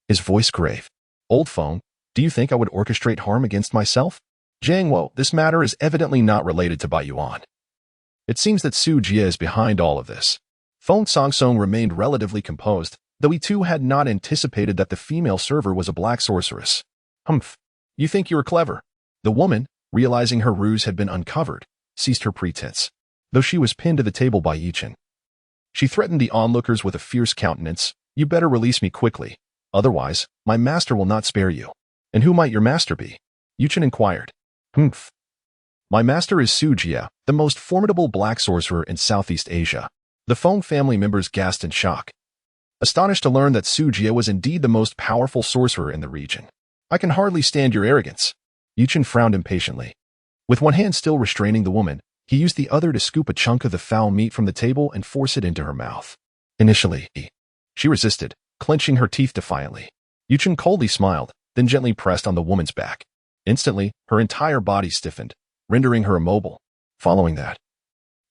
his voice grave. Old Feng, do you think I would orchestrate harm against myself? Jiangwo, this matter is evidently not related to Bai Yuan. It seems that Su Jie is behind all of this. Feng Songsong remained relatively composed, though he too had not anticipated that the female server was a black sorceress. Humph. You think you're clever. The woman, realizing her ruse had been uncovered, ceased her pretense, though she was pinned to the table by Yichen. She threatened the onlookers with a fierce countenance. You better release me quickly. Otherwise, my master will not spare you. And who might your master be? Yichen inquired. Humph. My master is Su Jie, the most formidable black sorcerer in Southeast Asia. The Feng family members gasped in shock, astonished to learn that Su Jie was indeed the most powerful sorcerer in the region. I can hardly stand your arrogance. Yichen frowned impatiently. With one hand still restraining the woman, he used the other to scoop a chunk of the foul meat from the table and force it into her mouth. Initially, she resisted, clenching her teeth defiantly. Yichen coldly smiled, then gently pressed on the woman's back. Instantly, her entire body stiffened, rendering her immobile. Following that,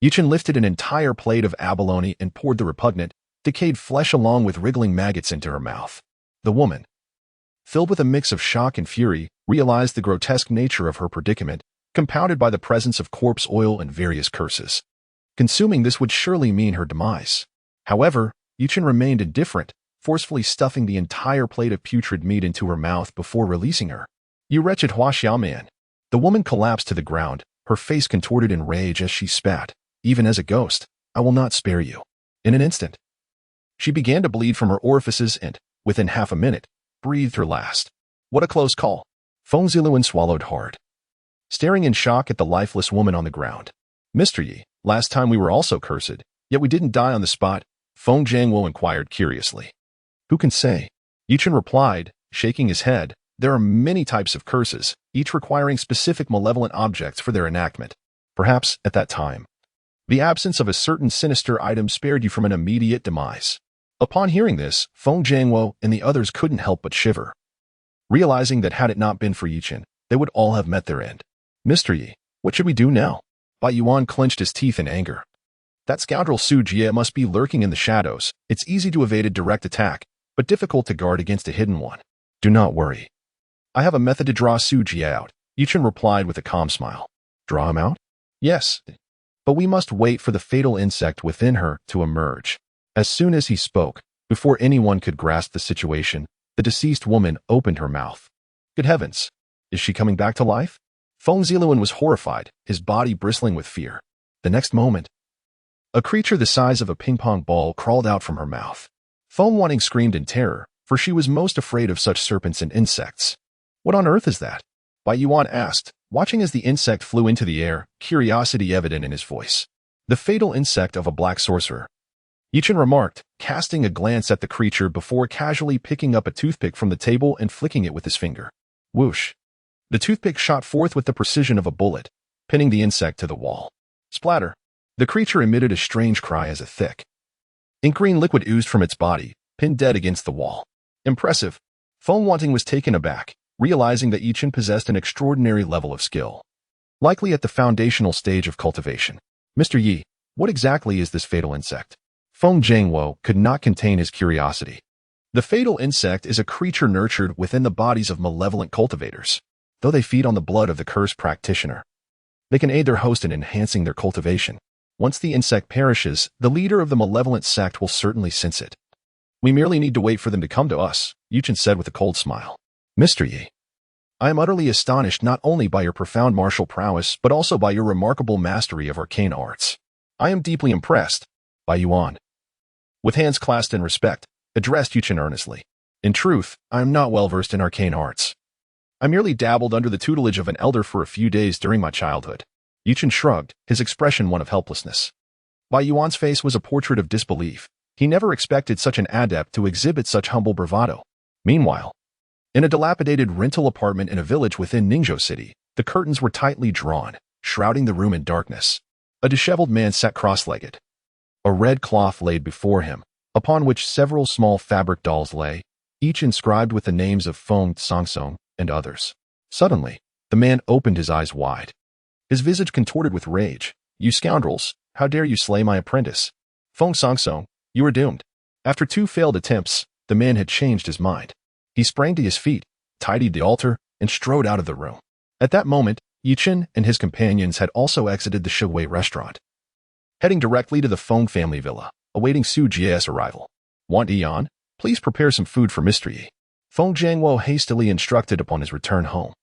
Yichen lifted an entire plate of abalone and poured the repugnant, decayed flesh along with wriggling maggots into her mouth. The woman, filled with a mix of shock and fury, realized the grotesque nature of her predicament, compounded by the presence of corpse oil and various curses. Consuming this would surely mean her demise. However, Yichen remained indifferent, forcefully stuffing the entire plate of putrid meat into her mouth before releasing her. You wretched Huaxiao man. The woman collapsed to the ground, her face contorted in rage as she spat. Even as a ghost, I will not spare you. In an instant, she began to bleed from her orifices and, within half a minute, breathed her last. What a close call. Feng Ziluan swallowed hard, staring in shock at the lifeless woman on the ground. Mr. Yi, last time we were also cursed, yet we didn't die on the spot, Feng Jiangwo inquired curiously. Who can say? Yichen replied, shaking his head. There are many types of curses, each requiring specific malevolent objects for their enactment. Perhaps, at that time, the absence of a certain sinister item spared you from an immediate demise. Upon hearing this, Feng Jiangwo and the others couldn't help but shiver, realizing that had it not been for Yichen, they would all have met their end. Mr. Yi, what should we do now? Bai Yuan clenched his teeth in anger. That scoundrel Su Jie must be lurking in the shadows. It's easy to evade a direct attack, but difficult to guard against a hidden one. Do not worry. I have a method to draw Su Jie out, Yichen replied with a calm smile. Draw him out? Yes, but we must wait for the fatal insect within her to emerge. As soon as he spoke, before anyone could grasp the situation, the deceased woman opened her mouth. Good heavens! Is she coming back to life? Feng Ziluan was horrified, his body bristling with fear. The next moment, a creature the size of a ping-pong ball crawled out from her mouth. Feng Wanting screamed in terror, for she was most afraid of such serpents and insects. What on earth is that? Bai Yuan asked, watching as the insect flew into the air, curiosity evident in his voice. The fatal insect of a black sorcerer. Yichen remarked, casting a glance at the creature before casually picking up a toothpick from the table and flicking it with his finger. Whoosh! The toothpick shot forth with the precision of a bullet, pinning the insect to the wall. Splatter! The creature emitted a strange cry as a thick, ink-green liquid oozed from its body, pinned dead against the wall. Impressive. Feng Wanting was taken aback, realizing that Yichen possessed an extraordinary level of skill, likely at the foundational stage of cultivation. Mr. Yi, what exactly is this fatal insect? Feng Jiangwo could not contain his curiosity. The fatal insect is a creature nurtured within the bodies of malevolent cultivators. Though they feed on the blood of the cursed practitioner, they can aid their host in enhancing their cultivation. Once the insect perishes, the leader of the malevolent sect will certainly sense it. We merely need to wait for them to come to us, Yichen said with a cold smile. Mr. Yi, I am utterly astonished not only by your profound martial prowess, but also by your remarkable mastery of arcane arts. I am deeply impressed by Yuan. With hands clasped in respect, addressed Yichen earnestly. In truth, I am not well versed in arcane arts. I merely dabbled under the tutelage of an elder for a few days during my childhood. Yichen shrugged, his expression one of helplessness. By Yuan's face was a portrait of disbelief. He never expected such an adept to exhibit such humble bravado. Meanwhile, in a dilapidated rental apartment in a village within Ningzhou City, the curtains were tightly drawn, shrouding the room in darkness. A disheveled man sat cross-legged. A red cloth laid before him, upon which several small fabric dolls lay, each inscribed with the names of Feng Sangsong and others. Suddenly, the man opened his eyes wide. His visage contorted with rage. You scoundrels, how dare you slay my apprentice? Feng Sangsong, you are doomed. After 2 failed attempts, the man had changed his mind. He sprang to his feet, tidied the altar, and strode out of the room. At that moment, Yichen and his companions had also exited the Shuwei restaurant, heading directly to the Feng family villa, awaiting Su Jie's arrival. Want Yan? Please prepare some food for Mr. Yi. Feng Jiangwo hastily instructed upon his return home.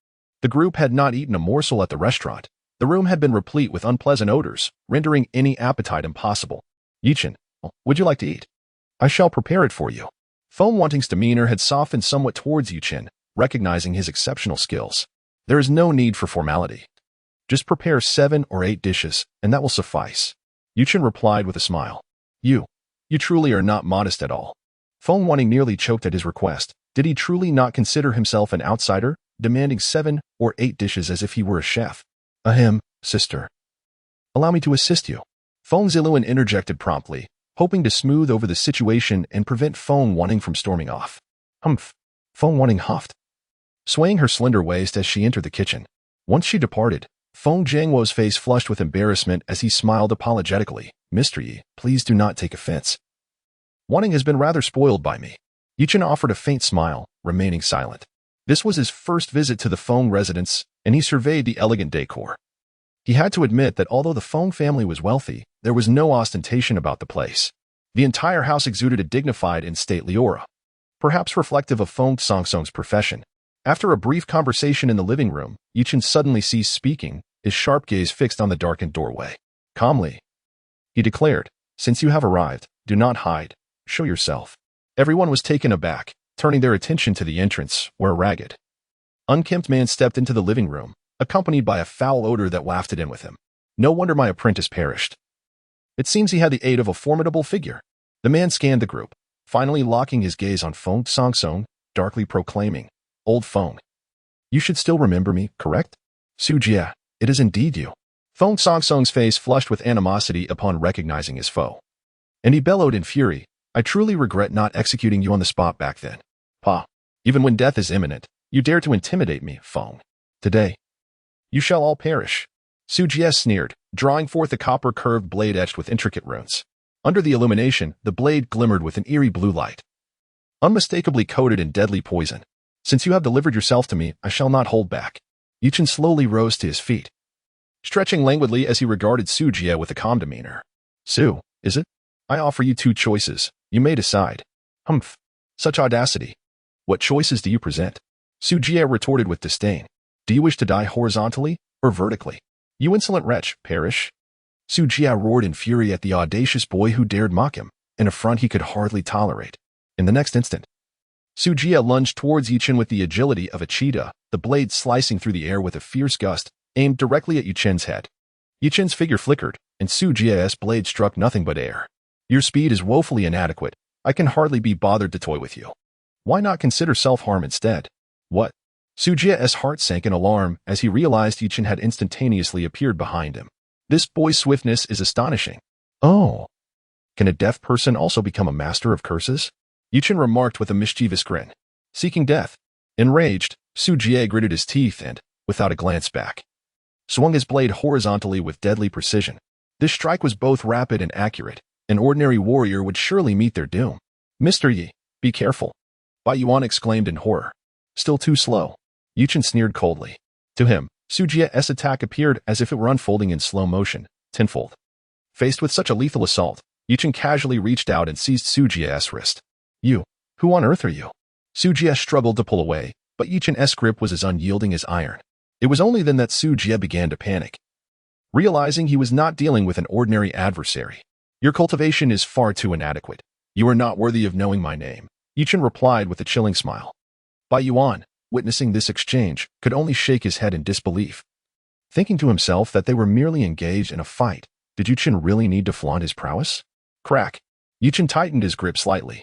The group had not eaten a morsel at the restaurant. The room had been replete with unpleasant odors, rendering any appetite impossible. Yichen, would you like to eat? I shall prepare it for you. Feng Wanting's demeanor had softened somewhat towards Yichen, recognizing his exceptional skills. There is no need for formality. Just prepare 7 or 8 dishes, and that will suffice. Yichen replied with a smile. You truly are not modest at all. Feng Wanting nearly choked at his request. Did he truly not consider himself an outsider, demanding 7 or 8 dishes as if he were a chef? Ahem, sister. Allow me to assist you. Feng Ziluan interjected promptly, hoping to smooth over the situation and prevent Feng Wanting from storming off. Humph. Feng Wanting huffed, swaying her slender waist as she entered the kitchen. Once she departed, Feng Jiangwo's face flushed with embarrassment as he smiled apologetically. Mr. Yi, please do not take offense. Wanting has been rather spoiled by me. Yichen offered a faint smile, remaining silent. This was his first visit to the Feng residence, and he surveyed the elegant decor. He had to admit that although the Feng family was wealthy, there was no ostentation about the place. The entire house exuded a dignified and stately aura, perhaps reflective of Feng Sangsong's profession. After a brief conversation in the living room, Yichen suddenly ceased speaking, his sharp gaze fixed on the darkened doorway. Calmly, he declared, since you have arrived, do not hide, show yourself. Everyone was taken aback, turning their attention to the entrance, where a ragged, unkempt man stepped into the living room, accompanied by a foul odor that wafted in with him. No wonder my apprentice perished. It seems he had the aid of a formidable figure. The man scanned the group, finally locking his gaze on Feng Sangsong, darkly proclaiming, Old Feng, you should still remember me, correct? Su Jie, it is indeed you. Feng Sangsong's face flushed with animosity upon recognizing his foe, and he bellowed in fury, I truly regret not executing you on the spot back then. Pa, even when death is imminent, you dare to intimidate me, Feng. Today, you shall all perish. Su Jie sneered, drawing forth a copper-curved blade etched with intricate runes. Under the illumination, the blade glimmered with an eerie blue light, unmistakably coated in deadly poison. Since you have delivered yourself to me, I shall not hold back. Yichen slowly rose to his feet, stretching languidly as he regarded Su Jie with a calm demeanor. Su, is it? I offer you 2 choices. You may decide. Humph. Such audacity. What choices do you present? Su Jie retorted with disdain. Do you wish to die horizontally or vertically? You insolent wretch, perish. Su Jie roared in fury at the audacious boy who dared mock him, an affront he could hardly tolerate. In the next instant, Su Jie lunged towards Yichen with the agility of a cheetah, the blade slicing through the air with a fierce gust, aimed directly at Yichen's head. Yichen's figure flickered, and Su Jie's blade struck nothing but air. Your speed is woefully inadequate. I can hardly be bothered to toy with you. Why not consider self-harm instead? What? Su Jie's heart sank in alarm as he realized Yichen had instantaneously appeared behind him. This boy's swiftness is astonishing. Oh. Can a deaf person also become a master of curses? Yichen remarked with a mischievous grin. Seeking death. Enraged, Su Jie gritted his teeth and, without a glance back, swung his blade horizontally with deadly precision. This strike was both rapid and accurate. An ordinary warrior would surely meet their doom. Mr. Yi, be careful, Bai Yuan exclaimed in horror. Still too slow. Yichen sneered coldly. To him, Su Jie's attack appeared as if it were unfolding in slow motion, tenfold. Faced with such a lethal assault, Yichen casually reached out and seized Su Jie's wrist. You, who on earth are you? Su Jie struggled to pull away, but Yichen's grip was as unyielding as iron. It was only then that Su Jie began to panic, realizing he was not dealing with an ordinary adversary. Your cultivation is far too inadequate. You are not worthy of knowing my name, Yichen replied with a chilling smile. Bai Yuan, witnessing this exchange, could only shake his head in disbelief. Thinking to himself that they were merely engaged in a fight, did Yichen really need to flaunt his prowess? Crack. Yichen tightened his grip slightly.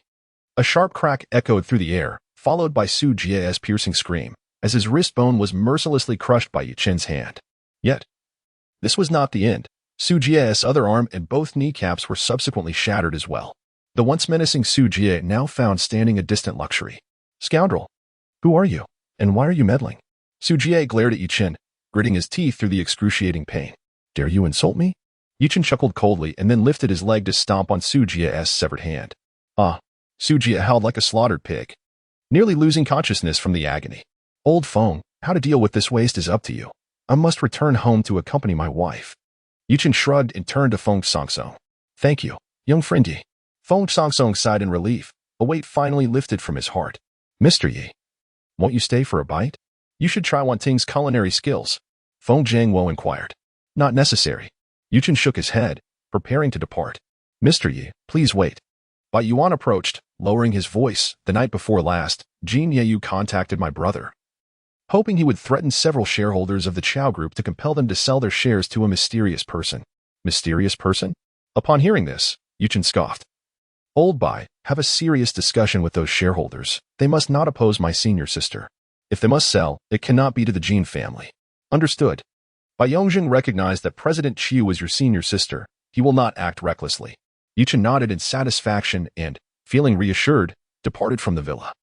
A sharp crack echoed through the air, followed by Su Jie's piercing scream, as his wrist bone was mercilessly crushed by Yichen's hand. Yet, this was not the end. Su Jie's other arm and both kneecaps were subsequently shattered as well. The once menacing Su Jie now found standing a distant luxury. Scoundrel! Who are you? And why are you meddling? Su Jie glared at Yichen, gritting his teeth through the excruciating pain. Dare you insult me? Yichen chuckled coldly and then lifted his leg to stomp on Su Jie's severed hand. Ah! Su Jie howled like a slaughtered pig, nearly losing consciousness from the agony. Old Feng, how to deal with this waste is up to you. I must return home to accompany my wife. Yichen shrugged and turned to Feng Sangsong. Thank you, young friend Yi. Feng Sangsong sighed in relief, a weight finally lifted from his heart. Mr. Yi, won't you stay for a bite? You should try Wan Ting's culinary skills. Feng Jiangwo inquired. Not necessary. Yichen shook his head, preparing to depart. Mr. Yi, please wait. Bai Yuan approached, lowering his voice. The night before last, Jin Yeyu contacted my brother, hoping he would threaten several shareholders of the Chao Group to compel them to sell their shares to a mysterious person. Mysterious person? Upon hearing this, Yichen scoffed. Old Bai, have a serious discussion with those shareholders. They must not oppose my senior sister. If they must sell, it cannot be to the Jin family. Understood. Bai Yongjing recognized that President Qiu was your senior sister. He will not act recklessly. Yichen nodded in satisfaction and, feeling reassured, departed from the villa.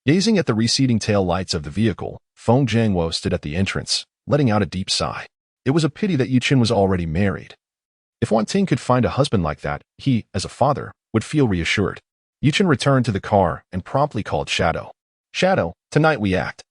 Gazing at the receding tail lights of the vehicle, Feng Jiangwo stood at the entrance, letting out a deep sigh. It was a pity that Yichen was already married. If Wan Ting could find a husband like that, he, as a father, would feel reassured. Yichen returned to the car and promptly called Shadow. Shadow, tonight we act.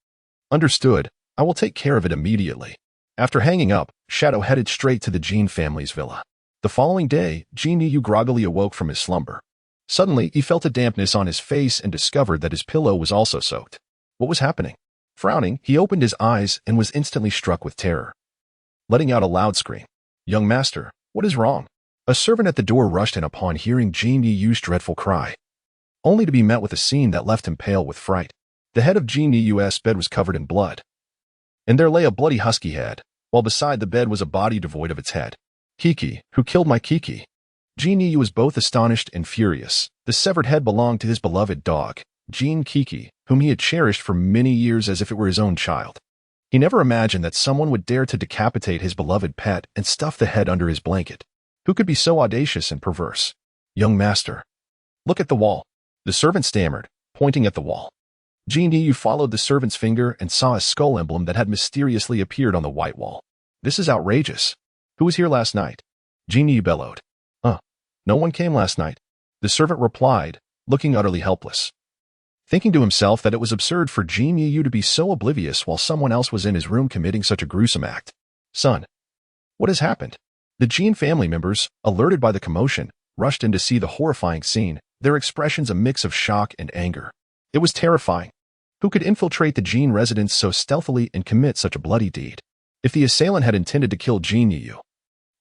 Understood. I will take care of it immediately. After hanging up, Shadow headed straight to the Jin family's villa. The following day, Jin Yu groggily awoke from his slumber. Suddenly, he felt a dampness on his face and discovered that his pillow was also soaked. What was happening? Frowning, he opened his eyes and was instantly struck with terror, letting out a loud scream. Young master, what is wrong? A servant at the door rushed in upon hearing Jin Yu's dreadful cry, only to be met with a scene that left him pale with fright. The head of Jin Yu's bed was covered in blood, and there lay a bloody husky head, while beside the bed was a body devoid of its head. Kiki, who killed my Kiki? Jin Yu was both astonished and furious. The severed head belonged to his beloved dog, Jin Kiki, whom he had cherished for many years as if it were his own child. He never imagined that someone would dare to decapitate his beloved pet and stuff the head under his blanket. Who could be so audacious and perverse? Young master, look at the wall. The servant stammered, pointing at the wall. Jin Yu followed the servant's finger and saw a skull emblem that had mysteriously appeared on the white wall. This is outrageous. Who was here last night? Jin Yu bellowed. No one came last night. The servant replied, looking utterly helpless, thinking to himself that it was absurd for Jin Yu to be so oblivious while someone else was in his room committing such a gruesome act. Son, what has happened? The Jin family members, alerted by the commotion, rushed in to see the horrifying scene, their expressions a mix of shock and anger. It was terrifying. Who could infiltrate the Jin residence so stealthily and commit such a bloody deed? If the assailant had intended to kill Jin Yu,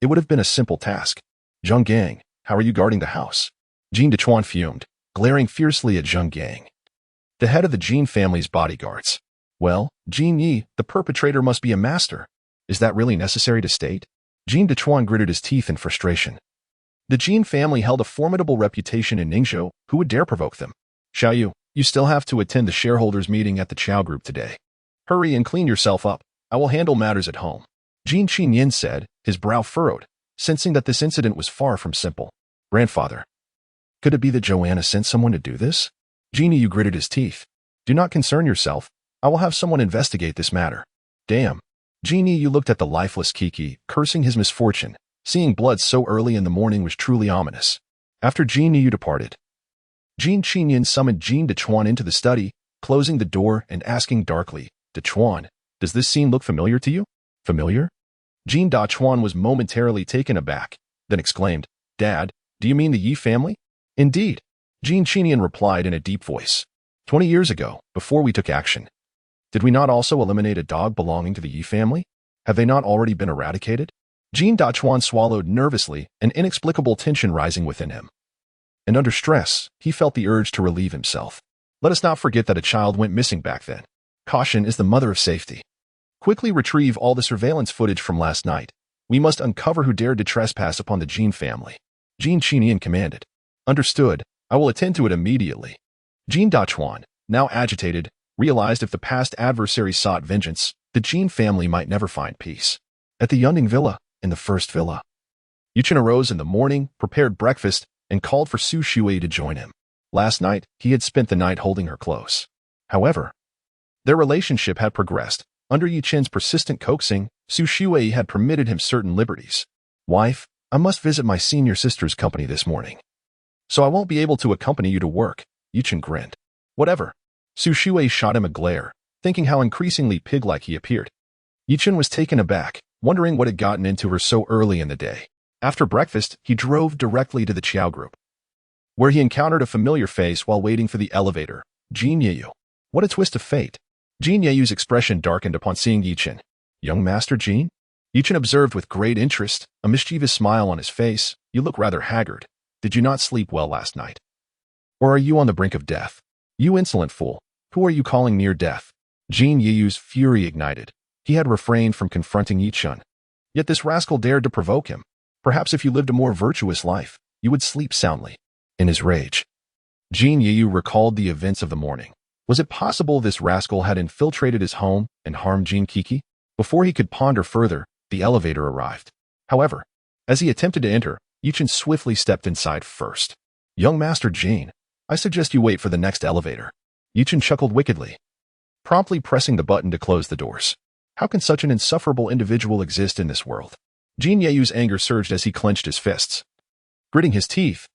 it would have been a simple task. Zheng Gang, how are you guarding the house? Jin Dechuan fumed, glaring fiercely at Zheng Gang, the head of the Jin family's bodyguards. Well, Jin Yi, the perpetrator must be a master. Is that really necessary to state? Jin Dechuan gritted his teeth in frustration. The Jin family held a formidable reputation in Ningzhou. Who would dare provoke them? Xiaoyu, you still have to attend the shareholders' meeting at the Chao Group today. Hurry and clean yourself up. I will handle matters at home. Jin Qinyin said, his brow furrowed, sensing that this incident was far from simple. Grandfather, could it be that Joanna sent someone to do this? Jin Yu gritted his teeth. Do not concern yourself. I will have someone investigate this matter. Damn. Jin Yiyu looked at the lifeless Kiki, cursing his misfortune. Seeing blood so early in the morning was truly ominous. After Jin Yiyu departed, Jin Qinyan summoned Jin Dechuan into the study, closing the door and asking darkly, Dechuan, does this scene look familiar to you? Familiar? Jin Dechuan was momentarily taken aback, then exclaimed, Dad, do you mean the Yi family? Indeed. Jin Qinyan replied in a deep voice. 20 years ago, before we took action, did we not also eliminate a dog belonging to the Yi family? Have they not already been eradicated? Jin Dechuan swallowed nervously, an inexplicable tension rising within him. And under stress, he felt the urge to relieve himself. Let us not forget that a child went missing back then. Caution is the mother of safety. Quickly retrieve all the surveillance footage from last night. We must uncover who dared to trespass upon the Jin family. Jin Qinyan commanded. Understood. I will attend to it immediately. Jin Dechuan, now agitated, realized if the past adversary sought vengeance, the Jin family might never find peace. At the Yunding Villa, in the first villa, Yichen arose in the morning, prepared breakfast, and called for Su Shui to join him. Last night, he had spent the night holding her close. However, their relationship had progressed. Under Yichen's persistent coaxing, Su Shui had permitted him certain liberties. Wife, I must visit my senior sister's company this morning, so I won't be able to accompany you to work. Yichen grinned. Whatever. Su Shui shot him a glare, thinking how increasingly pig-like he appeared. Yichen was taken aback, wondering what had gotten into her so early in the day. After breakfast, he drove directly to the Qiao group, where he encountered a familiar face while waiting for the elevator. Jin Yiyu. What a twist of fate. Jin Yiyu's expression darkened upon seeing Yichen. Young Master Jin? Yichen observed with great interest, a mischievous smile on his face. You look rather haggard. Did you not sleep well last night? Or are you on the brink of death? You insolent fool. Who are you calling near death? Jin Yiyu's fury ignited. He had refrained from confronting Yichen. Yet this rascal dared to provoke him. Perhaps if you lived a more virtuous life, you would sleep soundly. In his rage, Jin Yiyu recalled the events of the morning. Was it possible this rascal had infiltrated his home and harmed Jin Kiki? Before he could ponder further, the elevator arrived. However, as he attempted to enter, Yichen swiftly stepped inside first. Young Master Jin, I suggest you wait for the next elevator. Yichen chuckled wickedly, promptly pressing the button to close the doors. How can such an insufferable individual exist in this world? Jin Yiyu's anger surged as he clenched his fists. Gritting his teeth,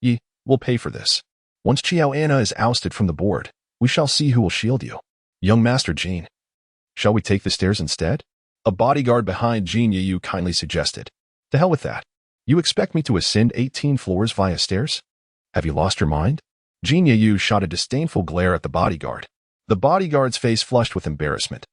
Yi, will pay for this. Once Qiao Anna is ousted from the board, we shall see who will shield you. Young Master Jin. Shall we take the stairs instead? A bodyguard behind Jin Yiyu kindly suggested. To hell with that. You expect me to ascend 18 floors via stairs? Have you lost your mind? Jin Yiyu shot a disdainful glare at the bodyguard. The bodyguard's face flushed with embarrassment,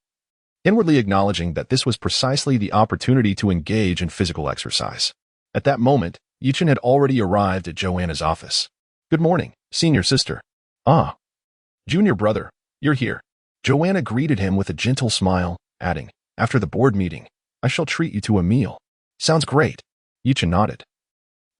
inwardly acknowledging that this was precisely the opportunity to engage in physical exercise. At that moment, Yichen had already arrived at Joanna's office. Good morning, senior sister. Ah. Junior brother, you're here. Joanna greeted him with a gentle smile, adding, after the board meeting, I shall treat you to a meal. Sounds great. Yichen nodded,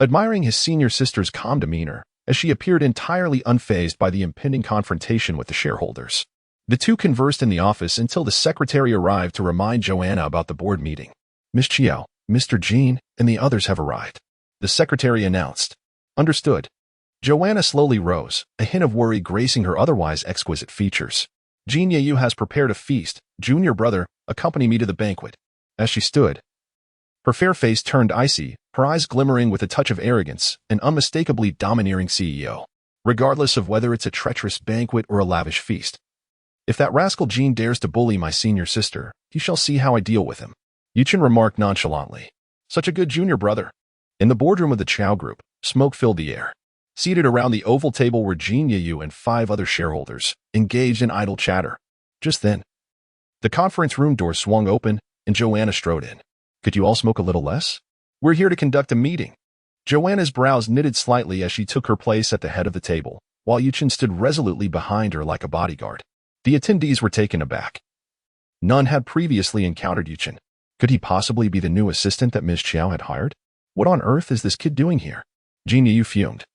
admiring his senior sister's calm demeanor, as she appeared entirely unfazed by the impending confrontation with the shareholders. The two conversed in the office until the secretary arrived to remind Joanna about the board meeting. Miss Qiao, Mr. Jin, and the others have arrived. The secretary announced. Understood. Joanna slowly rose, a hint of worry gracing her otherwise exquisite features. Jin Yiyu has prepared a feast. Junior brother, accompany me to the banquet. As she stood, her fair face turned icy, her eyes glimmering with a touch of arrogance, an unmistakably domineering CEO. Regardless of whether it's a treacherous banquet or a lavish feast. If that rascal Jin dares to bully my senior sister, he shall see how I deal with him. Yichen remarked nonchalantly. Such a good junior brother. In the boardroom of the Qiao Group, smoke filled the air. Seated around the oval table were Jin Yiyu and 5 other shareholders, engaged in idle chatter. Just then, the conference room door swung open, and Joanna strode in. Could you all smoke a little less? We're here to conduct a meeting. Joanna's brows knitted slightly as she took her place at the head of the table, while Yichen stood resolutely behind her like a bodyguard. The attendees were taken aback. None had previously encountered Yichen. Could he possibly be the new assistant that Ms. Qiao had hired? What on earth is this kid doing here? Jin Yiyu fumed,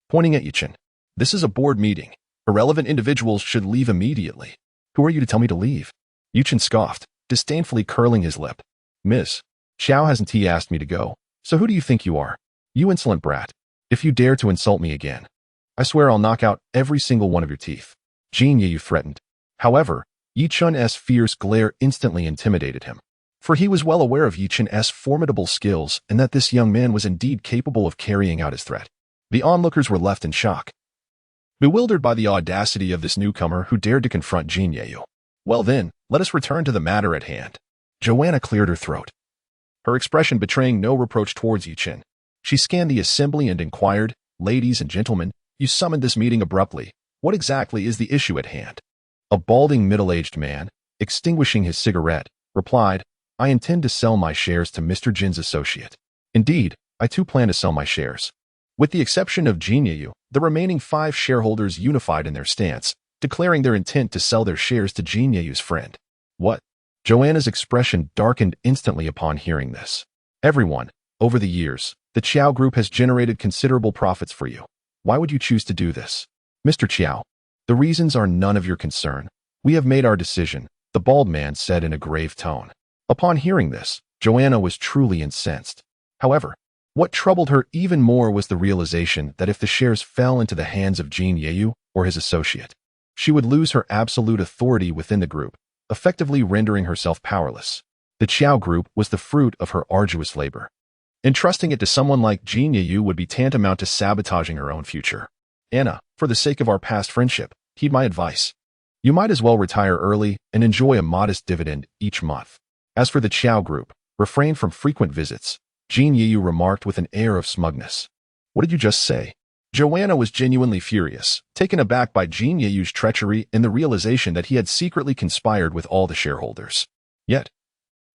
pointing at Yichen. This is a board meeting. Irrelevant individuals should leave immediately. Who are you to tell me to leave? Yichen scoffed, disdainfully curling his lip. Miss Qiao hasn't he asked me to go, so who do you think you are? You insolent brat. If you dare to insult me again, I swear I'll knock out every single one of your teeth. Jin Yiyu threatened. However, Yichen's fierce glare instantly intimidated him, for he was well aware of Yichen's formidable skills and that this young man was indeed capable of carrying out his threat. The onlookers were left in shock, bewildered by the audacity of this newcomer who dared to confront Jin Yeyu. Well then, let us return to the matter at hand. Joanna cleared her throat, her expression betraying no reproach towards Yichen. She scanned the assembly and inquired, "Ladies and gentlemen, you summoned this meeting abruptly. What exactly is the issue at hand?" A balding middle-aged man, extinguishing his cigarette, replied, "I intend to sell my shares to Mr. Jin's associate. Indeed, I too plan to sell my shares." With the exception of Jin Yeyu, the remaining 5 shareholders unified in their stance, declaring their intent to sell their shares to Jin Yeyu's friend. What? Joanna's expression darkened instantly upon hearing this. "Everyone, over the years, the Chiao Group has generated considerable profits for you. Why would you choose to do this?" "Mr. Chiao, the reasons are none of your concern. We have made our decision," the bald man said in a grave tone. Upon hearing this, Joanna was truly incensed. However, what troubled her even more was the realization that if the shares fell into the hands of Jin Yeyu or his associate, she would lose her absolute authority within the group, effectively rendering herself powerless. The Chiao Group was the fruit of her arduous labor. Entrusting it to someone like Jin Yeyu would be tantamount to sabotaging her own future. "Anna, for the sake of our past friendship, heed my advice. You might as well retire early and enjoy a modest dividend each month. As for the Chiao Group, refrain from frequent visits," Jin Yeyu remarked with an air of smugness. "What did you just say?" Joanna was genuinely furious, taken aback by Jin Yeyu's treachery and the realization that he had secretly conspired with all the shareholders. Yet,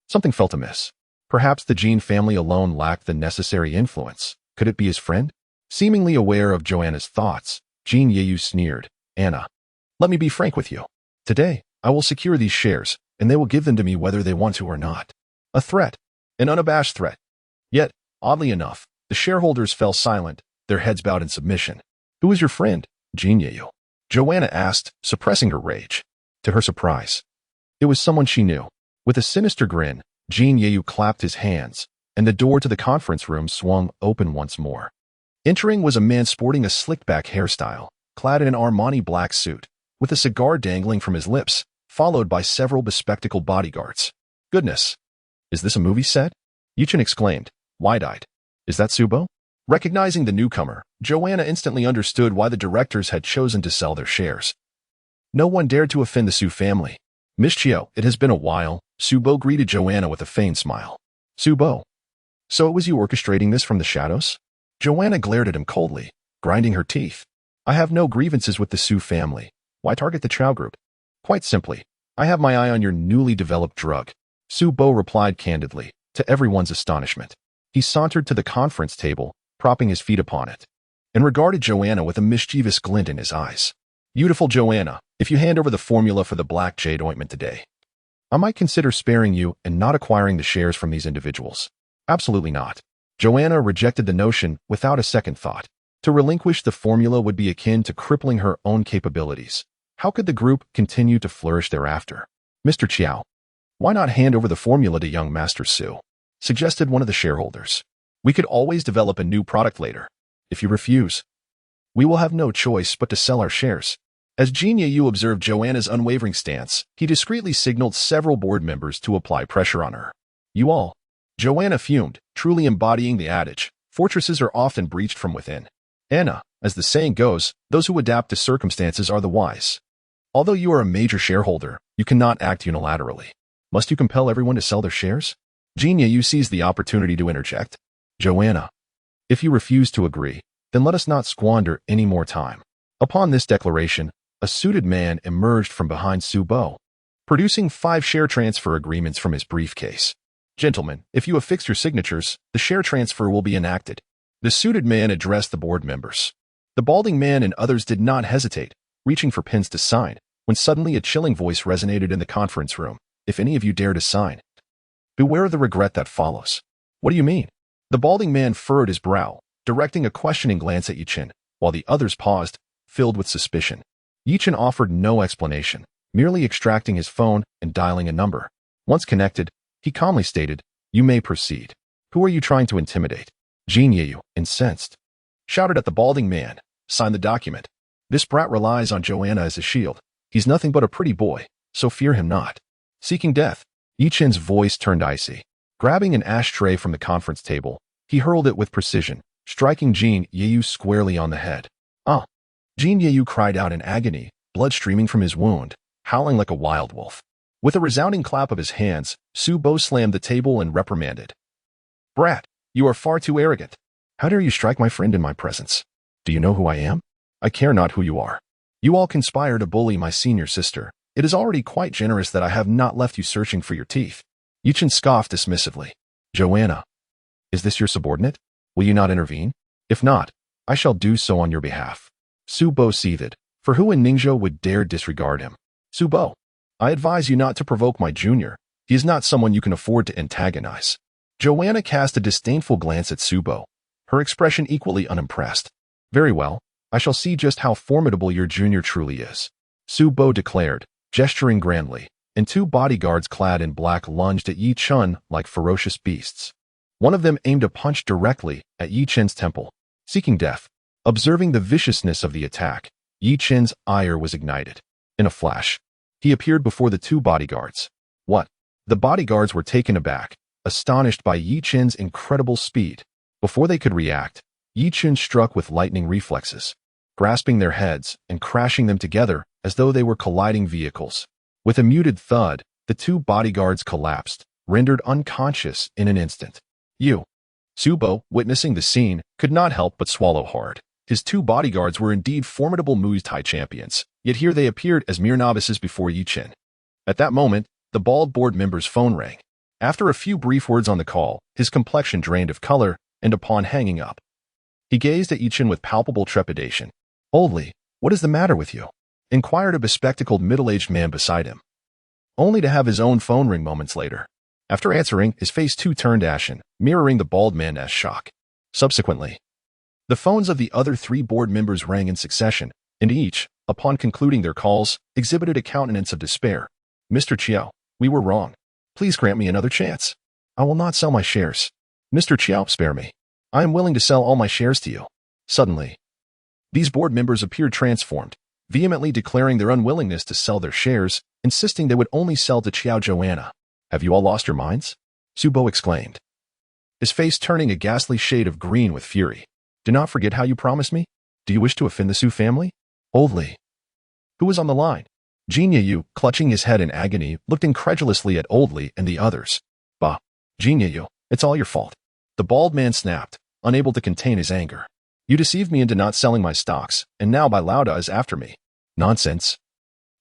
something felt amiss. Perhaps the Jin family alone lacked the necessary influence. Could it be his friend? Seemingly aware of Joanna's thoughts, Jin Yeyu sneered, "Anna, let me be frank with you. Today, I will secure these shares, and they will give them to me whether they want to or not." A threat, an unabashed threat. Yet, oddly enough, the shareholders fell silent, their heads bowed in submission. "Who is your friend, Jin Yeyu?" Joanna asked, suppressing her rage. To her surprise, it was someone she knew. With a sinister grin, Jin Yeyu clapped his hands, and the door to the conference room swung open once more. Entering was a man sporting a slicked-back hairstyle, clad in an Armani black suit, with a cigar dangling from his lips, followed by several bespectacled bodyguards. "Goodness! Is this a movie set?" Yichen exclaimed, wide-eyed. "Is that Subo?" Recognizing the newcomer, Joanna instantly understood why the directors had chosen to sell their shares. No one dared to offend the Su family. "Miss Chiao, it has been a while," Subo greeted Joanna with a feigned smile. "Subo, so it was you orchestrating this from the shadows?" Joanna glared at him coldly, grinding her teeth. "I have no grievances with the Su family. Why target the Chiao Group?" "Quite simply, I have my eye on your newly developed drug," Subo replied candidly, to everyone's astonishment. He sauntered to the conference table, propping his feet upon it, and regarded Joanna with a mischievous glint in his eyes. "Beautiful Joanna, if you hand over the formula for the black jade ointment today, I might consider sparing you and not acquiring the shares from these individuals." "Absolutely not." Joanna rejected the notion without a second thought. To relinquish the formula would be akin to crippling her own capabilities. How could the group continue to flourish thereafter? "Mr. Chiao, why not hand over the formula to young Master Su?" suggested one of the shareholders. "We could always develop a new product later. If you refuse, we will have no choice but to sell our shares." As Jin Yeyu observed Joanna's unwavering stance, he discreetly signaled several board members to apply pressure on her. "You all." Joanna fumed, truly embodying the adage, "Fortresses are often breached from within." "Anna, as the saying goes, those who adapt to circumstances are the wise. Although you are a major shareholder, you cannot act unilaterally. Must you compel everyone to sell their shares?" Jin Yeyu seized the opportunity to interject. "Joanna, if you refuse to agree, then let us not squander any more time." Upon this declaration, a suited man emerged from behind Subo, producing 5 share transfer agreements from his briefcase. "Gentlemen, if you have fixed your signatures, the share transfer will be enacted." The suited man addressed the board members. The balding man and others did not hesitate, reaching for pens to sign, when suddenly a chilling voice resonated in the conference room. "If any of you dare to sign, beware of the regret that follows." "What do you mean?" The balding man furrowed his brow, directing a questioning glance at Yichen, while the others paused, filled with suspicion. Yichen offered no explanation, merely extracting his phone and dialing a number. Once connected, he calmly stated, "You may proceed." "Who are you trying to intimidate?" Jin Yeyu, incensed, shouted at the balding man, "Sign the document. This brat relies on Joanna as a shield." He's nothing but a pretty boy, so fear him not. Seeking death. Yichen's voice turned icy. Grabbing an ashtray from the conference table, he hurled it with precision, striking Jin Yeyu squarely on the head. Ah! Jin Yeyu cried out in agony, blood streaming from his wound, howling like a wild wolf. With a resounding clap of his hands, Su Bo slammed the table and reprimanded. Brat, you are far too arrogant. How dare you strike my friend in my presence? Do you know who I am? I care not who you are. You all conspire to bully my senior sister. It is already quite generous that I have not left you searching for your teeth. Yichen scoffed dismissively. Joanna, is this your subordinate? Will you not intervene? If not, I shall do so on your behalf. Su Bo seethed, for who in Ningzhou would dare disregard him? Su Bo, I advise you not to provoke my junior. He is not someone you can afford to antagonize. Joanna cast a disdainful glance at Su Bo, her expression equally unimpressed. Very well, I shall see just how formidable your junior truly is. Su Bo declared, gesturing grandly, and two bodyguards clad in black lunged at Yichen like ferocious beasts. One of them aimed a punch directly at Yichen's temple, seeking death. Observing the viciousness of the attack, Yichen's ire was ignited. In a flash, he appeared before the two bodyguards. What? The bodyguards were taken aback, astonished by Yichen's incredible speed. Before they could react, Yichen struck with lightning reflexes, grasping their heads and crashing them together as though they were colliding vehicles. With a muted thud, the two bodyguards collapsed, rendered unconscious in an instant. Su Bo, witnessing the scene, could not help but swallow hard. His two bodyguards were indeed formidable Muay Thai champions, yet here they appeared as mere novices before Yichen. At that moment, the bald board member's phone rang. After a few brief words on the call, his complexion drained of color, and upon hanging up, he gazed at Yichen with palpable trepidation. Oldly, what is the matter with you? Inquired a bespectacled middle-aged man beside him, only to have his own phone ring moments later. After answering, his face too turned ashen, mirroring the bald man's shock. Subsequently, the phones of the other three board members rang in succession, and each, upon concluding their calls, exhibited a countenance of despair. Mr. Chiao, we were wrong. Please grant me another chance. I will not sell my shares. Mr. Chiao, spare me. I am willing to sell all my shares to you. Suddenly, these board members appeared transformed, vehemently declaring their unwillingness to sell their shares, insisting they would only sell to Chiao Joanna. Have you all lost your minds? Su Bo exclaimed, his face turning a ghastly shade of green with fury. Do not forget how you promised me? Do you wish to offend the Su family? Oldly. Who was on the line? Jin Yeyu, clutching his head in agony, looked incredulously at Oldly and the others. Bah, Jin Yeyu, it's all your fault. The bald man snapped, unable to contain his anger. You deceived me into not selling my stocks, and now Bai Laoda is after me. Nonsense.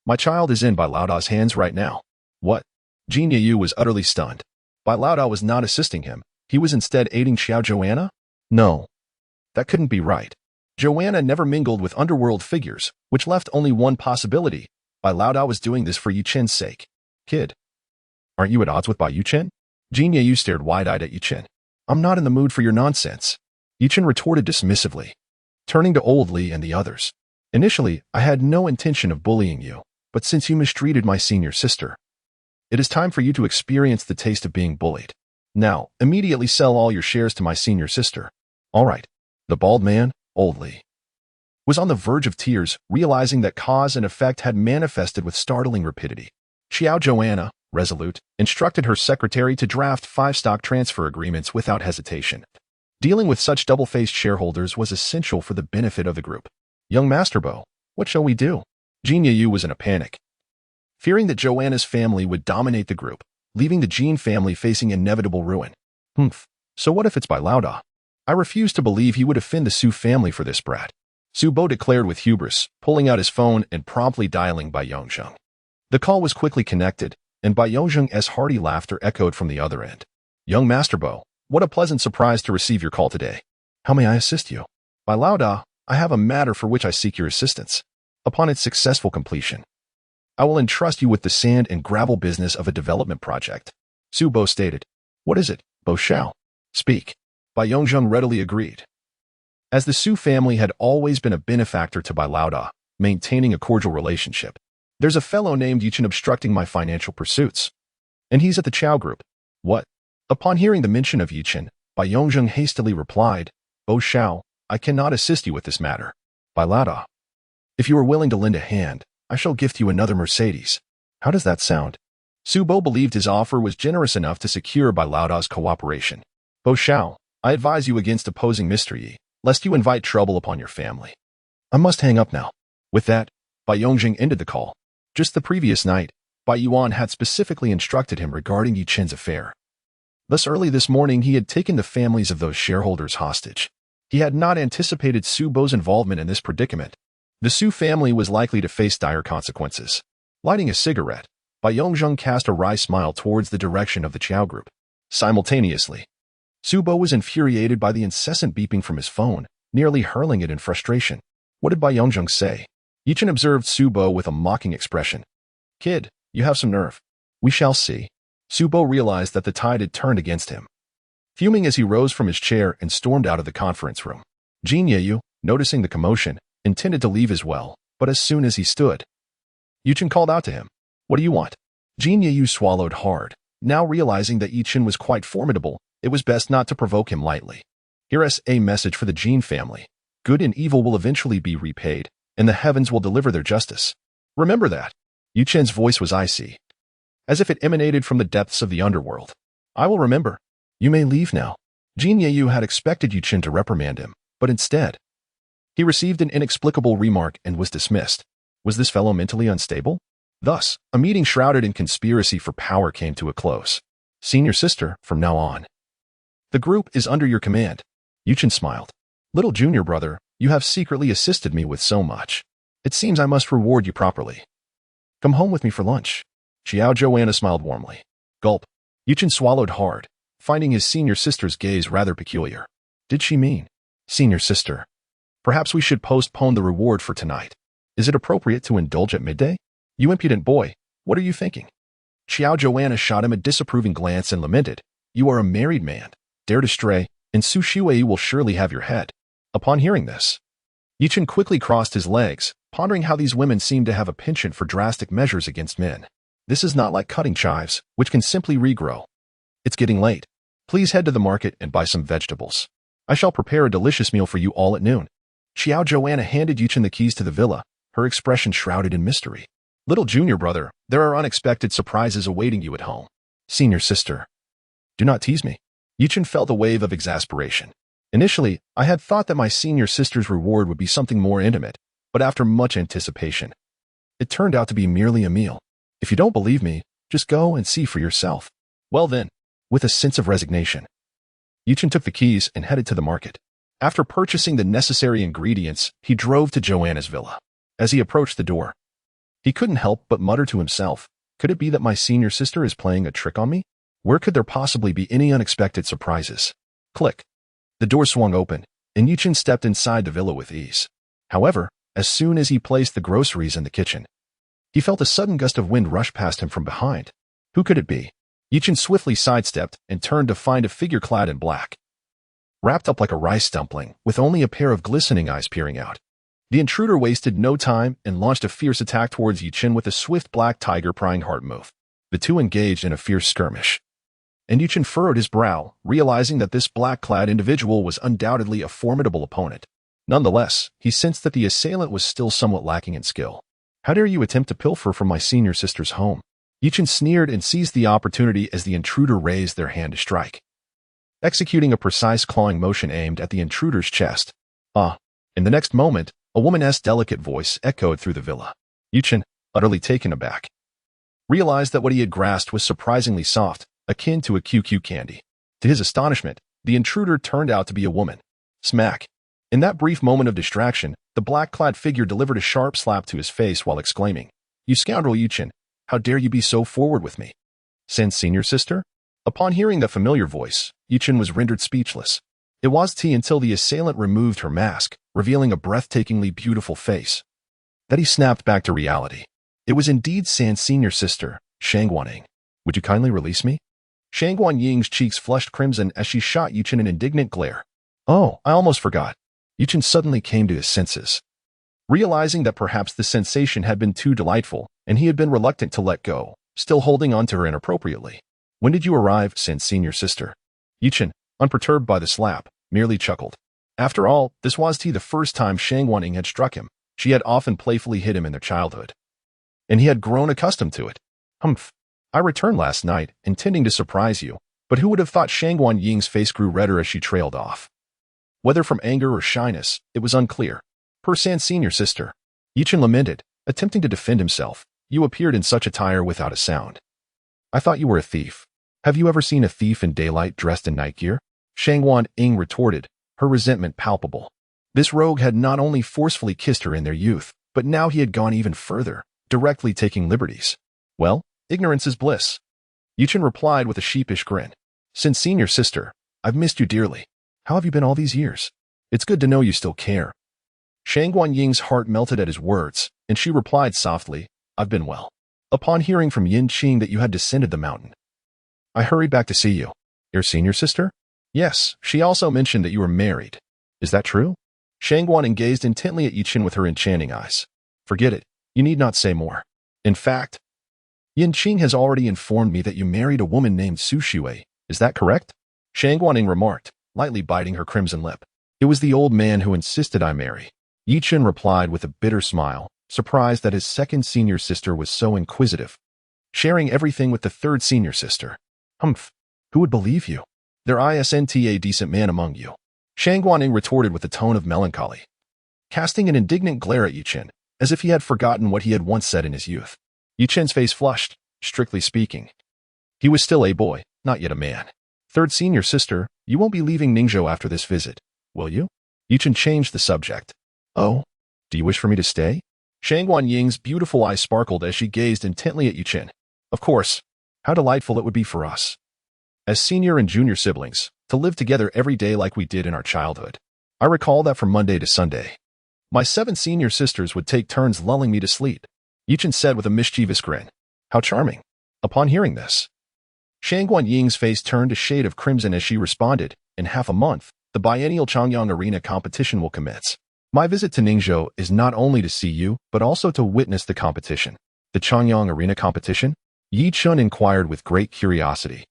My child is in Bai Laoda's hands right now. What? Jin Yeyu was utterly stunned. Bai Laoda was not assisting him. He was instead aiding Xiao Joanna? No. That couldn't be right. Joanna never mingled with underworld figures, which left only one possibility. Bai Laoda was doing this for Yichen's sake. Kid, aren't you at odds with Bai Yichen? Jin Yeyu stared wide-eyed at Yichen. I'm not in the mood for your nonsense. Yichen retorted dismissively, turning to Oldly and the others. Initially, I had no intention of bullying you, but since you mistreated my senior sister, it is time for you to experience the taste of being bullied. Now, immediately sell all your shares to my senior sister. All right. The bald man, Oldly, was on the verge of tears, realizing that cause and effect had manifested with startling rapidity. Xiao Joanna, resolute, instructed her secretary to draft 5 stock transfer agreements without hesitation. Dealing with such double-faced shareholders was essential for the benefit of the group. Young Master Bo, what shall we do? Jin Yeyu was in a panic, fearing that Joanna's family would dominate the group, leaving the Jin family facing inevitable ruin. So what if it's Bai Laoda? I refuse to believe he would offend the Su family for this brat. Su Bo declared with hubris, pulling out his phone and promptly dialing Bai Yongzheng. The call was quickly connected, and Bai Yongzheng's hearty laughter echoed from the other end. Young Master Bo, what a pleasant surprise to receive your call today. How may I assist you? Bai Laoda, I have a matter for which I seek your assistance. Upon its successful completion, I will entrust you with the sand and gravel business of a development project. Su Bo stated. What is it, Bo Xiao? Speak. Bai Yongzheng readily agreed. As the Su family had always been a benefactor to Bai Laoda, maintaining a cordial relationship, there's a fellow named Yichen obstructing my financial pursuits. And he's at the Chao Group. What? Upon hearing the mention of Yichen, Bai Yongzheng hastily replied, Bo Xiao, I cannot assist you with this matter. Bai Laoda, if you are willing to lend a hand, I shall gift you another Mercedes. How does that sound? Su Bo believed his offer was generous enough to secure Bai Laoda's cooperation. Bo Xiao, I advise you against opposing Mr. Yi, lest you invite trouble upon your family. I must hang up now. With that, Bai Yongjing ended the call. Just the previous night, Bai Yuan had specifically instructed him regarding Yichen's affair. Thus early this morning he had taken the families of those shareholders hostage. He had not anticipated Su Bo's involvement in this predicament. The Su family was likely to face dire consequences. Lighting a cigarette, Bai Yongjing cast a wry smile towards the direction of the Qiao group. Simultaneously, Su Bo was infuriated by the incessant beeping from his phone, nearly hurling it in frustration. What did Bai Yongjing say? Yichen observed Su Bo with a mocking expression. Kid, you have some nerve. We shall see. Su Bo realized that the tide had turned against him. Fuming as he rose from his chair and stormed out of the conference room. Jin Yeyu, noticing the commotion, intended to leave as well, but as soon as he stood, Yichen called out to him. What do you want? Jin Yeyu swallowed hard. Now realizing that Yichen was quite formidable, it was best not to provoke him lightly. Here is a message for the Jin family. Good and evil will eventually be repaid, and the heavens will deliver their justice. Remember that. Yichen's voice was icy, as if it emanated from the depths of the underworld. I will remember. You may leave now. Jin Yeyu had expected Yichen to reprimand him, but instead, he received an inexplicable remark and was dismissed. Was this fellow mentally unstable? Thus, a meeting shrouded in conspiracy for power came to a close. Senior sister, from now on, the group is under your command. Yichen smiled. Little junior brother, you have secretly assisted me with so much. It seems I must reward you properly. Come home with me for lunch. Xiao Joanna smiled warmly. Gulp. Yichen swallowed hard, finding his senior sister's gaze rather peculiar. Did she mean, senior sister? Perhaps we should postpone the reward for tonight. Is it appropriate to indulge at midday? You impudent boy, what are you thinking? Xiao Joanna shot him a disapproving glance and lamented. You are a married man. Dare to stray, and Su Shuei will surely have your head. Upon hearing this, Yichen quickly crossed his legs, pondering how these women seemed to have a penchant for drastic measures against men. This is not like cutting chives, which can simply regrow. It's getting late. Please head to the market and buy some vegetables. I shall prepare a delicious meal for you all at noon. Xiao Joanna handed Yichen the keys to the villa, her expression shrouded in mystery. Little junior brother, there are unexpected surprises awaiting you at home. Senior sister. Do not tease me. Yichen felt a wave of exasperation. Initially, I had thought that my senior sister's reward would be something more intimate, but after much anticipation, it turned out to be merely a meal. If you don't believe me, just go and see for yourself. Well then, with a sense of resignation, Yichen took the keys and headed to the market. After purchasing the necessary ingredients, he drove to Joanna's villa. As he approached the door, he couldn't help but mutter to himself, could it be that my senior sister is playing a trick on me? Where could there possibly be any unexpected surprises? Click. The door swung open, and Yichen stepped inside the villa with ease. However, as soon as he placed the groceries in the kitchen, he felt a sudden gust of wind rush past him from behind. Who could it be? Yichen swiftly sidestepped and turned to find a figure clad in black, wrapped up like a rice dumpling, with only a pair of glistening eyes peering out. The intruder wasted no time and launched a fierce attack towards Yichen with a swift black tiger prying heart move. The two engaged in a fierce skirmish, and Yichen furrowed his brow, realizing that this black-clad individual was undoubtedly a formidable opponent. Nonetheless, he sensed that the assailant was still somewhat lacking in skill. How dare you attempt to pilfer from my senior sister's home? Yichen sneered and seized the opportunity as the intruder raised their hand to strike, executing a precise clawing motion aimed at the intruder's chest. In the next moment, a woman's delicate voice echoed through the villa. Yichen, utterly taken aback, realized that what he had grasped was surprisingly soft, akin to a QQ candy. To his astonishment, the intruder turned out to be a woman. Smack. In that brief moment of distraction, the black-clad figure delivered a sharp slap to his face while exclaiming, You scoundrel Yichen, how dare you be so forward with me? Sen's senior sister? Upon hearing the familiar voice, Yichen was rendered speechless. It was until the assailant removed her mask, revealing a breathtakingly beautiful face, that he snapped back to reality. It was indeed San's senior sister, Shang Guanying. Would you kindly release me? Shang Guanying's cheeks flushed crimson as she shot Yichen an indignant glare. Oh, I almost forgot. Yichen suddenly came to his senses, realizing that perhaps the sensation had been too delightful, and he had been reluctant to let go, still holding on to her inappropriately. When did you arrive, San's senior sister? Yichen, unperturbed by the slap, merely chuckled. After all, this was the first time Shang Guanying had struck him. She had often playfully hit him in their childhood. and he had grown accustomed to it. Humph. I returned last night, intending to surprise you, but who would have thought Shangguan Ying's face grew redder as she trailed off? Whether from anger or shyness, it was unclear. Per San's senior sister. Yichen lamented, attempting to defend himself. You appeared in such attire without a sound. I thought you were a thief. Have you ever seen a thief in daylight dressed in night gear? Shangguan Ying retorted, her resentment palpable. This rogue had not only forcefully kissed her in their youth, but now he had gone even further, directly taking liberties. Well, ignorance is bliss. Yichen replied with a sheepish grin. Since senior sister, I've missed you dearly. How have you been all these years? It's good to know you still care. Shangguan Ying's heart melted at his words, and she replied softly, I've been well. Upon hearing from Yichen that you had descended the mountain, I hurried back to see you. Your senior sister? Yes, she also mentioned that you were married. Is that true? Shangguan gazed intently at Yichen with her enchanting eyes. Forget it. You need not say more. In fact, Yichen has already informed me that you married a woman named Su Shui. Is that correct? Shangguan remarked, lightly biting her crimson lip. It was the old man who insisted I marry. Yichen replied with a bitter smile, surprised that his second senior sister was so inquisitive, sharing everything with the third senior sister. Humph. Who would believe you? There isn't a decent man among you. Shangguan retorted with a tone of melancholy, casting an indignant glare at Yichen, as if he had forgotten what he had once said in his youth. Yichen's face flushed, strictly speaking. He was still a boy, not yet a man. Third senior sister, you won't be leaving Ningzhou after this visit, will you? Yichen changed the subject. Oh, do you wish for me to stay? Shangguan Ying's beautiful eyes sparkled as she gazed intently at Yichen. Of course. How delightful it would be for us, as senior and junior siblings, to live together every day like we did in our childhood. I recall that from Monday to Sunday, my 7 senior sisters would take turns lulling me to sleep. Yichen said with a mischievous grin. How charming. Upon hearing this, Shangguan Ying's face turned a shade of crimson as she responded, in half a month, the biennial Changyang Arena competition will commence. My visit to Ningzhou is not only to see you, but also to witness the competition. The Changyang Arena competition? Yichen inquired with great curiosity.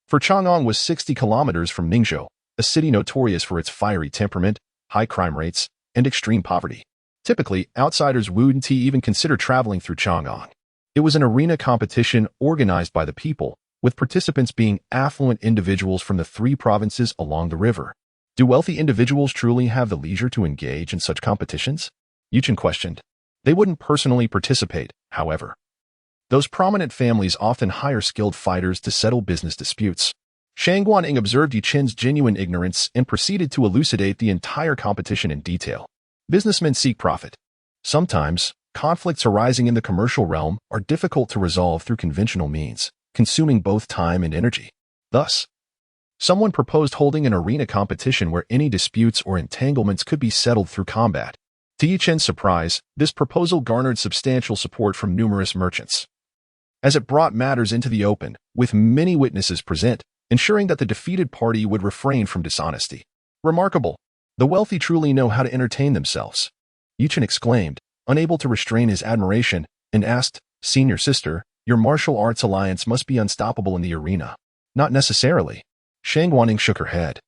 For Changyang was 60 kilometers from Ningzhou, a city notorious for its fiery temperament, high crime rates, and extreme poverty. Typically, outsiders wouldn't even consider traveling through Changyang. It was an arena competition organized by the people, with participants being affluent individuals from the 3 provinces along the river. Do wealthy individuals truly have the leisure to engage in such competitions? Yichen questioned. They wouldn't personally participate, however. Those prominent families often hire skilled fighters to settle business disputes. Shangguan observed Yichen's genuine ignorance and proceeded to elucidate the entire competition in detail. Businessmen seek profit. Sometimes, conflicts arising in the commercial realm are difficult to resolve through conventional means, consuming both time and energy. Thus, someone proposed holding an arena competition where any disputes or entanglements could be settled through combat. To Yichen's surprise, this proposal garnered substantial support from numerous merchants, as it brought matters into the open, with many witnesses present, ensuring that the defeated party would refrain from dishonesty. Remarkable. The wealthy truly know how to entertain themselves. Yichen exclaimed, unable to restrain his admiration, and asked, Senior sister, your martial arts alliance must be unstoppable in the arena. Not necessarily. Shangguan shook her head,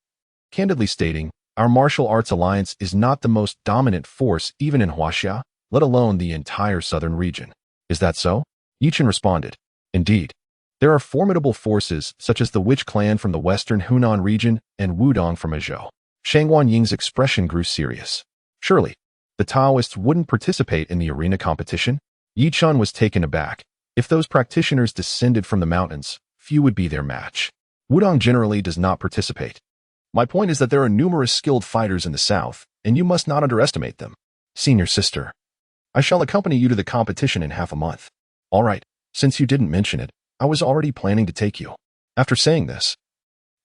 candidly stating, our martial arts alliance is not the most dominant force even in Huaxia, let alone the entire southern region. Is that so? Yichen responded, Indeed. There are formidable forces such as the Witch clan from the western Hunan region and Wudong from Azhou. Shangguan Ying's expression grew serious. Surely, the Taoists wouldn't participate in the arena competition? Yichen was taken aback. If those practitioners descended from the mountains, few would be their match. Wudong generally does not participate. My point is that there are numerous skilled fighters in the south, and you must not underestimate them. Senior sister, I shall accompany you to the competition in half a month. All right, since you didn't mention it, I was already planning to take you. After saying this,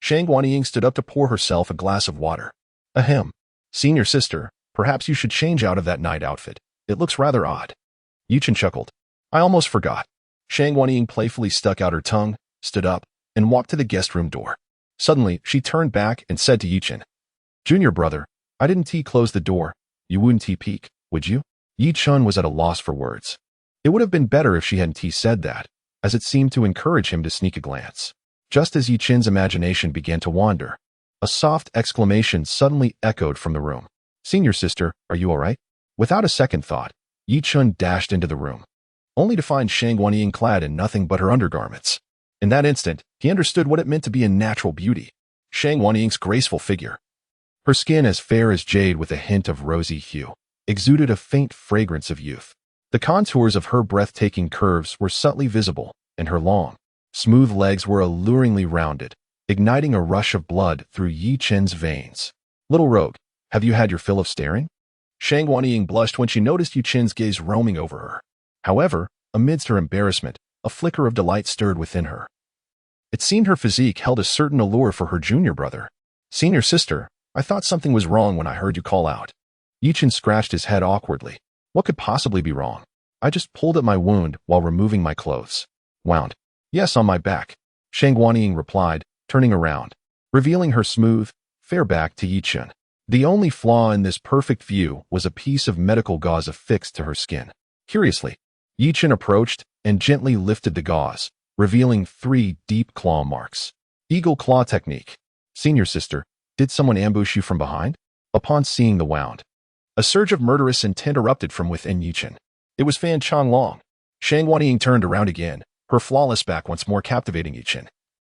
Shangguan Ying stood up to pour herself a glass of water. Ahem. Senior sister, perhaps you should change out of that night outfit. It looks rather odd. Yichen chuckled. I almost forgot. Shangguan Ying playfully stuck out her tongue, stood up, and walked to the guest room door. Suddenly, she turned back and said to Yichen, Junior brother, I didn't close the door. You wouldn't peek, would you? Yichen was at a loss for words. It would have been better if she hadn't said that, as it seemed to encourage him to sneak a glance. Just as Yichen's imagination began to wander, a soft exclamation suddenly echoed from the room. Senior sister, are you all right? Without a second thought, Yichen dashed into the room. only to find Shang Guanying clad in nothing but her undergarments. In that instant, he understood what it meant to be in natural beauty. Shang Guanying's graceful figure. Her skin as fair as jade with a hint of rosy hue, exuded a faint fragrance of youth. The contours of her breathtaking curves were subtly visible, and her long, smooth legs were alluringly rounded, igniting a rush of blood through Yichen's veins. Little rogue, have you had your fill of staring? Shang Guanying blushed when she noticed Yichen's gaze roaming over her. However, amidst her embarrassment, a flicker of delight stirred within her. It seemed her physique held a certain allure for her junior brother. Senior sister, I thought something was wrong when I heard you call out. Yichen scratched his head awkwardly. What could possibly be wrong? I just pulled at my wound while removing my clothes. Wound. Yes, on my back. Shang Guanying replied, turning around, revealing her smooth, fair back to Yichen. The only flaw in this perfect view was a piece of medical gauze affixed to her skin. Curiously, Yichen approached and gently lifted the gauze, revealing 3 deep claw marks. Eagle claw technique. Senior sister, did someone ambush you from behind? Upon seeing the wound, a surge of murderous intent erupted from within Yichen. It was Fan Changlong. Shang Guanying turned around again, her flawless back once more captivating Yichen.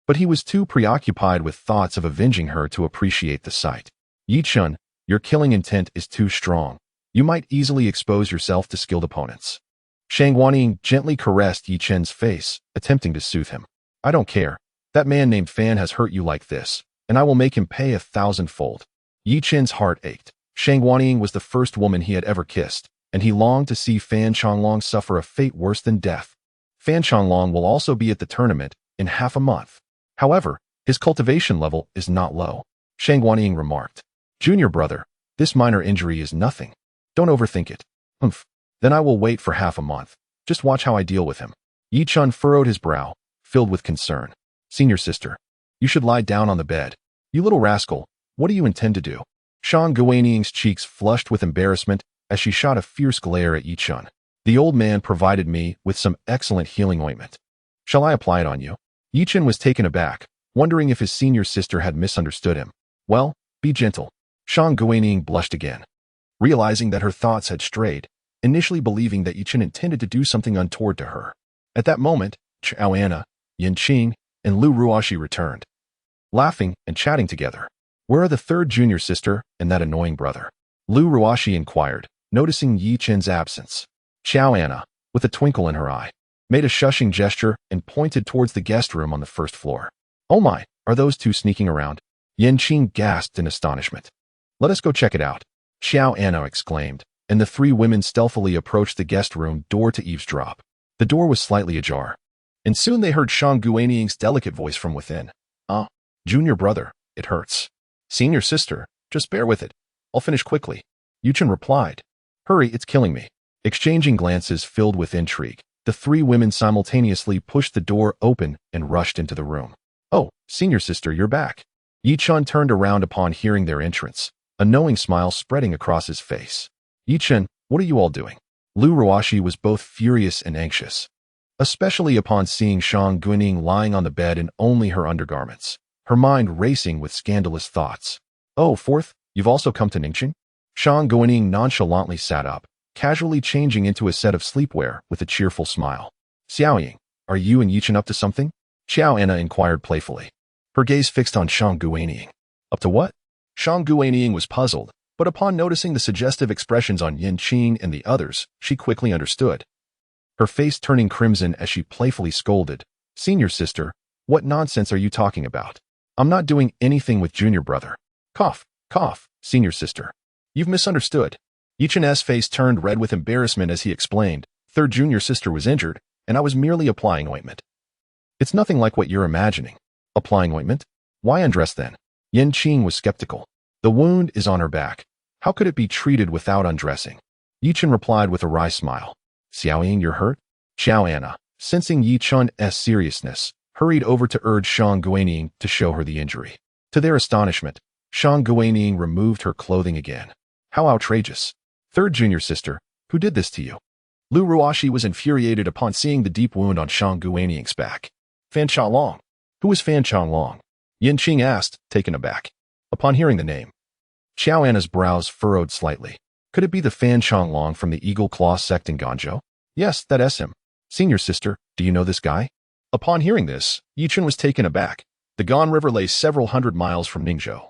But he was too preoccupied with thoughts of avenging her to appreciate the sight. Yichen, your killing intent is too strong. You might easily expose yourself to skilled opponents. Shang Guanying gently caressed Yichen's face, attempting to soothe him. I don't care. That man named Fan has hurt you like this, and I will make him pay 1,000-fold. Yichen's heart ached. Shang Guanying was the first woman he had ever kissed, and he longed to see Fan Changlong suffer a fate worse than death. Fan Changlong will also be at the tournament in half a month. However, his cultivation level is not low. Shang Guanying remarked. Junior brother, this minor injury is nothing. Don't overthink it. Humph. Then I will wait for half a month. Just watch how I deal with him. Yichen furrowed his brow, filled with concern. Senior sister, you should lie down on the bed. You little rascal, what do you intend to do? Shang Guanying's cheeks flushed with embarrassment as she shot a fierce glare at Yichen. The old man provided me with some excellent healing ointment. Shall I apply it on you? Yichen was taken aback, wondering if his senior sister had misunderstood him. Well, be gentle. Shang Guanying blushed again, realizing that her thoughts had strayed, initially believing that Yichen intended to do something untoward to her. At that moment, Chao Anna, Yin Qing, and Lu Ruoxi returned, laughing and chatting together. Where are the third junior sister and that annoying brother? Lu Ruoxi inquired, noticing Yichen's absence. Chao Anna, with a twinkle in her eye, made a shushing gesture and pointed towards the guest room on the first floor. Oh my, are those two sneaking around? Yin Qing gasped in astonishment. Let us go check it out, Chao Anna exclaimed, and the 3 women stealthily approached the guest room door to eavesdrop. The door was slightly ajar, and soon they heard Shang Guanying's delicate voice from within. Junior brother, it hurts. Senior sister, just bear with it. I'll finish quickly. Yichen replied. Hurry, it's killing me. Exchanging glances filled with intrigue, the 3 women simultaneously pushed the door open and rushed into the room. Oh, senior sister, you're back. Yichen turned around upon hearing their entrance, a knowing smile spreading across his face. Yichen, what are you all doing? Lu Ruoxi was both furious and anxious, especially upon seeing Shang Guanying lying on the bed in only her undergarments, her mind racing with scandalous thoughts. Oh, fourth, you've also come to Ningqing? Shang Guanying nonchalantly sat up, casually changing into a set of sleepwear with a cheerful smile. Xiaoying, are you and Yichen up to something? Chao Anna inquired playfully, her gaze fixed on Shang Guanying. Up to what? Shang Guanying was puzzled, but upon noticing the suggestive expressions on Yin Qing and the others, she quickly understood. Her face turning crimson as she playfully scolded. Senior sister, what nonsense are you talking about? I'm not doing anything with junior brother. Cough, cough, senior sister. You've misunderstood. Yichen's face turned red with embarrassment as he explained. Third junior sister was injured, and I was merely applying ointment. It's nothing like what you're imagining. Applying ointment? Why undress then? Yin Qing was skeptical. The wound is on her back. How could it be treated without undressing? Yichen replied with a wry smile. Xiaoying, you're hurt? Chao Anna, sensing Yichen's seriousness, hurried over to urge Shang Guanying to show her the injury. To their astonishment, Shang Guanying removed her clothing again. How outrageous. Third junior sister, who did this to you? Lu Ruoxi was infuriated upon seeing the deep wound on Shang Guanying's back. Fan Changlong. Who is Fan Changlong? Yin Qing asked, taken aback. Upon hearing the name, Chao Anna's brows furrowed slightly. Could it be the Fan Changlong from the Eagle Claw sect in Ganzhou? Yes, that is him. Senior sister, do you know this guy? Upon hearing this, Yichen was taken aback. The Gan River lay several hundred miles from Ningzhou,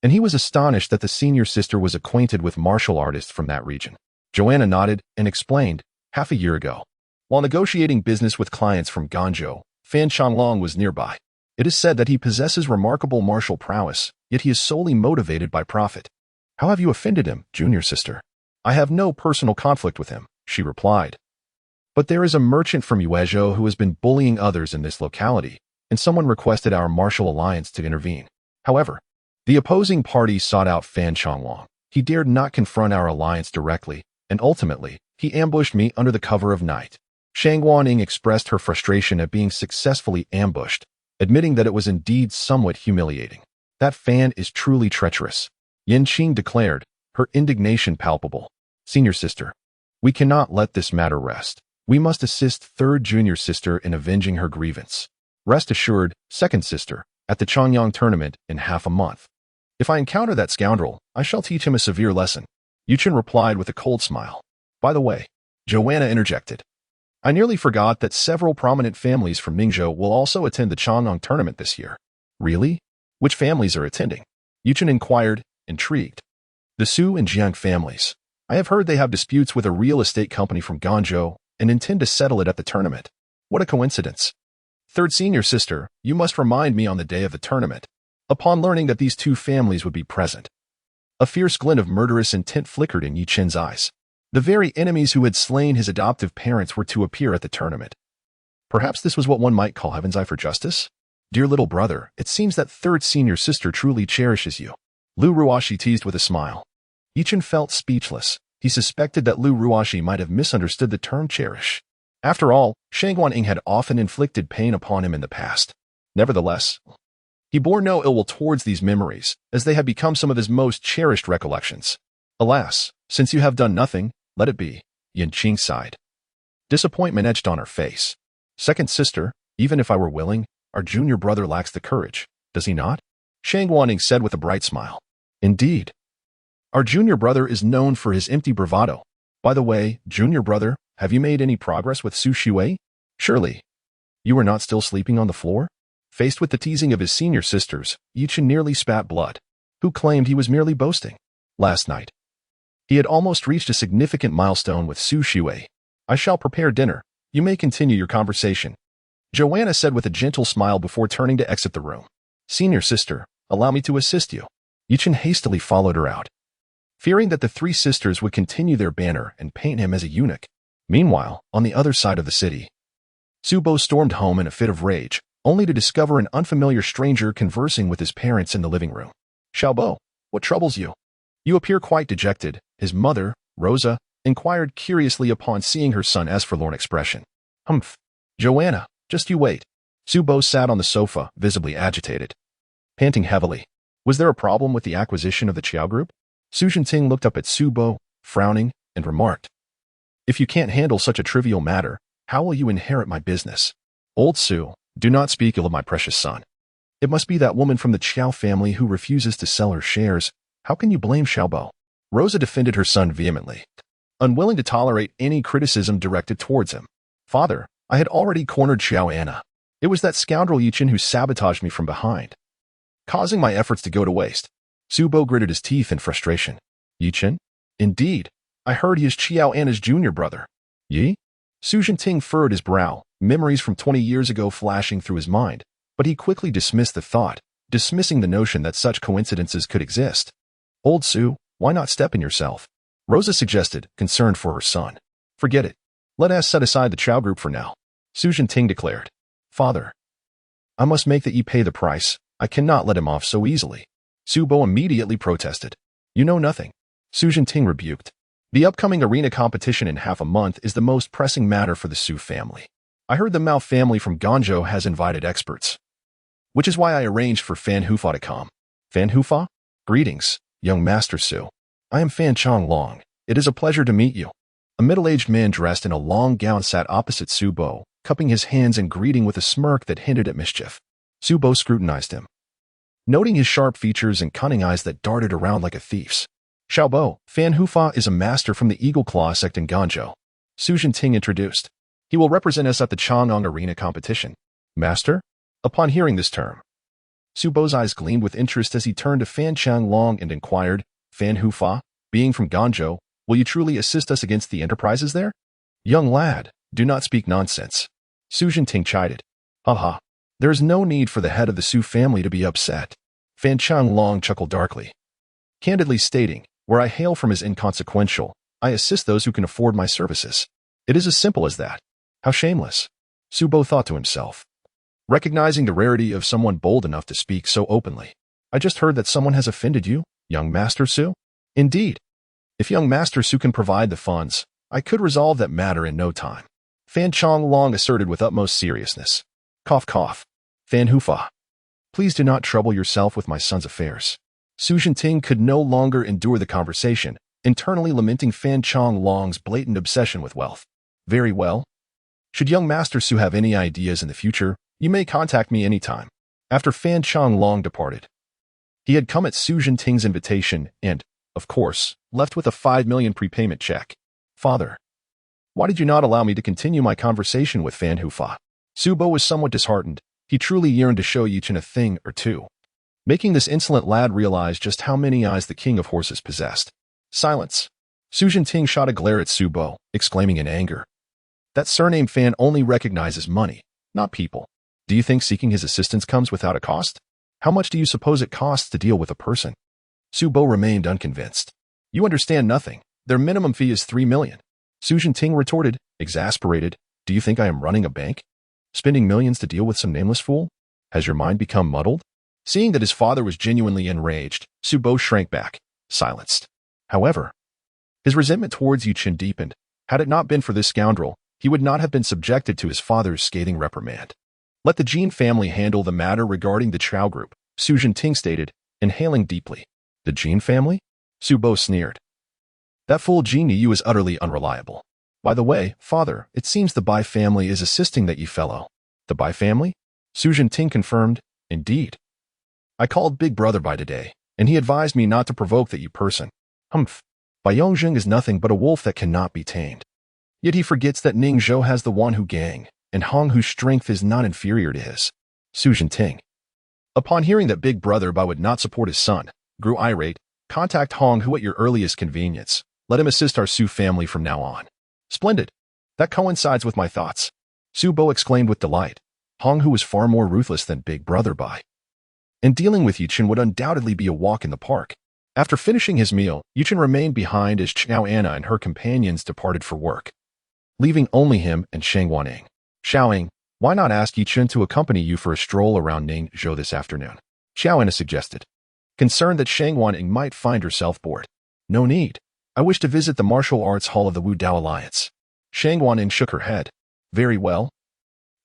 and he was astonished that the senior sister was acquainted with martial artists from that region. Joanna nodded and explained, half a year ago, while negotiating business with clients from Ganzhou, Fan Changlong was nearby. It is said that he possesses remarkable martial prowess, yet he is solely motivated by profit. How have you offended him, junior sister? I have no personal conflict with him, she replied. But there is a merchant from Yuezhou who has been bullying others in this locality, and someone requested our martial alliance to intervene. However, the opposing party sought out Fan Changlong. He dared not confront our alliance directly, and ultimately, he ambushed me under the cover of night. Shang Guaning expressed her frustration at being successfully ambushed, admitting that it was indeed somewhat humiliating. That Fan is truly treacherous, Yin Qing declared, her indignation palpable. Senior sister, we cannot let this matter rest. We must assist third junior sister in avenging her grievance. Rest assured, second sister, at the Changyang tournament in half a month. If I encounter that scoundrel, I shall teach him a severe lesson. Yichen replied with a cold smile. By the way, Joanna interjected. I nearly forgot that several prominent families from Ningzhou will also attend the Changyang tournament this year. Really? Which families are attending? Yichen inquired, intrigued. The Su and Jiang families. I have heard they have disputes with a real estate company from Ganzhou and intend to settle it at the tournament. What a coincidence. Third senior sister, you must remind me on the day of the tournament. Upon learning that these two families would be present, a fierce glint of murderous intent flickered in Yichen's eyes. The very enemies who had slain his adoptive parents were to appear at the tournament. Perhaps this was what one might call heaven's eye for justice? Dear little brother, it seems that third senior sister truly cherishes you. Lu Ruoshi teased with a smile. Yichen felt speechless. He suspected that Lu Ruoshi might have misunderstood the term cherish. After all, Shang Guaning had often inflicted pain upon him in the past. Nevertheless, he bore no ill will towards these memories, as they had become some of his most cherished recollections. Alas, since you have done nothing, let it be, Yin Qing sighed. Disappointment etched on her face. Second sister, even if I were willing, our junior brother lacks the courage, does he not? Shang Guaning said with a bright smile. Indeed. Our junior brother is known for his empty bravado. By the way, junior brother, have you made any progress with Su Shui? Surely. You are not still sleeping on the floor? Faced with the teasing of his senior sisters, Yichen nearly spat blood. Who claimed he was merely boasting? Last night, he had almost reached a significant milestone with Su Shui. I shall prepare dinner. You may continue your conversation, Joanna said with a gentle smile before turning to exit the room. Senior sister, allow me to assist you. Yichen hastily followed her out, fearing that the three sisters would continue their banter and paint him as a eunuch. Meanwhile, on the other side of the city, Su Bo stormed home in a fit of rage, only to discover an unfamiliar stranger conversing with his parents in the living room. Xiao Bo, what troubles you? You appear quite dejected, his mother, Rosa, inquired curiously upon seeing her son's forlorn expression. Humph. Joanna, just you wait. Su Bo sat on the sofa, visibly agitated, panting heavily. Was there a problem with the acquisition of the Qiao Group? Su Jinting looked up at Su Bo, frowning, and remarked, if you can't handle such a trivial matter, how will you inherit my business? Old Su, do not speak ill of my precious son. It must be that woman from the Qiao family who refuses to sell her shares. How can you blame Xiaobo? Rosa defended her son vehemently, unwilling to tolerate any criticism directed towards him. Father, I had already cornered Xiao Anna. It was that scoundrel Yichen who sabotaged me from behind, causing my efforts to go to waste. Su Bo gritted his teeth in frustration. Yichen? Indeed. I heard he is Qiao Anna's junior brother. Yi? Su Jinting furrowed his brow, memories from 20 years ago flashing through his mind, but he quickly dismissed the thought, dismissing the notion that such coincidences could exist. Old Su, why not step in yourself? Rosa suggested, concerned for her son. Forget it. Let us set aside the Qiao Group for now. Su Jinting declared. Father, I must make that ye pay the price. I cannot let him off so easily. Su Bo immediately protested. You know nothing. Su Jinting rebuked. The upcoming arena competition in half a month is the most pressing matter for the Su family. I heard the Mao family from Ganzhou has invited experts, which is why I arranged for Fan Hufa to come. Fan Hufa? Greetings, young Master Su. I am Fan Changlong. It is a pleasure to meet you. A middle-aged man dressed in a long gown sat opposite Su Bo, cupping his hands and greeting with a smirk that hinted at mischief. Su Bo scrutinized him, noting his sharp features and cunning eyes that darted around like a thief's. Xiao Bo, Fan Hufa is a master from the Eagle Claw sect in Ganzhou. Su Jinting introduced. He will represent us at the Chang'an Arena competition. Master? Upon hearing this term, Su Bo's eyes gleamed with interest as he turned to Fan Changlong and inquired, Fan Hufa, being from Ganzhou, will you truly assist us against the enterprises there? Young lad, do not speak nonsense. Su Jinting chided. Haha, there is no need for the head of the Su family to be upset. Fan Changlong chuckled darkly, candidly stating, where I hail from is inconsequential. I assist those who can afford my services. It is as simple as that. How shameless. Su Bo thought to himself, recognizing the rarity of someone bold enough to speak so openly. I just heard that someone has offended you, young Master Su? Indeed. If young Master Su can provide the funds, I could resolve that matter in no time. Fan Changlong asserted with utmost seriousness. Cough cough. Fan Hufa. Please do not trouble yourself with my son's affairs. Su Jinting could no longer endure the conversation, internally lamenting Fan Changlong's blatant obsession with wealth. Very well. Should young Master Su have any ideas in the future, you may contact me anytime. After Fan Changlong departed, he had come at Su Jinting's invitation and, of course, left with a 5 million prepayment check. Father, why did you not allow me to continue my conversation with Fan Hufa? Su Bo was somewhat disheartened. He truly yearned to show Yichen a thing or two, making this insolent lad realize just how many eyes the king of horses possessed. Silence. Su Jinting shot a glare at Su Bo, exclaiming in anger. That surname Fan only recognizes money, not people. Do you think seeking his assistance comes without a cost? How much do you suppose it costs to deal with a person? Su Bo remained unconvinced. You understand nothing. Their minimum fee is 3 million. Su Jinting retorted, exasperated. Do you think I am running a bank? Spending millions to deal with some nameless fool? Has your mind become muddled? Seeing that his father was genuinely enraged, Su Bo shrank back, silenced. However, his resentment towards Yichen deepened. Had it not been for this scoundrel, he would not have been subjected to his father's scathing reprimand. Let the Jin family handle the matter regarding the Chao group, Su Jinting stated, inhaling deeply. The Jin family? Su Bo sneered. That fool Jin Yu is utterly unreliable. By the way, father, it seems the Bai family is assisting that Yi fellow. The Bai family? Su Jinting confirmed, indeed. I called Big Brother Bai today, and he advised me not to provoke that Yi person. Humph. Bai Yongzheng is nothing but a wolf that cannot be tamed. Yet he forgets that Ning Zhou has the one who gang, and Hong whose strength is not inferior to his. Su Jinting. Upon hearing that Big Brother Bai would not support his son, grew irate. Contact Hong who at your earliest convenience. Let him assist our Su family from now on. Splendid. That coincides with my thoughts. Su Bo exclaimed with delight. Hong who was far more ruthless than Big Brother Bai. And dealing with Yichen would undoubtedly be a walk in the park. After finishing his meal, Yichen remained behind as Xiao Anna and her companions departed for work, leaving only him and Shang Wanning. Xiaoing, why not ask Yichen to accompany you for a stroll around Ningzhou this afternoon? Xiao Anna suggested, concerned that Shang Wanning might find herself bored. No need. I wish to visit the martial arts hall of the Wu Dao Alliance. Shang Wanning shook her head. Very well.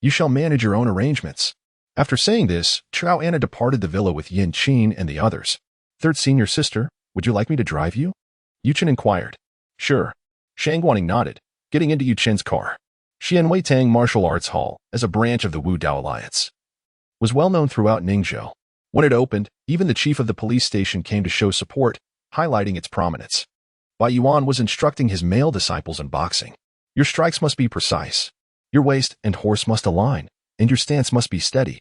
You shall manage your own arrangements. After saying this, Xiao Anna departed the villa with Yin Qin and the others. Third senior sister, would you like me to drive you? Yichen inquired. Sure. Shang Wanning nodded, getting into Yuchen's car. Xian Weitang Martial Arts Hall, as a branch of the Wu Dao Alliance, was well known throughout Ningzhou. When it opened, even the chief of the police station came to show support, highlighting its prominence. Bai Yuan was instructing his male disciples in boxing. Your strikes must be precise. Your waist and horse must align, and your stance must be steady.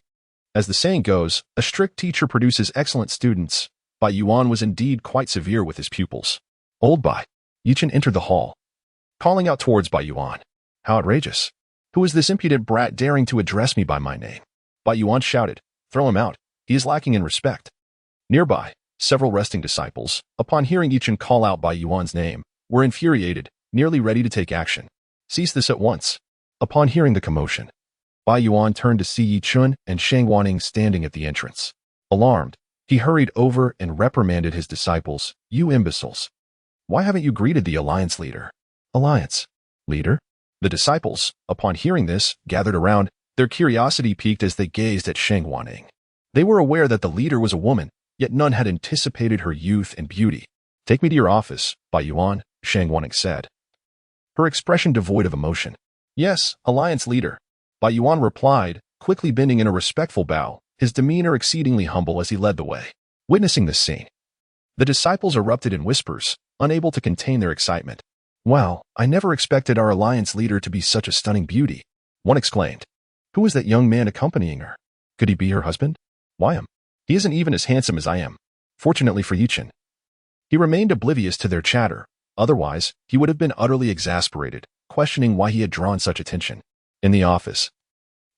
As the saying goes, a strict teacher produces excellent students. Bai Yuan was indeed quite severe with his pupils. Old Bai. Yichen entered the hall, calling out towards Bai Yuan. How outrageous. Who is this impudent brat daring to address me by my name? Bai Yuan shouted. Throw him out. He is lacking in respect. Nearby, several resting disciples, upon hearing Yichen call out Bai Yuan's name, were infuriated, nearly ready to take action. Cease this at once. Upon hearing the commotion, Bai Yuan turned to see Yichen and Shang Wanning standing at the entrance. Alarmed, he hurried over and reprimanded his disciples. You imbeciles. Why haven't you greeted the alliance leader? Alliance leader? The disciples, upon hearing this, gathered around, their curiosity piqued as they gazed at Shang Wanning. They were aware that the leader was a woman, yet none had anticipated her youth and beauty. Take me to your office, Bai Yuan, Shang Wanning said, her expression devoid of emotion. Yes, alliance leader. Bai Yuan replied, quickly bending in a respectful bow, his demeanor exceedingly humble as he led the way. Witnessing this scene, the disciples erupted in whispers, unable to contain their excitement. Wow, I never expected our alliance leader to be such a stunning beauty, one exclaimed. Who is that young man accompanying her? Could he be her husband? Why him? He isn't even as handsome as I am. Fortunately for Yichen. He remained oblivious to their chatter. Otherwise, he would have been utterly exasperated, questioning why he had drawn such attention. In the office,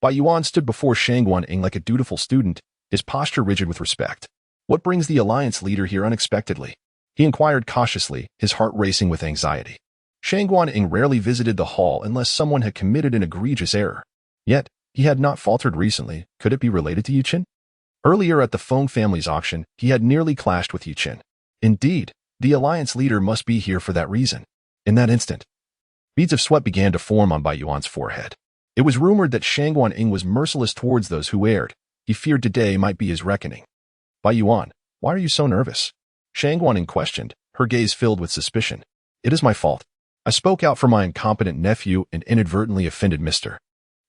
Bai Yuan stood before Shang Guaning like a dutiful student, his posture rigid with respect. What brings the alliance leader here unexpectedly? He inquired cautiously, his heart racing with anxiety. Shang Guaning rarely visited the hall unless someone had committed an egregious error. Yet, he had not faltered recently. Could it be related to Yichen? Earlier at the Feng family's auction, he had nearly clashed with Yichen. Indeed, the alliance leader must be here for that reason. In that instant, beads of sweat began to form on Bai Yuan's forehead. It was rumored that Shang Guaning was merciless towards those who erred. He feared today might be his reckoning. Bai Yuan, why are you so nervous? Shang Guaning questioned, her gaze filled with suspicion. It is my fault. I spoke out for my incompetent nephew and inadvertently offended Mr.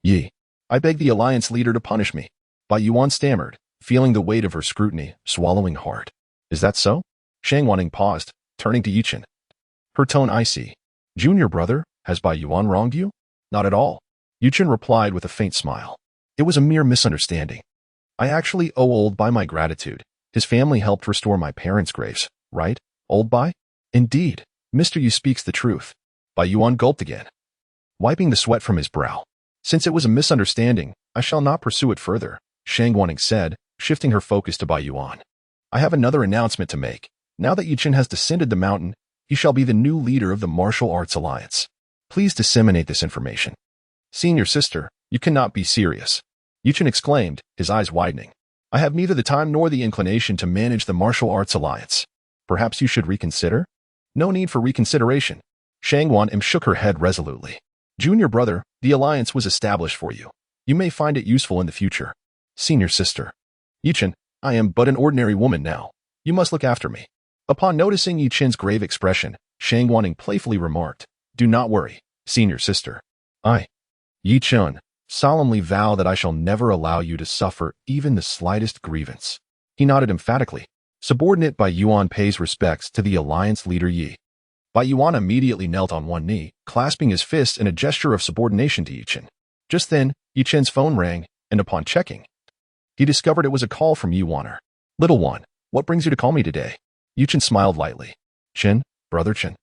Yi. I beg the alliance leader to punish me. Bai Yuan stammered, feeling the weight of her scrutiny, swallowing hard. Is that so? Shang Guaning paused, turning to Yichen. Her tone icy. Junior brother, has Bai Yuan wronged you? Not at all. Yichen replied with a faint smile. It was a mere misunderstanding. I actually owe Old Bai my gratitude. His family helped restore my parents' graves, right, Old Bai? Indeed, Mr. Yu speaks the truth. Bai Yuan gulped again, wiping the sweat from his brow. Since it was a misunderstanding, I shall not pursue it further, Shang Guaning said, shifting her focus to Bai Yuan. I have another announcement to make. Now that Yichen has descended the mountain, he shall be the new leader of the Martial Arts Alliance. Please disseminate this information. Senior sister, you cannot be serious. Yichen exclaimed, his eyes widening. I have neither the time nor the inclination to manage the Martial Arts Alliance. Perhaps you should reconsider? No need for reconsideration. Shang Guaning shook her head resolutely. Junior brother, the alliance was established for you. You may find it useful in the future. Senior sister. Yichen, I am but an ordinary woman now. You must look after me. Upon noticing Yichen's grave expression, Shang Guaning playfully remarked, do not worry, senior sister. I, Yichen, solemnly vow that I shall never allow you to suffer even the slightest grievance. He nodded emphatically. Subordinate Bai Yuan pays respects to the alliance leader Yi. Bai Yuan immediately knelt on one knee, clasping his fists in a gesture of subordination to Yichen. Just then, Yichen's phone rang, and upon checking, he discovered it was a call from Yuaner. Little one, what brings you to call me today? Yichen smiled lightly. Chen, brother Chen.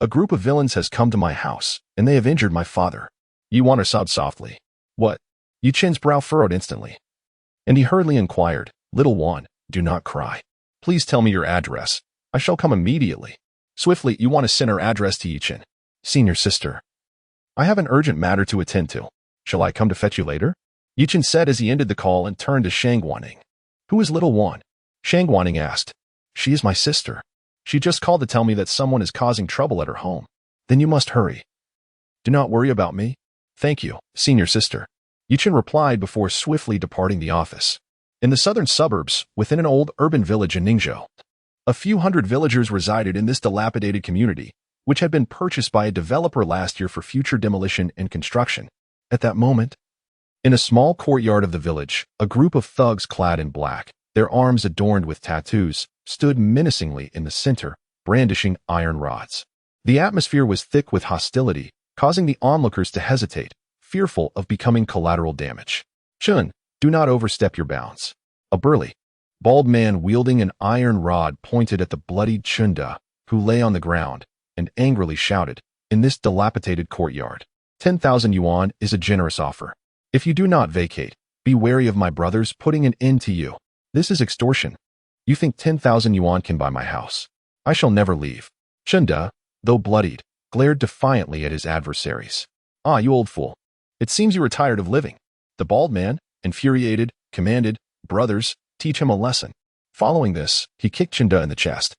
A group of villains has come to my house, and they have injured my father. Yuaner sobbed softly. What? Yichen's brow furrowed instantly. And he hurriedly inquired, Little one, do not cry. Please tell me your address. I shall come immediately. Swiftly, Yuaner sent her address to Yichen. Senior sister. I have an urgent matter to attend to. Shall I come to fetch you later? Yichen said as he ended the call and turned to Shang Guaning. Who is Little One? Shang Guaning asked. She is my sister. She just called to tell me that someone is causing trouble at her home. Then you must hurry. Do not worry about me. Thank you, senior sister. Yichen replied before swiftly departing the office. In the southern suburbs, within an old urban village in Ningzhou, a few hundred villagers resided in this dilapidated community, which had been purchased by a developer last year for future demolition and construction. At that moment, in a small courtyard of the village, a group of thugs clad in black, their arms adorned with tattoos, stood menacingly in the center, brandishing iron rods. The atmosphere was thick with hostility, causing the onlookers to hesitate, fearful of becoming collateral damage. Chun, do not overstep your bounds. A burly, bald man wielding an iron rod pointed at the bloodied Chunda, who lay on the ground, and angrily shouted, in this dilapidated courtyard, 10,000 yuan is a generous offer. If you do not vacate, be wary of my brothers putting an end to you. This is extortion. You think 10,000 yuan can buy my house? I shall never leave. Chunda, though bloodied, glared defiantly at his adversaries. Ah, you old fool. It seems you are tired of living. The bald man, infuriated, commanded, brothers, teach him a lesson. Following this, he kicked Chunda in the chest.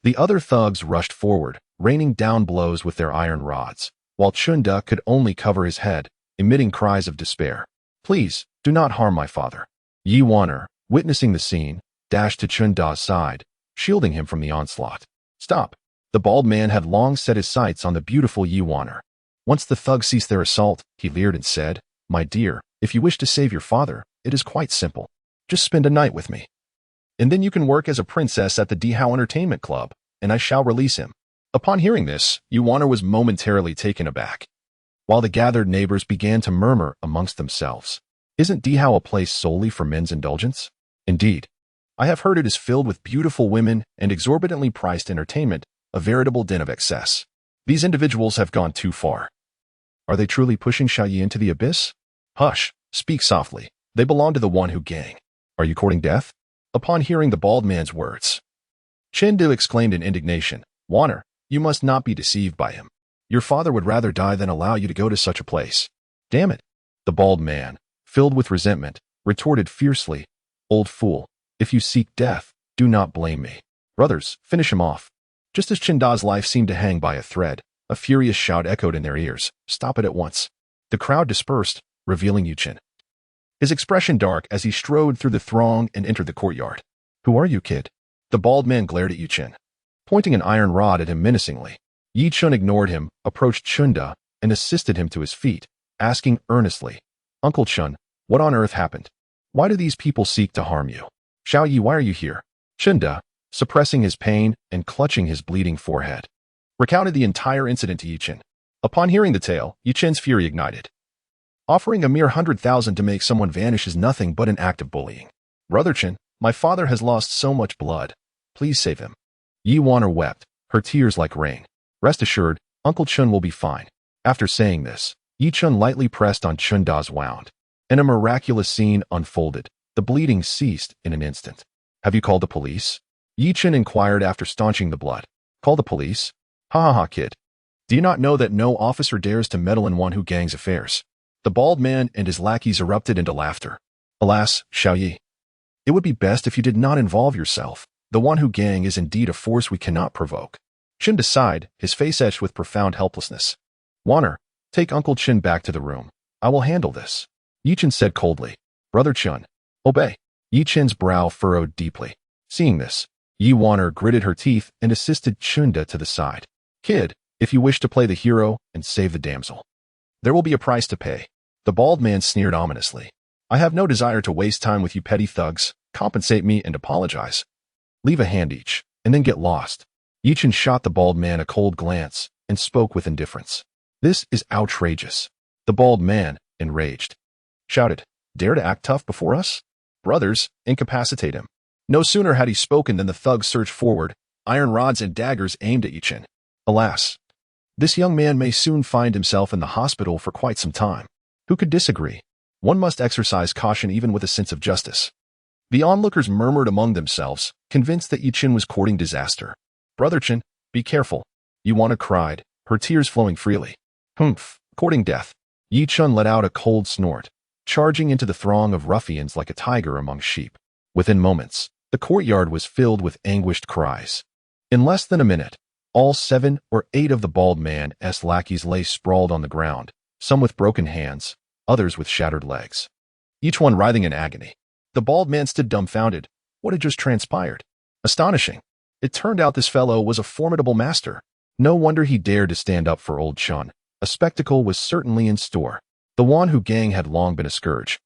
The other thugs rushed forward, raining down blows with their iron rods, while Chunda could only cover his head, emitting cries of despair. Please, do not harm my father. Yi Waner, witnessing the scene, dashed to Chunda's side, shielding him from the onslaught. Stop. The bald man had long set his sights on the beautiful Yi Waner. Once the thugs ceased their assault, he leered and said, My dear, if you wish to save your father, it is quite simple. Just spend a night with me. And then you can work as a princess at the Dihao Entertainment Club, and I shall release him. Upon hearing this, Yuwaner was momentarily taken aback, while the gathered neighbors began to murmur amongst themselves. Isn't Dihao a place solely for men's indulgence? Indeed. I have heard it is filled with beautiful women and exorbitantly priced entertainment, a veritable den of excess. These individuals have gone too far. Are they truly pushing Xiaoyi into the abyss? Hush, speak softly. They belong to the One Who gang. Are you courting death? Upon hearing the bald man's words, Chendu exclaimed in indignation, Waner, you must not be deceived by him. Your father would rather die than allow you to go to such a place. Damn it. The bald man, filled with resentment, retorted fiercely, Old fool, if you seek death, do not blame me. Brothers, finish him off. Just as Chinda's life seemed to hang by a thread, a furious shout echoed in their ears. Stop it at once. The crowd dispersed, revealing Yichen. His expression dark as he strode through the throng and entered the courtyard. Who are you, kid? The bald man glared at Yichen, pointing an iron rod at him menacingly. Yichen ignored him, approached Chunda, and assisted him to his feet, asking earnestly, Uncle Chun, what on earth happened? Why do these people seek to harm you? Xiaoyi, why are you here? Chunda, suppressing his pain and clutching his bleeding forehead, recounted the entire incident to Yichen. Upon hearing the tale, Yichen's fury ignited. Offering a mere 100,000 to make someone vanish is nothing but an act of bullying. Brother Chen, my father has lost so much blood. Please save him. Yi Waner wept, her tears like rain. Rest assured, Uncle Chun will be fine. After saying this, Yi Chun lightly pressed on Chunda's wound, and a miraculous scene unfolded. The bleeding ceased in an instant. Have you called the police? Yi Chun inquired after staunching the blood. Call the police? Ha ha ha, kid. Do you not know that no officer dares to meddle in One Who gang's affairs? The bald man and his lackeys erupted into laughter. Alas, Xiaoyi, it would be best if you did not involve yourself. The One Who gang is indeed a force we cannot provoke. Chin sighed, his face etched with profound helplessness. Waner, take Uncle Chin back to the room. I will handle this. Yichen said coldly. Brother Chun, obey. Yichen's brow furrowed deeply. Seeing this, Yi Waner gritted her teeth and assisted Chunda to the side. Kid, if you wish to play the hero and save the damsel, there will be a price to pay. The bald man sneered ominously. I have no desire to waste time with you petty thugs. Compensate me and apologize. Leave a hand each, and then get lost. Yichen shot the bald man a cold glance and spoke with indifference. This is outrageous. The bald man, enraged, shouted, Dare to act tough before us? Brothers, incapacitate him. No sooner had he spoken than the thugs surged forward, iron rods and daggers aimed at Yichen. Alas, this young man may soon find himself in the hospital for quite some time. Who could disagree? One must exercise caution even with a sense of justice. The onlookers murmured among themselves, convinced that Yichen was courting disaster. Brother Chen, be careful. Yuwana cried, her tears flowing freely. Humph, courting death. Yichen let out a cold snort, charging into the throng of ruffians like a tiger among sheep. Within moments, the courtyard was filled with anguished cries. In less than a minute, all 7 or 8 of the bald man's lackeys lay sprawled on the ground, some with broken hands, others with shattered legs, each one writhing in agony. The bald man stood dumbfounded. What had just transpired? Astonishing. It turned out this fellow was a formidable master. No wonder he dared to stand up for old Chun. A spectacle was certainly in store. The One Who gang had long been a scourge,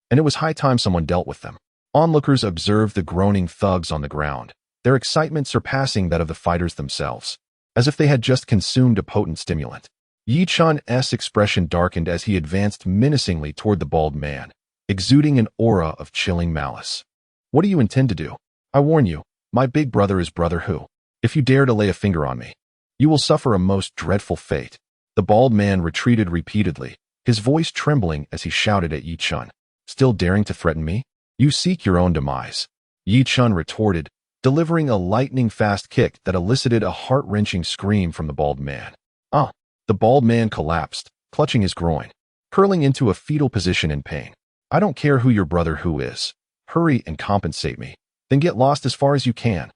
and it was high time someone dealt with them. Onlookers observed the groaning thugs on the ground, their excitement surpassing that of the fighters themselves, as if they had just consumed a potent stimulant. Yi Chun's expression darkened as he advanced menacingly toward the bald man, exuding an aura of chilling malice. What do you intend to do? I warn you, my big brother is Brother Who. If you dare to lay a finger on me, you will suffer a most dreadful fate. The bald man retreated repeatedly, his voice trembling as he shouted at Yi Chun. Still daring to threaten me? You seek your own demise. Yi Chun retorted, delivering a lightning-fast kick that elicited a heart-wrenching scream from the bald man. Ah! The bald man collapsed, clutching his groin, curling into a fetal position in pain. I don't care who your Brother Who is. Hurry and compensate me. Then get lost as far as you can.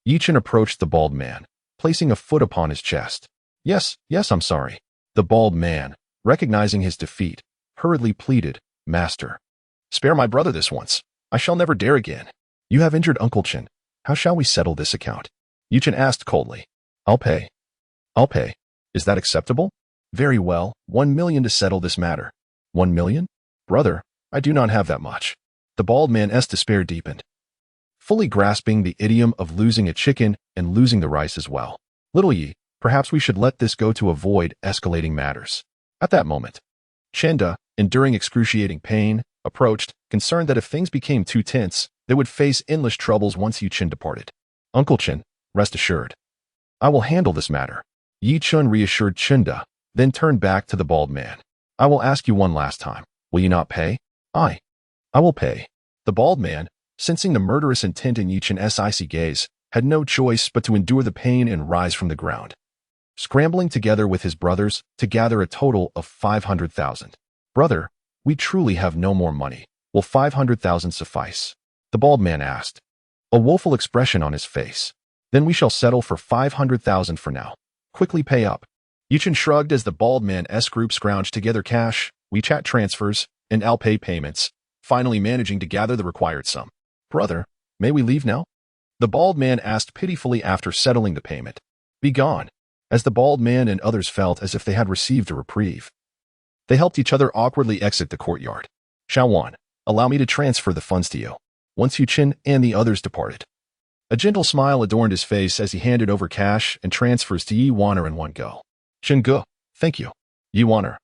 Yichen approached the bald man, placing a foot upon his chest. Yes, I'm sorry. The bald man, recognizing his defeat, hurriedly pleaded, Master, spare my brother this once. I shall never dare again. You have injured Uncle Chen. How shall we settle this account? Yichen asked coldly. I'll pay. Is that acceptable? Very well, 1 million to settle this matter. 1 million? Brother, I do not have that much. The bald man's despair deepened, fully grasping the idiom of losing a chicken and losing the rice as well. Little Yi, Perhaps we should let this go to avoid escalating matters. At that moment, Chinda, enduring excruciating pain, approached, concerned that if things became too tense, they would face endless troubles once Yichen departed. Uncle Chen, rest assured. I will handle this matter. Yichen reassured Chinda, then turned back to the bald man. I will ask you one last time. Will you not pay? I will pay. The bald man, sensing the murderous intent in Yichen's icy gaze, had no choice but to endure the pain and rise from the ground, scrambling together with his brothers to gather a total of 500,000. Brother, we truly have no more money. Will 500,000 suffice? The bald man asked, a woeful expression on his face. Then we shall settle for 500,000 for now. Quickly pay up. Yichen shrugged as the bald man's group scrounged together cash, WeChat transfers, and Alipay payments, finally managing to gather the required sum. Brother, may we leave now? The bald man asked pitifully after settling the payment. Be gone. As the bald man and others felt as if they had received a reprieve, they helped each other awkwardly exit the courtyard. Shaowan, allow me to transfer the funds to you. Once Yichen and the others departed, a gentle smile adorned his face as he handed over cash and transfers to Yi Waner in one go. Chengge, thank you. Yi Waner,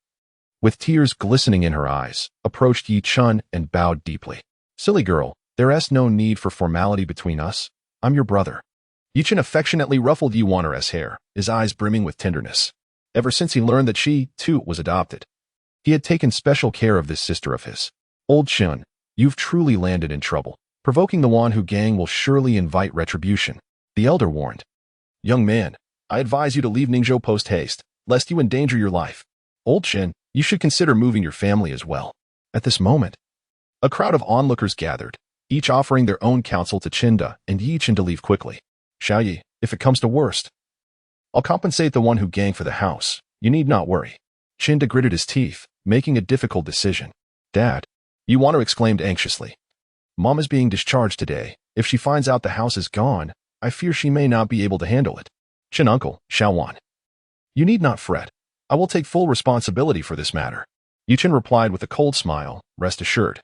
with tears glistening in her eyes, approached Yi Chun and bowed deeply. Silly girl, there's no need for formality between us. I'm your brother. Yichen affectionately ruffled Yi Waner's hair, his eyes brimming with tenderness. Ever since he learned that she, too, was adopted, he had taken special care of this sister of his. Old Chun, you've truly landed in trouble. Provoking the Wanhu gang will surely invite retribution, the elder warned. Young man, I advise you to leave Ningzhou post-haste, lest you endanger your life. Old Chen, you should consider moving your family as well. At this moment, a crowd of onlookers gathered, each offering their own counsel to Chinda and Yichen to leave quickly. Xiaoyi, if it comes to worst, I'll compensate the Wanhu gang for the house. You need not worry. Chinda gritted his teeth, making a difficult decision. Dad, Yi Waner exclaimed anxiously. Mom is being discharged today. If she finds out the house is gone, I fear she may not be able to handle it. Chin uncle, Shaowan. You need not fret. I will take full responsibility for this matter. Yichen replied with a cold smile, rest assured.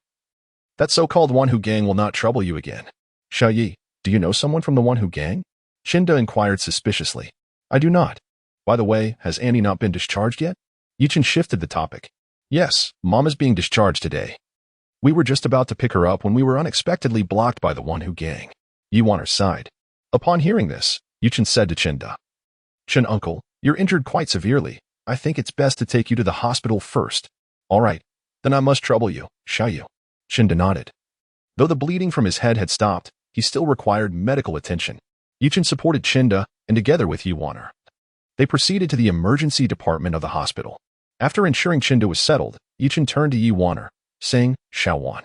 That so-called Wanhu gang will not trouble you again. Xiaoyi, do you know someone from the Wanhu gang? Chinda inquired suspiciously. I do not. By the way, has Annie not been discharged yet? Yichen shifted the topic. Yes, Mom is being discharged today. We were just about to pick her up when we were unexpectedly blocked by the Wanhu gang. Yi Waner sighed. Upon hearing this, Yichen said to Chinda, Chin uncle, you're injured quite severely. I think it's best to take you to the hospital first. All right, then I must trouble you, Xiaoyu. Chinda nodded. Though the bleeding from his head had stopped, he still required medical attention. Yichen supported Chinda, and together with Yi Waner, they proceeded to the emergency department of the hospital. After ensuring Chinda was settled, Yichen turned to Yi Waner, saying, Shaowan,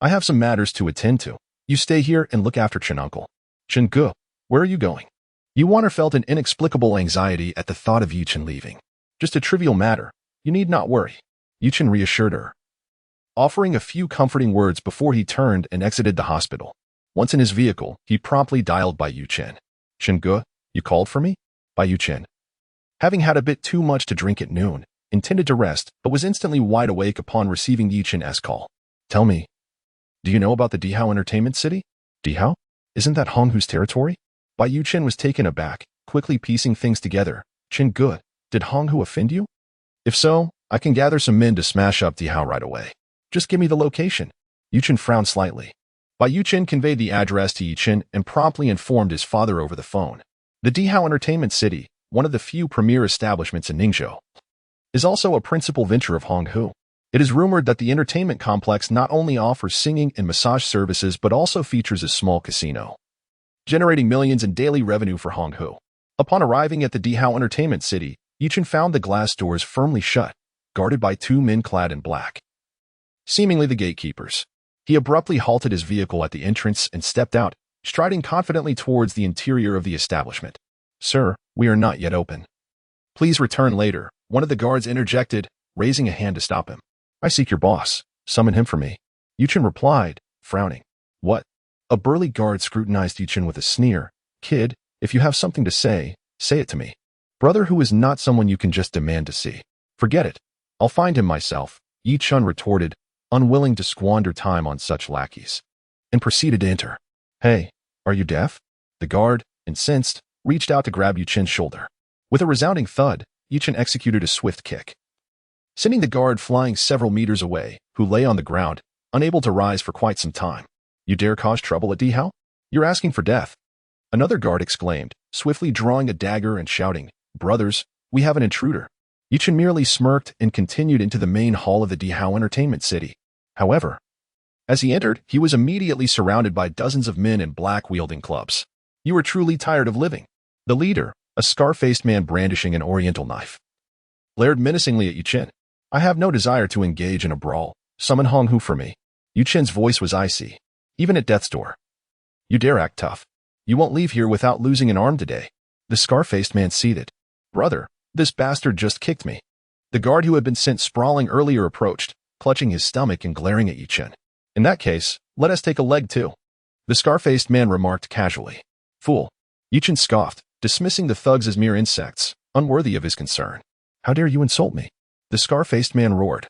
I have some matters to attend to. You stay here and look after Chin uncle. Chengge, where are you going? Yi Waner felt an inexplicable anxiety at the thought of Yichen leaving. Just a trivial matter. You need not worry. Yichen reassured her, offering a few comforting words before he turned and exited the hospital. Once in his vehicle, he promptly dialed by Yichen. Chengge, you called for me? By Yichen. Having had a bit too much to drink at noon, intended to rest, but was instantly wide awake upon receiving Yichen's call. Tell me, do you know about the Dihao Entertainment City? Dihao? Isn't that Honghu's territory? Bai Yichen was taken aback, quickly piecing things together. Chengge, did Honghu offend you? If so, I can gather some men to smash up Dihao right away. Just give me the location. Yichen frowned slightly. Bai Yichen conveyed the address to Yichen and promptly informed his father over the phone. The Dihao Entertainment City, one of the few premier establishments in Ningzhou, is also a principal venture of Honghu. It is rumored that the entertainment complex not only offers singing and massage services but also features a small casino, generating millions in daily revenue for Honghu. Upon arriving at the Dihao Entertainment City, Yichen found the glass doors firmly shut, guarded by two men clad in black, seemingly the gatekeepers. He abruptly halted his vehicle at the entrance and stepped out, striding confidently towards the interior of the establishment. Sir, we are not yet open. Please return later, one of the guards interjected, raising a hand to stop him. I seek your boss. Summon him for me. Yichen replied, frowning. What? A burly guard scrutinized Yichen with a sneer. Kid, if you have something to say it to me. Brother who is not someone you can just demand to see. Forget it. I'll find him myself, Yichen retorted, unwilling to squander time on such lackeys, and proceeded to enter. Hey, are you deaf? The guard, incensed, reached out to grab Yichen's shoulder. With a resounding thud, Yichen executed a swift kick, sending the guard flying several meters away, who lay on the ground, unable to rise for quite some time. You dare cause trouble at Dihao? You're asking for death. Another guard exclaimed, swiftly drawing a dagger and shouting, Brothers, we have an intruder. Yichen merely smirked and continued into the main hall of the Dihao Entertainment City. However, as he entered, he was immediately surrounded by dozens of men in black-wielding clubs. You are truly tired of living. The leader, a scar-faced man brandishing an oriental knife, glared menacingly at Yichen. I have no desire to engage in a brawl. Summon Hong Hu for me. Yichen's voice was icy, even at death's door. You dare act tough. You won't leave here without losing an arm today. The scar-faced man seethed. Brother, this bastard just kicked me. The guard who had been sent sprawling earlier approached, clutching his stomach and glaring at Yichen. In that case, let us take a leg too. The scar-faced man remarked casually. Fool. Yichen scoffed, dismissing the thugs as mere insects, unworthy of his concern. How dare you insult me? The scar-faced man roared,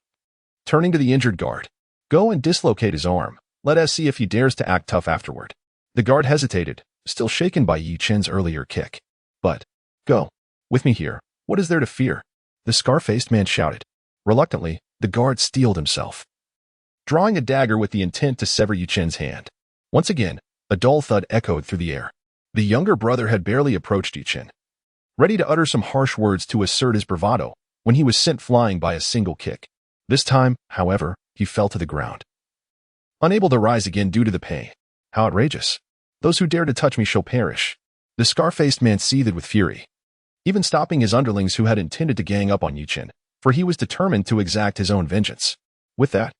turning to the injured guard. Go and dislocate his arm. Let us see if he dares to act tough afterward. The guard hesitated, still shaken by Yichen's earlier kick. But, go. With me here. What is there to fear? The scar-faced man shouted. Reluctantly, the guard steeled himself, drawing a dagger with the intent to sever Yichen's hand. Once again, a dull thud echoed through the air. The younger brother had barely approached Yichen, ready to utter some harsh words to assert his bravado, when he was sent flying by a single kick. This time, however, he fell to the ground, unable to rise again due to the pain. How outrageous. Those who dare to touch me shall perish. The scar-faced man seethed with fury, even stopping his underlings who had intended to gang up on Yichen, for he was determined to exact his own vengeance. With that,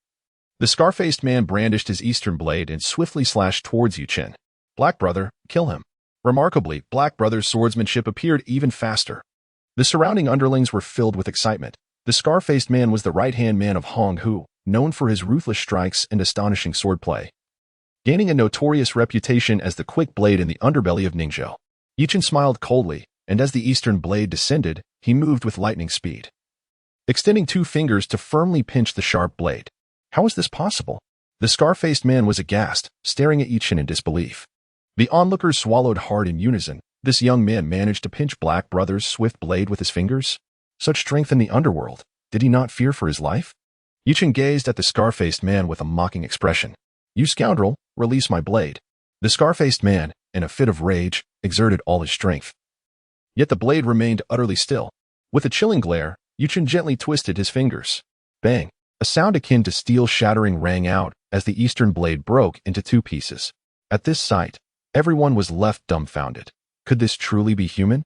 the scar-faced man brandished his eastern blade and swiftly slashed towards Yichen. Black brother, kill him. Remarkably, Black brother's swordsmanship appeared even faster. The surrounding underlings were filled with excitement. The scar-faced man was the right-hand man of Hong Hu, known for his ruthless strikes and astonishing swordplay, gaining a notorious reputation as the quick blade in the underbelly of Ningzhou. Yichen smiled coldly, and as the eastern blade descended, he moved with lightning speed, extending 2 fingers to firmly pinch the sharp blade. How is this possible? The scar-faced man was aghast, staring at Yichen in disbelief. The onlookers swallowed hard in unison. This young man managed to pinch Black brother's swift blade with his fingers? Such strength in the underworld. Did he not fear for his life? Yichen gazed at the scar-faced man with a mocking expression. You scoundrel, release my blade. The scar-faced man, in a fit of rage, exerted all his strength. Yet the blade remained utterly still. With a chilling glare, Yichen gently twisted his fingers. Bang! A sound akin to steel shattering rang out as the eastern blade broke into 2 pieces. At this sight, everyone was left dumbfounded. Could this truly be human?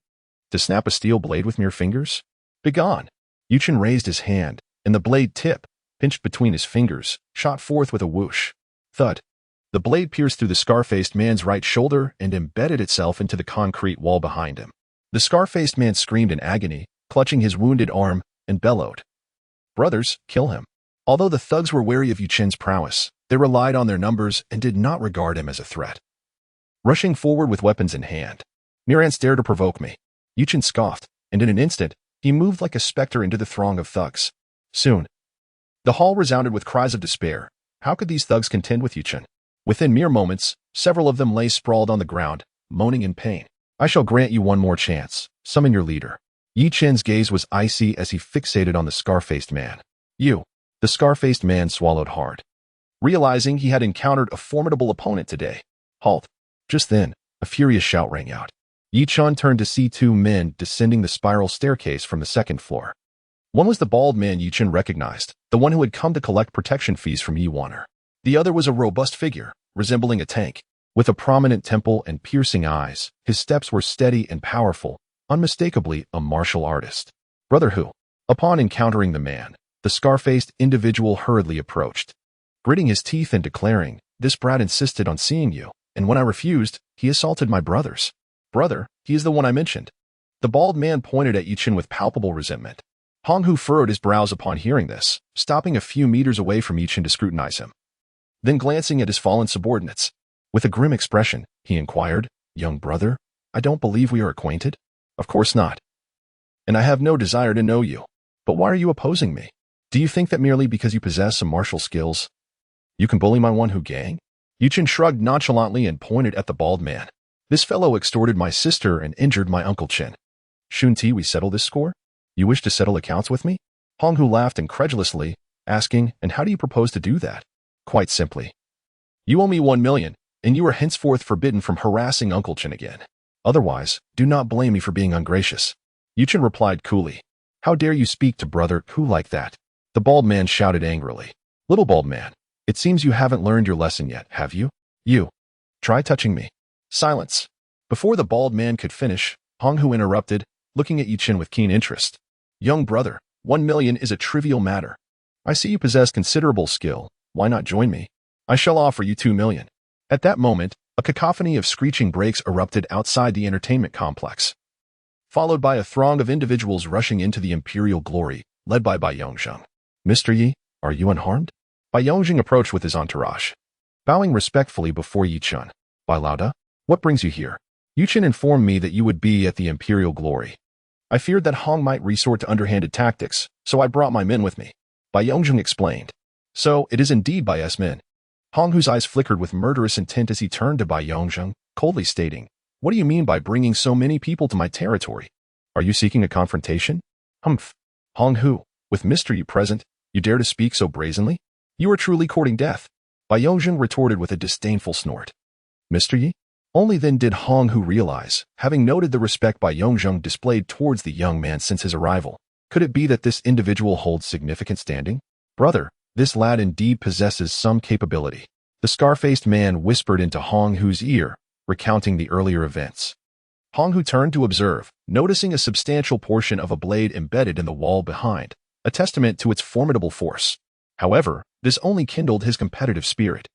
To snap a steel blade with mere fingers? Begone! Yichen raised his hand, and the blade tip, pinched between his fingers, shot forth with a whoosh. Thud. The blade pierced through the scar-faced man's right shoulder and embedded itself into the concrete wall behind him. The scar-faced man screamed in agony, clutching his wounded arm, and bellowed. Brothers, kill him. Although the thugs were wary of Yichen's prowess, they relied on their numbers and did not regard him as a threat. Rushing forward with weapons in hand, mere ants dare to provoke me. Yichen scoffed, and in an instant, he moved like a specter into the throng of thugs. Soon, the hall resounded with cries of despair. How could these thugs contend with Yichen? Within mere moments, several of them lay sprawled on the ground, moaning in pain. I shall grant you one more chance. Summon your leader. Yichen's gaze was icy as he fixated on the scar-faced man. You. The scar-faced man swallowed hard, realizing he had encountered a formidable opponent today. Halt. Just then, a furious shout rang out. Yichen turned to see 2 men descending the spiral staircase from the 2nd floor. One was the bald man Yichen recognized, the one who had come to collect protection fees from Yiwaner. The other was a robust figure, resembling a tank, with a prominent temple and piercing eyes. His steps were steady and powerful, unmistakably a martial artist. Brother Hu. Upon encountering the man, the scar-faced individual hurriedly approached, gritting his teeth and declaring, This brat insisted on seeing you, and when I refused, he assaulted my brothers. Brother, he is the one I mentioned. The bald man pointed at Yichen with palpable resentment. Hong Hu furrowed his brows upon hearing this, stopping a few meters away from Yichen to scrutinize him. Then glancing at his fallen subordinates, with a grim expression, he inquired, Young brother, I don't believe we are acquainted? Of course not. And I have no desire to know you. But why are you opposing me? Do you think that merely because you possess some martial skills, you can bully my one-who gang? Yichen shrugged nonchalantly and pointed at the bald man. This fellow extorted my sister and injured my Uncle Chen. Shouldn't we settle this score? You wish to settle accounts with me? Hong Hu laughed incredulously, asking, and how do you propose to do that? Quite simply. You owe me 1 million, and you are henceforth forbidden from harassing Uncle Chen again. Otherwise, do not blame me for being ungracious. Yichen replied coolly. How dare you speak to brother Hu like that? The bald man shouted angrily. Little bald man, it seems you haven't learned your lesson yet, have you? You. Try touching me. Silence. Before the bald man could finish, Hong Hu interrupted, looking at Yichen with keen interest. Young brother, 1 million is a trivial matter. I see you possess considerable skill. Why not join me? I shall offer you 2 million. At that moment, a cacophony of screeching brakes erupted outside the entertainment complex, followed by a throng of individuals rushing into the Imperial Glory, led by Bai Yongzheng. Mr. Yi, are you unharmed? Bai Yongzheng approached with his entourage, bowing respectfully before Yichen. Bai Lauda, what brings you here? Yichen informed me that you would be at the Imperial Glory. I feared that Hong might resort to underhanded tactics, so I brought my men with me. Bai Yongzheng explained. So, it is indeed Bai Y's men. Hong Hu's eyes flickered with murderous intent as he turned to Bai Yongzheng, coldly stating, What do you mean by bringing so many people to my territory? Are you seeking a confrontation? Humph. Hong Hu, with Mr. Yi present, you dare to speak so brazenly? You are truly courting death. Bai Yongzheng retorted with a disdainful snort. Mr. Yi? Only then did Hong Hu realize, having noted the respect Bai Yongzheng displayed towards the young man since his arrival, could it be that this individual holds significant standing? Brother, this lad indeed possesses some capability. The scar-faced man whispered into Hong Hu's ear, recounting the earlier events. Hong Hu turned to observe, noticing a substantial portion of a blade embedded in the wall behind, a testament to its formidable force. However, this only kindled his competitive spirit.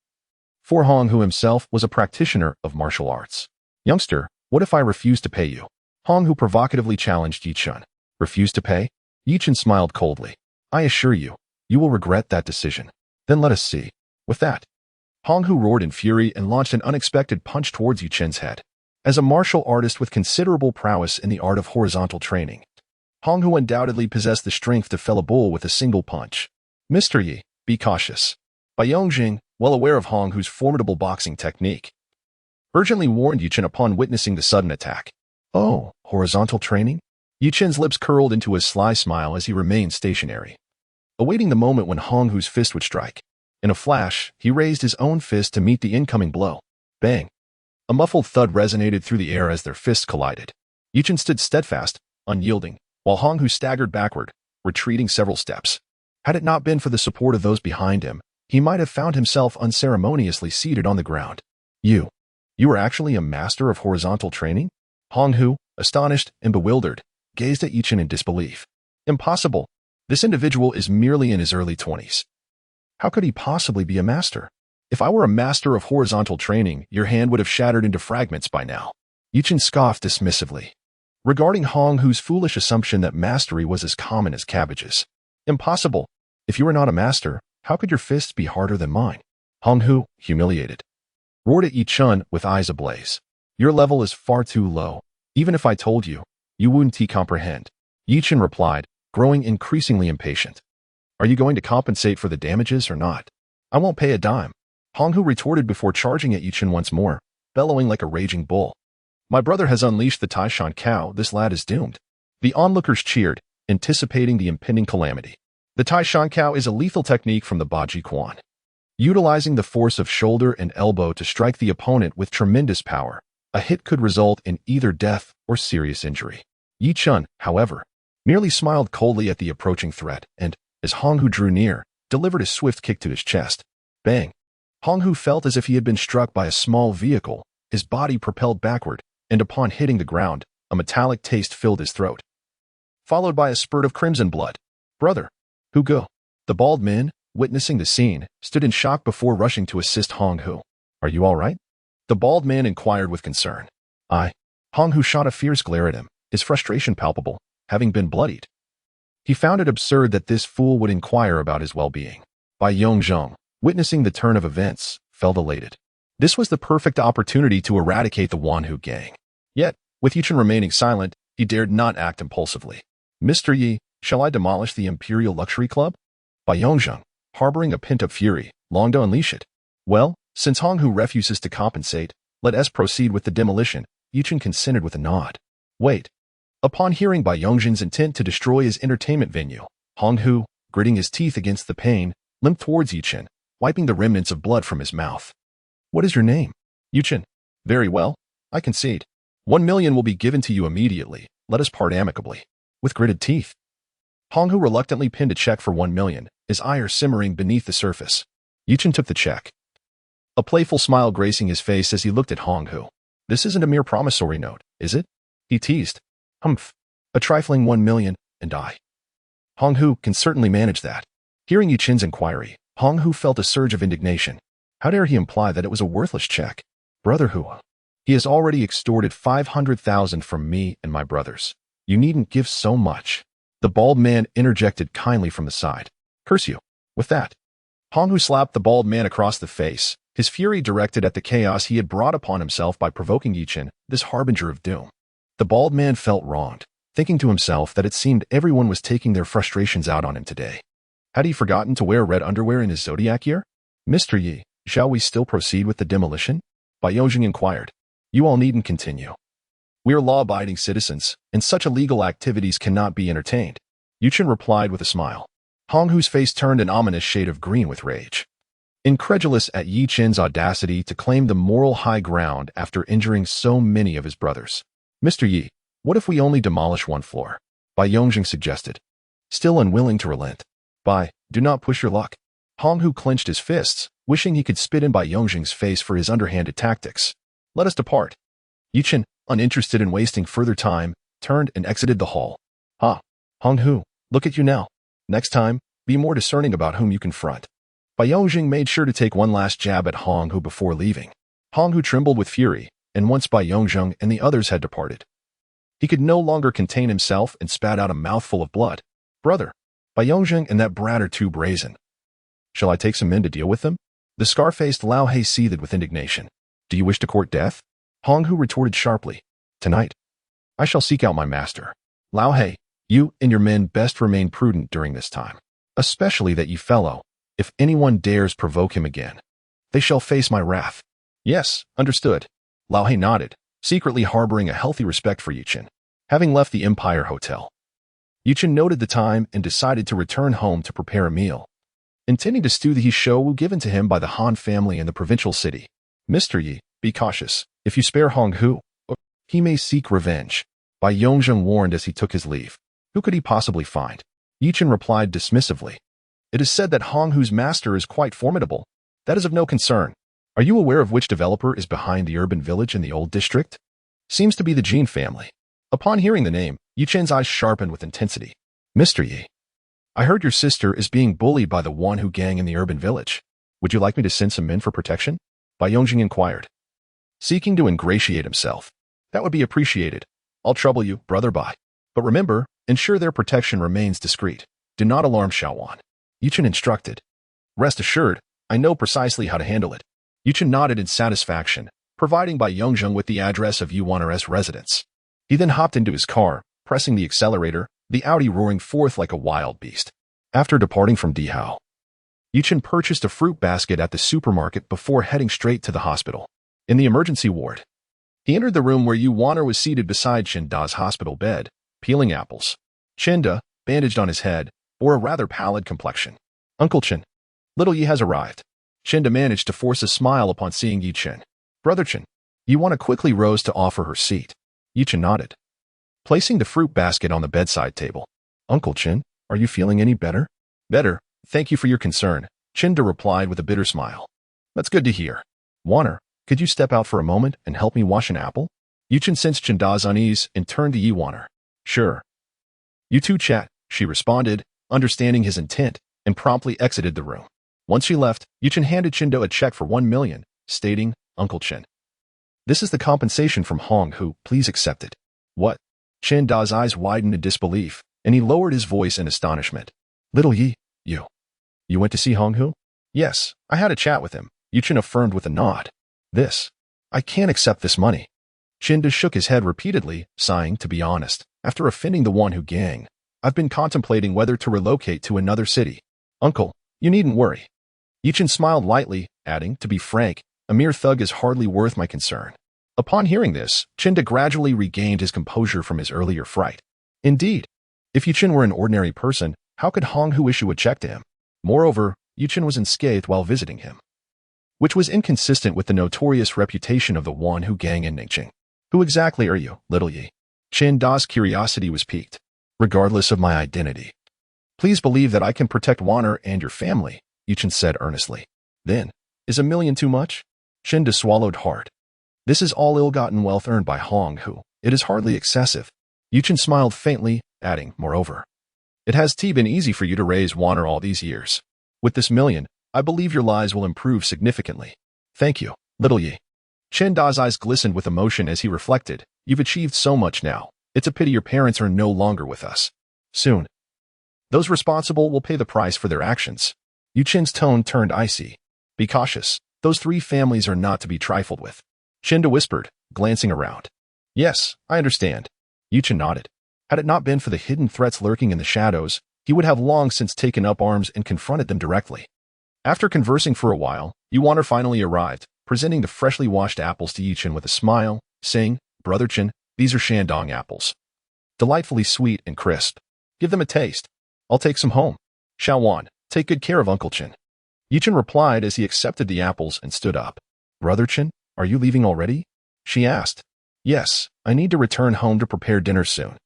For Hong Hu himself was a practitioner of martial arts. Youngster, what if I refuse to pay you? Hong Hu provocatively challenged Yichen. Refuse to pay? Yichen smiled coldly. I assure you, you will regret that decision. Then let us see. With that, Hong Hu roared in fury and launched an unexpected punch towards Yichen's head. As a martial artist with considerable prowess in the art of horizontal training, Hong Hu undoubtedly possessed the strength to fell a bull with a single punch. Mr. Yi, be cautious. Bai Yongzheng, well aware of Hong Hu's formidable boxing technique, urgently warned Yichen upon witnessing the sudden attack. Oh, horizontal training? Yichen's lips curled into a sly smile as he remained stationary, awaiting the moment when Hong Hu's fist would strike. In a flash, he raised his own fist to meet the incoming blow. Bang! A muffled thud resonated through the air as their fists collided. Yichen stood steadfast, unyielding, while Hong Hu staggered backward, retreating several steps. Had it not been for the support of those behind him, he might have found himself unceremoniously seated on the ground. You are actually a master of horizontal training? Hong Hu, astonished and bewildered, gazed at Yichen in disbelief. Impossible. This individual is merely in his early 20s. How could he possibly be a master? If I were a master of horizontal training, your hand would have shattered into fragments by now. Yichen scoffed dismissively, regarding Hong Hu's foolish assumption that mastery was as common as cabbages. Impossible. If you are not a master, how could your fists be harder than mine? Hong Hu, humiliated, roared at Yichen with eyes ablaze. Your level is far too low. Even if I told you, you wouldn't comprehend. Yichen replied, growing increasingly impatient. Are you going to compensate for the damages or not? I won't pay a dime. Hong Hu retorted before charging at Yichen once more, bellowing like a raging bull. My brother has unleashed the Taishan cow. This lad is doomed. The onlookers cheered, anticipating the impending calamity. The Taishan cow is a lethal technique from the Baji Quan, utilizing the force of shoulder and elbow to strike the opponent with tremendous power. A hit could result in either death or serious injury. Yichen, however, merely smiled coldly at the approaching threat and, as Hong Hu drew near, delivered a swift kick to his chest. Bang! Hong Hu felt as if he had been struck by a small vehicle, his body propelled backward, and upon hitting the ground, a metallic taste filled his throat, followed by a spurt of crimson blood. Brother, Hu go? The bald man, witnessing the scene, stood in shock before rushing to assist Hong Hu. Are you all right? The bald man inquired with concern. Hong Hu shot a fierce glare at him, his frustration palpable, having been bloodied. He found it absurd that this fool would inquire about his well-being. Bai Yongzheng, witnessing the turn of events, felt elated. This was the perfect opportunity to eradicate the Wanhu gang. Yet, with Yichen remaining silent, he dared not act impulsively. Mr. Yi, shall I demolish the Imperial Luxury Club? Bai Yongzheng, harboring a pent-up fury, longed to unleash it. Well, since Hong Hu refuses to compensate, let us proceed with the demolition. Yichen consented with a nod. Wait. Upon hearing Bai Yongzhen's intent to destroy his entertainment venue, Hong Hu, gritting his teeth against the pain, limped towards Yichen, wiping the remnants of blood from his mouth. What is your name? Yichen. Very well. I concede. 1 million will be given to you immediately. Let us part amicably. With gritted teeth. Hong Hu reluctantly pinned a check for 1 million, his ire simmering beneath the surface. Yichen took the check. A playful smile gracing his face as he looked at Hong Hu. This isn't a mere promissory note, is it? He teased. Humph. A trifling 1 million, and I. Hong Hu can certainly manage that. Hearing Yichen's inquiry, Hong Hu felt a surge of indignation. How dare he imply that it was a worthless check? Brother Hu. He has already extorted 500,000 from me and my brothers. You needn't give so much. The bald man interjected kindly from the side. Curse you. With that, Hong Hu slapped the bald man across the face, his fury directed at the chaos he had brought upon himself by provoking Yichen, this harbinger of doom. The bald man felt wronged, thinking to himself that it seemed everyone was taking their frustrations out on him today. Had he forgotten to wear red underwear in his zodiac year? Mr. Yi, shall we still proceed with the demolition? Bai Yongzhen inquired. You all needn't continue. We are law-abiding citizens, and such illegal activities cannot be entertained. Yichen replied with a smile. Hong Hu's face turned an ominous shade of green with rage. Incredulous at Yichen's audacity to claim the moral high ground after injuring so many of his brothers. Mr. Yi, what if we only demolish one floor? Bai Yongzhen suggested. Still unwilling to relent. Bai, do not push your luck. Hong Hu clenched his fists, wishing he could spit in Bai Yongzhen's face for his underhanded tactics. Let us depart. Yichen, uninterested in wasting further time, turned and exited the hall. Ha! Hong Hu, look at you now. Next time, be more discerning about whom you confront. Bai Yongzhen made sure to take one last jab at Hong Hu before leaving. Hong Hu trembled with fury, and once Bai Yongzhen and the others had departed, he could no longer contain himself and spat out a mouthful of blood. Brother, Bai Yongzhen and that brat are too brazen. Shall I take some men to deal with them? The scar-faced Lao He seethed with indignation. Do you wish to court death? Hong Hu retorted sharply. Tonight, I shall seek out my master. Lao He, you and your men best remain prudent during this time. Especially that you fellow. If anyone dares provoke him again, they shall face my wrath. Yes, understood. Lao He nodded, secretly harboring a healthy respect for Yichen. Having left the Empire Hotel, Yichen noted the time and decided to return home to prepare a meal, intending to stew the show given to him by the Han family in the provincial city. Mr. Yi, be cautious. If you spare Hong Hu, he may seek revenge. Bai Yongzhen warned as he took his leave. Who could he possibly find? Yichen replied dismissively. It is said that Hong Hu's master is quite formidable. That is of no concern. Are you aware of which developer is behind the urban village in the old district? Seems to be the Jin family. Upon hearing the name, Yichen's eyes sharpened with intensity. Mr. Yi, I heard your sister is being bullied by the one who gang in the urban village. Would you like me to send some men for protection? Bai Yongzhen inquired, seeking to ingratiate himself. That would be appreciated. I'll trouble you, Brother Bai. But remember, ensure their protection remains discreet. Do not alarm Shaowan. Yichen instructed. Rest assured, I know precisely how to handle it. Yichen nodded in satisfaction, providing Bai Yongzhen with the address of Yuaner's residence. He then hopped into his car, pressing the accelerator, the Audi roaring forth like a wild beast. After departing from Dihao, Yichen purchased a fruit basket at the supermarket before heading straight to the hospital. In the emergency ward, he entered the room where Yuaner was seated beside Chinda's hospital bed, peeling apples. Chinda, bandaged on his head, bore a rather pallid complexion. Uncle Chen, little Yi has arrived. Chinda managed to force a smile upon seeing Yichen. Brother Chen, Yuana quickly rose to offer her seat. Yichen nodded, placing the fruit basket on the bedside table. Uncle Chen, are you feeling any better? Better, thank you for your concern, Chinda replied with a bitter smile. That's good to hear. Yuaner, could you step out for a moment and help me wash an apple? Yichen sensed Chinda's unease and turned to Yuaner. Sure. You two chat, she responded, understanding his intent, and promptly exited the room. Once she left, Yichen handed Chindo a check for 1 million, stating, Uncle Chen, this is the compensation from Hong Hu, please accept it. What? Chinda's eyes widened in disbelief, and he lowered his voice in astonishment. Little Yi, you went to see Hong Hu? Yes, I had a chat with him, Yichen affirmed with a nod. I can't accept this money. Chinda shook his head repeatedly, sighing, to be honest, after offending the one who gang, I've been contemplating whether to relocate to another city. Uncle, you needn't worry. Yichen smiled lightly, adding, to be frank, a mere thug is hardly worth my concern. Upon hearing this, Chinda gradually regained his composure from his earlier fright. Indeed, if Yichen were an ordinary person, how could Hong Hu issue a check to him? Moreover, Yichen was unscathed while visiting him, which was inconsistent with the notorious reputation of the Wan Hu gang in Ningqing. Who exactly are you, little Yi? Chin Da's curiosity was piqued. Regardless of my identity, please believe that I can protect Wanner and your family, Yichen said earnestly. Then, is $1 million too much? Chin Da swallowed hard. This is all ill-gotten wealth earned by Hong Hu. It is hardly excessive. Yichen smiled faintly, adding, moreover, it has been easy for you to raise Wanner all these years. With this $1 million, I believe your lives will improve significantly. Thank you, little Yi. Chin Da's eyes glistened with emotion as he reflected, you've achieved so much now. It's a pity your parents are no longer with us. Soon, those responsible will pay the price for their actions. Yuchen's tone turned icy. Be cautious. Those 3 families are not to be trifled with. Chinda whispered, glancing around. Yes, I understand. Yichen nodded. Had it not been for the hidden threats lurking in the shadows, he would have long since taken up arms and confronted them directly. After conversing for a while, Yuwaner finally arrived, presenting the freshly washed apples to Yichen with a smile, saying, Brother Chen, these are Shandong apples. Delightfully sweet and crisp. Give them a taste. I'll take some home. Xiaowan, take good care of Uncle Chen. Yichen replied as he accepted the apples and stood up. Brother Chen, are you leaving already? She asked. Yes, I need to return home to prepare dinner soon.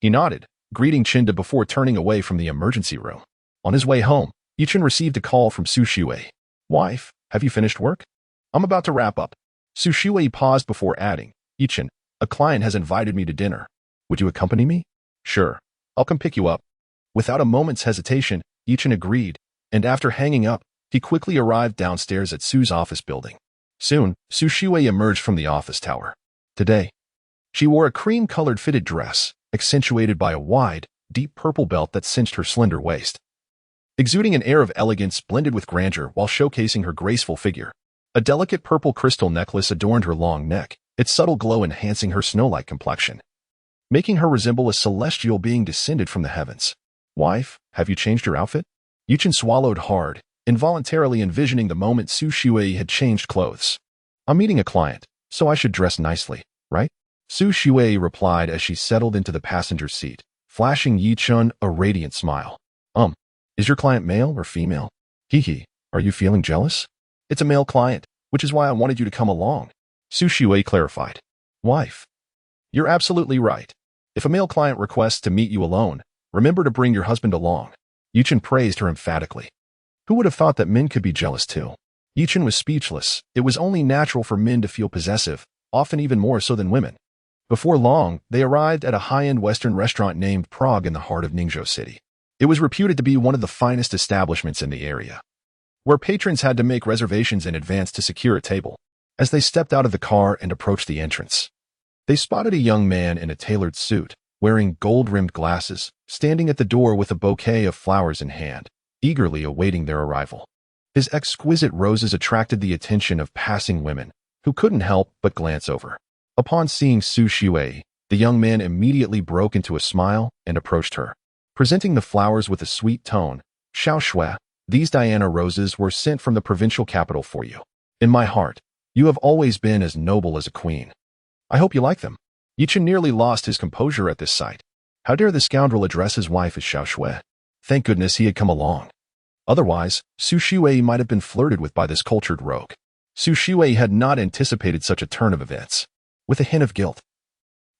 He nodded, greeting Chinda before turning away from the emergency room. On his way home, Yichen received a call from Su Shui. Wife, have you finished work? I'm about to wrap up. Su Shui paused before adding, Yichen, a client has invited me to dinner. Would you accompany me? Sure, I'll come pick you up. Without a moment's hesitation, Yichen agreed, and after hanging up, he quickly arrived downstairs at Su's office building. Soon, Su Shui emerged from the office tower. Today, she wore a cream-colored fitted dress, accentuated by a wide, deep purple belt that cinched her slender waist, exuding an air of elegance blended with grandeur while showcasing her graceful figure. A delicate purple crystal necklace adorned her long neck, its subtle glow enhancing her snow-like complexion, making her resemble a celestial being descended from the heavens. Wife, have you changed your outfit? Yichen swallowed hard, involuntarily envisioning the moment Su Shui had changed clothes. I'm meeting a client, so I should dress nicely, right? Su Shui replied as she settled into the passenger seat, flashing Yichen a radiant smile. Is your client male or female? Hee, are you feeling jealous? It's a male client, which is why I wanted you to come along. Su Shui clarified. Wife, you're absolutely right. If a male client requests to meet you alone, remember to bring your husband along. Yichen praised her emphatically. Who would have thought that men could be jealous too? Yichen was speechless. It was only natural for men to feel possessive, often even more so than women. Before long, they arrived at a high-end Western restaurant named Prague in the heart of Ningzhou City. It was reputed to be one of the finest establishments in the area, where patrons had to make reservations in advance to secure a table. As they stepped out of the car and approached the entrance, they spotted a young man in a tailored suit, wearing gold-rimmed glasses, standing at the door with a bouquet of flowers in hand, eagerly awaiting their arrival. His exquisite roses attracted the attention of passing women, who couldn't help but glance over. Upon seeing Su Shui, the young man immediately broke into a smile and approached her, presenting the flowers with a sweet tone. Xiao Shui, these Diana roses were sent from the provincial capital for you. In my heart, you have always been as noble as a queen. I hope you like them. Yichen nearly lost his composure at this sight. How dare the scoundrel address his wife as Xiao Shui? Thank goodness he had come along. Otherwise, Su Shui might have been flirted with by this cultured rogue. Su Shui had not anticipated such a turn of events. With a hint of guilt,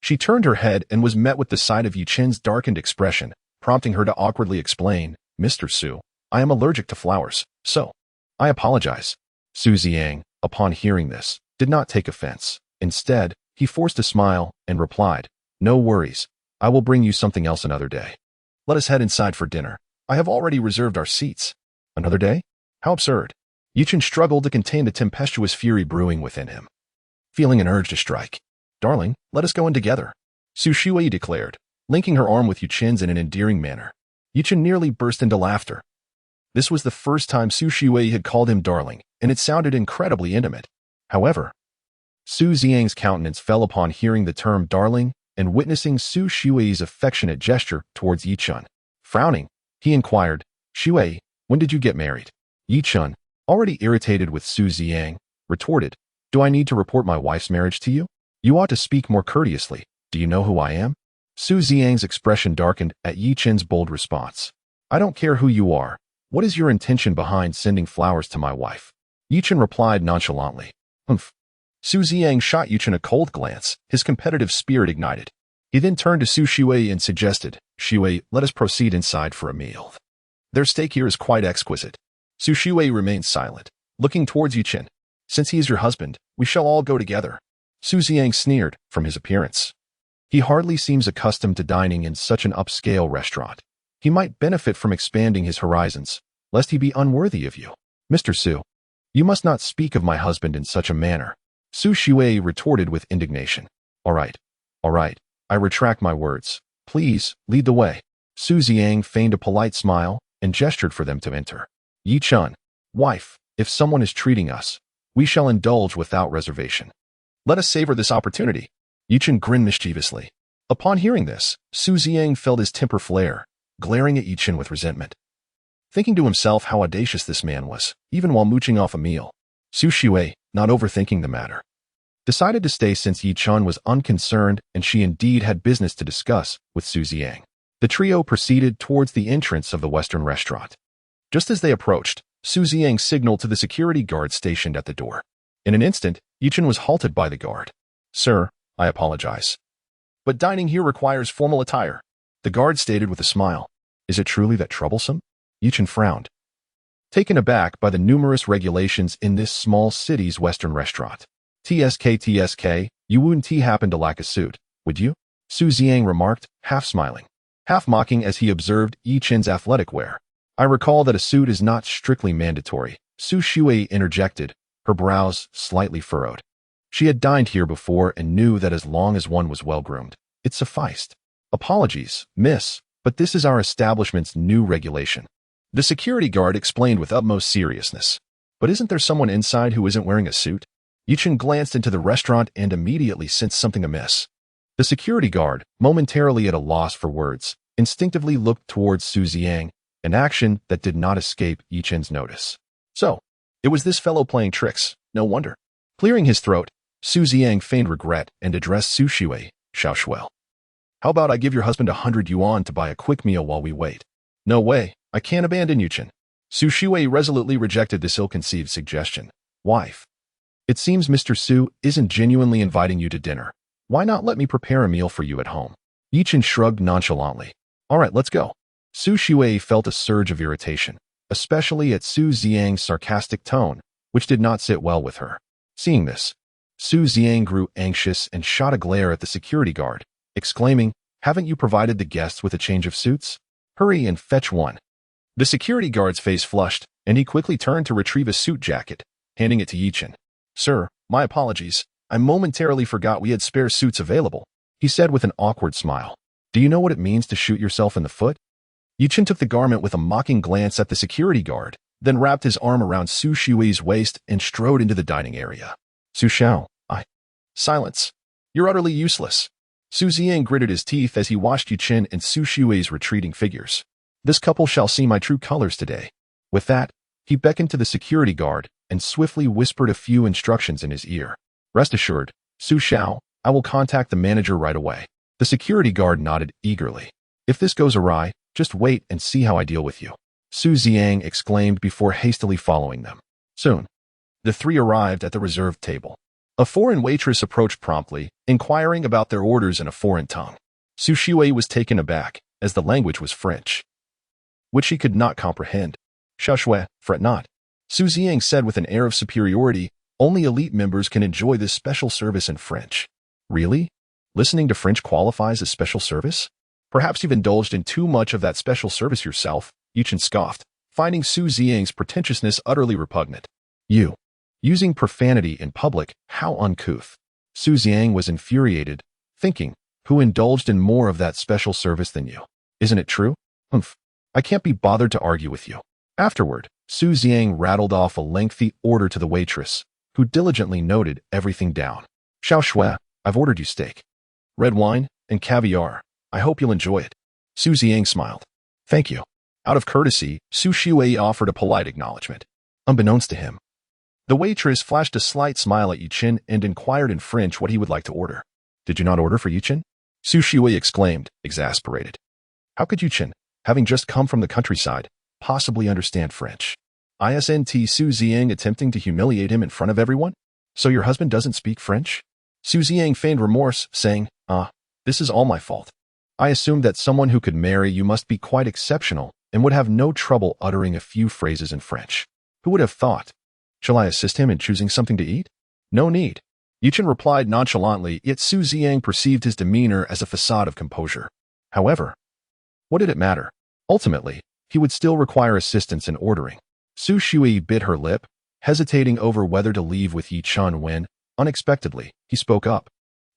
she turned her head and was met with the sight of Yichen's darkened expression, prompting her to awkwardly explain, Mr. Su, I am allergic to flowers, so I apologize. Su Ziang, upon hearing this, did not take offense. Instead, he forced a smile and replied, No worries, I will bring you something else another day. Let us head inside for dinner. I have already reserved our seats. Another day? How absurd. Yichen struggled to contain the tempestuous fury brewing within him, feeling an urge to strike. Darling, let us go in together, Su Shui declared, linking her arm with Yichen's in an endearing manner. Yichen nearly burst into laughter. This was the first time Su Shui had called him darling, and it sounded incredibly intimate. However, Su Ziang's countenance fell upon hearing the term darling and witnessing Su Shui's affectionate gesture towards Yichen. Frowning, he inquired, Shui, when did you get married? Yichen, already irritated with Su Ziang, retorted, Do I need to report my wife's marriage to you? You ought to speak more courteously. Do you know who I am? Su Xiang's expression darkened at Yichen's bold response. I don't care who you are. What is your intention behind sending flowers to my wife? Yichen replied nonchalantly. Humph. Su Xiang shot Yichen a cold glance, his competitive spirit ignited. He then turned to Su Shui and suggested, Shui, let us proceed inside for a meal. Their steak here is quite exquisite. Su Shui remained silent, looking towards Yichen. Since he is your husband, we shall all go together. Su Xiang sneered from his appearance. He hardly seems accustomed to dining in such an upscale restaurant. He might benefit from expanding his horizons, lest he be unworthy of you. Mr. Su, you must not speak of my husband in such a manner. Su Shui retorted with indignation. All right. I retract my words. Please, lead the way. Su Xiang feigned a polite smile and gestured for them to enter. Yichen, wife, if someone is treating us, we shall indulge without reservation. Let us savor this opportunity. Yichen grinned mischievously. Upon hearing this, Su Xiang felt his temper flare, glaring at Yichen with resentment. Thinking to himself how audacious this man was, even while mooching off a meal, Su Shui, not overthinking the matter, decided to stay since Yichen was unconcerned and she indeed had business to discuss with Su Xiang. The trio proceeded towards the entrance of the Western restaurant. Just as they approached, Su Xiang signaled to the security guard stationed at the door. In an instant, Yichen was halted by the guard. Sir, I apologize, but dining here requires formal attire. The guard stated with a smile. Is it truly that troublesome? Yichen frowned, taken aback by the numerous regulations in this small city's Western restaurant. TSK, you wouldn't happen to lack a suit, would you? Su Xiang remarked, half smiling, half mocking as he observed Yichen's athletic wear. I recall that a suit is not strictly mandatory, Su Shui interjected, her brows slightly furrowed. She had dined here before and knew that as long as one was well-groomed, it sufficed. Apologies, miss, but this is our establishment's new regulation. The security guard explained with utmost seriousness. But isn't there someone inside who isn't wearing a suit? Yichen glanced into the restaurant and immediately sensed something amiss. The security guard, momentarily at a loss for words, instinctively looked towards Su Xiang, an action that did not escape Yichen's notice. So, it was this fellow playing tricks, no wonder. Clearing his throat, Su Xiang feigned regret and addressed Su Shui, Xiaoshuel. How about I give your husband 100 yuan to buy a quick meal while we wait? No way, I can't abandon Yichen. Su Shui resolutely rejected this ill-conceived suggestion. Wife, it seems Mr. Su isn't genuinely inviting you to dinner. Why not let me prepare a meal for you at home? Yichen shrugged nonchalantly. All right, let's go. Su Shui felt a surge of irritation, especially at Su Xiang's sarcastic tone, which did not sit well with her. Seeing this, Su Xiang grew anxious and shot a glare at the security guard, exclaiming, haven't you provided the guests with a change of suits? Hurry and fetch one. The security guard's face flushed, and he quickly turned to retrieve a suit jacket, handing it to Yichen. Sir, my apologies. I momentarily forgot we had spare suits available, he said with an awkward smile. Do you know what it means to shoot yourself in the foot? Yichen took the garment with a mocking glance at the security guard, then wrapped his arm around Su Shui's waist and strode into the dining area. Su Xiao, Silence. You're utterly useless. Su Xiang gritted his teeth as he watched Yichen and Su Shui's retreating figures. This couple shall see my true colors today. With that, he beckoned to the security guard and swiftly whispered a few instructions in his ear. Rest assured, Su Xiao, I will contact the manager right away. The security guard nodded eagerly. If this goes awry, just wait and see how I deal with you. Su Xiang exclaimed before hastily following them. Soon, the three arrived at the reserved table. A foreign waitress approached promptly, inquiring about their orders in a foreign tongue. Su Shui was taken aback, as the language was French, which he could not comprehend. Xiaoshui, fret not. Su Xiang said with an air of superiority, only elite members can enjoy this special service in French. Really? Listening to French qualifies as special service? Perhaps you've indulged in too much of that special service yourself, Yichen scoffed, finding Su Xiang's pretentiousness utterly repugnant. You. Using profanity in public, how uncouth. Su Xiang was infuriated, thinking, who indulged in more of that special service than you? Isn't it true? Humph. I can't be bothered to argue with you. Afterward, Su Xiang rattled off a lengthy order to the waitress, who diligently noted everything down. Xiaoshui, I've ordered you steak, red wine, and caviar. I hope you'll enjoy it. Su Xiang smiled. Thank you. Out of courtesy, Su Shui offered a polite acknowledgement. Unbeknownst to him, The waitress flashed a slight smile at Yichen and inquired in French what he would like to order. Did you not order for Yichen? Su Shiwei exclaimed, exasperated. How could Yichen, having just come from the countryside, possibly understand French? Isn't Su Ziyang attempting to humiliate him in front of everyone? So your husband doesn't speak French? Su Ziyang feigned remorse, saying, this is all my fault. I assumed that someone who could marry you must be quite exceptional and would have no trouble uttering a few phrases in French. Who would have thought? Shall I assist him in choosing something to eat? No need. Yichen replied nonchalantly, yet Su Ziyang perceived his demeanor as a facade of composure. However, what did it matter? Ultimately, he would still require assistance in ordering. Su Shiwei bit her lip, hesitating over whether to leave with Yichen when, unexpectedly, he spoke up,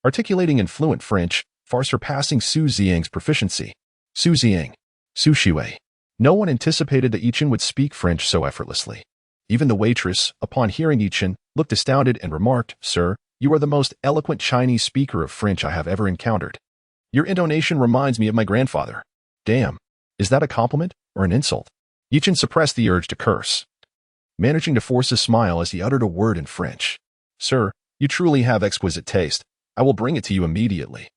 articulating in fluent French, far surpassing Su Ziyang's proficiency. Su Ziyang. Su Shiwei. No one anticipated that Yichen would speak French so effortlessly. Even the waitress, upon hearing Yichen, looked astounded and remarked, Sir, you are the most eloquent Chinese speaker of French I have ever encountered. Your intonation reminds me of my grandfather. Damn. Is that a compliment or an insult? Yichen suppressed the urge to curse, managing to force a smile as he uttered a word in French. Sir, you truly have exquisite taste. I will bring it to you immediately.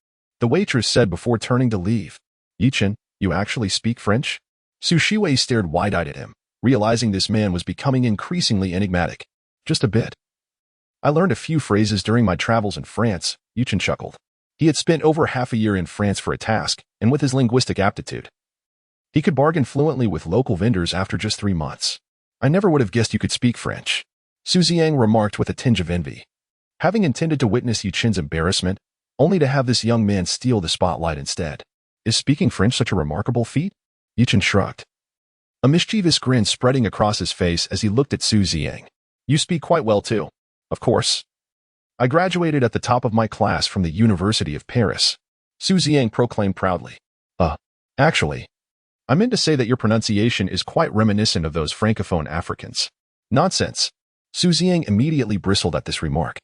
The waitress said before turning to leave. Yichen, you actually speak French? Su Shiwei stared wide-eyed at him, realizing this man was becoming increasingly enigmatic. Just a bit. I learned a few phrases during my travels in France, Yichen chuckled. He had spent over half a year in France for a task, and with his linguistic aptitude, he could bargain fluently with local vendors after just 3 months. I never would have guessed you could speak French. Su Ziyang remarked with a tinge of envy, having intended to witness Yichen's embarrassment, only to have this young man steal the spotlight instead. Is speaking French such a remarkable feat? Yichen shrugged, a mischievous grin spreading across his face as he looked at Su Ziyang. You speak quite well too. Of course. I graduated at the top of my class from the University of Paris. Su Ziyang proclaimed proudly. Actually, I meant to say that your pronunciation is quite reminiscent of those Francophone Africans. Nonsense. Su Ziyang immediately bristled at this remark.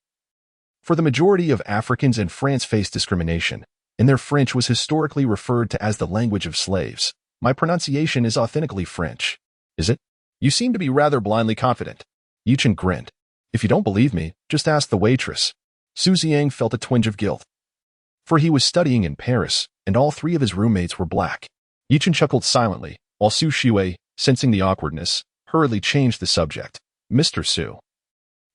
For the majority of Africans in France faced discrimination, and their French was historically referred to as the language of slaves. My pronunciation is authentically French. Is it? You seem to be rather blindly confident. Yichen grinned. If you don't believe me, just ask the waitress. Su Ziyang felt a twinge of guilt, for he was studying in Paris, and all 3 of his roommates were black. Yichen chuckled silently, while Su Shiwei, sensing the awkwardness, hurriedly changed the subject. Mr. Su.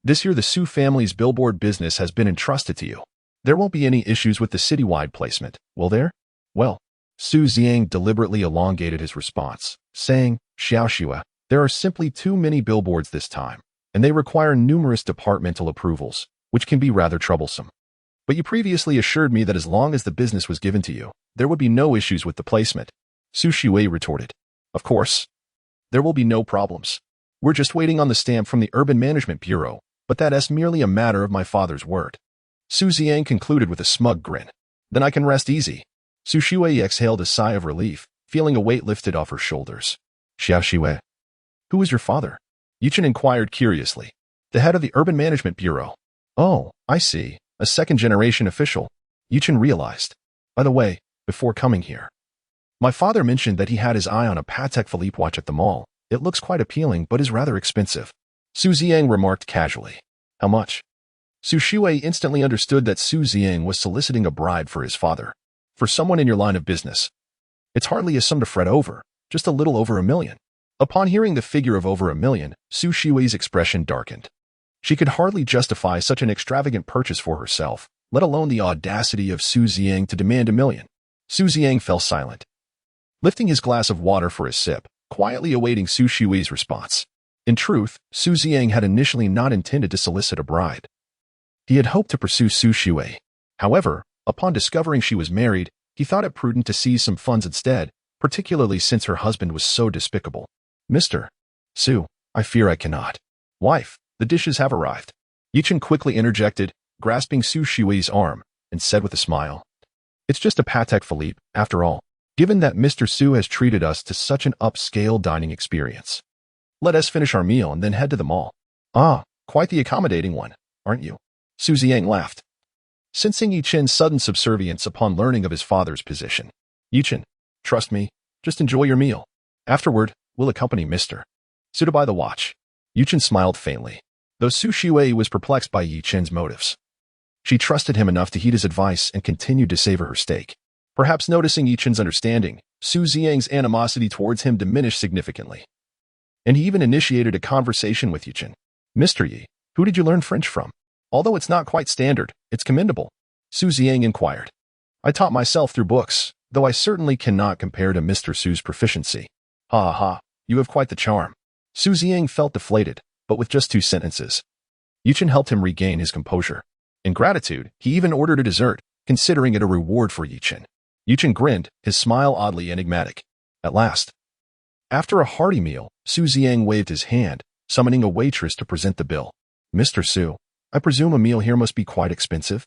This year the Su family's billboard business has been entrusted to you. There won't be any issues with the citywide placement, will there? Well, Su Ziyang deliberately elongated his response, saying, Xiaoxua, there are simply too many billboards this time, and they require numerous departmental approvals, which can be rather troublesome. But you previously assured me that as long as the business was given to you, there would be no issues with the placement. Su Shiwei retorted. Of course. There will be no problems. We're just waiting on the stamp from the Urban Management Bureau, but that is merely a matter of my father's word. Su Ziyang concluded with a smug grin. Then I can rest easy. Su Shiwei exhaled a sigh of relief, feeling a weight lifted off her shoulders. Xiaoxiwei. Who is your father? Yichen inquired curiously. The head of the Urban Management Bureau. Oh, I see. A second-generation official. Yichen realized. By the way, before coming here, my father mentioned that he had his eye on a Patek Philippe watch at the mall. It looks quite appealing but is rather expensive. Su Ziyang remarked casually. How much? Su Shiwei instantly understood that Su Ziyang was soliciting a bribe for his father. For someone in your line of business, it's hardly a sum to fret over, just a little over $1 million. Upon hearing the figure of over $1 million, Su Shiwei's expression darkened. She could hardly justify such an extravagant purchase for herself, let alone the audacity of Su Ziyang to demand $1 million. Su Ziyang fell silent, lifting his glass of water for a sip, quietly awaiting Su Shiwei's response. In truth, Su Ziyang had initially not intended to solicit a bride. He had hoped to pursue Su Shiwei. However, upon discovering she was married, he thought it prudent to seize some funds instead, particularly since her husband was so despicable. Mr. Su, I fear I cannot. Wife, the dishes have arrived. Yichen quickly interjected, grasping Su Shiwei's arm, and said with a smile. It's just a Patek Philippe, after all, given that Mr. Su has treated us to such an upscale dining experience. Let us finish our meal and then head to the mall. Ah, quite the accommodating one, aren't you? Su Ziyang laughed, sensing Yichen's sudden subservience upon learning of his father's position. Yichen, trust me, just enjoy your meal. Afterward, we'll accompany Mr. Su to buy the watch. Yichen smiled faintly. though Su Shuai was perplexed by Yichen's motives. She trusted him enough to heed his advice and continued to savor her steak. Perhaps noticing Yichen's understanding, Su Ziyang's animosity towards him diminished significantly. And he even initiated a conversation with Yichen. "Mr. Yi, who did you learn French from? Although it's not quite standard, it's commendable," Su Ziyang inquired. "I taught myself through books, though I certainly cannot compare to Mr. Su's proficiency." "Ha ha, you have quite the charm." Su Ziyang felt deflated, but with just 2 sentences. Yichen helped him regain his composure. In gratitude, he even ordered a dessert, considering it a reward for Yichen. Yichen grinned, his smile oddly enigmatic. At last. After a hearty meal, Su Ziyang waved his hand, summoning a waitress to present the bill. "Mr. Su, I presume a meal here must be quite expensive?"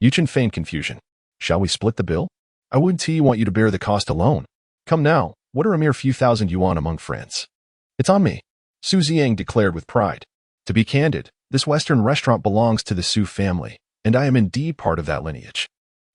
Yichen feigned confusion. "Shall we split the bill? I wouldn't want you to bear the cost alone. Come now, what are a mere few thousand yuan among friends?" "It's on me," Su Ziyang declared with pride. "To be candid, this Western restaurant belongs to the Su family, and I am indeed part of that lineage.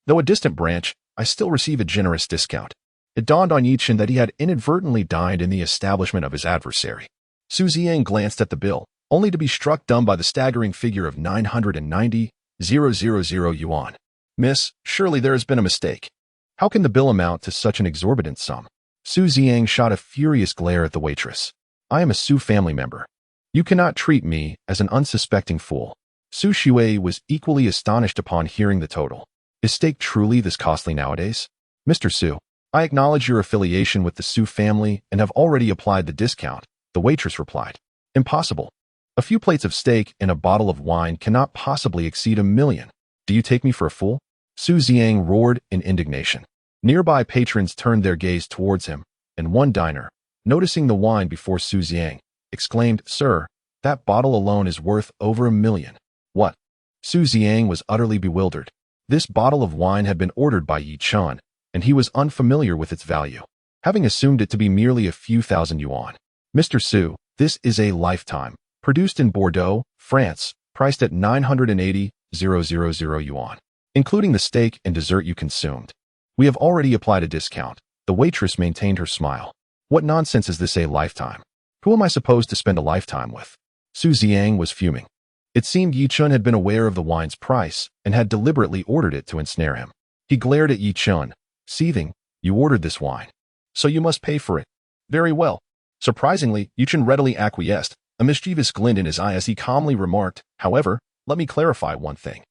Though a distant branch, I still receive a generous discount." It dawned on Yichen that he had inadvertently dined in the establishment of his adversary. Su Ziyang glanced at the bill, only to be struck dumb by the staggering figure of 990,000 yuan. "Miss, surely there has been a mistake. How can the bill amount to such an exorbitant sum?" Su Ziyang shot a furious glare at the waitress. "I am a Su family member. You cannot treat me as an unsuspecting fool." Su Shuai was equally astonished upon hearing the total. "Is steak truly this costly nowadays?" "Mr. Su, I acknowledge your affiliation with the Su family and have already applied the discount," the waitress replied. "Impossible. A few plates of steak and a bottle of wine cannot possibly exceed 1,000,000. Do you take me for a fool?" Su Ziyang roared in indignation. Nearby patrons turned their gaze towards him, and one diner, noticing the wine before Su Ziyang, exclaimed, "Sir, that bottle alone is worth over 1,000,000. "What?" Su Ziyang was utterly bewildered. This bottle of wine had been ordered by Yichen, and he was unfamiliar with its value, having assumed it to be merely a few thousand yuan. "Mr. Su, this is a lifetime, produced in Bordeaux, France, priced at 980,000 yuan, including the steak and dessert you consumed. We have already applied a discount." The waitress maintained her smile. "What nonsense is this, a lifetime? Who am I supposed to spend a lifetime with?" Su Ziyang was fuming. It seemed Yichen had been aware of the wine's price and had deliberately ordered it to ensnare him. He glared at Yichen, seething. "You ordered this wine, so you must pay for it." "Very well." Surprisingly, Yichen readily acquiesced, a mischievous glint in his eye as he calmly remarked, "However, let me clarify one thing.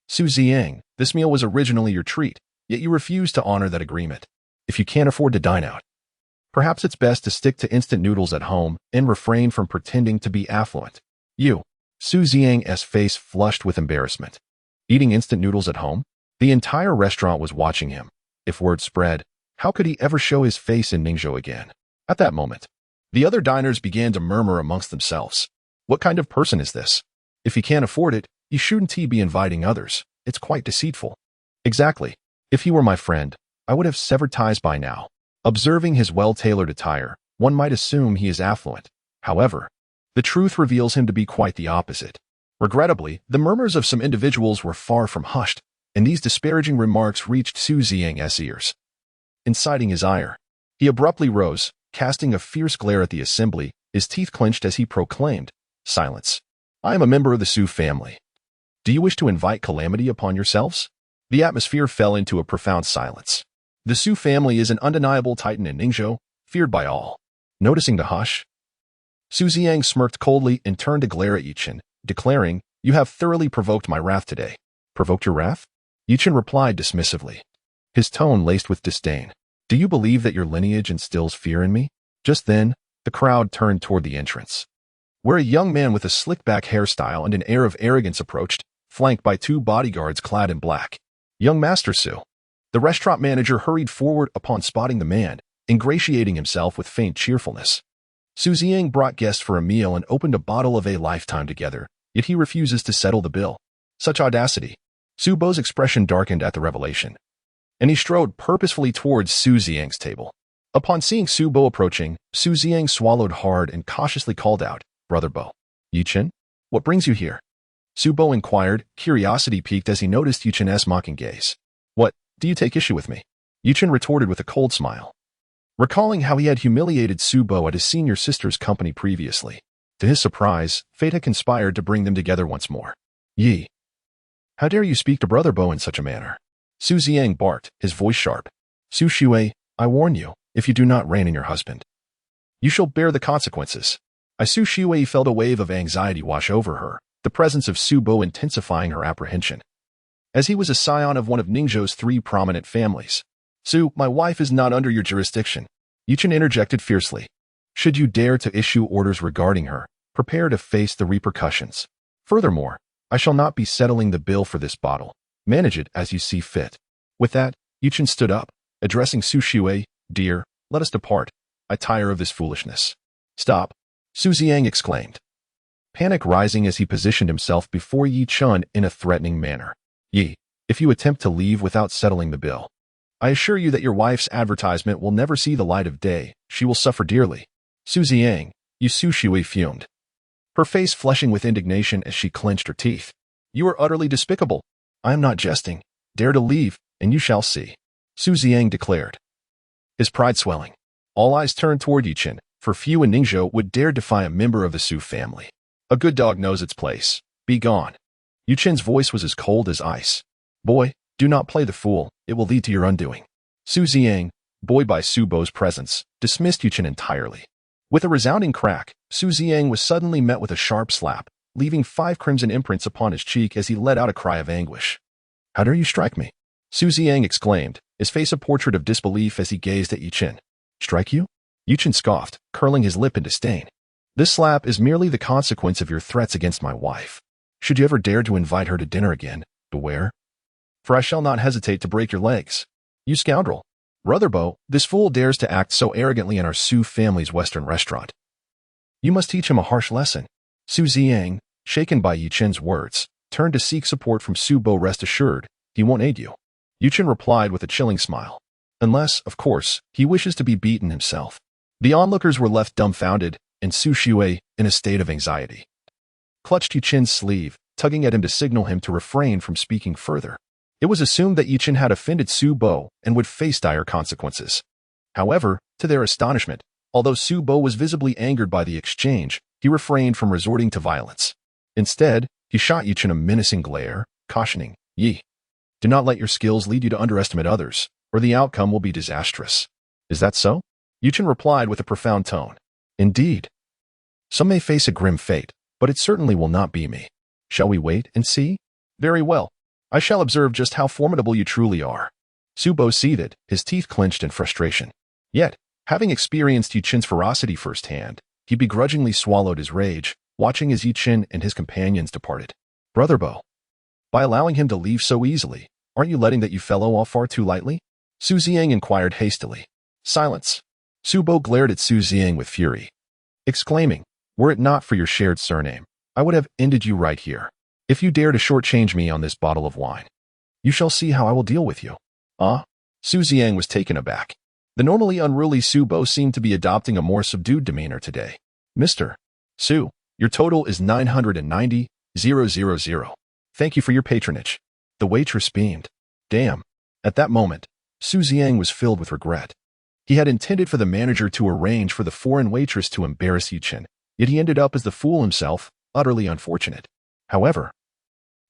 Su Ziyang, this meal was originally your treat, yet you refused to honor that agreement. If you can't afford to dine out, perhaps it's best to stick to instant noodles at home and refrain from pretending to be affluent." "You?" Su Ziyang's face flushed with embarrassment. "Eating instant noodles at home?" The entire restaurant was watching him. If word spread, how could he ever show his face in Ningzhou again? At that moment, the other diners began to murmur amongst themselves. "What kind of person is this? If he can't afford it, he shouldn't be inviting others. It's quite deceitful." "Exactly. If he were my friend, I would have severed ties by now." Observing his well-tailored attire, one might assume he is affluent. However, the truth reveals him to be quite the opposite. Regrettably, the murmurs of some individuals were far from hushed, and these disparaging remarks reached Su Ziyang's ears. Inciting his ire, he abruptly rose, casting a fierce glare at the assembly, his teeth clenched as he proclaimed, "Silence. I am a member of the Su family. Do you wish to invite calamity upon yourselves?" The atmosphere fell into a profound silence. The Su family is an undeniable titan in Ningzhou, feared by all. Noticing the hush, Su Ziyang smirked coldly and turned to glare at Yichen, declaring, "You have thoroughly provoked my wrath today." "Provoked your wrath?" Yichen replied dismissively, his tone laced with disdain. "Do you believe that your lineage instills fear in me?" Just then, the crowd turned toward the entrance, where a young man with a slick-back hairstyle and an air of arrogance approached, flanked by 2 bodyguards clad in black. "Young Master Su." The restaurant manager hurried forward upon spotting the man, ingratiating himself with faint cheerfulness. Su Ziyang brought guests for a meal and opened a bottle of a lifetime together, yet he refuses to settle the bill. Such audacity. Su Bo's expression darkened at the revelation, and he strode purposefully towards Su Ziyang's table. Upon seeing Su Bo approaching, Su Ziyang swallowed hard and cautiously called out, "Brother Bo." "Yichen, what brings you here?" Su Bo inquired, curiosity piqued as he noticed Yichen's mocking gaze. "What, do you take issue with me?" Yichen retorted with a cold smile, recalling how he had humiliated Su Bo at his senior sister's company previously. To his surprise, fate had conspired to bring them together once more. Yi, how dare you speak to Brother Bo in such a manner? Su Ziang barked, his voice sharp. Su Shui, I warn you, if you do not rein in your husband, you shall bear the consequences. Su Shui felt a wave of anxiety wash over her, the presence of Su Bo intensifying her apprehension. As he was a scion of one of Ningzhou's 3 prominent families. Su, my wife is not under your jurisdiction. Yichen interjected fiercely. Should you dare to issue orders regarding her, prepare to face the repercussions. Furthermore, I shall not be settling the bill for this bottle. Manage it as you see fit. With that, Yichen stood up, addressing Su Shui, Dear, let us depart. I tire of this foolishness. Stop, Su Ziang exclaimed, panic rising as he positioned himself before Yichen in a threatening manner. Yi, if you attempt to leave without settling the bill, I assure you that your wife's advertisement will never see the light of day. She will suffer dearly. Su Ziang, Su Shui fumed, her face flushing with indignation as she clenched her teeth. You are utterly despicable. I am not jesting. Dare to leave, and you shall see, Su Ziang declared, his pride swelling. All eyes turned toward Yichen, for few in Ningzhou would dare defy a member of the Su family. A good dog knows its place. Be gone. Yichen's voice was as cold as ice. Boy, do not play the fool. It will lead to your undoing. Su Ziang, buoyed by Su Bo's presence, dismissed Yichen entirely. With a resounding crack, Su Ziang was suddenly met with a sharp slap, leaving 5 crimson imprints upon his cheek as he let out a cry of anguish. How dare you strike me? Su Ziang exclaimed, his face a portrait of disbelief as he gazed at Yichen. Strike you? Yichen scoffed, curling his lip in disdain. This slap is merely the consequence of your threats against my wife. Should you ever dare to invite her to dinner again, beware. For I shall not hesitate to break your legs. You scoundrel. Brother Bo, this fool dares to act so arrogantly in our Su family's Western restaurant. You must teach him a harsh lesson. Su Ziang, shaken by Yichen's words, turned to seek support from Su Bo. Rest assured, he won't aid you. Yichen replied with a chilling smile. Unless, of course, he wishes to be beaten himself. The onlookers were left dumbfounded, and Su Shui, in a state of anxiety, clutched Yichen's sleeve, tugging at him to signal him to refrain from speaking further. It was assumed that Yichen had offended Su Bo and would face dire consequences. However, to their astonishment, although Su Bo was visibly angered by the exchange, he refrained from resorting to violence. Instead, he shot Yichen a menacing glare, cautioning, Yi, do not let your skills lead you to underestimate others, or the outcome will be disastrous. Is that so? Yichen replied with a profound tone. Indeed. Some may face a grim fate, but it certainly will not be me. Shall we wait and see? Very well. I shall observe just how formidable you truly are. Su Bo seethed, his teeth clenched in frustration. Yet, having experienced Yichen's ferocity firsthand, he begrudgingly swallowed his rage, watching as Yichen and his companions departed. Brother Bo, by allowing him to leave so easily, aren't you letting that you fellow off far too lightly? Su Ziang inquired hastily. Silence. Su Bo glared at Su Ziang with fury, exclaiming, were it not for your shared surname, I would have ended you right here. If you dare to shortchange me on this bottle of wine, you shall see how I will deal with you. Ah? Su Ziang was taken aback. The normally unruly Su Bo seemed to be adopting a more subdued demeanor today. Mr. Su, your total is 990,000. Thank you for your patronage. The waitress beamed. Damn. At that moment, Su Ziang was filled with regret. He had intended for the manager to arrange for the foreign waitress to embarrass Yichen, yet he ended up as the fool himself, utterly unfortunate. However,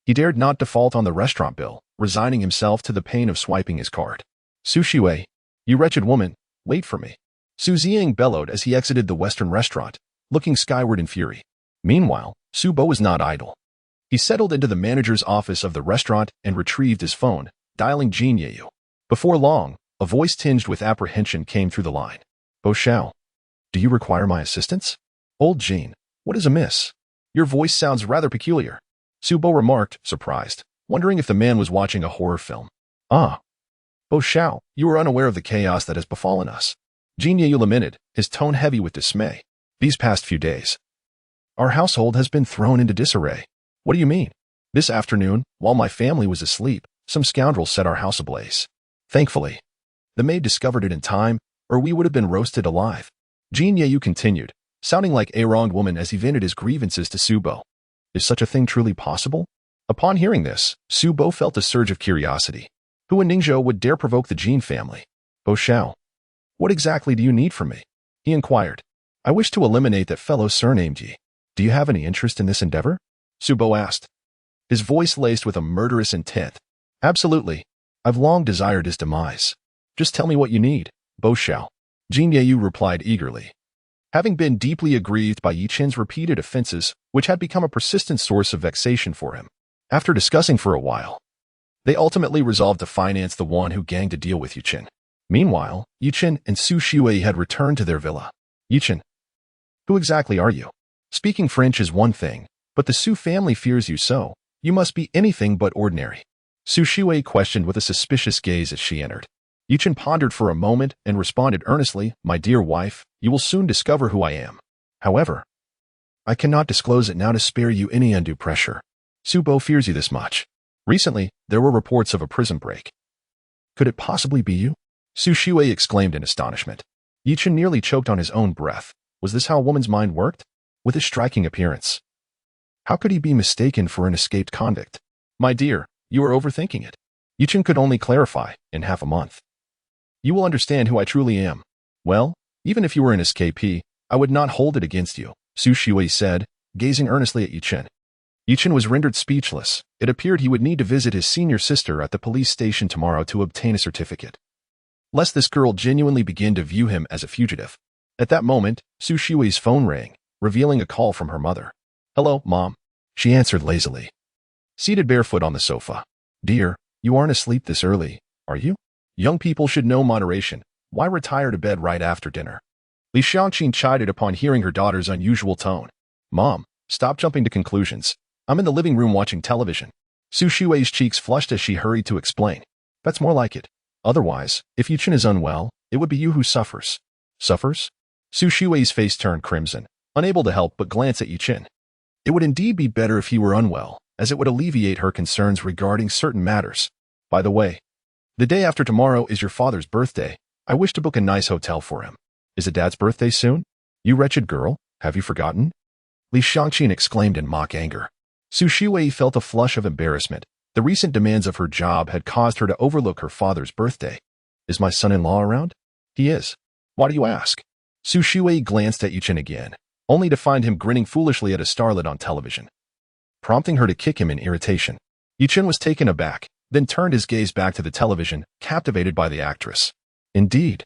he dared not default on the restaurant bill, resigning himself to the pain of swiping his card. Su Shui, you wretched woman, wait for me. Su Ziang bellowed as he exited the Western restaurant, looking skyward in fury. Meanwhile, Su Bo was not idle. He settled into the manager's office of the restaurant and retrieved his phone, dialing Jin Yeyu. Before long, a voice tinged with apprehension came through the line. Bo Xiao, do you require my assistance? Old Jin, what is amiss? Your voice sounds rather peculiar. Su Bo remarked, surprised, wondering if the man was watching a horror film. Ah. Bo Xiao, you are unaware of the chaos that has befallen us. Jin Yeyu lamented, his tone heavy with dismay. These past few days, our household has been thrown into disarray. What do you mean? This afternoon, while my family was asleep, some scoundrels set our house ablaze. Thankfully, the maid discovered it in time, or we would have been roasted alive. Jin Yeyu continued, sounding like a wronged woman as he vented his grievances to Su Bo. Is such a thing truly possible? Upon hearing this, Su Bo felt a surge of curiosity. Who in Ningzhou would dare provoke the Jin family? Bo Xiao, what exactly do you need from me? He inquired. I wish to eliminate that fellow surnamed Yi. Do you have any interest in this endeavor? Subo asked, his voice laced with a murderous intent. Absolutely. I've long desired his demise. Just tell me what you need, Bo Xiao. Jin Yeyu replied eagerly. Having been deeply aggrieved by Yichen's repeated offenses, which had become a persistent source of vexation for him. After discussing for a while, they ultimately resolved to finance the one who ganged to deal with Yichen. Meanwhile, Yichen and Su Shui had returned to their villa. Yichen, who exactly are you? Speaking French is one thing, but the Su family fears you so. You must be anything but ordinary. Su Shui questioned with a suspicious gaze as she entered. Yichen pondered for a moment and responded earnestly, My dear wife, you will soon discover who I am. However, I cannot disclose it now to spare you any undue pressure. Su Bo fears you this much. Recently, there were reports of a prison break. Could it possibly be you? Su Shui exclaimed in astonishment. Yichen nearly choked on his own breath. Was this how a woman's mind worked? With his striking appearance, how could he be mistaken for an escaped convict? My dear, you are overthinking it. Yichen could only clarify in half a month. You will understand who I truly am. Well, even if you were an escapee, I would not hold it against you, Su Shui said, gazing earnestly at Yichen. Yichen was rendered speechless. It appeared he would need to visit his senior sister at the police station tomorrow to obtain a certificate, lest this girl genuinely begin to view him as a fugitive. At that moment, Su Shui's phone rang, revealing a call from her mother. Hello, Mom. She answered lazily, seated barefoot on the sofa. Dear, you aren't asleep this early, are you? Young people should know moderation. Why retire to bed right after dinner? Li Xiangqin chided upon hearing her daughter's unusual tone. Mom, stop jumping to conclusions. I'm in the living room watching television. Su Shui's cheeks flushed as she hurried to explain. That's more like it. Otherwise, if Yichen is unwell, it would be you who suffers. Suffers? Su Shui's face turned crimson, unable to help but glance at Yichen. It would indeed be better if he were unwell, as it would alleviate her concerns regarding certain matters. By the way, the day after tomorrow is your father's birthday. I wish to book a nice hotel for him. Is it Dad's birthday soon? You wretched girl, have you forgotten? Li Xiangqin exclaimed in mock anger. Su Shui felt a flush of embarrassment. The recent demands of her job had caused her to overlook her father's birthday. Is my son-in-law around? He is. Why do you ask? Su Shui glanced at Yichen again, only to find him grinning foolishly at a starlet on television, prompting her to kick him in irritation. Yichen was taken aback, then turned his gaze back to the television, captivated by the actress. Indeed,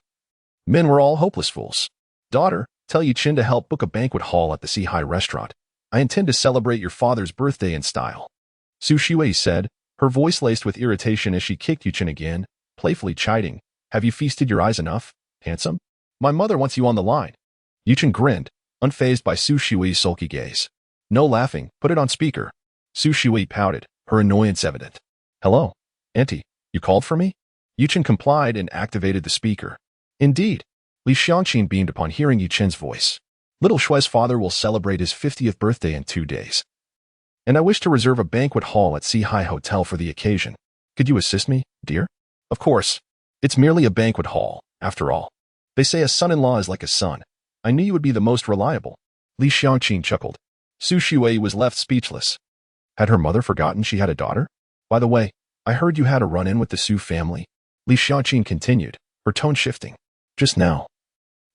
men were all hopeless fools. Daughter, tell Yichen to help book a banquet hall at the Sea High restaurant. I intend to celebrate your father's birthday in style. Su Shui said, her voice laced with irritation as she kicked Yichen again, playfully chiding. Have you feasted your eyes enough, handsome? My mother wants you on the line. Yichen grinned, unfazed by Su Shui's sulky gaze. No laughing, put it on speaker. Su Shui pouted, her annoyance evident. Hello, Auntie, you called for me? Yichen complied and activated the speaker. Indeed, Li Xiangqin beamed upon hearing Yichen's voice. Little Shui's father will celebrate his 50th birthday in 2 days. And I wish to reserve a banquet hall at Sea High Hotel for the occasion. Could you assist me, dear? Of course. It's merely a banquet hall, after all. They say a son-in-law is like a son. I knew you would be the most reliable. Li Xiangqin chuckled. Su Shui was left speechless. Had her mother forgotten she had a daughter? By the way, I heard you had a run-in with the Su family. Li Xiangqin continued, her tone shifting. Just now.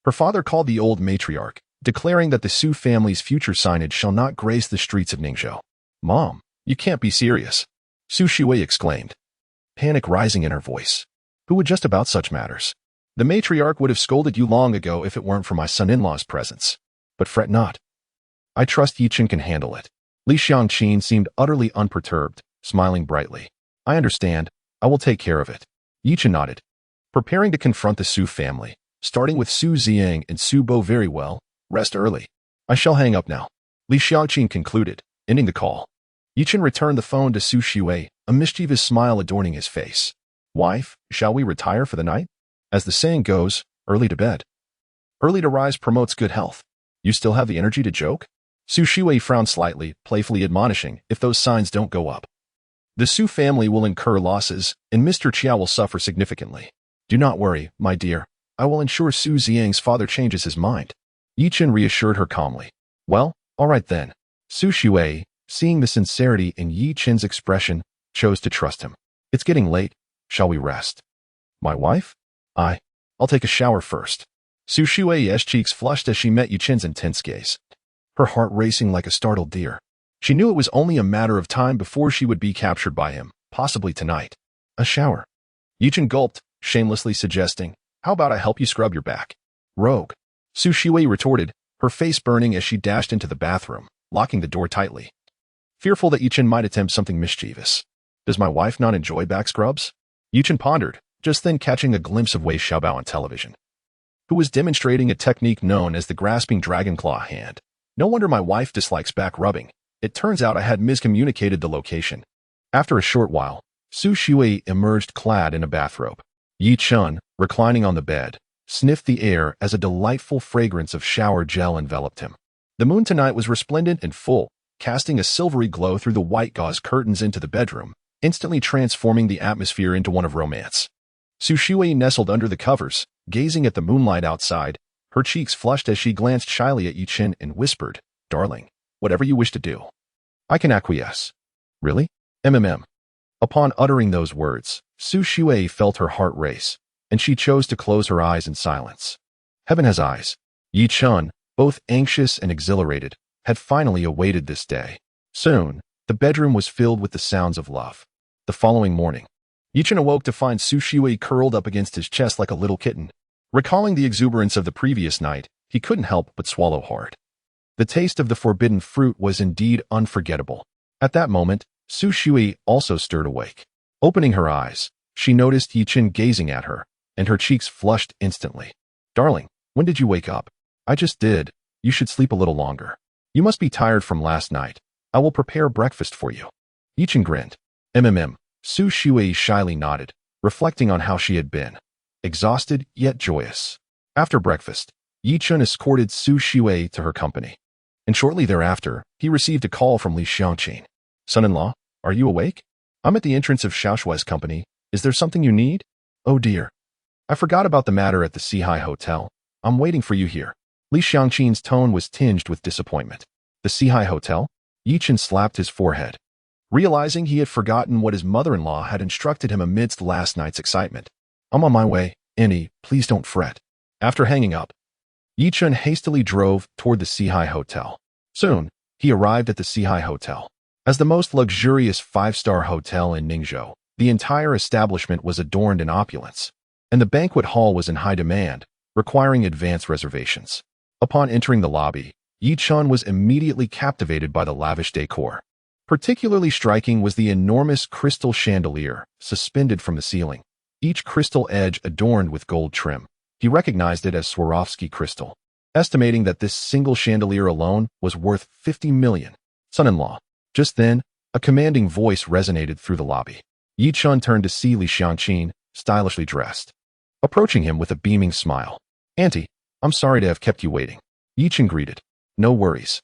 Her father called the old matriarch, declaring that the Su family's future signage shall not grace the streets of Ningzhou. Mom, you can't be serious. Su Shui exclaimed, panic rising in her voice. Who would just about such matters? The matriarch would have scolded you long ago if it weren't for my son-in-law's presence. But fret not. I trust Yichen can handle it. Li Xiangqin seemed utterly unperturbed, smiling brightly. I understand. I will take care of it. Yichen nodded, preparing to confront the Su family, starting with Su Ziang and Su Bo. Very well. Rest early. I shall hang up now. Li Xiangqin concluded, ending the call. Yichen returned the phone to Su Shui, a mischievous smile adorning his face. Wife, shall we retire for the night? As the saying goes, early to bed. Early to rise promotes good health. You still have the energy to joke? Su Shui frowned slightly, playfully admonishing, if those signs don't go up, the Su family will incur losses, and Mr. Chia will suffer significantly. Do not worry, my dear. I will ensure Su Ziang's father changes his mind. Yichen reassured her calmly. Well, all right then. Su Shui, seeing the sincerity in Yichen's expression, chose to trust him. It's getting late. Shall we rest? My wife? I'll take a shower first. Su Shui's cheeks flushed as she met Yichen's intense gaze. her heart racing like a startled deer. She knew it was only a matter of time before she would be captured by him, possibly tonight. A shower. Yichen gulped, shamelessly suggesting, "How about I help you scrub your back?" "Rogue," Su Shiwei retorted, her face burning as she dashed into the bathroom, locking the door tightly. Fearful that Yichen might attempt something mischievous. "Does my wife not enjoy back scrubs?" Yichen pondered, just then catching a glimpse of Wei Xiaobao on television, who was demonstrating a technique known as the grasping dragon claw hand. "No wonder my wife dislikes back rubbing. It turns out I had miscommunicated the location." After a short while, Su Shiwei emerged clad in a bathrobe. Yichen, reclining on the bed, sniffed the air as a delightful fragrance of shower gel enveloped him. The moon tonight was resplendent and full, casting a silvery glow through the white gauze curtains into the bedroom, instantly transforming the atmosphere into one of romance. Su Shiwei nestled under the covers, gazing at the moonlight outside, her cheeks flushed as she glanced shyly at Yichen and whispered, "Darling, whatever you wish to do, I can acquiesce." "Really? MMM." Upon uttering those words, Su Shiwei felt her heart race, and she chose to close her eyes in silence. Heaven has eyes. Yichen, both anxious and exhilarated, had finally awaited this day. Soon, the bedroom was filled with the sounds of love. The following morning, Yichen awoke to find Su Shiwei curled up against his chest like a little kitten. Recalling the exuberance of the previous night, he couldn't help but swallow hard. The taste of the forbidden fruit was indeed unforgettable. At that moment, Su Shiwei also stirred awake. Opening her eyes, she noticed Yichen gazing at her, and her cheeks flushed instantly. "Darling, when did you wake up?" "I just did. You should sleep a little longer. You must be tired from last night. I will prepare breakfast for you." Yichen grinned. MMM. Su Shiwei shyly nodded, reflecting on how she had been. Exhausted, yet joyous. After breakfast, Yichen escorted Su Shiwei to her company. And shortly thereafter, he received a call from Li Xiangqin. "Son-in-law, are you awake? I'm at the entrance of Xiaoshui's company. Is there something you need?" "Oh dear. I forgot about the matter at the Sihai Hotel. I'm waiting for you here." Li Xiangqin's tone was tinged with disappointment. "The Sihai Hotel?" Yichen slapped his forehead, realizing he had forgotten what his mother-in-law had instructed him amidst last night's excitement. "I'm on my way, Annie. Please don't fret." After hanging up, Yichen hastily drove toward the Sihai Hotel. Soon, he arrived at the Sihai Hotel. As the most luxurious five-star hotel in Ningzhou, the entire establishment was adorned in opulence, and the banquet hall was in high demand, requiring advance reservations. Upon entering the lobby, Yichen was immediately captivated by the lavish decor. Particularly striking was the enormous crystal chandelier suspended from the ceiling, each crystal edge adorned with gold trim. He recognized it as Swarovski crystal, estimating that this single chandelier alone was worth 50 million. "Son-in-law." Just then, a commanding voice resonated through the lobby. Yichen turned to see Li Xiangqin, stylishly dressed, approaching him with a beaming smile. "Auntie, I'm sorry to have kept you waiting." Yichen greeted. "No worries.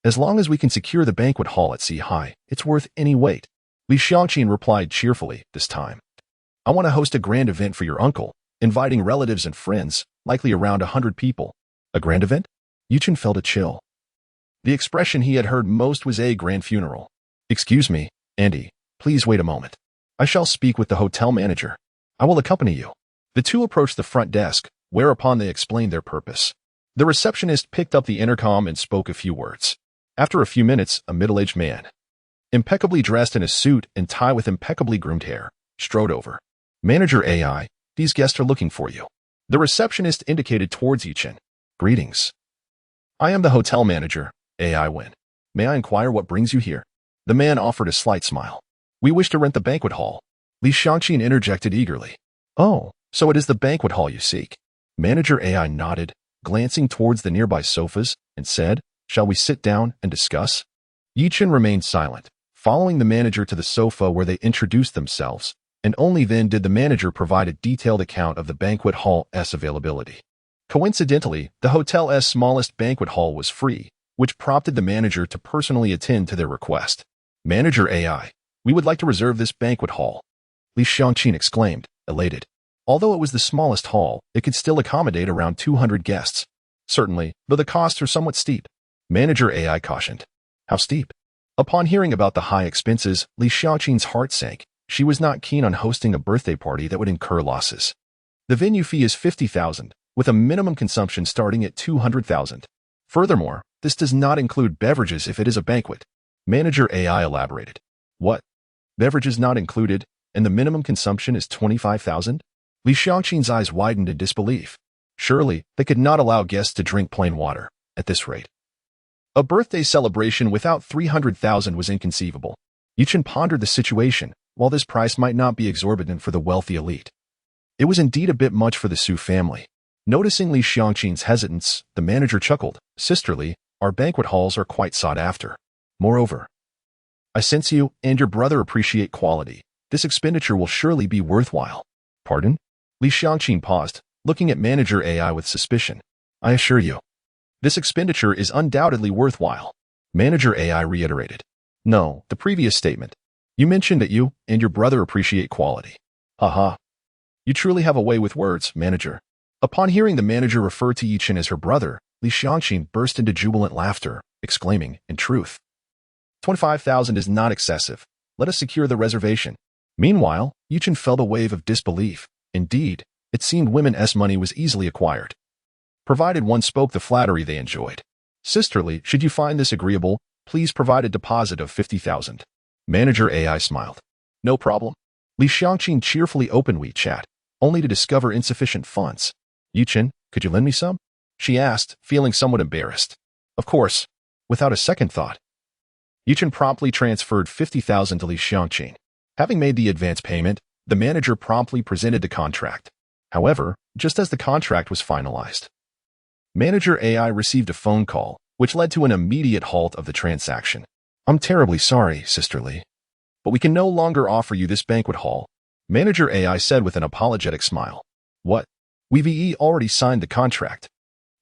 As long as we can secure the banquet hall at Sihai, it's worth any wait." Li Xiangqin replied cheerfully this time. "I want to host a grand event for your uncle, inviting relatives and friends, likely around 100 people." "A grand event?" Yichen felt a chill. The expression he had heard most was a grand funeral. "Excuse me, Andy, please wait a moment. I shall speak with the hotel manager. I will accompany you." The two approached the front desk, whereupon they explained their purpose. The receptionist picked up the intercom and spoke a few words. After a few minutes, a middle-aged man, impeccably dressed in a suit and tie with impeccably groomed hair, strode over. "Manager AI, these guests are looking for you." The receptionist indicated towards Yichen. "Greetings. I am the hotel manager, AI Wen. May I inquire what brings you here?" The man offered a slight smile. "We wish to rent the banquet hall." Li Xiangqin interjected eagerly. "Oh, so it is the banquet hall you seek." Manager AI nodded, glancing towards the nearby sofas, and said, "Shall we sit down and discuss?" Yichen remained silent, following the manager to the sofa where they introduced themselves, and only then did the manager provide a detailed account of the banquet hall's availability. Coincidentally, the hotel's smallest banquet hall was free, which prompted the manager to personally attend to their request. "Manager AI, we would like to reserve this banquet hall," Li Xiangqin exclaimed, elated. Although it was the smallest hall, it could still accommodate around 200 guests. "Certainly, though the costs are somewhat steep," Manager AI cautioned. "How steep?" Upon hearing about the high expenses, Li Xiangqin's heart sank. She was not keen on hosting a birthday party that would incur losses. "The venue fee is 50,000, with a minimum consumption starting at 200,000. Furthermore, this does not include beverages if it is a banquet. Manager AI elaborated. What? Beverages not included, and the minimum consumption is 25,000? Li Xiangqin's eyes widened in disbelief. Surely, they could not allow guests to drink plain water at this rate. A birthday celebration without 300,000 was inconceivable. Yichen pondered the situation. While this price might not be exorbitant for the wealthy elite, it was indeed a bit much for the Su family. Noticing Li Xiangqin's hesitance, the manager chuckled. Sisterly, our banquet halls are quite sought after. Moreover, I sense you and your brother appreciate quality. This expenditure will surely be worthwhile. Pardon? Li Xiangqin paused, looking at manager AI with suspicion. I assure you, this expenditure is undoubtedly worthwhile. Manager AI reiterated. No, the previous statement. You mentioned that you and your brother appreciate quality. Haha. You truly have a way with words, manager. Upon hearing the manager refer to Yichen as her brother, Li Xiangqin burst into jubilant laughter, exclaiming, in truth, 25,000 is not excessive. Let us secure the reservation. Meanwhile, Yichen felt a wave of disbelief. Indeed, it seemed women's money was easily acquired, provided one spoke the flattery they enjoyed. Sisterly, should you find this agreeable, please provide a deposit of 50,000. Manager AI smiled. No problem. Li Xiangqin cheerfully opened WeChat, only to discover insufficient funds. Yichen, could you lend me some? She asked, feeling somewhat embarrassed. Of course. Without a second thought, Yichen promptly transferred 50,000 to Li Xiangqin. Having made the advance payment, the manager promptly presented the contract. However, just as the contract was finalized, Manager AI received a phone call, which led to an immediate halt of the transaction. I'm terribly sorry, Sisterly, but we can no longer offer you this banquet hall, Manager AI said with an apologetic smile. What? We've already signed the contract.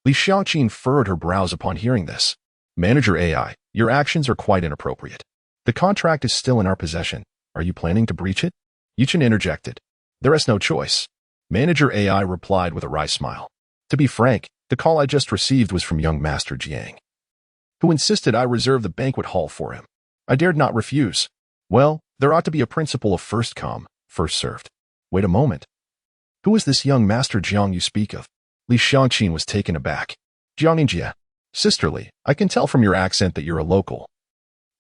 Li Xiangqin furrowed her brows upon hearing this. Manager AI, your actions are quite inappropriate. The contract is still in our possession. Are you planning to breach it? Yichen interjected. There is no choice. Manager AI replied with a wry smile. To be frank, the call I just received was from young Master Jiang, who insisted I reserve the banquet hall for him. I dared not refuse. Well, there ought to be a principle of first come, first served. Wait a moment. Who is this young Master Jiang you speak of? Li Xiangqin was taken aback. Jiang Ingjia. Sisterly, I can tell from your accent that you're a local.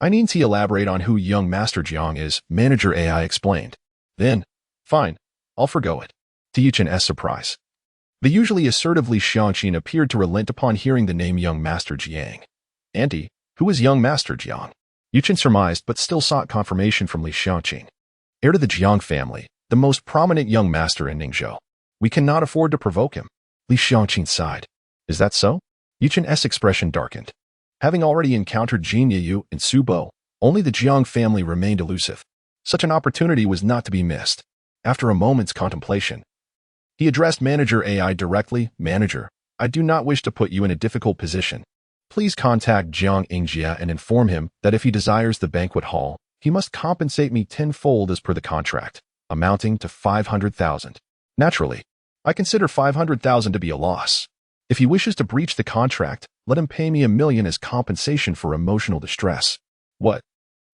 I need to elaborate on who young Master Jiang is, Manager AI explained. Then, fine, I'll forgo it. To Yichen's surprise, the usually assertive Li Xiangqin appeared to relent upon hearing the name young Master Jiang. Auntie, who is young Master Jiang? Yichen surmised but still sought confirmation from Li Xiangqin. Heir to the Jiang family, the most prominent young master in Ningzhou. We cannot afford to provoke him. Li Xiangqin sighed. Is that so? Yichen's expression darkened. Having already encountered Jin Yiyu and Su Bo, only the Jiang family remained elusive. Such an opportunity was not to be missed. After a moment's contemplation, he addressed Manager AI directly. Manager, I do not wish to put you in a difficult position. Please contact Jiang Ingjia and inform him that if he desires the banquet hall, he must compensate me tenfold as per the contract, amounting to 500,000. Naturally, I consider 500,000 to be a loss. If he wishes to breach the contract, let him pay me 1 million as compensation for emotional distress. What?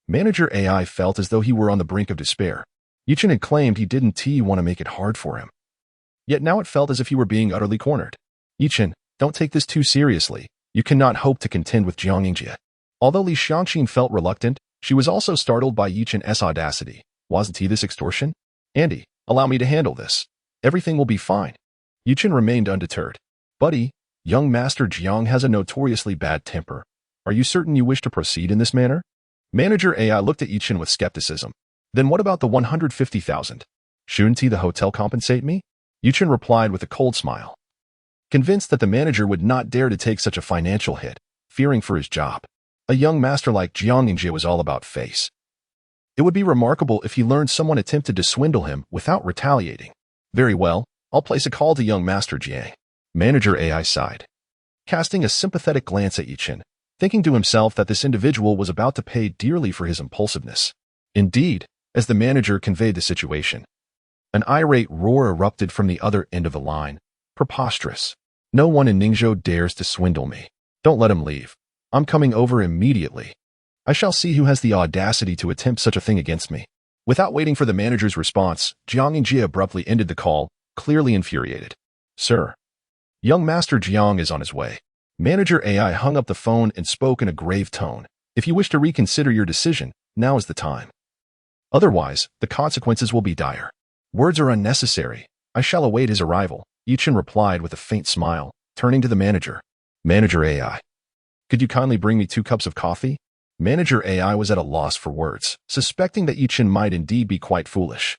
Manager AI felt as though he were on the brink of despair. Yichen had claimed he didn't want to make it hard for him. Yet now it felt as if he were being utterly cornered. Yichen, don't take this too seriously. You cannot hope to contend with Jiang Ingjia. Although Li Xiangqin felt reluctant, she was also startled by Yichen's audacity. Wasn't he this extortion? Andy, allow me to handle this. Everything will be fine. Yichen remained undeterred. Buddy, young Master Jiang has a notoriously bad temper. Are you certain you wish to proceed in this manner? Manager AI looked at Yichen with skepticism. Then what about the 150,000? Shouldn't the hotel compensate me? Yichen replied with a cold smile, convinced that the manager would not dare to take such a financial hit, fearing for his job. A young master like Jiang Ingjia was all about face. It would be remarkable if he learned someone attempted to swindle him without retaliating. Very well, I'll place a call to young Master Jiang. Manager AI sighed, casting a sympathetic glance at Yichen, thinking to himself that this individual was about to pay dearly for his impulsiveness. Indeed, as the manager conveyed the situation, an irate roar erupted from the other end of the line. Preposterous. No one in Ningzhou dares to swindle me. Don't let him leave. I'm coming over immediately. I shall see who has the audacity to attempt such a thing against me. Without waiting for the manager's response, Jiang Ingjia abruptly ended the call, clearly infuriated. Sir, young Master Jiang is on his way. Manager AI hung up the phone and spoke in a grave tone. If you wish to reconsider your decision, now is the time. Otherwise, the consequences will be dire. Words are unnecessary. I shall await his arrival, Yichen replied with a faint smile, turning to the manager. Manager AI. Could you kindly bring me 2 cups of coffee? Manager AI was at a loss for words, suspecting that Yichen might indeed be quite foolish.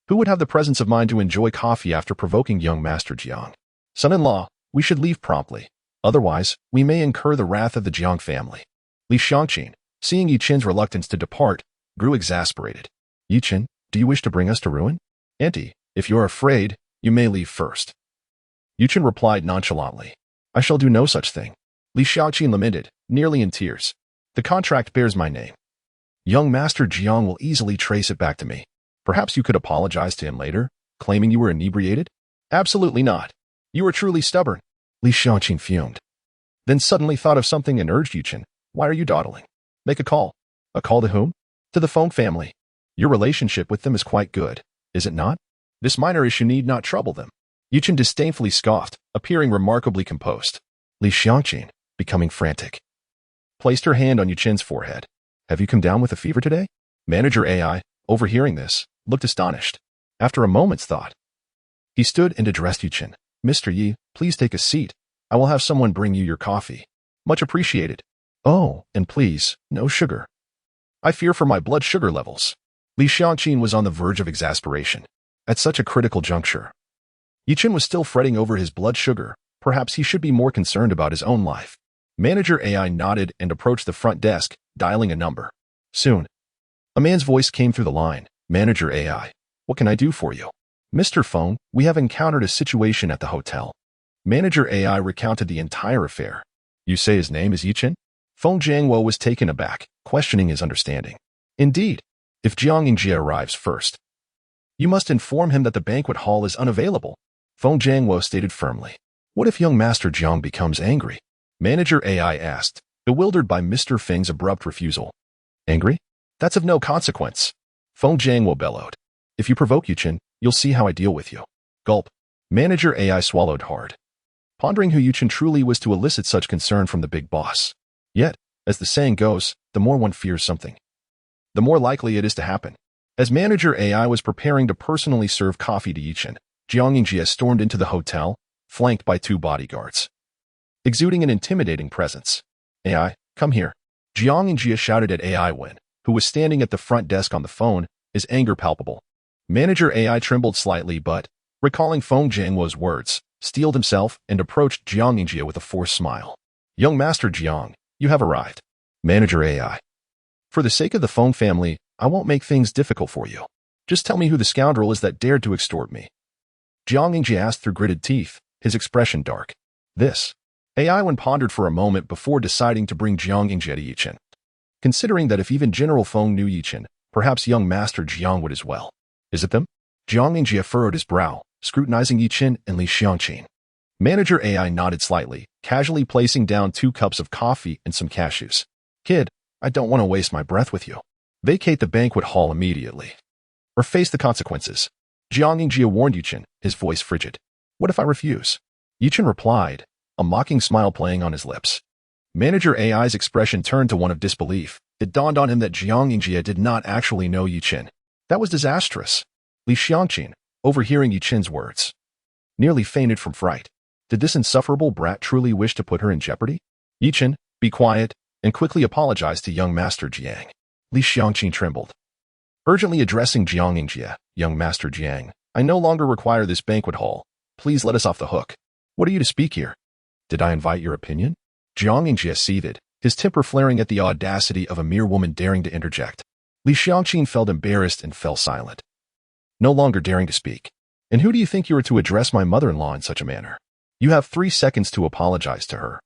Who would have the presence of mind to enjoy coffee after provoking young Master Jiang? Son-in-law, we should leave promptly. Otherwise, we may incur the wrath of the Jiang family. Li Xiangqin, seeing Yichen's reluctance to depart, grew exasperated. Yichen, do you wish to bring us to ruin? Auntie, if you're afraid, you may leave first. Yichen replied nonchalantly. I shall do no such thing. Li Xiangqin lamented, nearly in tears. The contract bears my name. Young Master Jiang will easily trace it back to me. Perhaps you could apologize to him later, claiming you were inebriated? Absolutely not. You are truly stubborn. Li Xiangqin fumed. Then suddenly thought of something and urged Yichen. Why are you dawdling? Make a call. A call to whom? To the Feng family. Your relationship with them is quite good, is it not? This minor issue need not trouble them. Yichen disdainfully scoffed, appearing remarkably composed. Li Xiangqin, becoming frantic, placed her hand on Yichen's forehead. Have you come down with a fever today? Manager AI, overhearing this, looked astonished. After a moment's thought, he stood and addressed Yichen. Mr. Yi, please take a seat. I will have someone bring you your coffee. Much appreciated. Oh, and please, no sugar. I fear for my blood sugar levels. Li Xiangqin was on the verge of exasperation. At such a critical juncture, Yichen was still fretting over his blood sugar. Perhaps he should be more concerned about his own life. Manager AI nodded and approached the front desk, dialing a number. Soon, a man's voice came through the line. Manager AI, what can I do for you? Mr. Feng, we have encountered a situation at the hotel. Manager AI recounted the entire affair. You say his name is Yichen? Feng Jiangwo was taken aback, questioning his understanding. Indeed, if Jiang Yingjie arrives first, you must inform him that the banquet hall is unavailable. Feng Jiangwo stated firmly. What if young Master Jiang becomes angry? Manager AI asked, bewildered by Mr. Feng's abrupt refusal. Angry? That's of no consequence. Feng Jiangwo bellowed. If you provoke Yichen, you'll see how I deal with you. Gulp. Manager AI swallowed hard, pondering who Yichen truly was to elicit such concern from the big boss. Yet, as the saying goes, the more one fears something, the more likely it is to happen. As Manager AI was preparing to personally serve coffee to Yichen, Jiang Yingjie stormed into the hotel, flanked by 2 bodyguards, exuding an intimidating presence. AI, come here. Jiang Yingjie shouted at AI Wen, who was standing at the front desk on the phone, his anger palpable. Manager AI trembled slightly but, recalling Feng Jiangwo's words, steeled himself and approached Jiang Yingjie with a forced smile. Young Master Jiang, you have arrived. Manager AI. For the sake of the Feng family, I won't make things difficult for you. Just tell me who the scoundrel is that dared to extort me. Jiang Yingjie asked through gritted teeth, his expression dark. This. AI Wen pondered for a moment before deciding to bring Jiang Yingjie to Yichen. Considering that if even General Feng knew Yichen, perhaps young Master Jiang would as well. Is it them? Jiang Yingjie furrowed his brow, scrutinizing Yichen and Li Xiangqin. Manager AI nodded slightly, casually placing down 2 cups of coffee and some cashews. Kid, I don't want to waste my breath with you. Vacate the banquet hall immediately, or face the consequences. Jiang Yingjie warned Yichen, his voice frigid. What if I refuse? Yichen replied, a mocking smile playing on his lips. Manager AI's expression turned to one of disbelief. It dawned on him that Jiang Yingjie did not actually know Yichen. That was disastrous. Li Xiangqin, overhearing Yichen's words, nearly fainted from fright. Did this insufferable brat truly wish to put her in jeopardy? Yichen, be quiet, and quickly apologized to young Master Jiang. Li Xiangqin trembled. Urgently addressing Jiang Yingjie, young Master Jiang, I no longer require this banquet hall. Please let us off the hook. What are you to speak here? Did I invite your opinion? Jiang Yingjie seethed, his temper flaring at the audacity of a mere woman daring to interject. Li Xiangqin felt embarrassed and fell silent, no longer daring to speak. And who do you think you are to address my mother-in-law in such a manner? You have 3 seconds to apologize to her,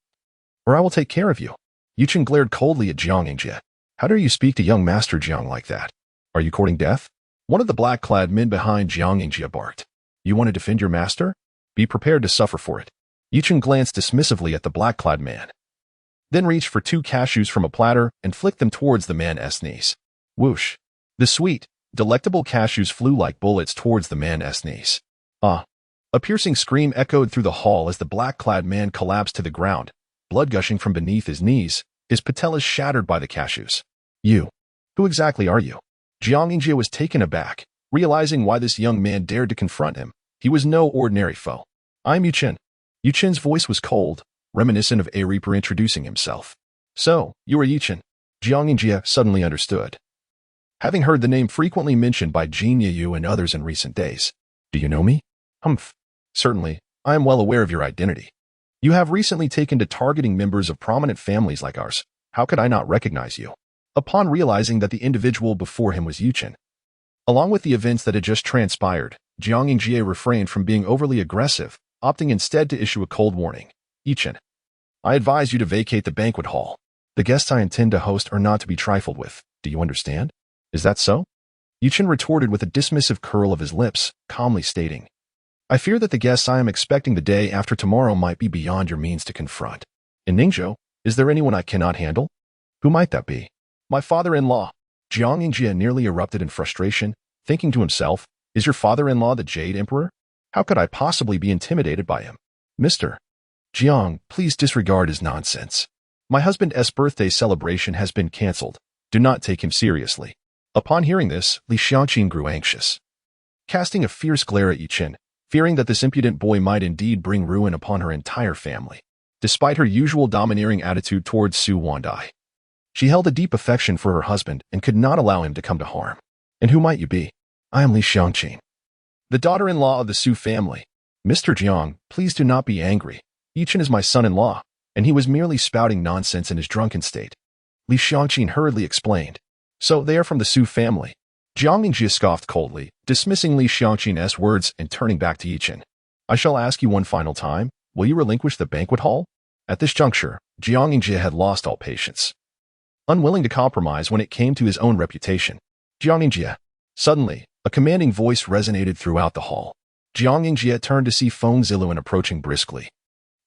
or I will take care of you. Yichen glared coldly at Jiang Yingjie. How dare you speak to young Master Jiang like that? Are you courting death? One of the black-clad men behind Jiang Yingjie barked. You want to defend your master? Be prepared to suffer for it. Yichen glanced dismissively at the black-clad man, then reached for 2 cashews from a platter and flicked them towards the man's knees. Whoosh! The sweet, delectable cashews flew like bullets towards the man's knees. Ah! A piercing scream echoed through the hall as the black-clad man collapsed to the ground, blood gushing from beneath his knees, his patellas shattered by the cashews. You. Who exactly are you? Jiang Yingjie was taken aback, realizing why this young man dared to confront him. He was no ordinary foe. I'm Yichen. Yichen's voice was cold, reminiscent of a reaper introducing himself. So, you are Yichen. Jiang Yingjie suddenly understood. Having heard the name frequently mentioned by Jin Yu and others in recent days. Do you know me? Humph. Certainly, I am well aware of your identity. You have recently taken to targeting members of prominent families like ours. How could I not recognize you? Upon realizing that the individual before him was Yichen. Along with the events that had just transpired, Jiang Yingjie refrained from being overly aggressive, opting instead to issue a cold warning. Yichen, I advise you to vacate the banquet hall. The guests I intend to host are not to be trifled with. Do you understand? Is that so? Yichen retorted with a dismissive curl of his lips, calmly stating, I fear that the guests I am expecting the day after tomorrow might be beyond your means to confront. In Ningzhou, is there anyone I cannot handle? Who might that be? My father-in-law. Jiang Yingjie nearly erupted in frustration, thinking to himself, is your father-in-law the Jade Emperor? How could I possibly be intimidated by him? Mr. Jiang, please disregard his nonsense. My husband's birthday celebration has been cancelled. Do not take him seriously. Upon hearing this, Li Xiangqin grew anxious. Casting a fierce glare at Yichen, fearing that this impudent boy might indeed bring ruin upon her entire family. Despite her usual domineering attitude towards Su Wandai, she held a deep affection for her husband and could not allow him to come to harm. And who might you be? I am Li Xiangqin, the daughter-in-law of the Su family. Mr. Jiang, please do not be angry. Yichen is my son-in-law, and he was merely spouting nonsense in his drunken state. Li Xiangqin hurriedly explained. So they are from the Su family. Jiang Yingjie scoffed coldly, dismissing Li Xiangqin's words and turning back to Yichen. I shall ask you one final time, will you relinquish the banquet hall? At this juncture, Jiang Yingjie had lost all patience. Unwilling to compromise when it came to his own reputation. Jiang Yingjie. Suddenly, a commanding voice resonated throughout the hall. Jiang Yingjie turned to see Feng Ziluan approaching briskly,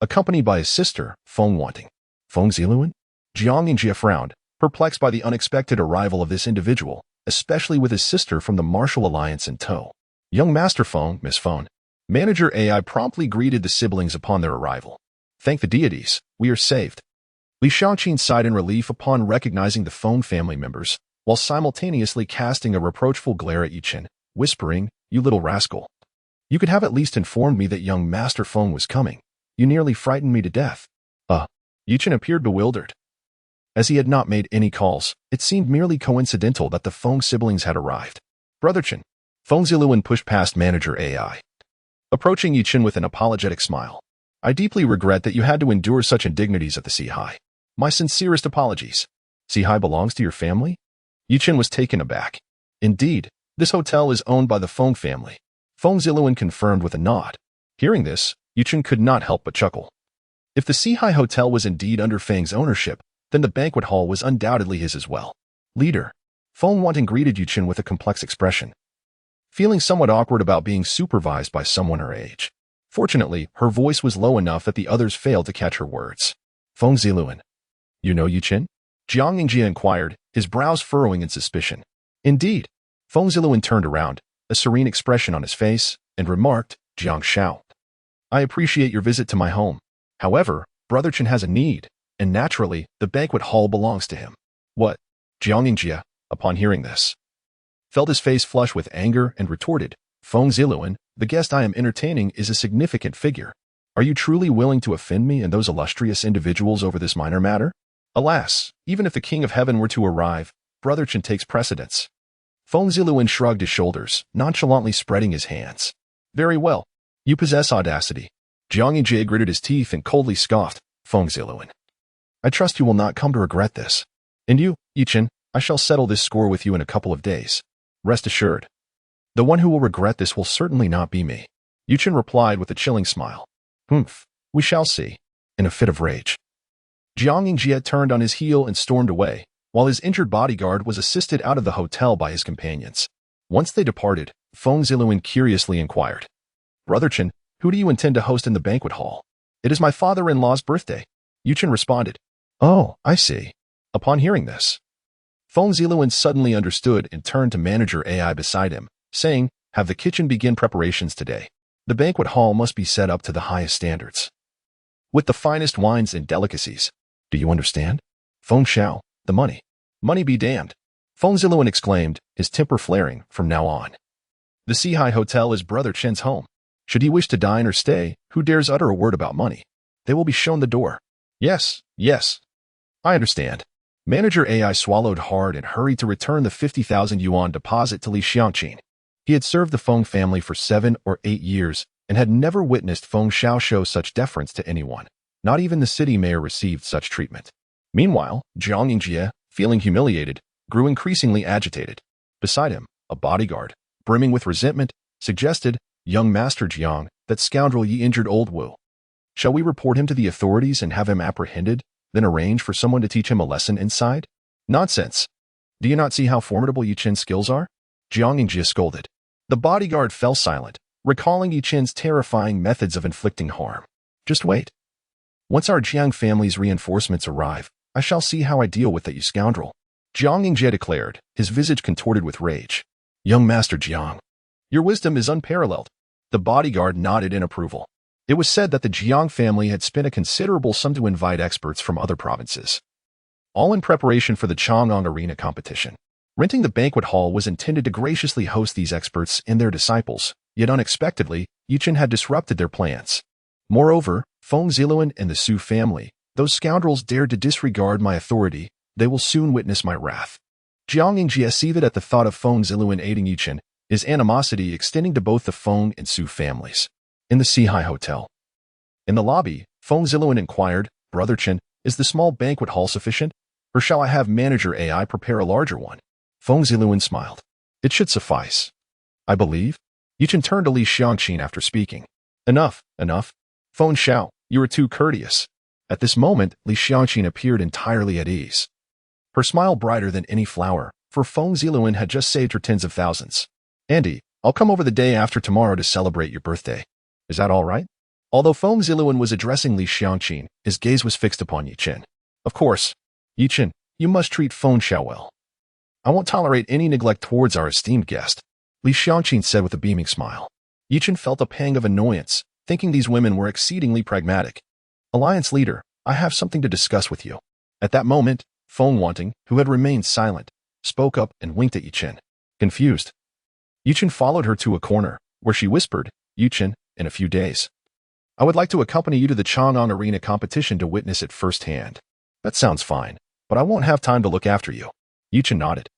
accompanied by his sister, Feng Wanting. Feng Ziluan? Jiang Yingjie frowned, perplexed by the unexpected arrival of this individual, especially with his sister from the martial alliance in tow. Young Master Feng, Miss Feng. Manager AI promptly greeted the siblings upon their arrival. Thank the deities, we are saved. Li Xiangqin sighed in relief upon recognizing the Feng family members, while simultaneously casting a reproachful glare at Yichen, whispering, you little rascal. You could have at least informed me that young Master Feng was coming. You nearly frightened me to death. Yichen appeared bewildered. As he had not made any calls, it seemed merely coincidental that the Feng siblings had arrived. Brother Chen. Feng Ziluan pushed past Manager AI, approaching Yichen with an apologetic smile. I deeply regret that you had to endure such indignities at the Sihai. My sincerest apologies. Sihai belongs to your family? Yichen was taken aback. Indeed, this hotel is owned by the Feng family. Feng Ziluan confirmed with a nod. Hearing this, Yichen could not help but chuckle. If the Sihai Hotel was indeed under Feng's ownership, then the banquet hall was undoubtedly his as well. Leader. Feng Wanting greeted Yichen with a complex expression, feeling somewhat awkward about being supervised by someone her age. Fortunately, her voice was low enough that the others failed to catch her words. Feng Ziluan. You know Yichen? Jiang Yingjie inquired, his brows furrowing in suspicion. Indeed. Feng Ziluan turned around, a serene expression on his face, and remarked, Jiang Shao. I appreciate your visit to my home. However, Brother Chen has a need, and naturally, the banquet hall belongs to him. What? Jiang Yingjie, upon hearing this, felt his face flush with anger and retorted, Feng Ziluan, the guest I am entertaining is a significant figure. Are you truly willing to offend me and those illustrious individuals over this minor matter? Alas, even if the King of Heaven were to arrive, Brother Chen takes precedence. Feng Ziluan shrugged his shoulders, nonchalantly spreading his hands. Very well. You possess audacity. Jiang Yingjie gritted his teeth and coldly scoffed, Feng Ziluan. I trust you will not come to regret this. And you, Yichen, I shall settle this score with you in a couple of days. Rest assured. The one who will regret this will certainly not be me. Yichen replied with a chilling smile. Humph, we shall see. In a fit of rage, Jiang Yingjie turned on his heel and stormed away, while his injured bodyguard was assisted out of the hotel by his companions. Once they departed, Feng Ziluan curiously inquired, Brother Chen, who do you intend to host in the banquet hall? It is my father-in-law's birthday. Yichen responded. Oh, I see. Upon hearing this, Feng Ziluan suddenly understood and turned to Manager AI beside him, saying, have the kitchen begin preparations today. The banquet hall must be set up to the highest standards. with the finest wines and delicacies. Do you understand? Feng Xiao, the money. Money be damned. Feng Ziluan exclaimed, his temper flaring from now on. The Seahai Hotel is Brother Chen's home. Should he wish to dine or stay, who dares utter a word about money? They will be shown the door. Yes, yes. I understand. Manager AI swallowed hard and hurried to return the 50,000 yuan deposit to Li Xiangqin. He had served the Feng family for 7 or 8 years and had never witnessed Feng Xiao show such deference to anyone. Not even the city mayor received such treatment. Meanwhile, Jiang Yingjie, feeling humiliated, grew increasingly agitated. Beside him, a bodyguard, brimming with resentment, suggested, "Young Master Jiang, that scoundrel Yi injured old Wu. Shall we report him to the authorities and have him apprehended, then arrange for someone to teach him a lesson inside? Nonsense. Do you not see how formidable Yichen's skills are?" Jiang Yingjie scolded. The bodyguard fell silent, recalling Yichen's terrifying methods of inflicting harm. Just wait. Once our Jiang family's reinforcements arrive, I shall see how I deal with that you scoundrel. Jiang Yingjie declared, his visage contorted with rage. Young Master Jiang, your wisdom is unparalleled. The bodyguard nodded in approval. It was said that the Jiang family had spent a considerable sum to invite experts from other provinces, all in preparation for the Chang'an Arena competition. Renting the banquet hall was intended to graciously host these experts and their disciples, yet unexpectedly, Yichen had disrupted their plans. Moreover, Feng Ziluan and the Su family, those scoundrels dared to disregard my authority, they will soon witness my wrath. Jiang Yingjie seethed at the thought of Feng Ziluan aiding Yichen, his animosity extending to both the Feng and Su families. In the Seahai Hotel. In the lobby, Feng Ziluan inquired, Brother Chen, is the small banquet hall sufficient, or shall I have manager AI prepare a larger one? Feng Ziluan smiled. It should suffice. I believe. Yichen turned to Li Xiangqin after speaking. Enough, enough. Feng Xiao, you are too courteous. At this moment, Li Xiangqin appeared entirely at ease. Her smile brighter than any flower, for Feng Ziluan had just saved her tens of thousands. Andy, I'll come over the day after tomorrow to celebrate your birthday. Is that all right? Although Feng Ziluan was addressing Li Xiangqin, his gaze was fixed upon Yichen. Of course. Yichen, you must treat Feng Xiao well. I won't tolerate any neglect towards our esteemed guest, Li Xiangqin said with a beaming smile. Yichen felt a pang of annoyance, thinking these women were exceedingly pragmatic. Alliance leader, I have something to discuss with you. At that moment, Feng Wanting, who had remained silent, spoke up and winked at Yichen. Confused. Yichen followed her to a corner, where she whispered, Yichen, in a few days. I would like to accompany you to the Chang'an Arena competition to witness it firsthand. That sounds fine, but I won't have time to look after you. Yichen nodded.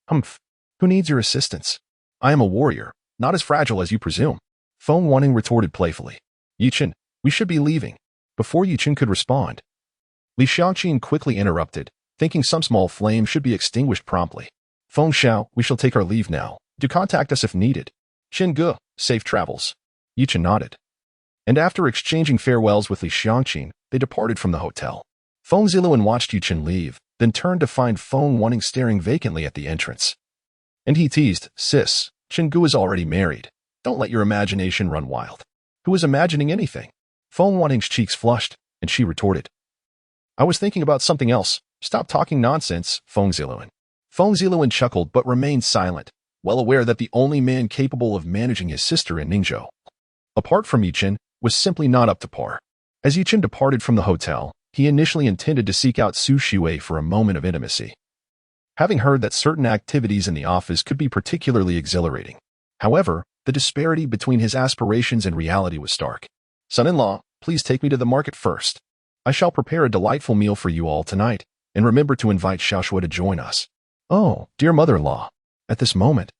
Humph. Who needs your assistance? I am a warrior, not as fragile as you presume. Feng Wanting retorted playfully. Yichen, we should be leaving. Before Yichen could respond, Li Xiangqin quickly interrupted, thinking some small flame should be extinguished promptly. Feng Xiao, we shall take our leave now. Do contact us if needed. Qin Ge, safe travels. Yichen nodded. And after exchanging farewells with Li Xiangqin, they departed from the hotel. Feng Ziluan watched Yichen leave, then turned to find Feng Wanting staring vacantly at the entrance. And he teased, Sis, Qin Ge is already married. Don't let your imagination run wild. Who is imagining anything? Feng Wanting's cheeks flushed, and she retorted. I was thinking about something else. Stop talking nonsense, Feng Ziluan. Feng Ziluan chuckled but remained silent, well aware that the only man capable of managing his sister in Ningzhou, apart from Yichen, was simply not up to par. As Yichen departed from the hotel, he initially intended to seek out Su Shui for a moment of intimacy, having heard that certain activities in the office could be particularly exhilarating. However, the disparity between his aspirations and reality was stark. Son-in-law, please take me to the market first. I shall prepare a delightful meal for you all tonight, and remember to invite Xiaoshui to join us. Oh, dear mother-in-law, at this moment,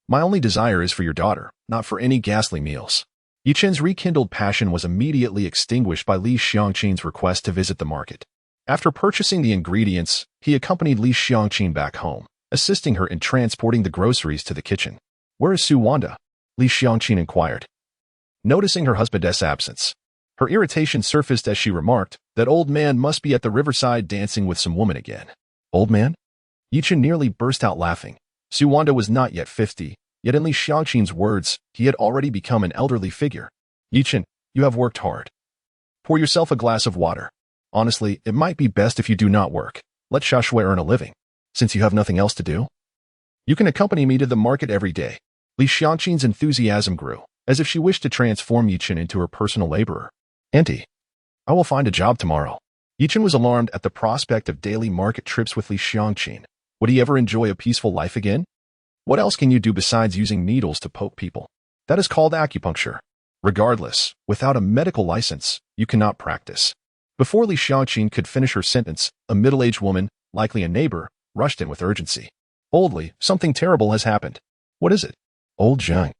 my only desire is for your daughter, not for any ghastly meals. Yichen's rekindled passion was immediately extinguished by Li Xiangqin's request to visit the market. After purchasing the ingredients, he accompanied Li Xiangqin back home, assisting her in transporting the groceries to the kitchen. Where is Su Wanda? Li Xiangqin inquired. Noticing her husband's absence, her irritation surfaced as she remarked, that old man must be at the riverside dancing with some woman again. Old man? Yichen nearly burst out laughing. Su Wanda was not yet 50, yet in Li Xiangqin's words, he had already become an elderly figure. Yichen, you have worked hard. Pour yourself a glass of water. Honestly, it might be best if you do not work. Let Xiaoshui earn a living. Since you have nothing else to do, you can accompany me to the market every day. Li Xiangqin's enthusiasm grew, as if she wished to transform Yichen into her personal laborer. Auntie, I will find a job tomorrow. Yichen was alarmed at the prospect of daily market trips with Li Xiangqin. Would he ever enjoy a peaceful life again? What else can you do besides using needles to poke people? That is called acupuncture. Regardless, without a medical license, you cannot practice. Before Li Xiangqin could finish her sentence, a middle-aged woman, likely a neighbor, rushed in with urgency. Old Li, something terrible has happened. What is it? Old Zhang.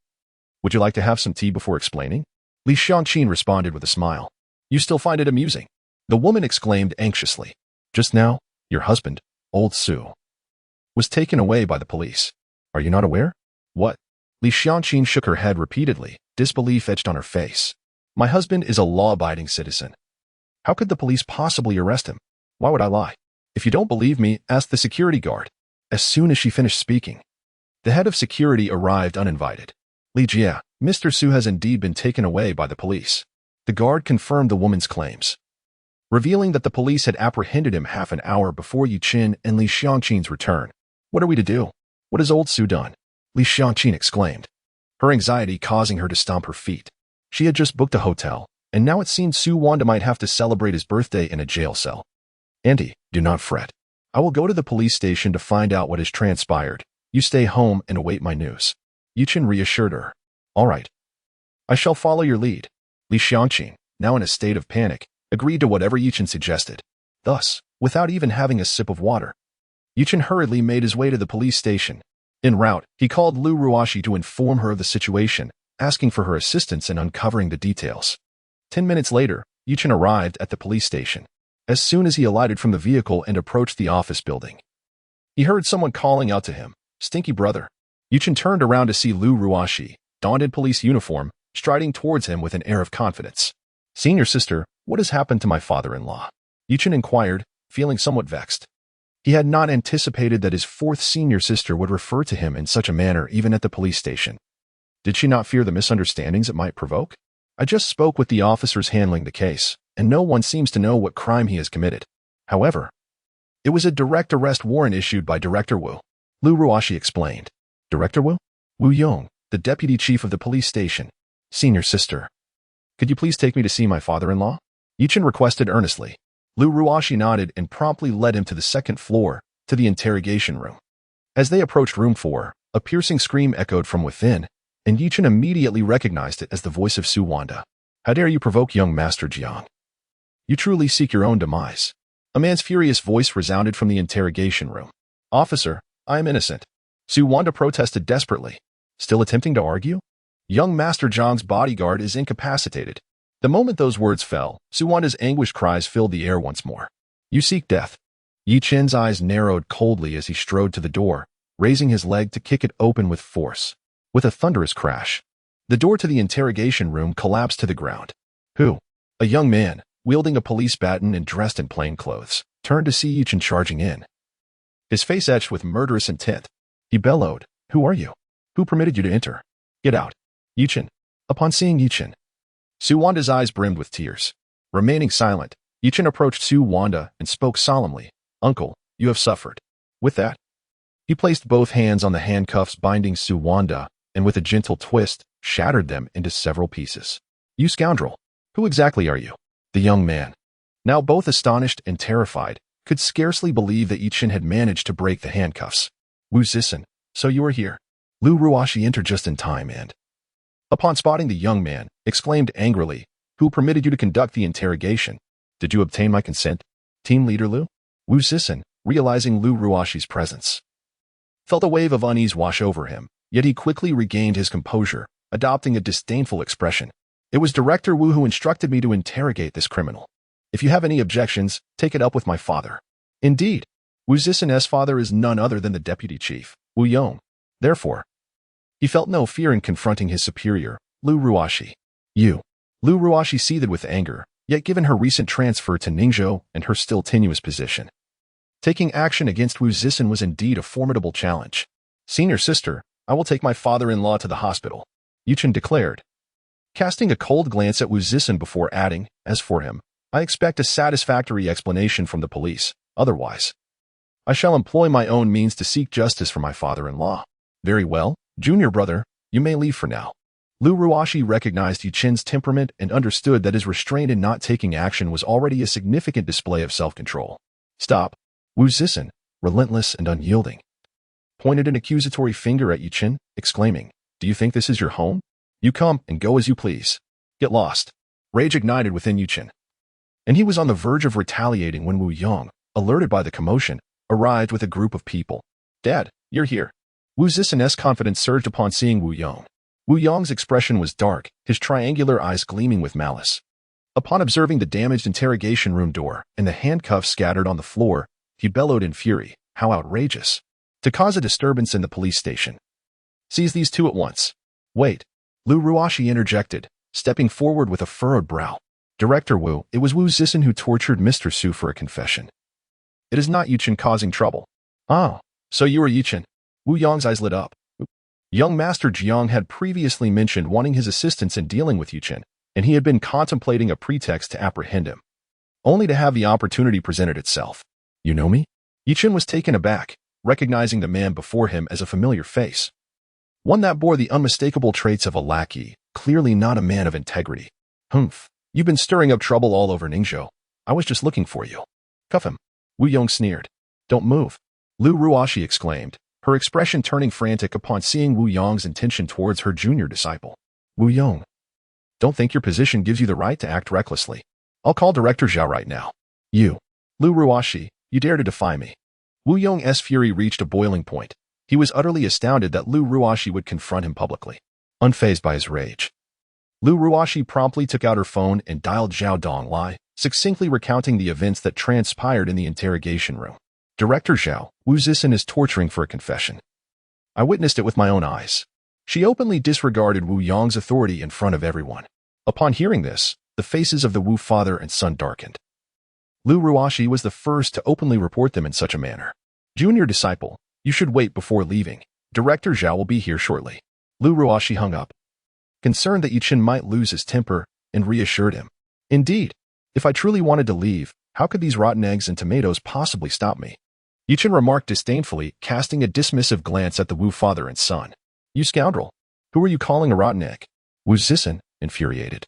Would you like to have some tea before explaining? Li Xiangqin responded with a smile. You still find it amusing? The woman exclaimed anxiously. Just now, your husband, old Su, was taken away by the police. Are you not aware? What? Li Xiangqin shook her head repeatedly, disbelief etched on her face. My husband is a law-abiding citizen. How could the police possibly arrest him? Why would I lie? If you don't believe me, ask the security guard. As soon as she finished speaking, the head of security arrived uninvited. Li Jia, Mr. Su has indeed been taken away by the police. The guard confirmed the woman's claims, revealing that the police had apprehended him half an hour before Yichen and Li Xiangqin's return. What are we to do? What has old Su done? Li Xiangqin exclaimed, her anxiety causing her to stomp her feet. She had just booked a hotel, and now it seemed Su Wanda might have to celebrate his birthday in a jail cell. Auntie, do not fret. I will go to the police station to find out what has transpired. You stay home and await my news. Yichen reassured her. All right. I shall follow your lead. Li Xiangqin, now in a state of panic, agreed to whatever Yichen suggested. Thus, without even having a sip of water, Yichen hurriedly made his way to the police station. En route, he called Lu Ruoxi to inform her of the situation, asking for her assistance in uncovering the details. 10 minutes later, Yichen arrived at the police station. As soon as he alighted from the vehicle and approached the office building, he heard someone calling out to him, Stinky brother. Yichen turned around to see Lu Ruoxi, donned in police uniform, striding towards him with an air of confidence. Senior sister, what has happened to my father-in-law? Yichen inquired, feeling somewhat vexed. He had not anticipated that his fourth senior sister would refer to him in such a manner even at the police station. Did she not fear the misunderstandings it might provoke? I just spoke with the officers handling the case, and no one seems to know what crime he has committed. However, it was a direct arrest warrant issued by Director Wu. Lu Ruoxi explained. Director Wu? Wu Yong, the deputy chief of the police station. Senior sister. Could you please take me to see my father-in-law? Yichen requested earnestly. Lu Ruoxi nodded and promptly led him to the second floor, to the interrogation room. As they approached room 4, a piercing scream echoed from within, and Yichen immediately recognized it as the voice of Su Wanda. How dare you provoke young Master Jiang? You truly seek your own demise. A man's furious voice resounded from the interrogation room. Officer, I am innocent. Su Wanda protested desperately. Still attempting to argue? Young Master Jiang's bodyguard is incapacitated. The moment those words fell, Su Wanda's anguished cries filled the air once more. You seek death. Yichen's eyes narrowed coldly as he strode to the door, raising his leg to kick it open with force. With a thunderous crash, the door to the interrogation room collapsed to the ground. Who? A young man, wielding a police baton and dressed in plain clothes, turned to see Yichen charging in. His face etched with murderous intent. He bellowed, Who are you? Who permitted you to enter? Get out. Yichen. Upon seeing Yichen, Su Wanda's eyes brimmed with tears. Remaining silent, Yichen approached Su Wanda and spoke solemnly. Uncle, you have suffered. With that, he placed both hands on the handcuffs binding Su Wanda and with a gentle twist, shattered them into several pieces. You scoundrel. Who exactly are you? The young man, now both astonished and terrified, could scarcely believe that Yichen had managed to break the handcuffs. Wu Zixin, so you are here. Lu Ruoxi entered just in time and, upon spotting the young man, exclaimed angrily, Who permitted you to conduct the interrogation? Did you obtain my consent? Team leader Lu? Wu Zixin, realizing Lu Ruoxi's presence, felt a wave of unease wash over him, yet he quickly regained his composure, adopting a disdainful expression. It was Director Wu who instructed me to interrogate this criminal. If you have any objections, take it up with my father. Indeed, Wu Zixin's father is none other than the deputy chief, Wu Yong. Therefore, he felt no fear in confronting his superior, Lu Ruoxi. Lu Ruoxi seethed with anger, yet given her recent transfer to Ningzhou and her still tenuous position, taking action against Wu Zixin was indeed a formidable challenge. Senior sister, I will take my father-in-law to the hospital, Yichen declared, casting a cold glance at Wu Zixin before adding, As for him, I expect a satisfactory explanation from the police. Otherwise, I shall employ my own means to seek justice for my father-in-law. Very well, junior brother, you may leave for now. Lu Ruoxi recognized Yichen's temperament and understood that his restraint in not taking action was already a significant display of self-control. Stop. Wu Zixin, relentless and unyielding, pointed an accusatory finger at Yichen, exclaiming, "Do you think this is your home? You come and go as you please. Get lost." Rage ignited within Yichen, and he was on the verge of retaliating when Wu Yong, alerted by the commotion, arrived with a group of people. "Dad, you're here." Wu Zixin's confidence surged upon seeing Wu Yong. Wu Yong's expression was dark, his triangular eyes gleaming with malice. Upon observing the damaged interrogation room door and the handcuffs scattered on the floor, he bellowed in fury, "How outrageous! To cause a disturbance in the police station. Seize these two at once." "Wait," Lu Ruoxi interjected, stepping forward with a furrowed brow. "Director Wu, it was Wu Zixin who tortured Mr. Su for a confession. It is not Yichen causing trouble." "Ah, so you are Yichen." Wu Yong's eyes lit up. Young Master Jiang had previously mentioned wanting his assistance in dealing with Yichen, and he had been contemplating a pretext to apprehend him, only to have the opportunity presented itself. "You know me?" Yichen was taken aback, recognizing the man before him as a familiar face. One that bore the unmistakable traits of a lackey, clearly not a man of integrity. "Humph, you've been stirring up trouble all over Ningzhou. I was just looking for you." "Cuff him." Wu Yong sneered. "Don't move," Lu Ruoxi exclaimed, her expression turning frantic upon seeing Wu Yong's intention towards her junior disciple. "Wu Yong, don't think your position gives you the right to act recklessly. I'll call Director Zhao right now." "You, Lu Ruoxi, you dare to defy me." Wu Yong's fury reached a boiling point. He was utterly astounded that Lu Ruoxi would confront him publicly. Unfazed by his rage, Lu Ruoxi promptly took out her phone and dialed Zhao Donglai, succinctly recounting the events that transpired in the interrogation room. "Director Zhao, Wu Zixin is torturing for a confession. I witnessed it with my own eyes." She openly disregarded Wu Yong's authority in front of everyone. Upon hearing this, the faces of the Wu father and son darkened. Lu Ruoxi was the first to openly report them in such a manner. "Junior disciple, you should wait before leaving. Director Zhao will be here shortly." Lu Ruoxi hung up, concerned that Yichen might lose his temper, and reassured him. "Indeed, if I truly wanted to leave, how could these rotten eggs and tomatoes possibly stop me?" Yichen remarked disdainfully, casting a dismissive glance at the Wu father and son. "You scoundrel! Who are you calling a rotten egg?" Wu Zixin, infuriated,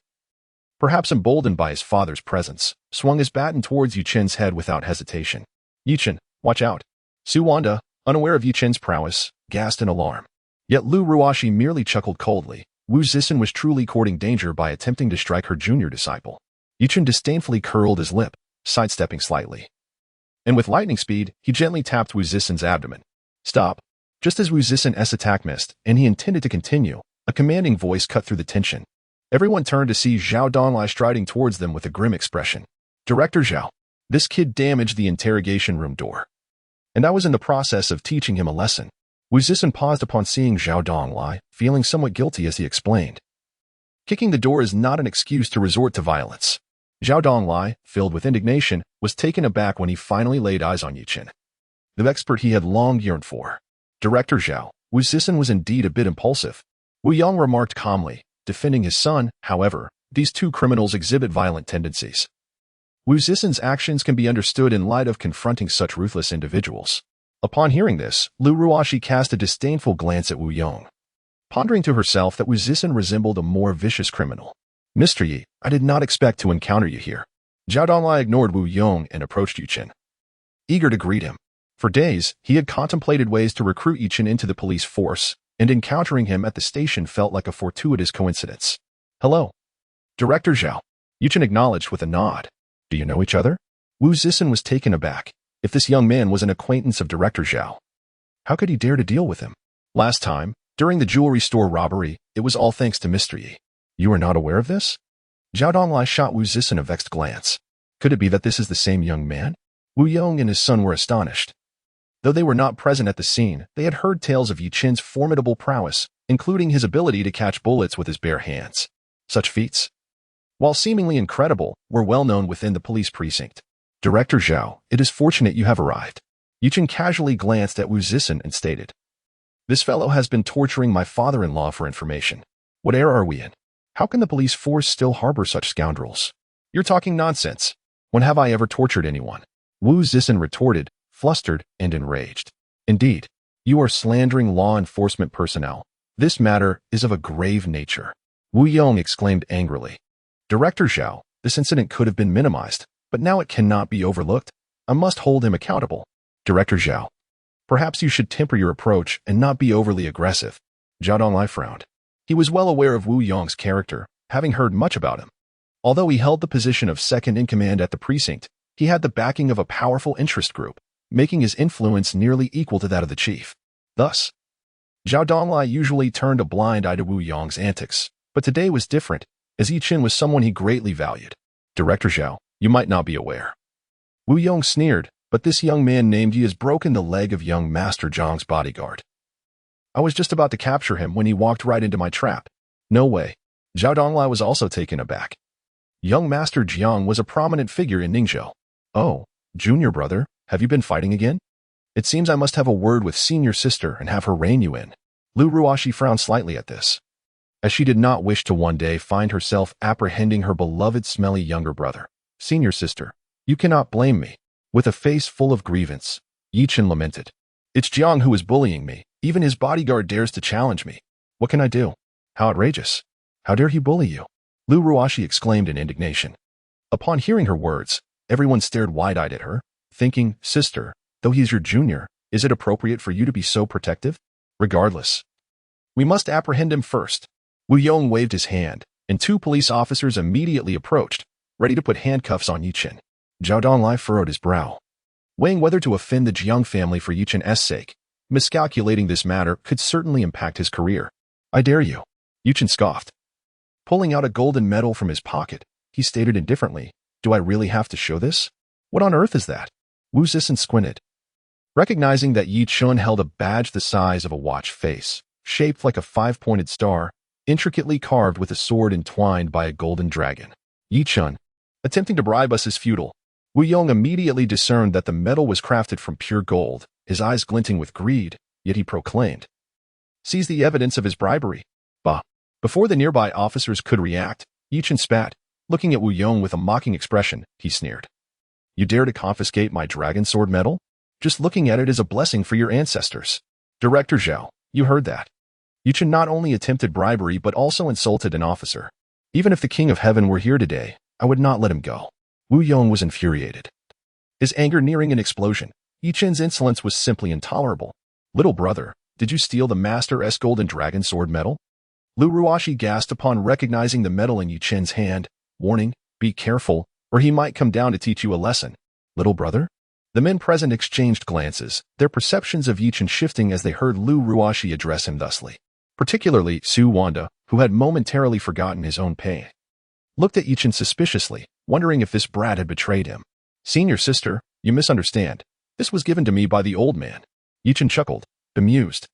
perhaps emboldened by his father's presence, swung his baton towards Yichen's head without hesitation. "Yichen, watch out!" Su Wanda, unaware of Yichen's prowess, gasped in alarm. Yet Lu Ruoxi merely chuckled coldly. Wu Zixin was truly courting danger by attempting to strike her junior disciple. Yichen disdainfully curled his lip, sidestepping slightly, and with lightning speed, he gently tapped Wu Zixin's abdomen. "Stop." Just as Wu Zixin's attack missed, and he intended to continue, a commanding voice cut through the tension. Everyone turned to see Zhao Donglai striding towards them with a grim expression. "Director Zhao, this kid damaged the interrogation room door, and I was in the process of teaching him a lesson." Wu Zixin paused upon seeing Zhao Donglai, feeling somewhat guilty as he explained. "Kicking the door is not an excuse to resort to violence." Zhao Donglai, filled with indignation, was taken aback when he finally laid eyes on Yichen, the expert he had long yearned for. "Director Zhao, Wu Zixin was indeed a bit impulsive." Wu Yong remarked calmly, defending his son. "However, these two criminals exhibit violent tendencies. Wu Zixin's actions can be understood in light of confronting such ruthless individuals." Upon hearing this, Lu Ruoxi cast a disdainful glance at Wu Yong, pondering to herself that Wu Zixin resembled a more vicious criminal. "Mr. Yi, I did not expect to encounter you here." Zhao Donglai ignored Wu Yong and approached Yichen, eager to greet him. For days, he had contemplated ways to recruit Yichen into the police force, and encountering him at the station felt like a fortuitous coincidence. "Hello, Director Zhao." Yichen acknowledged with a nod. "Do you know each other?" Wu Zixin was taken aback. If this young man was an acquaintance of Director Zhao, how could he dare to deal with him? Last time, during the jewelry store robbery, it was all thanks to Mr. Yi. "You are not aware of this?" Zhao Donglai shot Wu Zixin a vexed glance. Could it be that this is the same young man? Wu Yong and his son were astonished. Though they were not present at the scene, they had heard tales of Yichen's formidable prowess, including his ability to catch bullets with his bare hands. Such feats, while seemingly incredible, were well known within the police precinct. "Director Zhao, it is fortunate you have arrived." Yichen casually glanced at Wu Zixin and stated, "This fellow has been torturing my father-in-law for information. What era are we in? How can the police force still harbor such scoundrels?" "You're talking nonsense. When have I ever tortured anyone?" Wu Zixin retorted, flustered and enraged. "Indeed, you are slandering law enforcement personnel. This matter is of a grave nature." Wu Yong exclaimed angrily. Director Zhao, this incident could have been minimized, but now it cannot be overlooked. I must hold him accountable. Director Zhao, perhaps you should temper your approach and not be overly aggressive. Zhao Donglai frowned. He was well aware of Wu Yong's character, having heard much about him. Although he held the position of second-in-command at the precinct, he had the backing of a powerful interest group, making his influence nearly equal to that of the chief. Thus, Zhao Donglai usually turned a blind eye to Wu Yong's antics, but today was different, as Yichen was someone he greatly valued. Director Zhao, you might not be aware. Wu Yong sneered, but this young man named Yi has broken the leg of young Master Zhang's bodyguard. I was just about to capture him when he walked right into my trap. No way. Zhao Donglai was also taken aback. Young Master Jiang was a prominent figure in Ningzhou. Oh, junior brother, have you been fighting again? It seems I must have a word with senior sister and have her rein you in. Lu Ruoxi frowned slightly at this, as she did not wish to one day find herself apprehending her beloved smelly younger brother. Senior sister, you cannot blame me. With a face full of grievance, Yichen lamented. It's Jiang who is bullying me. Even his bodyguard dares to challenge me. What can I do? How outrageous. How dare he bully you? Lu Ruoxi exclaimed in indignation. Upon hearing her words, everyone stared wide-eyed at her, thinking, Sister, though he is your junior, is it appropriate for you to be so protective? Regardless, we must apprehend him first. Wu Yong waved his hand, and 2 police officers immediately approached, ready to put handcuffs on Yichen. Zhao Donglai furrowed his brow, weighing whether to offend the Jiang family for Yichen's sake. Miscalculating this matter could certainly impact his career. I dare you. Yichen scoffed. Pulling out a golden medal from his pocket, he stated indifferently, Do I really have to show this? What on earth is that? Wu Zixin squinted, recognizing that Yichen held a badge the size of a watch face, shaped like a 5-pointed star, intricately carved with a sword entwined by a golden dragon. Yichen, attempting to bribe us is futile. Wu Yong immediately discerned that the medal was crafted from pure gold, his eyes glinting with greed, yet he proclaimed, Seize the evidence of his bribery. Bah. Before the nearby officers could react, Yichen spat. Looking at Wu Yong with a mocking expression, he sneered. You dare to confiscate my dragon sword medal? Just looking at it is a blessing for your ancestors. Director Zhao, you heard that. Yichen not only attempted bribery but also insulted an officer. Even if the King of Heaven were here today, I would not let him go. Wu Yong was infuriated, his anger nearing an explosion. Yichen's insolence was simply intolerable. Little brother, did you steal the Master's golden dragon sword medal? Lu Ruoxi gasped upon recognizing the medal in Yichen's hand, warning, Be careful, or he might come down to teach you a lesson. Little brother? The men present exchanged glances, their perceptions of Yichen shifting as they heard Lu Ruoxi address him thusly. Particularly Su Wanda, who had momentarily forgotten his own pain, looked at Yichen suspiciously, wondering if this brat had betrayed him. Senior sister, you misunderstand. This was given to me by the old man. Yichen chuckled, bemused.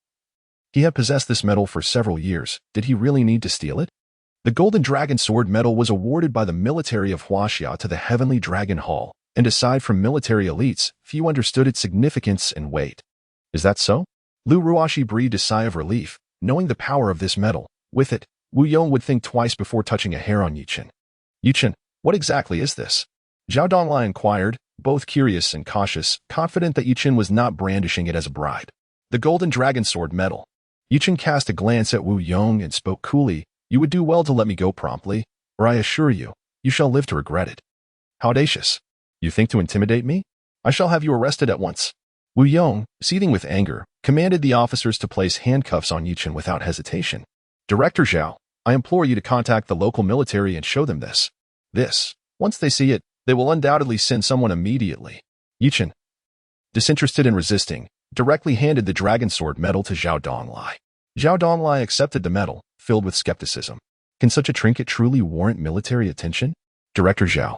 He had possessed this medal for several years. Did he really need to steal it? The Golden Dragon Sword medal was awarded by the military of Huaxia to the Heavenly Dragon Hall, and aside from military elites, few understood its significance and weight. Is that so? Lu Ruoxi breathed a sigh of relief, knowing the power of this medal. With it, Wu Yong would think twice before touching a hair on Yichen. Yichen, what exactly is this? Zhao Donglai inquired, both curious and cautious, confident that Yichen was not brandishing it as a bribe. The Golden Dragon Sword medal. Yichen cast a glance at Wu Yong and spoke coolly, You would do well to let me go promptly, or I assure you, you shall live to regret it. How audacious. You think to intimidate me? I shall have you arrested at once. Wu Yong, seething with anger, commanded the officers to place handcuffs on Yichen without hesitation. Director Zhao, I implore you to contact the local military and show them this. Once they see it, they will undoubtedly send someone immediately. Yichen, disinterested and resisting, directly handed the dragon sword medal to Zhao Donglai. Zhao Donglai accepted the medal, filled with skepticism. Can such a trinket truly warrant military attention? Director Zhao,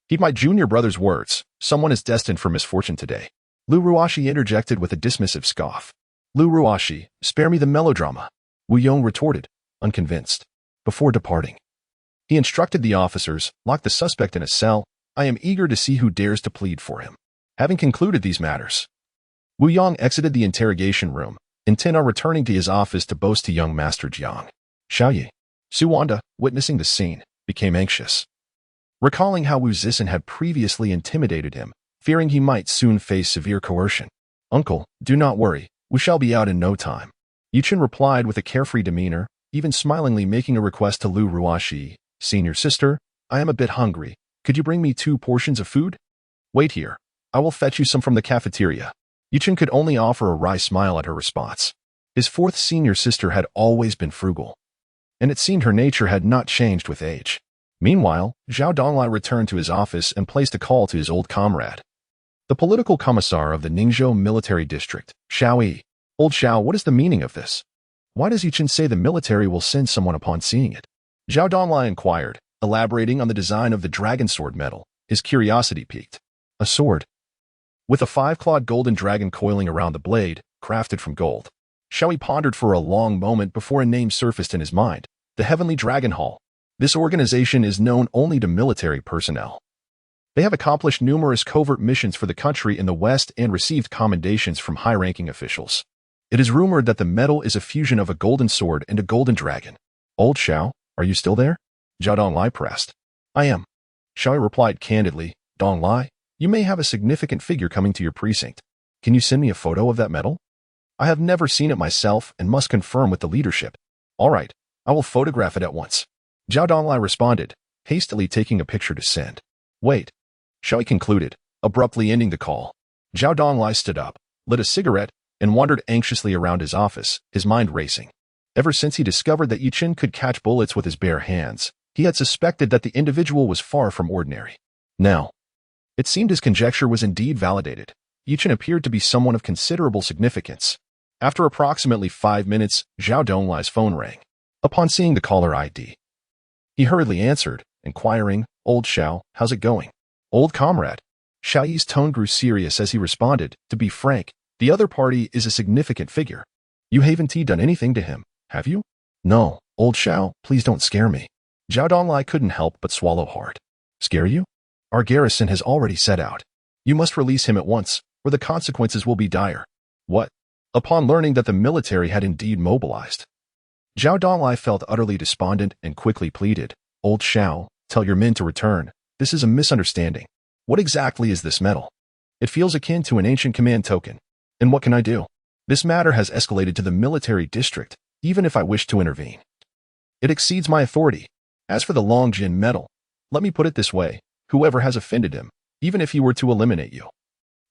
heed my junior brother's words. Someone is destined for misfortune today. Lu Ruoxi interjected with a dismissive scoff. Lu Ruoxi, spare me the melodrama. Wu Yong retorted, unconvinced. Before departing, he instructed the officers, Lock the suspect in a cell. I am eager to see who dares to plead for him. Having concluded these matters, Wu Yong exited the interrogation room, intent on returning to his office to boast to young Master Jiang. Xiaoyi, Su Wanda, witnessing the scene, became anxious, recalling how Wu Zixin had previously intimidated him, fearing he might soon face severe coercion. Uncle, do not worry, we shall be out in no time. Yichen replied with a carefree demeanor, even smilingly making a request to Lu Ruashi. Senior sister, I am a bit hungry. Could you bring me 2 portions of food? Wait here. I will fetch you some from the cafeteria. Yichen could only offer a wry smile at her response. His 4th senior sister had always been frugal, and it seemed her nature had not changed with age. Meanwhile, Zhao Donglai returned to his office and placed a call to his old comrade, the political commissar of the Ningzhou military district, Xiao Yi. Old Xiao, what is the meaning of this? Why does Yichen say the military will send someone upon seeing it? Zhao Donglai inquired, elaborating on the design of the dragon sword medal. His curiosity piqued. A sword with a 5-clawed golden dragon coiling around the blade, crafted from gold. Xiao Yi pondered for a long moment before a name surfaced in his mind: the Heavenly Dragon Hall. This organization is known only to military personnel. They have accomplished numerous covert missions for the country in the West and received commendations from high-ranking officials. It is rumored that the medal is a fusion of a golden sword and a golden dragon. Old Xiao, are you still there? Zhao Donglai pressed. I am. Xiao Yi replied candidly. Donglai, you may have a significant figure coming to your precinct. Can you send me a photo of that medal? I have never seen it myself and must confirm with the leadership. All right, I will photograph it at once. Zhao Donglai responded, hastily taking a picture to send. Wait. Xiao Yi concluded, abruptly ending the call. Zhao Donglai stood up, lit a cigarette, and wandered anxiously around his office, his mind racing. Ever since he discovered that Yichen could catch bullets with his bare hands, he had suspected that the individual was far from ordinary. Now, it seemed his conjecture was indeed validated. Yichen appeared to be someone of considerable significance. After approximately 5 minutes, Zhao Donglai's phone rang. Upon seeing the caller ID, he hurriedly answered, inquiring, Old Xiao, how's it going? Old comrade. Xiao Yi's tone grew serious as he responded, to be frank, the other party is a significant figure. You haven't done anything to him, have you? No, Old Xiao, please don't scare me. Zhao Donglai couldn't help but swallow hard. Scare you? Our garrison has already set out. You must release him at once, or the consequences will be dire. What? Upon learning that the military had indeed mobilized, Zhao Donglai felt utterly despondent and quickly pleaded, Old Xiao, tell your men to return. This is a misunderstanding. What exactly is this medal? It feels akin to an ancient command token. And what can I do? This matter has escalated to the military district, even if I wish to intervene. It exceeds my authority. As for the Longjin medal, let me put it this way, whoever has offended him, even if he were to eliminate you,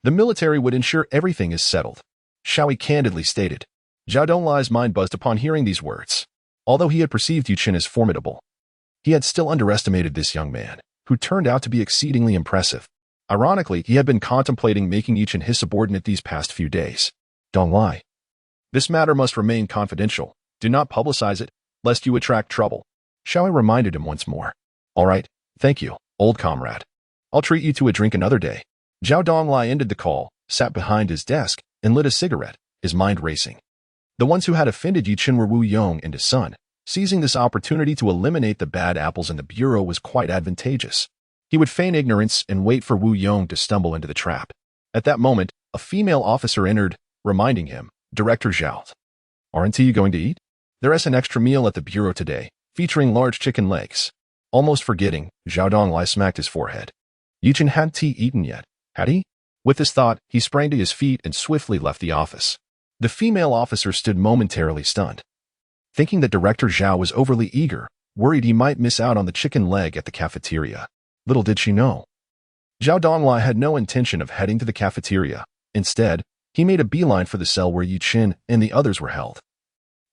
the military would ensure everything is settled. Xiao Yi candidly stated. Zhao Donglai's mind buzzed upon hearing these words. Although he had perceived Yichen as formidable, he had still underestimated this young man, who turned out to be exceedingly impressive. Ironically, he had been contemplating making Yichen his subordinate these past few days. Donglai, this matter must remain confidential. Do not publicize it, lest you attract trouble. Xiao Yi reminded him once more. All right, thank you, old comrade. I'll treat you to a drink another day. Zhao Donglai ended the call, sat behind his desk, and lit a cigarette, his mind racing. The ones who had offended Yichen were Wu Yong and his son. Seizing this opportunity to eliminate the bad apples in the bureau was quite advantageous. He would feign ignorance and wait for Wu Yong to stumble into the trap. At that moment, a female officer entered, reminding him, Director Zhao, aren't you going to eat? There is an extra meal at the bureau today, featuring large chicken legs. Almost forgetting, Zhao Donglai smacked his forehead. Yichen hadn't eaten yet, had he? With this thought, he sprang to his feet and swiftly left the office. The female officer stood momentarily stunned, thinking that Director Zhao was overly eager, worried he might miss out on the chicken leg at the cafeteria. Little did she know, Zhao Donglai had no intention of heading to the cafeteria. Instead, he made a beeline for the cell where Yichen and the others were held,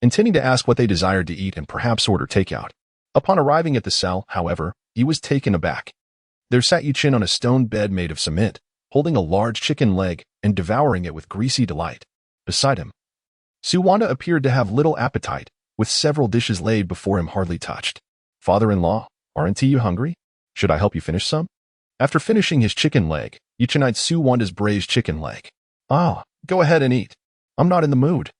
intending to ask what they desired to eat and perhaps order takeout. Upon arriving at the cell, however, he was taken aback. There sat Yichen on a stone bed made of cement, holding a large chicken leg and devouring it with greasy delight. Beside him, Suwanda appeared to have little appetite, with several dishes laid before him hardly touched. Father-in-law, aren't you hungry? Should I help you finish some? After finishing his chicken leg, Yichen eyed Suwanda's braised chicken leg. Ah, go ahead and eat. I'm not in the mood.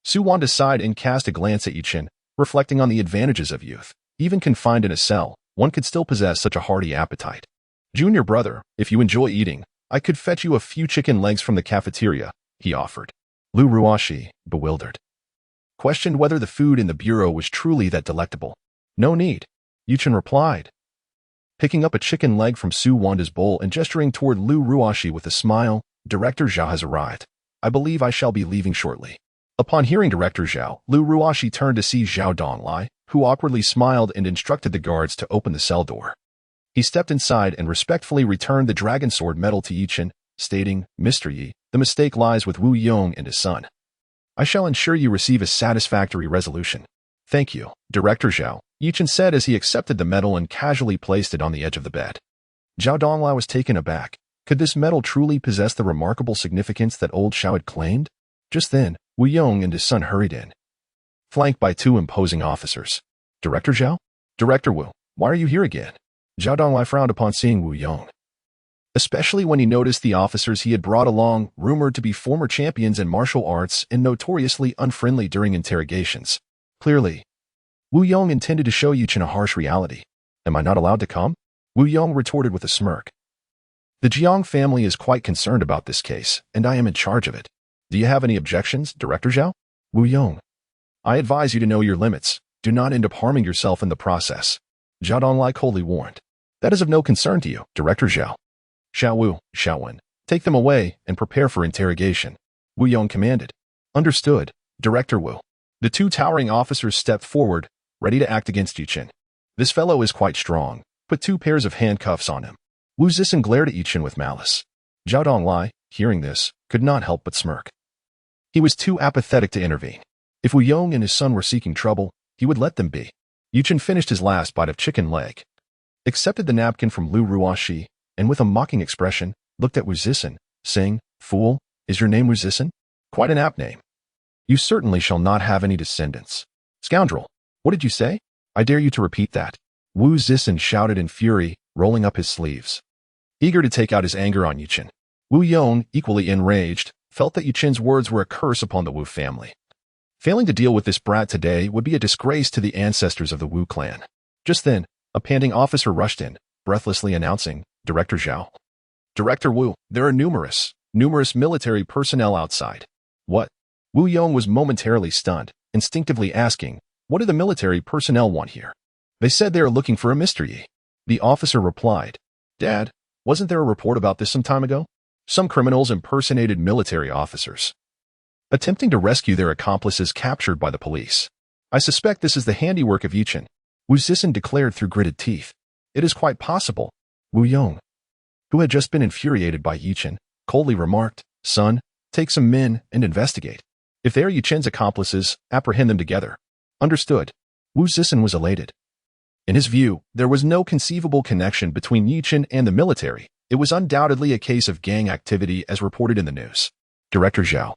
Suwanda sighed and cast a glance at Yichen, reflecting on the advantages of youth. Even confined in a cell, one could still possess such a hearty appetite. Junior brother, if you enjoy eating, I could fetch you a few chicken legs from the cafeteria, he offered. Lu Ruashi, bewildered, questioned whether the food in the bureau was truly that delectable. No need, Yichen replied, picking up a chicken leg from Suwanda's bowl and gesturing toward Lu Ruashi with a smile. Director Zhao has arrived. I believe I shall be leaving shortly. Upon hearing Director Zhao, Lu Ruoxi turned to see Zhao Donglai, who awkwardly smiled and instructed the guards to open the cell door. He stepped inside and respectfully returned the dragon sword medal to Yichen, stating, "Mr. Yi, the mistake lies with Wu Yong and his son. I shall ensure you receive a satisfactory resolution." "Thank you, Director Zhao," Yichen said as he accepted the medal and casually placed it on the edge of the bed. Zhao Donglai was taken aback. Could this medal truly possess the remarkable significance that old Zhao had claimed? Just then, Wu Yong and his son hurried in, flanked by two imposing officers. "Director Zhao? Director Wu, why are you here again?" Zhao Donglai frowned upon seeing Wu Yong, especially when he noticed the officers he had brought along, rumored to be former champions in martial arts and notoriously unfriendly during interrogations. Clearly, Wu Yong intended to show Yichen a harsh reality. "Am I not allowed to come?" Wu Yong retorted with a smirk. "The Jiang family is quite concerned about this case, and I am in charge of it. Do you have any objections, Director Zhao?" "Wu Yong, I advise you to know your limits. Do not end up harming yourself in the process," Zhao Donglai coldly warned. "That is of no concern to you, Director Zhao." "Xiao Wu, Xiao Wen, take them away and prepare for interrogation," Wu Yong commanded. "Understood, Director Wu." The two towering officers stepped forward, ready to act against Yichen. "This fellow is quite strong. Put 2 pairs of handcuffs on him." Wu Zixin glared at Yichen with malice. Zhao Donglai, hearing this, could not help but smirk. He was too apathetic to intervene. If Wu Yong and his son were seeking trouble, he would let them be. Yichen finished his last bite of chicken leg, accepted the napkin from Lu Ruoxi, and with a mocking expression, looked at Wu Zixin, saying, "Fool, is your name Wu Zixin? Quite an apt name. You certainly shall not have any descendants." "Scoundrel, what did you say? I dare you to repeat that." Wu Zixin shouted in fury, rolling up his sleeves, eager to take out his anger on Yichen. Wu Yong, equally enraged, felt that Yichen's words were a curse upon the Wu family. Failing to deal with this brat today would be a disgrace to the ancestors of the Wu clan. Just then, a panting officer rushed in, breathlessly announcing, "Director Zhao." "Director Wu, there are numerous military personnel outside." "What?" Wu Yong was momentarily stunned, instinctively asking, "What do the military personnel want here?" "They said they are looking for a Mr. Yi." The officer replied, "Dad, wasn't there a report about this some time ago? Some criminals impersonated military officers, attempting to rescue their accomplices captured by the police. I suspect this is the handiwork of Yichen," Wu Zixin declared through gritted teeth. "It is quite possible." Wu Yong, who had just been infuriated by Yichen, coldly remarked, "Son, take some men and investigate. If they are Yichen's accomplices, apprehend them together." "Understood." Wu Zixin was elated. In his view, there was no conceivable connection between Yichen and the military. It was undoubtedly a case of gang activity as reported in the news. "Director Zhao,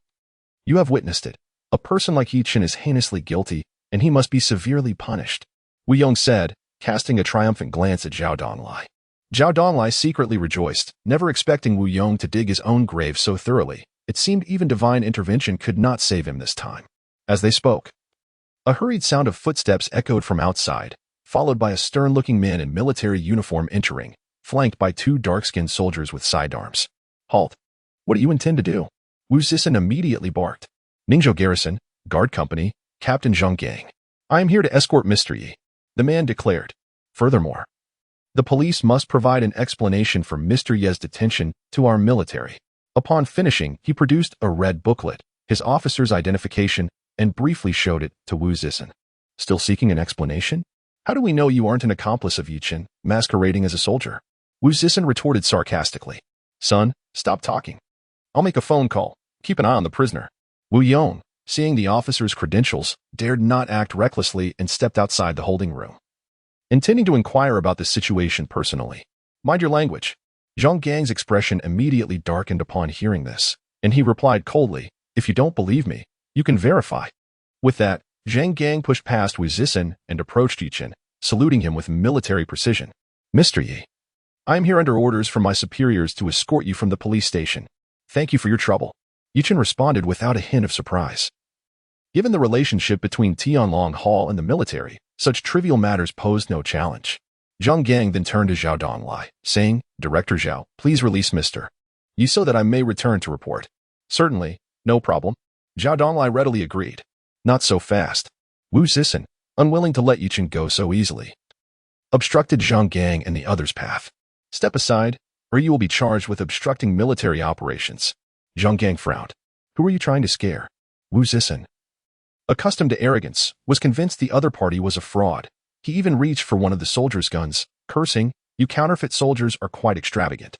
you have witnessed it. A person like Yichen is heinously guilty, and he must be severely punished," Wu Yong said, casting a triumphant glance at Zhao Donglai. Zhao Donglai secretly rejoiced, never expecting Wu Yong to dig his own grave so thoroughly. It seemed even divine intervention could not save him this time. As they spoke, a hurried sound of footsteps echoed from outside, followed by a stern-looking man in military uniform entering, flanked by 2 dark-skinned soldiers with sidearms. "Halt! What do you intend to do?" Wu Zixin immediately barked. "Ningzhou Garrison, Guard Company, Captain Zhang Gang. I am here to escort Mr. Yi," the man declared. "Furthermore, the police must provide an explanation for Mr. Ye's detention to our military." Upon finishing, he produced a red booklet, his officer's identification, and briefly showed it to Wu Zixin. "Still seeking an explanation? How do we know you aren't an accomplice of Yichen, masquerading as a soldier?" Wu Zixin retorted sarcastically. "Son, stop talking. I'll make a phone call. Keep an eye on the prisoner." Wu Yong, seeing the officer's credentials, dared not act recklessly and stepped outside the holding room, intending to inquire about the situation personally. "Mind your language." Zhang Gang's expression immediately darkened upon hearing this, and he replied coldly, "If you don't believe me, you can verify." With that, Zhang Gang pushed past Wu Zixin and approached Yichen, saluting him with military precision. "Mr. Yi, I am here under orders from my superiors to escort you from the police station. Thank you for your trouble." Yichen responded without a hint of surprise. Given the relationship between Tianlong Hall and the military, such trivial matters posed no challenge. Zhang Gang then turned to Zhao Donglai, saying, "Director Zhao, please release Mr. Yi so that I may return to report." "Certainly, no problem." Zhao Donglai readily agreed. "Not so fast." Wu Zixin, unwilling to let Yichen go so easily, obstructed Zhang Gang and the others' path. "Step aside, or you will be charged with obstructing military operations." Zhang Gang frowned. "Who are you trying to scare?" Wu Zixin, accustomed to arrogance, was convinced the other party was a fraud. He even reached for one of the soldiers' guns, cursing, "You counterfeit soldiers are quite extravagant.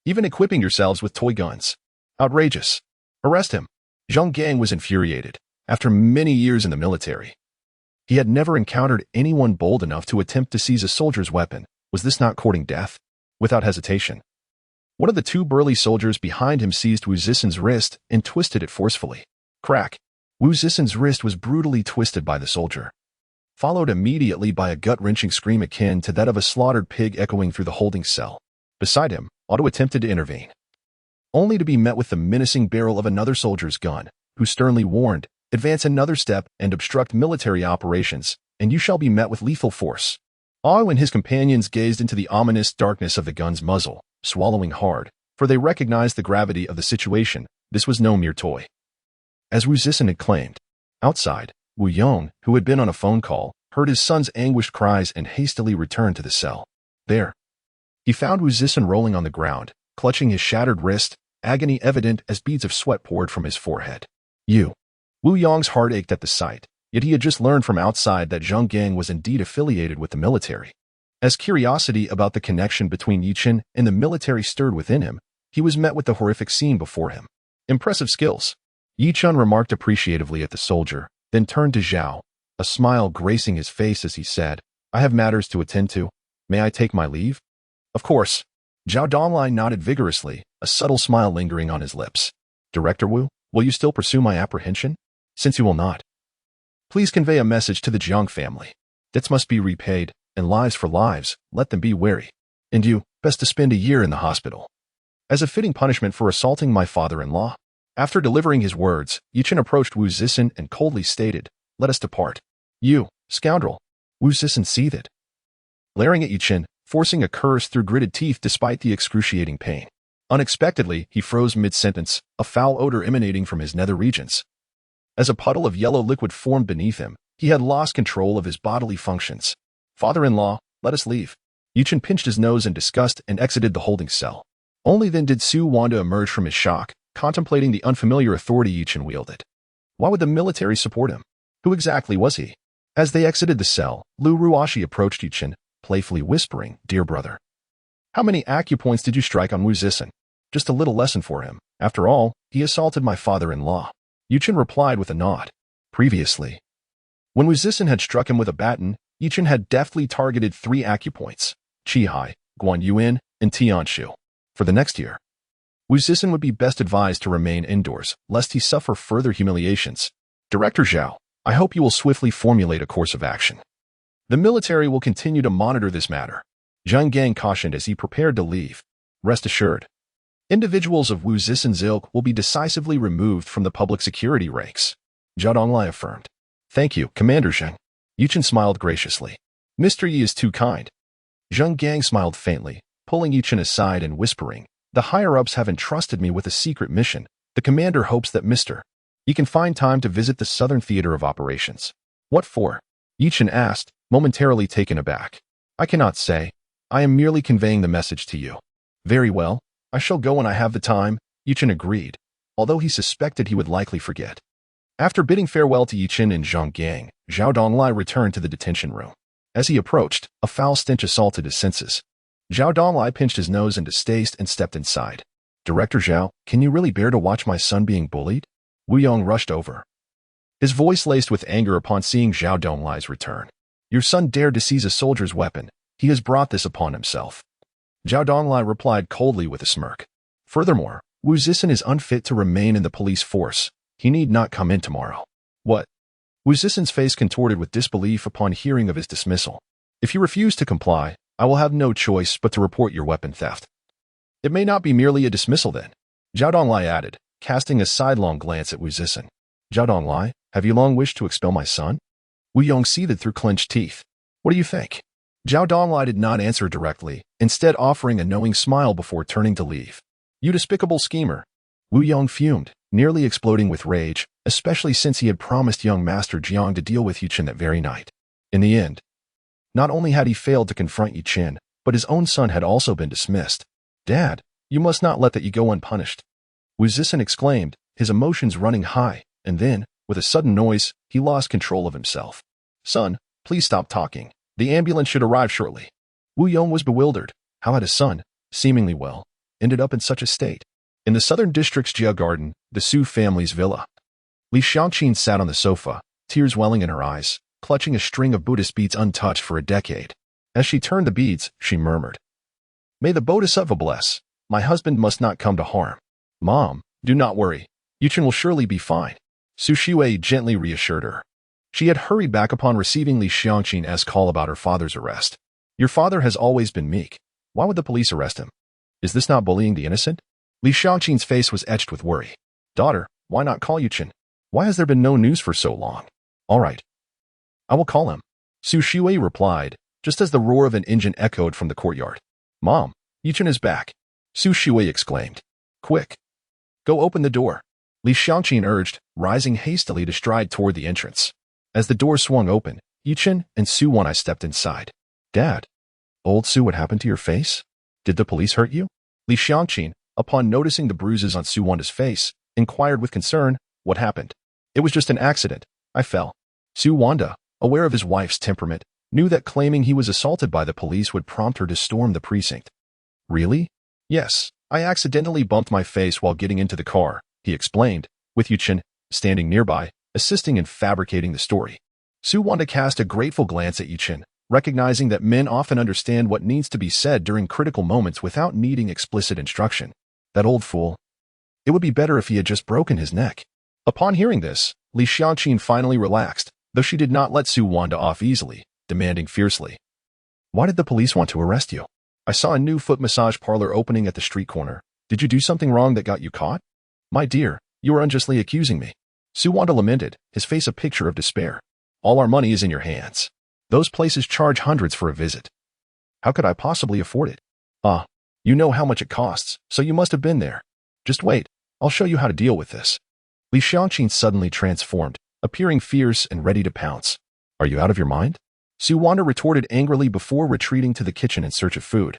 Even equipping yourselves with toy guns. Outrageous. Arrest him." Zhang Gang was infuriated. After many years in the military, he had never encountered anyone bold enough to attempt to seize a soldier's weapon. Was this not courting death? Without hesitation, one of the two burly soldiers behind him seized Wu Zixin's wrist and twisted it forcefully. Crack! Wu Zixin's wrist was brutally twisted by the soldier, followed immediately by a gut-wrenching scream akin to that of a slaughtered pig echoing through the holding cell. Beside him, Otto attempted to intervene, only to be met with the menacing barrel of another soldier's gun, who sternly warned, "Advance another step and obstruct military operations, and you shall be met with lethal force." Otto and his companions gazed into the ominous darkness of the gun's muzzle, swallowing hard, for they recognized the gravity of the situation. This was no mere toy. As Wu Zixin had claimed, outside, Wu Yong, who had been on a phone call, heard his son's anguished cries and hastily returned to the cell. There, he found Wu Zixin rolling on the ground, clutching his shattered wrist, agony evident as beads of sweat poured from his forehead. Wu Yong's heart ached at the sight, yet he had just learned from outside that Zhang Gang was indeed affiliated with the military. As curiosity about the connection between Yichen and the military stirred within him, he was met with the horrific scene before him. Impressive skills. Yichen remarked appreciatively at the soldier, then turned to Zhao, a smile gracing his face as he said, "I have matters to attend to. May I take my leave?" "Of course." Zhao Donglai nodded vigorously, a subtle smile lingering on his lips. "Director Wu, will you still pursue my apprehension? Since you will not, please convey a message to the Jiang family. Debts must be repaid, and lives for lives, let them be wary. And you, best to spend a year in the hospital, as a fitting punishment for assaulting my father-in-law." After delivering his words, Yichen approached Wu Zixin and coldly stated, "Let us depart." "You, scoundrel!" Wu Zixin seethed, glaring at Yichen, forcing a curse through gritted teeth despite the excruciating pain. Unexpectedly, he froze mid-sentence, a foul odor emanating from his nether regions. As a puddle of yellow liquid formed beneath him, he had lost control of his bodily functions. "Father-in-law, let us leave." Yichen pinched his nose in disgust and exited the holding cell. Only then did Su Wanda emerge from his shock, contemplating the unfamiliar authority Yichen wielded. Why would the military support him? Who exactly was he? As they exited the cell, Lu Ruashi approached Yichen, playfully whispering, "Dear brother, how many acupoints did you strike on Wu Zixin? Just a little lesson for him. After all, he assaulted my father-in-law." Yichen replied with a nod. Previously, when Wu Zixin had struck him with a baton, Yichen had deftly targeted 3 acupoints, Qihai, Guanyuan, and Tianshu. For the next year, Wu Zixin would be best advised to remain indoors, lest he suffer further humiliations. "Director Zhao, I hope you will swiftly formulate a course of action. The military will continue to monitor this matter," Zhang Gang cautioned as he prepared to leave. "Rest assured, individuals of Wu Zixin's ilk will be decisively removed from the public security ranks," Zhao Donglai affirmed. "Thank you, Commander Zheng." Yichen smiled graciously. "Mr. Yi is too kind." Zhang Gang smiled faintly, pulling Yichen aside and whispering, "The higher-ups have entrusted me with a secret mission. The commander hopes that Mr. Yi can find time to visit the Southern Theater of Operations." "What for?" Yichen asked, momentarily taken aback. "I cannot say. I am merely conveying the message to you." "Very well. I shall go when I have the time," Yichen agreed, although he suspected he would likely forget. After bidding farewell to Yichen and Zhang Gang, Zhao Donglai returned to the detention room. As he approached, a foul stench assaulted his senses. Zhao Donglai pinched his nose in distaste and stepped inside. "Director Zhao, can you really bear to watch my son being bullied?" Wu Yong rushed over, his voice laced with anger upon seeing Zhao Donglai's return. "Your son dared to seize a soldier's weapon. He has brought this upon himself." Zhao Donglai replied coldly with a smirk. "Furthermore, Wu Zixin is unfit to remain in the police force. He need not come in tomorrow." "What?" Wu Zixin's face contorted with disbelief upon hearing of his dismissal. "If you refuse to comply, I will have no choice but to report your weapon theft." "It may not be merely a dismissal then," Zhao Donglai added, casting a sidelong glance at Wu Zixin. "Zhao Donglai, have you long wished to expel my son?" Wu Yong seethed through clenched teeth. "What do you think?" Zhao Donglai did not answer directly, instead offering a knowing smile before turning to leave. "You despicable schemer." Wu Yong fumed, nearly exploding with rage, especially since he had promised young Master Jiang to deal with Yichen that very night. In the end, not only had he failed to confront Yichen, but his own son had also been dismissed. "Dad, you must not let that go unpunished," Wu Zixin exclaimed, his emotions running high. And then, with a sudden noise, he lost control of himself. Son, please stop talking. The ambulance should arrive shortly. Wu Yong was bewildered. How had his son, seemingly well, ended up in such a state? In the southern district's Jia Garden, the Su family's villa, Li Xiangqin sat on the sofa, tears welling in her eyes, clutching a string of Buddhist beads untouched for a decade. As she turned the beads, she murmured, "May the Bodhisattva bless. My husband must not come to harm. Mom, do not worry. Yichen will surely be fine." Su Shiwei gently reassured her. She had hurried back upon receiving Li Xiangqin's call about her father's arrest. "Your father has always been meek. Why would the police arrest him? Is this not bullying the innocent?" Li Xiangqin's face was etched with worry. "Daughter, why not call Yichen? Why has there been no news for so long?" "All right. I will call him," Su Shiwei replied, just as the roar of an engine echoed from the courtyard. "Mom, Yichen is back," Su Shiwei exclaimed. "Quick. Go open the door," Li Xiangqin urged, rising hastily to stride toward the entrance. As the door swung open, Yichen and Su Wanai stepped inside. "Dad, old Su, what happened to your face? Did the police hurt you?" Li Xiangqin, upon noticing the bruises on Su Wanda's face, inquired with concern, "What happened?" "It was just an accident. I fell." Su Wanda, aware of his wife's temperament, knew that claiming he was assaulted by the police would prompt her to storm the precinct. "Really?" "Yes, I accidentally bumped my face while getting into the car," he explained, with Yichen standing nearby, assisting in fabricating the story. Su Wanda cast a grateful glance at Yichen, recognizing that men often understand what needs to be said during critical moments without needing explicit instruction. That old fool. It would be better if he had just broken his neck. Upon hearing this, Li Xiangqin finally relaxed, though she did not let Su Wanda off easily, demanding fiercely, "Why did the police want to arrest you? I saw a new foot massage parlor opening at the street corner. Did you do something wrong that got you caught?" "My dear, you are unjustly accusing me," Su Wanda lamented, his face a picture of despair. "All our money is in your hands. Those places charge hundreds for a visit. How could I possibly afford it?" "Ah, you know how much it costs, so you must have been there. Just wait, I'll show you how to deal with this." Li Xiangqin suddenly transformed, appearing fierce and ready to pounce. "Are you out of your mind?" Su Wanda retorted angrily before retreating to the kitchen in search of food.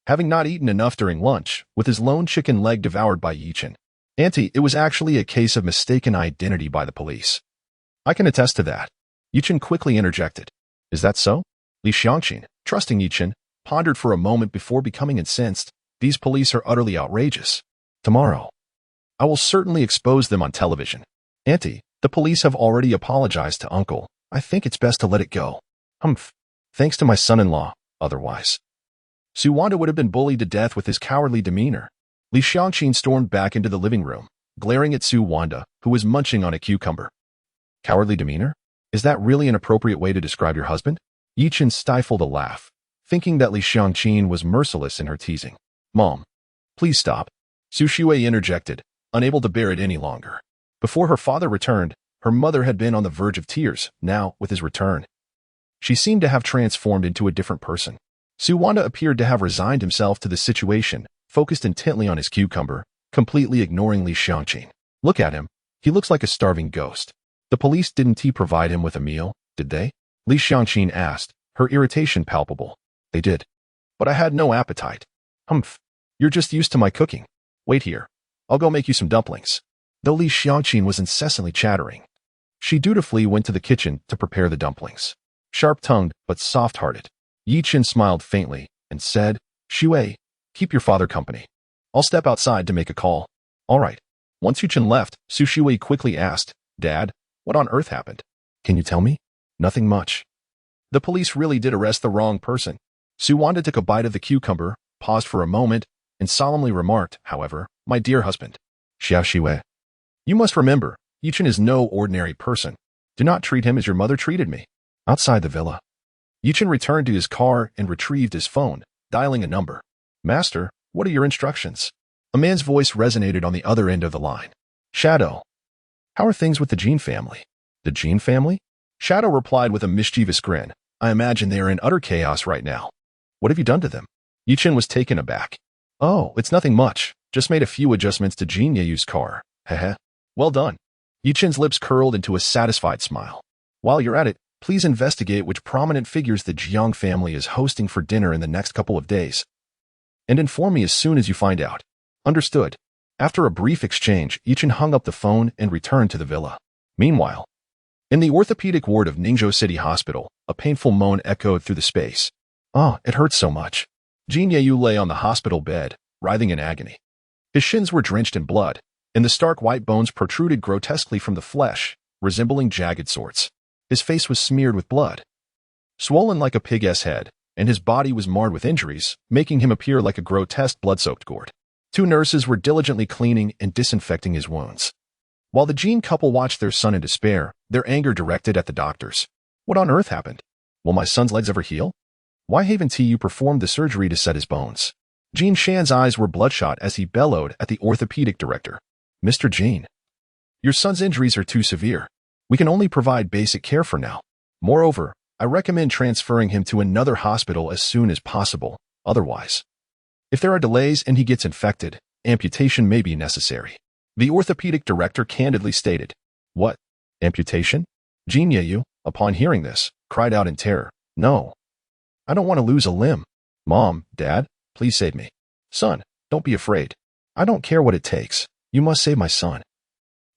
Having not eaten enough during lunch, with his lone chicken leg devoured by Yichen, "Auntie, it was actually a case of mistaken identity by the police." "I can attest to that," Yichen quickly interjected. "Is that so?" Li Xiangqin, trusting Yichen, pondered for a moment before becoming incensed. "These police are utterly outrageous. Tomorrow, I will certainly expose them on television." "Auntie, the police have already apologized to Uncle. I think it's best to let it go." "Humph. Thanks to my son-in-law, otherwise." Su Wanda would have been bullied to death with his cowardly demeanor. Li Xiangqin stormed back into the living room, glaring at Su Wanda, who was munching on a cucumber. "Cowardly demeanor? Is that really an appropriate way to describe your husband?" Yichen stifled a laugh, thinking that Li Xiangqin was merciless in her teasing. "Mom, please stop," Su Shiwei interjected, unable to bear it any longer. Before her father returned, her mother had been on the verge of tears. Now, with his return, she seemed to have transformed into a different person. Su Wanda appeared to have resigned himself to the situation, focused intently on his cucumber, completely ignoring Li Xiangqin. "Look at him. He looks like a starving ghost. The police didn't provide him with a meal, did they?" Li Xiangqin asked, her irritation palpable. "They did. But I had no appetite." "Humph. You're just used to my cooking. Wait here. I'll go make you some dumplings." Though Li Xiangqin was incessantly chattering, she dutifully went to the kitchen to prepare the dumplings. Sharp-tongued but soft-hearted, Yichen smiled faintly and said, "Shiwei, keep your father company. I'll step outside to make a call." "All right." Once Yichen left, Su Shiwei quickly asked, "Dad, what on earth happened?" "Can you tell me?" "Nothing much. The police really did arrest the wrong person." Su Wanda took a bite of the cucumber, paused for a moment, and solemnly remarked, "However, my dear husband, Xia Shiwei, you must remember, Yichen is no ordinary person. Do not treat him as your mother treated me." Outside the villa, Yichen returned to his car and retrieved his phone, dialing a number. "Master, what are your instructions?" A man's voice resonated on the other end of the line. "Shadow, how are things with the Jean family?" "The Jean family?" Shadow replied with a mischievous grin. "I imagine they are in utter chaos right now." "What have you done to them?" Yichen was taken aback. "Oh, it's nothing much. Just made a few adjustments to Jean Yeyu's car. Heh. Well done." Yichen's lips curled into a satisfied smile. "While you're at it, please investigate which prominent figures the Jiang family is hosting for dinner in the next couple of days. And inform me as soon as you find out." "Understood." After a brief exchange, Yichen hung up the phone and returned to the villa. Meanwhile, in the orthopedic ward of Ningzhou City Hospital, a painful moan echoed through the space. "Oh, it hurts so much." Jin Yeyu lay on the hospital bed, writhing in agony. His shins were drenched in blood, and the stark white bones protruded grotesquely from the flesh, resembling jagged swords. His face was smeared with blood, swollen like a pig's head, and his body was marred with injuries, making him appear like a grotesque blood-soaked gourd. Two nurses were diligently cleaning and disinfecting his wounds. While the Jin couple watched their son in despair, their anger directed at the doctors. What on earth happened? Will my son's legs ever heal? Why haven't you performed the surgery to set his bones? Jin Shan's eyes were bloodshot as he bellowed at the orthopedic director. "Mr. Jin, your son's injuries are too severe. We can only provide basic care for now. Moreover, I recommend transferring him to another hospital as soon as possible. Otherwise, if there are delays and he gets infected, amputation may be necessary." The orthopedic director candidly stated. "What? Amputation?" Jin Yeyu, upon hearing this, cried out in terror. "No. I don't want to lose a limb. Mom, Dad, please save me. Son, don't be afraid. I don't care what it takes. You must save my son,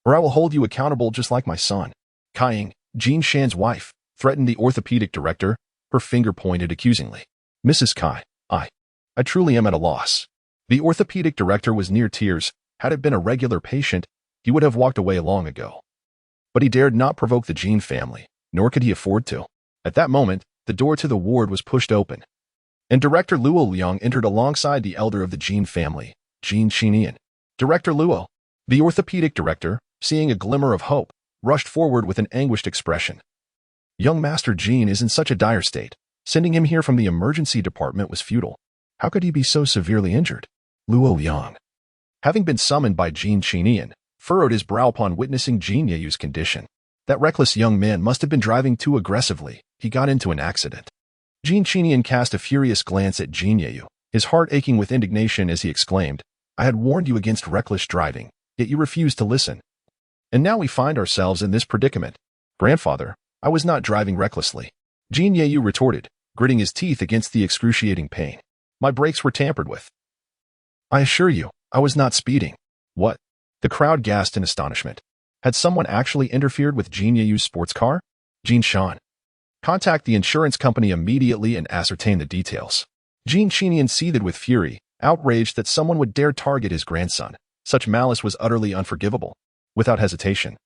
or I will hold you accountable just like my son." Kaiying, Jin Shan's wife, threatened the orthopedic director, her finger pointed accusingly. "Mrs. Kai, I truly am at a loss." The orthopedic director was near tears. Had it been a regular patient, he would have walked away long ago. But he dared not provoke the Jin family, nor could he afford to. At that moment, the door to the ward was pushed open, and Director Luo Liang entered alongside the elder of the Jin family, Jin Qinian. "Director Luo." The orthopedic director, seeing a glimmer of hope, rushed forward with an anguished expression. "Young Master Jin is in such a dire state. Sending him here from the emergency department was futile. How could he be so severely injured?" Luo Liang, having been summoned by Jin Qinian, furrowed his brow upon witnessing Jin Yeyu's condition. That reckless young man must have been driving too aggressively. He got into an accident. Jin Qinian cast a furious glance at Jin Yeyu, his heart aching with indignation as he exclaimed, "I had warned you against reckless driving, yet you refused to listen. And now we find ourselves in this predicament." "Grandfather, I was not driving recklessly," Jin Yeyu retorted, gritting his teeth against the excruciating pain. "My brakes were tampered with. I assure you, I was not speeding." "What?" The crowd gasped in astonishment. Had someone actually interfered with Jin Yeyu's sports car? Jin Shan, contact the insurance company immediately and ascertain the details. Jin Qinian seethed with fury, outraged that someone would dare target his grandson. Such malice was utterly unforgivable. Without hesitation,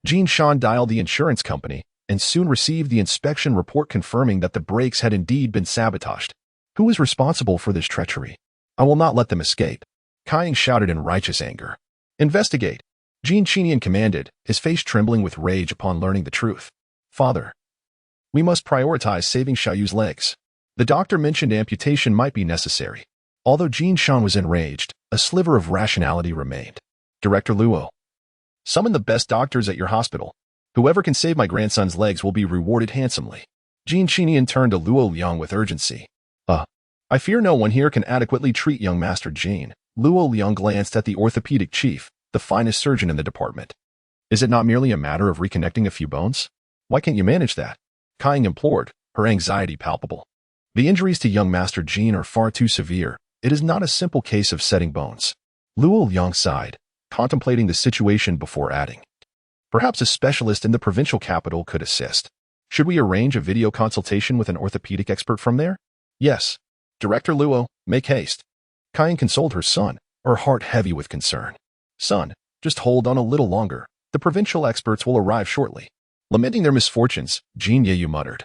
Jin Shan dialed the insurance company and soon received the inspection report confirming that the brakes had indeed been sabotaged. Who was responsible for this treachery? I will not let them escape. Kaiying shouted in righteous anger. "Investigate," Jin Qinian commanded, his face trembling with rage upon learning the truth. "Father, we must prioritize saving Xiaoyu's legs. The doctor mentioned amputation might be necessary." Although Jin Shan was enraged, a sliver of rationality remained. "Director Luo, summon the best doctors at your hospital. Whoever can save my grandson's legs will be rewarded handsomely." Jin Qinian turned to Luo Liang with urgency. I fear no one here can adequately treat young Master Jin." Luo Liang glanced at the orthopedic chief, the finest surgeon in the department. "Is it not merely a matter of reconnecting a few bones? Why can't you manage that?" Kaiying implored, her anxiety palpable. "The injuries to young Master Jin are far too severe. It is not a simple case of setting bones." Luo Liang sighed, contemplating the situation before adding, "Perhaps a specialist in the provincial capital could assist. Should we arrange a video consultation with an orthopedic expert from there?" "Yes. Director Luo, make haste." Kaiying consoled her son, her heart heavy with concern. "Son, just hold on a little longer. The provincial experts will arrive shortly." Lamenting their misfortunes, Jin Yeyu muttered,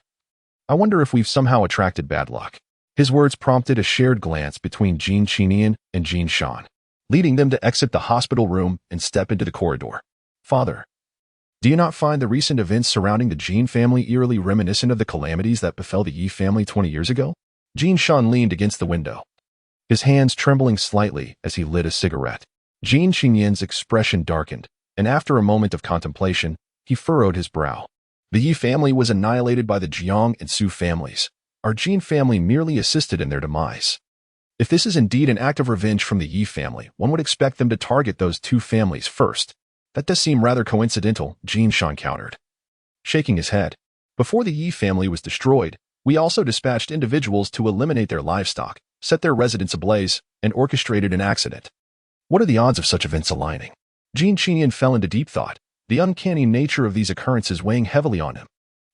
"I wonder if we've somehow attracted bad luck." His words prompted a shared glance between Jin Qinian and Jin Shan, leading them to exit the hospital room and step into the corridor. "Father, do you not find the recent events surrounding the Jin family eerily reminiscent of the calamities that befell the Yi family 20 years ago?" Jin Shan leaned against the window, his hands trembling slightly as he lit a cigarette. Jin Qinian's expression darkened, and after a moment of contemplation, he furrowed his brow. The Yi family was annihilated by the Jiang and Su families. Our Jin family merely assisted in their demise. If this is indeed an act of revenge from the Yi family, one would expect them to target those two families first. That does seem rather coincidental, Jin Shan countered, shaking his head. Before the Yi family was destroyed, we also dispatched individuals to eliminate their livestock, set their residence ablaze, and orchestrated an accident. What are the odds of such events aligning? Yichen fell into deep thought, the uncanny nature of these occurrences weighing heavily on him.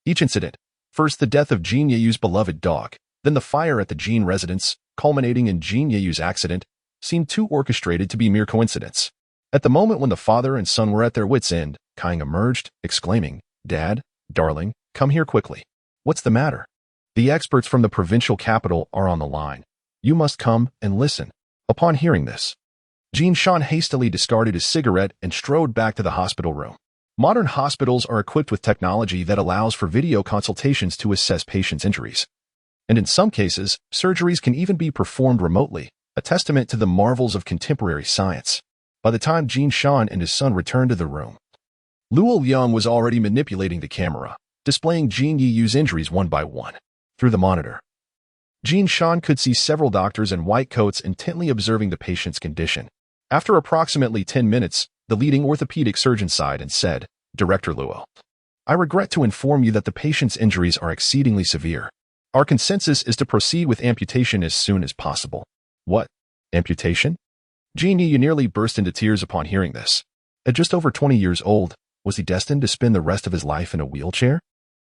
Each incident, first the death of Jin Yeyu's beloved dog, then the fire at the Jin residence, culminating in Jin Yeyu's accident, seemed too orchestrated to be mere coincidence. At the moment when the father and son were at their wits' end, Kaiying emerged, exclaiming, "Dad, darling, come here quickly. What's the matter? The experts from the provincial capital are on the line. You must come and listen." Upon hearing this, Yichen hastily discarded his cigarette and strode back to the hospital room. Modern hospitals are equipped with technology that allows for video consultations to assess patients' injuries. And in some cases, surgeries can even be performed remotely, a testament to the marvels of contemporary science. By the time Yichen and his son returned to the room, Luo Liang was already manipulating the camera, displaying Jin Yeyu's injuries one by one. Through the monitor, Yichen could see several doctors in white coats intently observing the patient's condition. After approximately 10 minutes, the leading orthopedic surgeon sighed and said, "Director Luo, I regret to inform you that the patient's injuries are exceedingly severe. Our consensus is to proceed with amputation as soon as possible." "What? Amputation?" Jin Yeyu nearly burst into tears upon hearing this. At just over 20 years old, was he destined to spend the rest of his life in a wheelchair?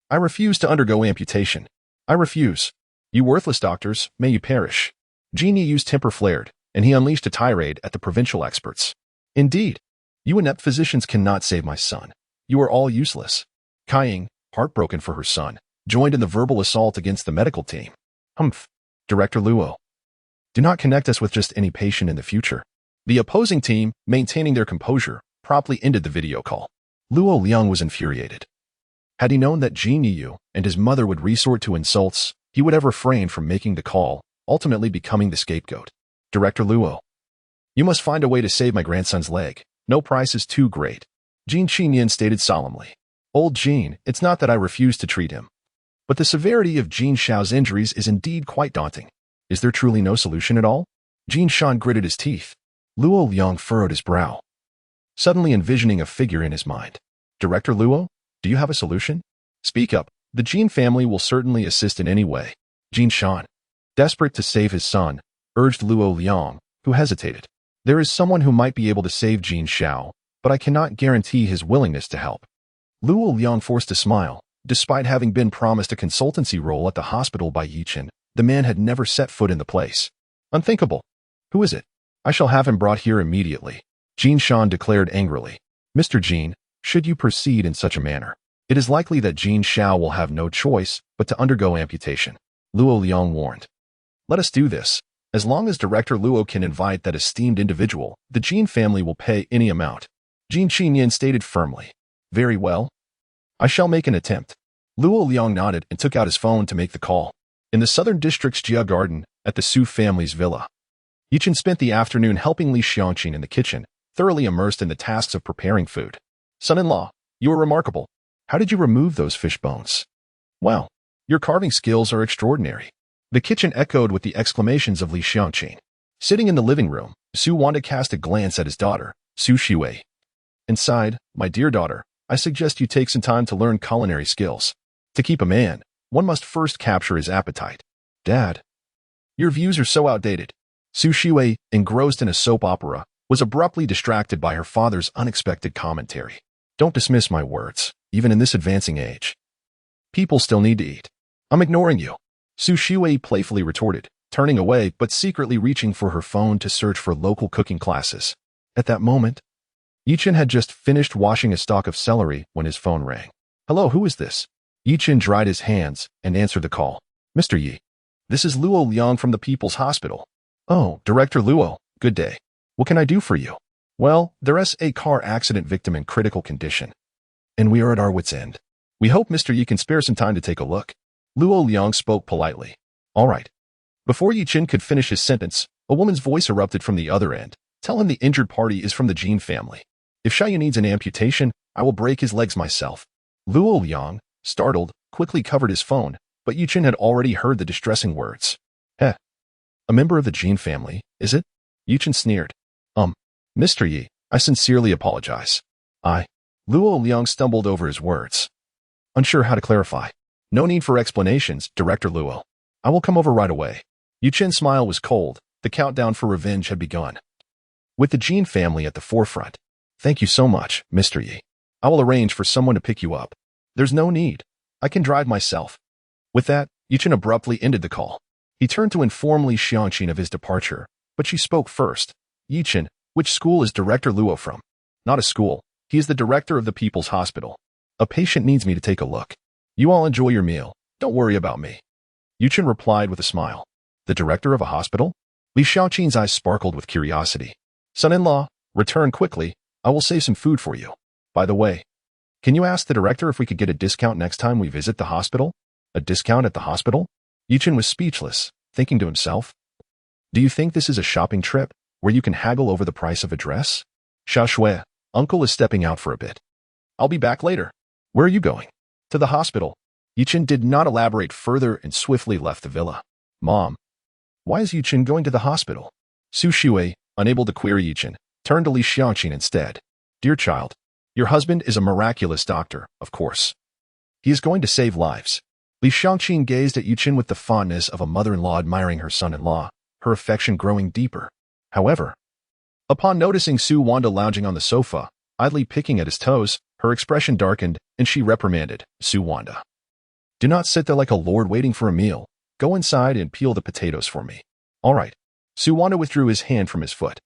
"I refuse to undergo amputation. I refuse. You worthless doctors, may you perish." Jin Yeyu's temper flared, and he unleashed a tirade at the provincial experts. "Indeed, you inept physicians cannot save my son. You are all useless." Kaiying, heartbroken for her son, joined in the verbal assault against the medical team. "Humph, Director Luo. Do not connect us with just any patient in the future." The opposing team, maintaining their composure, promptly ended the video call. Luo Liang was infuriated. Had he known that Jin Yeyu and his mother would resort to insults, he would have refrained from making the call, ultimately becoming the scapegoat. "Director Luo, you must find a way to save my grandson's leg. No price is too great," Yichen stated solemnly. "Old Jin, it's not that I refuse to treat him. But the severity of Jin Shao's injuries is indeed quite daunting. Is there truly no solution at all?" Yichen gritted his teeth. Luo Liang furrowed his brow, suddenly envisioning a figure in his mind. "Director Luo, do you have a solution? Speak up. The Jin family will certainly assist in any way." Yichen, desperate to save his son, urged Luo Liang, who hesitated. "There is someone who might be able to save Jin Shao, but I cannot guarantee his willingness to help." Luo Liang forced a smile. Despite having been promised a consultancy role at the hospital by Yichen, the man had never set foot in the place. "Unthinkable. Who is it? I shall have him brought here immediately," Yichen declared angrily. "Mr. Jin, should you proceed in such a manner, it is likely that Jin Shao will have no choice but to undergo amputation," Luo Liang warned. "Let us do this. As long as Director Luo can invite that esteemed individual, the Jin family will pay any amount," Yichen stated firmly. "Very well. I shall make an attempt." Luo Liang nodded and took out his phone to make the call. In the southern district's Jia Garden, at the Su family's villa, Yichen spent the afternoon helping Li Xiangqin in the kitchen, thoroughly immersed in the tasks of preparing food. "Son-in-law, you are remarkable. How did you remove those fish bones?" "Well, your carving skills are extraordinary." The kitchen echoed with the exclamations of Li Xiangqin. Sitting in the living room, Su Wanda cast a glance at his daughter, Su Shiwei, and sighed, "My dear daughter, I suggest you take some time to learn culinary skills. To keep a man, one must first capture his appetite." "Dad, your views are so outdated." Su Shiwei, engrossed in a soap opera, was abruptly distracted by her father's unexpected commentary. "Don't dismiss my words, even in this advancing age. People still need to eat." "I'm ignoring you," Su Shiwei playfully retorted, turning away but secretly reaching for her phone to search for local cooking classes. At that moment, Yichen had just finished washing a stalk of celery when his phone rang. "Hello, who is this?" Yichen dried his hands and answered the call. "Mr. Yi, this is Luo Liang from the People's Hospital." "Oh, Director Luo, good day. What can I do for you?" "Well, there's a car accident victim in critical condition, and we are at our wits' end. We hope Mr. Yi can spare some time to take a look." Luo Liang spoke politely. "All right." Before Yichen could finish his sentence, a woman's voice erupted from the other end. "Tell him the injured party is from the Jin family. If Xiaoyu needs an amputation, I will break his legs myself." Luo Liang, startled, quickly covered his phone, but Yichen had already heard the distressing words. "Heh. A member of the Jin family, is it?" Yichen sneered. Mr. Yi, I sincerely apologize." Luo Liang stumbled over his words, unsure how to clarify. "No need for explanations, Director Luo. I will come over right away." Yichen's smile was cold. The countdown for revenge had begun. with the Jin family at the forefront. Thank you so much, Mr. Yi. I will arrange for someone to pick you up. There's no need. I can drive myself. With that, Yichen abruptly ended the call. He turned to inform Li Xiangqin of his departure, but she spoke first. Yichen, which school is Director Luo from? Not a school. He is the director of the People's Hospital. A patient needs me to take a look. You all enjoy your meal. Don't worry about me. Yichen replied with a smile. The director of a hospital? Li Xiaoqin's eyes sparkled with curiosity. Son-in-law, return quickly. I will save some food for you. By the way, can you ask the director if we could get a discount next time we visit the hospital? A discount at the hospital? Yichen was speechless, thinking to himself. Do you think this is a shopping trip, where you can haggle over the price of a dress? Xiaoshui, uncle is stepping out for a bit. I'll be back later. Where are you going? To the hospital. Yichen did not elaborate further and swiftly left the villa. Mom, why is Yichen going to the hospital? Su Shui, unable to query Yichen, turned to Li Xiangqin instead. Dear child, your husband is a miraculous doctor, of course. He is going to save lives. Li Xiangqin gazed at Yichen with the fondness of a mother-in-law admiring her son-in-law, her affection growing deeper. However, upon noticing Su Wanda lounging on the sofa, idly picking at his toes, her expression darkened, and she reprimanded Su Wanda. Do not sit there like a lord waiting for a meal. Go inside and peel the potatoes for me. All right. Su Wanda withdrew his hand from his foot,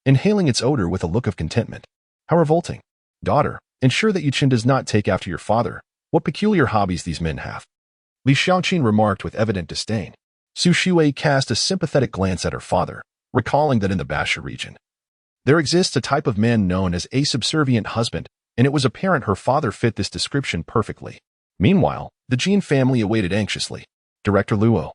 inhaling its odor with a look of contentment. How revolting. Daughter, ensure that Yichen does not take after your father. What peculiar hobbies these men have. Li Xiangqin remarked with evident disdain. Su Shui cast a sympathetic glance at her father, recalling that in the Basha region, there exists a type of man known as a subservient husband, and it was apparent her father fit this description perfectly. Meanwhile, the Jin family awaited anxiously. Director Luo,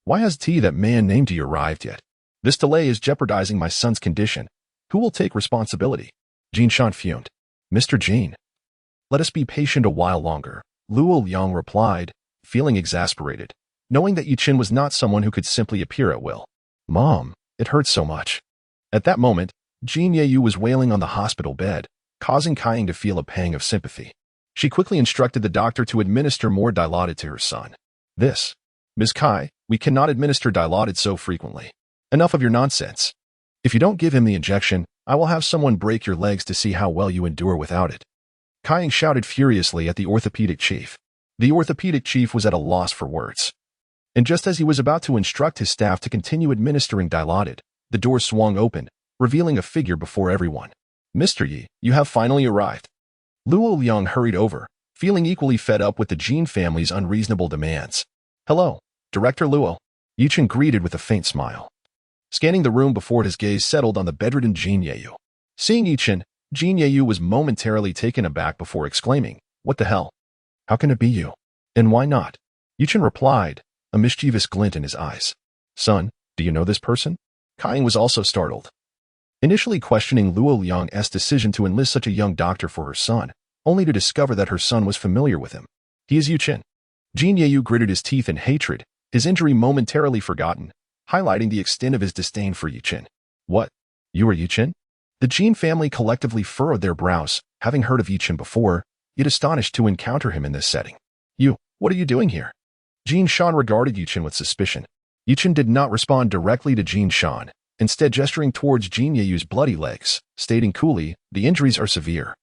why has that man named you arrived yet? This delay is jeopardizing my son's condition. Who will take responsibility? Jin Shan fumed. Mr. Jin, let us be patient a while longer, Luo Liang replied, feeling exasperated, knowing that Yichen was not someone who could simply appear at will. Mom, it hurts so much. At that moment, Jin Yeyu was wailing on the hospital bed, causing Kaiying to feel a pang of sympathy. She quickly instructed the doctor to administer more Dilaudid to her son. This, Ms. Kai, we cannot administer Dilaudid so frequently. Enough of your nonsense. If you don't give him the injection, I will have someone break your legs to see how well you endure without it. Kaiying shouted furiously at the orthopedic chief. The orthopedic chief was at a loss for words. And just as he was about to instruct his staff to continue administering Dilaudid, the door swung open, revealing a figure before everyone. Mr. Yi, you have finally arrived. Luo Liang hurried over, feeling equally fed up with the Jin family's unreasonable demands. Hello, Director Luo. Yichen greeted with a faint smile. Scanning the room before his gaze settled on the bedridden Jin Yeyu. Seeing Yichen, Jin Yeyu was momentarily taken aback before exclaiming, What the hell? How can it be you? And why not? Yichen replied, a mischievous glint in his eyes. Son, do you know this person? Kaiying was also startled. Initially questioning Luo Liang's decision to enlist such a young doctor for her son, only to discover that her son was familiar with him. He is Yichen. Jin Yeyu gritted his teeth in hatred, his injury momentarily forgotten, highlighting the extent of his disdain for Yichen. What? You are Yichen? The Jin family collectively furrowed their brows, having heard of Yichen before, yet astonished to encounter him in this setting. You, what are you doing here? Jin Shan regarded Yichen with suspicion. Yichen did not respond directly to Jin Shan, instead gesturing towards Jin Yeyu's bloody legs, stating coolly, the injuries are severe.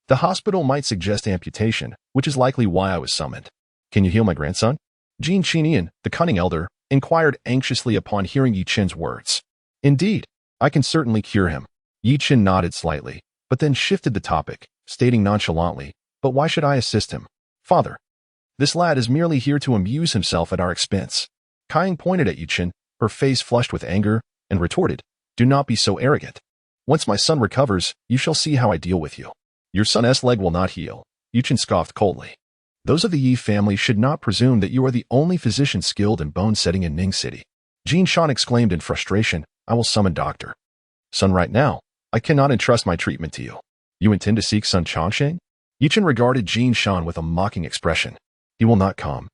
The hospital might suggest amputation, which is likely why I was summoned. Can you heal my grandson? Jin Qinian, the cunning elder, inquired anxiously upon hearing Yichen's words. Indeed, I can certainly cure him. Yichen nodded slightly, but then shifted the topic, stating nonchalantly, but why should I assist him? Father, this lad is merely here to amuse himself at our expense. Kaiying pointed at Yichen, her face flushed with anger, and retorted, do not be so arrogant. Once my son recovers, you shall see how I deal with you. Your son's leg will not heal. Yichen scoffed coldly. Those of the Yi family should not presume that you are the only physician skilled in bone setting in Ning City. Jin Shan exclaimed in frustration, I will summon doctor. Son, right now, I cannot entrust my treatment to you. You intend to seek son Changsheng? Yichen regarded Jin Shan with a mocking expression. He will not come.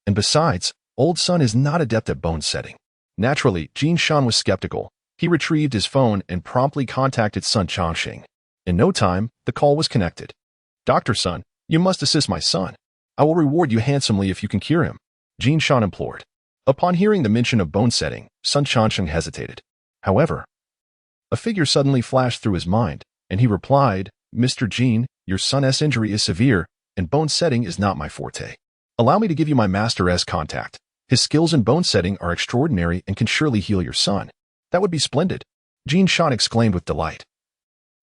And besides, old son is not adept at bone setting. Naturally, Jin Shan was skeptical. He retrieved his phone and promptly contacted son Changsheng. In no time, the call was connected. Doctor Sun, you must assist my son. I will reward you handsomely if you can cure him. Jin Shan implored. Upon hearing the mention of bone setting, Sun Changsheng hesitated. However, A figure suddenly flashed through his mind, and he replied, Mr. Jin, your son's injury is severe, and bone setting is not my forte. Allow me to give you my master's contact. His skills in bone setting are extraordinary and can surely heal your son. That would be splendid. Jin Shan exclaimed with delight.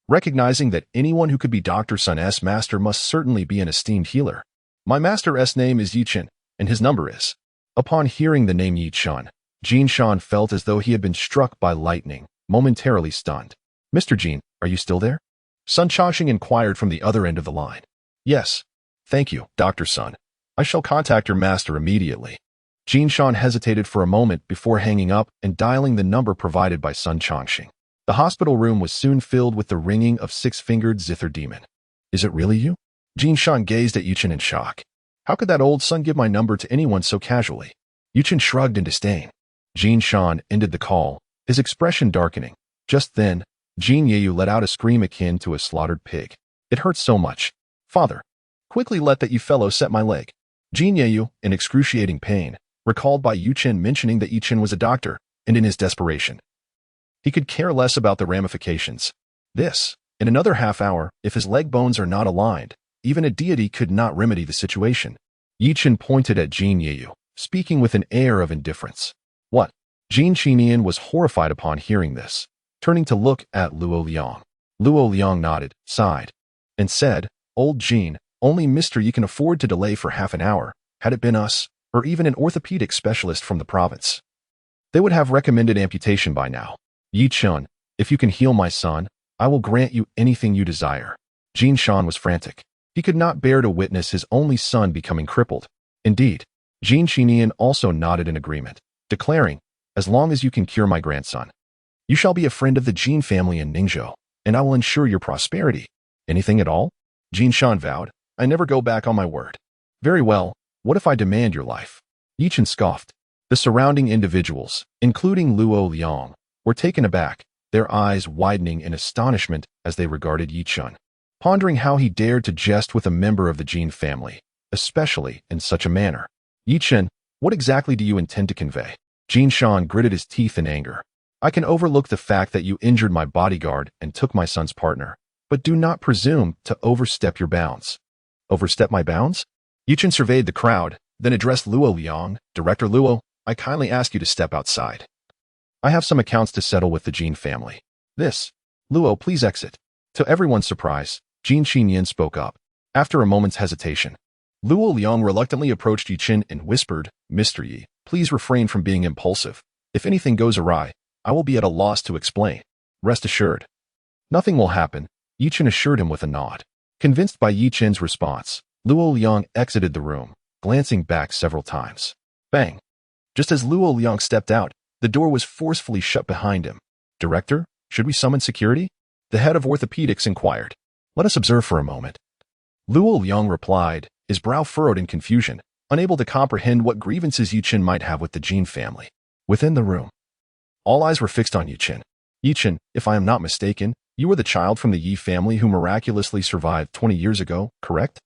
Recognizing that anyone who could be Dr. Sun's master must certainly be an esteemed healer. My master's name is Yichen, and his number is. Upon hearing the name Yichen, Jin Shan felt as though he had been struck by lightning, momentarily stunned. Mr. Jin, are you still there? Sun Changxing inquired from the other end of the line. Yes. Thank you, Dr. Sun. I shall contact your master immediately. Jin Shan hesitated for a moment before hanging up and dialing the number provided by Sun Changxing. The hospital room was soon filled with the ringing of six-fingered zither demon. Is it really you? Jin Shan gazed at Yichen in shock. How could that old son give my number to anyone so casually? Yichen shrugged in disdain. Jin Shan ended the call, his expression darkening. Just then, Jin Yeyu let out a scream akin to a slaughtered pig. It hurts so much. Father, quickly let that you fellow set my leg. Jin Yeyu, in excruciating pain, recalled by Yichen mentioning that Yichen was a doctor, and in his desperation, he could care less about the ramifications. In another half hour, if his leg bones are not aligned, even a deity could not remedy the situation. Yichen pointed at Jin Yeyu, speaking with an air of indifference. What? Jin Chinian was horrified upon hearing this, turning to look at Luo Liang. Luo Liang nodded, sighed, and said, Old Jin, only Mr. Yi can afford to delay for half an hour. Had it been us, or even an orthopedic specialist from the province, they would have recommended amputation by now. Yichen, if you can heal my son, I will grant you anything you desire. Jin Shan was frantic. He could not bear to witness his only son becoming crippled. Indeed, Jin Chinian also nodded in agreement, declaring, as long as you can cure my grandson, you shall be a friend of the Jin family in Ningzhou, and I will ensure your prosperity. Anything at all? Jin Shan vowed. I never go back on my word. Very well, what if I demand your life? Yichen scoffed. The surrounding individuals, including Luo Liang, were taken aback, their eyes widening in astonishment as they regarded Yichen, pondering how he dared to jest with a member of the Jin family, especially in such a manner. Yichen, what exactly do you intend to convey? Jin Shan gritted his teeth in anger. I can overlook the fact that you injured my bodyguard and took my son's partner, but do not presume to overstep your bounds. Overstep my bounds? Yichen surveyed the crowd, then addressed Luo Liang. Director Luo, I kindly ask you to step outside. I have some accounts to settle with the Jin family. Luo, please exit. To everyone's surprise, Jin Xinyan spoke up. After a moment's hesitation, Luo Liang reluctantly approached Yichen and whispered, Mr. Yi, please refrain from being impulsive. If anything goes awry, I will be at a loss to explain. Rest assured. Nothing will happen, Yichen assured him with a nod. Convinced by Yichen's response, Luo Liang exited the room, glancing back several times. Bang! Just as Luo Liang stepped out, the door was forcefully shut behind him. Director, should we summon security? The head of orthopedics inquired. Let us observe for a moment. Luo Liang replied, his brow furrowed in confusion, unable to comprehend what grievances Yichen might have with the Jin family. Within the room, all eyes were fixed on Yichen. Yichen, if I am not mistaken, you were the child from the Yi family who miraculously survived 20 years ago, correct?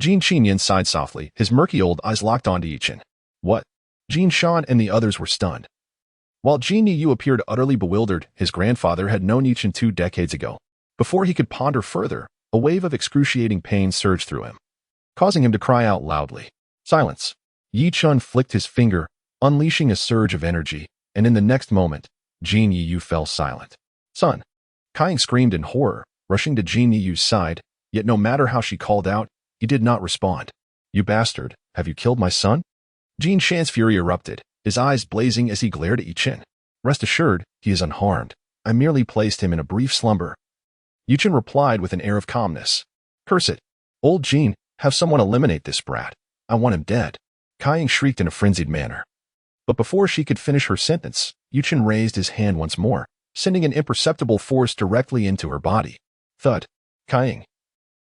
Jin Qinyan sighed softly, his murky old eyes locked onto Yichen. What? Jin Shan and the others were stunned. While Jin Yu appeared utterly bewildered, his grandfather had known Yichen 2 decades ago. Before he could ponder further, a wave of excruciating pain surged through him, causing him to cry out loudly. Silence. Yichen flicked his finger, unleashing a surge of energy, and in the next moment, Jin Yu fell silent. Son! Kaiying screamed in horror, rushing to Jin Yu's side, yet no matter how she called out, he did not respond. You bastard, have you killed my son? Jin Shan's fury erupted, his eyes blazing as he glared at Yichen. Rest assured, he is unharmed. I merely placed him in a brief slumber. Yichen replied with an air of calmness. Curse it. Old Jin, have someone eliminate this brat. I want him dead. Kaiying shrieked in a frenzied manner. But before she could finish her sentence, Yichen raised his hand once more, sending an imperceptible force directly into her body. Thud. Kaiying,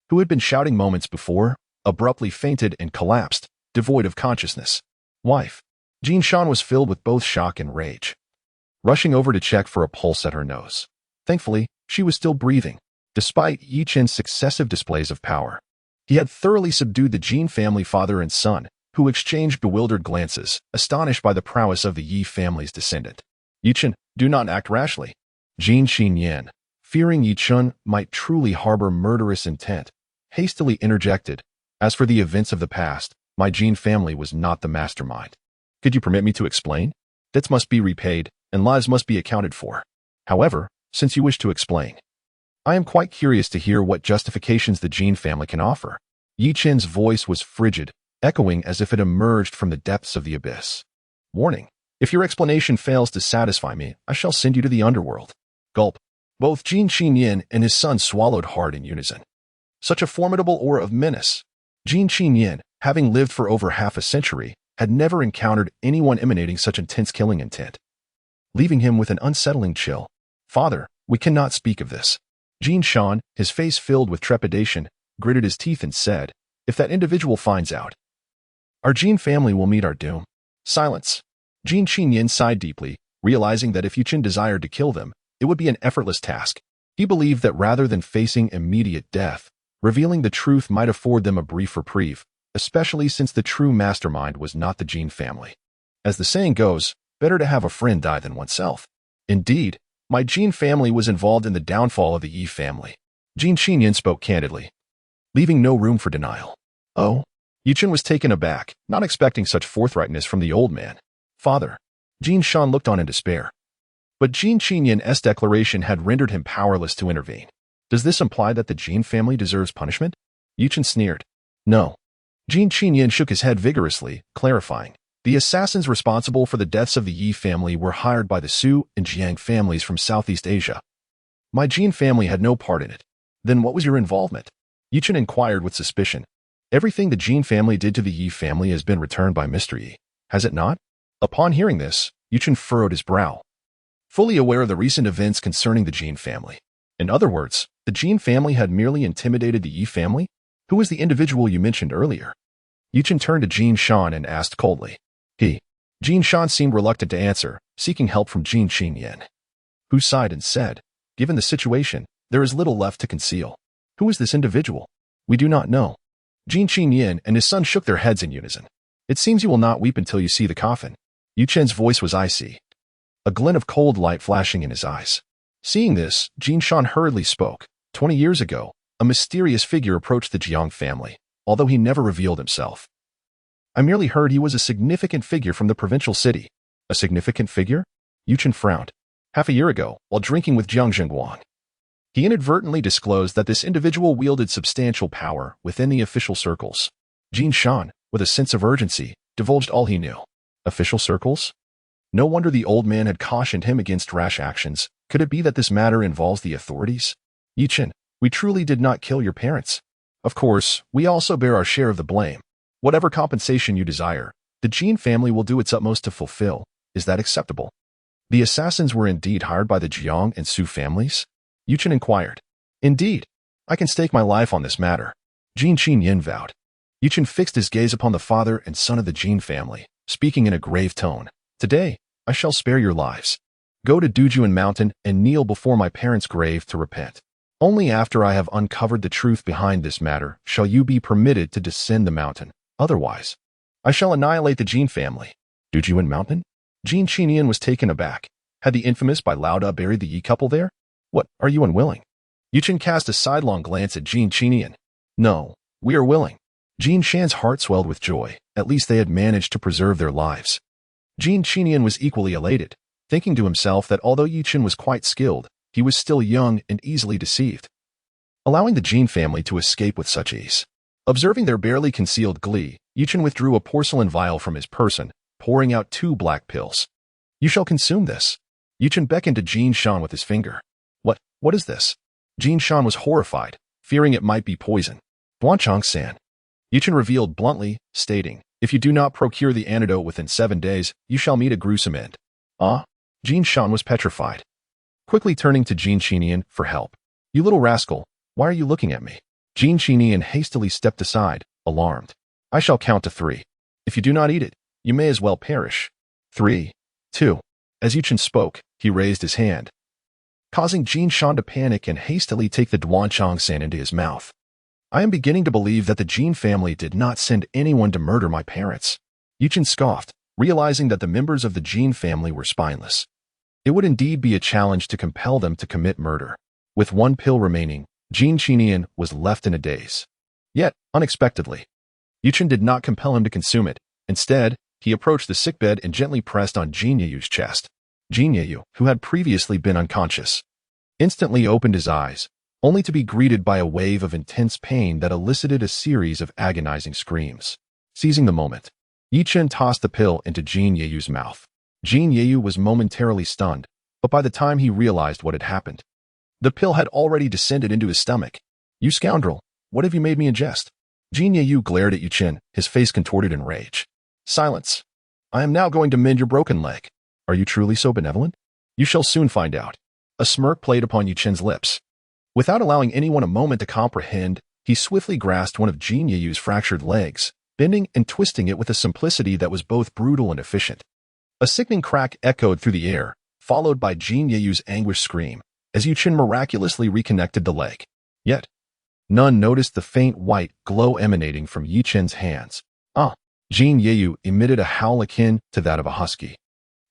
who had been shouting moments before, abruptly fainted and collapsed, devoid of consciousness. Wife. Jin Shan was filled with both shock and rage, rushing over to check for a pulse at her nose. Thankfully, she was still breathing, despite Yichen's successive displays of power. He had thoroughly subdued the Jin family father and son, who exchanged bewildered glances, astonished by the prowess of the Yi family's descendant. Yichen, do not act rashly. Yichen, fearing Yichen might truly harbor murderous intent, hastily interjected, "As for the events of the past, my Jin family was not the mastermind. Could you permit me to explain? Debts must be repaid, and lives must be accounted for. However, since you wish to explain, I am quite curious to hear what justifications the Jin family can offer." Yichen's voice was frigid, echoing as if it emerged from the depths of the abyss. "Warning. If your explanation fails to satisfy me, I shall send you to the underworld." Gulp. Both Yichen and his son swallowed hard in unison. Such a formidable aura of menace. Yichen, having lived for over half a century, had never encountered anyone emanating such intense killing intent, leaving him with an unsettling chill. "Father, we cannot speak of this." Yichen, his face filled with trepidation, gritted his teeth and said, "If that individual finds out, our Jin family will meet our doom." Silence. Yichen sighed deeply, realizing that if Yichen desired to kill them, it would be an effortless task. He believed that rather than facing immediate death, revealing the truth might afford them a brief reprieve, especially since the true mastermind was not the Jin family. As the saying goes, better to have a friend die than oneself. Indeed, my Jin family was involved in the downfall of the Yi family. Yichen spoke candidly, leaving no room for denial. "Oh?" Yichen was taken aback, not expecting such forthrightness from the old man. "Father." Yichen looked on in despair. But Yichen's declaration had rendered him powerless to intervene. "Does this imply that the Jin family deserves punishment?" Yichen sneered. "No." Yichen shook his head vigorously, clarifying, "The assassins responsible for the deaths of the Yi family were hired by the Su and Jiang families from Southeast Asia. My Jin family had no part in it." "Then what was your involvement?" Yichen inquired with suspicion. "Everything the Jin family did to the Yi family has been returned by Mr. Yi, has it not?" Upon hearing this, Yichen furrowed his brow, fully aware of the recent events concerning the Jin family. In other words, the Jin family had merely intimidated the Yi family? Who was the individual you mentioned earlier? Yichen turned to Yichen and asked coldly. Yichen seemed reluctant to answer, seeking help from Yichen, who sighed and said, "Given the situation, there is little left to conceal. Who is this individual?" "We do not know." Yichen and his son shook their heads in unison. "It seems you will not weep until you see the coffin." Yichen's voice was icy, a glint of cold light flashing in his eyes. Seeing this, Yichen hurriedly spoke. 20 years ago, a mysterious figure approached the Jiang family, although he never revealed himself. I merely heard he was a significant figure from the provincial city." "A significant figure?" Yichen frowned. "Half a year ago, while drinking with Jiang Zhengguang, he inadvertently disclosed that this individual wielded substantial power within the official circles." Yichen, with a sense of urgency, divulged all he knew. Official circles? No wonder the old man had cautioned him against rash actions. Could it be that this matter involves the authorities? "Yichen, we truly did not kill your parents. Of course, we also bear our share of the blame. Whatever compensation you desire, the Jin family will do its utmost to fulfill. Is that acceptable?" "The assassins were indeed hired by the Jiang and Su families?" Yichen inquired. "Indeed. I can stake my life on this matter," Yichen vowed. Yichen fixed his gaze upon the father and son of the Jin family, speaking in a grave tone. "Today, I shall spare your lives. Go to Dujuan Mountain and kneel before my parents' grave to repent. Only after I have uncovered the truth behind this matter shall you be permitted to descend the mountain. Otherwise, I shall annihilate the Jin family." "Dujuan Mountain?" Yichen was taken aback. Had the infamous Bai Lauda buried the Yi couple there? "What, are you unwilling?" Yichen cast a sidelong glance at Yichen. "No, we are willing." Yichen's heart swelled with joy. At least they had managed to preserve their lives. Yichen was equally elated, thinking to himself that although Yichen was quite skilled, he was still young and easily deceived, allowing the Jin family to escape with such ease. Observing their barely concealed glee, Yichen withdrew a porcelain vial from his person, pouring out 2 black pills. "You shall consume this." Yichen beckoned to Yichen with his finger. What is this?" Yichen was horrified, fearing it might be poison. "Duanchang-san." Yichen revealed bluntly, stating, "If you do not procure the antidote within 7 days, you shall meet a gruesome end." "Ah?" Yichen was petrified, quickly turning to Yichen for help. "You little rascal, why are you looking at me?" Yichen hastily stepped aside, alarmed. "I shall count to 3. If you do not eat it, you may as well perish. 3, 2. As Yichen spoke, he raised his hand, causing Yichen to panic and hastily take the Duanchang-san into his mouth. "I am beginning to believe that the Jin family did not send anyone to murder my parents." Yichen scoffed, realizing that the members of the Jin family were spineless. It would indeed be a challenge to compel them to commit murder. With one pill remaining, Yichen was left in a daze. Yet, unexpectedly, Yichen did not compel him to consume it. Instead, he approached the sickbed and gently pressed on Jinyeyu's chest. Jinyeyu, who had previously been unconscious, instantly opened his eyes, only to be greeted by a wave of intense pain that elicited a series of agonizing screams. Seizing the moment, Yichen tossed the pill into Jinyeyu's mouth. Jinyeyu was momentarily stunned, but by the time he realized what had happened, the pill had already descended into his stomach. "You scoundrel, what have you made me ingest?" Jinyeyu glared at Yichen, his face contorted in rage. "Silence. I am now going to mend your broken leg. Are you truly so benevolent? You shall soon find out." A smirk played upon Yichen's lips. Without allowing anyone a moment to comprehend, he swiftly grasped one of Jinyeyu's fractured legs, bending and twisting it with a simplicity that was both brutal and efficient. A sickening crack echoed through the air, followed by Jinyeyu's anguished scream, as Yichen miraculously reconnected the leg. Yet, none noticed the faint white glow emanating from Yichen's hands. Jinyeyu emitted a howl akin to that of a husky,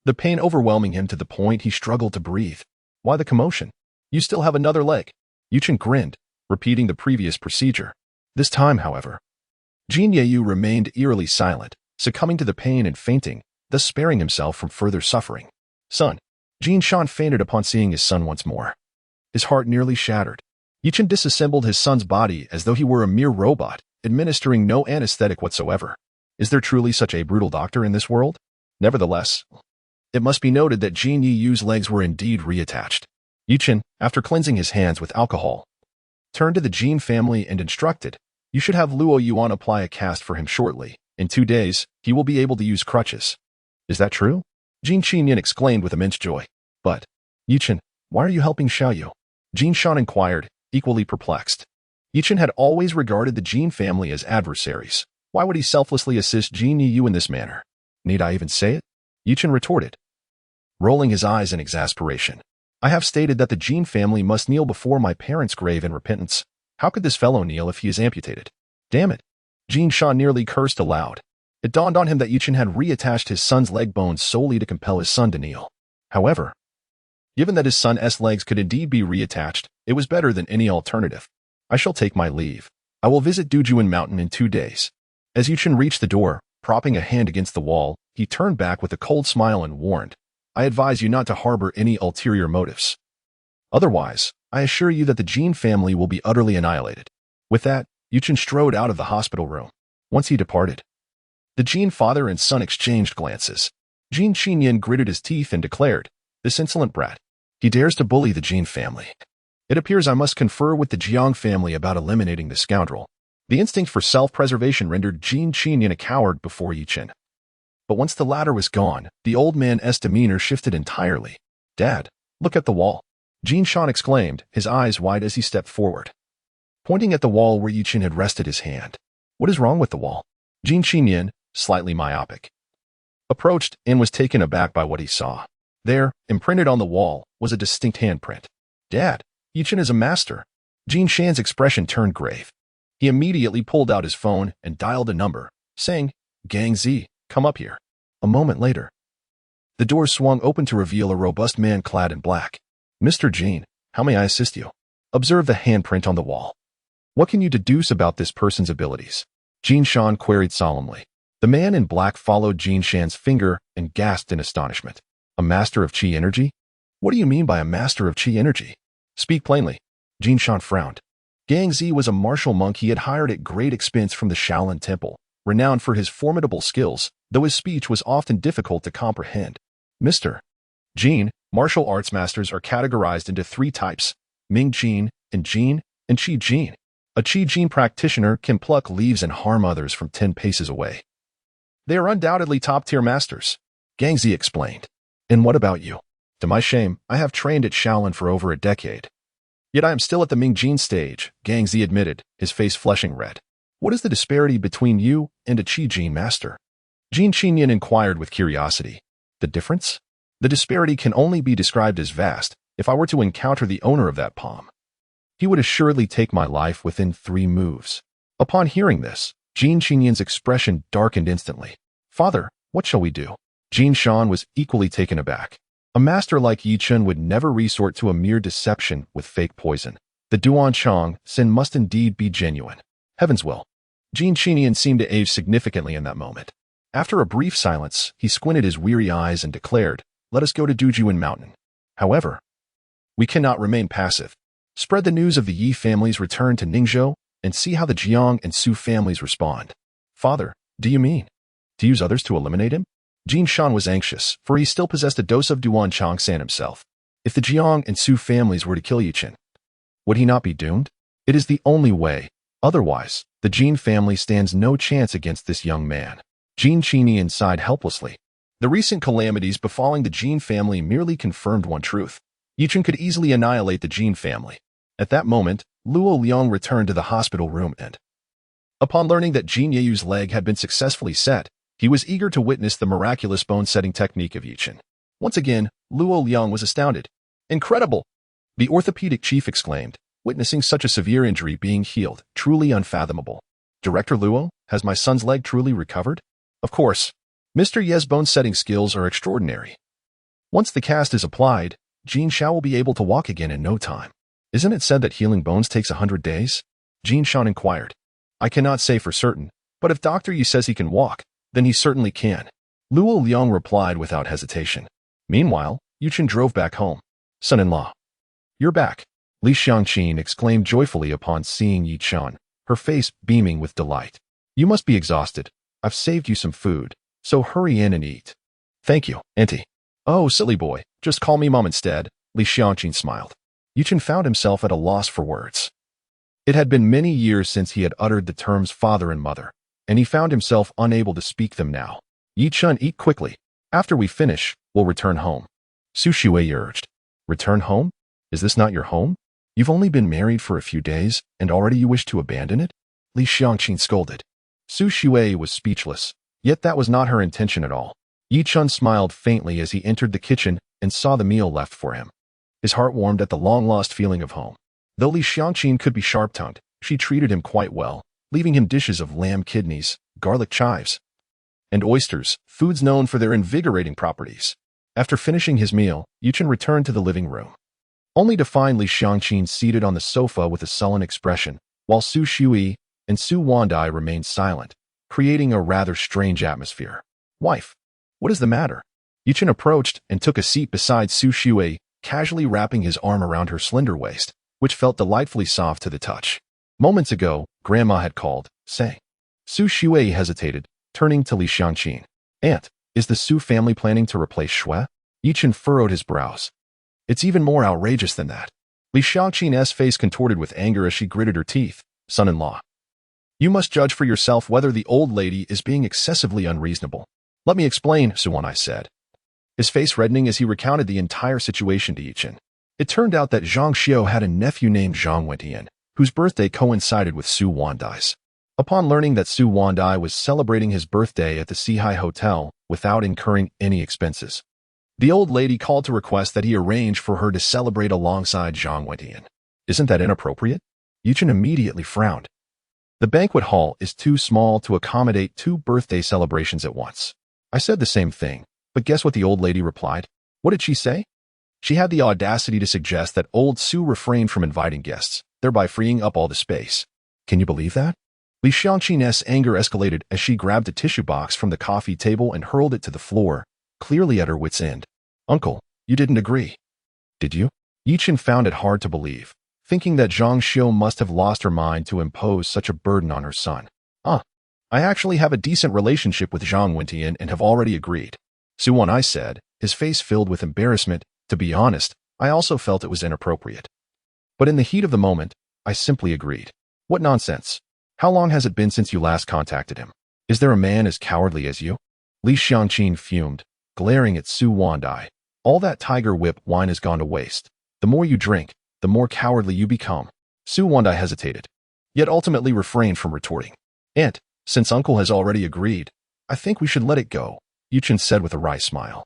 the pain overwhelming him to the point he struggled to breathe. "Why the commotion? You still have another leg." Yichen grinned, repeating the previous procedure. This time, however, Jinyeyu remained eerily silent, succumbing to the pain and fainting, thus sparing himself from further suffering. "Son." Jinshan fainted upon seeing his son once more. His heart nearly shattered. Yichen disassembled his son's body as though he were a mere robot, administering no anesthetic whatsoever. Is there truly such a brutal doctor in this world? Nevertheless, it must be noted that Jinyeyu's legs were indeed reattached. Yichen, after cleansing his hands with alcohol, turned to the Jin family and instructed, "You should have Luo Yuan apply a cast for him shortly. In 2 days, he will be able to use crutches." "Is that true?" Jin Qinyan exclaimed with immense joy. "But, Yichen, why are you helping Xiaoyu?" Jinshan inquired, equally perplexed. Yichen had always regarded the Jin family as adversaries. Why would he selflessly assist Jinyeyu in this manner? "Need I even say it?" Yichen retorted, rolling his eyes in exasperation. "I have stated that the Jin family must kneel before my parents' grave in repentance. How could this fellow kneel if he is amputated? Damn it." Jinshan nearly cursed aloud. It dawned on him that Yichen had reattached his son's leg bones solely to compel his son to kneel. However, given that his son's legs could indeed be reattached, it was better than any alternative. "I shall take my leave. I will visit Dujuan Mountain in 2 days. As Yichen reached the door, propping a hand against the wall, he turned back with a cold smile and warned, "I advise you not to harbor any ulterior motives. Otherwise, I assure you that the Jin family will be utterly annihilated." With that, Yichen strode out of the hospital room. Once he departed, the Jin father and son exchanged glances. Jin Qinyan gritted his teeth and declared, "This insolent brat. He dares to bully the Jin family. It appears I must confer with the Jiang family about eliminating this scoundrel." The instinct for self-preservation rendered Jin Qinyan a coward before Yichen. But once the latter was gone, the old man's demeanor shifted entirely. "Dad, look at the wall," Jinshan exclaimed, his eyes wide as he stepped forward, pointing at the wall where Yichen had rested his hand. "What is wrong with the wall?" Jin Qinyan, slightly myopic, approached and was taken aback by what he saw. There, imprinted on the wall, was a distinct handprint. "Dad, Yichen is a master." Jinshan's expression turned grave. He immediately pulled out his phone and dialed a number, saying, "Gang Z, come up here." A moment later, the door swung open to reveal a robust man clad in black. "Mr. Jin, how may I assist you?" Observe the handprint on the wall. "What can you deduce about this person's abilities?" Jinshan queried solemnly. The man in black followed Jinshan's finger and gasped in astonishment. "A master of Qi energy? What do you mean by a master of Qi energy? Speak plainly." Jinshan frowned. Gang Z was a martial monk he had hired at great expense from the Shaolin Temple, renowned for his formidable skills, though his speech was often difficult to comprehend. "Mr. Jin, martial arts masters are categorized into 3 types, Ming Jin, and Qi Jin. A Qi Jin practitioner can pluck leaves and harm others from 10 paces away. They are undoubtedly top-tier masters," Gang Z explained. "And what about you?" "To my shame, I have trained at Shaolin for over a decade. Yet I am still at the Ming Jin stage," Gang Z admitted, his face flushing red. "What is the disparity between you and a Qi Jin master?" Jin Qinyan inquired with curiosity. "The difference? The disparity can only be described as vast. If I were to encounter the owner of that palm, he would assuredly take my life within 3 moves. Upon hearing this, Jin Qinyan's expression darkened instantly. "Father, what shall we do?" Jinshan was equally taken aback. A master like Yichen would never resort to a mere deception with fake poison. The Duanchang sin must indeed be genuine. Heaven's will. Jin Chinian seemed to age significantly in that moment. After a brief silence, he squinted his weary eyes and declared, "Let us go to Dujuan Mountain. However, we cannot remain passive. Spread the news of the Yi family's return to Ningzhou and see how the Jiang and Su families respond." "Father, do you mean to use others to eliminate him?" Jin Shan was anxious, for he still possessed a dose of Duanchang San himself. If the Jiang and Su families were to kill Yichen, would he not be doomed? It is the only way. Otherwise, the Jin family stands no chance against this young man. Jin Chinian sighed helplessly. The recent calamities befalling the Jin family merely confirmed one truth. Yichen could easily annihilate the Jin family. At that moment, Luo Liang returned to the hospital room and, upon learning that Jin Yeyu's leg had been successfully set, he was eager to witness the miraculous bone-setting technique of Yichen. Once again, Luo Liang was astounded. "Incredible!" the orthopedic chief exclaimed, witnessing such a severe injury being healed, truly unfathomable. "Director Luo, has my son's leg truly recovered?" "Of course. Mr. Ye's bone-setting skills are extraordinary. Once the cast is applied, Jin Xiao will be able to walk again in no time." "Isn't it said that healing bones takes 100 days? Jin Shan inquired. "I cannot say for certain, but if Dr. Yi says he can walk, then he certainly can," Luo Liang replied without hesitation. Meanwhile, Yichen drove back home. "Son-in-law, you're back," Li Xiangqin exclaimed joyfully upon seeing Yichen, her face beaming with delight. "You must be exhausted. I've saved you some food, so hurry in and eat." "Thank you, Auntie." "Oh, silly boy, just call me Mom instead," Li Xiangqin smiled. Yichen found himself at a loss for words. It had been many years since he had uttered the terms father and mother, and he found himself unable to speak them now. "Yichen, eat quickly. After we finish, we'll return home." Su Shui urged. "Return home? Is this not your home? You've only been married for a few days, and already you wish to abandon it?" Li Xiangqin scolded. Su Shui was speechless, yet that was not her intention at all. Yichen smiled faintly as he entered the kitchen and saw the meal left for him. His heart warmed at the long-lost feeling of home. Though Li Xiangqin could be sharp-tongued, she treated him quite well, leaving him dishes of lamb kidneys, garlic chives, and oysters, foods known for their invigorating properties. After finishing his meal, Yichen returned to the living room, only to find Li Xiangqin seated on the sofa with a sullen expression, while Su Shui and Su Wandai remained silent, creating a rather strange atmosphere. "Wife, what is the matter?" Yichen approached and took a seat beside Su Shui, casually wrapping his arm around her slender waist, which felt delightfully soft to the touch. Moments ago, Grandma had called, saying. Su Shui hesitated, turning to Li Xiangqin. "Aunt, is the Su family planning to replace Shui?" Yichen furrowed his brows. "It's even more outrageous than that." Li Xiangqin's face contorted with anger as she gritted her teeth. "Son-in-law, you must judge for yourself whether the old lady is being excessively unreasonable." "Let me explain," Su Wanai said, his face reddening as he recounted the entire situation to Yichen. It turned out that Zhang Xiao had a nephew named Zhang Wentian, whose birthday coincided with Su Wandai's. Upon learning that Su Wandai was celebrating his birthday at the Sihai Hotel without incurring any expenses, the old lady called to request that he arrange for her to celebrate alongside Zhang Wentian. "Isn't that inappropriate?" Yichen immediately frowned. "The banquet hall is too small to accommodate 2 birthday celebrations at once." I said the same thing, but guess what the old lady replied? What did she say? She had the audacity to suggest that old Su refrained from inviting guests, thereby freeing up all the space. Can you believe that? Li Xiangqin's anger escalated as she grabbed a tissue box from the coffee table and hurled it to the floor, clearly at her wit's end. "Uncle, you didn't agree, did you?" Yichen found it hard to believe, thinking that Zhang Xiao must have lost her mind to impose such a burden on her son. I actually have a decent relationship with Zhang Wentian and have already agreed," Su Wanai said, his face filled with embarrassment. "To be honest, I also felt it was inappropriate. But in the heat of the moment, I simply agreed." "What nonsense. How long has it been since you last contacted him? Is there a man as cowardly as you?" Li Xiangqin fumed, glaring at Su Wandai. "All that tiger whip wine has gone to waste. The more you drink, the more cowardly you become." Su Wandai hesitated, yet ultimately refrained from retorting. "Aunt, since Uncle has already agreed, I think we should let it go," Yichen said with a wry smile.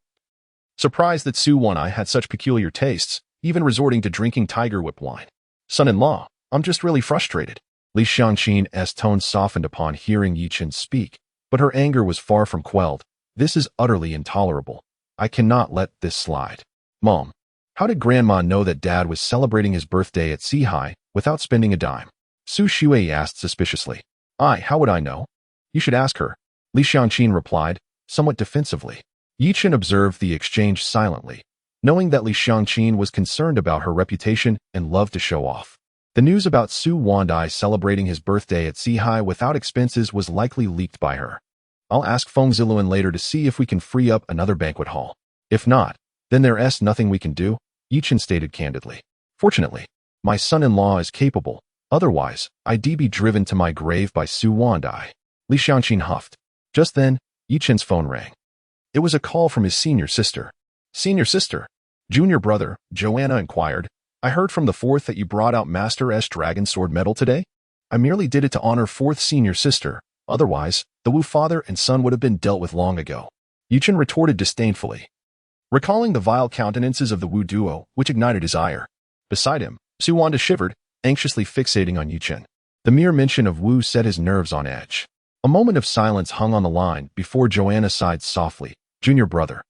Surprised that Su Wanai had such peculiar tastes, even resorting to drinking tiger whip wine. "Son-in-law, I'm just really frustrated." Li Xiangqin's tone softened upon hearing Yichen speak, but her anger was far from quelled. "This is utterly intolerable. I cannot let this slide." Mom, how did Grandma know that Dad was celebrating his birthday at Sea without spending a dime? Su Shui asked suspiciously. How would I know? You should ask her, Li Xiangqin replied, somewhat defensively. Yichen observed the exchange silently, knowing that Li Xiangqin was concerned about her reputation and loved to show off. The news about Su Wandai celebrating his birthday at Sea without expenses was likely leaked by her. I'll ask Feng Ziluan later to see if we can free up another banquet hall. If not, then there's nothing we can do, Yichen stated candidly. Fortunately, my son-in-law is capable. Otherwise, I'd be driven to my grave by Su Wandai. Li Xiangqin huffed. Just then, Yichen's phone rang. It was a call from his senior sister. Senior sister? Junior brother, Joanna inquired. I heard from the fourth that you brought out Master S Dragon Sword medal today? I merely did it to honor fourth senior sister. Otherwise, the Wu father and son would have been dealt with long ago. Yichen retorted disdainfully, recalling the vile countenances of the Wu duo, which ignited his ire. Beside him, Su Wanda shivered, anxiously fixating on Yichen. The mere mention of Wu set his nerves on edge. A moment of silence hung on the line before Joanna sighed softly. Junior brother,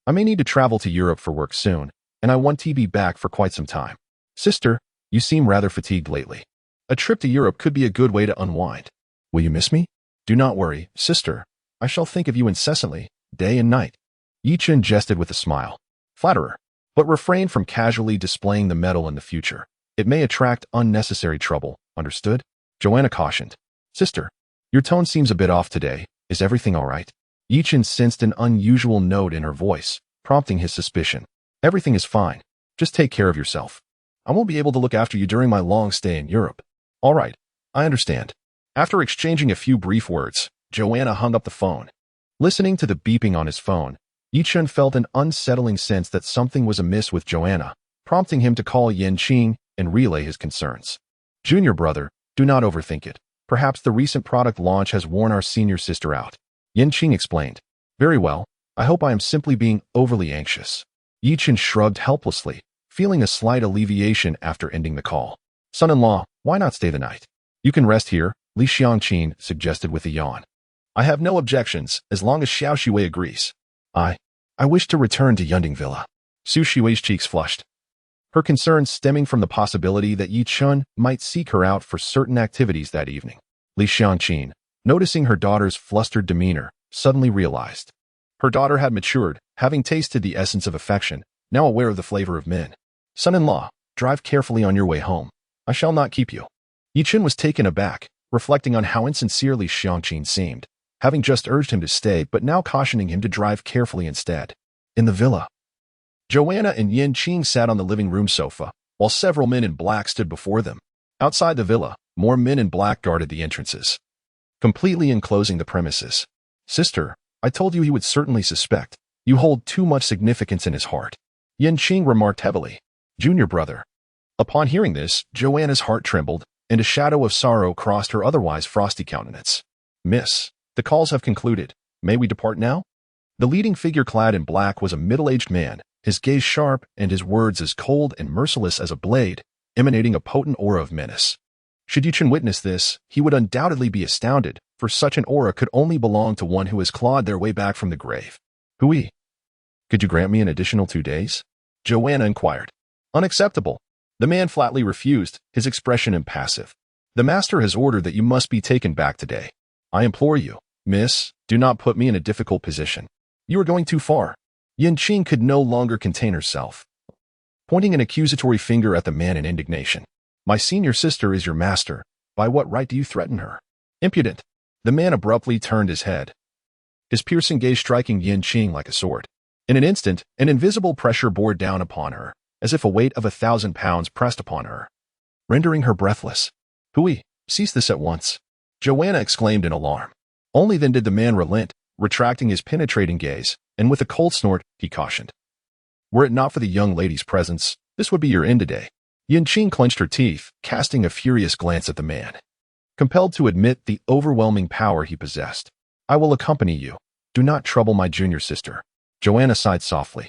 I may need to travel to Europe for work soon, and I want to be back for quite some time. Sister, you seem rather fatigued lately. A trip to Europe could be a good way to unwind. Will you miss me? Do not worry, sister. I shall think of you incessantly, day and night. Yichen jested with a smile. Flatterer, but refrain from casually displaying the medal in the future. It may attract unnecessary trouble, understood? Joanna cautioned. Sister, your tone seems a bit off today. Is everything all right? Yichen sensed an unusual note in her voice, prompting his suspicion. Everything is fine. Just take care of yourself. I won't be able to look after you during my long stay in Europe. All right, I understand. After exchanging a few brief words, Joanna hung up the phone. Listening to the beeping on his phone, Yichen felt an unsettling sense that something was amiss with Joanna, prompting him to call Yanqing and relay his concerns. Junior brother, do not overthink it. Perhaps the recent product launch has worn our senior sister out. Yanqing explained. Very well, I hope I am simply being overly anxious. Yichen shrugged helplessly, feeling a slight alleviation after ending the call. Son-in-law, why not stay the night? You can rest here, Li Xiangqin suggested with a yawn. I have no objections, as long as Xiao Shui agrees. I wish to return to Yunding Villa. Su Shui's cheeks flushed, her concerns stemming from the possibility that Yichen might seek her out for certain activities that evening. Li Xiangqin, noticing her daughter's flustered demeanor, suddenly realized. Her daughter had matured, having tasted the essence of affection, now aware of the flavor of men. Son-in-law, drive carefully on your way home. I shall not keep you. Yichen was taken aback, reflecting on how insincere Li Xiangqin seemed, having just urged him to stay but now cautioning him to drive carefully instead. In the villa, Joanna and Yanqing sat on the living room sofa, while several men in black stood before them. Outside the villa, more men in black guarded the entrances, completely enclosing the premises. Sister, I told you he would certainly suspect. You hold too much significance in his heart. Yanqing remarked heavily. Junior brother. Upon hearing this, Joanna's heart trembled, and a shadow of sorrow crossed her otherwise frosty countenance. Miss, the calls have concluded. May we depart now? The leading figure clad in black was a middle-aged man, his gaze sharp and his words as cold and merciless as a blade, emanating a potent aura of menace. Should Yichen witness this, he would undoubtedly be astounded, for such an aura could only belong to one who has clawed their way back from the grave. Hui, could you grant me an additional 2 days? Joanna inquired. Unacceptable. The man flatly refused, his expression impassive. The master has ordered that you must be taken back today. I implore you, miss, do not put me in a difficult position. You are going too far. Yanqing could no longer contain herself, pointing an accusatory finger at the man in indignation. My senior sister is your master. By what right do you threaten her? Impudent. The man abruptly turned his head, his piercing gaze striking Yanqing like a sword. In an instant, an invisible pressure bore down upon her, as if a weight of 1,000 pounds pressed upon her, rendering her breathless. Hui, cease this at once. Joanna exclaimed in alarm. Only then did the man relent, retracting his penetrating gaze, and with a cold snort, he cautioned. Were it not for the young lady's presence, this would be your end today. Yanqing clenched her teeth, casting a furious glance at the man, compelled to admit the overwhelming power he possessed. I will accompany you. Do not trouble my junior sister. Joanna sighed softly,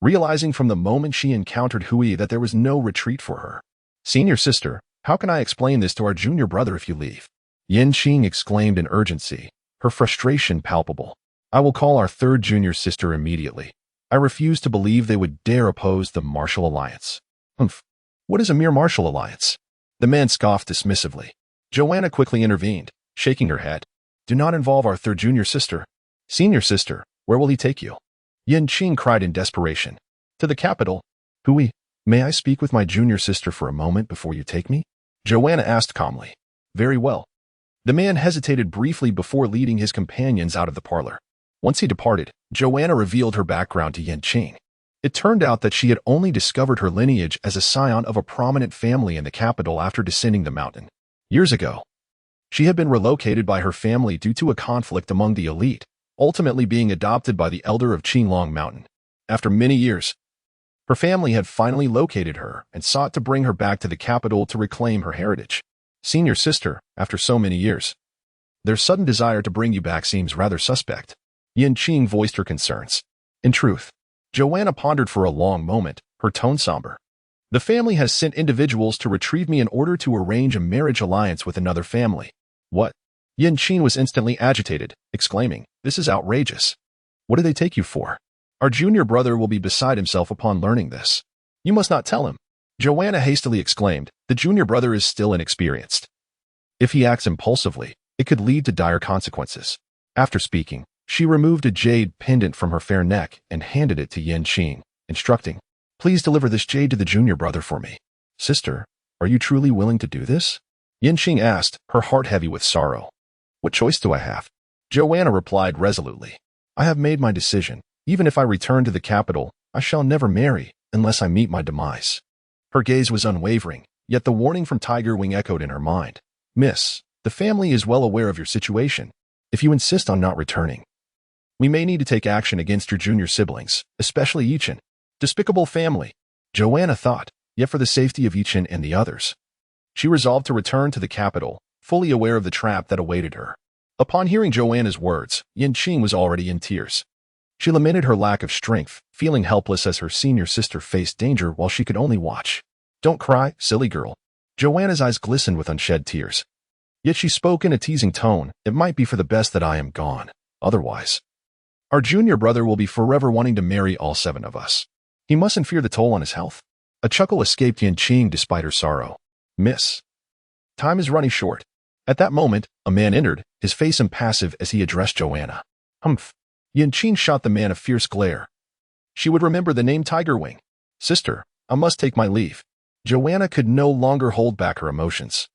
realizing from the moment she encountered Hui that there was no retreat for her. Senior sister, how can I explain this to our junior brother if you leave? Yanqing exclaimed in urgency, her frustration palpable. I will call our third junior sister immediately. I I refuse to believe they would dare oppose the martial alliance. Humph. What is a mere martial alliance? The man scoffed dismissively. Joanna quickly intervened, shaking her head. Do not involve our third junior sister. Senior sister, where will he take you? Yichen cried in desperation. To the capital. Hui, may I speak with my junior sister for a moment before you take me? Joanna asked calmly. Very well. The man hesitated briefly before leading his companions out of the parlor. Once he departed, Joanna revealed her background to Yichen. It turned out that she had only discovered her lineage as a scion of a prominent family in the capital after descending the mountain. Years ago, she had been relocated by her family due to a conflict among the elite, ultimately being adopted by the elder of Qinglong Mountain. After many years, her family had finally located her and sought to bring her back to the capital to reclaim her heritage. Senior sister, after so many years. Their sudden desire to bring you back seems rather suspect. Yichen voiced her concerns. In truth, Joanna pondered for a long moment, her tone somber. The family has sent individuals to retrieve me in order to arrange a marriage alliance with another family. What? Yichen was instantly agitated, exclaiming, This is outrageous. What do they take you for? Our junior brother will be beside himself upon learning this. You must not tell him. Joanna hastily exclaimed, The junior brother is still inexperienced. If he acts impulsively, it could lead to dire consequences. After speaking, she removed a jade pendant from her fair neck and handed it to Yichen, instructing, Please deliver this jade to the junior brother for me. Sister, are you truly willing to do this? Yichen asked, her heart heavy with sorrow. What choice do I have? Joanna replied resolutely. I have made my decision. Even if I return to the capital, I shall never marry unless I meet my demise. Her gaze was unwavering, yet the warning from Tiger Wing echoed in her mind. Miss, the family is well aware of your situation. If you insist on not returning, we may need to take action against your junior siblings, especially Yichen. Despicable family, Joanna thought, yet for the safety of Yichen and the others, she resolved to return to the capital, fully aware of the trap that awaited her. Upon hearing Joanna's words, Yichen was already in tears. She lamented her lack of strength, feeling helpless as her senior sister faced danger while she could only watch. Don't cry, silly girl. Joanna's eyes glistened with unshed tears. Yet she spoke in a teasing tone, It might be for the best that I am gone. Otherwise, our junior brother will be forever wanting to marry all 7 of us. He mustn't fear the toll on his health. A chuckle escaped Yichen despite her sorrow. Miss, time is running short. At that moment, a man entered, his face impassive as he addressed Joanna. Humph. Yichen shot the man a fierce glare. She would remember the name Tiger Wing. Sister, I must take my leave. Joanna could no longer hold back her emotions.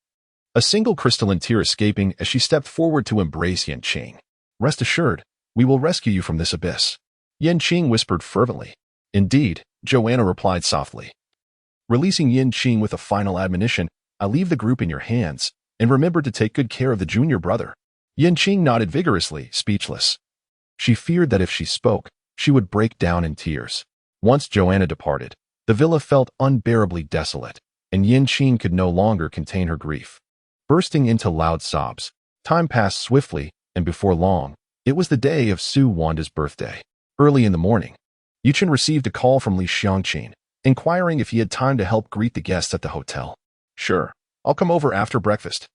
A single crystalline tear escaping as she stepped forward to embrace Yichen. Rest assured, we will rescue you from this abyss. Yichen whispered fervently. Indeed, Joanna replied softly. Releasing Yichen with a final admonition, I leave the group in your hands, and remember to take good care of the junior brother. Yichen nodded vigorously, speechless. She feared that if she spoke, she would break down in tears. Once Joanna departed, the villa felt unbearably desolate, and Yichen could no longer contain her grief. Bursting into loud sobs, time passed swiftly, and before long, it was the day of Su Wanda's birthday. Early in the morning, Yichen received a call from Li Xiangqin, inquiring if he had time to help greet the guests at the hotel. Sure, I'll come over after breakfast.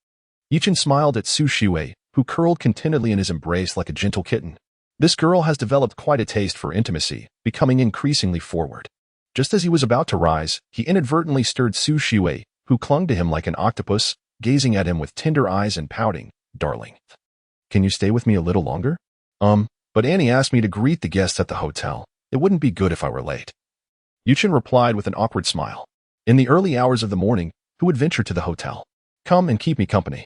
Yichen smiled at Su Shui, who curled contentedly in his embrace like a gentle kitten. This girl has developed quite a taste for intimacy, becoming increasingly forward. Just as he was about to rise, he inadvertently stirred Su Shui, who clung to him like an octopus, gazing at him with tender eyes and pouting, Darling, can you stay with me a little longer? But Annie asked me to greet the guests at the hotel. It wouldn't be good if I were late. Yichen replied with an awkward smile. In the early hours of the morning, who would venture to the hotel? Come and keep me company.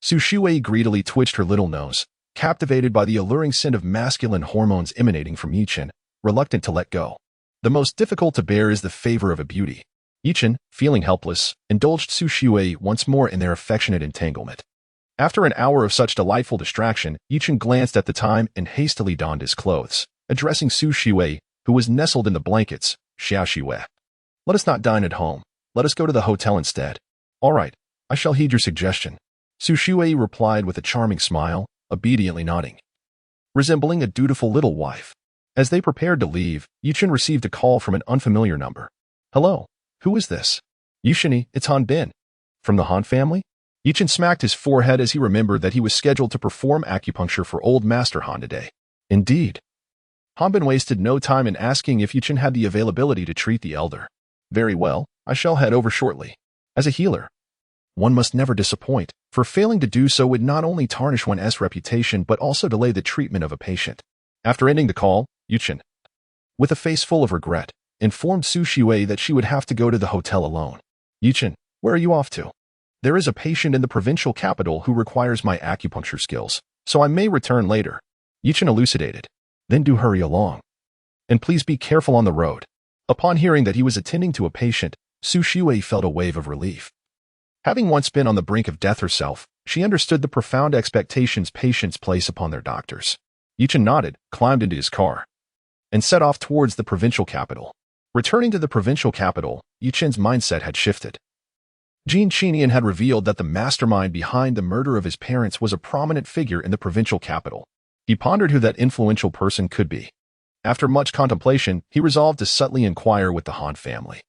Su Shui greedily twitched her little nose, captivated by the alluring scent of masculine hormones emanating from Yichen, reluctant to let go. The most difficult to bear is the favor of a beauty. Yichen, feeling helpless, indulged Su Shui once more in their affectionate entanglement. After an hour of such delightful distraction, Yichen glanced at the time and hastily donned his clothes, addressing Su Shui, who was nestled in the blankets, Xiao Shui. Let us not dine at home. Let us go to the hotel instead. All right, I shall heed your suggestion. Su Shui replied with a charming smile, obediently nodding, resembling a dutiful little wife. As they prepared to leave, Yichen received a call from an unfamiliar number. Hello, who is this? Yichen, it's Han Bin. From the Han family? Yichen smacked his forehead as he remembered that he was scheduled to perform acupuncture for old Master Han today. Indeed. Hanbin wasted no time in asking if Yichen had the availability to treat the elder. Very well, I shall head over shortly. As a healer, one must never disappoint, for failing to do so would not only tarnish one's reputation but also delay the treatment of a patient. After ending the call, Yichen, with a face full of regret, informed Su Shui that she would have to go to the hotel alone. Yichen, where are you off to? There is a patient in the provincial capital who requires my acupuncture skills, so I may return later. Yichen elucidated. Then do hurry along. And please be careful on the road. Upon hearing that he was attending to a patient, Su Shui felt a wave of relief. Having once been on the brink of death herself, she understood the profound expectations patients place upon their doctors. Yichen nodded, climbed into his car, and set off towards the provincial capital. Returning to the provincial capital, Yichen's mindset had shifted. Jean Chinian had revealed that the mastermind behind the murder of his parents was a prominent figure in the provincial capital. He pondered who that influential person could be. After much contemplation, he resolved to subtly inquire with the Han family.